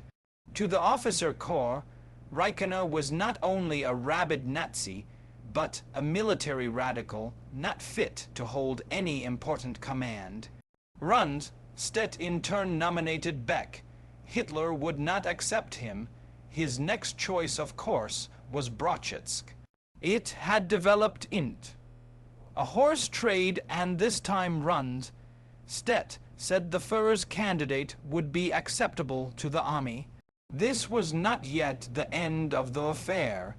Speaker 1: To the officer corps, Reichenau was not only a rabid Nazi, but a military radical not fit to hold any important command. Rundstedt in turn nominated Beck. Hitler would not accept him. His next choice, of course, was Brauchitsch. It had developed into a horse trade, and this time Rundstedt said the Führer's candidate would be acceptable to the army. This was not yet the end of the affair.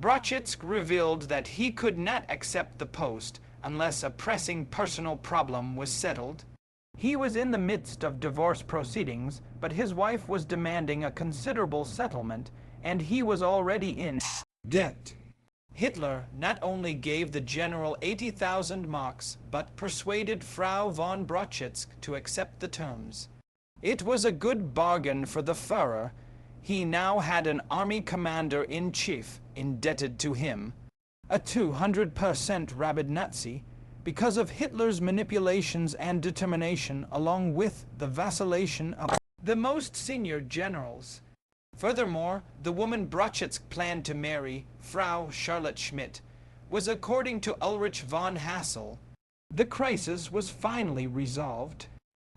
Speaker 1: Brauchitsch revealed that he could not accept the post unless a pressing personal problem was settled. He was in the midst of divorce proceedings, but his wife was demanding a considerable settlement, and he was already in debt. Hitler not only gave the general 80,000 marks, but persuaded Frau von Brauchitsch to accept the terms. It was a good bargain for the Führer. He now had an army commander-in-chief indebted to him, a 200% rabid Nazi, because of Hitler's manipulations and determination, along with the vacillation of the most senior generals. Furthermore, the woman Brauchitsch planned to marry, Frau Charlotte Schmidt, was according to Ulrich von Hassel. The crisis was finally resolved.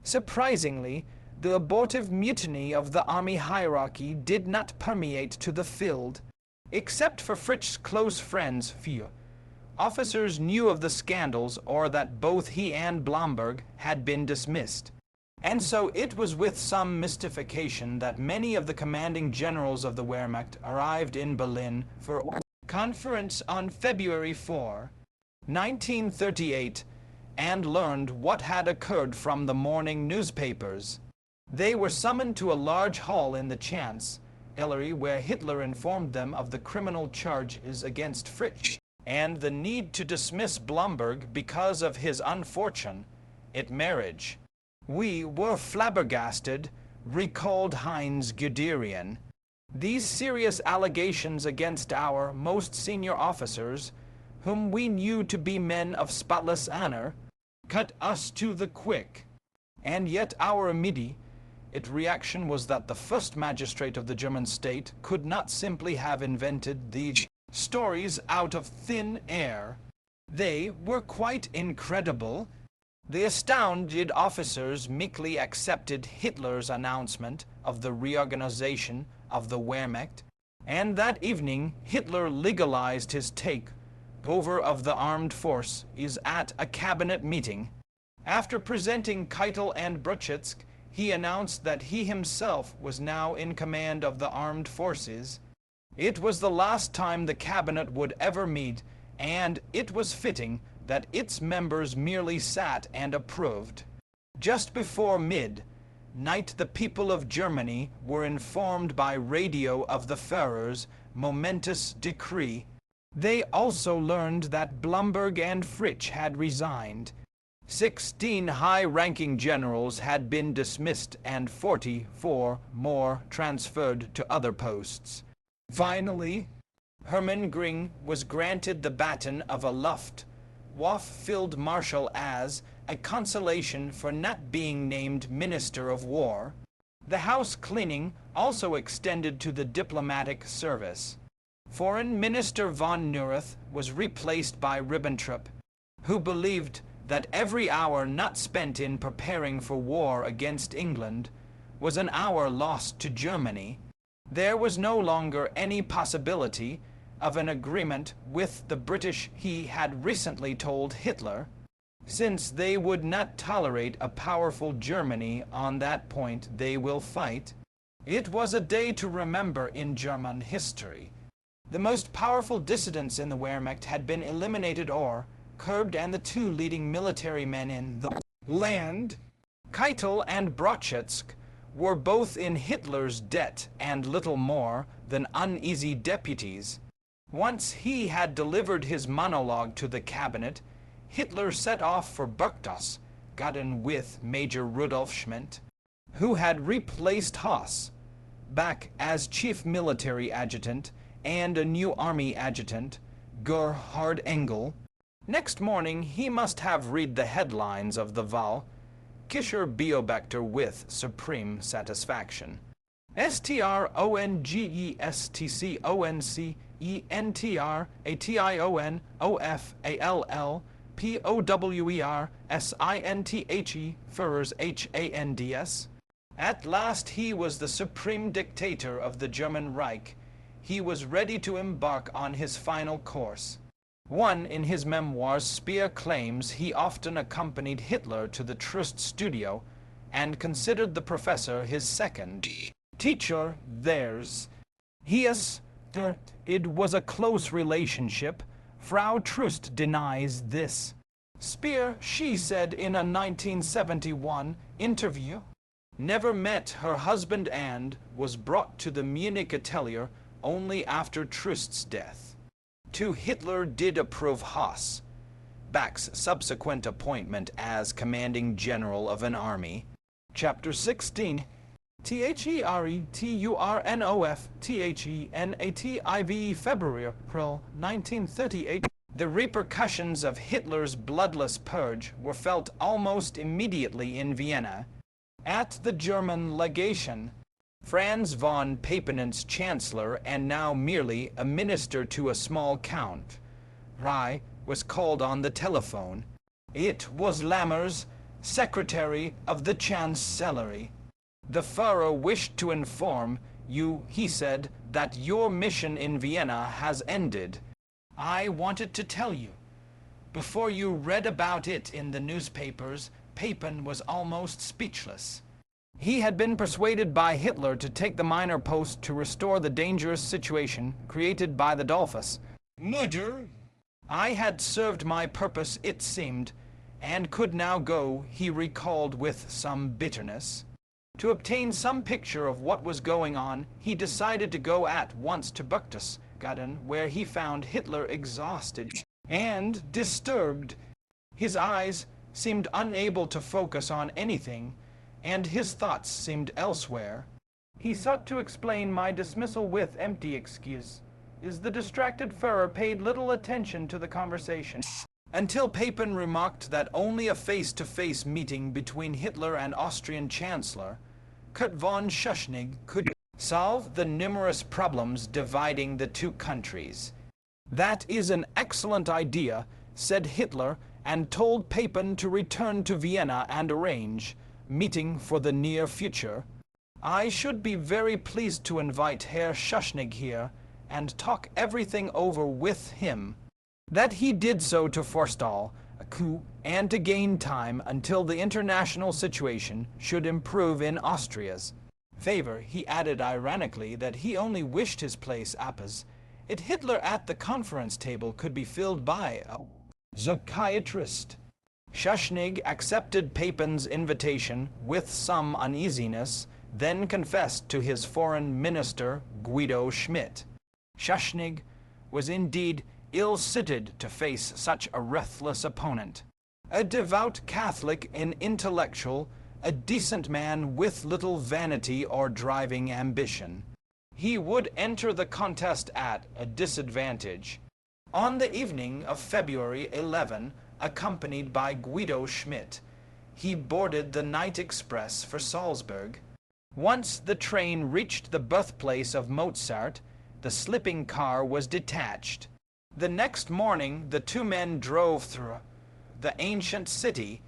Speaker 1: Surprisingly, the abortive mutiny of the army hierarchy did not permeate to the field. Except for Fritzsch's close friends, few officers knew of the scandals or that both he and Blomberg had been dismissed. And so it was with some mystification that many of the commanding generals of the Wehrmacht arrived in Berlin for conference on February 4, 1938, and learned what had occurred from the morning newspapers. They were summoned to a large hall in the Chancellery, where Hitler informed them of the criminal charges against Fritsch and the need to dismiss Blomberg because of his unfortunate marriage. "We were flabbergasted," recalled Heinz Guderian. "These serious allegations against our most senior officers, whom we knew to be men of spotless honor, cut us to the quick. And yet our immediate reaction was that the first magistrate of the German state could not simply have invented these stories out of thin air. They were quite incredible." The astounded officers meekly accepted Hitler's announcement of the reorganization of the Wehrmacht, and that evening Hitler legalized his takeover of the armed forces at a cabinet meeting. After presenting Keitel and Brzezinski, he announced that he himself was now in command of the armed forces. It was the last time the cabinet would ever meet, and it was fitting that its members merely sat and approved. Just before midnight, the people of Germany were informed by radio of the Führer's momentous decree. They also learned that Blomberg and Fritsch had resigned. 16 high-ranking generals had been dismissed and 44 more transferred to other posts. Finally, Hermann Göring was granted the baton of a Luftwaffe Field Marshal as a consolation for not being named Minister of War. The house cleaning also extended to the diplomatic service. Foreign Minister von Neurath was replaced by Ribbentrop, who believed that every hour not spent in preparing for war against England was an hour lost to Germany. There was no longer any possibility of an agreement with the British, he had recently told Hitler, since they would not tolerate a powerful Germany. On that point they will fight. It was a day to remember in German history. The most powerful dissidents in the Wehrmacht had been eliminated or curbed, and the two leading military men in the land, Keitel and Brzezinski, were both in Hitler's debt and little more than uneasy deputies. Once he had delivered his monologue to the cabinet, Hitler set off for Berchtesgaden with Major Rudolf Schmidt, who had replaced Haas, back as chief military adjutant, and a new army adjutant, Gerhard Engel. Next morning he must have read the headlines of the Wahlkircher Beobachter with supreme satisfaction. STRONGESTCONCENTRATIONALPOWERSINTHE Führer's HANDS. At last he was the supreme dictator of the German Reich. He was ready to embark on his final course. One in his memoirs, Speer claims he often accompanied Hitler to the Trust studio and considered the professor his second teacher. Theirs. He asserted it was a close relationship. Frau Trust denies this. Speer, she said in a 1971 interview, never met her husband and was brought to the Munich atelier only after Trust's death. To Hitler did approve Haas, Bach's subsequent appointment as commanding general of an army. Chapter 16. THERETURNOFTHENATIVE February, April 1938. The repercussions of Hitler's bloodless purge were felt almost immediately in Vienna. At the German legation, Franz von Papen's chancellor and now merely a minister to a small count, Rye, was called on the telephone. It was Lammers, secretary of the chancellery. The Führer wished to inform you, he said, that your mission in Vienna has ended. I wanted to tell you. Before you read about it in the newspapers, Papen was almost speechless. He had been persuaded by Hitler to take the minor post to restore the dangerous situation created by the Dollfuss Murder? I had served my purpose, it seemed, and could now go, he recalled with some bitterness. To obtain some picture of what was going on, he decided to go at once to Berchtesgaden, where he found Hitler exhausted and disturbed. His eyes seemed unable to focus on anything, and his thoughts seemed elsewhere. He sought to explain my dismissal with empty excuse. The distracted Führer paid little attention to the conversation, until Papen remarked that only a face-to-face meeting between Hitler and Austrian Chancellor Kurt von Schuschnigg could solve the numerous problems dividing the two countries. "That is an excellent idea," said Hitler, and told Papen to return to Vienna and arrange meeting for the near future. "I should be very pleased to invite Herr Schuschnigg here and talk everything over with him." That he did so to forestall a coup and to gain time until the international situation should improve in Austria's favor. He added ironically that he only wished his place appas it Hitler at the conference table could be filled by a psychiatrist. Schuschnigg accepted Papen's invitation with some uneasiness, then confessed to his foreign minister Guido Schmidt. Schuschnigg was indeed ill-suited to face such a ruthless opponent. A devout Catholic and intellectual, a decent man with little vanity or driving ambition, he would enter the contest at a disadvantage. On the evening of February 11, accompanied by Guido Schmidt, he boarded the night express for Salzburg. Once the train reached the birthplace of Mozart, the slipping car was detached. The next morning the two men drove through the ancient city,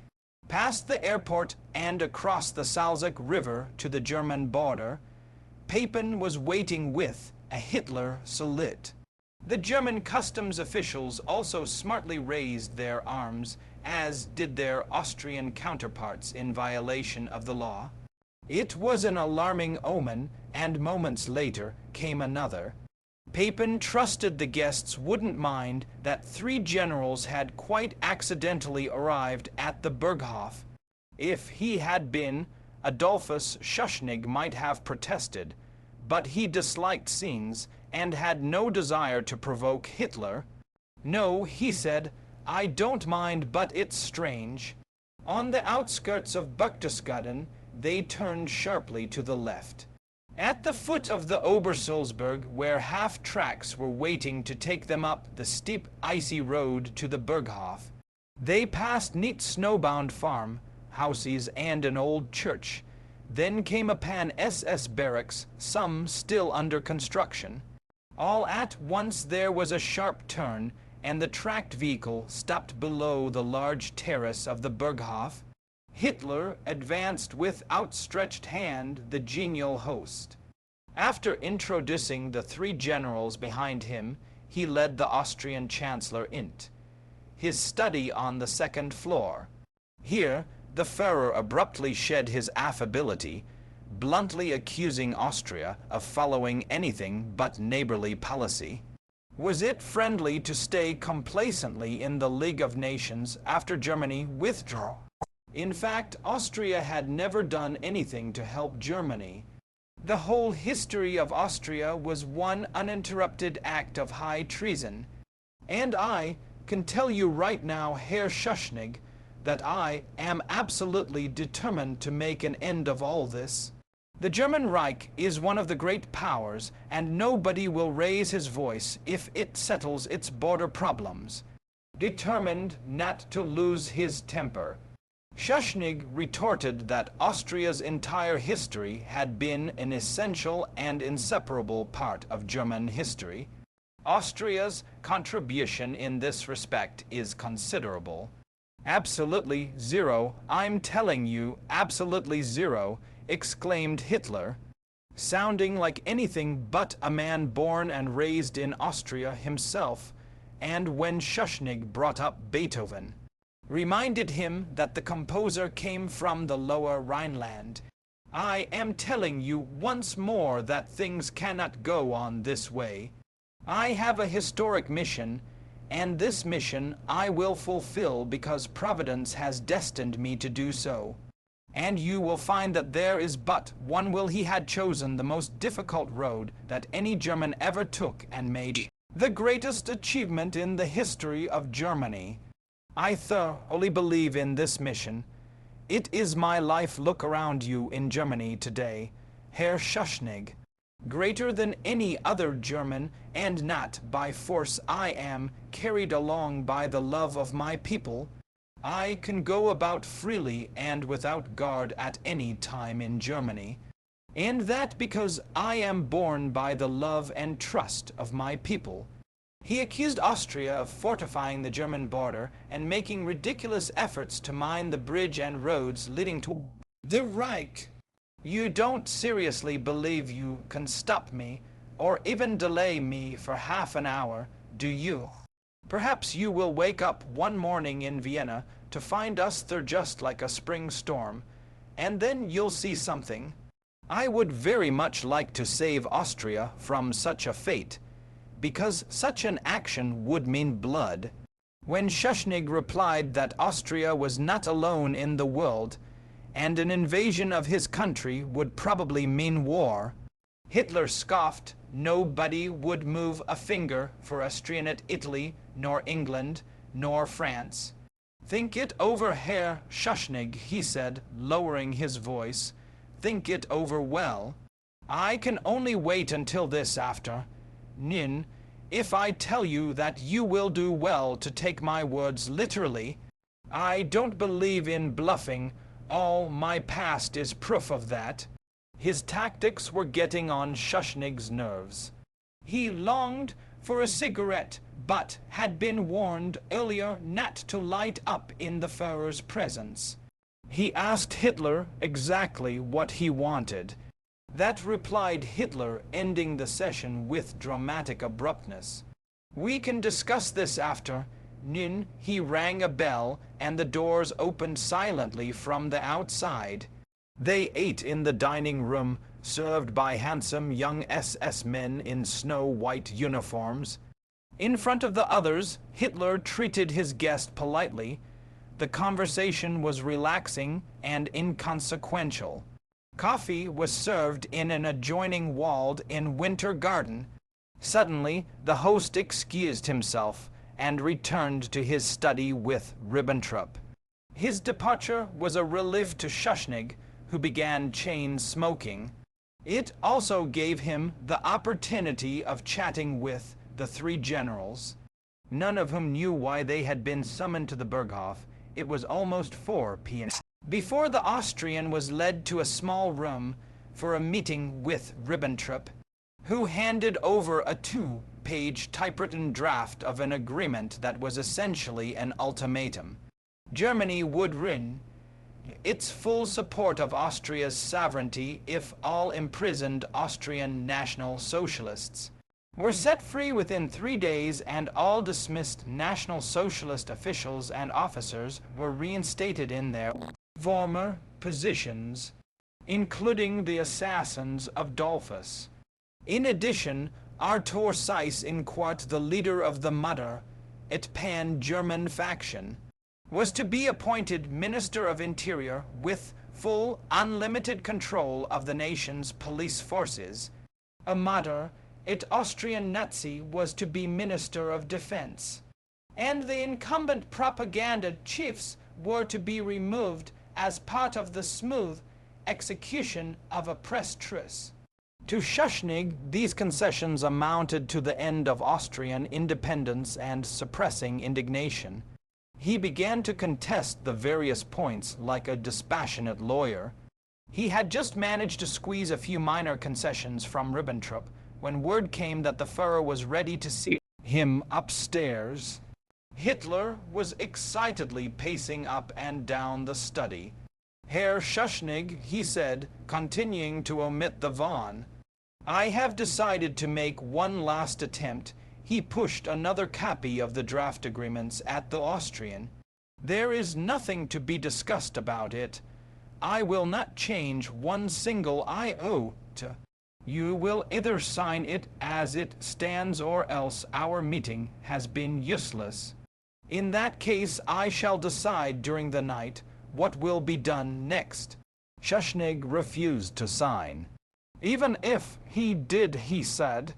Speaker 1: past the airport and across the Salzach River to the German border. Papen was waiting with a Hitler salute. The German customs officials also smartly raised their arms, as did their Austrian counterparts in violation of the law. It was an alarming omen, and moments later came another. Papen trusted the guests wouldn't mind that 3 generals had quite accidentally arrived at the Berghof. If he had been, Adolphus Schuschnigg might have protested, but he disliked scenes and had no desire to provoke Hitler. "No," he said, "I don't mind, but it's strange." On the outskirts of Berchtesgaden, they turned sharply to the left. At the foot of the Obersalzberg, where half-tracks were waiting to take them up the steep, icy road to the Berghof, they passed neat snowbound farm houses and an old church. Then came upon SS barracks, some still under construction. All at once there was a sharp turn, and the tracked vehicle stopped below the large terrace of the Berghof. Hitler advanced with outstretched hand, the genial host. After introducing the 3 generals behind him, he led the Austrian Chancellor into his study on the 2nd floor. Here the Führer abruptly shed his affability, bluntly accusing Austria of following anything but neighborly policy. Was it friendly to stay complacently in the League of Nations after Germany withdrew? In fact, Austria had never done anything to help Germany. The whole history of Austria was one uninterrupted act of high treason. And I can tell you right now, Herr Schuschnigg, that I am absolutely determined to make an end of all this. The German Reich is one of the great powers, and nobody will raise his voice if it settles its border problems. Determined not to lose his temper, Schuschnigg retorted that Austria's entire history had been an essential and inseparable part of German history. Austria's contribution in this respect is considerable. "Absolutely zero, I'm telling you, absolutely zero," exclaimed Hitler, sounding like anything but a man born and raised in Austria himself, and when Schuschnigg brought up Beethoven, reminded him that the composer came from the lower Rhineland. "I am telling you once more that things cannot go on this way. I have a historic mission, and this mission I will fulfill because Providence has destined me to do so. And you will find that there is but one will he had chosen the most difficult road that any German ever took and made the greatest achievement in the history of Germany. I thoroughly believe in this mission. It is my life. Look around you in Germany today, Herr Schuschnigg. Greater than any other German, and not by force. I am carried along by the love of my people. I can go about freely and without guard at any time in Germany, and that because I am born by the love and trust of my people. He accused Austria of fortifying the German border and making ridiculous efforts to mine the bridge and roads leading to the Reich. You don't seriously believe you can stop me, or even delay me for half an hour, do you? Perhaps you will wake up one morning in Vienna to find us there just like a spring storm, and then you'll see something. I would very much like to save Austria from such a fate, because such an action would mean blood. When Schuschnigg replied that Austria was not alone in the world, and an invasion of his country would probably mean war, Hitler scoffed. Nobody would move a finger for Austrian Italy, nor England, nor France. Think it over, Herr Schuschnigg, he said, lowering his voice. Think it over well. I can only wait until this after. Nin, if I tell you that you will do well to take my words literally. I don't believe in bluffing. All my past is proof of that. His tactics were getting on Schuschnigg's nerves. He longed for a cigarette, but had been warned earlier not to light up in the Führer's presence. He asked Hitler exactly what he wanted. That replied Hitler, ending the session with dramatic abruptness. We can discuss this after. Nin, he rang a bell, and the doors opened silently from the outside. They ate in the dining room, served by handsome young SS men in snow-white uniforms. In front of the others, Hitler treated his guest politely. The conversation was relaxing and inconsequential. Coffee was served in an adjoining walled in winter garden. Suddenly, the host excused himself and returned to his study with Ribbentrop. His departure was a relief to Schuschnigg, who began chain smoking. It also gave him the opportunity of chatting with the three generals, none of whom knew why they had been summoned to the Berghof. It was almost 4 p.m. before the Austrian was led to a small room for a meeting with Ribbentrop, who handed over a 2-page typewritten draft of an agreement that was essentially an ultimatum. Germany would win its full support of Austria's sovereignty if all imprisoned Austrian National Socialists were set free within 3 days, and all dismissed National Socialist officials and officers were reinstated in their former positions, including the assassins of Dollfuss. In addition, Arthur Seyss-Inquart, the leader of the Mutter et Pan-German faction, was to be appointed Minister of Interior with full, unlimited control of the nation's police forces. A Mutter et Austrian Nazi was to be Minister of Defense, and the incumbent propaganda chiefs were to be removed as part of the smooth execution of a press truce. To Schuschnigg, these concessions amounted to the end of Austrian independence and suppressing indignation. He began to contest the various points like a dispassionate lawyer. He had just managed to squeeze a few minor concessions from Ribbentrop when word came that the Führer was ready to see him upstairs. Hitler was excitedly pacing up and down the study. Herr Schuschnigg, he said, continuing to omit the von, I have decided to make one last attempt. He pushed another copy of the draft agreements at the Austrian. There is nothing to be discussed about it. I will not change one single iota. You will either sign it as it stands or else our meeting has been useless. In that case I shall decide during the night what will be done next." Shushnig refused to sign. Even if he did, he said,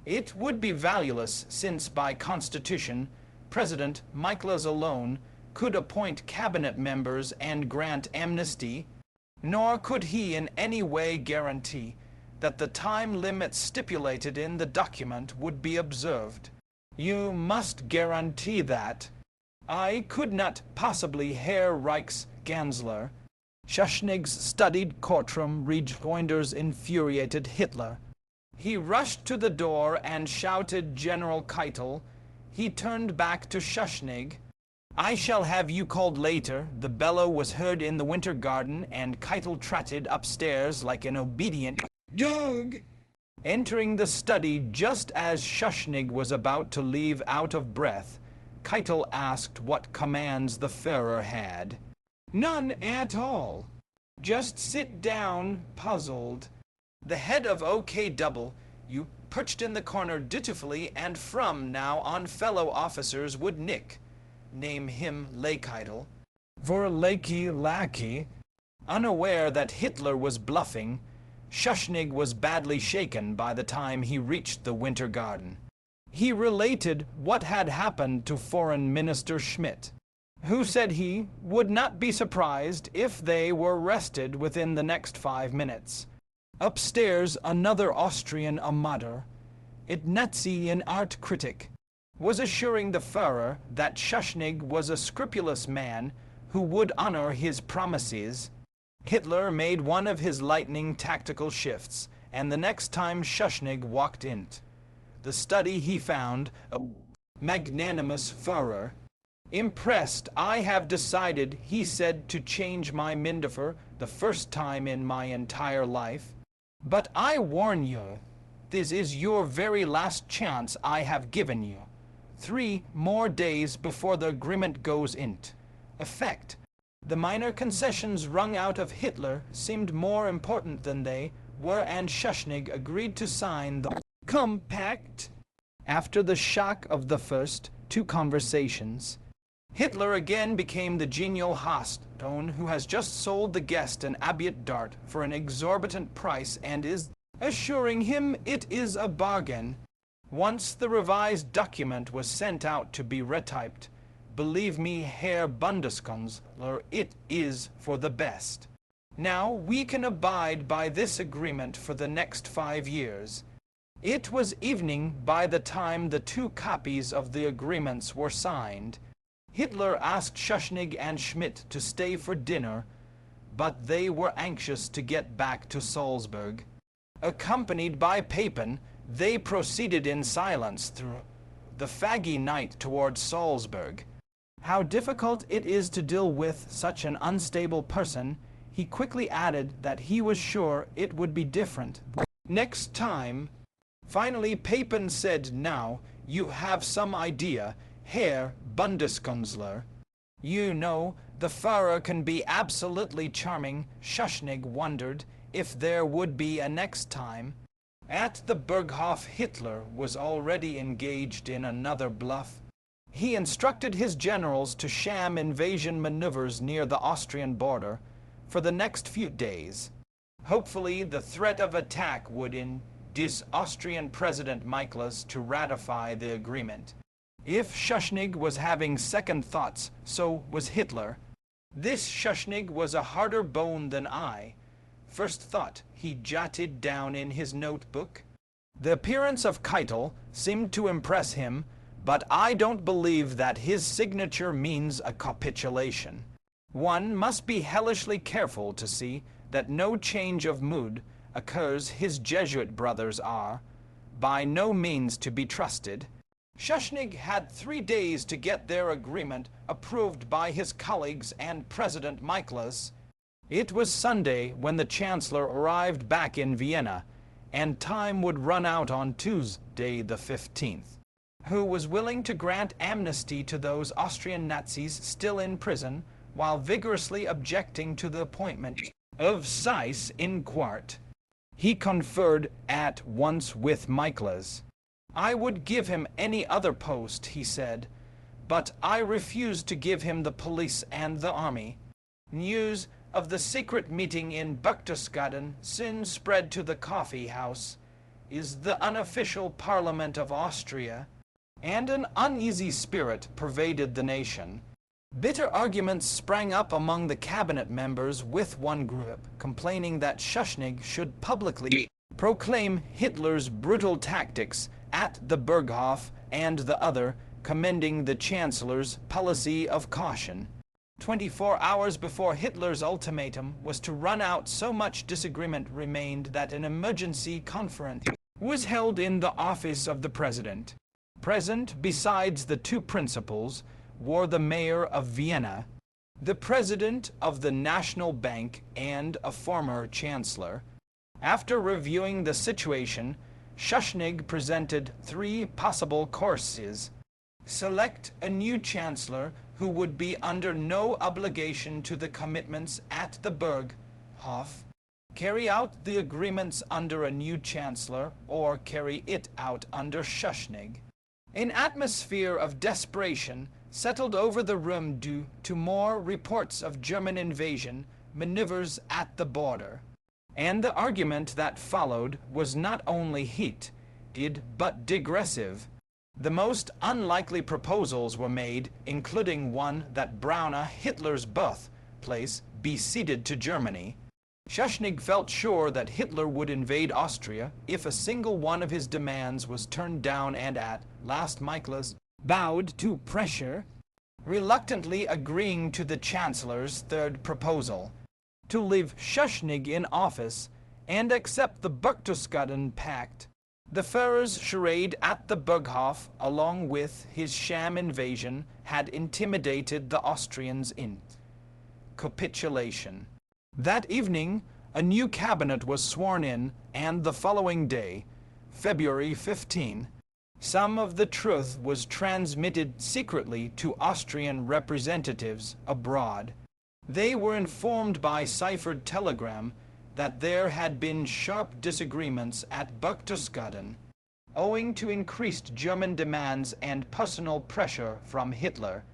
Speaker 1: it would be valueless, since by constitution President Michaelis alone could appoint cabinet members and grant amnesty, nor could he in any way guarantee that the time limit stipulated in the document would be observed. You must guarantee that. I could not possibly, Herr Reichskanzler. Schushnig's studied courtroom rejoinders infuriated Hitler. He rushed to the door and shouted General Keitel. He turned back to Schuschnigg. "I shall have you called later." The bellow was heard in the winter garden, and Keitel trotted upstairs like an obedient dog. Entering the study just as Schuschnigg was about to leave out of breath, Keitel asked what commands the Führer had. "None at all. Just sit down," puzzled. The head of OKW perched in the corner dutifully, and from now on fellow officers would name him Leikeitel, Vorlaki Lackey. Unaware that Hitler was bluffing, Schuschnigg was badly shaken by the time he reached the winter garden. He related what had happened to Foreign Minister Schmidt, who said he would not be surprised if they were arrested within the next 5 minutes. Upstairs, another Austrian amateur, Ignatzi, an art critic, was assuring the Führer that Schuschnigg was a scrupulous man who would honor his promises. Hitler made one of his lightning tactical shifts, and the next time Schuschnigg walked into the study he found a magnanimous Führer. "Impressed, I have decided," he said, "to change my Mindefer, the first time in my entire life. But I warn you, this is your very last chance I have given you. 3 more days before the agreement goes into effect." The minor concessions wrung out of Hitler seemed more important than they were, and Schuschnigg agreed to sign the compact. After the shock of the first 2 conversations, Hitler again became the genial host who has just sold the guest an Abiet dart for an exorbitant price and is assuring him it is a bargain. Once the revised document was sent out to be retyped, "Believe me, Herr Bundeskanzler, it is for the best. Now we can abide by this agreement for the next 5 years. It was evening by the time the 2 copies of the agreements were signed. Hitler asked Schuschnigg and Schmidt to stay for dinner, but they were anxious to get back to Salzburg. Accompanied by Papen, they proceeded in silence through the faggy night towards Salzburg. How difficult it is to deal with such an unstable person, he quickly added that he was sure it would be different next time. Finally, Papen said, "Now, you have some idea, Herr Bundeskanzler. You know, the Führer can be absolutely charming." Schuschnigg wondered if there would be a next time. At the Berghof, Hitler was already engaged in another bluff. He instructed his generals to sham invasion maneuvers near the Austrian border for the next few days. Hopefully, the threat of attack would induce Austrian President Michaelis to ratify the agreement. If Schuschnigg was having second thoughts, so was Hitler. This Schuschnigg was a harder bone than I. First thought, he jotted down in his notebook. The appearance of Keitel seemed to impress him, but I don't believe that his signature means a capitulation. One must be hellishly careful to see that no change of mood occurs. His Jesuit brothers are by no means to be trusted. Schuschnigg had 3 days to get their agreement approved by his colleagues and President Michaelis. It was Sunday when the Chancellor arrived back in Vienna, and time would run out on Tuesday the 15th. Who was willing to grant amnesty to those Austrian Nazis still in prison, while vigorously objecting to the appointment of Seyss in Quart. He conferred at once with Michaelis. "I would give him any other post," he said, "but I refuse to give him the police and the army." News of the secret meeting in Berchtesgaden soon spread to the coffee house, is the unofficial parliament of Austria, and an uneasy spirit pervaded the nation. Bitter arguments sprang up among the cabinet members, with one group complaining that Schuschnigg should publicly proclaim Hitler's brutal tactics at the Berghof, and the other commending the Chancellor's policy of caution. 24 hours before Hitler's ultimatum was to run out, so much disagreement remained that an emergency conference was held in the office of the President. Present, besides the two principals, were the mayor of Vienna, the president of the National Bank, and a former chancellor. After reviewing the situation, Schuschnigg presented three possible courses. Select a new chancellor who would be under no obligation to the commitments at the Berghof, carry out the agreements under a new chancellor, or carry it out under Schuschnigg. An atmosphere of desperation settled over the room due to more reports of German invasion maneuvers at the border, and the argument that followed was not only heated but digressive. The most unlikely proposals were made, including one that Brauna, Hitler's birthplace, be ceded to Germany. Schuschnigg felt sure that Hitler would invade Austria if a single one of his demands was turned down, and at last Michaelis bowed to pressure, reluctantly agreeing to the Chancellor's third proposal, to leave Schuschnigg in office and accept the Berchtesgaden Pact. The Führer's charade at the Berghof, along with his sham invasion, had intimidated the Austrians into capitulation. That evening, a new cabinet was sworn in, and the following day, February 15, some of the truth was transmitted secretly to Austrian representatives abroad. They were informed by ciphered telegram that there had been sharp disagreements at Berchtesgaden, owing to increased German demands and personal pressure from Hitler.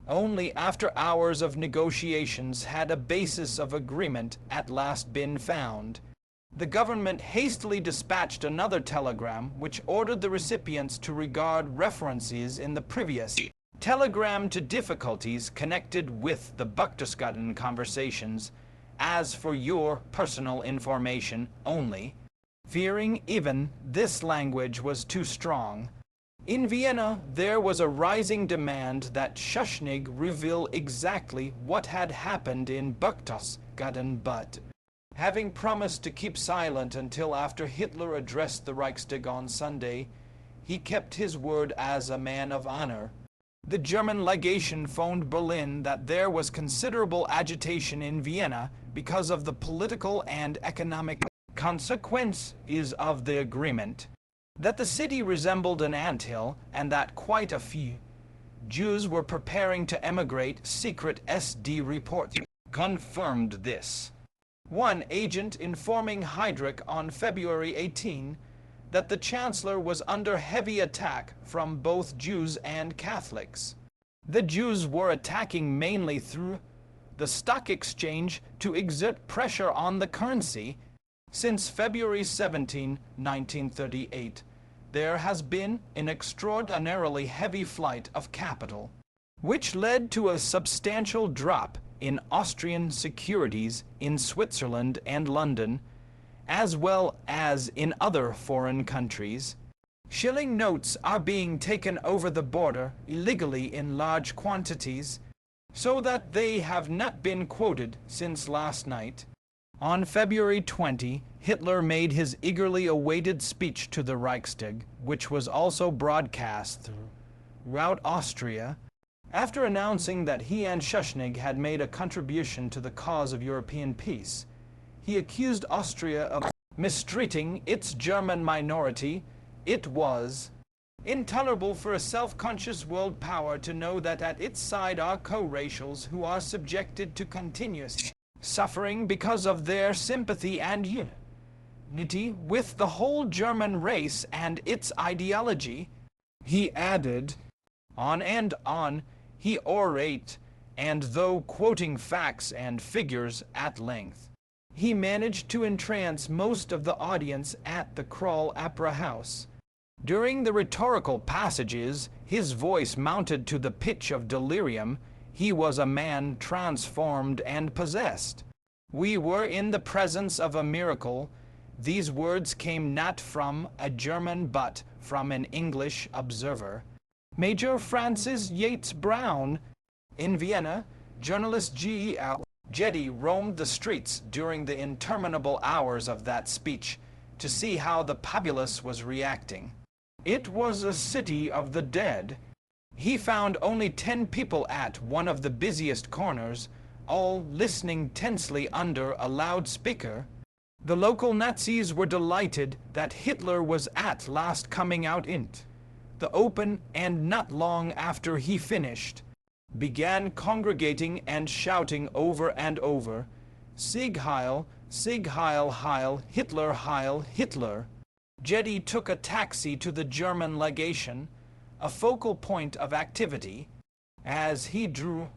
Speaker 1: Only after hours of negotiations had a basis of agreement at last been found. The government hastily dispatched another telegram which ordered the recipients to regard references in the previous telegram to difficulties connected with the Berchtesgaden conversations as for your personal information only, fearing even this language was too strong. In Vienna, there was a rising demand that Schuschnigg reveal exactly what had happened in Berchtesgaden, but, having promised to keep silent until after Hitler addressed the Reichstag on Sunday, he kept his word as a man of honor. The German legation phoned Berlin that there was considerable agitation in Vienna because of the political and economic consequences of the agreement, that the city resembled an anthill, and that quite a few Jews were preparing to emigrate. Secret SD reports confirmed this. One agent informing Heydrich on February 18 that the Chancellor was under heavy attack from both Jews and Catholics. The Jews were attacking mainly through the stock exchange to exert pressure on the currency. Since February 17, 1938, there has been an extraordinarily heavy flight of capital, which led to a substantial drop in Austrian securities in Switzerland and London, as well as in other foreign countries. Shilling notes are being taken over the border illegally in large quantities, so that they have not been quoted since last night. On February 20, Hitler made his eagerly awaited speech to the Reichstag, which was also broadcast throughout Austria. After announcing that he and Schuschnigg had made a contribution to the cause of European peace, he accused Austria of mistreating its German minority. It was intolerable for a self-conscious world power to know that at its side are co-racials who are subjected to continuous suffering because of their sympathy and unity with the whole German race and its ideology. He added, on and on he orate, and though quoting facts and figures at length, he managed to entrance most of the audience at the Crawl Opera House. During the rhetorical passages, his voice mounted to the pitch of delirium. He was a man transformed and possessed. We were in the presence of a miracle. These words came not from a German but from an English observer. Major Francis Yates Brown. In Vienna, journalist G.L. Jetty roamed the streets during the interminable hours of that speech to see how the populace was reacting. It was a city of the dead. He found only 10 people at one of the busiest corners, all listening tensely under a loudspeaker. The local Nazis were delighted that Hitler was at last coming out into the open, and not long after he finished, began congregating and shouting over and over, Sieg Heil, Heil, Hitler, Heil, Hitler. Jetty took a taxi to the German legation, a focal point of activity. As he drew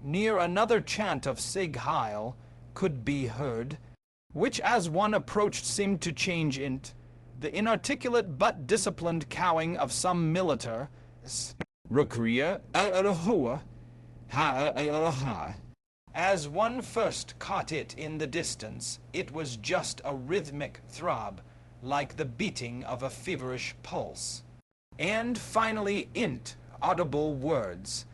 Speaker 1: near, another chant of Sieg Heil could be heard, which as one approached seemed to change into the inarticulate but disciplined cowing of some militar. As one first caught it in the distance, it was just a rhythmic throb, like the beating of a feverish pulse. And finally audible words.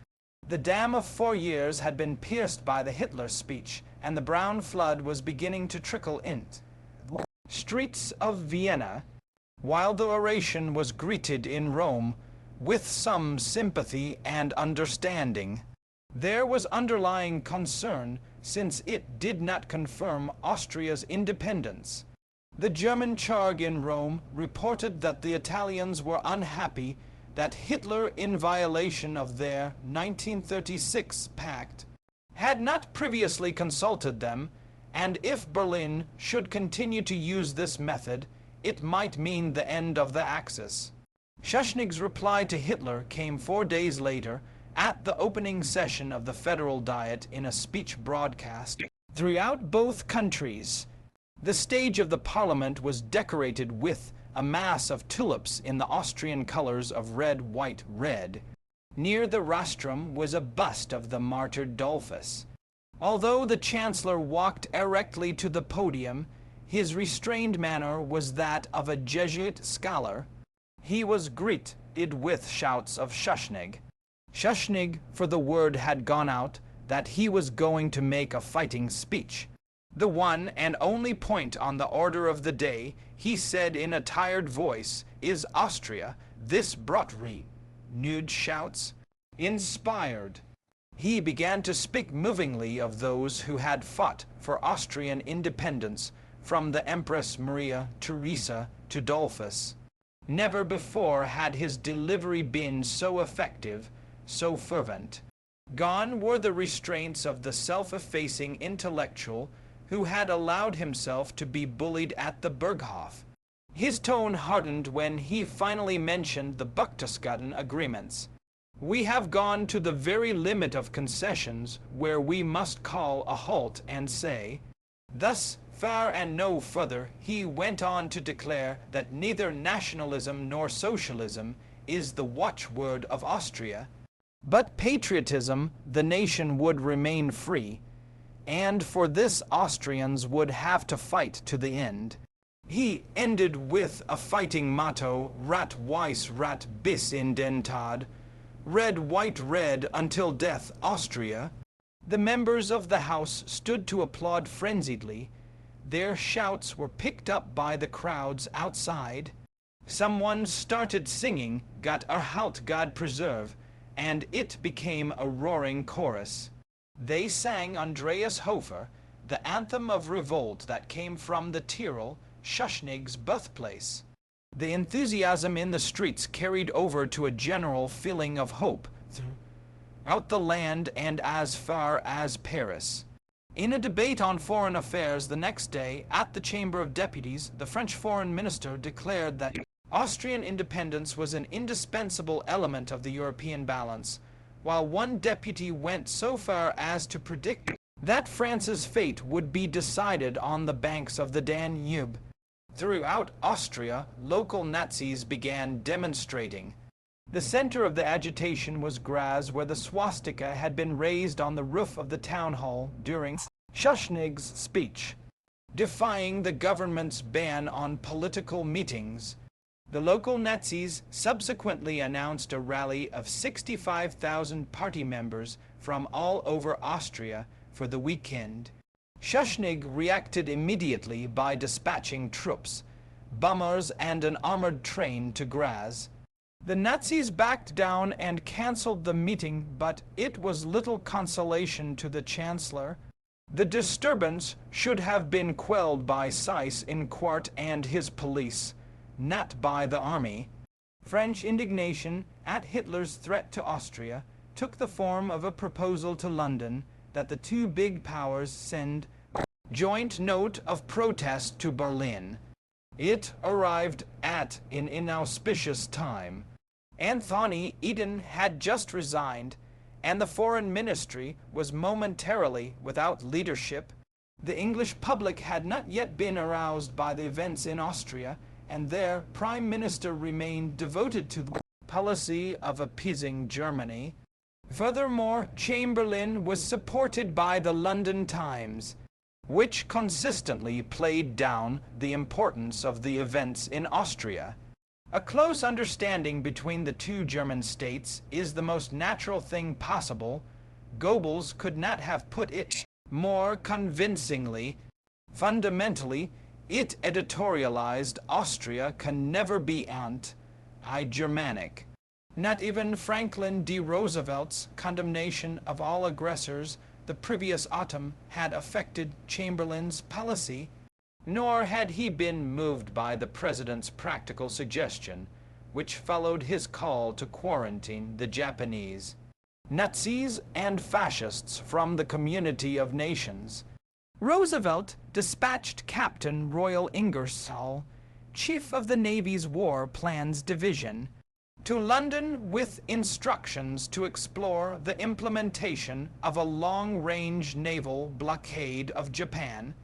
Speaker 1: The dam of 4 years had been pierced by the Hitler speech, and the brown flood was beginning to trickle into the streets of Vienna, while the oration was greeted in Rome with some sympathy and understanding. There was underlying concern, since it did not confirm Austria's independence. The German Charge in Rome reported that the Italians were unhappy that Hitler, in violation of their 1936 pact, had not previously consulted them, and if Berlin should continue to use this method, it might mean the end of the Axis. Schuschnigg's reply to Hitler came 4 days later, at the opening session of the Federal Diet, in a speech broadcast throughout both countries. The stage of the parliament was decorated with a mass of tulips in the Austrian colors of red, white, red. Near the rostrum was a bust of the martyr Dollfuss. Although the Chancellor walked erectly to the podium, his restrained manner was that of a Jesuit scholar. He was greeted with shouts of Schuschnigg. Schuschnigg, for the word had gone out that he was going to make a fighting speech. The one and only point on the order of the day, he said in a tired voice, is Austria. This brought renewed shouts. Inspired, he began to speak movingly of those who had fought for Austrian independence, from the Empress Maria Theresa to Dollfuss. Never before had his delivery been so effective, so fervent. Gone were the restraints of the self-effacing intellectual who had allowed himself to be bullied at the Berghof. His tone hardened when he finally mentioned the Berchtesgaden agreements. We have gone to the very limit of concessions, where we must call a halt and say, thus far and no further. He went on to declare that neither nationalism nor socialism is the watchword of Austria, but patriotism. The nation would remain free, and for this Austrians would have to fight to the end. He ended with a fighting motto, Rat Weiss, Rat bis in den Tod, red, white, red, until death, Austria. The members of the House stood to applaud frenziedly. Their shouts were picked up by the crowds outside. Someone started singing Gott erhalt, God preserve, and it became a roaring chorus. They sang Andreas Hofer, the anthem of revolt that came from the Tyrol, Schuschnigg's birthplace. The enthusiasm in the streets carried over to a general feeling of hope throughout the land and as far as Paris. In a debate on foreign affairs the next day at the Chamber of Deputies, the French foreign minister declared that Austrian independence was an indispensable element of the European balance, while one deputy went so far as to predict that France's fate would be decided on the banks of the Danube. Throughout Austria, local Nazis began demonstrating. The center of the agitation was Graz, where the swastika had been raised on the roof of the town hall during Schuschnigg's speech, defying the government's ban on political meetings. The local Nazis subsequently announced a rally of 65,000 party members from all over Austria for the weekend. Schuschnigg reacted immediately by dispatching troops, bombers, and an armored train to Graz. The Nazis backed down and cancelled the meeting, but it was little consolation to the Chancellor. The disturbance should have been quelled by Seyss-Inquart and his police, not by the army. French indignation at Hitler's threat to Austria took the form of a proposal to London that the two big powers send a joint note of protest to Berlin. It arrived at an inauspicious time. Anthony Eden had just resigned, and the foreign ministry was momentarily without leadership. The English public had not yet been aroused by the events in Austria, and their prime minister remained devoted to the policy of appeasing Germany. Furthermore, Chamberlain was supported by the London Times, which consistently played down the importance of the events in Austria. A close understanding between the two German states is the most natural thing possible. Goebbels could not have put it more convincingly. Fundamentally, it editorialized Austria can never be anti-Germanic. Not even Franklin D. Roosevelt's condemnation of all aggressors the previous autumn had affected Chamberlain's policy, nor had he been moved by the president's practical suggestion, which followed his call to quarantine the Japanese, Nazis, and fascists from the community of nations. Roosevelt dispatched Captain Royal Ingersoll, chief of the Navy's War Plans Division, to London with instructions to explore the implementation of a long-range naval blockade of Japan.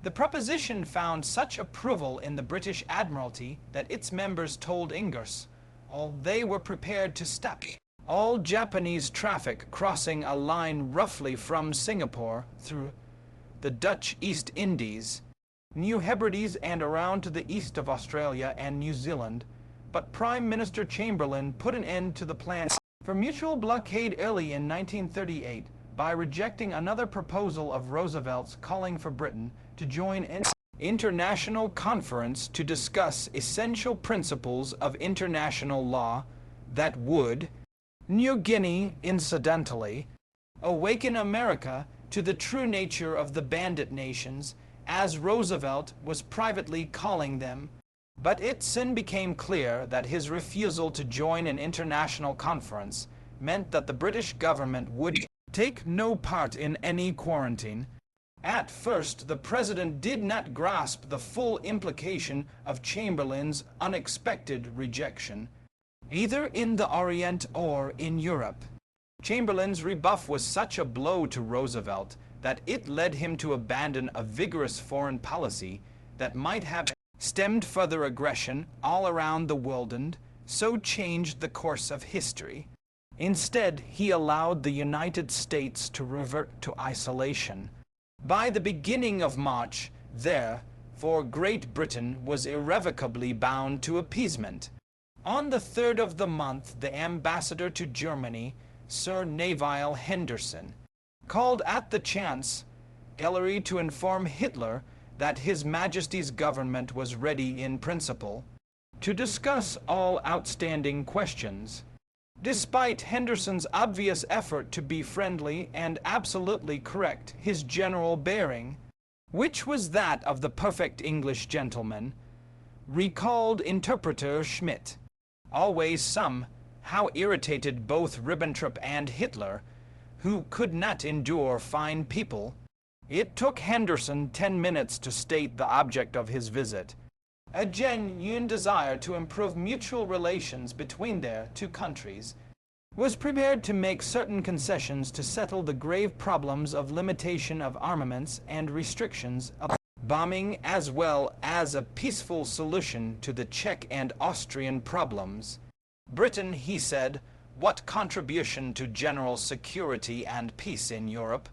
Speaker 1: The proposition found such approval in the British Admiralty that its members told Ingersoll they were prepared to stop all Japanese traffic crossing a line roughly from Singapore through the Dutch East Indies, New Hebrides, and around to the east of Australia and New Zealand. But Prime Minister Chamberlain put an end to the plan for mutual blockade early in 1938 by rejecting another proposal of Roosevelt's calling for Britain to join an international conference to discuss essential principles of international law that would, New Guinea incidentally, awaken America to the true nature of the bandit nations, as Roosevelt was privately calling them. But it soon became clear that his refusal to join an international conference meant that the British government would take no part in any quarantine. At first, the president did not grasp the full implication of Chamberlain's unexpected rejection, either in the Orient or in Europe. Chamberlain's rebuff was such a blow to Roosevelt that it led him to abandon a vigorous foreign policy that might have stemmed further aggression all around the world and so changed the course of history. Instead, he allowed the United States to revert to isolation. By the beginning of March, therefore, Great Britain was irrevocably bound to appeasement. On the 3rd of the month, the ambassador to Germany, Sir Neville Henderson, called at the Chancellery to inform Hitler that His Majesty's government was ready in principle to discuss all outstanding questions. Despite Henderson's obvious effort to be friendly and absolutely correct his general bearing, which was that of the perfect English gentleman, recalled interpreter Schmidt, always somehow irritated both Ribbentrop and Hitler, who could not endure fine people. It took Henderson 10 minutes to state the object of his visit: a genuine desire to improve mutual relations between their two countries, was prepared to make certain concessions to settle the grave problems of limitation of armaments and restrictions of bombing, as well as a peaceful solution to the Czech and Austrian problems. Britain, he said, what contribution to general security and peace in Europe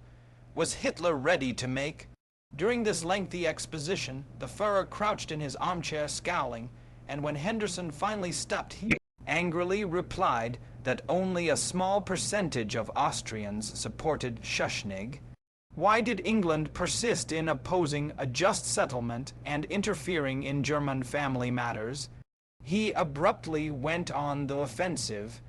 Speaker 1: was Hitler ready to make? During this lengthy exposition, the Führer crouched in his armchair scowling, and when Henderson finally stopped, he angrily replied that only a small percentage of Austrians supported Schuschnigg. Why did England persist in opposing a just settlement and interfering in German family matters? He abruptly went on the offensive,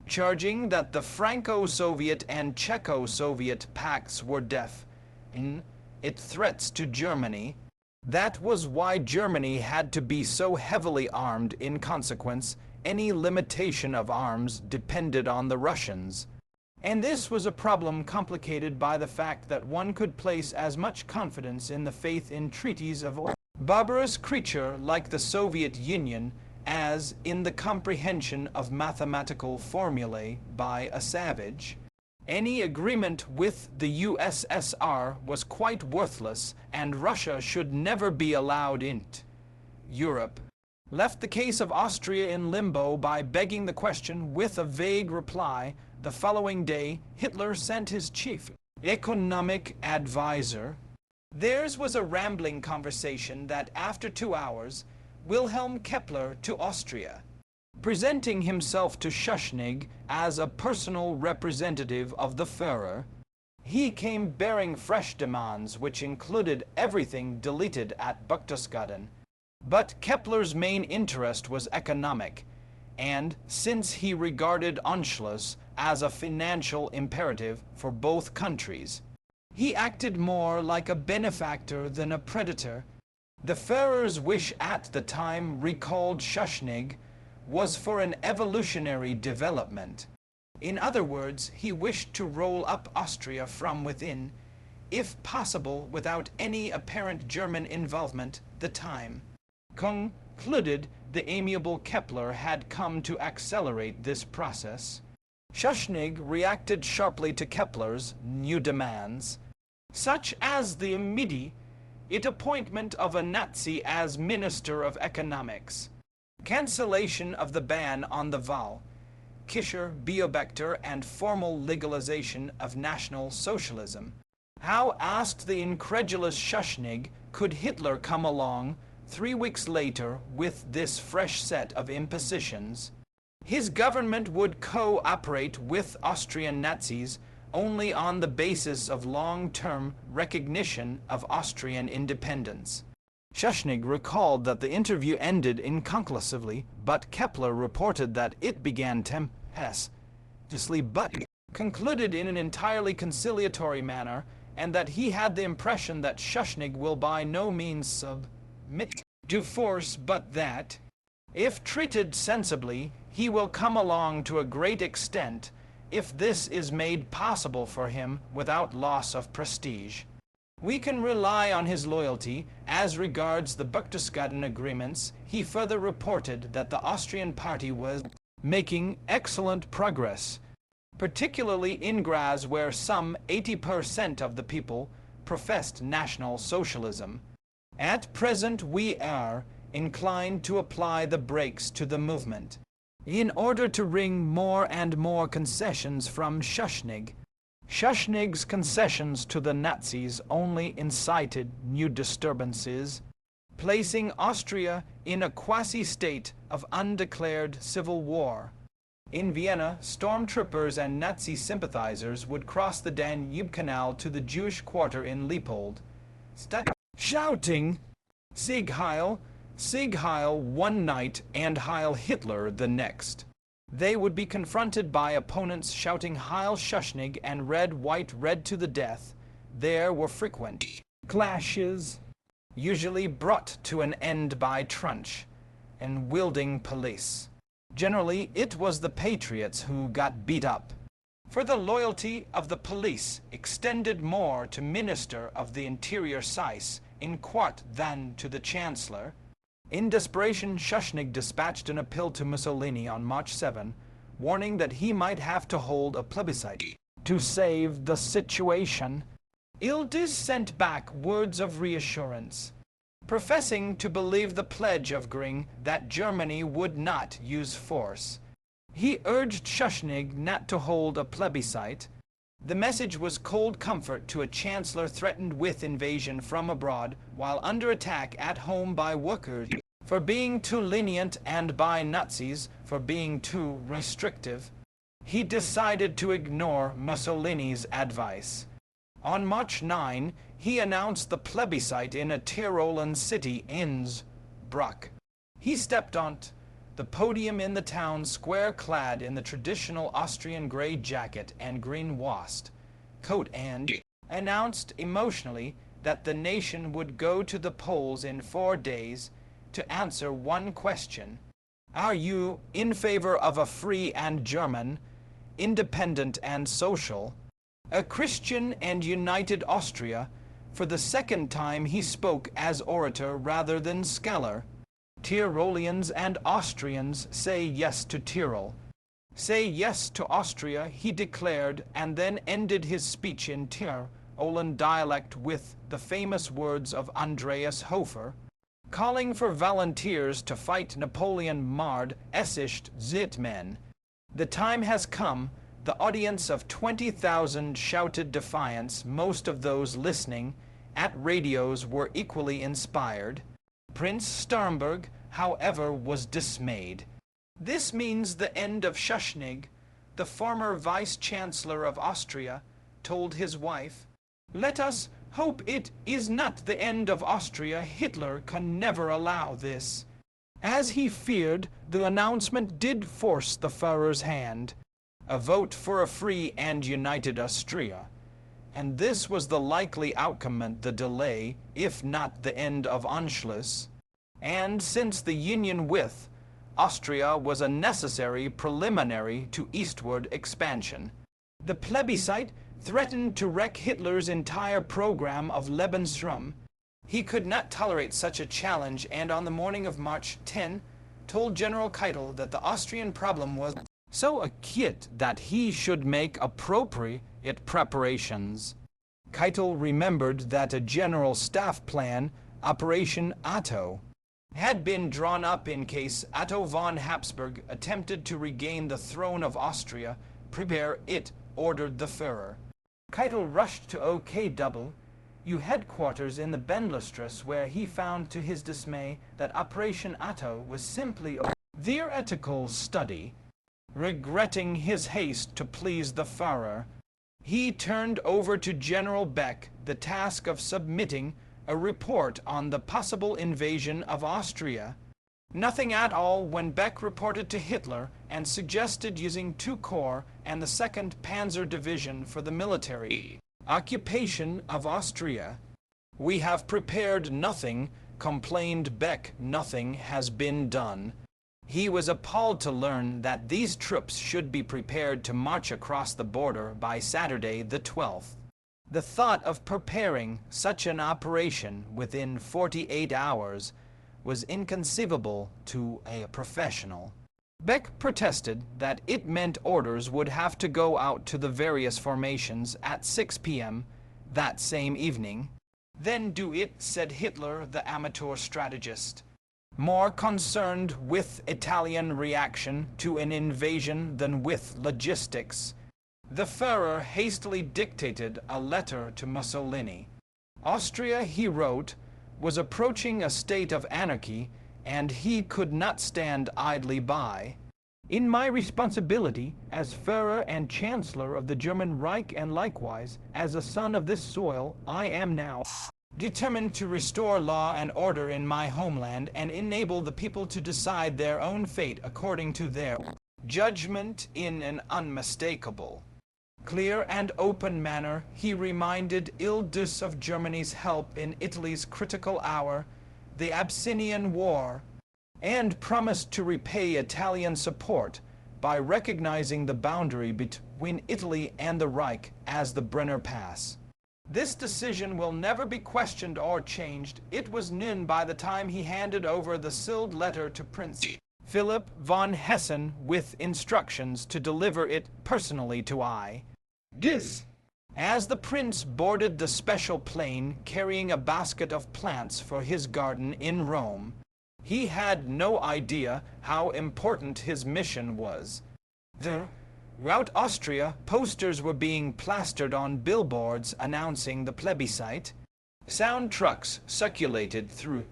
Speaker 1: charging that the Franco-Soviet and Czecho-Soviet pacts were deaf in its threats to Germany. That was why Germany had to be so heavily armed. In consequence, any limitation of arms depended on the Russians. And this was a problem complicated by the fact that one could place as much confidence in the faith in treaties of a barbarous creature like the Soviet Union as in the comprehension of mathematical formulae by a savage. Any agreement with the USSR was quite worthless, and Russia should never be allowed into Europe. Left the case of Austria in limbo by begging the question with a vague reply, the following day Hitler sent his chief economic advisor. Theirs was a rambling conversation that after 2 hours, Wilhelm Kepler to Austria, presenting himself to Schuschnigg as a personal representative of the Führer. He came bearing fresh demands which included everything deleted at Berchtesgaden. But Kepler's main interest was economic, and since he regarded Anschluss as a financial imperative for both countries, he acted more like a benefactor than a predator. The Führer's wish at the time, recalled Schuschnigg, was for an evolutionary development. In other words, he wished to roll up Austria from within, if possible without any apparent German involvement. The time concluded the amiable Kepler had come to accelerate this process. Schuschnigg reacted sharply to Kepler's new demands, such as the immediate appointment of a Nazi as Minister of Economics, cancellation of the ban on the Wahl, Kischer, Beobachter, and formal legalization of National Socialism. How, asked the incredulous Schuschnigg, could Hitler come along 3 weeks later with this fresh set of impositions? His government would cooperate with Austrian Nazis only on the basis of long-term recognition of Austrian independence. Schuschnigg recalled that the interview ended inconclusively, but Kepler reported that it began tempestuously but concluded in an entirely conciliatory manner, and that he had the impression that Schuschnigg will by no means submit to force, but that, if treated sensibly, he will come along to a great extent, if this is made possible for him without loss of prestige. We can rely on his loyalty. As regards the Berchtesgaden agreements, he further reported that the Austrian party was making excellent progress, particularly in Graz, where some 80% of the people professed National Socialism. At present we are inclined to apply the brakes to the movement, in order to wring more and more concessions from Schuschnigg. Schuschnigg's concessions to the Nazis only incited new disturbances, placing Austria in a quasi-state of undeclared civil war. In Vienna, stormtroopers and Nazi sympathizers would cross the Danube Canal to the Jewish quarter in Leopold, shouting, "Sieg Heil! Sieg Heil!" one night and Heil Hitler the next. They would be confronted by opponents shouting Heil Schuschnigg and red, white, red to the death. There were frequent clashes, usually brought to an end by trench and wielding police. Generally, it was the patriots who got beat up. For the loyalty of the police extended more to Minister of the Interior Seyss in Quart than to the Chancellor. In desperation, Schuschnigg dispatched an appeal to Mussolini on March 7, warning that he might have to hold a plebiscite to save the situation. Yildiz sent back words of reassurance, professing to believe the pledge of Göring that Germany would not use force. He urged Schuschnigg not to hold a plebiscite. The message was cold comfort to a chancellor threatened with invasion from abroad while under attack at home by workers for being too lenient and by Nazis for being too restrictive. He decided to ignore Mussolini's advice. On March 9, he announced the plebiscite in a Tyrolean city, Innsbruck. He stepped on the podium in the town square clad in the traditional Austrian grey jacket and green waistcoat and announced emotionally that the nation would go to the polls in 4 days to answer one question: are you in favor of a free and German, independent and social, a Christian and united Austria? For the second time he spoke as orator rather than scholar. Tyroleans and Austrians say yes to Tyrol. Say yes to Austria, he declared, and then ended his speech in Tyrolean dialect with the famous words of Andreas Hofer, calling for volunteers to fight Napoleon Mard, es ist Zeit men. The time has come. The audience of 20,000 shouted defiance. Most of those listening at radios were equally inspired. Prince Starnberg, however, was dismayed. This means the end of Schuschnigg. The former vice-chancellor of Austria told his wife, "Let us hope it is not the end of Austria. Hitler can never allow this." As he feared, the announcement did force the Führer's hand. A vote for a free and united Austria. And this was the likely outcome, the delay, if not the end of Anschluss. And since the union with Austria was a necessary preliminary to eastward expansion, the plebiscite threatened to wreck Hitler's entire program of Lebensraum. He could not tolerate such a challenge, and on the morning of March 10, told General Keitel that the Austrian problem was so acute that he should make appropriate preparations. Keitel remembered that a general staff plan, Operation Otto, had been drawn up in case Otto von Habsburg attempted to regain the throne of Austria. Prepare it, ordered the Führer. Keitel rushed to OKW headquarters in the Bendlerstrasse, where he found to his dismay that Operation Otto was simply a theoretical study. Regretting his haste to please the Führer, he turned over to General Beck the task of submitting a report on the possible invasion of Austria. Nothing at all when Beck reported to Hitler and suggested using 2 corps and the 2nd Panzer Division for the military occupation of Austria. "We have prepared nothing," complained Beck. "Nothing has been done." He was appalled to learn that these troops should be prepared to march across the border by Saturday the 12th. The thought of preparing such an operation within 48 hours was inconceivable to a professional. Beck protested that it meant orders would have to go out to the various formations at 6 p.m. that same evening. "Then do it," said Hitler, the amateur strategist, more concerned with Italian reaction to an invasion than with logistics. The Führer hastily dictated a letter to Mussolini. Austria, he wrote, was approaching a state of anarchy, and he could not stand idly by. "In my responsibility as Führer and Chancellor of the German Reich, and likewise as a son of this soil, I am now determined to restore law and order in my homeland and enable the people to decide their own fate according to their judgment in an unmistakable, clear and open manner." He reminded Yildiz of Germany's help in Italy's critical hour, the Abyssinian War, and promised to repay Italian support by recognizing the boundary between Italy and the Reich as the Brenner Pass. This decision will never be questioned or changed. It was known by the time he handed over the sealed letter to Prince Philip von Hessen with instructions to deliver it personally to I. As the prince boarded the special plane carrying a basket of plants for his garden in Rome, he had no idea how important his mission was. Throughout Austria, posters were being plastered on billboards announcing the plebiscite. Sound trucks circulated through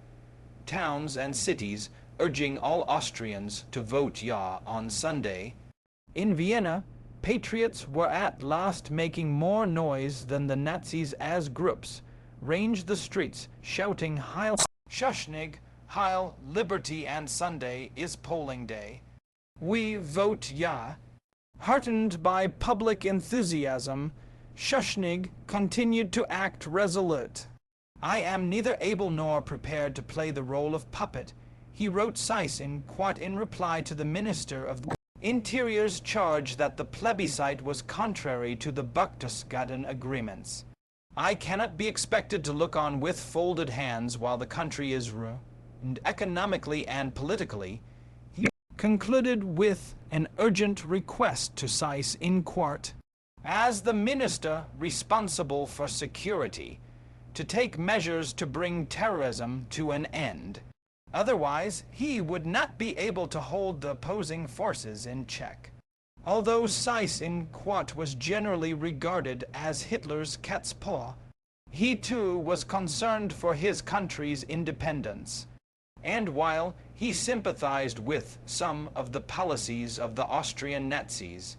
Speaker 1: towns and cities, urging all Austrians to vote Ja on Sunday. In Vienna, patriots were at last making more noise than the Nazis as groups ranged the streets, shouting Heil Schuschnigg, Heil Liberty, and Sunday is polling day. We vote Ja. Heartened by public enthusiasm, Schuschnigg continued to act resolute. I am neither able nor prepared to play the role of puppet, he wrote Seyss in reply to the Minister of the Interior's charge that the plebiscite was contrary to the Berchtesgaden agreements. I cannot be expected to look on with folded hands while the country is ruined economically and politically. He concluded with an urgent request to Seyss in court, as the minister responsible for security, to take measures to bring terrorism to an end. Otherwise, he would not be able to hold the opposing forces in check. Although Seyss in court was generally regarded as Hitler's cat's paw, he too was concerned for his country's independence. And while he sympathized with some of the policies of the Austrian Nazis,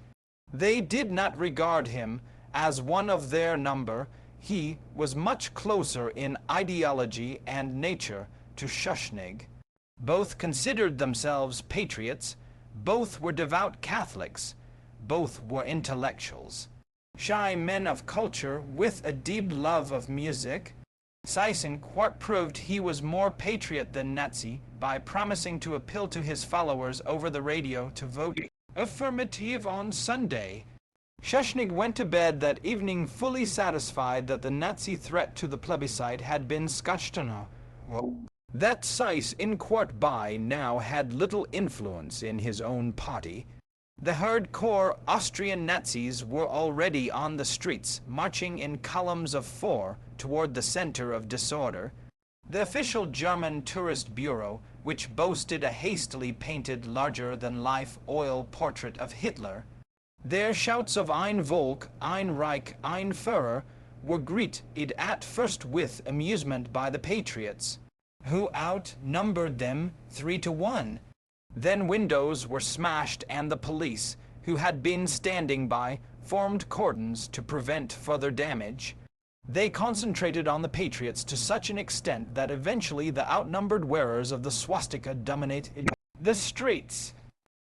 Speaker 1: they did not regard him as one of their number. He was much closer in ideology and nature to Schuschnigg. Both considered themselves patriots, both were devout Catholics, both were intellectuals, shy men of culture with a deep love of music. Seyss in court proved he was more patriot than Nazi by promising to appeal to his followers over the radio to vote affirmative on Sunday. Schuschnigg went to bed that evening fully satisfied that the Nazi threat to the plebiscite had been scotched on. That Seyss in court by now had little influence in his own party. The hardcore Austrian Nazis were already on the streets, marching in columns of 4 toward the center of disorder. The official German tourist bureau, which boasted a hastily painted larger-than-life oil portrait of Hitler, their shouts of Ein Volk, Ein Reich, Ein Führer were greeted at first with amusement by the patriots, who outnumbered them 3-1. Then windows were smashed and the police, who had been standing by, formed cordons to prevent further damage. They concentrated on the patriots to such an extent that eventually the outnumbered wearers of the swastika dominated the streets,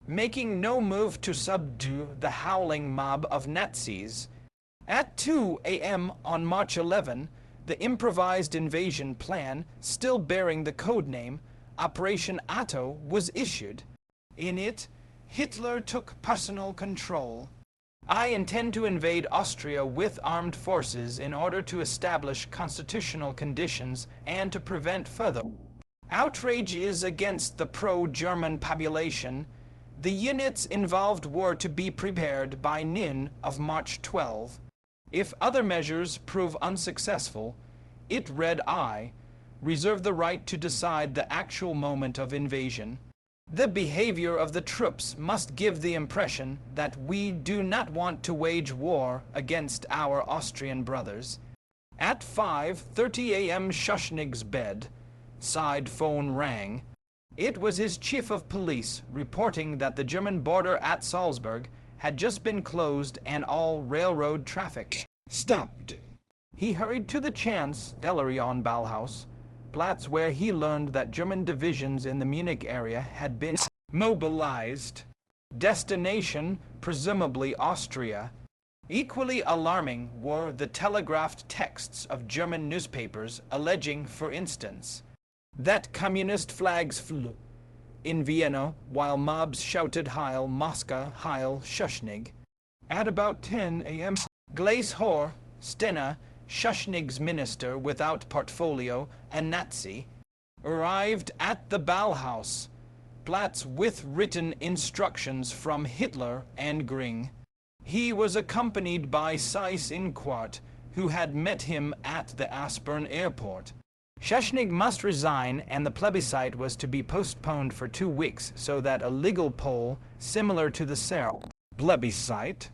Speaker 1: making no move to subdue the howling mob of Nazis. At 2 a.m. on March 11, the improvised invasion plan, still bearing the code name Operation Otto, was issued. In it, Hitler took personal control. I intend to invade Austria with armed forces in order to establish constitutional conditions and to prevent further outrages against the pro-German population. The units involved were to be prepared by noon of March 12. If other measures prove unsuccessful, it read I reserve the right to decide the actual moment of invasion. The behavior of the troops must give the impression that we do not want to wage war against our Austrian brothers. At 5:30 a.m. Schuschnigg's bedside phone rang. It was his chief of police reporting that the German border at Salzburg had just been closed and all railroad traffic stopped. He hurried to the Chancellery on Ballhaus Platz, where he learned that German divisions in the Munich area had been mobilized. Destination, presumably Austria. Equally alarming were the telegraphed texts of German newspapers alleging, for instance, that communist flags flew in Vienna, while mobs shouted Heil Moskau, Heil Schuschnigg. At about 10 a.m., Glace Hoare, Stena, Schuschnigg's minister without portfolio, a Nazi, arrived at the Ballhaus Platz with written instructions from Hitler and Gring. He was accompanied by Seyss-Inquart, who had met him at the Aspern airport. Schuschnigg must resign, and the plebiscite was to be postponed for 2 weeks so that a legal poll, similar to the Serre plebiscite,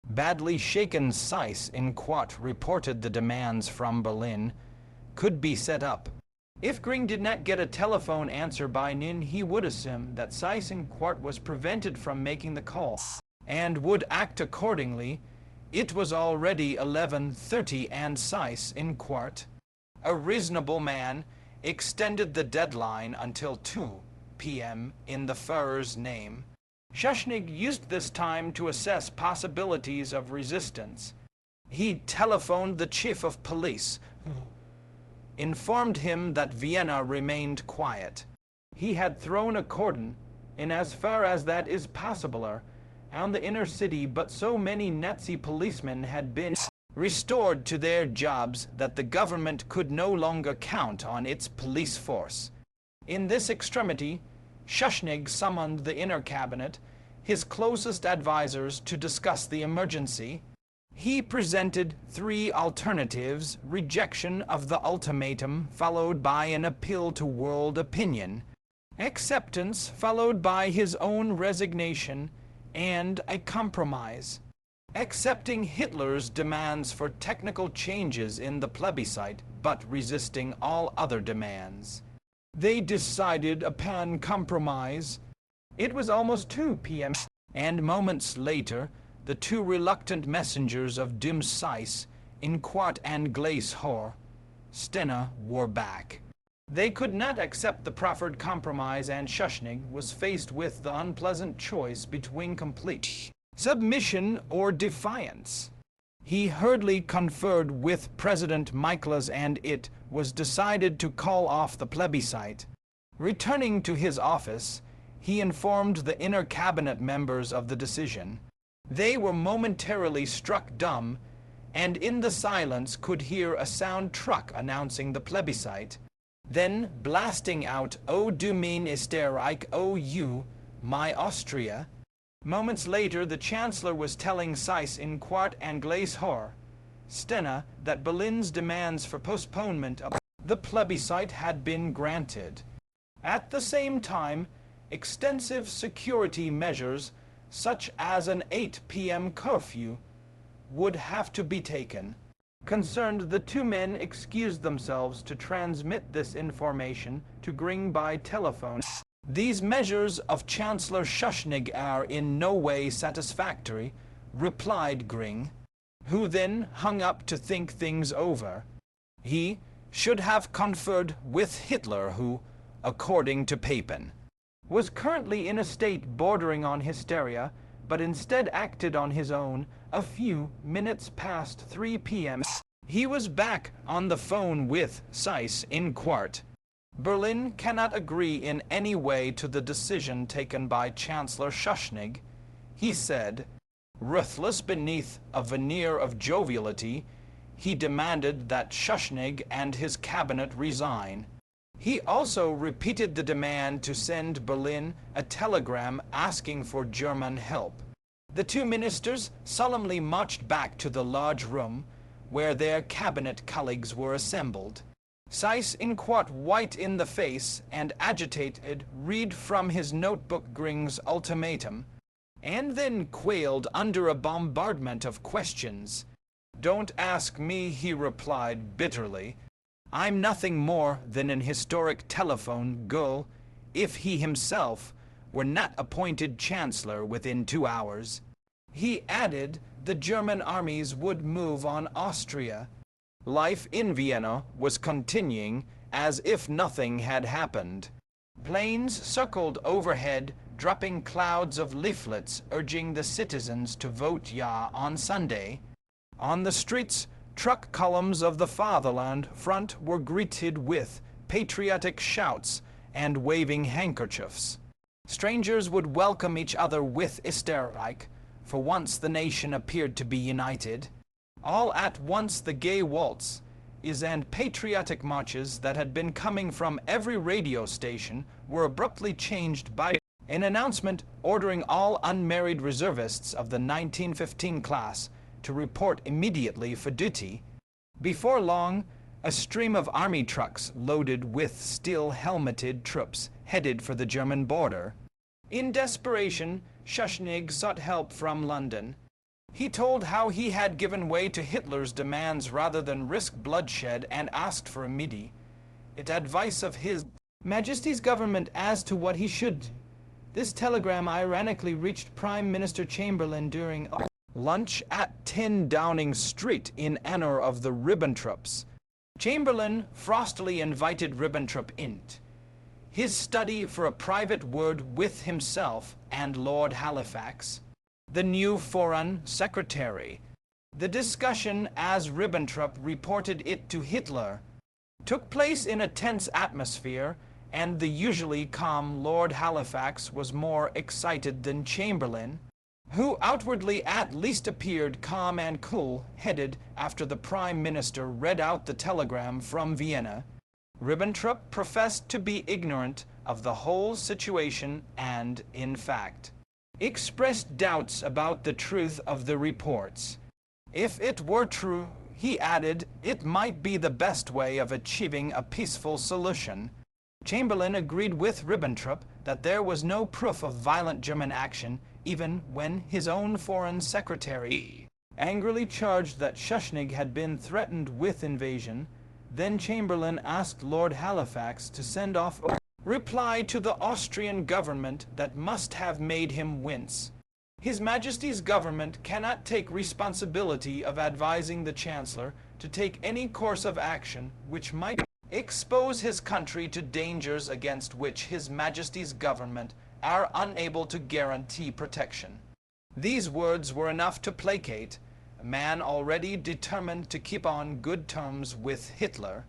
Speaker 1: badly shaken Seyss-Inquart reported the demands from Berlin, could be set up. If Gring did not get a telephone answer by noon, he would assume that Seyss-Inquart was prevented from making the call, and would act accordingly. It was already 11:30, and Seyss-Inquart, a reasonable man, extended the deadline until 2 p.m. in the Führer's name. Schuschnigg used this time to assess possibilities of resistance. He telephoned the chief of police, who informed him that Vienna remained quiet. He had thrown a cordon, in as far as that is possible, on the inner city, but so many Nazi policemen had been restored to their jobs that the government could no longer count on its police force. In this extremity, Schuschnigg summoned the inner cabinet, his closest advisers, to discuss the emergency. He presented 3 alternatives: rejection of the ultimatum, followed by an appeal to world opinion; acceptance, followed by his own resignation; and a compromise. Accepting Hitler's demands for technical changes in the plebiscite, but resisting all other demands. They decided upon compromise. It was almost 2 p.m., and moments later, the 2 reluctant messengers of Dim Seyss-Inquart and Glace Hoare, Stena, were back. They could not accept the proffered compromise, and Schuschnigg was faced with the unpleasant choice between complete submission or defiance. He hurriedly conferred with President Michaelis, and it was decided to call off the plebiscite. Returning to his office, he informed the inner cabinet members of the decision. They were momentarily struck dumb, and in the silence could hear a sound truck announcing the plebiscite, then blasting out "O du mein Österreich, O you, my Austria." Moments later, the Chancellor was telling Seyss-Inquart and Glace Hoare, Stena, that Berlin's demands for postponement of the plebiscite had been granted. At the same time, extensive security measures, such as an 8 p.m. curfew, would have to be taken. Concerned, the 2 men excused themselves to transmit this information to Gring by telephone. "These measures of Chancellor Schuschnigg are in no way satisfactory," replied Gring, who then hung up to think things over. He should have conferred with Hitler, who, according to Papen, was currently in a state bordering on hysteria, but instead acted on his own. A few minutes past 3 p.m., he was back on the phone with Seyss-Inquart. Berlin cannot agree in any way to the decision taken by Chancellor Schuschnigg, he said. Ruthless beneath a veneer of joviality, he demanded that Schuschnigg and his cabinet resign. He also repeated the demand to send Berlin a telegram asking for German help. The 2 ministers solemnly marched back to the large room where their cabinet colleagues were assembled. Seyss-Inquart, white in the face and agitated, read from his notebook Gring's ultimatum, and then quailed under a bombardment of questions. "Don't ask me," he replied bitterly. "I'm nothing more than an historic telephone girl, if he himself were not appointed Chancellor within 2 hours." He added the German armies would move on Austria. Life in Vienna was continuing as if nothing had happened. Planes circled overhead, dropping clouds of leaflets urging the citizens to vote Ja on Sunday. On the streets, truck columns of the Fatherland Front were greeted with patriotic shouts and waving handkerchiefs. Strangers would welcome each other with Österreich. For once the nation appeared to be united. All at once the gay waltz and patriotic marches that had been coming from every radio station were abruptly changed by an announcement ordering all unmarried reservists of the 1915 class to report immediately for duty. Before long, a stream of army trucks loaded with steel-helmeted troops headed for the German border. In desperation, Schuschnigg sought help from London. He told how he had given way to Hitler's demands rather than risk bloodshed and asked for immediate advice of His Majesty's government as to what he should do. This telegram ironically reached Prime Minister Chamberlain during lunch at 10 Downing Street in honor of the Ribbentrops. Chamberlain frostily invited Ribbentrop into his study for a private word with himself and Lord Halifax, the new Foreign Secretary. The discussion, as Ribbentrop reported it to Hitler, took place in a tense atmosphere, and the usually calm Lord Halifax was more excited than Chamberlain, who outwardly at least appeared calm and cool-headed after the Prime Minister read out the telegram from Vienna. Ribbentrop professed to be ignorant of the whole situation and, in fact, expressed doubts about the truth of the reports. If it were true, he added, it might be the best way of achieving a peaceful solution. Chamberlain agreed with Ribbentrop that there was no proof of violent German action, even when his own Foreign Secretary angrily charged that Schuschnigg had been threatened with invasion. Then Chamberlain asked Lord Halifax to send off a reply to the Austrian government that must have made him wince. His Majesty's government cannot take responsibility of advising the Chancellor to take any course of action which might expose his country to dangers against which His Majesty's government are unable to guarantee protection. These words were enough to placate a man already determined to keep on good terms with Hitler.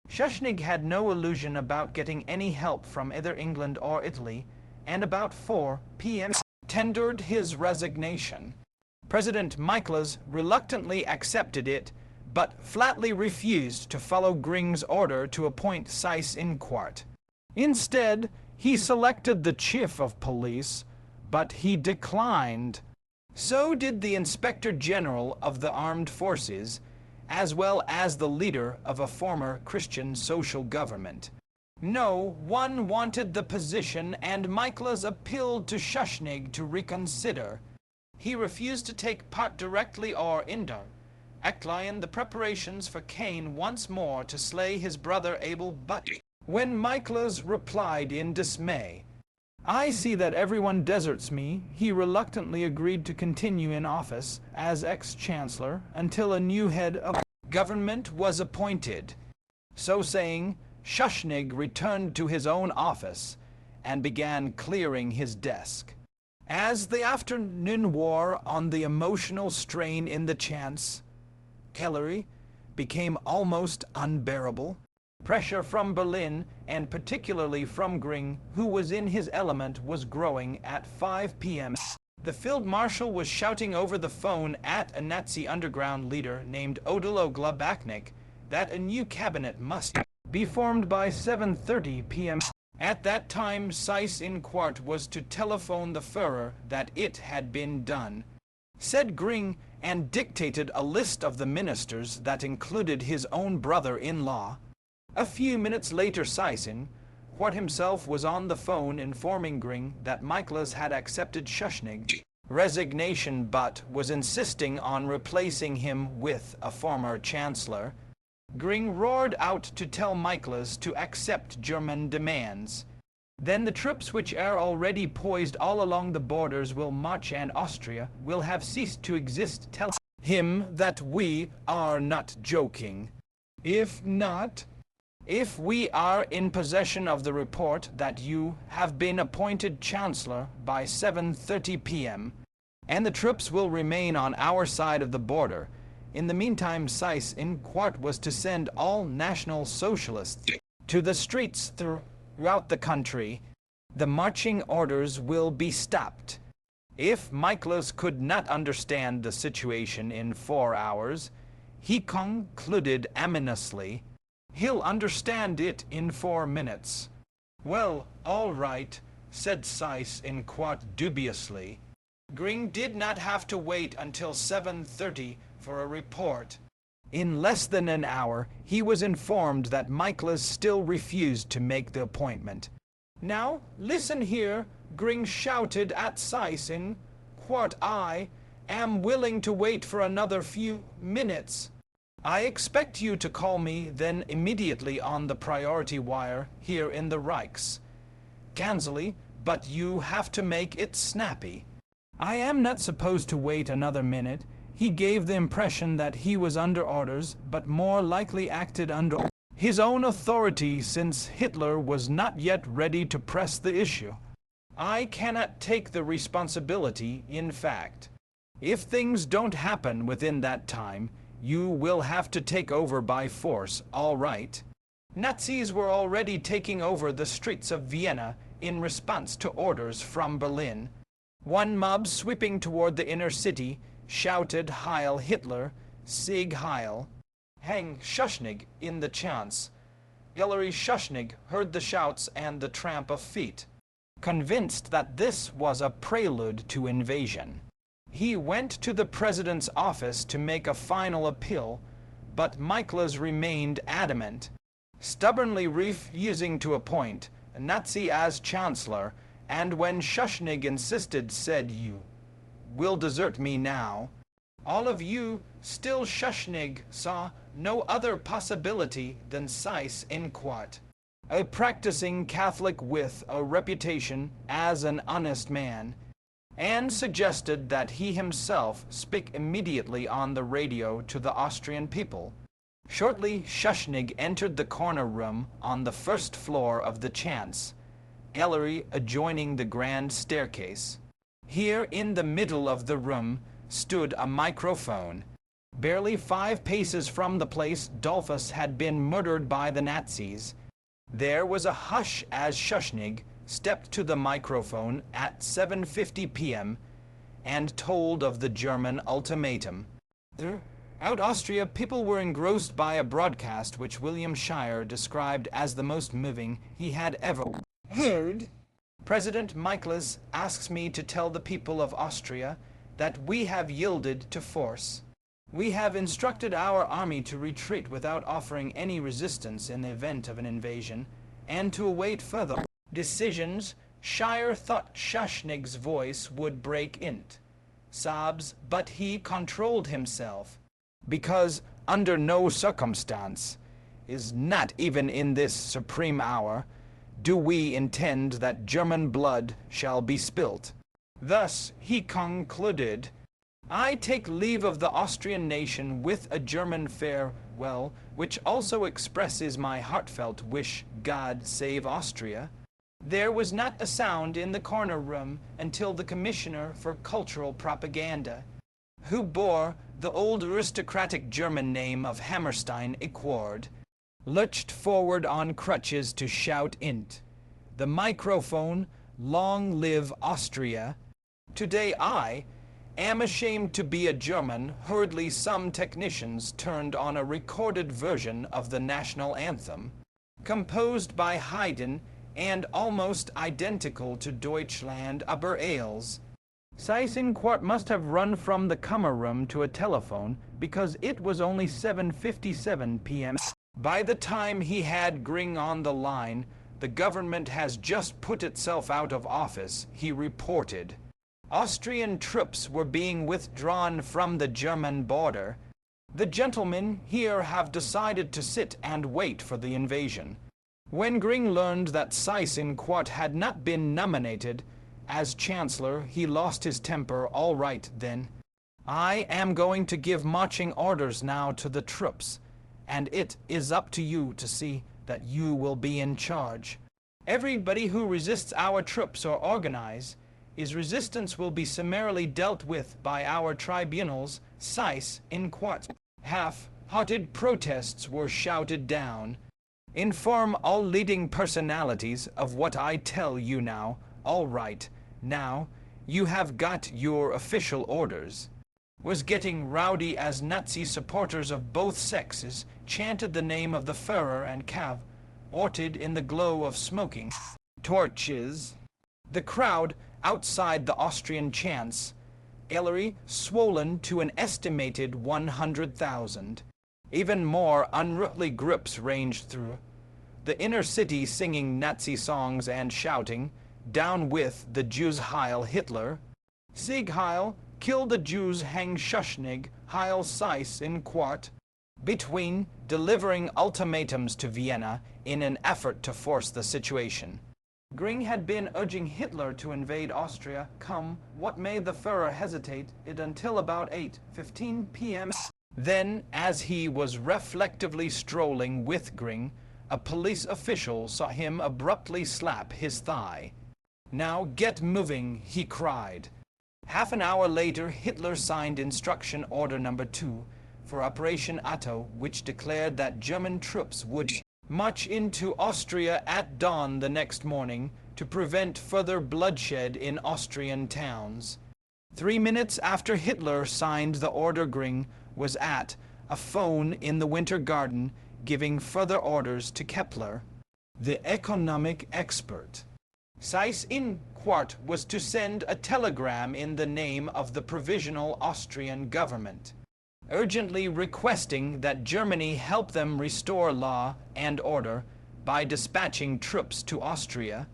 Speaker 1: Schuschnigg had no illusion about getting any help from either England or Italy, and about 4 p.m. tendered his resignation. President Michaelis reluctantly accepted it, but flatly refused to follow Gring's order to appoint Seyss-Inquart. Instead, he selected the chief of police, but he declined. So did the Inspector General of the Armed Forces, as well as the leader of a former Christian social government. No one wanted the position, and Michaelis appealed to Schuschnigg to reconsider. He refused to take part directly or indirectly in the preparations for Cain once more to slay his brother Abel, but when Michaelis replied in dismay, I see that everyone deserts me, he reluctantly agreed to continue in office as ex-chancellor until a new head of government was appointed. So saying, Schuschnigg returned to his own office and began clearing his desk. As the afternoon wore on, the emotional strain in the Chancellery became almost unbearable. Pressure from Berlin, and particularly from Gring, who was in his element, was growing. At 5 p.m. the Field Marshal was shouting over the phone at a Nazi underground leader named Odilo Glabachnik that a new cabinet must be formed by 7:30 p.m. At that time, Seyss-Inquart was to telephone the Führer that it had been done. Said Gring, and dictated a list of the ministers that included his own brother-in-law. A few minutes later, Seyss-Inquart himself was on the phone informing Gring that Michaelis had accepted Schuschnigg's resignation but was insisting on replacing him with a former chancellor. Gring roared out to tell Michaelis to accept German demands. Then the troops which are already poised all along the borders will march, and Austria will have ceased to exist. Tell him that we are not joking. If we are in possession of the report that you have been appointed Chancellor by 7:30 p.m., and the troops will remain on our side of the border. In the meantime, Seyss-Inquart was to send all National Socialists to the streets throughout the country. The marching orders will be stopped. If Michaelis could not understand the situation in 4 hours, he concluded ominously, he'll understand it in 4 minutes. Well, all right, said Seyss in quite dubiously. Gring did not have to wait until 7:30 for a report. In less than an hour, he was informed that Michaelis still refused to make the appointment. Now, listen here, Gring shouted at Seyss in quart, I am willing to wait for another few minutes. I expect you to call me then immediately on the priority wire here in the Reichs. Gansley, but you have to make it snappy. I am not supposed to wait another minute. He gave the impression that he was under orders, but more likely acted under his own authority, since Hitler was not yet ready to press the issue. I cannot take the responsibility, in fact. If things don't happen within that time, you will have to take over by force, all right. Nazis were already taking over the streets of Vienna in response to orders from Berlin. One mob sweeping toward the inner city shouted Heil Hitler, Sieg Heil. Hang Schuschnigg in the chance. Ellery Schuschnigg heard the shouts and the tramp of feet. Convinced that this was a prelude to invasion, he went to the president's office to make a final appeal, but Michaelis remained adamant, stubbornly refusing to appoint a Nazi as chancellor, and when Schuschnigg insisted, said, "You will desert me now." All of you, still Schuschnigg saw no other possibility than Seyss in quart, a practicing Catholic with a reputation as an honest man, and suggested that he himself speak immediately on the radio to the Austrian people. Shortly, Schuschnigg entered the corner room on the first floor of the Chance, gallery adjoining the grand staircase. Here, in the middle of the room, stood a microphone. Barely 5 paces from the place Dollfuss had been murdered by the Nazis, there was a hush as Schuschnigg stepped to the microphone at 7:50 p.m. and told of the German ultimatum. Throughout Austria, people were engrossed by a broadcast which William Shirer described as the most moving he had ever heard. President Michaelis asks me to tell the people of Austria that we have yielded to force. We have instructed our army to retreat without offering any resistance in the event of an invasion, and to await further decisions. Shirer thought Schuschnigg's voice would break into sobs, but he controlled himself, because under no circumstance, is not even in this supreme hour, do we intend that German blood shall be spilt. Thus he concluded, I take leave of the Austrian nation with a German farewell, which also expresses my heartfelt wish God save Austria. There was not a sound in the corner room until the Commissioner for Cultural Propaganda, who bore the old aristocratic German name of Hammerstein Equord, lurched forward on crutches to shout int the microphone, Long live Austria. Today I am ashamed to be a German. Hurriedly some technicians turned on a recorded version of the national anthem, composed by Haydn and almost identical to Deutschland über alles. Seyss in quart must have run from the Kammer room to a telephone, because it was only 7:57 p.m. By the time he had Gring on the line, the government has just put itself out of office, he reported. Austrian troops were being withdrawn from the German border. The gentlemen here have decided to sit and wait for the invasion. When Gring learned that Seyss in quart had not been nominated as chancellor, he lost his temper. All right, then. I am going to give marching orders now to the troops, and it is up to you to see that you will be in charge. Everybody who resists our troops or organize, his resistance will be summarily dealt with by our tribunals. Seyss in quart. Half-hearted protests were shouted down. Inform all leading personalities of what I tell you now. All right, now, you have got your official orders. Was getting rowdy as Nazi supporters of both sexes chanted the name of the Führer and Cav, orted in the glow of smoking torches. The crowd outside the Austrian chants, Ellery swollen to an estimated 100,000. Even more unruly groups ranged through the inner city singing Nazi songs and shouting, "Down with the Jews, Heil Hitler! Sieg Heil! Kill the Jews, hang Schuschnigg, Heil Seyss in Quart!" Between delivering ultimatums to Vienna in an effort to force the situation. Göring had been urging Hitler to invade Austria, come what may. The Führer hesitate it until about 8:15 p.m. Then, as he was reflectively strolling with Göring, a police official saw him abruptly slap his thigh. "Now get moving," he cried. Half an hour later, Hitler signed Instruction Order No. 2 for Operation Otto, which declared that German troops would march into Austria at dawn the next morning to prevent further bloodshed in Austrian towns. 3 minutes after Hitler signed the order, Göring was at a phone in the Winter Garden giving further orders to Kepler, the economic expert. Seyss in Quart was to send a telegram in the name of the Provisional Austrian government, urgently requesting that Germany help them restore law and order by dispatching troops to Austria.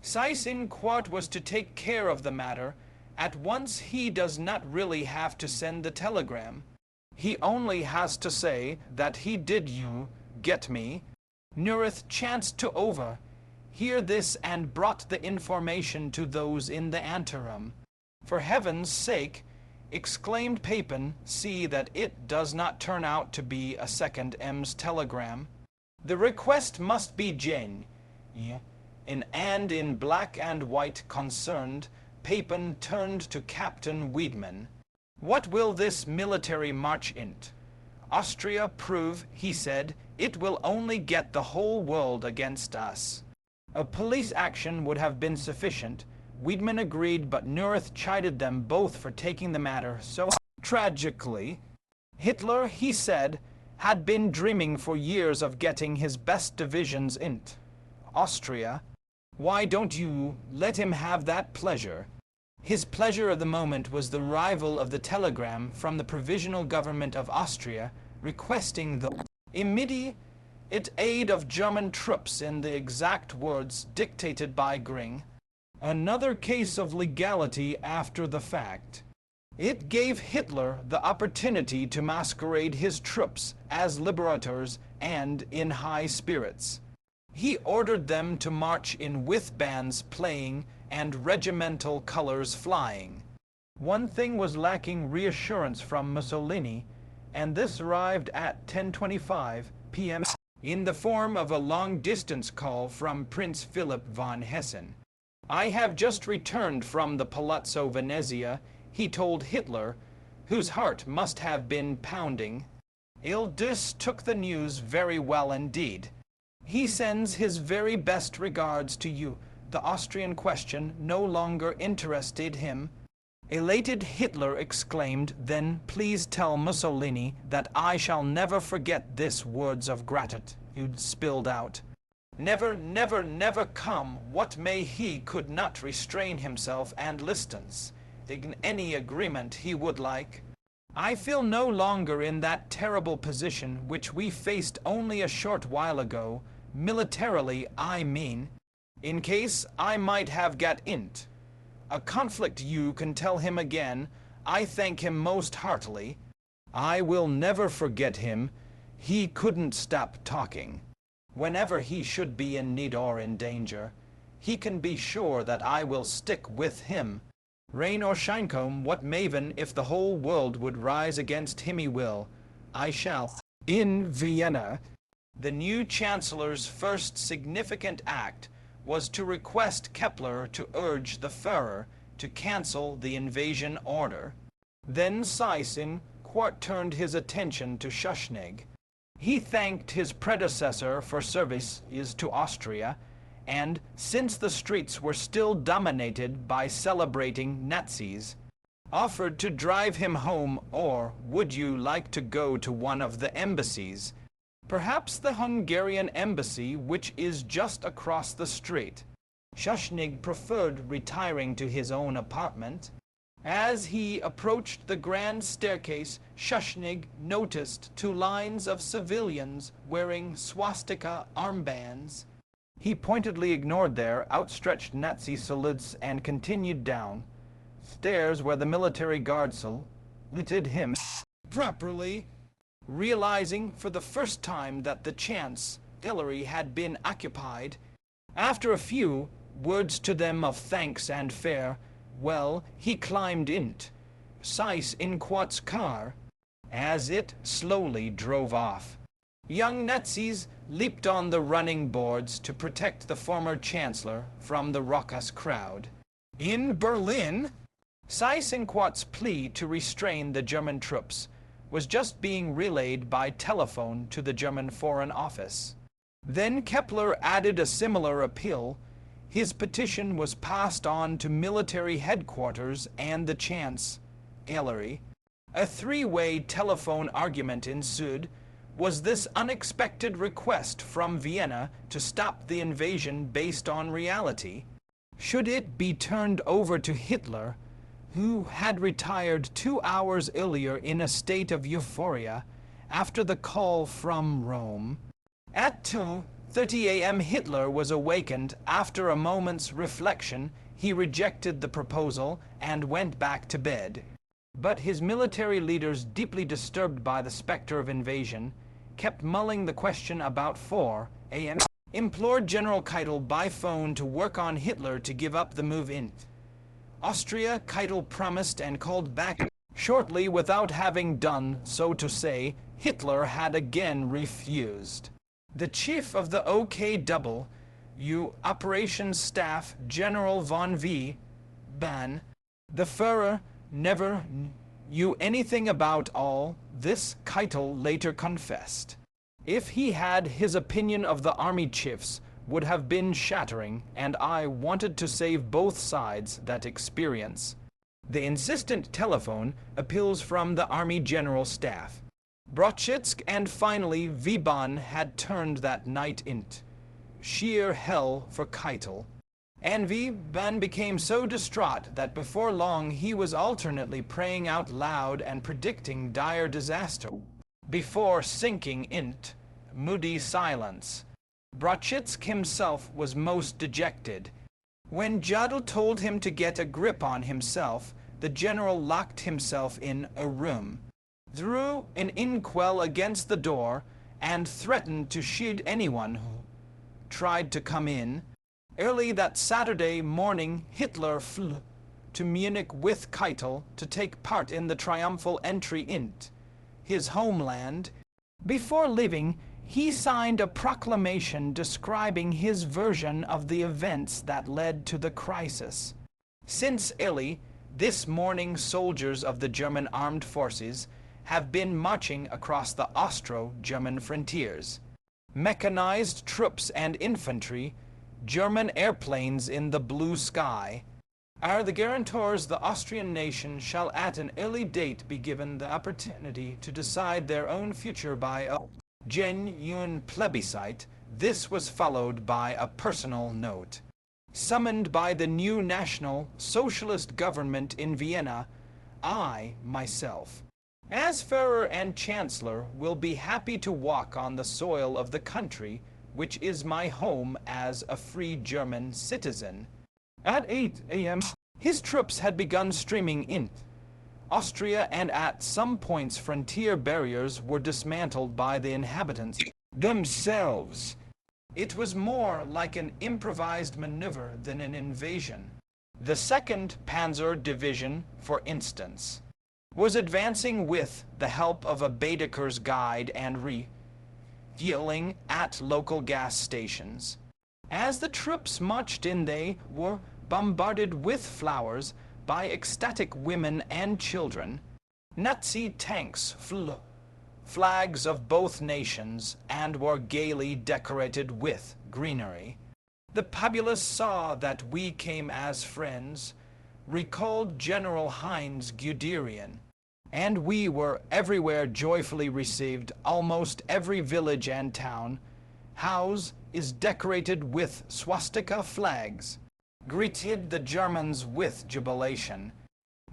Speaker 1: Seyss in Quart was to take care of the matter at once. He does not really have to send the telegram. He only has to say that he did. You get me? Neurath chanced to overhear this and brought the information to those in the anteroom. "For heaven's sake," exclaimed Papen, "see that it does not turn out to be a second M's telegram. The request must be genuine." And in black and white concerned, Papen turned to Captain Wiedemann. "What will this military march int Austria prove?" he said. "It will only get the whole world against us." A police action would have been sufficient. Wiedemann agreed, but Neurath chided them both for taking the matter so tragically. Hitler, he said, had been dreaming for years of getting his best divisions into Austria. Why don't you let him have that pleasure? His pleasure of the moment was the arrival of the telegram from the Provisional Government of Austria requesting the immediate aid of German troops in the exact words dictated by Göring. Another case of legality after the fact. It gave Hitler the opportunity to masquerade his troops as liberators and in high spirits. He ordered them to march in with bands playing and regimental colors flying. One thing was lacking: reassurance from Mussolini, and this arrived at 10:25 p.m. in the form of a long-distance call from Prince Philip von Hessen. "I have just returned from the Palazzo Venezia," he told Hitler, whose heart must have been pounding. Ildus took the news very well indeed. "He sends his very best regards to you." The Austrian question no longer interested him. Elated Hitler exclaimed, "Then please tell Mussolini that I shall never forget this words of gratitude spilled out. Never, never, never come what may." He could not restrain himself and listens in any agreement he would like. "I feel no longer in that terrible position which we faced only a short while ago, militarily I mean, in case I might have got into a conflict. You can tell him again I thank him most heartily. I will never forget him. He couldn't stop talking. Whenever he should be in need or in danger, he can be sure that I will stick with him. Rain or shinecomb, what maven, if the whole world would rise against him, he will. I shall." In Vienna, the new Chancellor's first significant act was to request Kepler to urge the Führer to cancel the invasion order. Then Seyss in Quart turned his attention to Schuschnigg. He thanked his predecessor for services to Austria, and since the streets were still dominated by celebrating Nazis, offered to drive him home, or would you like to go to one of the embassies? Perhaps the Hungarian embassy, which is just across the street. Schuschnigg preferred retiring to his own apartment. As he approached the grand staircase, Schuschnigg noticed 2 lines of civilians wearing swastika armbands. He pointedly ignored their outstretched Nazi salutes and continued down stairs where the military guard saluted him properly. Realizing for the first time that the Chancellery had been occupied, after a few words to them of thanks and farewell, he climbed into Seyss-Inquart's car. As it slowly drove off, young Nazis leaped on the running boards to protect the former chancellor from the raucous crowd. In Berlin, Seyss-Inquart's plea to restrain the German troops was just being relayed by telephone to the German Foreign Office. Then Kepler added a similar appeal. His petition was passed on to military headquarters and the Chancellery. A 3-way telephone argument ensued. Was this unexpected request from Vienna to stop the invasion based on reality? Should it be turned over to Hitler, who had retired 2 hours earlier in a state of euphoria after the call from Rome? At 2:30 a.m. Hitler was awakened. After a moment's reflection, he rejected the proposal and went back to bed. But his military leaders, deeply disturbed by the specter of invasion, kept mulling the question. About 4 a.m. implored General Keitel by phone to work on Hitler to give up the move in Austria. Keitel promised and called back shortly. Without having done so to say, Hitler had again refused. The chief of the OKW Operations Staff, General von V. Ban, the Führer, never knew anything about all this, Keitel later confessed. If he had, his opinion of the army chiefs would have been shattering, and I wanted to save both sides that experience. The insistent telephone appeals from the Army General Staff. Brochitsk and finally Vauban had turned that night into sheer hell for Keitel. And Vauban became so distraught that before long he was alternately praying out loud and predicting dire disaster before sinking into moody silence. Brochitsk himself was most dejected. When Jodl told him to get a grip on himself, the general locked himself in a room, threw an inkwell against the door, and threatened to shoot anyone who tried to come in. Early that Saturday morning, Hitler flew to Munich with Keitel to take part in the triumphal entry into his homeland. Before leaving, he signed a proclamation describing his version of the events that led to the crisis. Since early this morning, soldiers of the German armed forces have been marching across the Austro-German frontiers. Mechanized troops and infantry, German airplanes in the blue sky, are the guarantors. The Austrian nation shall at an early date be given the opportunity to decide their own future by a genuine plebiscite. This was followed by a personal note. Summoned by the new National Socialist government in Vienna, I, myself, as Führer and Chancellor, will be happy to walk on the soil of the country which is my home as a free German citizen. At 8 a.m., his troops had begun streaming in Austria, and at some points frontier barriers were dismantled by the inhabitants themselves. It was more like an improvised maneuver than an invasion. The 2nd Panzer Division, for instance, was advancing with the help of a Baedeker's guide and refueling at local gas stations. As the troops marched in, they were bombarded with flowers by ecstatic women and children. Nazi tanks flew flags of both nations, and were gaily decorated with greenery. The populace saw that we came as friends, recalled General Heinz Guderian, and we were everywhere joyfully received. Almost every village and town house is decorated with swastika flags, greeted the Germans with jubilation,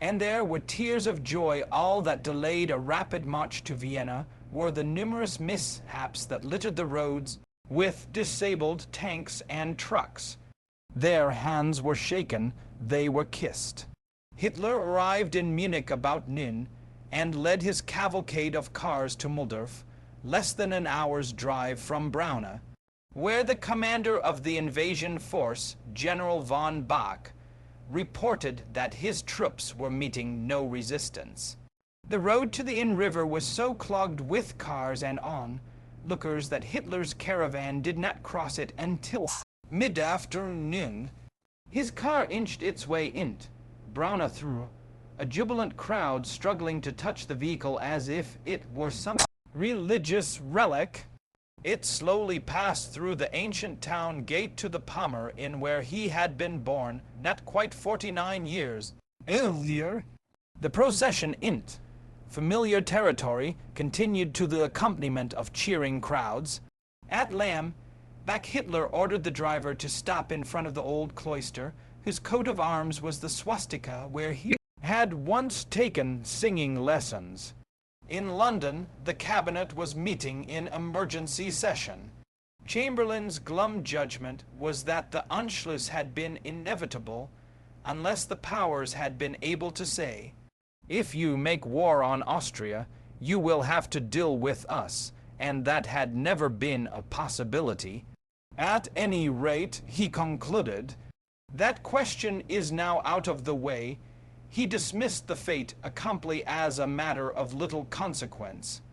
Speaker 1: and there were tears of joy. All that delayed a rapid march to Vienna were the numerous mishaps that littered the roads with disabled tanks and trucks. Their hands were shaken, they were kissed. Hitler arrived in Munich about noon and led his cavalcade of cars to Muldorf, less than an hour's drive from Braunau, where the commander of the invasion force, General von Bach, reported that his troops were meeting no resistance. The road to the Inn River was so clogged with cars and onlookers that Hitler's caravan did not cross it until mid-afternoon. His car inched its way into Braunau through a jubilant crowd struggling to touch the vehicle as if it were some religious relic. It slowly passed through the ancient town gate to the Pommer Inn, where he had been born not quite 49 years earlier. The procession into familiar territory continued to the accompaniment of cheering crowds. At Lambach, Hitler ordered the driver to stop in front of the old cloister, whose coat of arms was the swastika, where he had once taken singing lessons. In London, the cabinet was meeting in emergency session. Chamberlain's glum judgment was that the Anschluss had been inevitable unless the powers had been able to say, "If you make war on Austria, you will have to deal with us," and that had never been a possibility. At any rate, he concluded, that question is now out of the way. He dismissed the fait accompli as a matter of little consequence.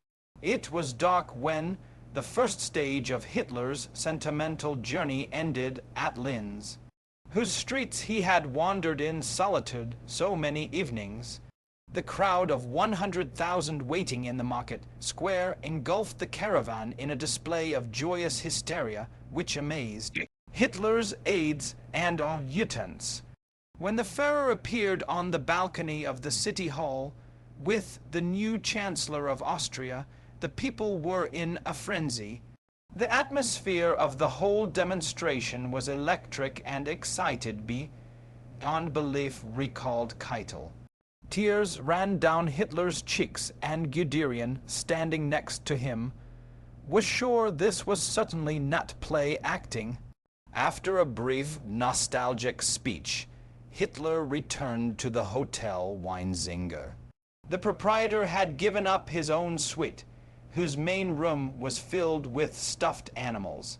Speaker 1: It was dark when the first stage of Hitler's sentimental journey ended at Linz, whose streets he had wandered in solitude so many evenings. The crowd of 100,000 waiting in the market square engulfed the caravan in a display of joyous hysteria which amazed Hitler's aides and adjutants. When the Führer appeared on the balcony of the city hall with the new Chancellor of Austria, the people were in a frenzy. The atmosphere of the whole demonstration was electric and excited beyond belief, recalled Keitel. Tears ran down Hitler's cheeks, and Guderian, standing next to him, was sure this was certainly not play acting. After a brief, nostalgic speech, Hitler returned to the Hotel Weinzinger. The proprietor had given up his own suite, whose main room was filled with stuffed animals.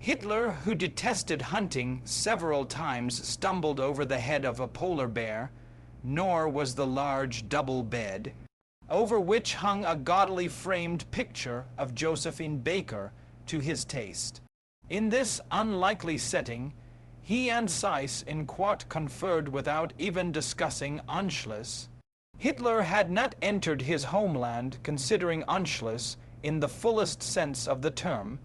Speaker 1: Hitler, who detested hunting, several times stumbled over the head of a polar bear, nor was the large double bed, over which hung a gaudily framed picture of Josephine Baker, to his taste. In this unlikely setting, he and Seyss in quart conferred without even discussing Anschluss. Hitler had not entered his homeland considering Anschluss in the fullest sense of the term,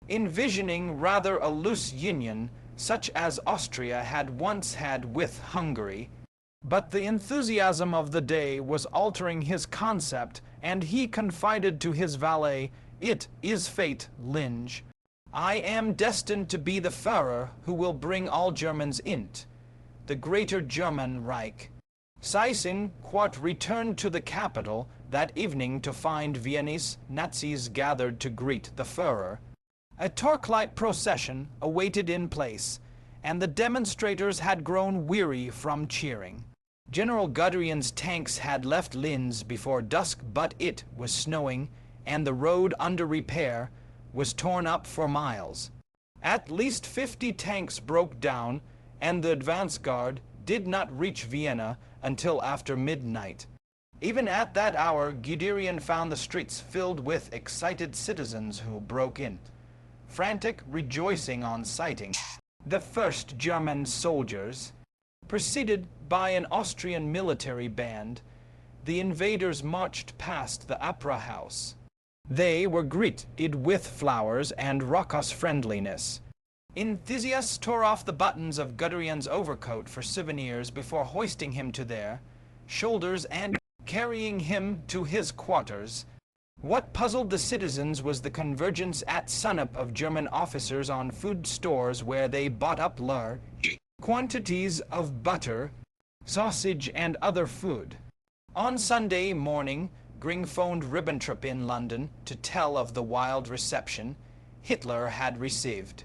Speaker 1: envisioning rather a loose union such as Austria had once had with Hungary. But the enthusiasm of the day was altering his concept, and he confided to his valet, "It is fate, Linge. I am destined to be the Führer who will bring all Germans into the Greater German Reich." Seyss in quart returned to the capital that evening to find Viennese Nazis gathered to greet the Führer. A torchlight procession awaited in place, and the demonstrators had grown weary from cheering. General Guderian's tanks had left Linz before dusk, but it was snowing, and the road under repair was torn up for miles. At least 50 tanks broke down, and the advance guard did not reach Vienna until after midnight. Even at that hour, Guderian found the streets filled with excited citizens who broke in, frantic rejoicing on sighting the first German soldiers. Preceded by an Austrian military band, the invaders marched past the Opera House. They were greeted with flowers and raucous friendliness. Enthusiasts tore off the buttons of Guderian's overcoat for souvenirs before hoisting him to their shoulders and carrying him to his quarters. What puzzled the citizens was the convergence at sunup of German officers on food stores where they bought up large quantities of butter, sausage, and other food. On Sunday morning, Gring phoned Ribbentrop in London to tell of the wild reception Hitler had received.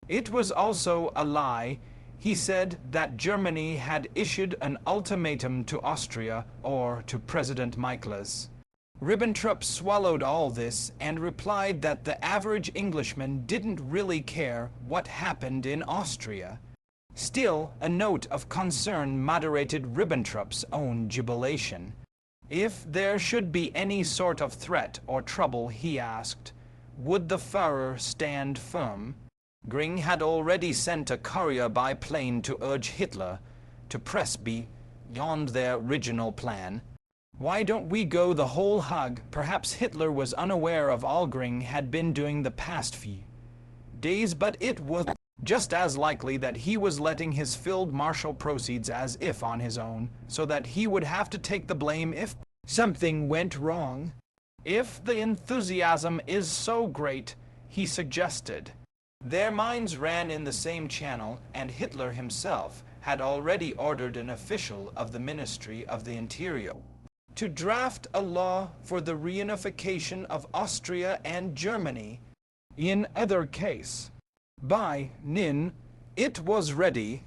Speaker 1: It was also a lie. He said that Germany had issued an ultimatum to Austria or to President Michaelis. Ribbentrop swallowed all this and replied that the average Englishman didn't really care what happened in Austria. Still, a note of concern moderated Ribbentrop's own jubilation. If there should be any sort of threat or trouble, he asked, would the Führer stand firm? Gring had already sent a courier by plane to urge Hitler to press beyond their original plan. Why don't we go the whole hog? Perhaps Hitler was unaware of all Gring had been doing the past few days, but it was just as likely that he was letting his field marshal proceeds as if on his own, so that he would have to take the blame if something went wrong. If the enthusiasm is so great, he suggested. Their minds ran in the same channel, and Hitler himself had already ordered an official of the Ministry of the Interior to draft a law for the reunification of Austria and Germany. In either case, by Nin, it was ready,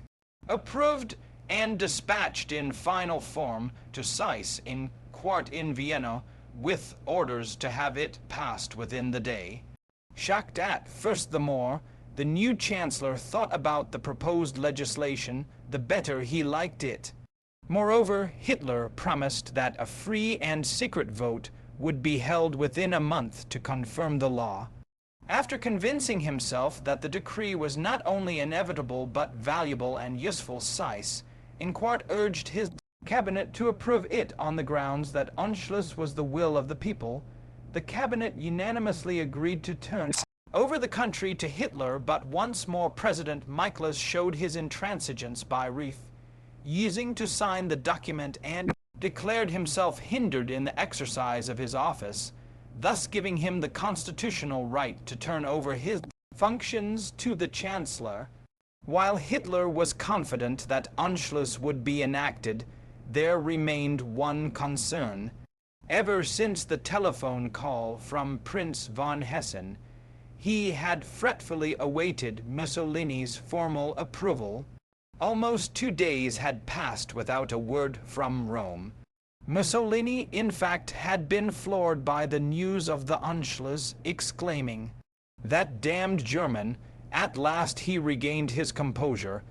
Speaker 1: approved, and dispatched in final form to Seyss in court in Vienna, with orders to have it passed within the day. Shocked at first the more the new chancellor thought about the proposed legislation, the better he liked it. Moreover, Hitler promised that a free and secret vote would be held within a month to confirm the law. After convincing himself that the decree was not only inevitable but valuable and useful, Seyss in court urged his cabinet to approve it on the grounds that Anschluss was the will of the people. The cabinet unanimously agreed to turn over the country to Hitler, but once more President Michaelis showed his intransigence by refusing to sign the document and declared himself hindered in the exercise of his office, thus giving him the constitutional right to turn over his functions to the Chancellor. While Hitler was confident that Anschluss would be enacted, there remained one concern. Ever since the telephone call from Prince von Hessen, he had fretfully awaited Mussolini's formal approval. Almost 2 days had passed without a word from Rome. Mussolini, in fact, had been floored by the news of the Anschluss, exclaiming, "That damned German!" At last he regained his composure,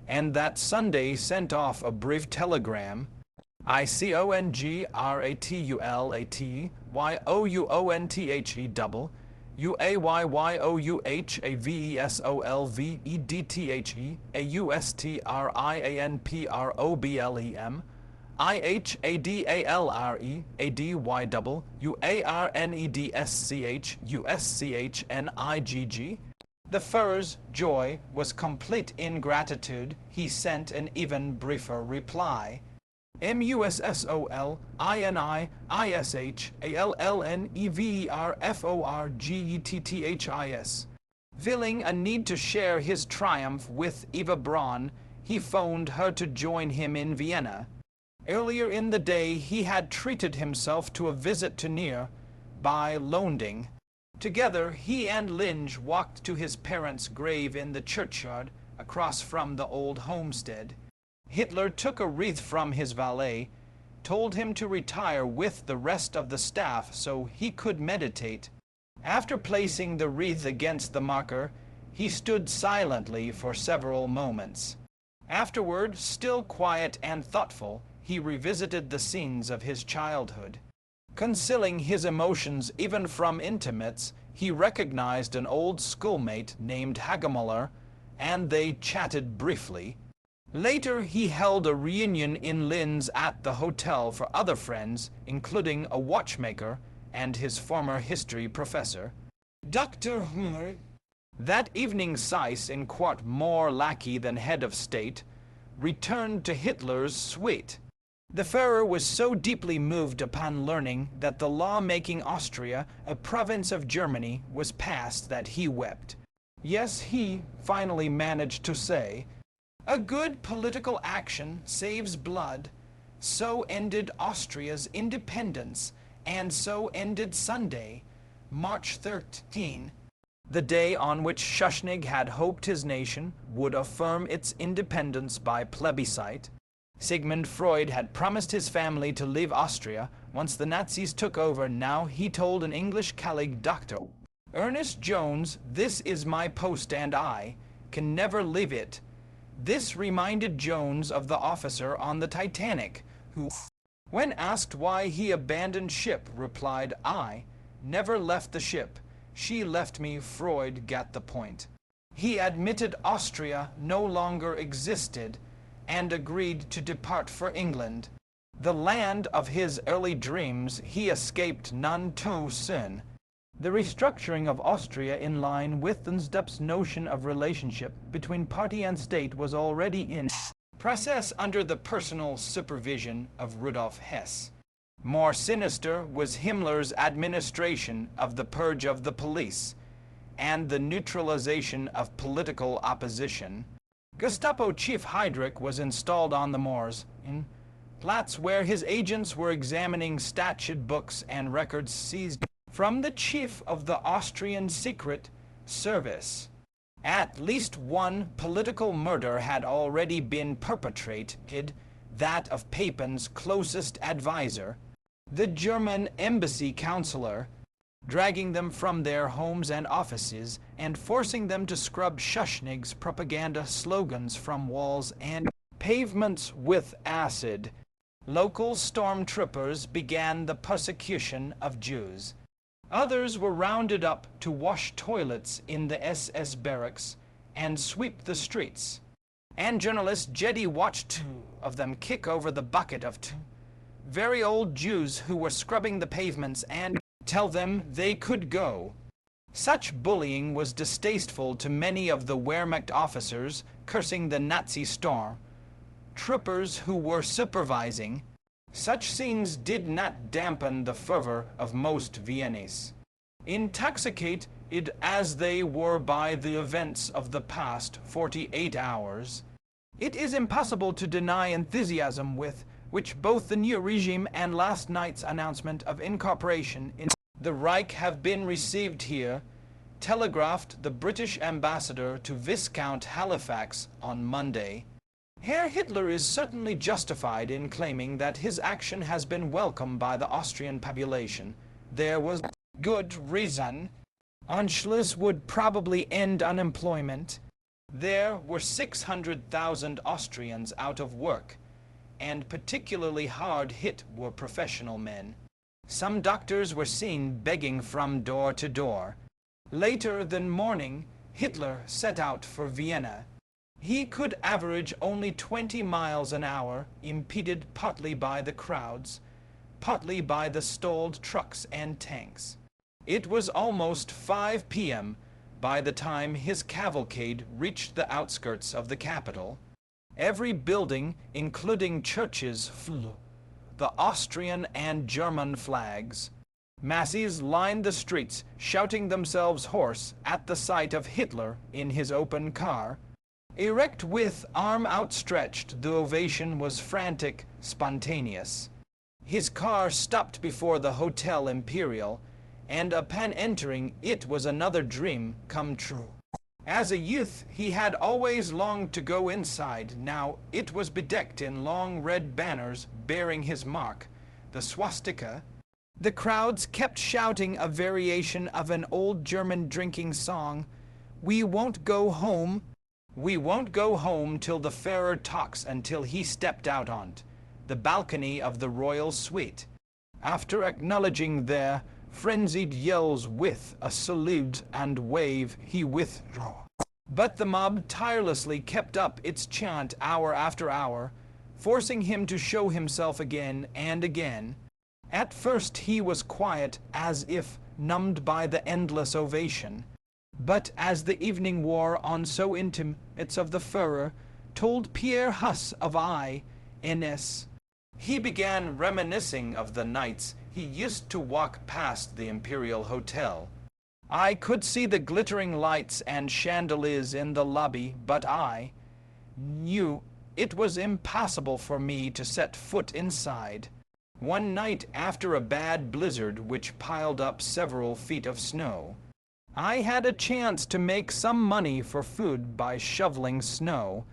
Speaker 1: and that Sunday sent off a brief telegram. ICONGRATULATYOUONTHE UAYYOUHAVESOLVEDTHE AUSTRIANPROBLEM IHADALRE ADYWUARNEDSCHUSCHNIGG. The Führer's joy was complete. In gratitude, he sent an even briefer reply. MUSSOLINISHALLNEVERFORGETTHIS. Feeling a need to share his triumph with Eva Braun, he phoned her to join him in Vienna. Earlier in the day he had treated himself to a visit to near by Londing. Together he and Linge walked to his parents' grave in the churchyard across from the old homestead. Hitler took a wreath from his valet, told him to retire with the rest of the staff so he could meditate. After placing the wreath against the marker, he stood silently for several moments. Afterward, still quiet and thoughtful, he revisited the scenes of his childhood. Concealing his emotions even from intimates, he recognized an old schoolmate named Hagemuller, and they chatted briefly. Later he held a reunion in Linz at the hotel for other friends, including a watchmaker and his former history professor, Dr. Hummer. That evening Seyss, in quart more lackey than head of state, returned to Hitler's suite. The Führer was so deeply moved upon learning that the law-making Austria, a province of Germany, was passed that he wept. Yes, he finally managed to say, "A good political action saves blood. So ended Austria's independence, and so ended Sunday, March 13, the day on which Schuschnigg had hoped his nation would affirm its independence by plebiscite. Sigmund Freud had promised his family to leave Austria once the Nazis took over. Now he told an English colleague, Dr. Ernest Jones, this is my post and I can never leave it." This reminded Jones of the officer on the Titanic, who, when asked why he abandoned ship, replied, "I never left the ship. She left me." Freud got the point. He admitted Austria no longer existed and agreed to depart for England. The land of his early dreams, he escaped none too soon. The restructuring of Austria in line with Wittgenstein's notion of relationship between party and state was already in process under the personal supervision of Rudolf Hess. More sinister was Himmler's administration of the purge of the police and the neutralization of political opposition. Gestapo chief Heydrich was installed on the moors, in Platz, where his agents were examining statute books and records seized from the chief of the Austrian Secret Service. At least one political murder had already been perpetrated, that of Papen's closest advisor, the German embassy counselor, dragging them from their homes and offices and forcing them to scrub Schuschnigg's propaganda slogans from walls and pavements with acid. Local stormtroopers began the persecution of Jews. Others were rounded up to wash toilets in the SS barracks and sweep the streets. And journalist Jeddy watched two of them kick over the bucket of two very old Jews who were scrubbing the pavements and tell them they could go. Such bullying was distasteful to many of the Wehrmacht officers, cursing the Nazi storm troopers who were supervising. Such scenes did not dampen the fervor of most Viennese. Intoxicated as they were by the events of the past 48 hours, it is impossible to deny enthusiasm with which both the new regime and last night's announcement of incorporation in the Reich have been received here, telegraphed the British ambassador to Viscount Halifax on Monday. Herr Hitler is certainly justified in claiming that his action has been welcomed by the Austrian population. There was good reason. Anschluss would probably end unemployment. There were 600,000 Austrians out of work, and particularly hard hit were professional men. Some doctors were seen begging from door to door. Later that morning, Hitler set out for Vienna. He could average only 20 miles an hour, impeded partly by the crowds, partly by the stalled trucks and tanks. It was almost 5 p.m. by the time his cavalcade reached the outskirts of the capital. Every building, including churches, flew the Austrian and German flags. Masses lined the streets, shouting themselves hoarse at the sight of Hitler in his open car. Erect with arm outstretched, the ovation was frantic, spontaneous. His car stopped before the Hotel Imperial, and upon entering it was another dream come true. As a youth, he had always longed to go inside. Now it was bedecked in long red banners bearing his mark, the swastika. The crowds kept shouting a variation of an old German drinking song, "We won't go home. We won't go home till the Führer talks," until he stepped out on the balcony of the royal suite. After acknowledging their frenzied yells with a salute and wave, he withdrew. But the mob tirelessly kept up its chant hour after hour, forcing him to show himself again and again. At first he was quiet, as if numbed by the endless ovation. But as the evening wore on, so intimates of the Führer told Pierre Huss of I.N.S. He began reminiscing of the nights he used to walk past the Imperial Hotel. I could see the glittering lights and chandeliers in the lobby, but I knew it was impossible for me to set foot inside. One night, after a bad blizzard which piled up several feet of snow, I had a chance to make some money for food by shoveling snow.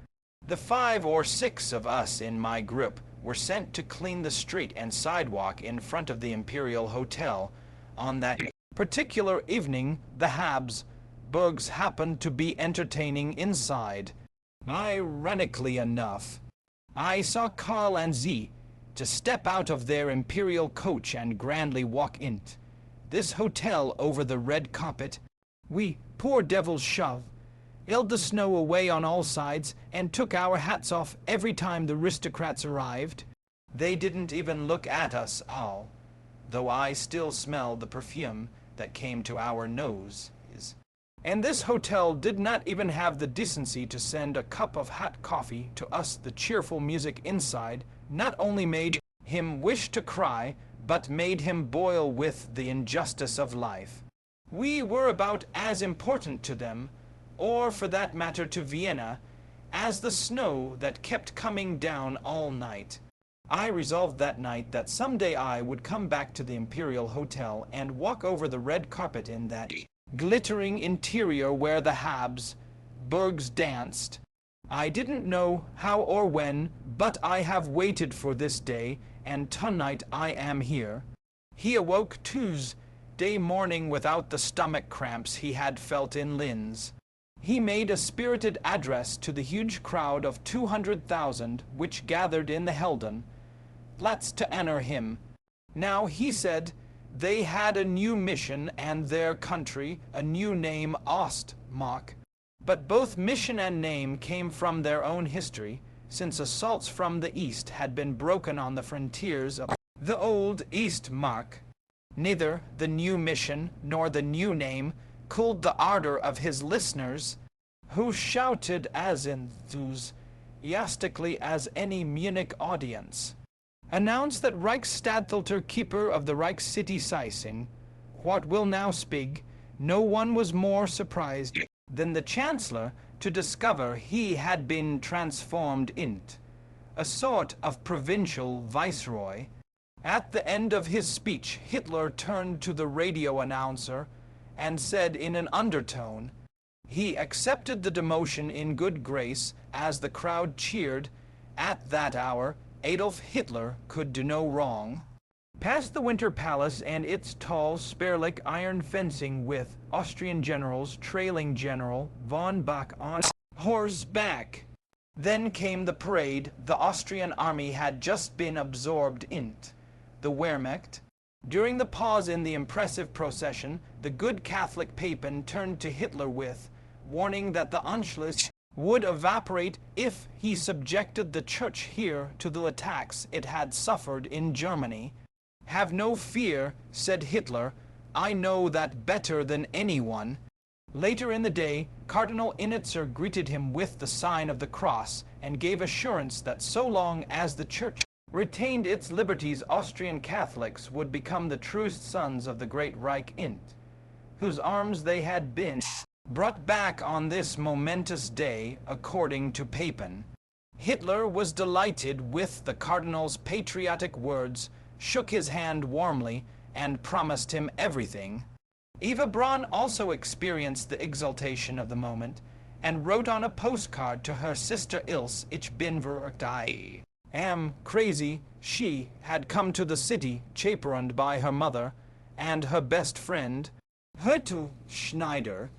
Speaker 1: The 5 or 6 of us in my group were sent to clean the street and sidewalk in front of the Imperial Hotel. On that particular evening, the Habsburgs happened to be entertaining inside. Ironically enough, I saw Karl and Z to step out of their imperial coach and grandly walk into this hotel over the red carpet. We poor devils shoved the snow away on all sides and took our hats off every time the aristocrats arrived. They didn't even look at us all, though I still smelled the perfume that came to our noses. And this hotel did not even have the decency to send a cup of hot coffee to us. The cheerful music inside not only made him wish to cry, but made him boil with the injustice of life. We were about as important to them, or for that matter to Vienna, as the snow that kept coming down all night. I resolved that night that someday I would come back to the Imperial Hotel and walk over the red carpet in that glittering interior where the Habsburgs danced. I didn't know how or when, but I have waited for this day, and tonight I am here. He awoke Tuesday morning without the stomach cramps he had felt in Linz. He made a spirited address to the huge crowd of 200,000 which gathered in the Helden Platz to honor him. Now, he said, they had a new mission and their country a new name, Ostmark. But both mission and name came from their own history, since assaults from the east had been broken on the frontiers of the old Eastmark. Neither the new mission nor the new name cooled the ardor of his listeners, who shouted as enthusiastically as any Munich audience. Announced that Reichsstatthalter Keeper of the Reichscity Seising, what will now speak, no one was more surprised than the Chancellor to discover he had been transformed into a sort of provincial viceroy. At the end of his speech, Hitler turned to the radio announcer and said in an undertone, he accepted the demotion in good grace as the crowd cheered. At that hour, Adolf Hitler could do no wrong. Past the Winter Palace and its tall, spare-like iron fencing with Austrian generals trailing General von Bach on horseback. Then came the parade. The Austrian army had just been absorbed into the Wehrmacht. During the pause in the impressive procession, the good Catholic Papin turned to Hitler with warning that the Anschluss would evaporate if he subjected the Church here to the attacks it had suffered in Germany. Have no fear, said Hitler, I know that better than anyone. Later in the day, Cardinal Initzer greeted him with the sign of the cross and gave assurance that so long as the Church retained its liberties, Austrian Catholics would become the truest sons of the great Reich whose arms they had been brought back on this momentous day, according to Papin. Hitler was delighted with the Cardinal's patriotic words, shook his hand warmly, and promised him everything. Eva Braun also experienced the exultation of the moment, and wrote on a postcard to her sister Ilse, Ich bin verrückt, I am crazy. She had come to the city, chaperoned by her mother and her best friend, Hertel Schneider.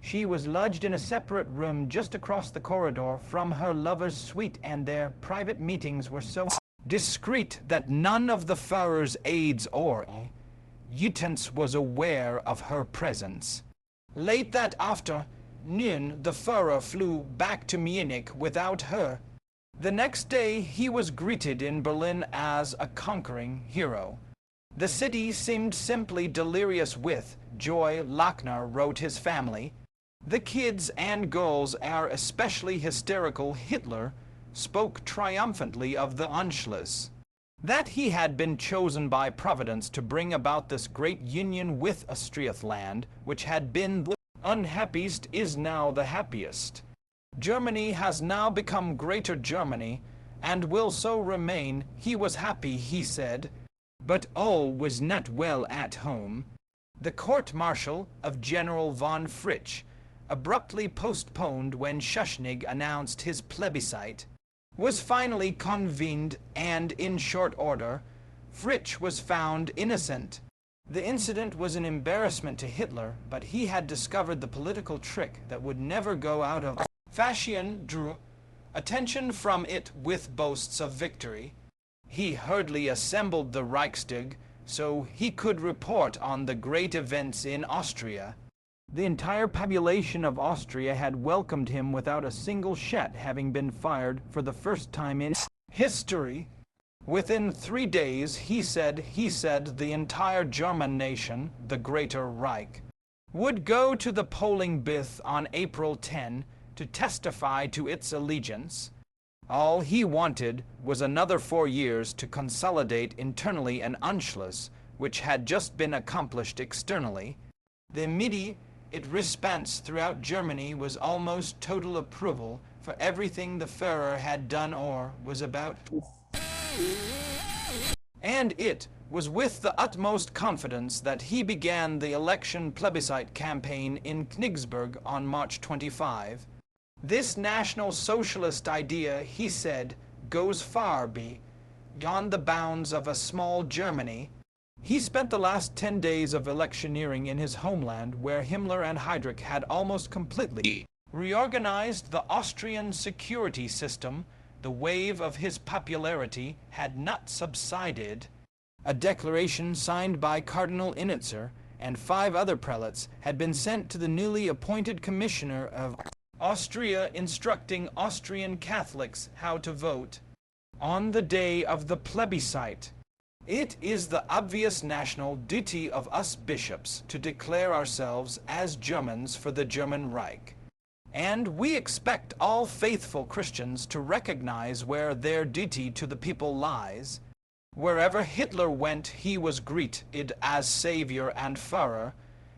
Speaker 1: She was lodged in a separate room just across the corridor from her lover's suite, and their private meetings were so discreet that none of the Führer's aides or adjutants was aware of her presence. Late that afternoon, the Führer flew back to Munich without her. The next day he was greeted in Berlin as a conquering hero. The city seemed simply delirious with joy. Lochner wrote his family. The kids and girls are especially hysterical. Hitler spoke triumphantly of the Anschluss. That he had been chosen by Providence to bring about this great union with Austrialand, which had been the unhappiest, is now the happiest. Germany has now become Greater Germany, and will so remain. He was happy, he said, but all was not well at home. The court-martial of General von Fritsch, abruptly postponed when Schuschnigg announced his plebiscite, was finally convened, and in short order, Fritsch was found innocent. The incident was an embarrassment to Hitler, but he had discovered the political trick that would never go out of fashion. Drew attention from it with boasts of victory. He hurriedly assembled the Reichstag so he could report on the great events in Austria. The entire population of Austria had welcomed him without a single shot having been fired for the first time in history. Within 3 days, he said the entire German nation, the Greater Reich, would go to the polling booth on April 10 to testify to its allegiance. All he wanted was another 4 years to consolidate internally an Anschluss, which had just been accomplished externally. The immediate response throughout Germany was almost total approval for everything the Führer had done or was about. And it was with the utmost confidence that he began the election plebiscite campaign in Königsberg on March 25. This National Socialist idea, he said, goes far beyond the bounds of a small Germany. He spent the last 10 days of electioneering in his homeland, where Himmler and Heydrich had almost completely reorganized the Austrian security system. The wave of his popularity had not subsided. A declaration signed by Cardinal Innitzer and 5 other prelates had been sent to the newly appointed Commissioner of Austria, instructing Austrian Catholics how to vote on the day of the plebiscite. It is the obvious national duty of us bishops to declare ourselves as Germans for the German Reich, and we expect all faithful Christians to recognize where their duty to the people lies. Wherever Hitler went, he was greeted as savior and Führer.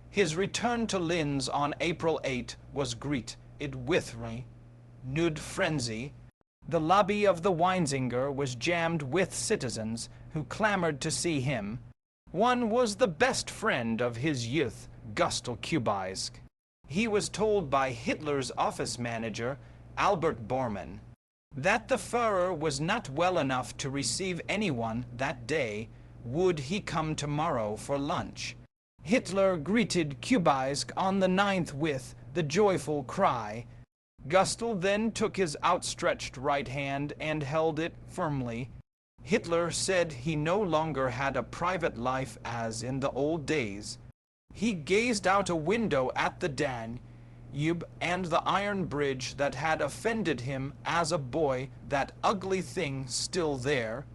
Speaker 1: His return to Linz on April 8 was greeted with renewed frenzy. The lobby of the Weinzinger was jammed with citizens who clamored to see him. One was the best friend of his youth, Gustl Kubizek. He was told by Hitler's office manager, Albert Bormann, that the Führer was not well enough to receive anyone that day. Would he come tomorrow for lunch? Hitler greeted Kubizek on the 9th with the joyful cry. Gustl then took his outstretched right hand and held it firmly. Hitler said he no longer had a private life as in the old days. He gazed out a window at the Danube and the iron bridge that had offended him as a boy, that ugly thing still there.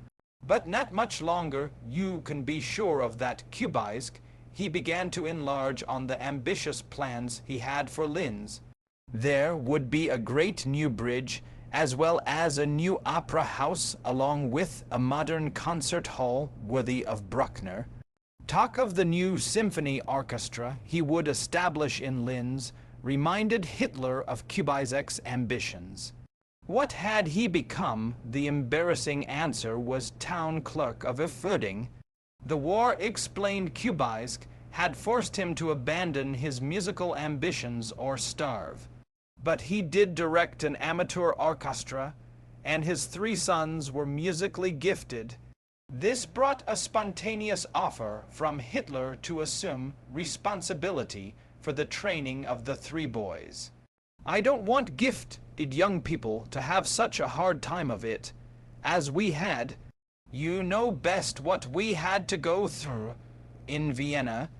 Speaker 1: But not much longer, you can be sure of that. Kubizek, he began to enlarge on the ambitious plans he had for Linz. There would be a great new bridge, as well as a new opera house, along with a modern concert hall worthy of Bruckner. Talk of the new symphony orchestra he would establish in Linz reminded Hitler of Kubizek's ambitions. What had he become? The embarrassing answer was town clerk of Erfurting. The war, explained Kubizek, had forced him to abandon his musical ambitions or starve. But he did direct an amateur orchestra, and his 3 sons were musically gifted. This brought a spontaneous offer from Hitler to assume responsibility for the training of the 3 boys. I don't want gifted young people to have such a hard time of it as we had. You know best what we had to go through in Vienna.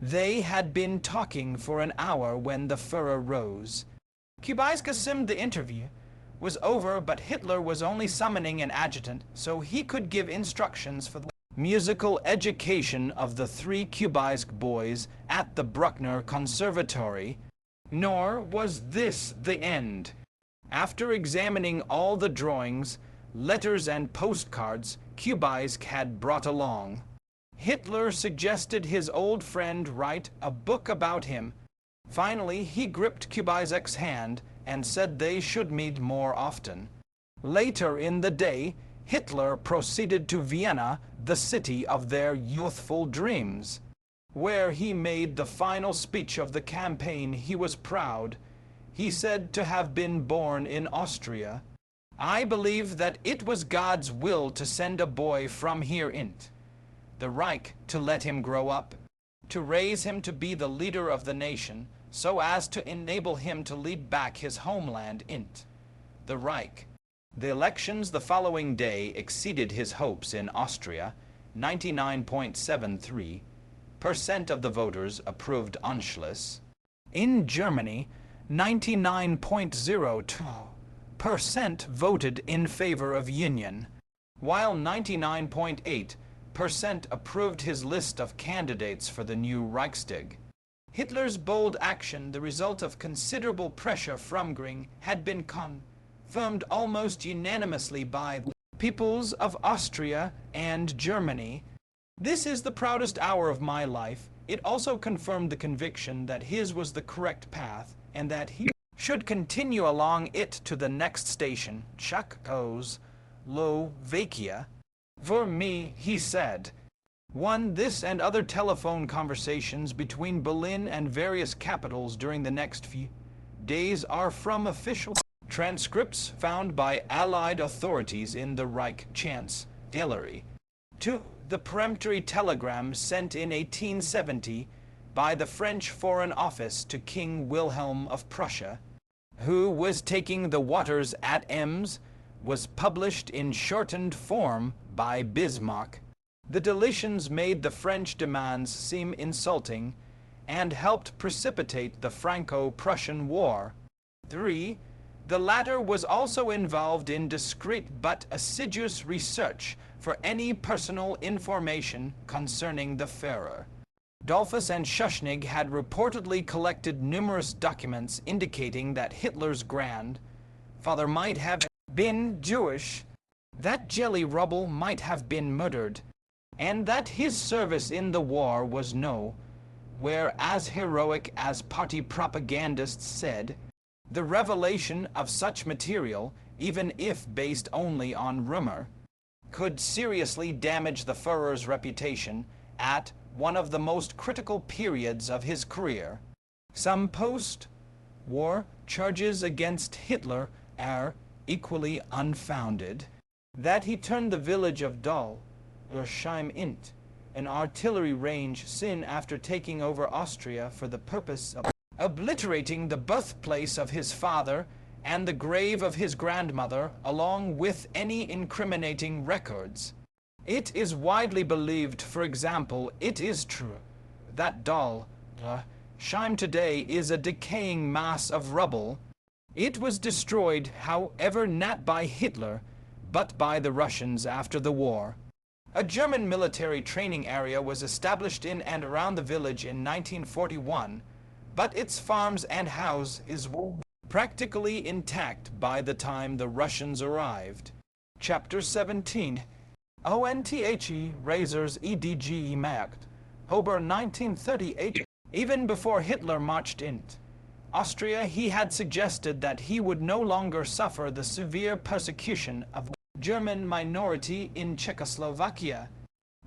Speaker 1: They had been talking for an hour when the Führer rose. Kubizek assumed the interview was over, but Hitler was only summoning an adjutant so he could give instructions for the musical education of the 3 Kubisk boys at the Bruckner Conservatory. Nor was this the end. After examining all the drawings, letters and postcards Kubisk had brought along, Hitler suggested his old friend write a book about him. Finally, he gripped Kubisk's hand and said they should meet more often. Later in the day, Hitler proceeded to Vienna, the city of their youthful dreams, where he made the final speech of the campaign. He was proud. He said to have been born in Austria. I believe that it was God's will to send a boy from here into the Reich to let him grow up, to raise him to be the leader of the nation, so as to enable him to lead back his homeland into the Reich. The elections the following day exceeded his hopes in Austria. 99.73% of the voters approved Anschluss. In Germany, 99.02% voted in favor of union, while 99.8% approved his list of candidates for the new Reichstag. Hitler's bold action, the result of considerable pressure from Göring, had been confirmed almost unanimously by the peoples of Austria and Germany. This is the proudest hour of my life. It also confirmed the conviction that his was the correct path, and that he should continue along it to the next station, Czechoslovakia. For me, he said, this and other telephone conversations between Berlin and various capitals during the next few days are from official transcripts found by Allied authorities in the Reich Chancellery. 2. The peremptory telegram sent in 1870 by the French Foreign Office to King Wilhelm of Prussia, who was taking the waters at Ems, was published in shortened form by Bismarck. The deletions made the French demands seem insulting and helped precipitate the Franco-Prussian War. 3. The latter was also involved in discreet but assiduous research for any personal information concerning the Führer. Dollfuss and Schuschnigg had reportedly collected numerous documents indicating that Hitler's grandfather might have been Jewish, that Jelly Rubble might have been murdered, and that his service in the war was nowhere as heroic as party propagandists said. The revelation of such material, even if based only on rumor, could seriously damage the Führer's reputation at one of the most critical periods of his career. Some post-war charges against Hitler are equally unfounded. That he turned the village of Dalsheim into an artillery range soon after taking over Austria for the purpose of obliterating the birthplace of his father and the grave of his grandmother, along with any incriminating records. It is widely believed, for example, it is true, that Dalsheim today is a decaying mass of rubble. It was destroyed, however, not by Hitler, but by the Russians after the war. A German military training area was established in and around the village in 1941, but its farms and houses were practically intact by the time the Russians arrived. Chapter 17. ONTHE Razors EDG Markt, October 1938. Even before Hitler marched into Austria, he had suggested that he would no longer suffer the severe persecution of the German minority in Czechoslovakia.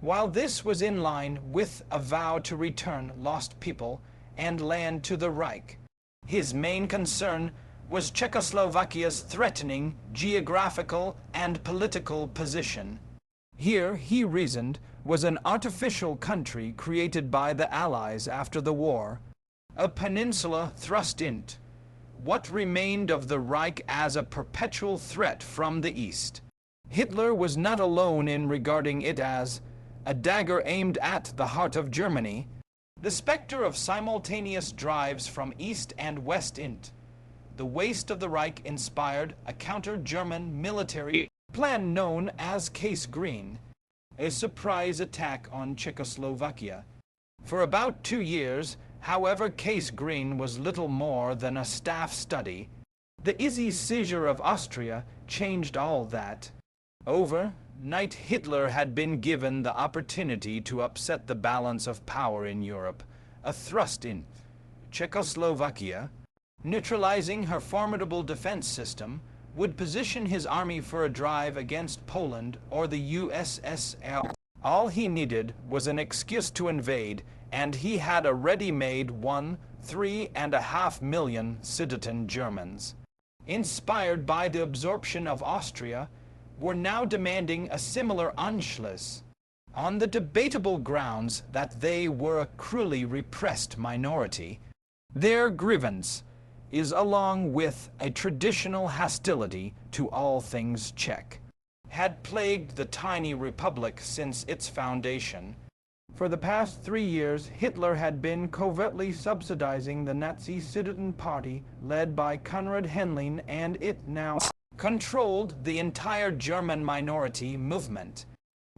Speaker 1: While this was in line with a vow to return lost people and land to the Reich, his main concern was Czechoslovakia's threatening geographical and political position. Here, he reasoned, was an artificial country created by the Allies after the war, a peninsula thrust into what remained of the Reich as a perpetual threat from the east. Hitler was not alone in regarding it as a dagger aimed at the heart of Germany. The specter of simultaneous drives from east and west into the waste of the Reich inspired a counter-German military plan known as Case Green. a surprise attack on Czechoslovakia. For about 2 years, however, Case Green was little more than a staff study. The easy seizure of Austria changed all that. Overnight, Hitler had been given the opportunity to upset the balance of power in Europe. A thrust in Czechoslovakia, neutralizing her formidable defense system, would position his army for a drive against Poland or the USSR. All he needed was an excuse to invade, and he had a ready-made 3.5 million Sudeten Germans, inspired by the absorption of Austria, were now demanding a similar Anschluss, on the debatable grounds that they were a cruelly repressed minority. Their grievance is, along with a traditional hostility to all things Czech, had plagued the tiny republic since its foundation. For the past 3 years, Hitler had been covertly subsidizing the Nazi Sudeten Party led by Konrad Henlein, and it now controlled the entire German minority movement.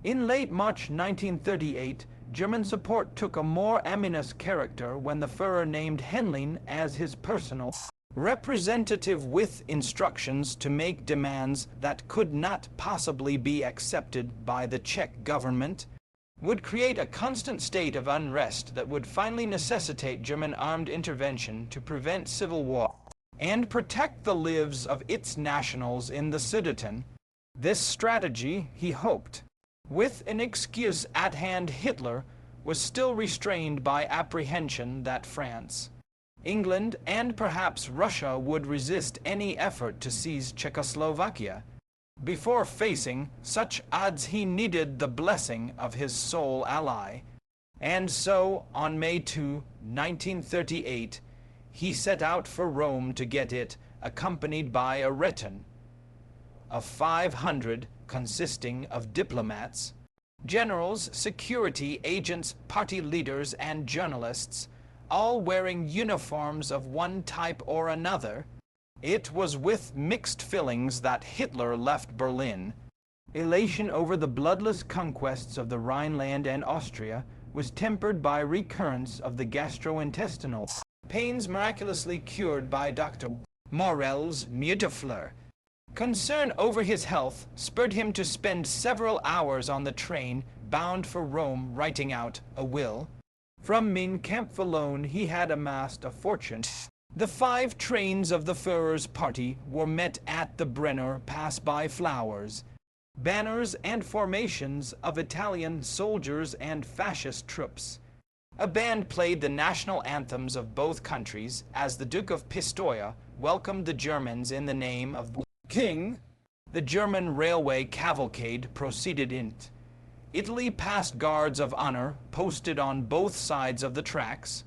Speaker 1: In late March 1938, German support took a more ominous character when the Führer named Henlein as his personal representative with instructions to make demands that could not possibly be accepted by the Czech government, would create a constant state of unrest that would finally necessitate German armed intervention to prevent civil war and protect the lives of its nationals in the Sudeten. This strategy, he hoped. With an excuse at hand, Hitler was still restrained by apprehension that France, England, and perhaps Russia would resist any effort to seize Czechoslovakia. Before facing such odds, he needed the blessing of his sole ally. And so, on May 2, 1938, he set out for Rome to get it, accompanied by a retinue of 500 consisting of diplomats, generals, security agents, party leaders, and journalists, all wearing uniforms of one type or another. It was with mixed feelings that Hitler left Berlin. Elation over the bloodless conquests of the Rhineland and Austria was tempered by recurrence of the gastrointestinal pains miraculously cured by Dr. Morel's Mutafleur. Concern over his health spurred him to spend several hours on the train bound for Rome writing out a will. From Mein Kampf alone he had amassed a fortune. The 5 trains of the Führer's party were met at the Brenner Pass by flowers, banners, and formations of Italian soldiers and fascist troops. A band played the national anthems of both countries as the Duke of Pistoia welcomed the Germans in the name of the King. The German railway cavalcade proceeded in. Italy passed guards of honor posted on both sides of the tracks.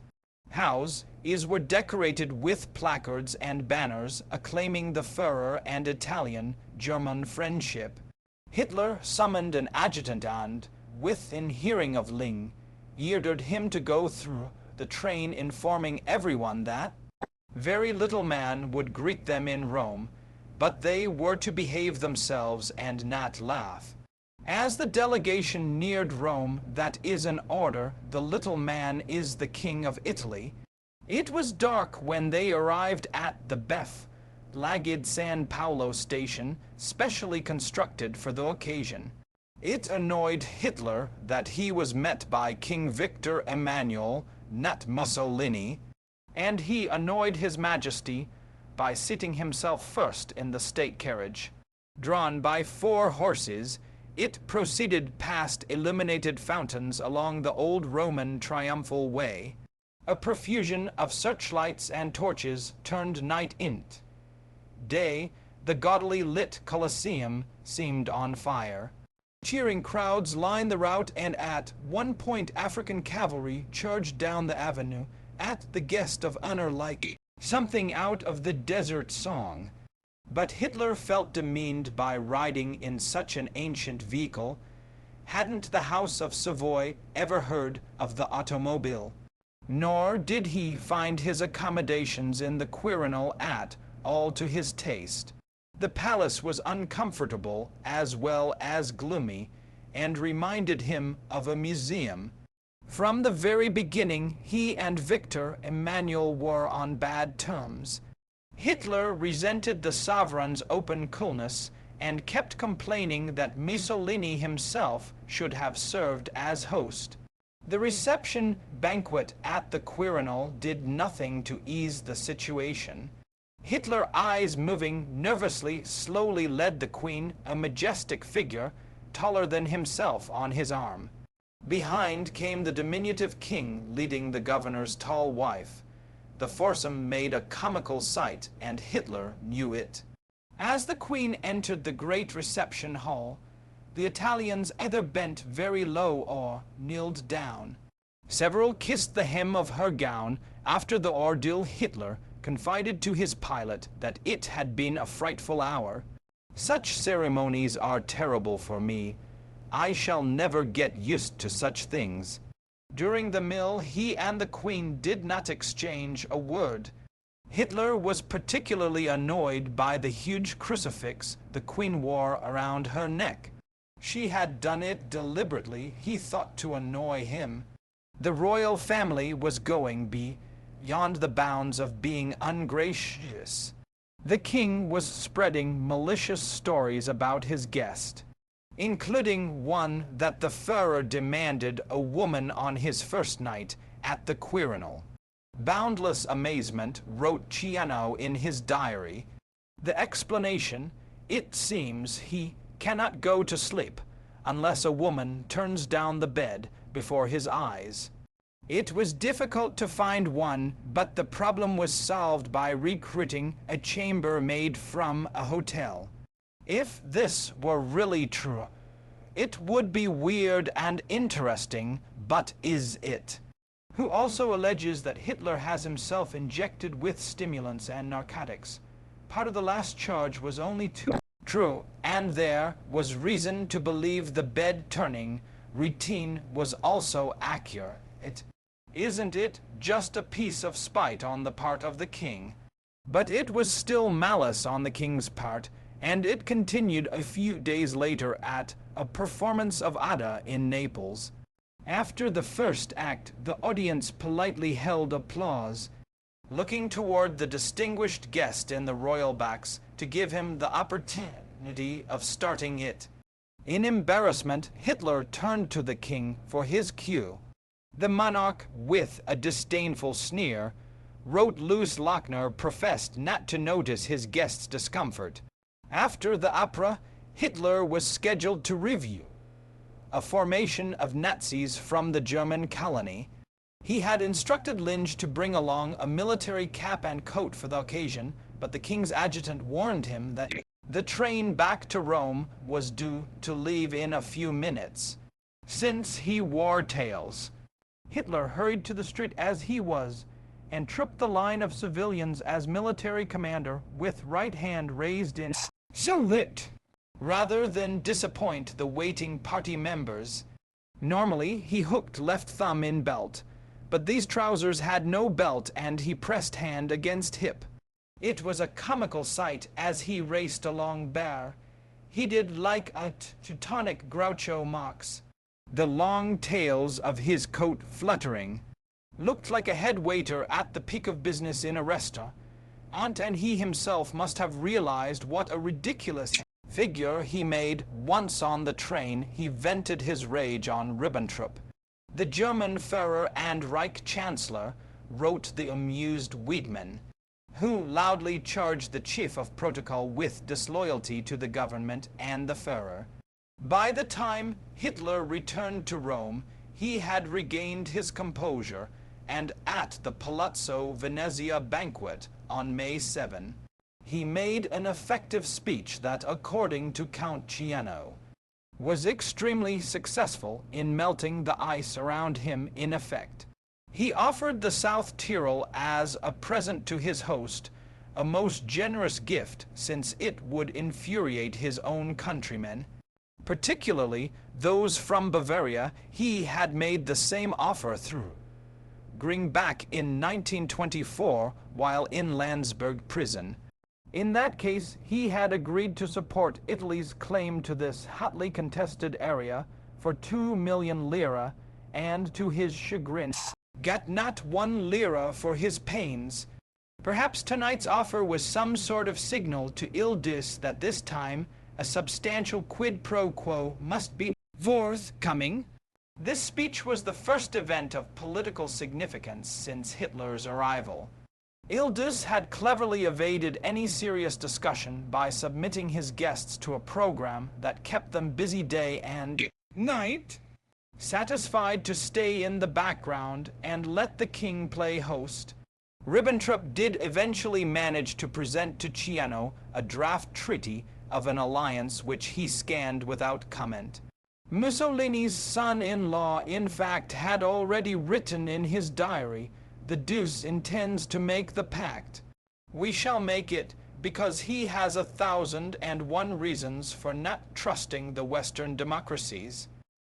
Speaker 1: Houses were decorated with placards and banners acclaiming the Führer and Italian-German friendship. Hitler summoned an adjutant and, within hearing of Ling, ordered him to go through the train, informing everyone that very little man would greet them in Rome, but they were to behave themselves and not laugh. As the delegation neared Rome, that is an order, the little man is the King of Italy. It was dark when they arrived at the Lagged San Paolo station, specially constructed for the occasion. It annoyed Hitler that he was met by King Victor Emmanuel, not Mussolini, and he annoyed His Majesty by sitting himself first in the state carriage. Drawn by 4 horses, it proceeded past illuminated fountains along the old Roman triumphal way. A profusion of searchlights and torches turned night into day. The gaudily lit Colosseum seemed on fire. Cheering crowds lined the route, and at one point African cavalry charged down the avenue at the guest of honor like something out of the Desert Song. But Hitler felt demeaned by riding in such an ancient vehicle. Hadn't the House of Savoy ever heard of the automobile? Nor did he find his accommodations in the Quirinal at all to his taste. The palace was uncomfortable as well as gloomy, and reminded him of a museum. From the very beginning, he and Victor Emmanuel were on bad terms. Hitler resented the sovereign's open coolness and kept complaining that Mussolini himself should have served as host. The reception banquet at the Quirinal did nothing to ease the situation. Hitler, eyes moving nervously, slowly led the Queen, a majestic figure, taller than himself, on his arm. Behind came the diminutive king leading the governor's tall wife. The foursome made a comical sight, and Hitler knew it. As the Queen entered the great reception hall, the Italians either bent very low or kneeled down. Several kissed the hem of her gown. After the ordeal, Hitler confided to his pilot that it had been a frightful hour. "Such ceremonies are terrible for me. I shall never get used to such things." During the meal, he and the Queen did not exchange a word. Hitler was particularly annoyed by the huge crucifix the Queen wore around her neck. She had done it deliberately, he thought, to annoy him. The royal family was going beyond the bounds of being ungracious. The king was spreading malicious stories about his guest, including one that the Führer demanded a woman on his first night at the Quirinal. Boundless amazement, wrote Ciano in his diary. The explanation: "It seems he cannot go to sleep unless a woman turns down the bed before his eyes." It was difficult to find one, but the problem was solved by recruiting a chambermaid from a hotel. If this were really true, it would be weird and interesting, but is it? Who also alleges that Hitler has himself injected with stimulants and narcotics. Part of the last charge was only too true, and there was reason to believe the bed-turning routine was also accurate. Isn't it just a piece of spite on the part of the king? But it was still malice on the king's part, and it continued a few days later at a performance of Ada in Naples. After the first act, the audience politely held applause, looking toward the distinguished guest in the royal box to give him the opportunity of starting it. In embarrassment, Hitler turned to the king for his cue. The monarch, with a disdainful sneer, wrote Louis Lochner professed not to notice his guest's discomfort. After the opera, Hitler was scheduled to review a formation of Nazis from the German colony. He had instructed Linge to bring along a military cap and coat for the occasion, but the king's adjutant warned him that the train back to Rome was due to leave in a few minutes. Since he wore tails, Hitler hurried to the street as he was and trooped the line of civilians as military commander with right hand raised in salute, rather than disappoint the waiting party members. Normally, he hooked left thumb in belt, but these trousers had no belt and he pressed hand against hip. It was a comical sight as he raced along bare. He did like a Teutonic Groucho Marx, the long tails of his coat fluttering. Looked like a head waiter at the peak of business in a restaurant. And he himself must have realized what a ridiculous figure he made. Once on the train, he vented his rage on Ribbentrop, the German Führer and Reich Chancellor, wrote the amused Wiedemann, who loudly charged the chief of protocol with disloyalty to the government and the Führer. By the time Hitler returned to Rome, he had regained his composure, and at the Palazzo Venezia banquet on May 7, he made an effective speech that, according to Count Ciano, was extremely successful in melting the ice around him in effect. He offered the South Tyrol as a present to his host, a most generous gift since it would infuriate his own countrymen, particularly those from Bavaria. He had made the same offer through Gringbach in 1924 while in Landsberg prison. In that case, he had agreed to support Italy's claim to this hotly contested area for 2 million lira, and to his chagrin, got not 1 lira for his pains. Perhaps tonight's offer was some sort of signal to Ildis that this time a substantial quid pro quo must be forthcoming. This speech was the first event of political significance since Hitler's arrival. Ildis had cleverly evaded any serious discussion by submitting his guests to a program that kept them busy day and night, satisfied to stay in the background and let the king play host. Ribbentrop did eventually manage to present to Ciano a draft treaty of an alliance which he scanned without comment. Mussolini's son-in-law, in fact, had already written in his diary, "The Deuce intends to make the pact. We shall make it, because he has 1,001 reasons for not trusting the Western democracies."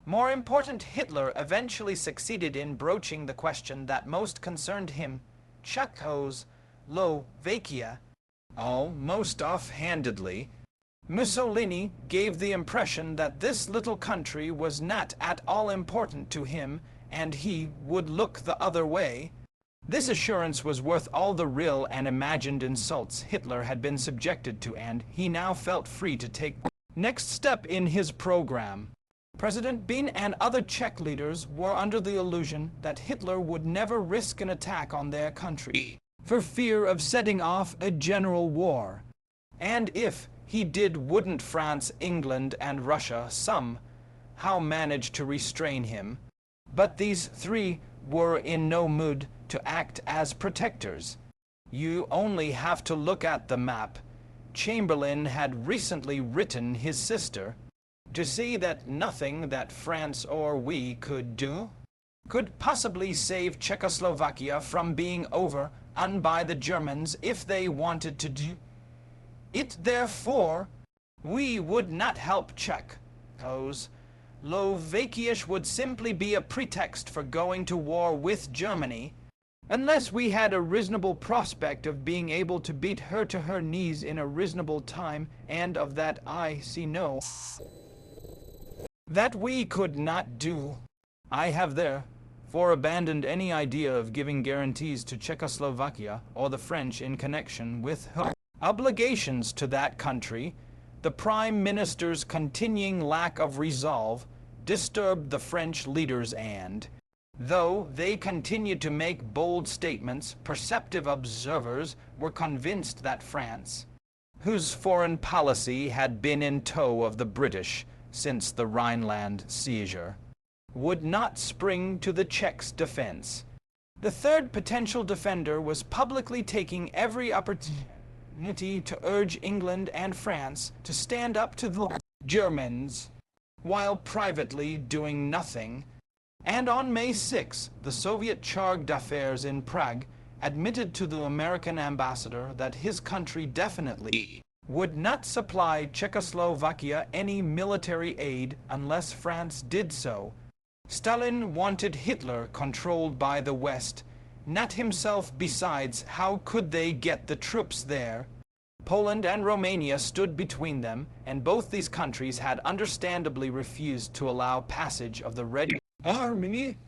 Speaker 1: More important, Hitler eventually succeeded in broaching the question that most concerned him, Czechoslovakia. Almost offhandedly, Mussolini gave the impression that this little country was not at all important to him, and he would look the other way. This assurance was worth all the real and imagined insults Hitler had been subjected to, and he now felt free to take the next step in his program. President Bean and other Czech leaders were under the illusion that Hitler would never risk an attack on their country, for fear of setting off a general war. And if he did, wouldn't France, England, and Russia somehow manage to restrain him? But these three were in no mood to act as protectors. You only have to look at the map. Chamberlain had recently written his sister to see that nothing that France or we could do could possibly save Czechoslovakia from being overrun by the Germans if they wanted to do it. Therefore, we would not help Czechoslovakia would simply be a pretext for going to war with Germany, unless we had a reasonable prospect of being able to beat her to her knees in a reasonable time, and of that I see no that we could not do. I have therefore abandoned any idea of giving guarantees to Czechoslovakia or the French in connection with her obligations to that country. The Prime Minister's continuing lack of resolve disturbed the French leaders, and, though they continued to make bold statements, perceptive observers were convinced that France, whose foreign policy had been in tow of the British since the Rhineland seizure, would not spring to the Czechs' defense. The third potential defender was publicly taking every opportunity to urge England and France to stand up to the Germans, while privately doing nothing. And on May 6, the Soviet chargé d'affaires in Prague admitted to the American ambassador that his country definitely would not supply Czechoslovakia any military aid unless France did so. Stalin wanted Hitler controlled by the West, not himself. Besides, how could they get the troops there? Poland and Romania stood between them, and both these countries had understandably refused to allow passage of the Red Army.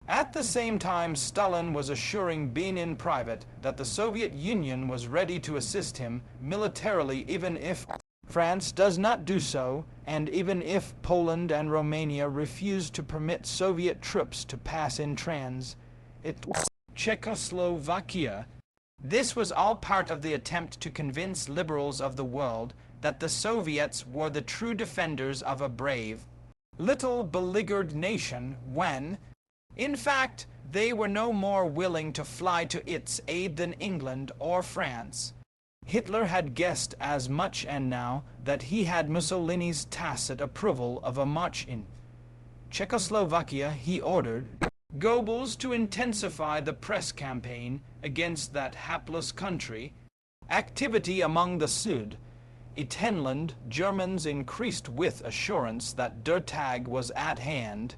Speaker 1: At the same time, Stalin was assuring Bean in private that the Soviet Union was ready to assist him militarily even if France does not do so, and even if Poland and Romania refuse to permit Soviet troops to pass in Czechoslovakia. This was all part of the attempt to convince liberals of the world that the Soviets were the true defenders of a brave, little beleaguered nation when, in fact, they were no more willing to fly to its aid than England or France. Hitler had guessed as much, and now that he had Mussolini's tacit approval of a march in Czechoslovakia, he ordered Goebbels to intensify the press campaign against that hapless country. Activity among the Sudetenland Germans increased with assurance that Der Tag was at hand.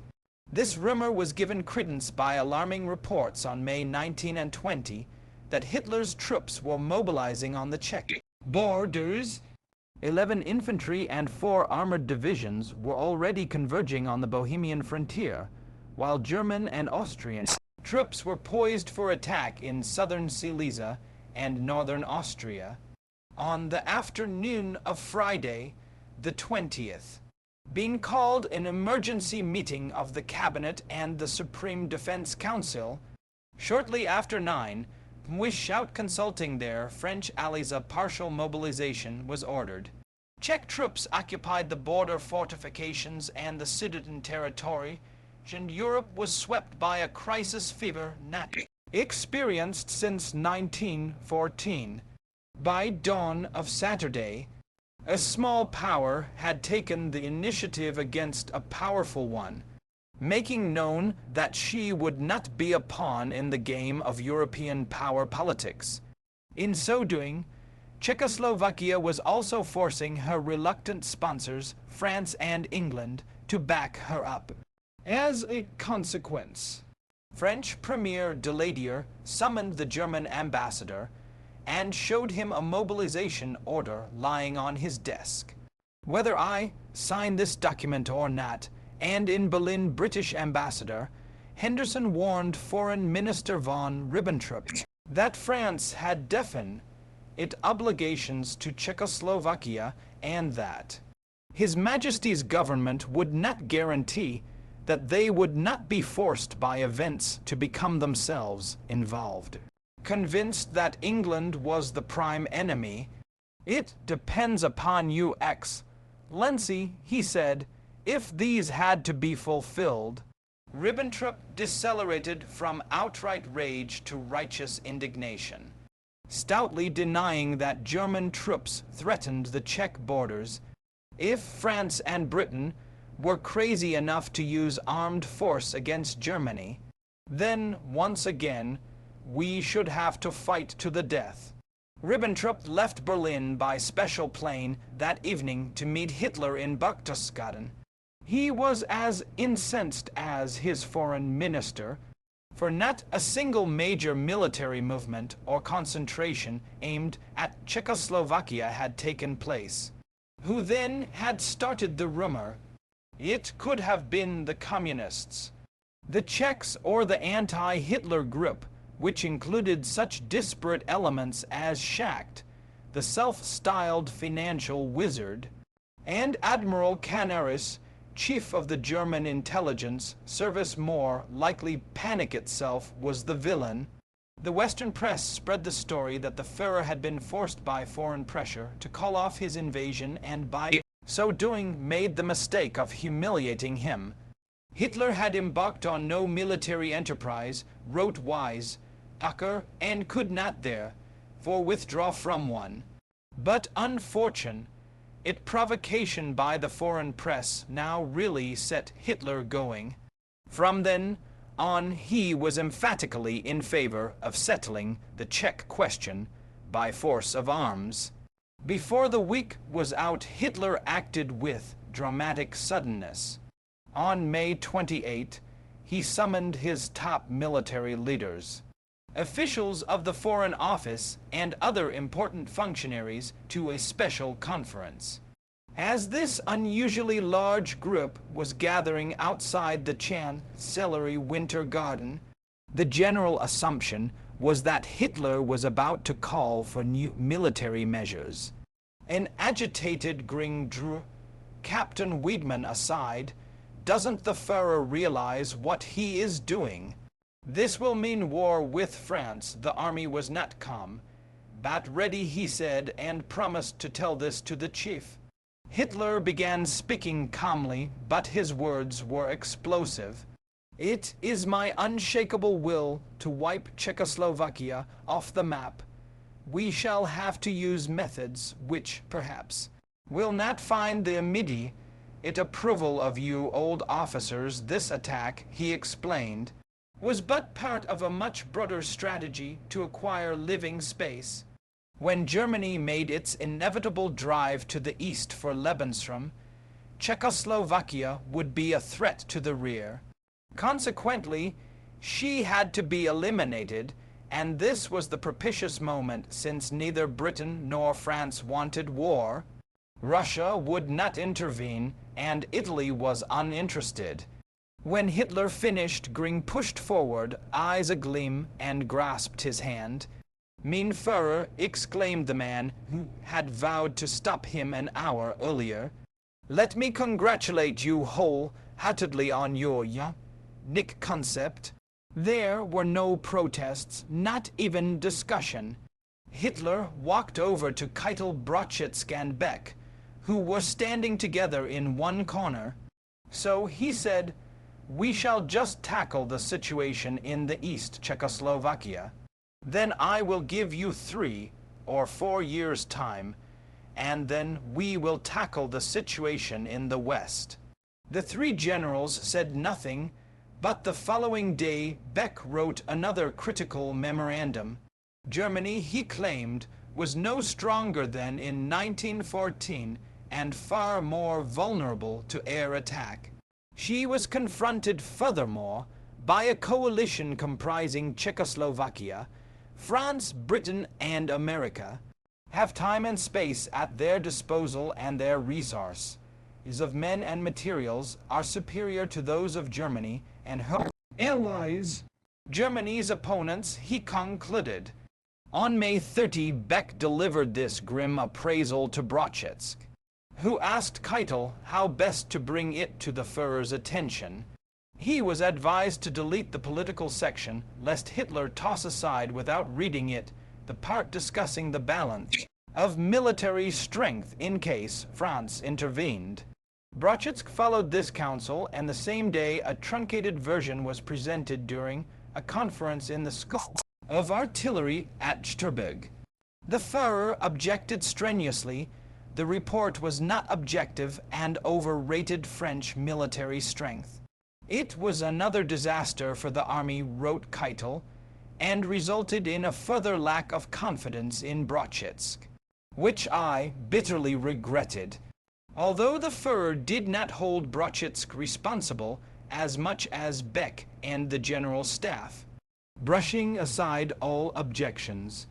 Speaker 1: This rumor was given credence by alarming reports on May 19 and 20 that Hitler's troops were mobilizing on the Czech borders. 11 infantry and 4 armored divisions were already converging on the Bohemian frontier, while German and Austrian troops were poised for attack in southern Silesia and northern Austria on the afternoon of Friday, the 20th. Being called an emergency meeting of the Cabinet and the Supreme Defense Council, shortly after 9, without consulting their French allies, a partial mobilization was ordered. Czech troops occupied the border fortifications and the Sudeten territory, and Europe was swept by a crisis fever not experienced since 1914. By dawn of Saturday, a small power had taken the initiative against a powerful one, making known that she would not be a pawn in the game of European power politics. In so doing, Czechoslovakia was also forcing her reluctant sponsors, France and England, to back her up. As a consequence, French Premier Daladier summoned the German ambassador and showed him a mobilization order lying on his desk. Whether I sign this document or not, and in Berlin British ambassador, Henderson warned Foreign Minister von Ribbentrop that France had defined its obligations to Czechoslovakia and that His Majesty's government would not guarantee that they would not be forced by events to become themselves involved. Convinced that England was the prime enemy, "It depends upon you, Excellency," he said, "if these had to be fulfilled." Ribbentrop decelerated from outright rage to righteous indignation, stoutly denying that German troops threatened the Czech borders. If France and Britain were crazy enough to use armed force against Germany, then once again we should have to fight to the death. Ribbentrop left Berlin by special plane that evening to meet Hitler in Berchtesgaden. He was as incensed as his foreign minister, for not a single major military movement or concentration aimed at Czechoslovakia had taken place. Who then had started the rumor? It could have been the Communists, the Czechs, or the anti-Hitler group, which included such disparate elements as Schacht, the self-styled financial wizard, and Admiral Canaris, chief of the German intelligence service. More likely, panic itself was the villain. The Western press spread the story that the Führer had been forced by foreign pressure to call off his invasion and by so doing made the mistake of humiliating him. Hitler had embarked on no military enterprise, wrote Wise, Acker, and could not therefore withdraw from one. But unfortunate, provocation by the foreign press now really set Hitler going. From then on, he was emphatically in favor of settling the Czech question by force of arms. Before the week was out, Hitler acted with dramatic suddenness. On May 28, he summoned his top military leaders, officials of the Foreign Office, and other important functionaries to a special conference. As this unusually large group was gathering outside the Chancellery Winter Garden, the general assumption was that Hitler was about to call for new military measures. An agitated Gring drew Captain Wiedmann aside. "Doesn't the Führer realize what he is doing? This will mean war with France." The army was not calm, but ready, he said, and promised to tell this to the chief. Hitler began speaking calmly, but his words were explosive. "It is my unshakable will to wipe Czechoslovakia off the map. We shall have to use methods which, perhaps, will not find the immediate approval of you old officers. This attack," he explained, "was but part of a much broader strategy to acquire living space. When Germany made its inevitable drive to the east for Lebensraum, Czechoslovakia would be a threat to the rear. Consequently, she had to be eliminated, and this was the propitious moment, since neither Britain nor France wanted war. Russia would not intervene, and Italy was uninterested. When Hitler finished, Göring pushed forward, eyes agleam, and grasped his hand. "Mein Führer," exclaimed the man who had vowed to stop him an hour earlier, "let me congratulate you wholeheartedly on your unique concept." There were no protests, not even discussion. Hitler walked over to Keitel, Brochitsk, and Beck, who were standing together in one corner. So he said, "We shall just tackle the situation in the East Czechoslovakia. Then I will give you 3 or 4 years' time, and then we will tackle the situation in the West." The 3 generals said nothing, but the following day Beck wrote another critical memorandum. Germany, he claimed, was no stronger than in 1914 and far more vulnerable to air attack. She was confronted furthermore by a coalition comprising Czechoslovakia, France, Britain, and America, have time and space at their disposal, and their resources of men and materials are superior to those of Germany and her allies. Germany's opponents, he concluded. On May 30, Beck delivered this grim appraisal to Brochitsk, who asked Keitel how best to bring it to the Führer's attention. He was advised to delete the political section, lest Hitler toss aside without reading it the part discussing the balance of military strength in case France intervened. Brochitsk followed this counsel, and the same day a truncated version was presented during a conference in the School of Artillery at Stürburg. The Führer objected strenuously. The report was not objective and overrated French military strength. It was another disaster for the army, wrote Keitel, and resulted in a further lack of confidence in Brochitsk, which I bitterly regretted. Although the Führer did not hold Brochitsk responsible as much as Beck and the General Staff, brushing aside all objections,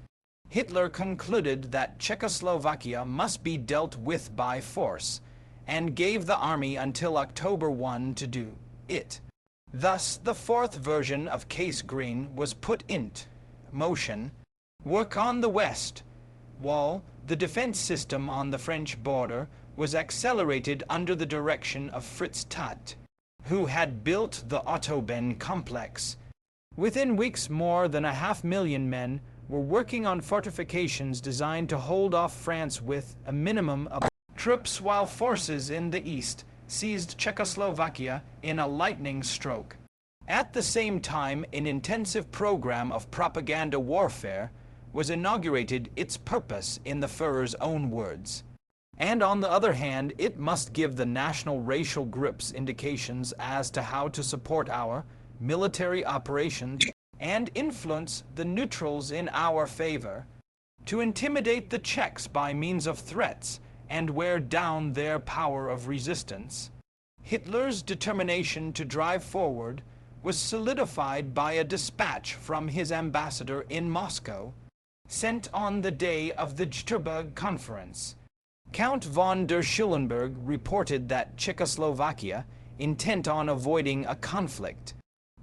Speaker 1: Hitler concluded that Czechoslovakia must be dealt with by force, and gave the army until October 1 to do it. Thus, the 4th version of Case Green was put into motion. Work on the West Wall, the defense system on the French border, was accelerated under the direction of Fritz Tott, who had built the Autobahn complex. Within weeks, more than 500,000 men were working on fortifications designed to hold off France with a minimum of troops, while forces in the east seized Czechoslovakia in a lightning stroke. At the same time, an intensive program of propaganda warfare was inaugurated, its purpose in the Führer's own words. And on the other hand, it must give the national racial groups indications as to how to support our military operations and influence the neutrals in our favor, to intimidate the Czechs by means of threats and wear down their power of resistance. Hitler's determination to drive forward was solidified by a dispatch from his ambassador in Moscow, sent on the day of the Stürburg Conference. Count von der Schulenburg reported that Czechoslovakia, intent on avoiding a conflict,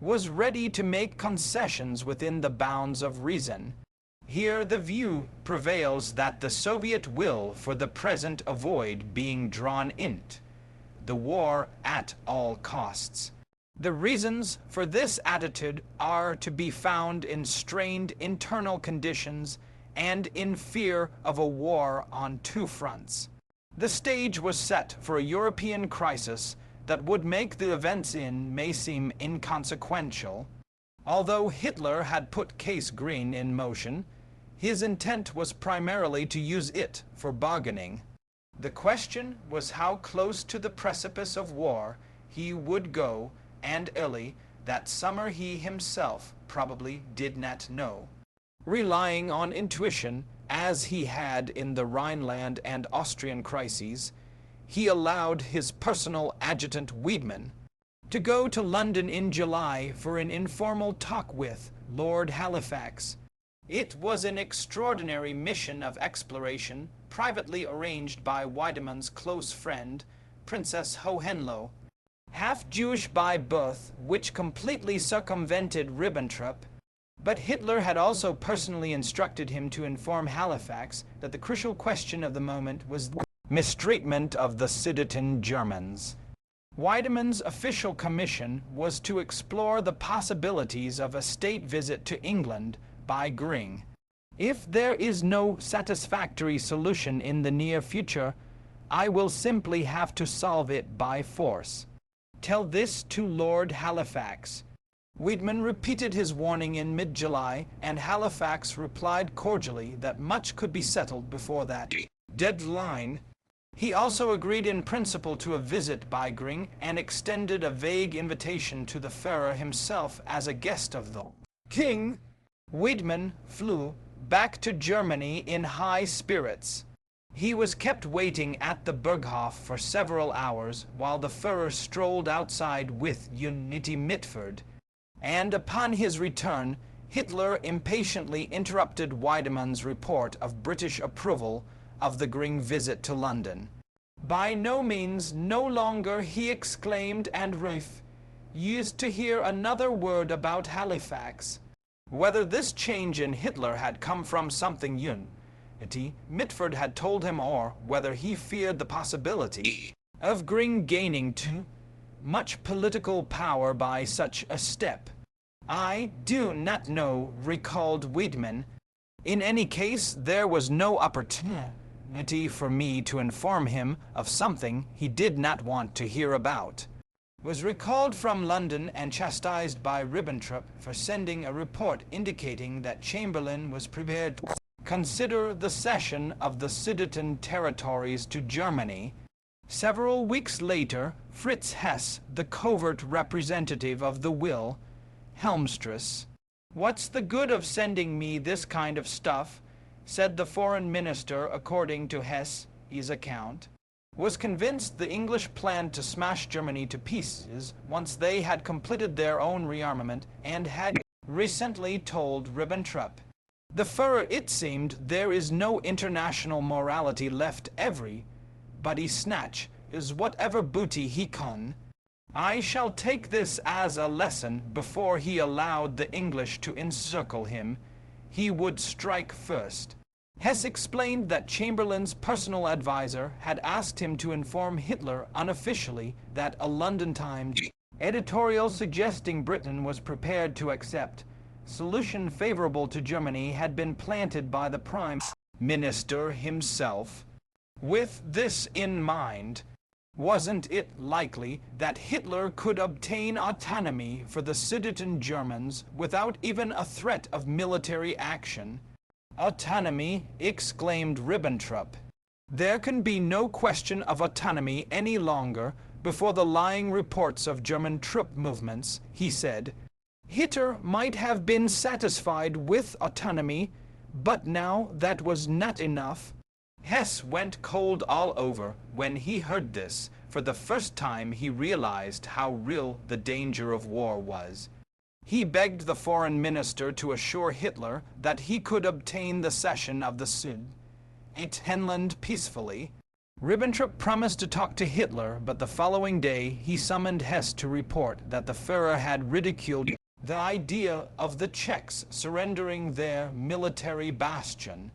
Speaker 1: was ready to make concessions within the bounds of reason. Here the view prevails that the Soviet will for the present avoid being drawn into the war at all costs. The reasons for this attitude are to be found in strained internal conditions and in fear of a war on 2 fronts. The stage was set for a European crisis that would make the events may seem inconsequential. Although Hitler had put Case Green in motion, his intent was primarily to use it for bargaining. The question was how close to the precipice of war he would go, and early that summer he himself probably did not know. Relying on intuition, as he had in the Rhineland and Austrian crises, he allowed his personal adjutant Wiedemann to go to London in July for an informal talk with Lord Halifax, It was an extraordinary mission of exploration, privately arranged by Wiedemann's close friend, Princess Hohenlohe. Half Jewish by birth, which completely circumvented Ribbentrop, but Hitler had also personally instructed him to inform Halifax that the crucial question of the moment was the mistreatment of the Sudeten Germans. Wiedemann's official commission was to explore the possibilities of a state visit to England by Gring. If there is no satisfactory solution in the near future, I will simply have to solve it by force. Tell this to Lord Halifax. Wiedemann repeated his warning in mid-July, and Halifax replied cordially that much could be settled before that deadline. He also agreed in principle to a visit by Gring and extended a vague invitation to the Führer himself as a guest of the king. Wiedemann flew back to Germany in high spirits. He was kept waiting at the Berghof for several hours while the Führer strolled outside with Unity Mitford, and upon his return, Hitler impatiently interrupted Wiedemann's report of British approval of the Gring visit to London. By no means, no longer, he exclaimed, and Rafe used to hear another word about Halifax. Whether this change in Hitler had come from something Unity Mitford had told him, or whether he feared the possibility of Gring gaining too much political power by such a step, I do not know, recalled Wiedemann. In any case, there was no opportunity for me to inform him of something he did not want to hear about. Was recalled from London and chastised by Ribbentrop for sending a report indicating that Chamberlain was prepared to consider the cession of the Sudeten territories to Germany. Several weeks later, Fritz Hess, the covert representative of the will, Helmstress. "What's the good of sending me this kind of stuff?" said the foreign minister, according to Hess's account. Was convinced the English planned to smash Germany to pieces once they had completed their own rearmament, and had recently told Ribbentrop. The Führer, it seemed, there is no international morality left, everybody snatch is whatever booty he can. I shall take this as a lesson. Before he allowed the English to encircle him, he would strike first. Hess explained that Chamberlain's personal advisor had asked him to inform Hitler unofficially that a London Times editorial suggesting Britain was prepared to accept solution favorable to Germany had been planted by the Prime Minister himself. With this in mind, wasn't it likely that Hitler could obtain autonomy for the Sudeten Germans without even a threat of military action? Autonomy, exclaimed Ribbentrop. There can be no question of autonomy any longer before the lying reports of German troop movements, he said. Hitler might have been satisfied with autonomy, but now that was not enough. Hess went cold all over when he heard this. For the first time he realized how real the danger of war was. He begged the foreign minister to assure Hitler that he could obtain the cession of the Sudetenland peacefully. Ribbentrop promised to talk to Hitler, but the following day he summoned Hess to report that the Führer had ridiculed the idea of the Czechs surrendering their military bastion.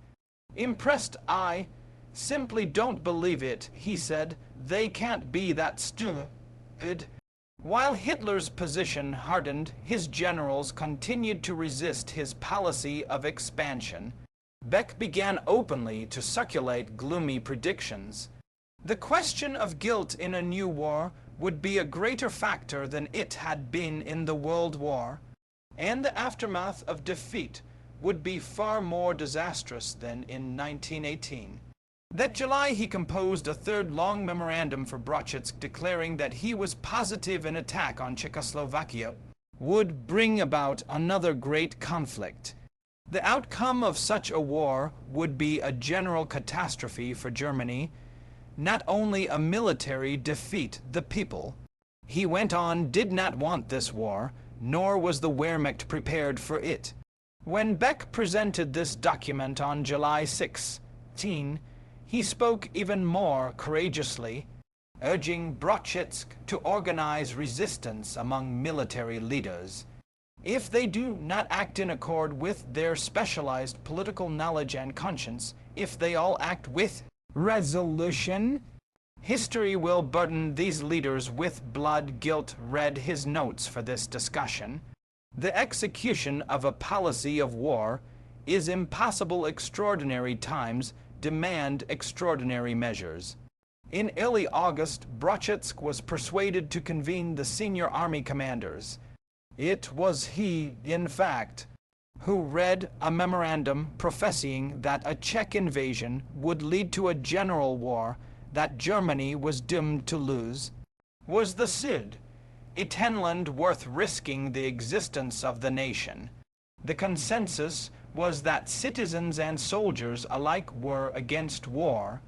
Speaker 1: Impressed, I simply don't believe it, he said. They can't be that stupid. While Hitler's position hardened, his generals continued to resist his policy of expansion. Beck began openly to circulate gloomy predictions. The question of guilt in a new war would be a greater factor than it had been in the World War, and the aftermath of defeat would be far more disastrous than in 1918. That July he composed a third long memorandum for Brochetsk declaring that he was positive an attack on Czechoslovakia would bring about another great conflict. The outcome of such a war would be a general catastrophe for Germany, not only a military defeat. The people, he went on, did not want this war, nor was the Wehrmacht prepared for it. When Beck presented this document on July 16, he spoke even more courageously, urging Brochitsk to organize resistance among military leaders. If they do not act in accord with their specialized political knowledge and conscience, if they all act with resolution, history will burden these leaders with blood. Guilt read his notes for this discussion. The execution of a policy of war is impossible. Extraordinary times demand extraordinary measures. In early August, Brochitsk was persuaded to convene the senior army commanders. It was he, in fact, who read a memorandum professing that a Czech invasion would lead to a general war that Germany was doomed to lose. Was the Cid, a tenland worth risking the existence of the nation? The consensus was that citizens and soldiers alike were against war.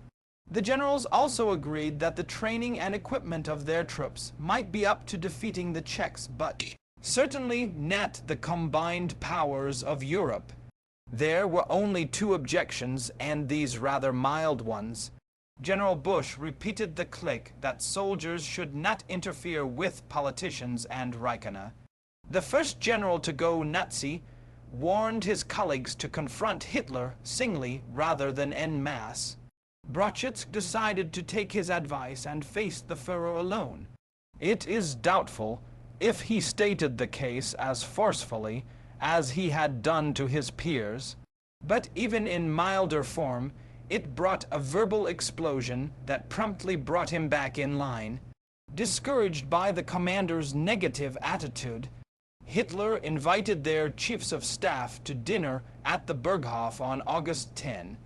Speaker 1: The generals also agreed that the training and equipment of their troops might be up to defeating the Czechs, but certainly not the combined powers of Europe. There were only two objections, and these rather mild ones. General Busch repeated the clique that soldiers should not interfere with politicians and Reichenau. The first general to go Nazi warned his colleagues to confront Hitler singly rather than en masse. Brochitsk decided to take his advice and face the Führer alone. It is doubtful if he stated the case as forcefully as he had done to his peers, but even in milder form, it brought a verbal explosion that promptly brought him back in line. Discouraged by the commander's negative attitude, Hitler invited their chiefs of staff to dinner at the Berghof on August 10.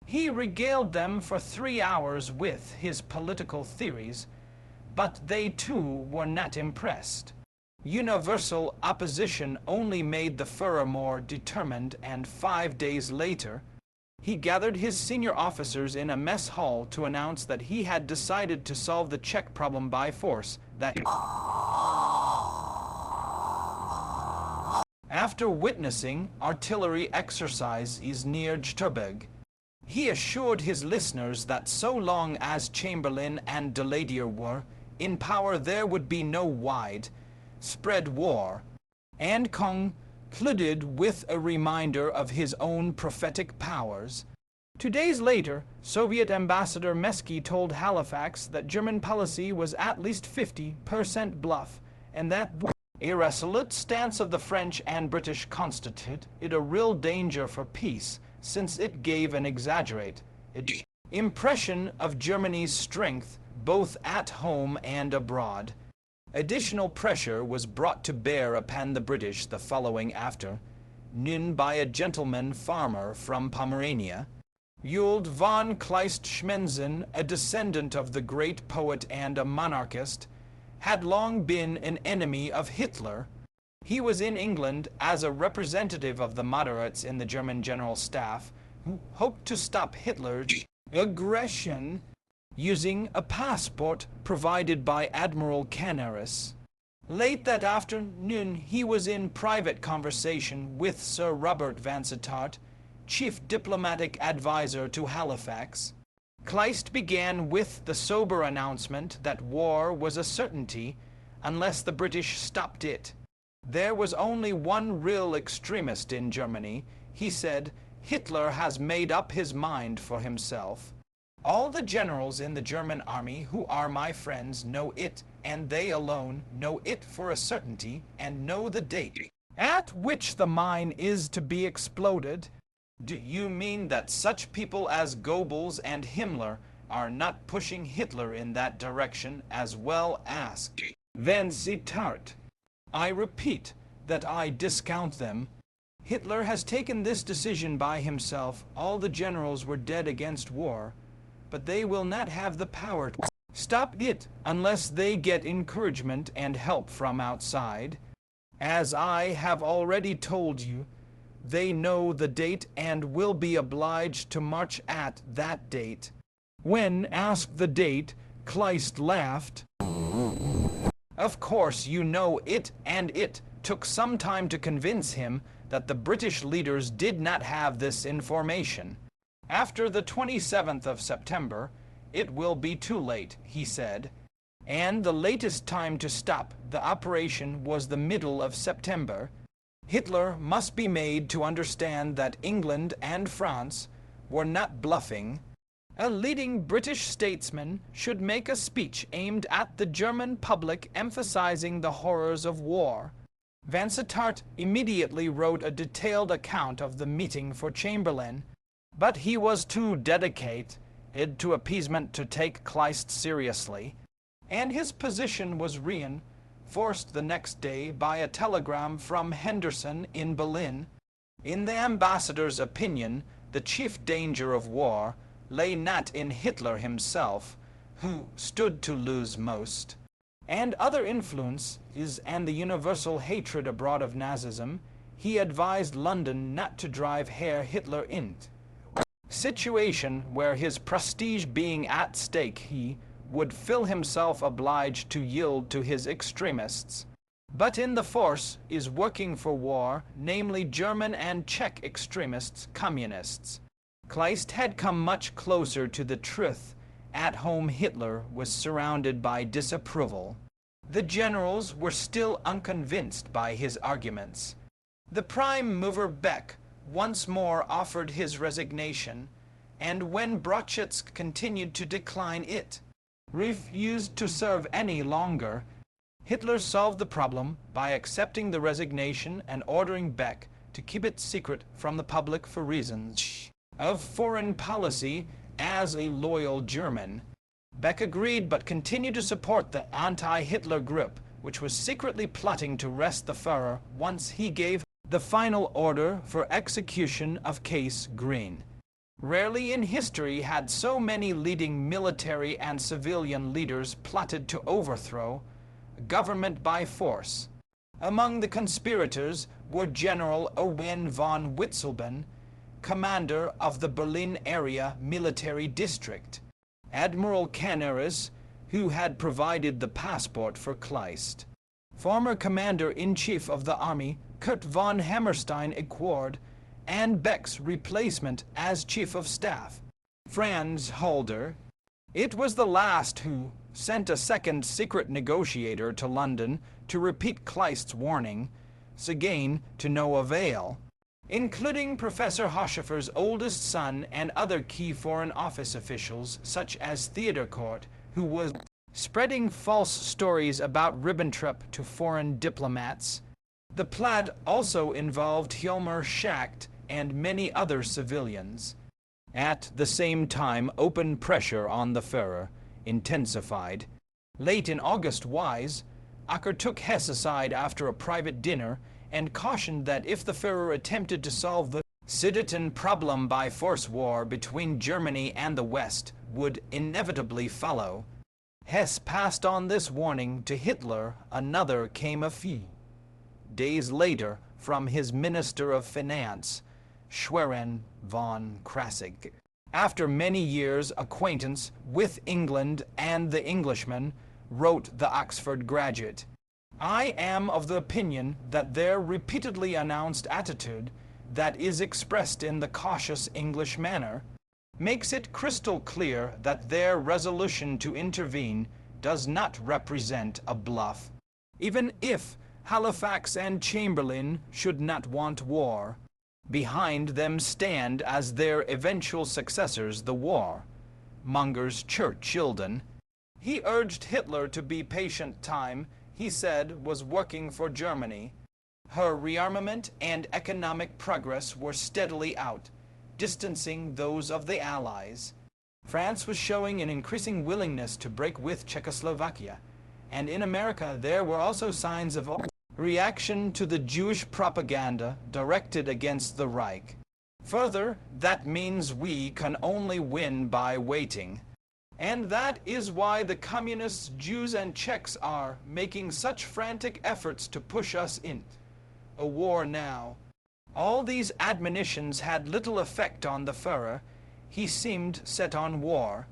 Speaker 1: He regaled them for 3 hours with his political theories, but they too were not impressed. Universal opposition only made the Führer more determined, and 5 days later, he gathered his senior officers in a mess hall to announce that he had decided to solve the Czech problem by force. After witnessing artillery exercises near Jterberg, he assured his listeners that so long as Chamberlain and Daladier were in power, there would be no widespread war, and concluded with a reminder of his own prophetic powers. 2 days later, Soviet Ambassador Mesky told Halifax that German policy was at least 50% bluff, and that the irresolute stance of the French and British constituted it a real danger for peace, since it gave an exaggerated impression of Germany's strength both at home and abroad. Additional pressure was brought to bear upon the British the following afternoon by a gentleman farmer from Pomerania. Ewald von Kleist-Schmenzen, a descendant of the great poet and a monarchist, had long been an enemy of Hitler. He was in England as a representative of the moderates in the German General Staff, who hoped to stop Hitler's aggression using a passport provided by Admiral Canaris. Late that afternoon, he was in private conversation with Sir Robert Vansittart, chief diplomatic advisor to Halifax. Kleist began with the sober announcement that war was a certainty unless the British stopped it. There was only one real extremist in Germany. He said, Hitler has made up his mind for himself. All the generals in the German army who are my friends know it, and they alone know it for a certainty, and know the date at which the mine is to be exploded. Do you mean that such people as Goebbels and Himmler are not pushing Hitler in that direction as well? Asked Vansittart. I repeat that I discount them. Hitler has taken this decision by himself. All the generals were dead against war, but they will not have the power to stop it unless they get encouragement and help from outside. As I have already told you, they know the date and will be obliged to march at that date. When asked the date, Kleist laughed. Of course you know it, and it took some time to convince him that the British leaders did not have this information. After the 27th of September, it will be too late, he said, and the latest time to stop the operation was the middle of September. Hitler must be made to understand that England and France were not bluffing. A leading British statesman should make a speech aimed at the German public emphasizing the horrors of war. Vansittart immediately wrote a detailed account of the meeting for Chamberlain, but he was too dedicated to appeasement to take Kleist seriously, and his position was reinforced the next day by a telegram from Henderson in Berlin. In the ambassador's opinion, the chief danger of war lay not in Hitler himself, who stood to lose most, and other influences and the universal hatred abroad of Nazism. He advised London not to drive Herr Hitler into situation where his prestige being at stake he would feel himself obliged to yield to his extremists. But in the force is working for war, namely German and Czech extremists, communists. Kleist had come much closer to the truth. At home Hitler was surrounded by disapproval. The generals were still unconvinced by his arguments. The prime mover Beck once more offered his resignation, and when Brochetsk continued to decline it, refused to serve any longer, Hitler solved the problem by accepting the resignation and ordering Beck to keep it secret from the public for reasons of foreign policy. As a loyal German, Beck agreed but continued to support the anti-Hitler group, which was secretly plotting to wrest the Führer once he gave the final order for execution of Case Green. Rarely in history had so many leading military and civilian leaders plotted to overthrow government by force. Among the conspirators were General Owen von Witzleben, commander of the Berlin area military district, Admiral Canaris, who had provided the passport for Kleist, former commander-in-chief of the army Kurt von Hammerstein-Equord, and Beck's replacement as chief of staff, Franz Halder. It was the last who sent a second secret negotiator to London to repeat Kleist's warning, again to no avail, including Professor Hoscheffer's oldest son and other key Foreign Office officials such as Theodor, who was spreading false stories about Ribbentrop to foreign diplomats. The plot also involved Hjalmar Schacht and many other civilians. At the same time, open pressure on the Führer intensified. Late in August, Acker took Hess aside after a private dinner and cautioned that if the Führer attempted to solve the Sudeten problem by force, war between Germany and the West would inevitably follow. Hess passed on this warning to Hitler. Another came a few days later from his Minister of Finance, Schwerin von Krassig. After many years' acquaintance with England and the Englishman, wrote the Oxford graduate, I am of the opinion that their repeatedly announced attitude, that is expressed in the cautious English manner, makes it crystal clear that their resolution to intervene does not represent a bluff. Even if Halifax and Chamberlain should not want war, behind them stand as their eventual successors the war-mongers Church-Childen. He urged Hitler to be patient. Time, he said, was working for Germany. Her rearmament and economic progress were steadily distancing those of the Allies. France was showing an increasing willingness to break with Czechoslovakia, and in America there were also signs of reaction to the Jewish propaganda directed against the Reich. Further, that means we can only win by waiting. And that is why the communists, Jews, and Czechs are making such frantic efforts to push us in a war now. All these admonitions had little effect on the Führer. He seemed set on war.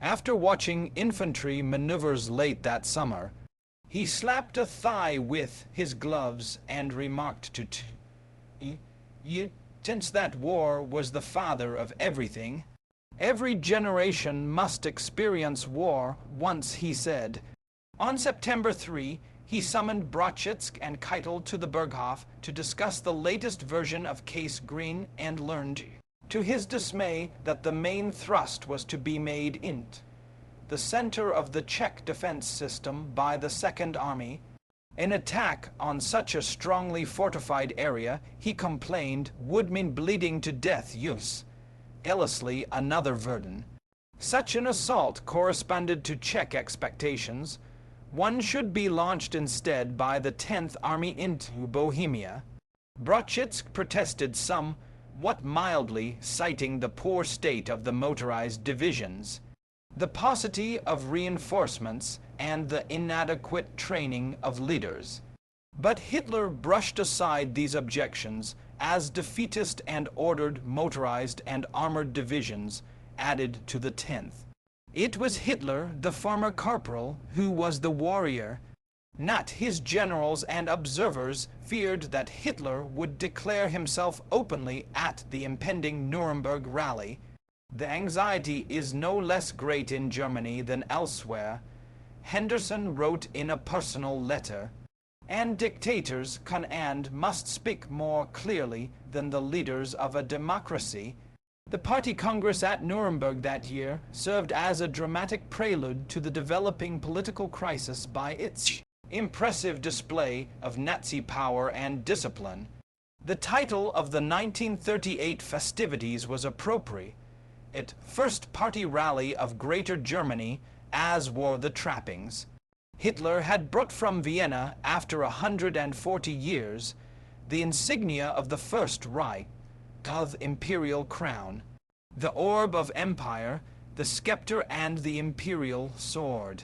Speaker 1: After watching infantry maneuvers late that summer, he slapped a thigh with his gloves and remarked to Since that war was the father of everything, every generation must experience war once, he said. On September 3, he summoned Brachitsk and Keitel to the Berghof to discuss the latest version of Case Green and learned, to his dismay, that the main thrust was to be made in the center of the Czech defense system by the Second Army. An attack on such a strongly fortified area, he complained, would mean bleeding to death use. Ellerslie, another Verdun. Such an assault corresponded to Czech expectations. One should be launched instead by the 10th Army into Bohemia. Brachitsk protested somewhat mildly, citing the poor state of the motorized divisions, the paucity of reinforcements, and the inadequate training of leaders. But Hitler brushed aside these objections as defeatist and ordered motorized and armored divisions added to the 10th. It was Hitler, the former corporal, who was the warrior. Not his generals and observers feared that Hitler would declare himself openly at the impending Nuremberg rally. The anxiety is no less great in Germany than elsewhere, Henderson wrote in a personal letter, and dictators can and must speak more clearly than the leaders of a democracy. The party congress at Nuremberg that year served as a dramatic prelude to the developing political crisis by its impressive display of Nazi power and discipline. The title of the 1938 festivities was appropriate. First party rally of Greater Germany, as were the trappings. Hitler had brought from Vienna, after 140 years, the insignia of the First Reich, of imperial crown, the orb of empire, the scepter and the imperial sword.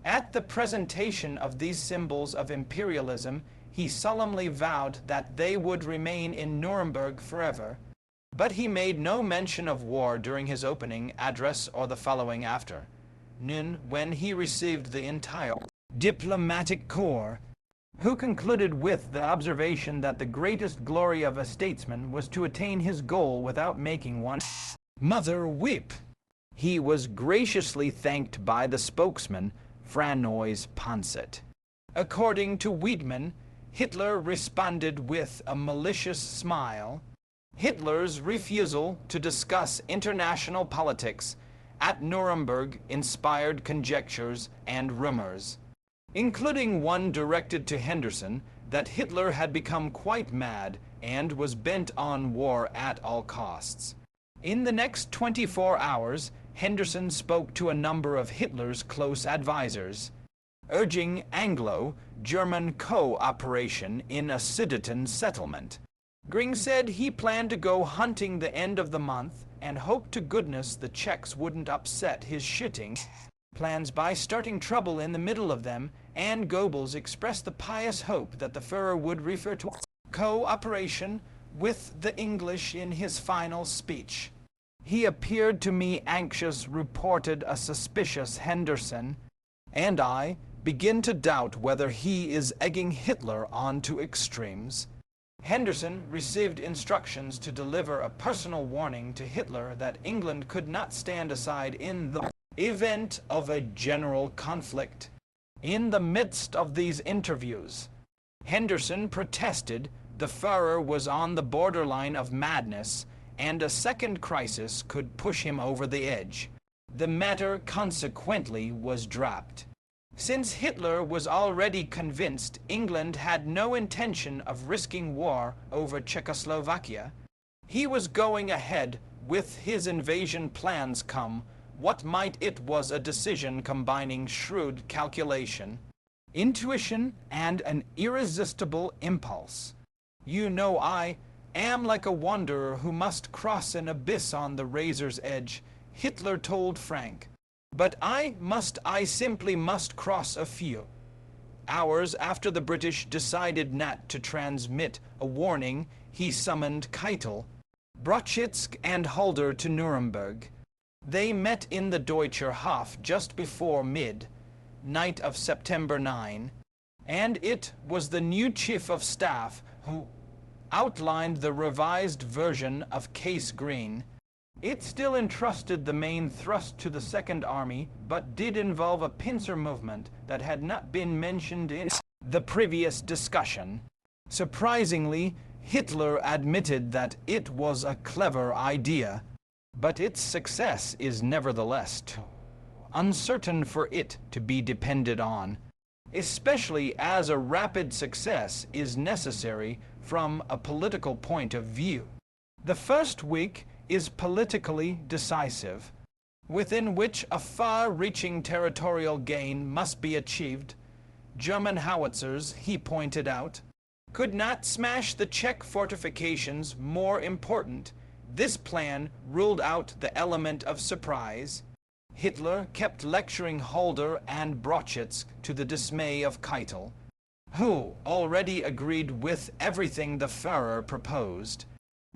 Speaker 1: At the presentation of these symbols of imperialism, he solemnly vowed that they would remain in Nuremberg forever, but he made no mention of war during his opening address or the following after. When he received the entire diplomatic corps, who concluded with the observation that the greatest glory of a statesman was to attain his goal without making one mother weep. He was graciously thanked by the spokesman, Franz Panset. According to Wiedemann, Hitler responded with a malicious smile. Hitler's refusal to discuss international politics at Nuremberg inspired conjectures and rumors, including one directed to Henderson, that Hitler had become quite mad and was bent on war at all costs. In the next 24 hours, Henderson spoke to a number of Hitler's close advisers, urging Anglo-German cooperation in a Sudeten settlement. Gring said he planned to go hunting the end of the month and hoped to goodness the Czechs wouldn't upset his shitting plans by starting trouble in the middle of them, and Goebbels expressed the pious hope that the Führer would refer to cooperation with the English in his final speech. He appeared to me anxious, reported a suspicious Henderson, and I begin to doubt whether he is egging Hitler on to extremes. Henderson received instructions to deliver a personal warning to Hitler that England could not stand aside in the event of a general conflict. In the midst of these interviews, Henderson protested the Führer was on the borderline of madness, and a second crisis could push him over the edge. The matter consequently was dropped. Since Hitler was already convinced England had no intention of risking war over Czechoslovakia, he was going ahead with his invasion plans. What might it was a decision combining shrewd calculation, intuition, and an irresistible impulse. You know, I am like a wanderer who must cross an abyss on the razor's edge, Hitler told Frank. But I simply must cross a few hours after the British decided not to transmit a warning. He summoned Keitel, Brachitsk, and Halder to Nuremberg. They met in the Deutscher Hof just before midnight of September 9, and it was the new chief of staff who outlined the revised version of Case Green. It still entrusted the main thrust to the Second Army, but did involve a pincer movement that had not been mentioned in the previous discussion. Surprisingly, Hitler admitted that it was a clever idea, but its success is nevertheless too uncertain for it to be depended on, especially as a rapid success is necessary from a political point of view. The first week is politically decisive, within which a far-reaching territorial gain must be achieved. German howitzers, he pointed out, could not smash the Czech fortifications. More important, this plan ruled out the element of surprise. Hitler kept lecturing Halder and Brauchitsch to the dismay of Keitel, who already agreed with everything the Führer proposed.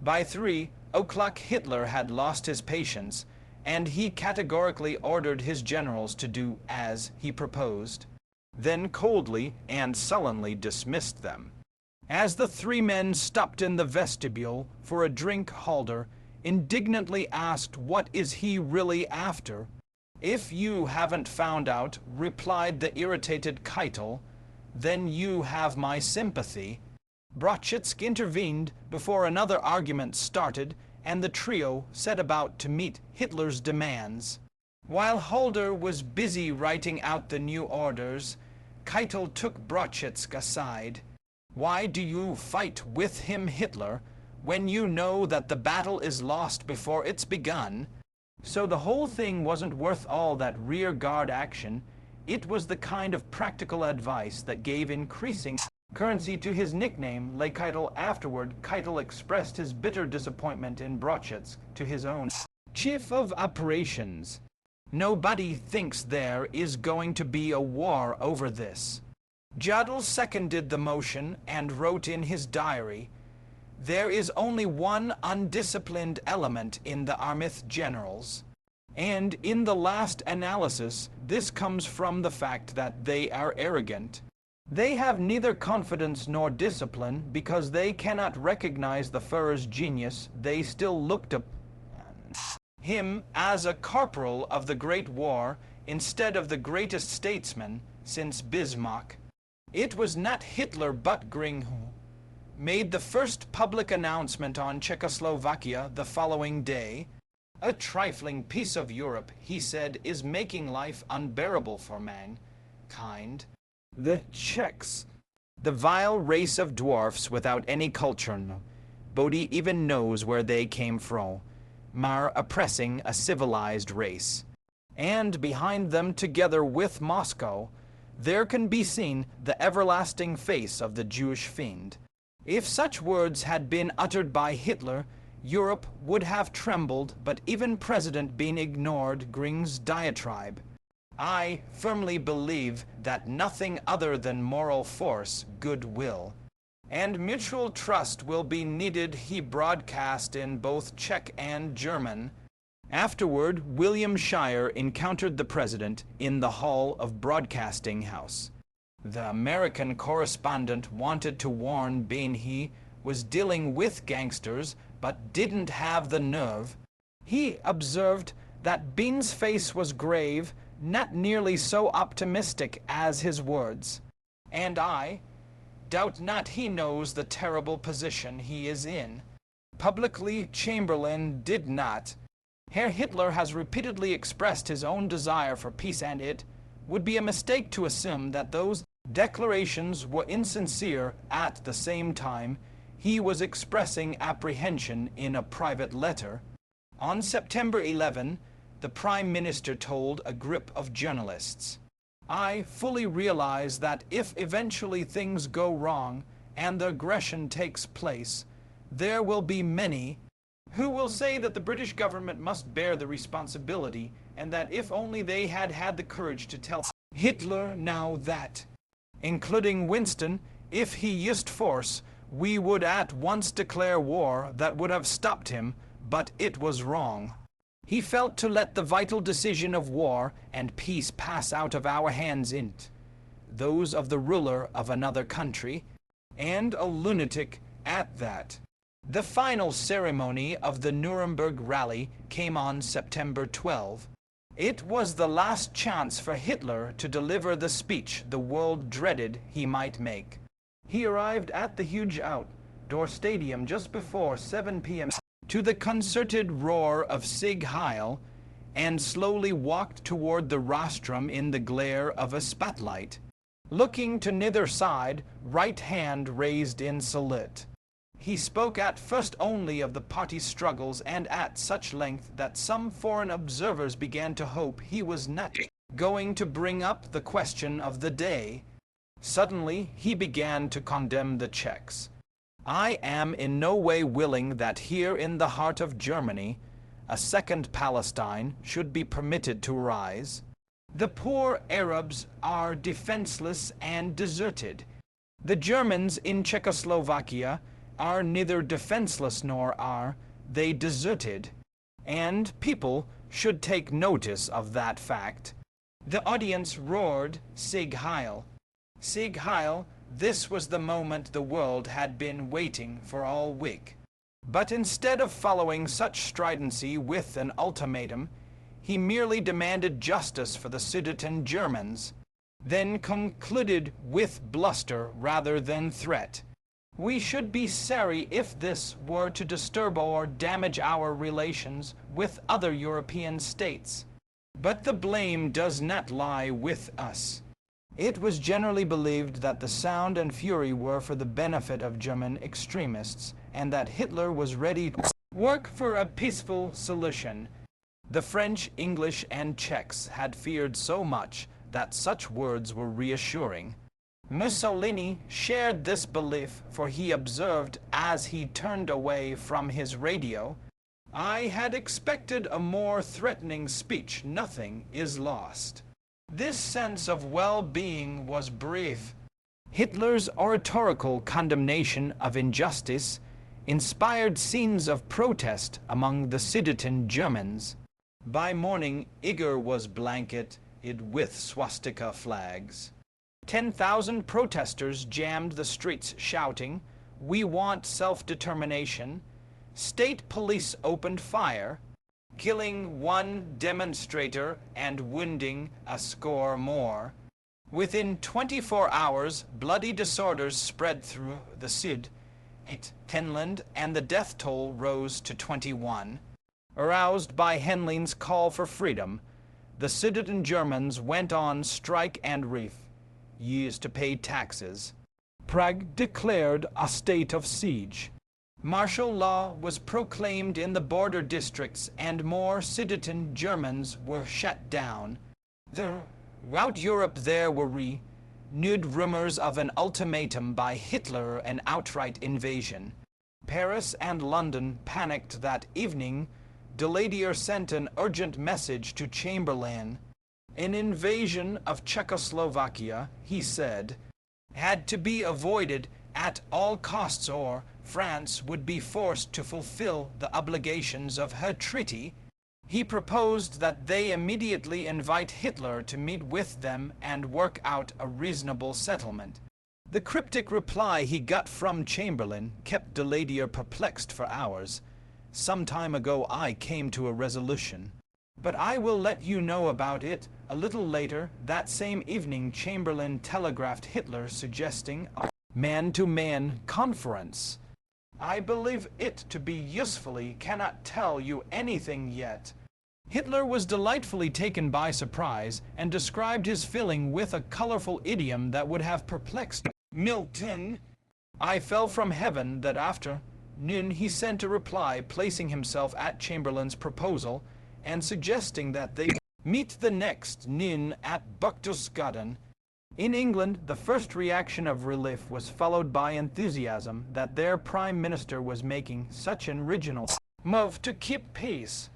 Speaker 1: By 3 o'clock Hitler had lost his patience, and he categorically ordered his generals to do as he proposed, then coldly and sullenly dismissed them. As the three men stopped in the vestibule for a drink, Halder indignantly asked, "What is he really after?" "If you haven't found out," replied the irritated Keitel, "then you have my sympathy." Brauchitsch intervened before another argument started, and the trio set about to meet Hitler's demands. While Halder was busy writing out the new orders, Keitel took Brauchitsch aside. "Why do you fight with him, Hitler, when you know that the battle is lost before it's begun?" So the whole thing wasn't worth all that rear-guard action. It was the kind of practical advice that gave increasing currency to his nickname, Le Keitel. Afterward, Keitel expressed his bitter disappointment in Brauchitsch to his own chief of operations. "Nobody thinks there is going to be a war over this." Jodl seconded the motion and wrote in his diary, "There is only one undisciplined element in the Armith generals, and in the last analysis this comes from the fact that they are arrogant. They have neither confidence nor discipline because they cannot recognize the Führer's genius. They still looked upon him as a corporal of the Great War instead of the greatest statesman since Bismarck. It was not Hitler but Göring who made the first public announcement on Czechoslovakia the following day. A trifling piece of Europe, he said, is making life unbearable for mankind. The Czechs, the vile race of dwarfs without any culture, nobody even knows where they came from, are oppressing a civilized race. And behind them, together with Moscow, there can be seen the everlasting face of the Jewish fiend. If such words had been uttered by Hitler, Europe would have trembled, but even President Bean ignored Göring's diatribe. "I firmly believe that nothing other than moral force, goodwill, and mutual trust will be needed," he broadcast in both Czech and German. Afterward, William Shirer encountered the president in the hall of Broadcasting House. The American correspondent wanted to warn Bean he was dealing with gangsters, but didn't have the nerve. He observed that Bean's face was grave, not nearly so optimistic as his words. "And I doubt not he knows the terrible position he is in." Publicly, Chamberlain did not. Herr Hitler has repeatedly expressed his own desire for peace, and it would be a mistake to assume that those declarations were insincere. At the same time, he was expressing apprehension in a private letter. On September 11, the Prime Minister told a group of journalists, "I fully realize that if eventually things go wrong and the aggression takes place, there will be many who will say that the British government must bear the responsibility, and that if only they had had the courage to tell Hitler now that, including Winston, if he used force, we would at once declare war, that would have stopped him, but it was wrong." He felt to let the vital decision of war and peace pass out of our hands into those of the ruler of another country, and a lunatic at that. The final ceremony of the Nuremberg rally came on September 12. It was the last chance for Hitler to deliver the speech the world dreaded he might make. He arrived at the huge outdoor stadium just before 7 p.m. to the concerted roar of Sieg Heil, and slowly walked toward the rostrum in the glare of a spotlight, looking to neither side, right hand raised in salute. He spoke at first only of the party's struggles, and at such length that some foreign observers began to hope he was not going to bring up the question of the day. Suddenly he began to condemn the Czechs. I am in no way willing that here in the heart of Germany a second Palestine should be permitted to rise. The poor Arabs are defenseless and deserted. The Germans in Czechoslovakia are neither defenseless nor are they deserted, and people should take notice of that fact. The audience roared Sieg Heil. Sieg Heil, this was the moment the world had been waiting for all week. But instead of following such stridency with an ultimatum, he merely demanded justice for the Sudeten Germans, then concluded with bluster rather than threat. We should be sorry if this were to disturb or damage our relations with other European states. But the blame does not lie with us. It was generally believed that the sound and fury were for the benefit of German extremists, and that Hitler was ready to work for a peaceful solution. The French, English, and Czechs had feared so much that such words were reassuring. Mussolini shared this belief, for he observed as he turned away from his radio, "I had expected a more threatening speech. Nothing is lost." This sense of well-being was brief. Hitler's oratorical condemnation of injustice inspired scenes of protest among the Sudeten Germans. By morning, Eger was blanketed with swastika flags. 10,000 protesters jammed the streets shouting, "We want self-determination." State police opened fire, killing one demonstrator and wounding a score more. Within 24 hours, bloody disorders spread through the Sudetenland, and the death toll rose to 21. Aroused by Henlein's call for freedom, the Sudeten Germans went on strike and refused to pay taxes. Prague declared a state of siege. Martial law was proclaimed in the border districts, and more Sudeten Germans were shut down. Throughout Europe there were renewed rumors of an ultimatum by Hitler, an outright invasion. Paris and London panicked that evening. Daladier sent an urgent message to Chamberlain. An invasion of Czechoslovakia, he said, had to be avoided at all costs, or France would be forced to fulfill the obligations of her treaty. He proposed that they immediately invite Hitler to meet with them and work out a reasonable settlement. The cryptic reply he got from Chamberlain kept Daladier perplexed for hours. "Some time ago I came to a resolution, but I will let you know about it a little later." That same evening Chamberlain telegraphed Hitler suggesting a man-to-man conference. "I believe it to be usefully, cannot tell you anything yet." Hitler was delightfully taken by surprise, and described his feeling with a colorful idiom that would have perplexed Milton. "I fell from heaven." That afternoon he sent a reply placing himself at Chamberlain's proposal, and suggesting that they meet the next noon at Berchtesgaden. In England, the first reaction of relief was followed by enthusiasm that their Prime Minister was making such an original move to keep peace.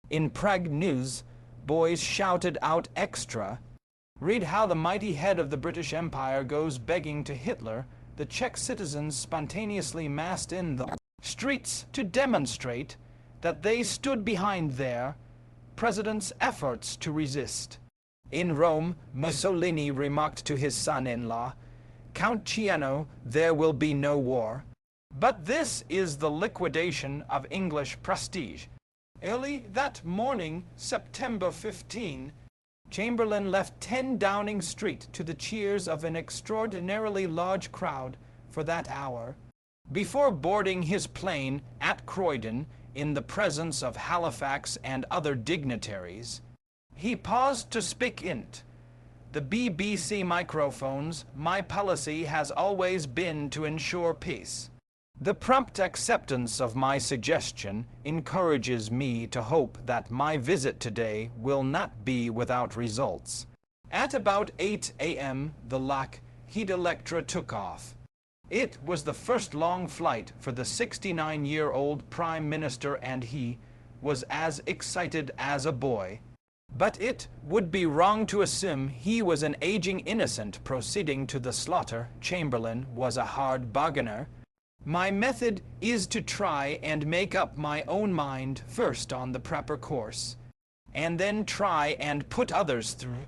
Speaker 1: In Prague news, boys shouted out extra. Read how the mighty head of the British Empire goes begging to Hitler. The Czech citizens spontaneously massed in the streets to demonstrate that they stood behind their president's efforts to resist. In Rome, Mussolini remarked to his son-in-law, "Count Ciano, there will be no war." But this is the liquidation of English prestige. Early that morning, September 15, Chamberlain left 10 Downing Street to the cheers of an extraordinarily large crowd for that hour. Before boarding his plane at Croydon, in the presence of Halifax and other dignitaries, he paused to speak in't. The BBC microphones, my policy has always been to ensure peace. The prompt acceptance of my suggestion encourages me to hope that my visit today will not be without results. At about 8 a.m. the Lockheed Electra took off. It was the first long flight for the 69-year-old Prime Minister, and he was as excited as a boy. But it would be wrong to assume he was an aging innocent proceeding to the slaughter. Chamberlain was a hard bargainer. My method is to try and make up my own mind first on the proper course, and then try and put others through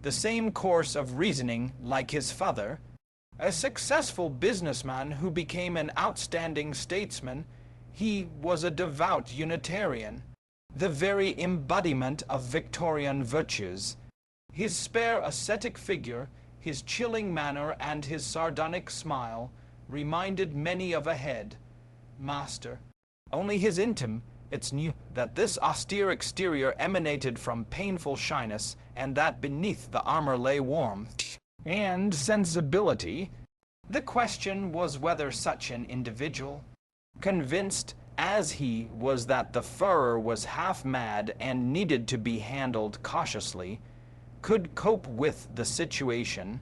Speaker 1: the same course of reasoning like his father. A successful businessman who became an outstanding statesman, he was a devout Unitarian, the very embodiment of Victorian virtues. His spare ascetic figure, his chilling manner, and his sardonic smile reminded many of a head master. Only his intimates knew that this austere exterior emanated from painful shyness, and that beneath the armor lay warmth and sensibility. The question was whether such an individual, convinced as he was that the Führer was half mad and needed to be handled cautiously, could cope with the situation.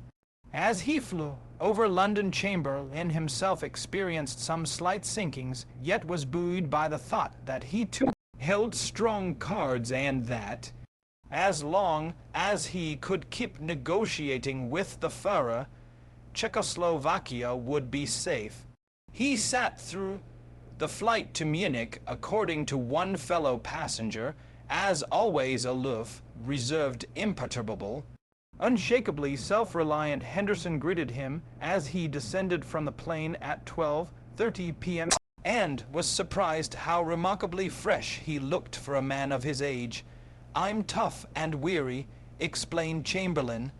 Speaker 1: As he flew over London, Chamberlain himself experienced some slight sinkings, yet was buoyed by the thought that he too held strong cards, and that, as long as he could keep negotiating with the Führer, Czechoslovakia would be safe. He sat through the flight to Munich, according to one fellow passenger, as always aloof, reserved, imperturbable. Unshakably self-reliant, Henderson greeted him as he descended from the plane at 12:30 p.m. and was surprised how remarkably fresh he looked for a man of his age. "I'm tough and weary," explained Chamberlain.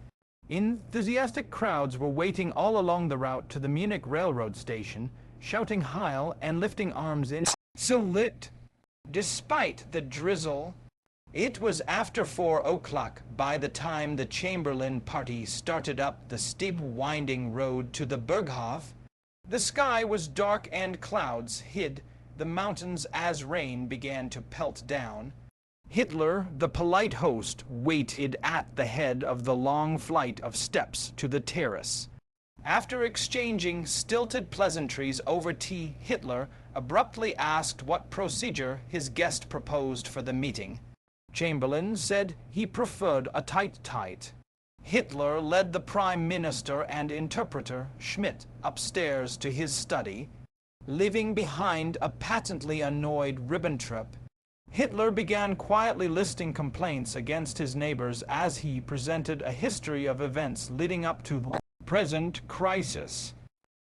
Speaker 1: Enthusiastic crowds were waiting all along the route to the Munich railroad station, shouting Heil and lifting arms in salute. Despite the drizzle, it was after 4 o'clock by the time the Chamberlain party started up the steep winding road to the Berghof. The sky was dark and clouds hid the mountains as rain began to pelt down. Hitler, the polite host, waited at the head of the long flight of steps to the terrace. After exchanging stilted pleasantries over tea, Hitler abruptly asked what procedure his guest proposed for the meeting. Chamberlain said he preferred a tight-tight. Hitler led the Prime Minister and interpreter, Schmidt, upstairs to his study, leaving behind a patently annoyed Ribbentrop. Hitler began quietly listing complaints against his neighbors as he presented a history of events leading up to the present crisis.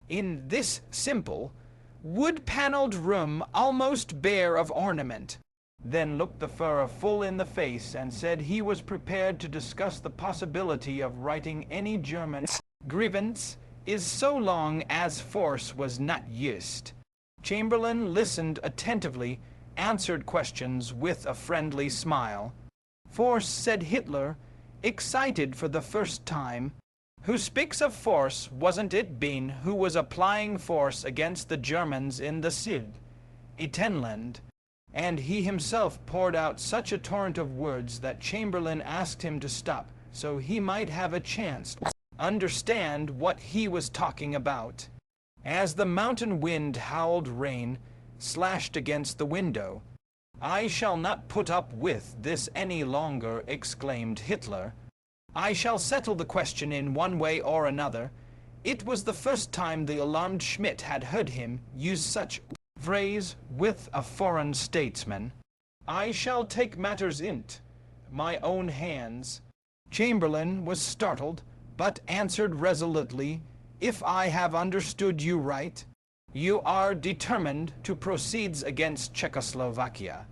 Speaker 1: In this simple, wood-paneled room, almost bare of ornament, then looked the Führer full in the face and said he was prepared to discuss the possibility of writing any German grievance is so long as force was not used. Chamberlain listened attentively, answered questions with a friendly smile. "Force," said Hitler, excited for the first time. "Who speaks of force? Wasn't it Bean who was applying force against the Germans in the Sudetenland?" And he himself poured out such a torrent of words that Chamberlain asked him to stop, so he might have a chance to understand what he was talking about. As the mountain wind howled, rain slashed against the window. "I shall not put up with this any longer," exclaimed Hitler. "I shall settle the question in one way or another." It was the first time the alarmed Schmidt had heard him use such phrase with a foreign statesman. "I shall take matters into my own hands." Chamberlain was startled, but answered resolutely, "If I have understood you right, You are determined to proceed against Czechoslovakia.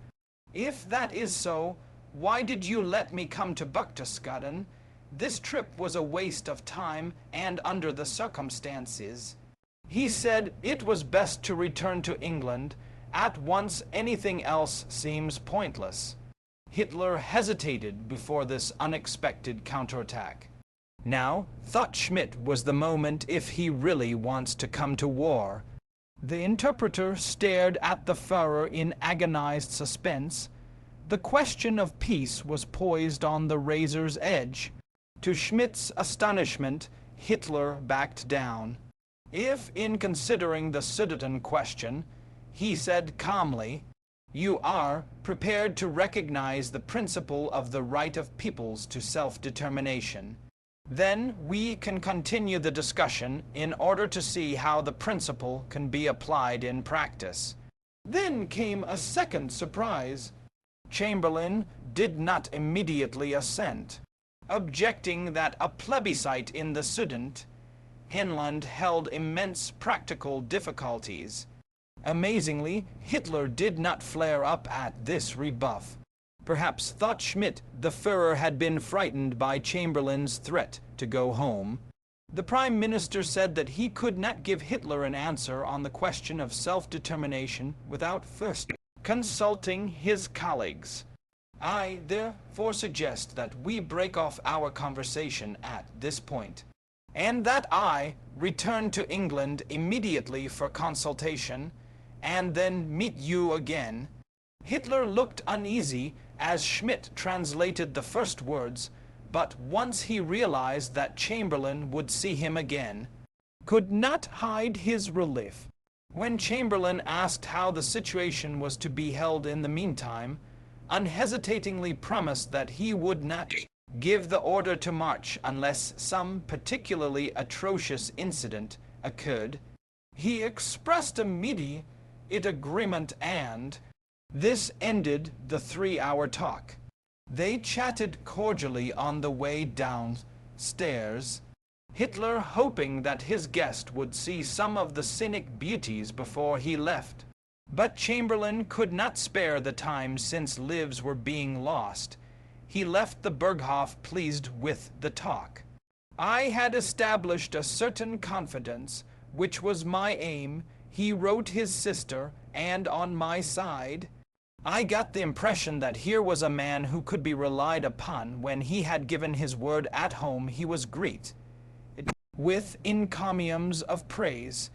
Speaker 1: If that is so, why did you let me come to Berchtesgaden? This trip was a waste of time and under the circumstances. He said it was best to return to England at once. Anything else seems pointless. Hitler hesitated before this unexpected counterattack. Now, thought Schmidt, was the moment if he really wants to come to war. The interpreter stared at the Führer in agonized suspense. The question of peace was poised on the razor's edge. To Schmidt's astonishment, Hitler backed down. If, in considering the Sudeten question, he said calmly, you are prepared to recognize the principle of the right of peoples to self-determination, then we can continue the discussion in order to see how the principle can be applied in practice. Then came a second surprise. Chamberlain did not immediately assent, objecting that a plebiscite in the Sudeten Hinland held immense practical difficulties. Amazingly, Hitler did not flare up at this rebuff. Perhaps, thought Schmidt, the Führer had been frightened by Chamberlain's threat to go home. The Prime Minister said that he could not give Hitler an answer on the question of self-determination without first consulting his colleagues. I therefore suggest that we break off our conversation at this point, and that I return to England immediately for consultation, and then meet you again. Hitler looked uneasy as Schmidt translated the first words, but once he realized that Chamberlain would see him again, could not hide his relief. When Chamberlain asked how the situation was to be held in the meantime, unhesitatingly promised that he would not give the order to march unless some particularly atrocious incident occurred. He expressed immediate agreement, and this ended the 3-hour talk. They chatted cordially on the way downstairs, Hitler hoping that his guest would see some of the scenic beauties before he left. But Chamberlain could not spare the time since lives were being lost. He left the Berghof pleased with the talk. I had established a certain confidence, which was my aim, he wrote his sister, and on my side, I got the impression that here was a man who could be relied upon. When he had given his word at home, he was greeted with encomiums of praise.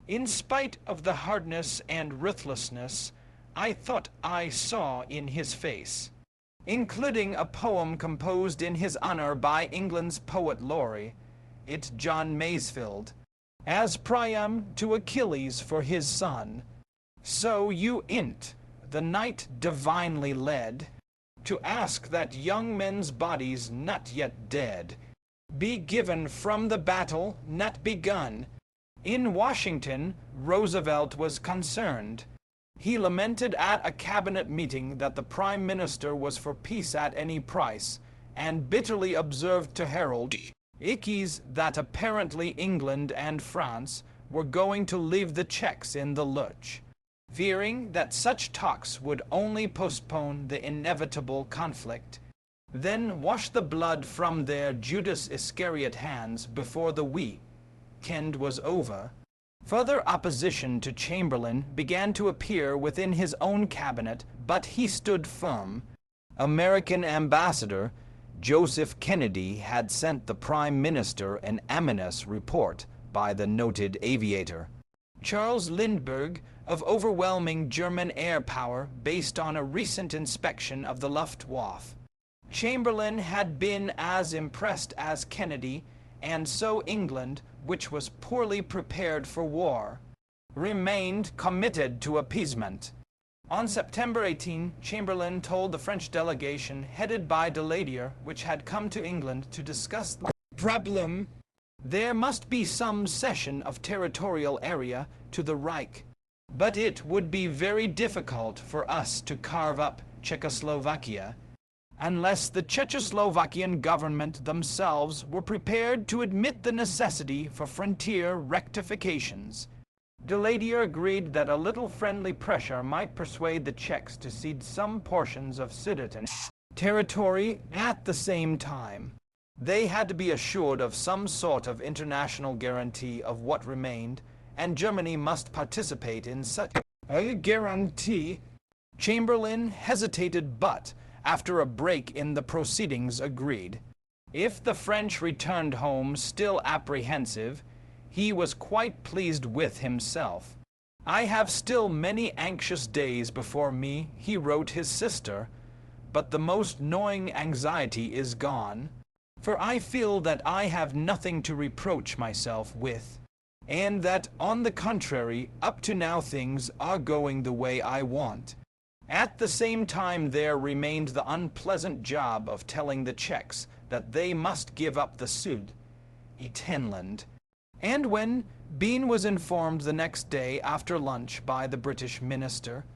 Speaker 1: In spite of the hardness and ruthlessness I thought I saw in his face, including a poem composed in his honor by England's poet laureate, John Masefield, as Priam to Achilles for his son. So you int the night divinely led to ask that young men's bodies not yet dead be given from the battle not begun. In Washington, Roosevelt was concerned. He lamented at a cabinet meeting that the Prime Minister was for peace at any price, and bitterly observed to Harold Ickes that apparently England and France were going to leave the Czechs in the lurch, fearing that such talks would only postpone the inevitable conflict, then wash the blood from their Judas Iscariot hands before the weekend was over. Further opposition to Chamberlain began to appear within his own cabinet, but he stood firm. American Ambassador Joseph Kennedy had sent the Prime Minister an ominous report by the noted aviator Charles Lindbergh of overwhelming German air power based on a recent inspection of the Luftwaffe. Chamberlain had been as impressed as Kennedy, and so England, which was poorly prepared for war, remained committed to appeasement. On September 18, Chamberlain told the French delegation headed by Daladier, which had come to England to discuss the problem, there must be some cession of territorial area to the Reich, but it would be very difficult for us to carve up Czechoslovakia unless the Czechoslovakian government themselves were prepared to admit the necessity for frontier rectifications. Daladier agreed that a little friendly pressure might persuade the Czechs to cede some portions of Sudeten territory at the same time. They had to be assured of some sort of international guarantee of what remained, and Germany must participate in such a guarantee. Chamberlain hesitated, but, after a break in the proceedings, agreed. If the French returned home still apprehensive, he was quite pleased with himself. "I have still many anxious days before me," he wrote his sister, "but the most gnawing anxiety is gone, for I feel that I have nothing to reproach myself with, and that, on the contrary, up to now things are going the way I want." At the same time there remained the unpleasant job of telling the Czechs that they must give up the Sudetenland. And when Bean was informed the next day after lunch by the British minister,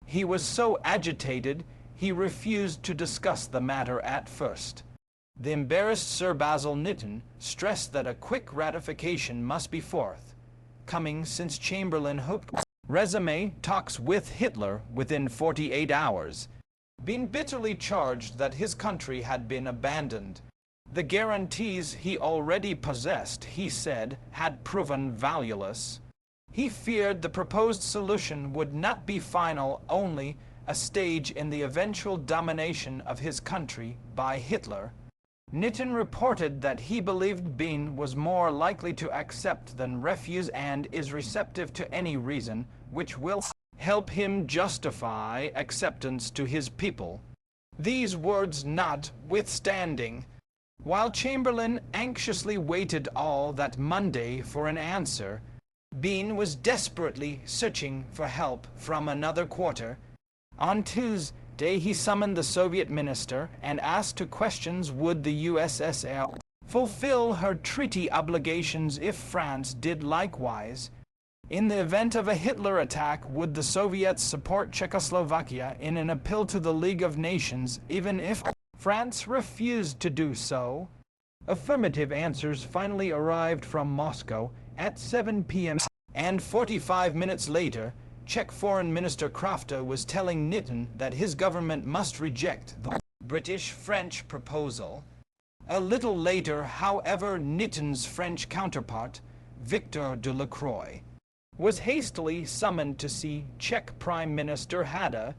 Speaker 1: he was so agitated he refused to discuss the matter at first. The embarrassed Sir Basil Nytten stressed that a quick ratification must be forthcoming, since Chamberlain hoped resume talks with Hitler within 48 hours. Bean bitterly charged that his country had been abandoned. The guarantees he already possessed, he said, had proven valueless. He feared the proposed solution would not be final, only a stage in the eventual domination of his country by Hitler. Nytten reported that he believed Bean was more likely to accept than refuse, and is receptive to any reason which will help him justify acceptance to his people. These words notwithstanding, while Chamberlain anxiously waited all that Monday for an answer, Bean was desperately searching for help from another quarter. On Tuesday he summoned the Soviet minister and asked two questions: would the USSR fulfill her treaty obligations if France did likewise? In the event of a Hitler attack, would the Soviets support Czechoslovakia in an appeal to the League of Nations, even if France refused to do so? Affirmative answers finally arrived from Moscow at 7 p.m. and 45 minutes later, Czech Foreign Minister Krafta was telling Nytten that his government must reject the British-French proposal. A little later, however, Nytten's French counterpart, Victor de Lacroix, was hastily summoned to see Czech Prime Minister Hatta.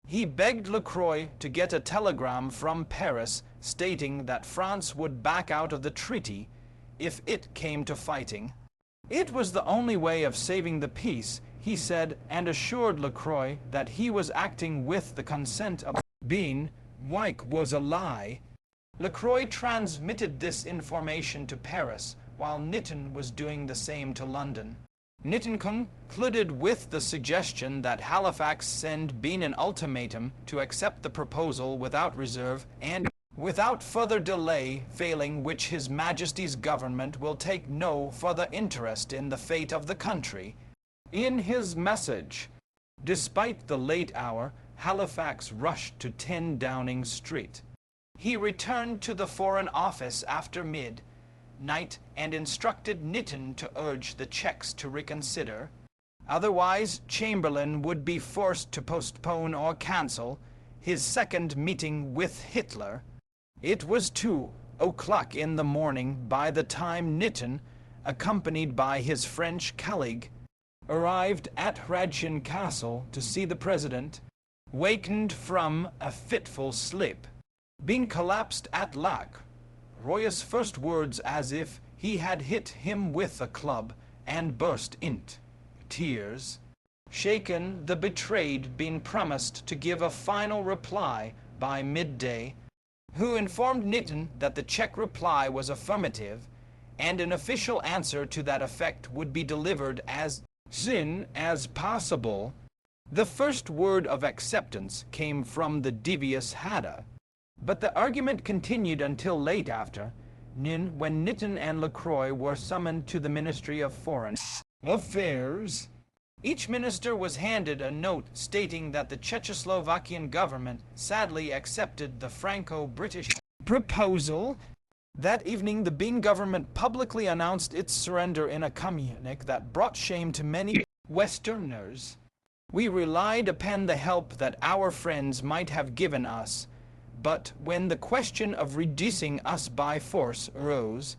Speaker 1: He begged Lacroix to get a telegram from Paris stating that France would back out of the treaty if it came to fighting. It was the only way of saving the peace, he said, and assured Lacroix that he was acting with the consent of Bean. Wyke was a lie. Lacroix transmitted this information to Paris, while Nytten was doing the same to London. Nytten concluded with the suggestion that Halifax send Bean an ultimatum to accept the proposal without reserve and without further delay, failing which His Majesty's government will take no further interest in the fate of the country. In his message, despite the late hour, Halifax rushed to 10 Downing Street. He returned to the Foreign Office after midnight and instructed Nytten to urge the Czechs to reconsider. Otherwise, Chamberlain would be forced to postpone or cancel his second meeting with Hitler. It was 2:00 in the morning by the time Nytten, accompanied by his French colleague, arrived at Hradčin Castle to see the president, wakened from a fitful sleep. Being collapsed at Lacroix's first words as if he had hit him with a club, and burst into tears. Shaken, the betrayed Bean promised to give a final reply by midday, who informed Nytten that the Czech reply was affirmative, and an official answer to that effect would be delivered as soon as possible. The first word of acceptance came from the devious Hatta, but the argument continued until late after, when Nytten and Lacroix were summoned to the Ministry of Foreign Affairs. Each minister was handed a note stating that the Czechoslovakian government sadly accepted the Franco-British proposal. That evening, the Bean government publicly announced its surrender in a communique that brought shame to many Westerners. We relied upon the help that our friends might have given us, but when the question of reducing us by force arose,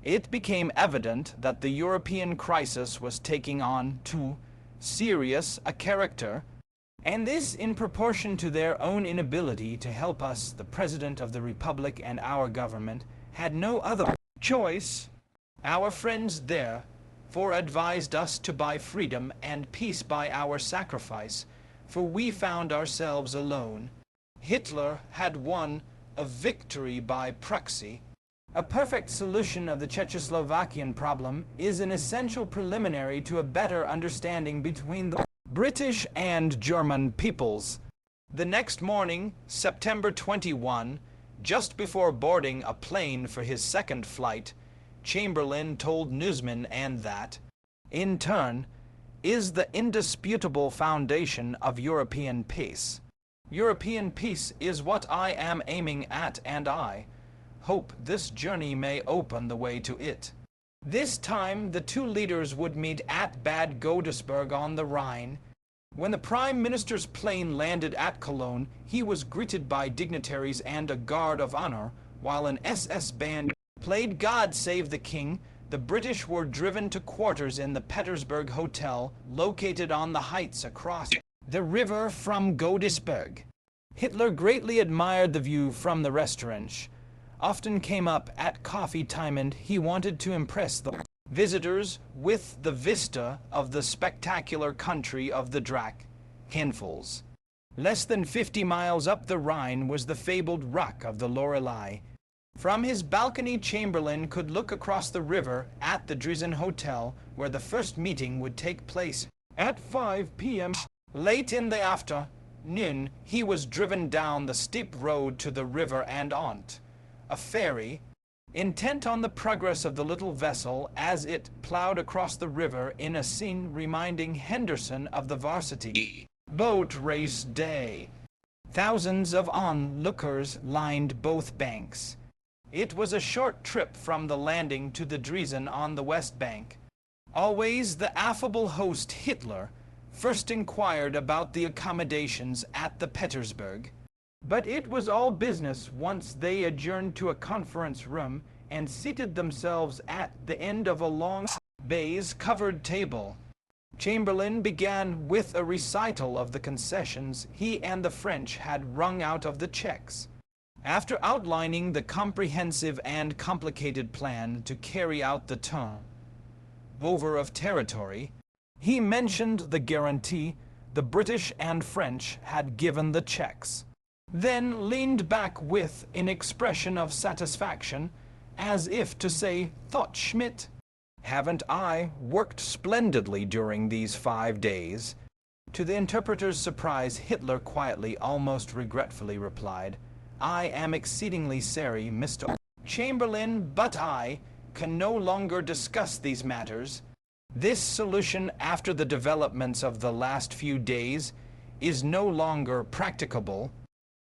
Speaker 1: it became evident that the European crisis was taking on too serious a character, and this in proportion to their own inability to help us. The President of the Republic and our government had no other choice. Our friends therefore advised us to buy freedom and peace by our sacrifice, for we found ourselves alone. Hitler had won a victory by proxy. A perfect solution of the Czechoslovakian problem is an essential preliminary to a better understanding between the British and German peoples. The next morning, September 21, just before boarding a plane for his second flight, Chamberlain told newsmen and that, in turn, is the indisputable foundation of European peace. European peace is what I am aiming at, and I hope this journey may open the way to it. This time the two leaders would meet at Bad Godesberg on the Rhine. When the Prime Minister's plane landed at Cologne, he was greeted by dignitaries and a guard of honor, while an SS band played God Save the King. The British were driven to quarters in the Petersburg Hotel, located on the heights across the river from Godesberg. Hitler greatly admired the view from the restaurant, often came up at coffee time, and he wanted to impress the visitors with the vista of the spectacular country of the Drac Hinfels. Less than 50 miles up the Rhine was the fabled rock of the Lorelei. From his balcony, Chamberlain could look across the river at the Dresden Hotel, where the first meeting would take place at 5 p.m. Late in the afternoon, he was driven down the steep road to the river and onto a ferry, intent on the progress of the little vessel as it plowed across the river in a scene reminding Henderson of the varsity boat race day. Thousands of onlookers lined both banks. It was a short trip from the landing to the Dresden on the west bank. Always the affable host Hitler first inquired about the accommodations at the Petersburg. But it was all business once they adjourned to a conference room and seated themselves at the end of a long baize-covered table. Chamberlain began with a recital of the concessions he and the French had wrung out of the Czechs. After outlining the comprehensive and complicated plan to carry out the turnover of territory, he mentioned the guarantee the British and French had given the Czechs, then leaned back with an expression of satisfaction, as if to say, "Thought Schmidt, haven't I worked splendidly during these 5 days?" To the interpreter's surprise, Hitler quietly, almost regretfully replied, "I am exceedingly sorry, Mr. Chamberlain, but I can no longer discuss these matters. This solution, after the developments of the last few days, is no longer practicable."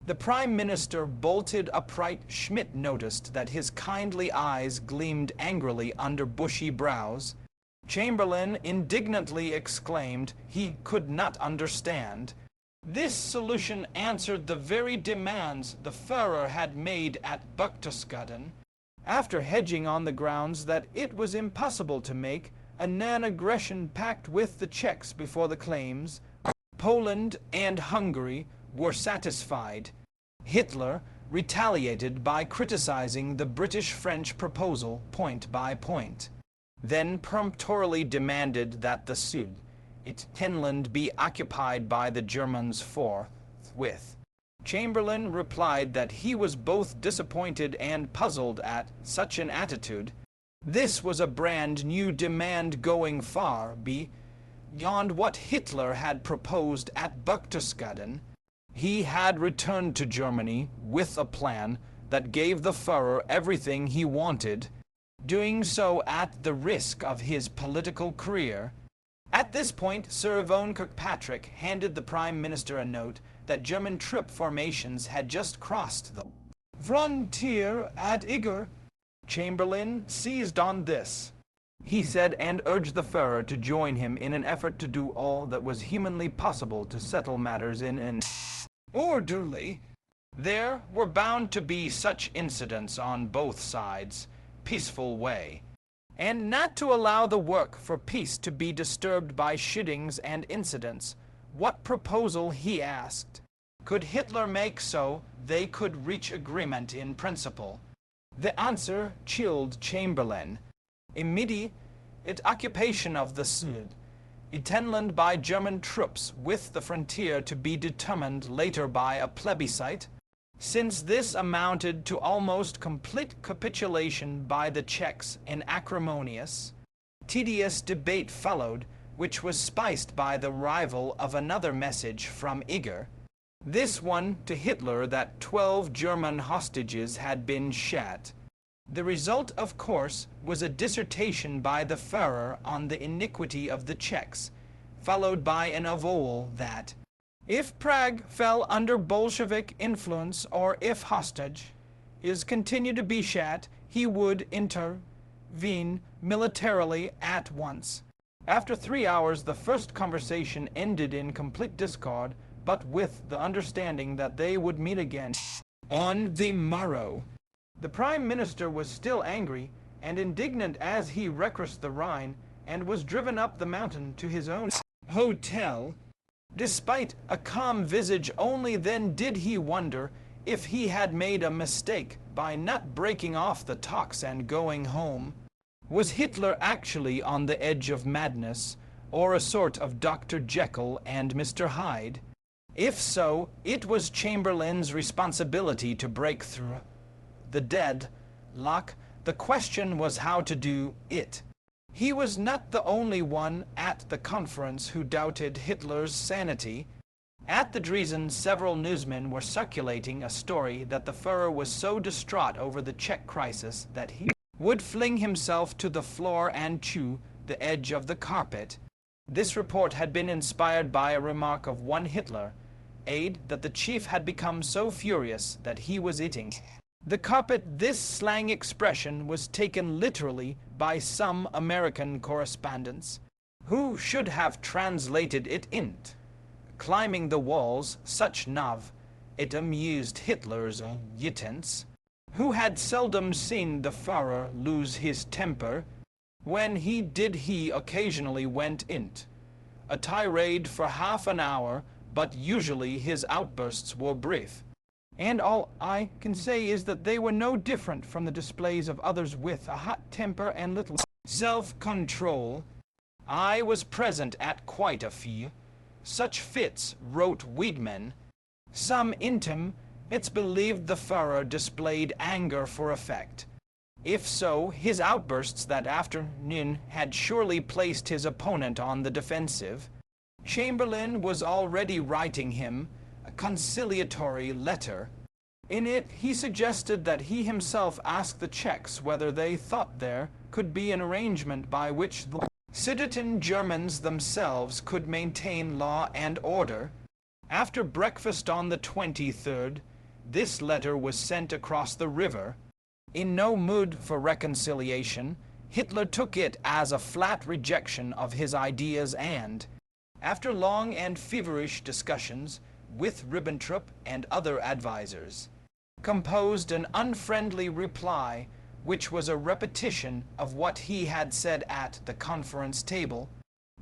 Speaker 1: The Prime Minister bolted upright. Schmidt noticed that his kindly eyes gleamed angrily under bushy brows. Chamberlain indignantly exclaimed he could not understand. This solution answered the very demands the Führer had made at Berchtesgaden. After hedging on the grounds that it was impossible to make a non-aggression pact with the Czechs before the claims Poland and Hungary were satisfied, Hitler retaliated by criticizing the British-French proposal point by point, then peremptorily demanded that the Sudetenland be occupied by the Germans forthwith. Chamberlain replied that he was both disappointed and puzzled at such an attitude. This was a brand new demand going far beyond what Hitler had proposed at Berchtesgaden. He had returned to Germany with a plan that gave the Führer everything he wanted, doing so at the risk of his political career. At this point, Sir Yvonne Kirkpatrick handed the Prime Minister a note that German troop formations had just crossed the frontier at Eger. Chamberlain seized on this. he said, and urged the Führer to join him in an effort to do all that was humanly possible to settle matters in an orderly. There were bound to be such incidents on both sides, peaceful way, and not to allow the work for peace to be disturbed by shittings and incidents. What proposal, he asked. Could Hitler make so they could reach agreement in principle? The answer chilled Chamberlain. Immediate occupation of the Sudetenland by German troops, with the frontier to be determined later by a plebiscite, since this amounted to almost complete capitulation by the Czechs. An acrimonious, tedious debate followed, which was spiced by the arrival of another message from Eger, this one to Hitler, that 12 German hostages had been shot. The result, of course, was a dissertation by the Führer on the iniquity of the Czechs, followed by an avowal that, if Prague fell under Bolshevik influence, or if hostage is continued to be shot, he would intervene militarily at once. After 3 hours, the first conversation ended in complete discord, but with the understanding that they would meet again on the morrow. The Prime Minister was still angry and indignant as he recrossed the Rhine and was driven up the mountain to his own hotel. Despite a calm visage, only then did he wonder if he had made a mistake by not breaking off the talks and going home. Was Hitler actually on the edge of madness, or a sort of Dr. Jekyll and Mr. Hyde? If so, it was Chamberlain's responsibility to break through the deadlock. The question was how to do it. He was not the only one at the conference who doubted Hitler's sanity. At the Dresden, several newsmen were circulating a story that the Führer was so distraught over the Czech crisis that he would fling himself to the floor and chew the edge of the carpet. This report had been inspired by a remark of one Hitler aide that the chief had become so furious that he was eating the carpet. This slang expression was taken literally by some American correspondents, who should have translated it into climbing the walls, such nav. It amused Hitler's adjutants, who had seldom seen the Führer lose his temper. When he did, he occasionally went into a tirade for half an hour, but usually his outbursts were brief. And all I can say is that they were no different from the displays of others with a hot temper and little self-control. I was present at quite a few such fits, wrote Wiedemann. Some intimates believed the Führer displayed anger for effect. If so, his outbursts that afternoon had surely placed his opponent on the defensive. Chamberlain was already writing him a conciliatory letter. In it, he suggested that he himself ask the Czechs whether they thought there could be an arrangement by which the Sudeten Germans themselves could maintain law and order. After breakfast on the 23rd, this letter was sent across the river. In no mood for reconciliation, Hitler took it as a flat rejection of his ideas and, after long and feverish discussions with Ribbentrop and other advisers, composed an unfriendly reply which was a repetition of what he had said at the conference table.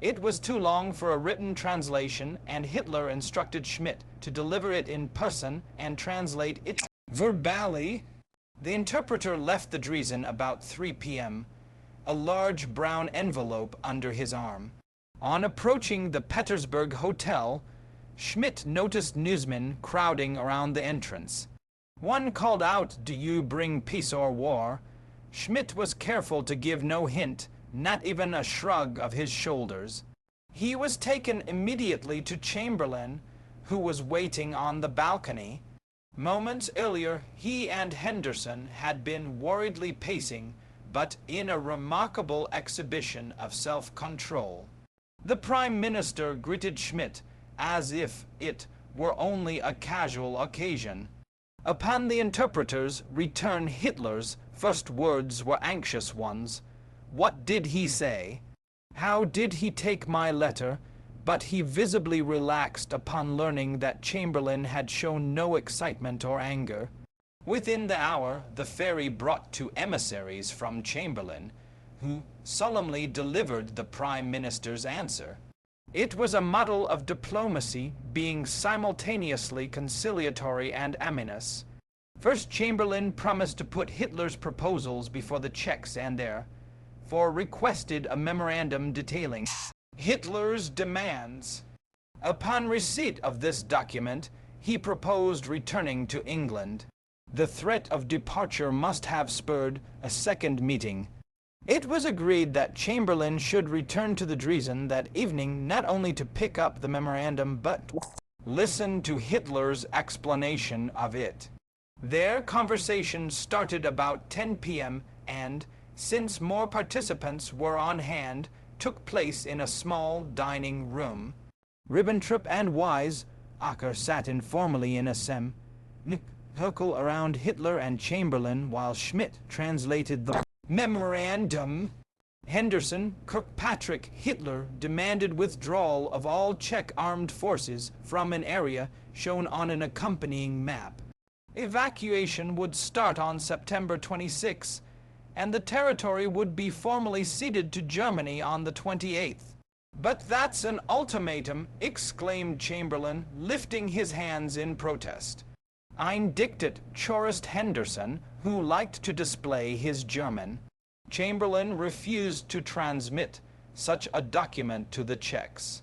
Speaker 1: It was too long for a written translation, and Hitler instructed Schmidt to deliver it in person and translate it verbally. The interpreter left the Dresden about 3 p.m., a large brown envelope under his arm. On approaching the Petersburg Hotel, Schmidt noticed newsmen crowding around the entrance. One called out, "Do you bring peace or war?" Schmidt was careful to give no hint, not even a shrug of his shoulders. He was taken immediately to Chamberlain, who was waiting on the balcony. Moments earlier, he and Henderson had been worriedly pacing, but in a remarkable exhibition of self-control. The Prime Minister greeted Schmidt as if it were only a casual occasion. Upon the interpreter's return, Hitler's first words were anxious ones. What did he say? How did he take my letter? But he visibly relaxed upon learning that Chamberlain had shown no excitement or anger. Within the hour, the ferry brought two emissaries from Chamberlain, who solemnly delivered the Prime Minister's answer. It was a model of diplomacy, being simultaneously conciliatory and ominous. First, Chamberlain promised to put Hitler's proposals before the Czechs and requested a memorandum detailing Hitler's demands. Upon receipt of this document, he proposed returning to England. The threat of departure must have spurred a second meeting. It was agreed that Chamberlain should return to the Dresden that evening, not only to pick up the memorandum, but listen to Hitler's explanation of it. Their conversation started about 10 p.m. and, since more participants were on hand, took place in a small dining room. Ribbentrop and Acker sat informally in a circle around Hitler and Chamberlain, while Schmidt translated the memorandum. Henderson, Kirkpatrick, Hitler demanded withdrawal of all Czech armed forces from an area shown on an accompanying map. Evacuation would start on September 26, and the territory would be formally ceded to Germany on the 28th. "But that's an ultimatum," exclaimed Chamberlain, lifting his hands in protest. "Ein Diktat," chorused Henderson, who liked to display his German. Chamberlain refused to transmit such a document to the Czechs.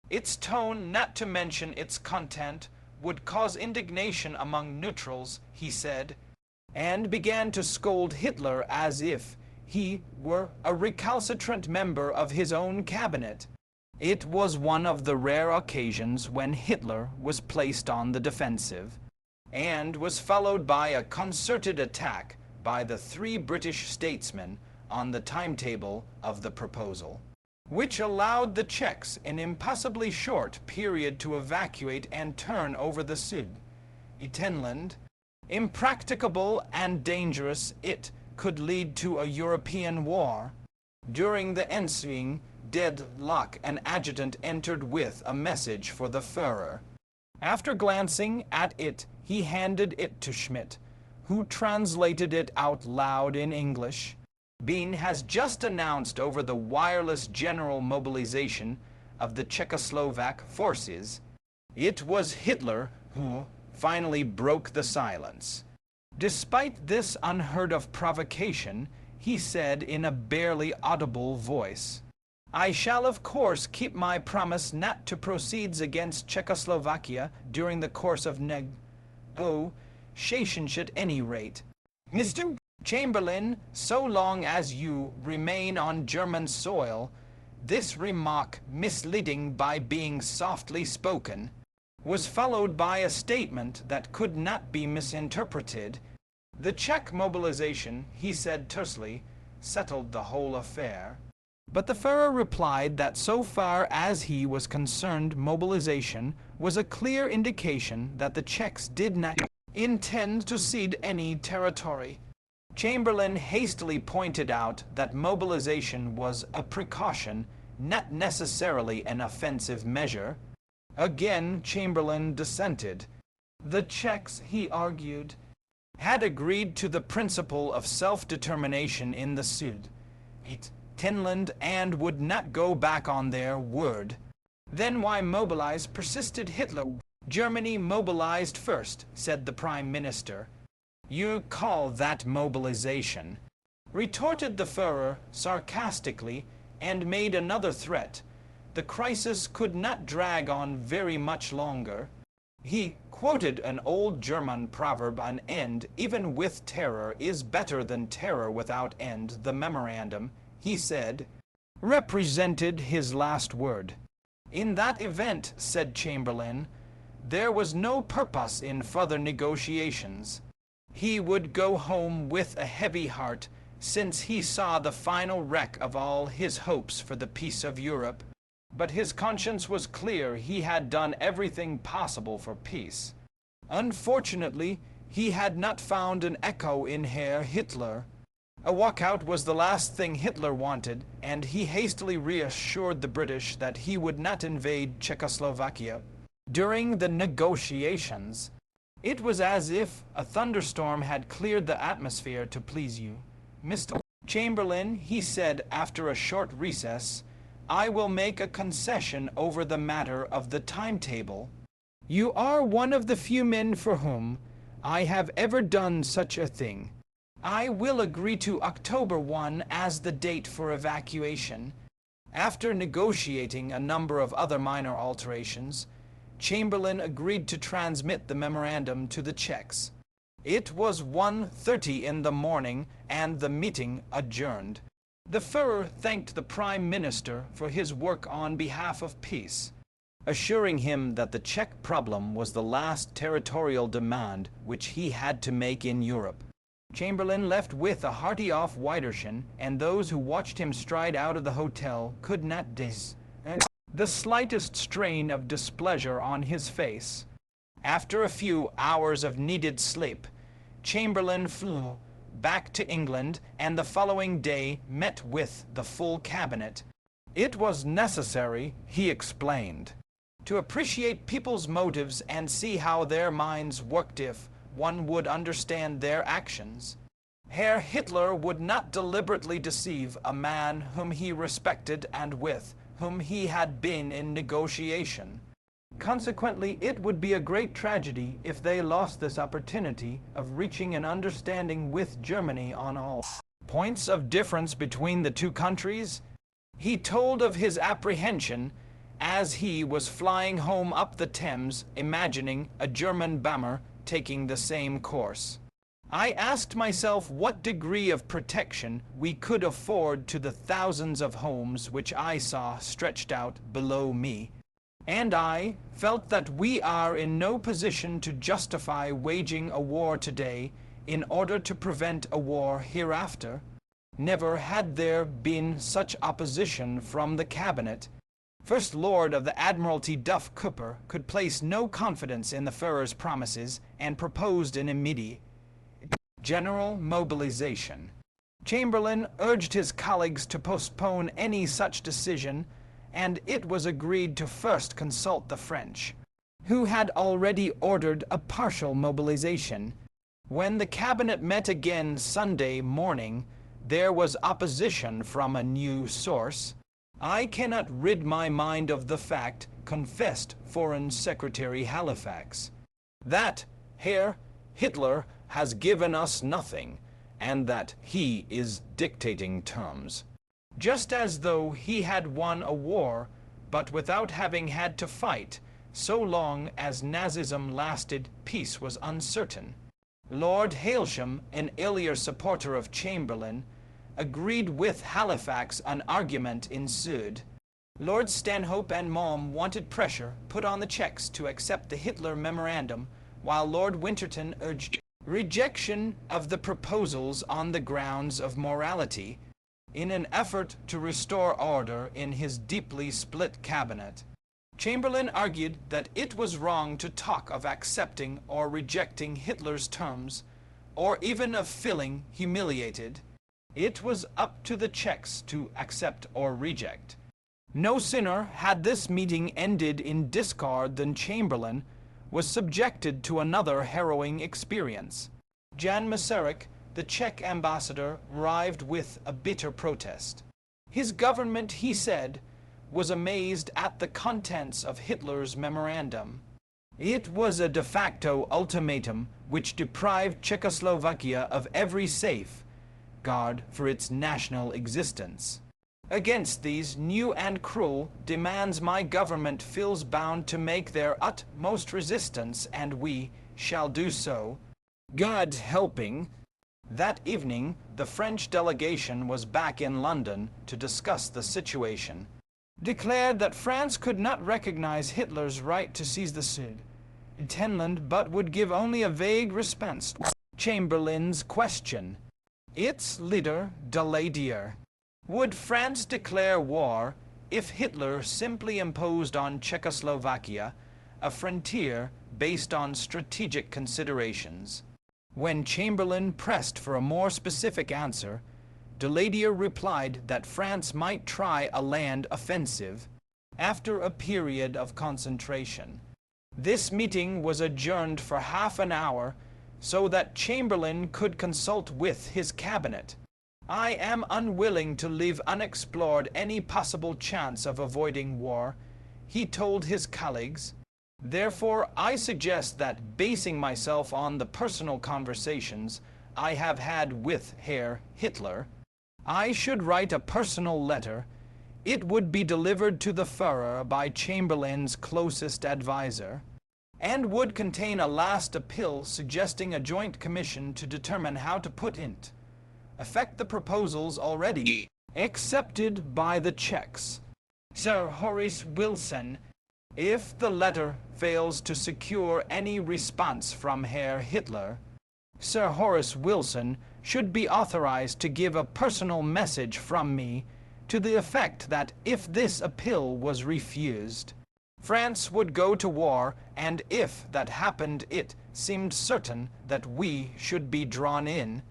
Speaker 1: Its tone, not to mention its content, would cause indignation among neutrals, he said, and began to scold Hitler as if he were a recalcitrant member of his own cabinet. It was one of the rare occasions when Hitler was placed on the defensive, and was followed by a concerted attack by the three British statesmen on the timetable of the proposal, which allowed the Czechs an impossibly short period to evacuate and turn over the Sudetenland. Impracticable and dangerous, it could lead to a European war. During the ensuing deadlock, an adjutant entered with a message for the Führer. After glancing at it, he handed it to Schmidt, who translated it out loud in English. Bean has just announced over the wireless general mobilization of the Czechoslovak forces. It was Hitler who finally broke the silence. Despite this unheard-of provocation, he said in a barely audible voice, "I shall of course keep my promise not to proceed against Czechoslovakia during the course of negotiations at any rate. Mr. Chamberlain, so long as you remain on German soil." This remark, misleading by being softly spoken, was followed by a statement that could not be misinterpreted. The Czech mobilization, he said tersely, settled the whole affair. But the Führer replied that so far as he was concerned, mobilization was a clear indication that the Czechs did not intend to cede any territory. Chamberlain hastily pointed out that mobilization was a precaution, not necessarily an offensive measure. Again, Chamberlain dissented. The Czechs, he argued, had agreed to the principle of self-determination in the Sudetenland and would not go back on their word. Then why mobilize? Persisted Hitler. Germany mobilized first, said the Prime Minister. You call that mobilization? Retorted the Führer sarcastically, and made another threat. The crisis could not drag on very much longer. He quoted an old German proverb, "An end, even with terror, is better than terror without end." The memorandum, he said, represented his last word. In that event, said Chamberlain, there was no purpose in further negotiations. He would go home with a heavy heart, since he saw the final wreck of all his hopes for the peace of Europe. But his conscience was clear. He had done everything possible for peace. Unfortunately, he had not found an echo in Herr Hitler. A walkout was the last thing Hitler wanted, and he hastily reassured the British that he would not invade Czechoslovakia. During the negotiations, it was as if a thunderstorm had cleared the atmosphere to please you. Mr. Chamberlain, he said after a short recess, I will make a concession over the matter of the timetable. You are one of the few men for whom I have ever done such a thing. I will agree to October 1 as the date for evacuation. After negotiating a number of other minor alterations, Chamberlain agreed to transmit the memorandum to the Czechs. It was 1:30 in the morning, and the meeting adjourned. The Führer thanked the Prime Minister for his work on behalf of peace, assuring him that the Czech problem was the last territorial demand which he had to make in Europe. Chamberlain left with a hearty off Wiedersehen, and those who watched him stride out of the hotel could not the slightest strain of displeasure on his face. After a few hours of needed sleep, Chamberlain flew back to England, and the following day met with the full cabinet. It was necessary, he explained, to appreciate people's motives and see how their minds worked if one would understand their actions. Herr Hitler would not deliberately deceive a man whom he respected and with whom he had been in negotiation. Consequently, it would be a great tragedy if they lost this opportunity of reaching an understanding with Germany on all points of difference between the two countries. He told of his apprehension as he was flying home up the Thames, imagining a German bomber taking the same course. I asked myself what degree of protection we could afford to the thousands of homes which I saw stretched out below me, and I felt that we are in no position to justify waging a war today in order to prevent a war hereafter. Never had there been such opposition from the cabinet. First Lord of the Admiralty Duff Cooper could place no confidence in the Führer's promises and proposed an immediate general mobilization. Chamberlain urged his colleagues to postpone any such decision, and it was agreed to first consult the French, who had already ordered a partial mobilization. When the cabinet met again Sunday morning, there was opposition from a new source. I cannot rid my mind of the fact, confessed Foreign Secretary Halifax, that Herr Hitler has given us nothing, and that he is dictating terms. Just as though he had won a war, but without having had to fight. So long as Nazism lasted, peace was uncertain. Lord Hailsham, an earlier supporter of Chamberlain, agreed with Halifax. An argument ensued. Lord Stanhope and Malm wanted pressure put on the Czechs to accept the Hitler memorandum, while Lord Winterton urged rejection of the proposals on the grounds of morality, in an effort to restore order in his deeply split cabinet. Chamberlain argued that it was wrong to talk of accepting or rejecting Hitler's terms, or even of feeling humiliated. It was up to the Czechs to accept or reject. No sooner had this meeting ended in discord than Chamberlain was subjected to another harrowing experience. Jan Masaryk, the Czech ambassador, arrived with a bitter protest. His government, he said, was amazed at the contents of Hitler's memorandum. It was a de facto ultimatum which deprived Czechoslovakia of every safeguard for its national existence. Against these new and cruel demands my government feels bound to make their utmost resistance, and we shall do so, God helping. That evening, the French delegation was back in London to discuss the situation, declared that France could not recognize Hitler's right to seize the Sudetenland, but would give only a vague response to Chamberlain's question. Its leader, Daladier, would France declare war if Hitler simply imposed on Czechoslovakia a frontier based on strategic considerations? When Chamberlain pressed for a more specific answer, Daladier replied that France might try a land offensive after a period of concentration. This meeting was adjourned for half an hour so that Chamberlain could consult with his cabinet. I am unwilling to leave unexplored any possible chance of avoiding war, he told his colleagues. Therefore, I suggest that, basing myself on the personal conversations I have had with Herr Hitler, I should write a personal letter. It would be delivered to the Führer by Chamberlain's closest adviser, and would contain a last appeal suggesting a joint commission to determine how to put into effect the proposals already accepted by the Czechs. Sir Horace Wilson, if the letter fails to secure any response from Herr Hitler, Sir Horace Wilson should be authorized to give a personal message from me to the effect that if this appeal was refused, France would go to war, and if that happened it seemed certain that we should be drawn in.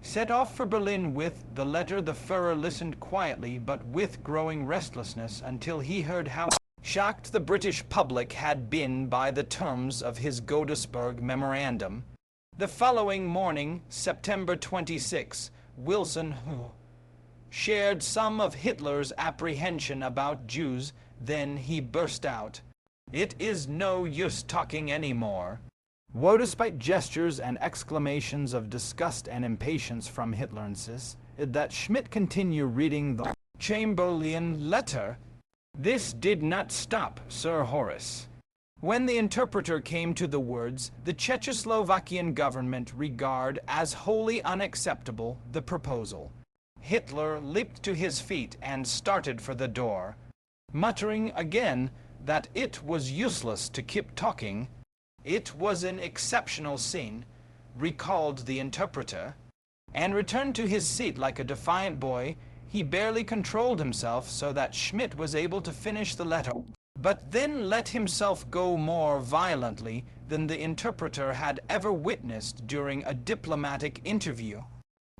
Speaker 1: Set off for Berlin with the letter, the Führer listened quietly but with growing restlessness until he heard how shocked the British public had been by the terms of his Godesberg memorandum. The following morning, September 26, Wilson shared some of Hitler's apprehension about Jews. Then he burst out, "It is no use talking any more." Woe, despite gestures and exclamations of disgust and impatience from Hitler, insists that Schmidt continue reading the Chamberlain letter. This did not stop Sir Horace. When the interpreter came to the words, "The Czechoslovakian government regard as wholly unacceptable the proposal," Hitler leaped to his feet and started for the door, muttering again that it was useless to keep talking. "It was an exceptional scene," recalled the interpreter, and returned to his seat like a defiant boy. He barely controlled himself so that Schmidt was able to finish the letter, but then let himself go more violently than the interpreter had ever witnessed during a diplomatic interview,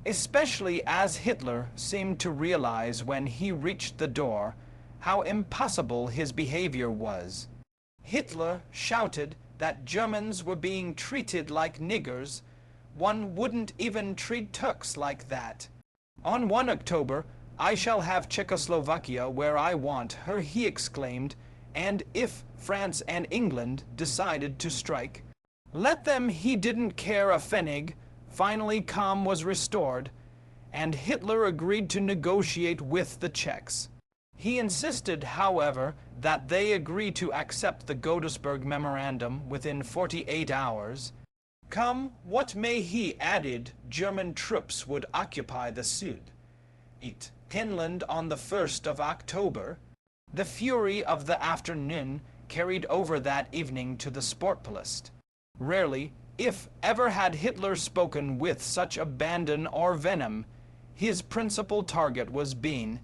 Speaker 1: especially as Hitler seemed to realize when he reached the door how impossible his behavior was. Hitler shouted that Germans were being treated like niggers. One wouldn't even treat Turks like that. On 1 October, "I shall have Czechoslovakia where I want her," he exclaimed, "and if France and England decided to strike, let them, he didn't care a pfennig." Finally, calm was restored, and Hitler agreed to negotiate with the Czechs. He insisted, however, that they agree to accept the Godesberg memorandum within 48 hours. Come what may, he added, German troops would occupy the Sud. Finland on the 1st of October. The fury of the afternoon carried over that evening to the Sportpalast. Rarely, if ever, had Hitler spoken with such abandon or venom. His principal target was Bean.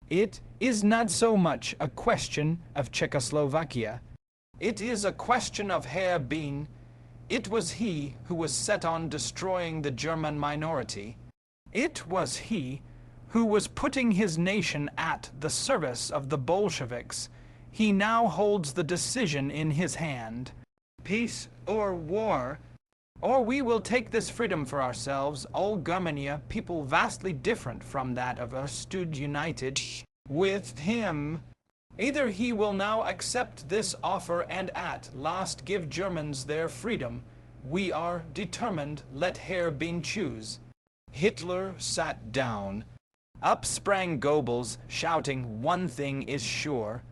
Speaker 1: It is not so much a question of Czechoslovakia. It is a question of Herr Bean. It was he who was set on destroying the German minority. It was he who was putting his nation at the service of the Bolsheviks. He now holds the decision in his hand. Peace or war, or we will take this freedom for ourselves, all Germania, people vastly different from that of us, stood united with him. Either he will now accept this offer and at last give Germans their freedom. We are determined, let Herr Bean choose. Hitler sat down. Up sprang Goebbels, shouting, "One thing is sure.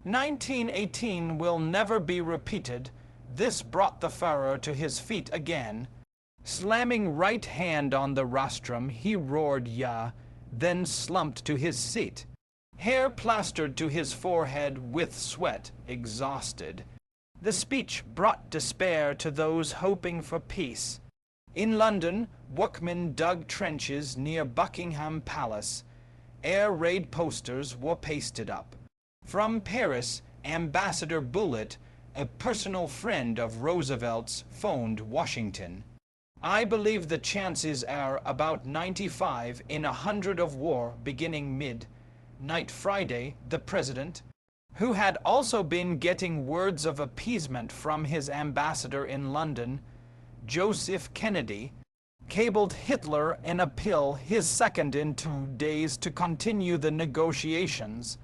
Speaker 1: 1918 will never be repeated." This brought the Führer to his feet again. Slamming right hand on the rostrum, he roared "Ja," then slumped to his seat. Hair plastered to his forehead with sweat, exhausted. The speech brought despair to those hoping for peace. In London, workmen dug trenches near Buckingham Palace. Air raid posters were pasted up. From Paris, Ambassador Bullitt, a personal friend of Roosevelt's, phoned Washington. I believe the chances are about 95 in 100 of war beginning midnight Friday. The president, who had also been getting words of appeasement from his ambassador in London, Joseph Kennedy, cabled Hitler an appeal, his second in 2 days, to continue the negotiations.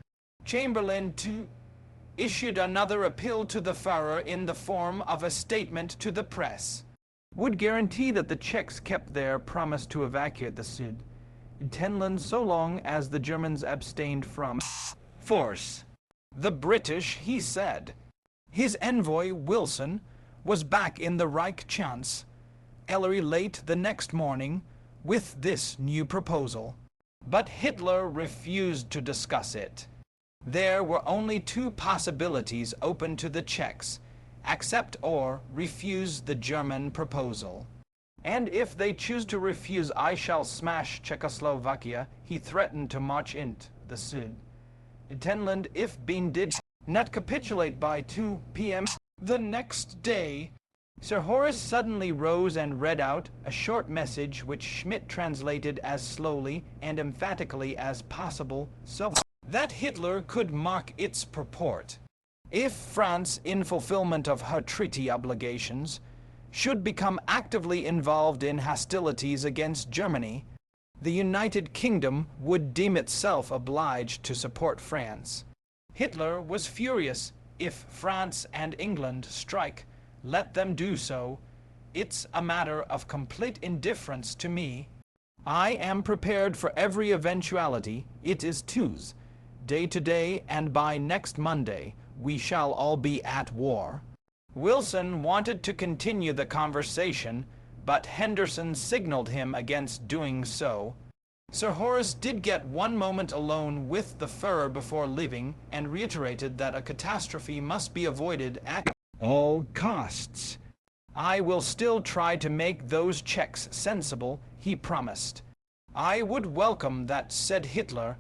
Speaker 1: Chamberlain, too, issued another appeal to the Führer in the form of a statement to the press. Would guarantee that the Czechs kept their promise to evacuate the Sudetenland so long as the Germans abstained from force. The British, he said. His envoy, Wilson, was back in the Reich Chance, Ellery late the next morning, with this new proposal. But Hitler refused to discuss it. There were only 2 possibilities open to the Czechs: accept or refuse the German proposal. And if they choose to refuse, I shall smash Czechoslovakia. He threatened to march into the Sudetenland if Bean did not capitulate by 2 p.m. the next day. Sir Horace suddenly rose and read out a short message which Schmidt translated as slowly and emphatically as possible, so that Hitler could mark its purport. If France, in fulfillment of her treaty obligations, should become actively involved in hostilities against Germany, the United Kingdom would deem itself obliged to support France. Hitler was furious. If France and England strike, let them do so. It's a matter of complete indifference to me. I am prepared for every eventuality. It is Tuesday today, and by next Monday we shall all be at war. Wilson wanted to continue the conversation, but Henderson signaled him against doing so. Sir Horace did get 1 moment alone with the Führer before leaving, and reiterated that a catastrophe must be avoided at all costs. I will still try to make those Czechs sensible, he promised. I would welcome that, said Hitler,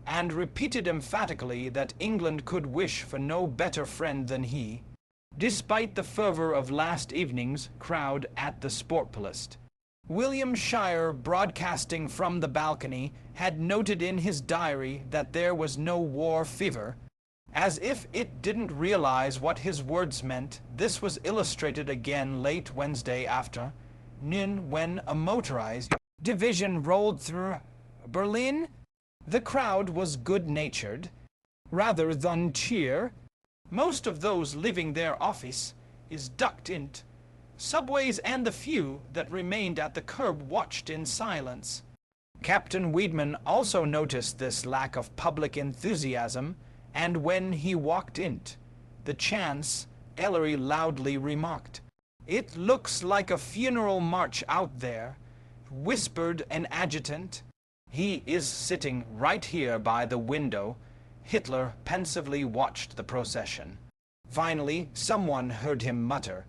Speaker 1: and repeated emphatically that England could wish for no better friend than he. Despite the fervor of last evening's crowd at the Sportpalast, William Shire, broadcasting from the balcony, had noted in his diary that there was no war fever. As if it didn't realize what his words meant, this was illustrated again late Wednesday afternoon when a motorized division rolled through Berlin. The crowd was good-natured, rather than cheer. Most of those leaving their office is ducked into subways, and the few that remained at the curb watched in silence. Captain Weidman also noticed this lack of public enthusiasm, and when he walked into the chance, Ellery loudly remarked, "It looks like a funeral march out there," whispered an adjutant. "He is sitting right here by the window." Hitler pensively watched the procession. Finally, someone heard him mutter,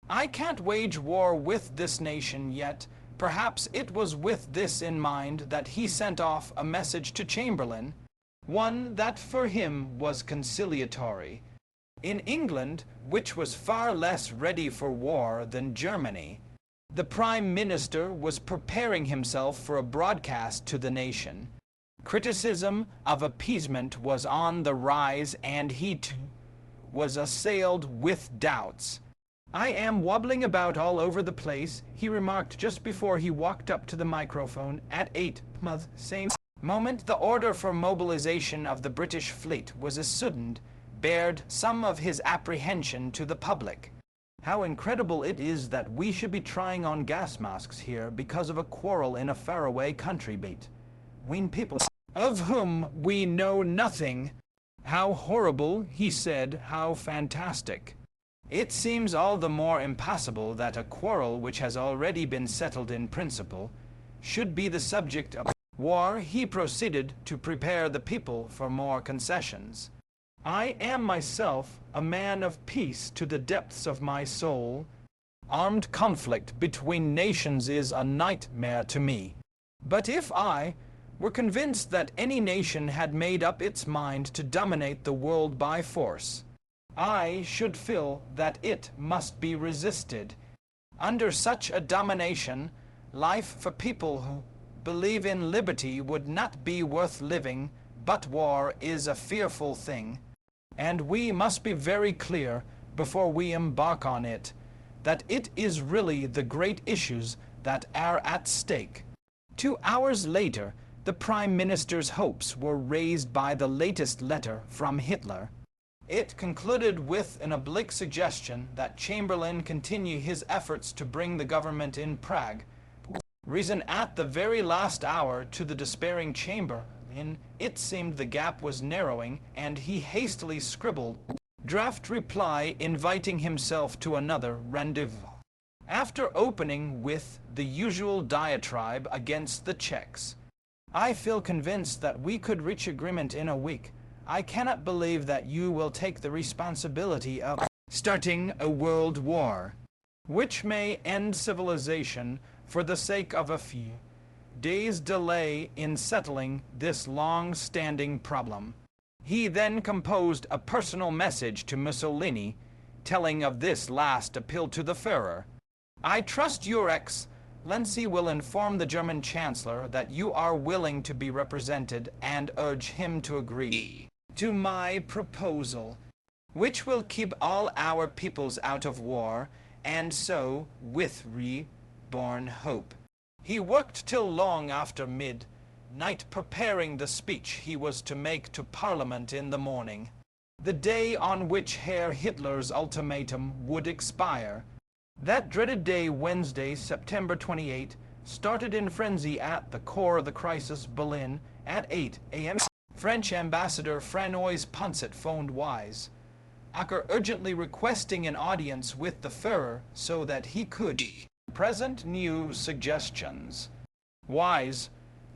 Speaker 1: "I can't wage war with this nation yet." Perhaps it was with this in mind that he sent off a message to Chamberlain, one that for him was conciliatory. In England, which was far less ready for war than Germany, the Prime Minister was preparing himself for a broadcast to the nation. Criticism of appeasement was on the rise, and he too was assailed with doubts. "I am wobbling about all over the place," he remarked just before he walked up to the microphone at 8th same moment. The order for mobilization of the British fleet was issued, bared some of his apprehension to the public. "How incredible it is that we should be trying on gas masks here because of a quarrel in a faraway country between people of whom we know nothing. How horrible," he said, "how fantastic. It seems all the more impossible that a quarrel which has already been settled in principle should be the subject of war." He proceeded to prepare the people for more concessions. "I am myself a man of peace to the depths of my soul. Armed conflict between nations is a nightmare to me. But if I were convinced that any nation had made up its mind to dominate the world by force, I should feel that it must be resisted. Under such a domination, life for people who believe in liberty would not be worth living, but war is a fearful thing, and we must be very clear before we embark on it, that it is really the great issues that are at stake. 2 hours later, the Prime Minister's hopes were raised by the latest letter from Hitler. It concluded with an oblique suggestion that Chamberlain continue his efforts to bring the government in Prague. Reason at the very last hour to the despairing Chamberlain, it seemed the gap was narrowing, and he hastily scribbled draft reply inviting himself to another rendezvous. After opening with the usual diatribe against the Czechs, I feel convinced that we could reach agreement in a week. I cannot believe that you will take the responsibility of starting a world war, which may end civilization for the sake of a few days' delay in settling this long-standing problem. He then composed a personal message to Mussolini, telling of this last appeal to the Führer. I trust your Excellency will inform the German Chancellor that you are willing to be represented and urge him to agree to my proposal, which will keep all our peoples out of war, and so with reborn hope. He worked till long after midnight preparing the speech he was to make to Parliament in the morning, the day on which Herr Hitler's ultimatum would expire. That dreaded day, Wednesday, September 28, started in frenzy at the core of the crisis, Berlin, at 8 a.m. French Ambassador Francois Poncet phoned Wise, Acker urgently requesting an audience with the Führer so that he could present new suggestions. Wise,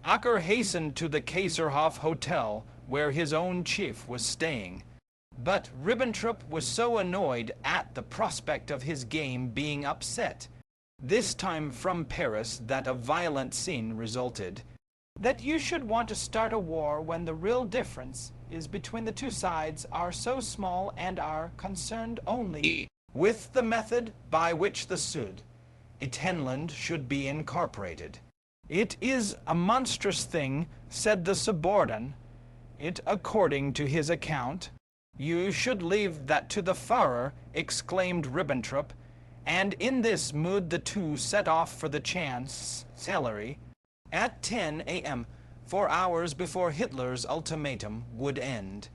Speaker 1: Acker hastened to the Kaiserhof Hotel, where his own chief was staying. But Ribbentrop was so annoyed at the prospect of his game being upset, this time from Paris, that a violent scene resulted. That you should want to start a war when the real difference is between the two sides are so small and are concerned only with the method by which the Sudetenland should be incorporated. It is a monstrous thing, said the subaltern. It, according to his account, you should leave that to the Führer, exclaimed Ribbentrop, and in this mood the two set off for the Chancellery at 10 a.m., 4 hours before Hitler's ultimatum would end.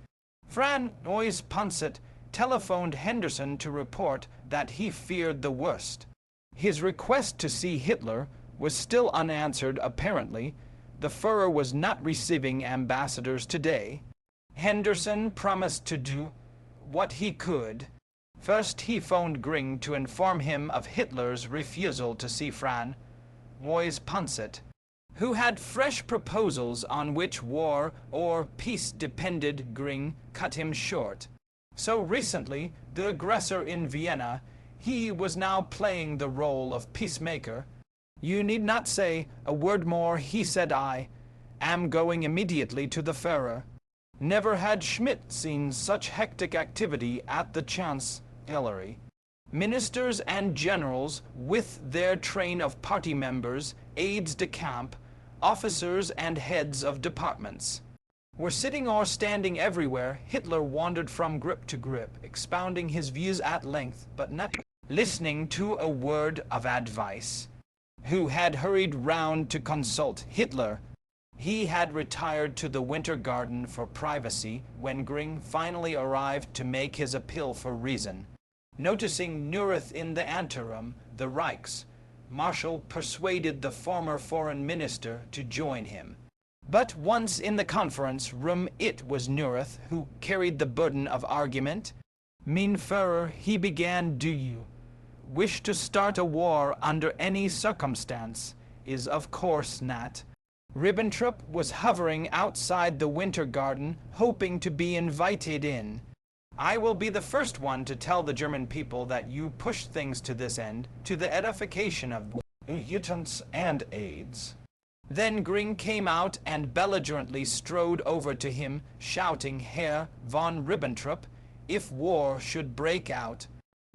Speaker 1: Francois Poncet telephoned Henderson to report that he feared the worst. His request to see Hitler was still unanswered apparently. The Führer was not receiving ambassadors today. Henderson promised to do what he could. First he phoned Gring to inform him of Hitler's refusal to see Francois Poncet, who had fresh proposals on which war or peace depended. Gring cut him short. So recently, the aggressor in Vienna, he was now playing the role of peacemaker. You need not say a word more, he said. I am going immediately to the Führer. Never had Schmidt seen such hectic activity at the Chancellery. Ministers and generals, with their train of party members, aides-de-camp, officers and heads of departments, were sitting or standing everywhere. Hitler wandered from grip to grip, expounding his views at length, but not listening to a word of advice. Who had hurried round to consult Hitler? He had retired to the Winter Garden for privacy when Gring finally arrived to make his appeal for reason. Noticing Neurath in the anteroom, the Reichsmarshal persuaded the former foreign minister to join him. But once in the conference room, it was Neurath who carried the burden of argument. Mein Führer, he began, do you wish to start a war under any circumstance? Is of course not. Ribbentrop was hovering outside the Winter Garden, hoping to be invited in. I will be the first one to tell the German people that you pushed things to this end, to the edification of adjutants and aides. Then Gring came out and belligerently strode over to him, shouting, Herr von Ribbentrop, if war should break out,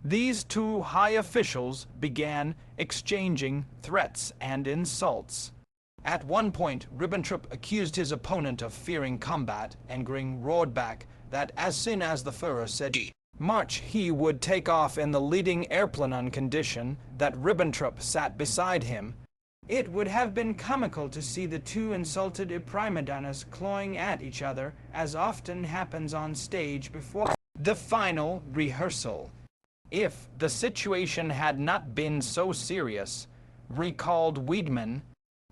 Speaker 1: These two high officials began exchanging threats and insults. At one point, Ribbentrop accused his opponent of fearing combat, and Göring roared back that as soon as the Führer said march, he would take off in the leading airplane on condition that Ribbentrop sat beside him. It would have been comical to see the two insulted prima donnas clawing at each other, as often happens on stage before the final rehearsal. If the situation had not been so serious, recalled Wiedemann,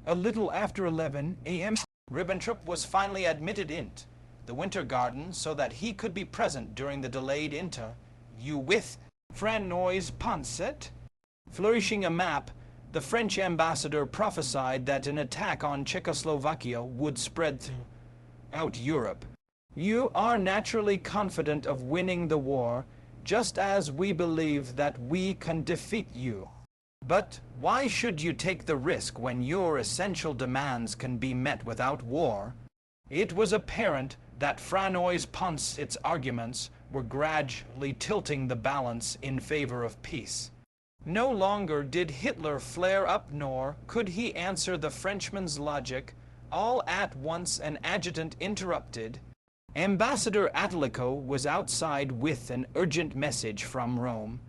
Speaker 1: a little after 11 a.m., Ribbentrop was finally admitted into the Winter Garden so that he could be present during the delayed interview with Franz Ponset. Flourishing a map, the French ambassador prophesied that an attack on Czechoslovakia would spread throughout Europe. You are naturally confident of winning the war, just as we believe that we can defeat you. But why should you take the risk when your essential demands can be met without war? It was apparent that Franz Ponset's arguments were gradually tilting the balance in favor of peace. No longer did Hitler flare up, nor could he answer the Frenchman's logic. All at once an adjutant interrupted. Ambassador Attalico was outside with an urgent message from Rome.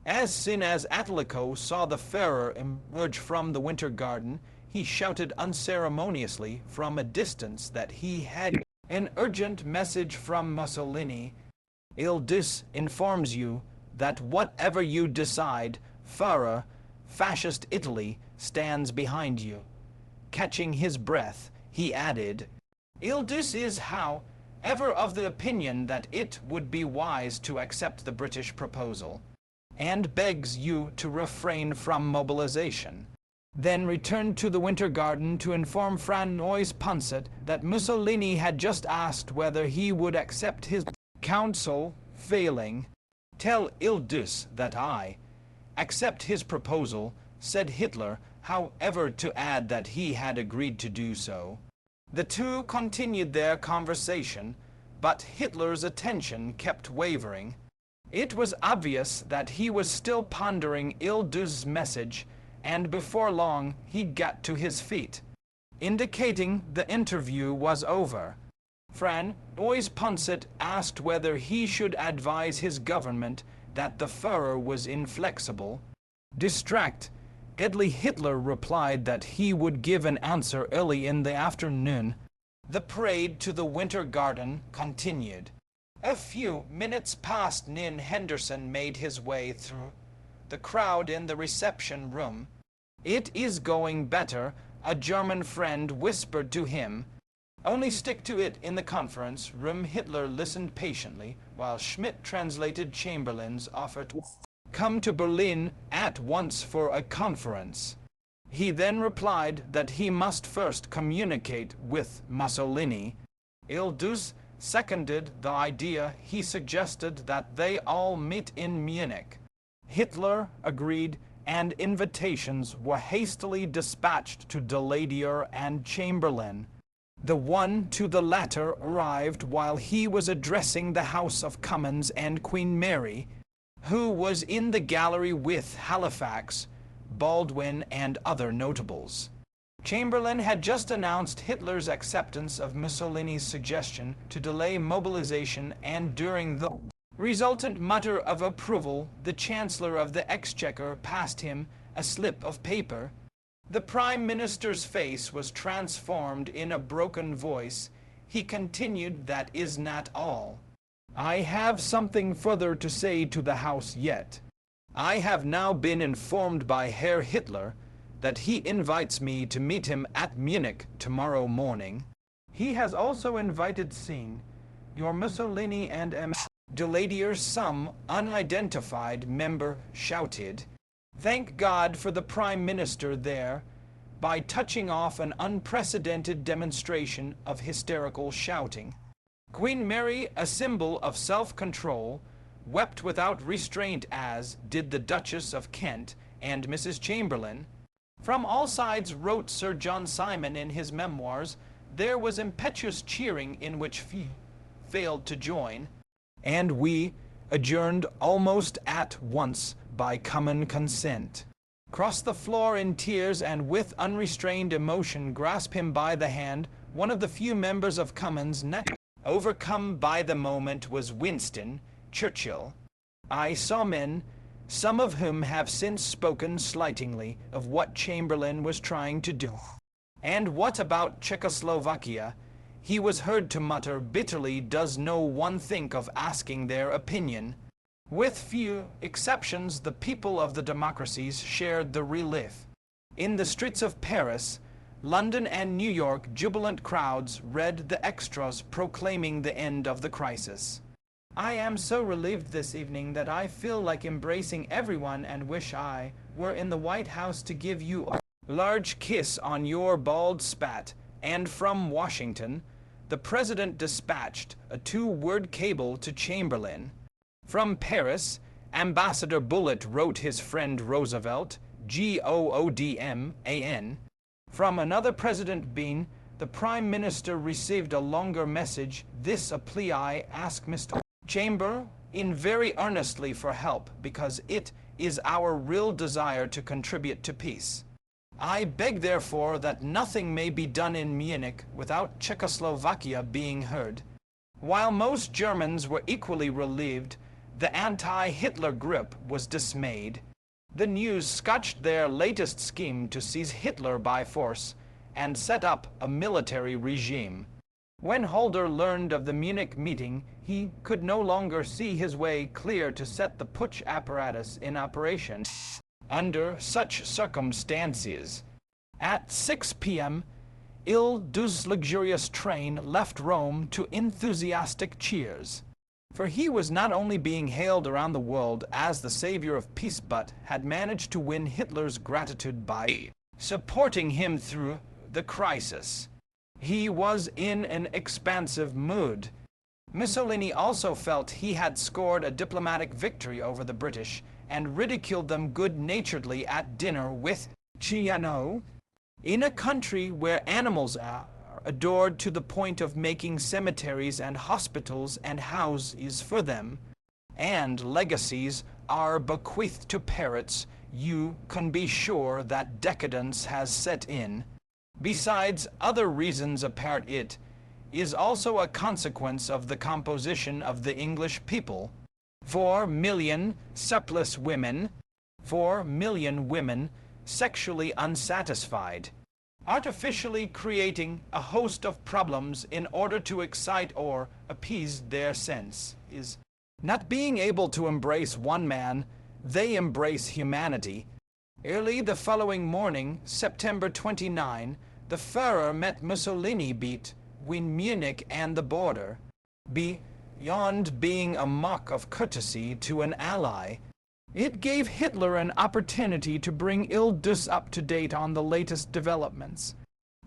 Speaker 1: As soon as Attalico saw the Führer emerge from the Winter Garden, he shouted unceremoniously from a distance that he had an urgent message from Mussolini. Il Duce informs you that whatever you decide, Führer, fascist Italy, stands behind you. Catching his breath, he added, Il Duce is, however, of the opinion that it would be wise to accept the British proposal, and begs you to refrain from mobilization. Then returned to the Winter Garden to inform Franz Ponset that Mussolini had just asked whether he would accept his counsel. Failing, tell Il Duce that I accept his proposal, said Hitler, however, to add that he had agreed to do so. The two continued their conversation, but Hitler's attention kept wavering. It was obvious that he was still pondering Il Duce's message, and before long he got to his feet, indicating the interview was over. Franz Ponset asked whether he should advise his government that the Führer was inflexible. Distractedly, Hitler replied that he would give an answer early in the afternoon. The parade to the Winter Garden continued. A few minutes past noon, Henderson made his way through the crowd in the reception room. It is going better, a German friend whispered to him. Only stick to it in the conference room. Hitler listened patiently while Schmidt translated Chamberlain's offer to come to Berlin at once for a conference. He then replied that he must first communicate with Mussolini. Il Duce seconded the idea. He suggested that they all meet in Munich. Hitler agreed, and invitations were hastily dispatched to Daladier and Chamberlain. The one to the latter arrived while he was addressing the House of Commons and Queen Mary, who was in the gallery with Halifax, Baldwin, and other notables. Chamberlain had just announced Hitler's acceptance of Mussolini's suggestion to delay mobilization, and during the resultant mutter of approval, the Chancellor of the Exchequer passed him a slip of paper. The Prime Minister's face was transformed. In a broken voice, he continued, "That is not all. I have something further to say to the House yet. I have now been informed by Herr Hitler that he invites me to meet him at Munich tomorrow morning. He has also invited your Mussolini and Daladier." Some unidentified member shouted, "Thank God for the Prime Minister there," by touching off an unprecedented demonstration of hysterical shouting. Queen Mary, a symbol of self-control, wept without restraint, as did the Duchess of Kent and Mrs. Chamberlain. From all sides, wrote Sir John Simon in his memoirs, there was impetuous cheering in which few failed to join. And we, adjourned almost at once by common consent. Crossed the floor in tears and with unrestrained emotion grasped him by the hand, one of the few members of Commons overcome by the moment was Winston Churchill. I saw men, some of whom have since spoken slightingly of what Chamberlain was trying to do. And what about Czechoslovakia? He was heard to mutter bitterly, does no one think of asking their opinion? With few exceptions, the people of the democracies shared the relief. In the streets of Paris, London and New York, jubilant crowds read the extras proclaiming the end of the crisis. I am so relieved this evening that I feel like embracing everyone and wish I were in the White House to give you a large kiss on your bald spot. And from Washington, the President dispatched a 2-word cable to Chamberlain. From Paris, Ambassador Bullitt wrote his friend Roosevelt, Goodman. From another President Bean, the Prime Minister received a longer message. This a plea I ask Mr. Chamber in very earnestly for help, because it is our real desire to contribute to peace. I beg therefore that nothing may be done in Munich without Czechoslovakia being heard. While most Germans were equally relieved, the anti-Hitler grip was dismayed. The news scotched their latest scheme to seize Hitler by force and set up a military regime. When Halder learned of the Munich meeting, he could no longer see his way clear to set the putsch apparatus in operation. Under such circumstances, at 6 p.m., Il-Du's luxurious train left Rome to enthusiastic cheers. For he was not only being hailed around the world as the savior of peace, but had managed to win Hitler's gratitude by supporting him through the crisis. He was in an expansive mood. Mussolini also felt he had scored a diplomatic victory over the British and ridiculed them good-naturedly at dinner with Ciano. In a country where animals are adored to the point of making cemeteries and hospitals and houses for them, and legacies are bequeathed to parrots, you can be sure that decadence has set in. Besides other reasons apparent, it is also a consequence of the composition of the English people. 4 million surplus women, 4 million women sexually unsatisfied, artificially creating a host of problems in order to excite or appease their sense, is not being able to embrace one man, they embrace humanity. Early the following morning, September 29, the Führer met Mussolini between Munich and the border. Beyond being a mock of courtesy to an ally, it gave Hitler an opportunity to bring Il-Dus up to date on the latest developments.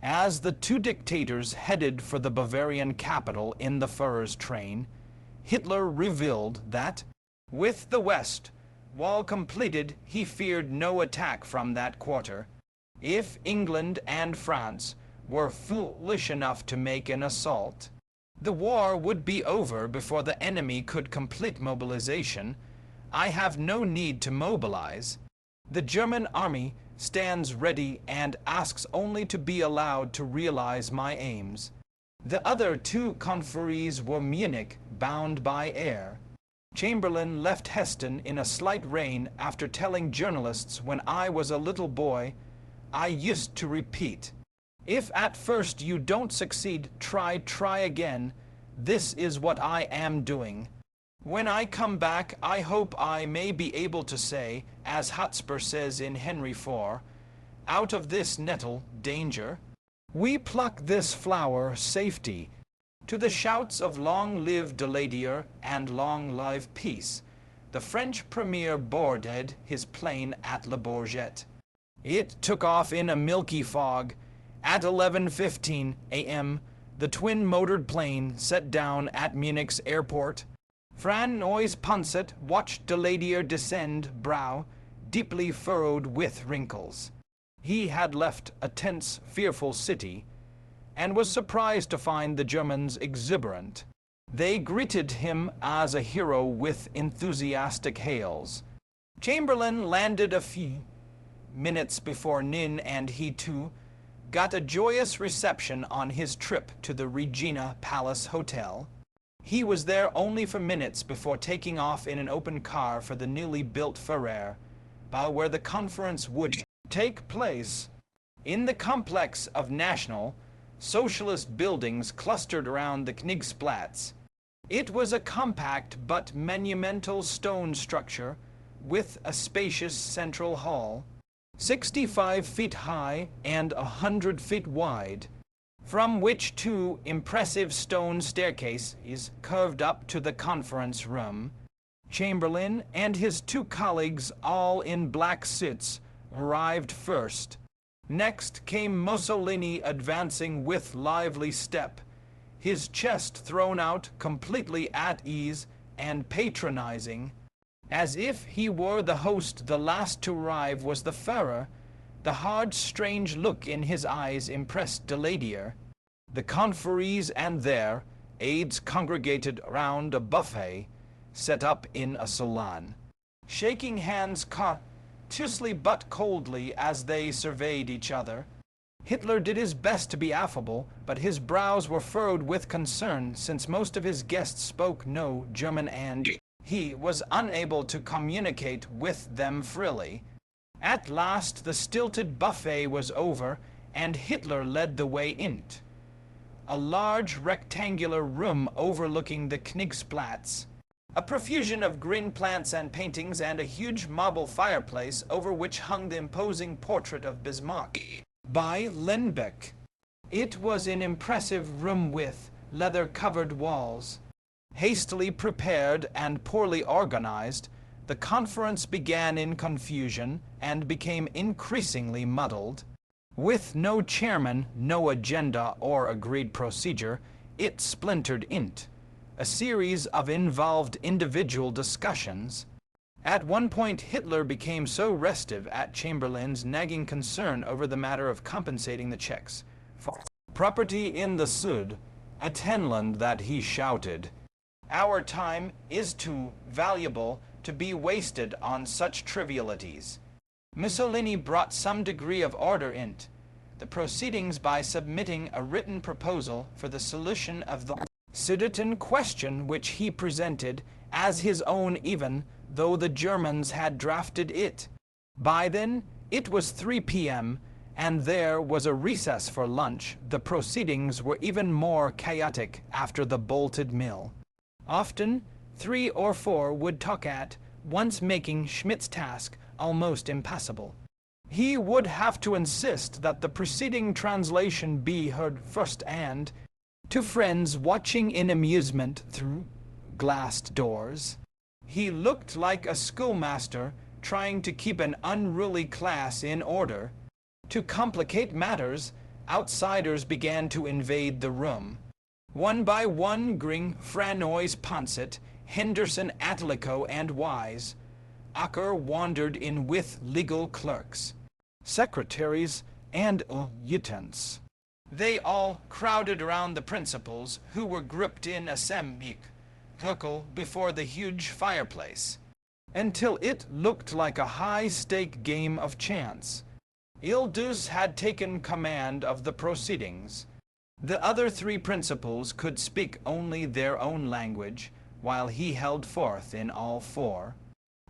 Speaker 1: As the two dictators headed for the Bavarian capital in the Führer's train, Hitler revealed that, with the West wall completed, he feared no attack from that quarter. If England and France were foolish enough to make an assault, the war would be over before the enemy could complete mobilization. I have no need to mobilize. The German army stands ready and asks only to be allowed to realize my aims. The other two conferees were Munich, bound by air. Chamberlain left Heston in a slight rain after telling journalists, when I was a little boy, I used to repeat, if at first you don't succeed, try again. This is what I am doing. When I come back, I hope I may be able to say, as Hotspur says in Henry IV, out of this nettle, danger, we pluck this flower, safety. To the shouts of long live Daladier and long live peace, the French premier boarded his plane at Le Bourget. It took off in a milky fog. At 11:15 a.m., the twin-motored plane set down at Munich's airport. Francois Ponset watched Daladier descend, brow deeply furrowed with wrinkles. He had left a tense, fearful city, and was surprised to find the Germans exuberant. They greeted him as a hero with enthusiastic hails. Chamberlain landed a few minutes before Nin, and he too got a joyous reception on his trip to the Regina Palace Hotel. He was there only for minutes before taking off in an open car for the newly built Ferrer, where the conference would take place. In the complex of National Socialist buildings clustered around the Knigsplatz, it was a compact but monumental stone structure with a spacious central hall, 65 feet high and 100 feet wide, from which two impressive stone staircases curved up to the conference room. Chamberlain and his two colleagues, all in black suits, arrived first. Next came Mussolini, advancing with lively step, his chest thrown out, completely at ease and patronizing. As if he were the host, the last to arrive was the Führer. The hard, strange look in his eyes impressed Daladier. The conferees and their aides congregated round a buffet set up in a salon, shaking hands courteously but coldly as they surveyed each other. Hitler did his best to be affable, but his brows were furrowed with concern, since most of his guests spoke no German and he was unable to communicate with them freely. At last the stilted buffet was over, and Hitler led the way into a large rectangular room overlooking the Knigsplatz. A profusion of green plants and paintings, and a huge marble fireplace over which hung the imposing portrait of Bismarck by Lenbeck. It was an impressive room with leather-covered walls. Hastily prepared and poorly organized, the conference began in confusion and became increasingly muddled. With no chairman, no agenda or agreed procedure, it splintered into a series of involved individual discussions. At one point, Hitler became so restive at Chamberlain's nagging concern over the matter of compensating the Czechs for property in the Sud, Atenland, that he shouted, "Our time is too valuable to be wasted on such trivialities." Mussolini brought some degree of order into the proceedings by submitting a written proposal for the solution of the Sudeten question, which he presented as his own, even though the Germans had drafted it. By then it was 3 p.m., and there was a recess for lunch. The proceedings were even more chaotic after the bolted mill. Often 3 or 4 would talk at once, making Schmidt's task almost impassable. He would have to insist that the preceding translation be heard first, and, to friends watching in amusement through glassed doors, he looked like a schoolmaster trying to keep an unruly class in order. To complicate matters, outsiders began to invade the room. One by one, Gring, Franois, Ponset, Henderson, Atlico, and Wise, Acker wandered in with legal clerks, secretaries, and adjutants. They all crowded around the principals, who were grouped in a semicircle before the huge fireplace, until it looked like a high-stake game of chance. Ildus had taken command of the proceedings. The other 3 principals could speak only their own language, while he held forth in all 4.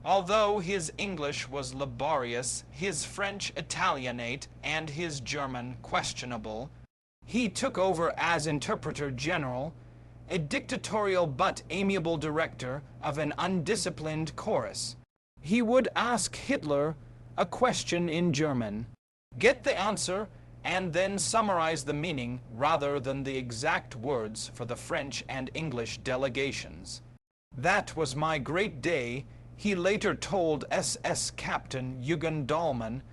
Speaker 1: Although his English was laborious, his French Italianate, and his German questionable, he took over as interpreter general, a dictatorial but amiable director of an undisciplined chorus. He would ask Hitler a question in German, get the answer, and then summarize the meaning rather than the exact words for the French and English delegations. "That was my great day," he later told SS Captain Eugen Dahlmann,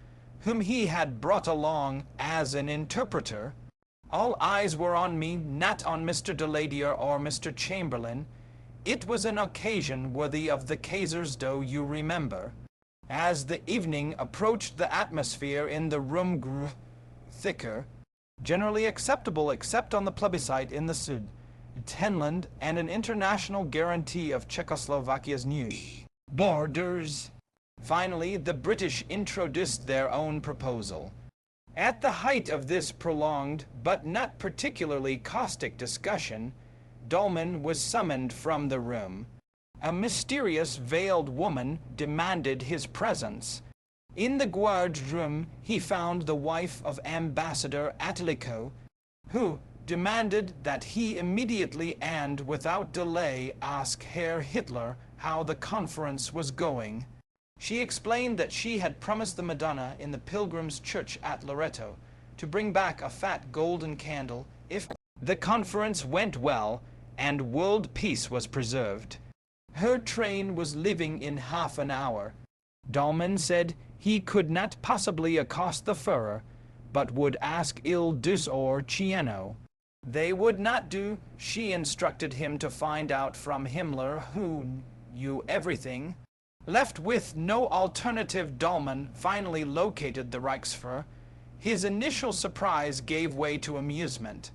Speaker 1: whom he had brought along as an interpreter. "All eyes were on me, not on Mr. Daladier or Mr. Chamberlain. It was an occasion worthy of the Kaisersdoh, you remember." As the evening approached, the atmosphere in the room grew thicker, generally acceptable except on the plebiscite in the Sud, Toland, and an international guarantee of Czechoslovakia's new borders. Finally, the British introduced their own proposal. At the height of this prolonged, but not particularly caustic discussion, Dolman was summoned from the room. A mysterious veiled woman demanded his presence. In the guard's room he found the wife of Ambassador Atlico, who demanded that he immediately and without delay ask Herr Hitler how the conference was going. She explained that she had promised the Madonna in the Pilgrim's Church at Loreto to bring back a fat golden candle if the conference went well and world peace was preserved. Her train was leaving in half an hour. Dolman said he could not possibly accost the Führer, but would ask Il Duce or Cieno. They would not do. She instructed him to find out from Himmler, who knew everything. Left with no alternative, Dolman finally located the Reichsführer. His initial surprise gave way to amusement.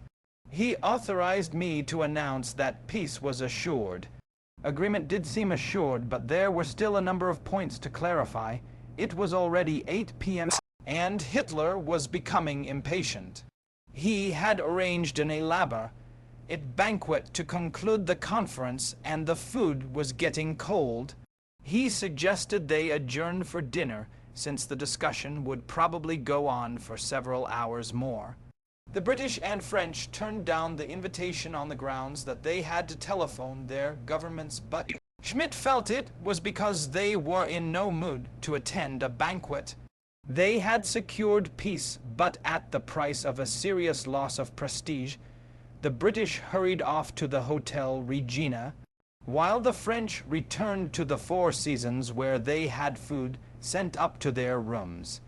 Speaker 1: He authorized me to announce that peace was assured. Agreement did seem assured, but there were still a number of points to clarify. It was already 8 p.m. and Hitler was becoming impatient. He had arranged an elaborate banquet to conclude the conference, and the food was getting cold. He suggested they adjourn for dinner, since the discussion would probably go on for several hours more. The British and French turned down the invitation on the grounds that they had to telephone their governments, but Schmidt felt it was because they were in no mood to attend a banquet. They had secured peace, but at the price of a serious loss of prestige. The British hurried off to the Hotel Regina, while the French returned to the Four Seasons, where they had food sent up to their rooms.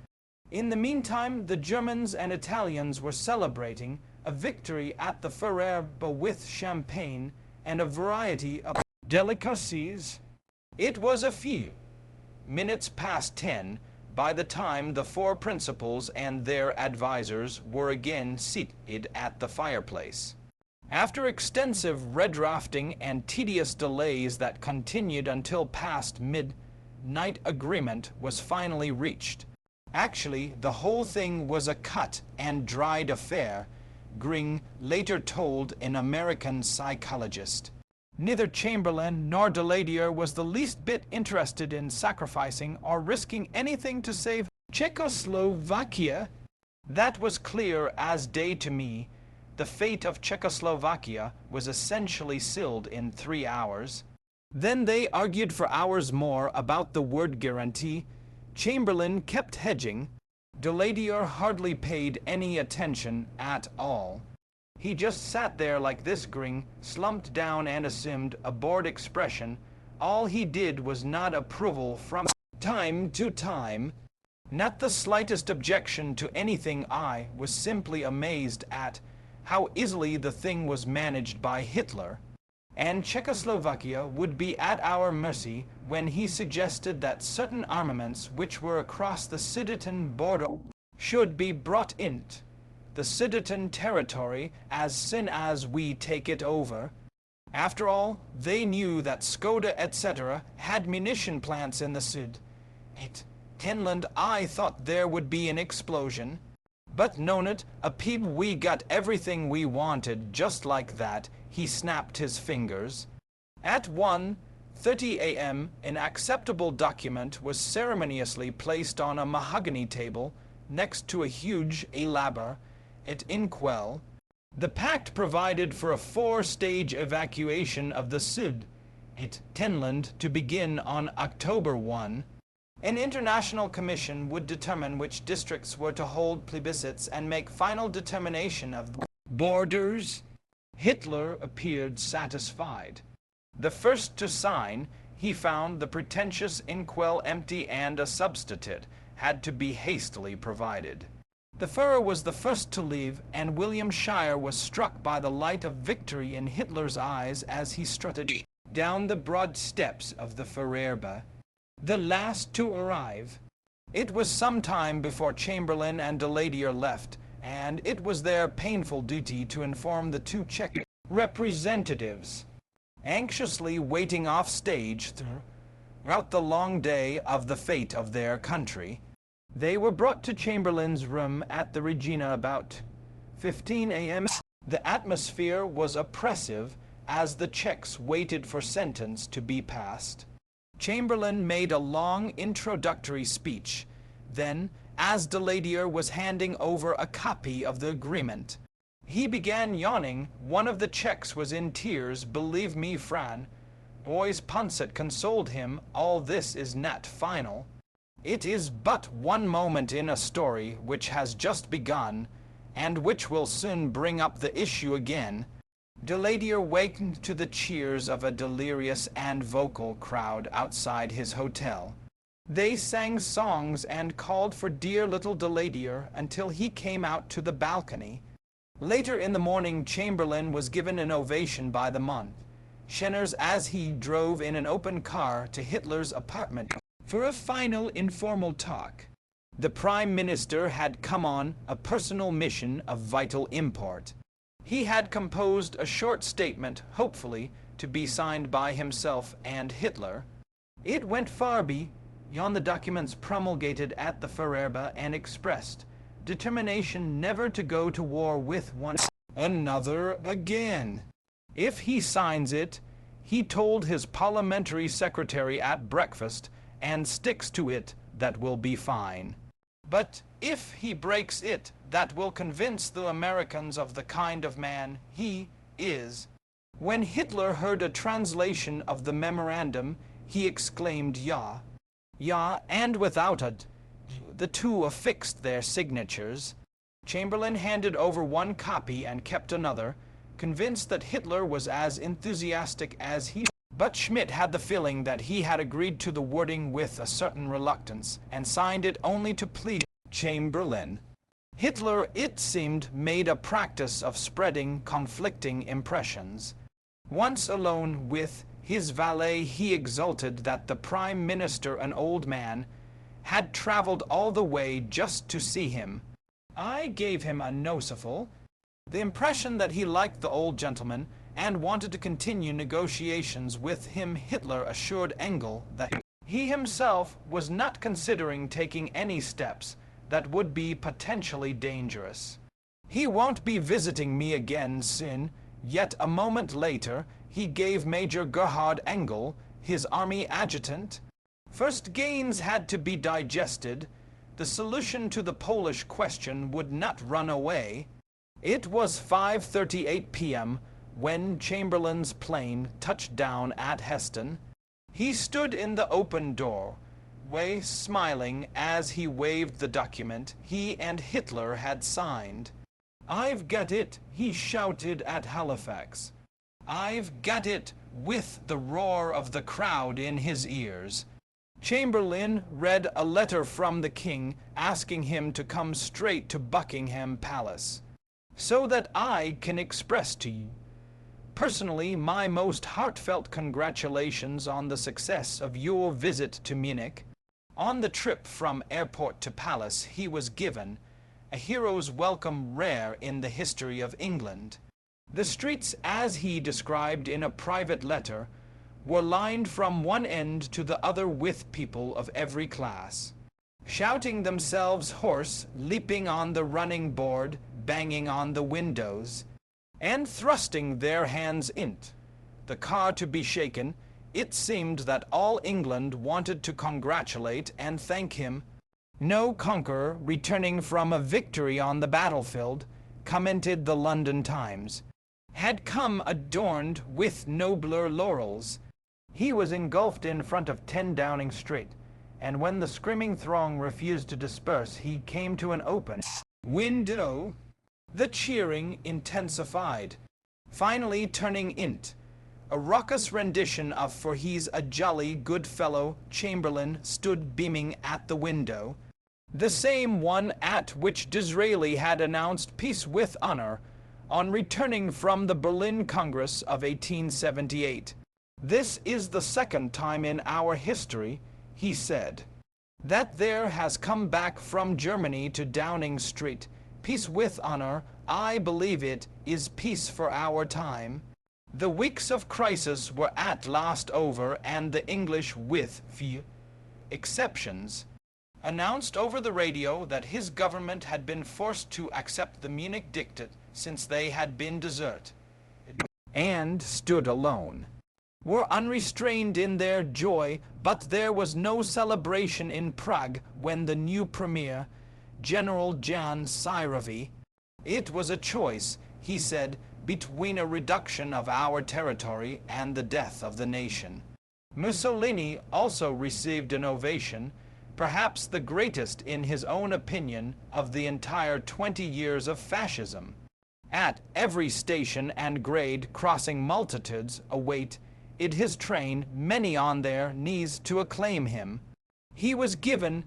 Speaker 1: In the meantime, the Germans and Italians were celebrating a victory at the Führerbe with champagne and a variety of delicacies. It was a few minutes past 10 by the time the four principals and their advisers were again seated at the fireplace. After extensive redrafting and tedious delays that continued until past midnight, agreement was finally reached. Actually, the whole thing was a cut and dried affair, Gring later told an American psychologist. Neither Chamberlain nor Daladier was the least bit interested in sacrificing or risking anything to save Czechoslovakia. That was clear as day to me. The fate of Czechoslovakia was essentially sealed in 3 hours. Then they argued for hours more about the word guarantee. Chamberlain kept hedging. Daladier hardly paid any attention at all. He just sat there like this, Gring, slumped down and assumed a bored expression. All he did was nod approval from time to time. Not the slightest objection to anything. I was simply amazed at how easily the thing was managed by Hitler, and Czechoslovakia would be at our mercy when he suggested that certain armaments which were across the Sudeten border should be brought into the Sudeten territory as soon as we take it over. After all, they knew that Skoda, etc., had munition plants in the Sud. At Finland, I thought there would be an explosion. But known it, a peep, we got everything we wanted just like that. He snapped his fingers. At 1:30 a.m., an acceptable document was ceremoniously placed on a mahogany table next to a huge elaborate inkwell. The pact provided for a 4-stage evacuation of the Sud at Finland to begin on October 1. An international commission would determine which districts were to hold plebiscites and make final determination of the borders. Hitler appeared satisfied. The first to sign, he found the pretentious inkwell empty and a substitute had to be hastily provided. The Führer was the first to leave, and William Shire was struck by the light of victory in Hitler's eyes as he strutted down the broad steps of the Führerbe, the last to arrive. It was some time before Chamberlain and Daladier left, and it was their painful duty to inform the two Czech representatives, anxiously waiting off stage throughout the long day of the fate of their country. They were brought to Chamberlain's room at the Regina about 15 a.m. The atmosphere was oppressive as the Czechs waited for sentence to be passed. Chamberlain made a long introductory speech. Then, as Deladier was handing over a copy of the agreement, he began yawning. One of the Czechs was in tears. "Believe me, Fran," Boyce Poncet consoled him, "all this is not final. It is but one moment in a story which has just begun, and which will soon bring up the issue again." Deladier wakened to the cheers of a delirious and vocal crowd outside his hotel. They sang songs and called for dear little Deladier until he came out to the balcony. Later in the morning, Chamberlain was given an ovation by the Montcheners as he drove in an open car to Hitler's apartment for a final informal talk. The Prime Minister had come on a personal mission of vital import. He had composed a short statement, hopefully to be signed by himself and Hitler. It went far beyond the documents promulgated at the Feuerwehr and expressed determination never to go to war with one another again. If he signs it, he told his parliamentary secretary at breakfast, and sticks to it, that will be fine. But if he breaks it, that will convince the Americans of the kind of man he is. When Hitler heard a translation of the memorandum, he exclaimed, "Ja, ja," and without a the two affixed their signatures. Chamberlain handed over one copy and kept another, convinced that Hitler was as enthusiastic as he. But Schmidt had the feeling that he had agreed to the wording with a certain reluctance, and signed it only to please Chamberlain. Hitler, it seemed, made a practice of spreading conflicting impressions. Once alone with his valet, he exulted that the Prime Minister, an old man, had traveled all the way just to see him. I gave him a nociful, the impression that he liked the old gentleman and wanted to continue negotiations with him. Hitler assured Engel that he himself was not considering taking any steps that would be potentially dangerous. "He won't be visiting me again soon." Yet a moment later, he gave Major Gerhard Engel, his army adjutant. First gains had to be digested. The solution to the Polish question would not run away. It was 5:38 p.m. when Chamberlain's plane touched down at Heston. He stood in the open doorway, smiling as he waved the document he and Hitler had signed. "I've got it," he shouted at Halifax. "I've got it," with the roar of the crowd in his ears. Chamberlain read a letter from the king asking him to come straight to Buckingham Palace, "so that I can express to you personally my most heartfelt congratulations on the success of your visit to Munich." On the trip from airport to palace he was given a hero's welcome rare in the history of England. The streets, as he described in a private letter, were lined from one end to the other with people of every class, shouting themselves hoarse, leaping on the running board, banging on the windows, and thrusting their hands into the car to be shaken. It seemed that all England wanted to congratulate and thank him. "No conqueror returning from a victory on the battlefield," commented the London Times, "had come adorned with nobler laurels." He was engulfed in front of 10 Downing Street, and when the screaming throng refused to disperse, he came to an open window. The cheering intensified, finally turning into a raucous rendition of "For he's a jolly good fellow." Chamberlain stood beaming at the window, the same one at which Disraeli had announced peace with honor on returning from the Berlin Congress of 1878. "This is the second time in our history," he said, "that there has come back from Germany to Downing Street peace with honor I believe it is peace for our time. The weeks of crisis were at last over, and the English, with few exceptions, announced over the radio that his government had been forced to accept the Munich Diktat since they had been desert, and stood alone, were unrestrained in their joy, but there was no celebration in Prague when the new premier, General Jan Syrovy, it was a choice, he said, between a reduction of our territory and the death of the nation. Mussolini also received an ovation, perhaps the greatest in his own opinion of the entire 20 years of fascism. At every station and grade, crossing multitudes await in his train, many on their knees to acclaim him. He was given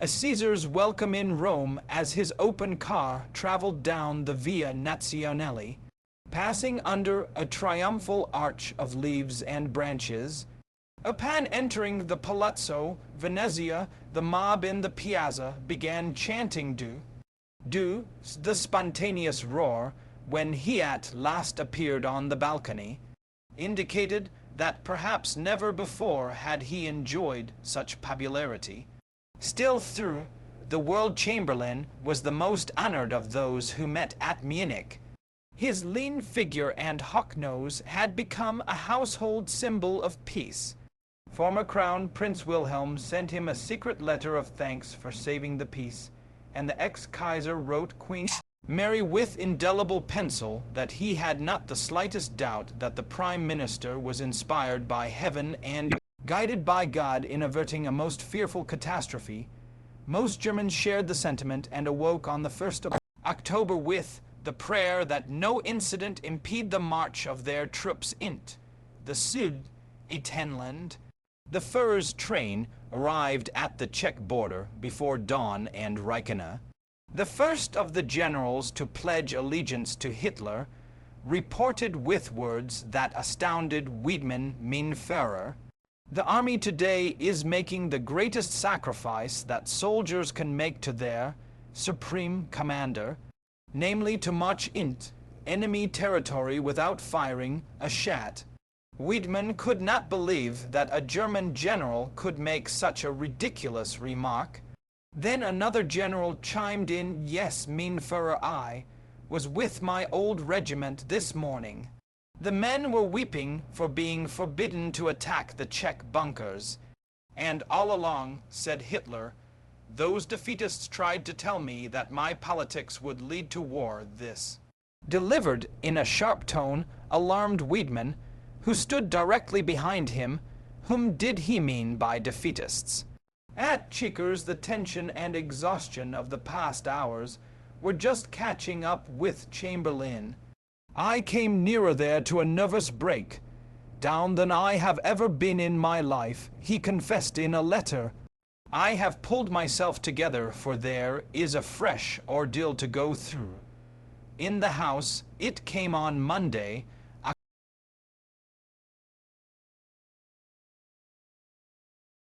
Speaker 1: a Caesar's welcome in Rome as his open car traveled down the Via Nazionale, passing under a triumphal arch of leaves and branches. Upon entering the Palazzo Venezia, the mob in the piazza began chanting do, the spontaneous roar, when he at last appeared on the balcony, indicated that perhaps never before had he enjoyed such popularity. Still through, the world chamberlain was the most honored of those who met at Munich. His lean figure and hawk nose had become a household symbol of peace. Former Crown Prince Wilhelm sent him a secret letter of thanks for saving the peace, and the ex-Kaiser wrote Queen Mary with indelible pencil that he had not the slightest doubt that the Prime Minister was inspired by heaven and guided by God in averting a most fearful catastrophe. Most Germans shared the sentiment and awoke on the 1st of October with the prayer that no incident impede the march of their troops int the Sudetenland. The Führer's train arrived at the Czech border before dawn, and Reichenau, the first of the generals to pledge allegiance to Hitler, reported with words that astounded Wiedemann mein Führer, "The army today is making the greatest sacrifice that soldiers can make to their supreme commander, namely to march int enemy territory without firing a shot." Wiedemann could not believe that a German general could make such a ridiculous remark. Then another general chimed in, "Yes, mein Führer, I was with my old regiment this morning. The men were weeping for being forbidden to attack the Czech bunkers. And all along," said Hitler, "those defeatists tried to tell me that my politics would lead to war." This, delivered in a sharp tone, alarmed Wiedemann, who stood directly behind him. Whom did he mean by defeatists? At Chequers, the tension and exhaustion of the past hours were just catching up with Chamberlain. "I came nearer there to a nervous break down than I have ever been in my life," he confessed in a letter. "I have pulled myself together, for there is a fresh ordeal to go through." In the House, it came on Monday,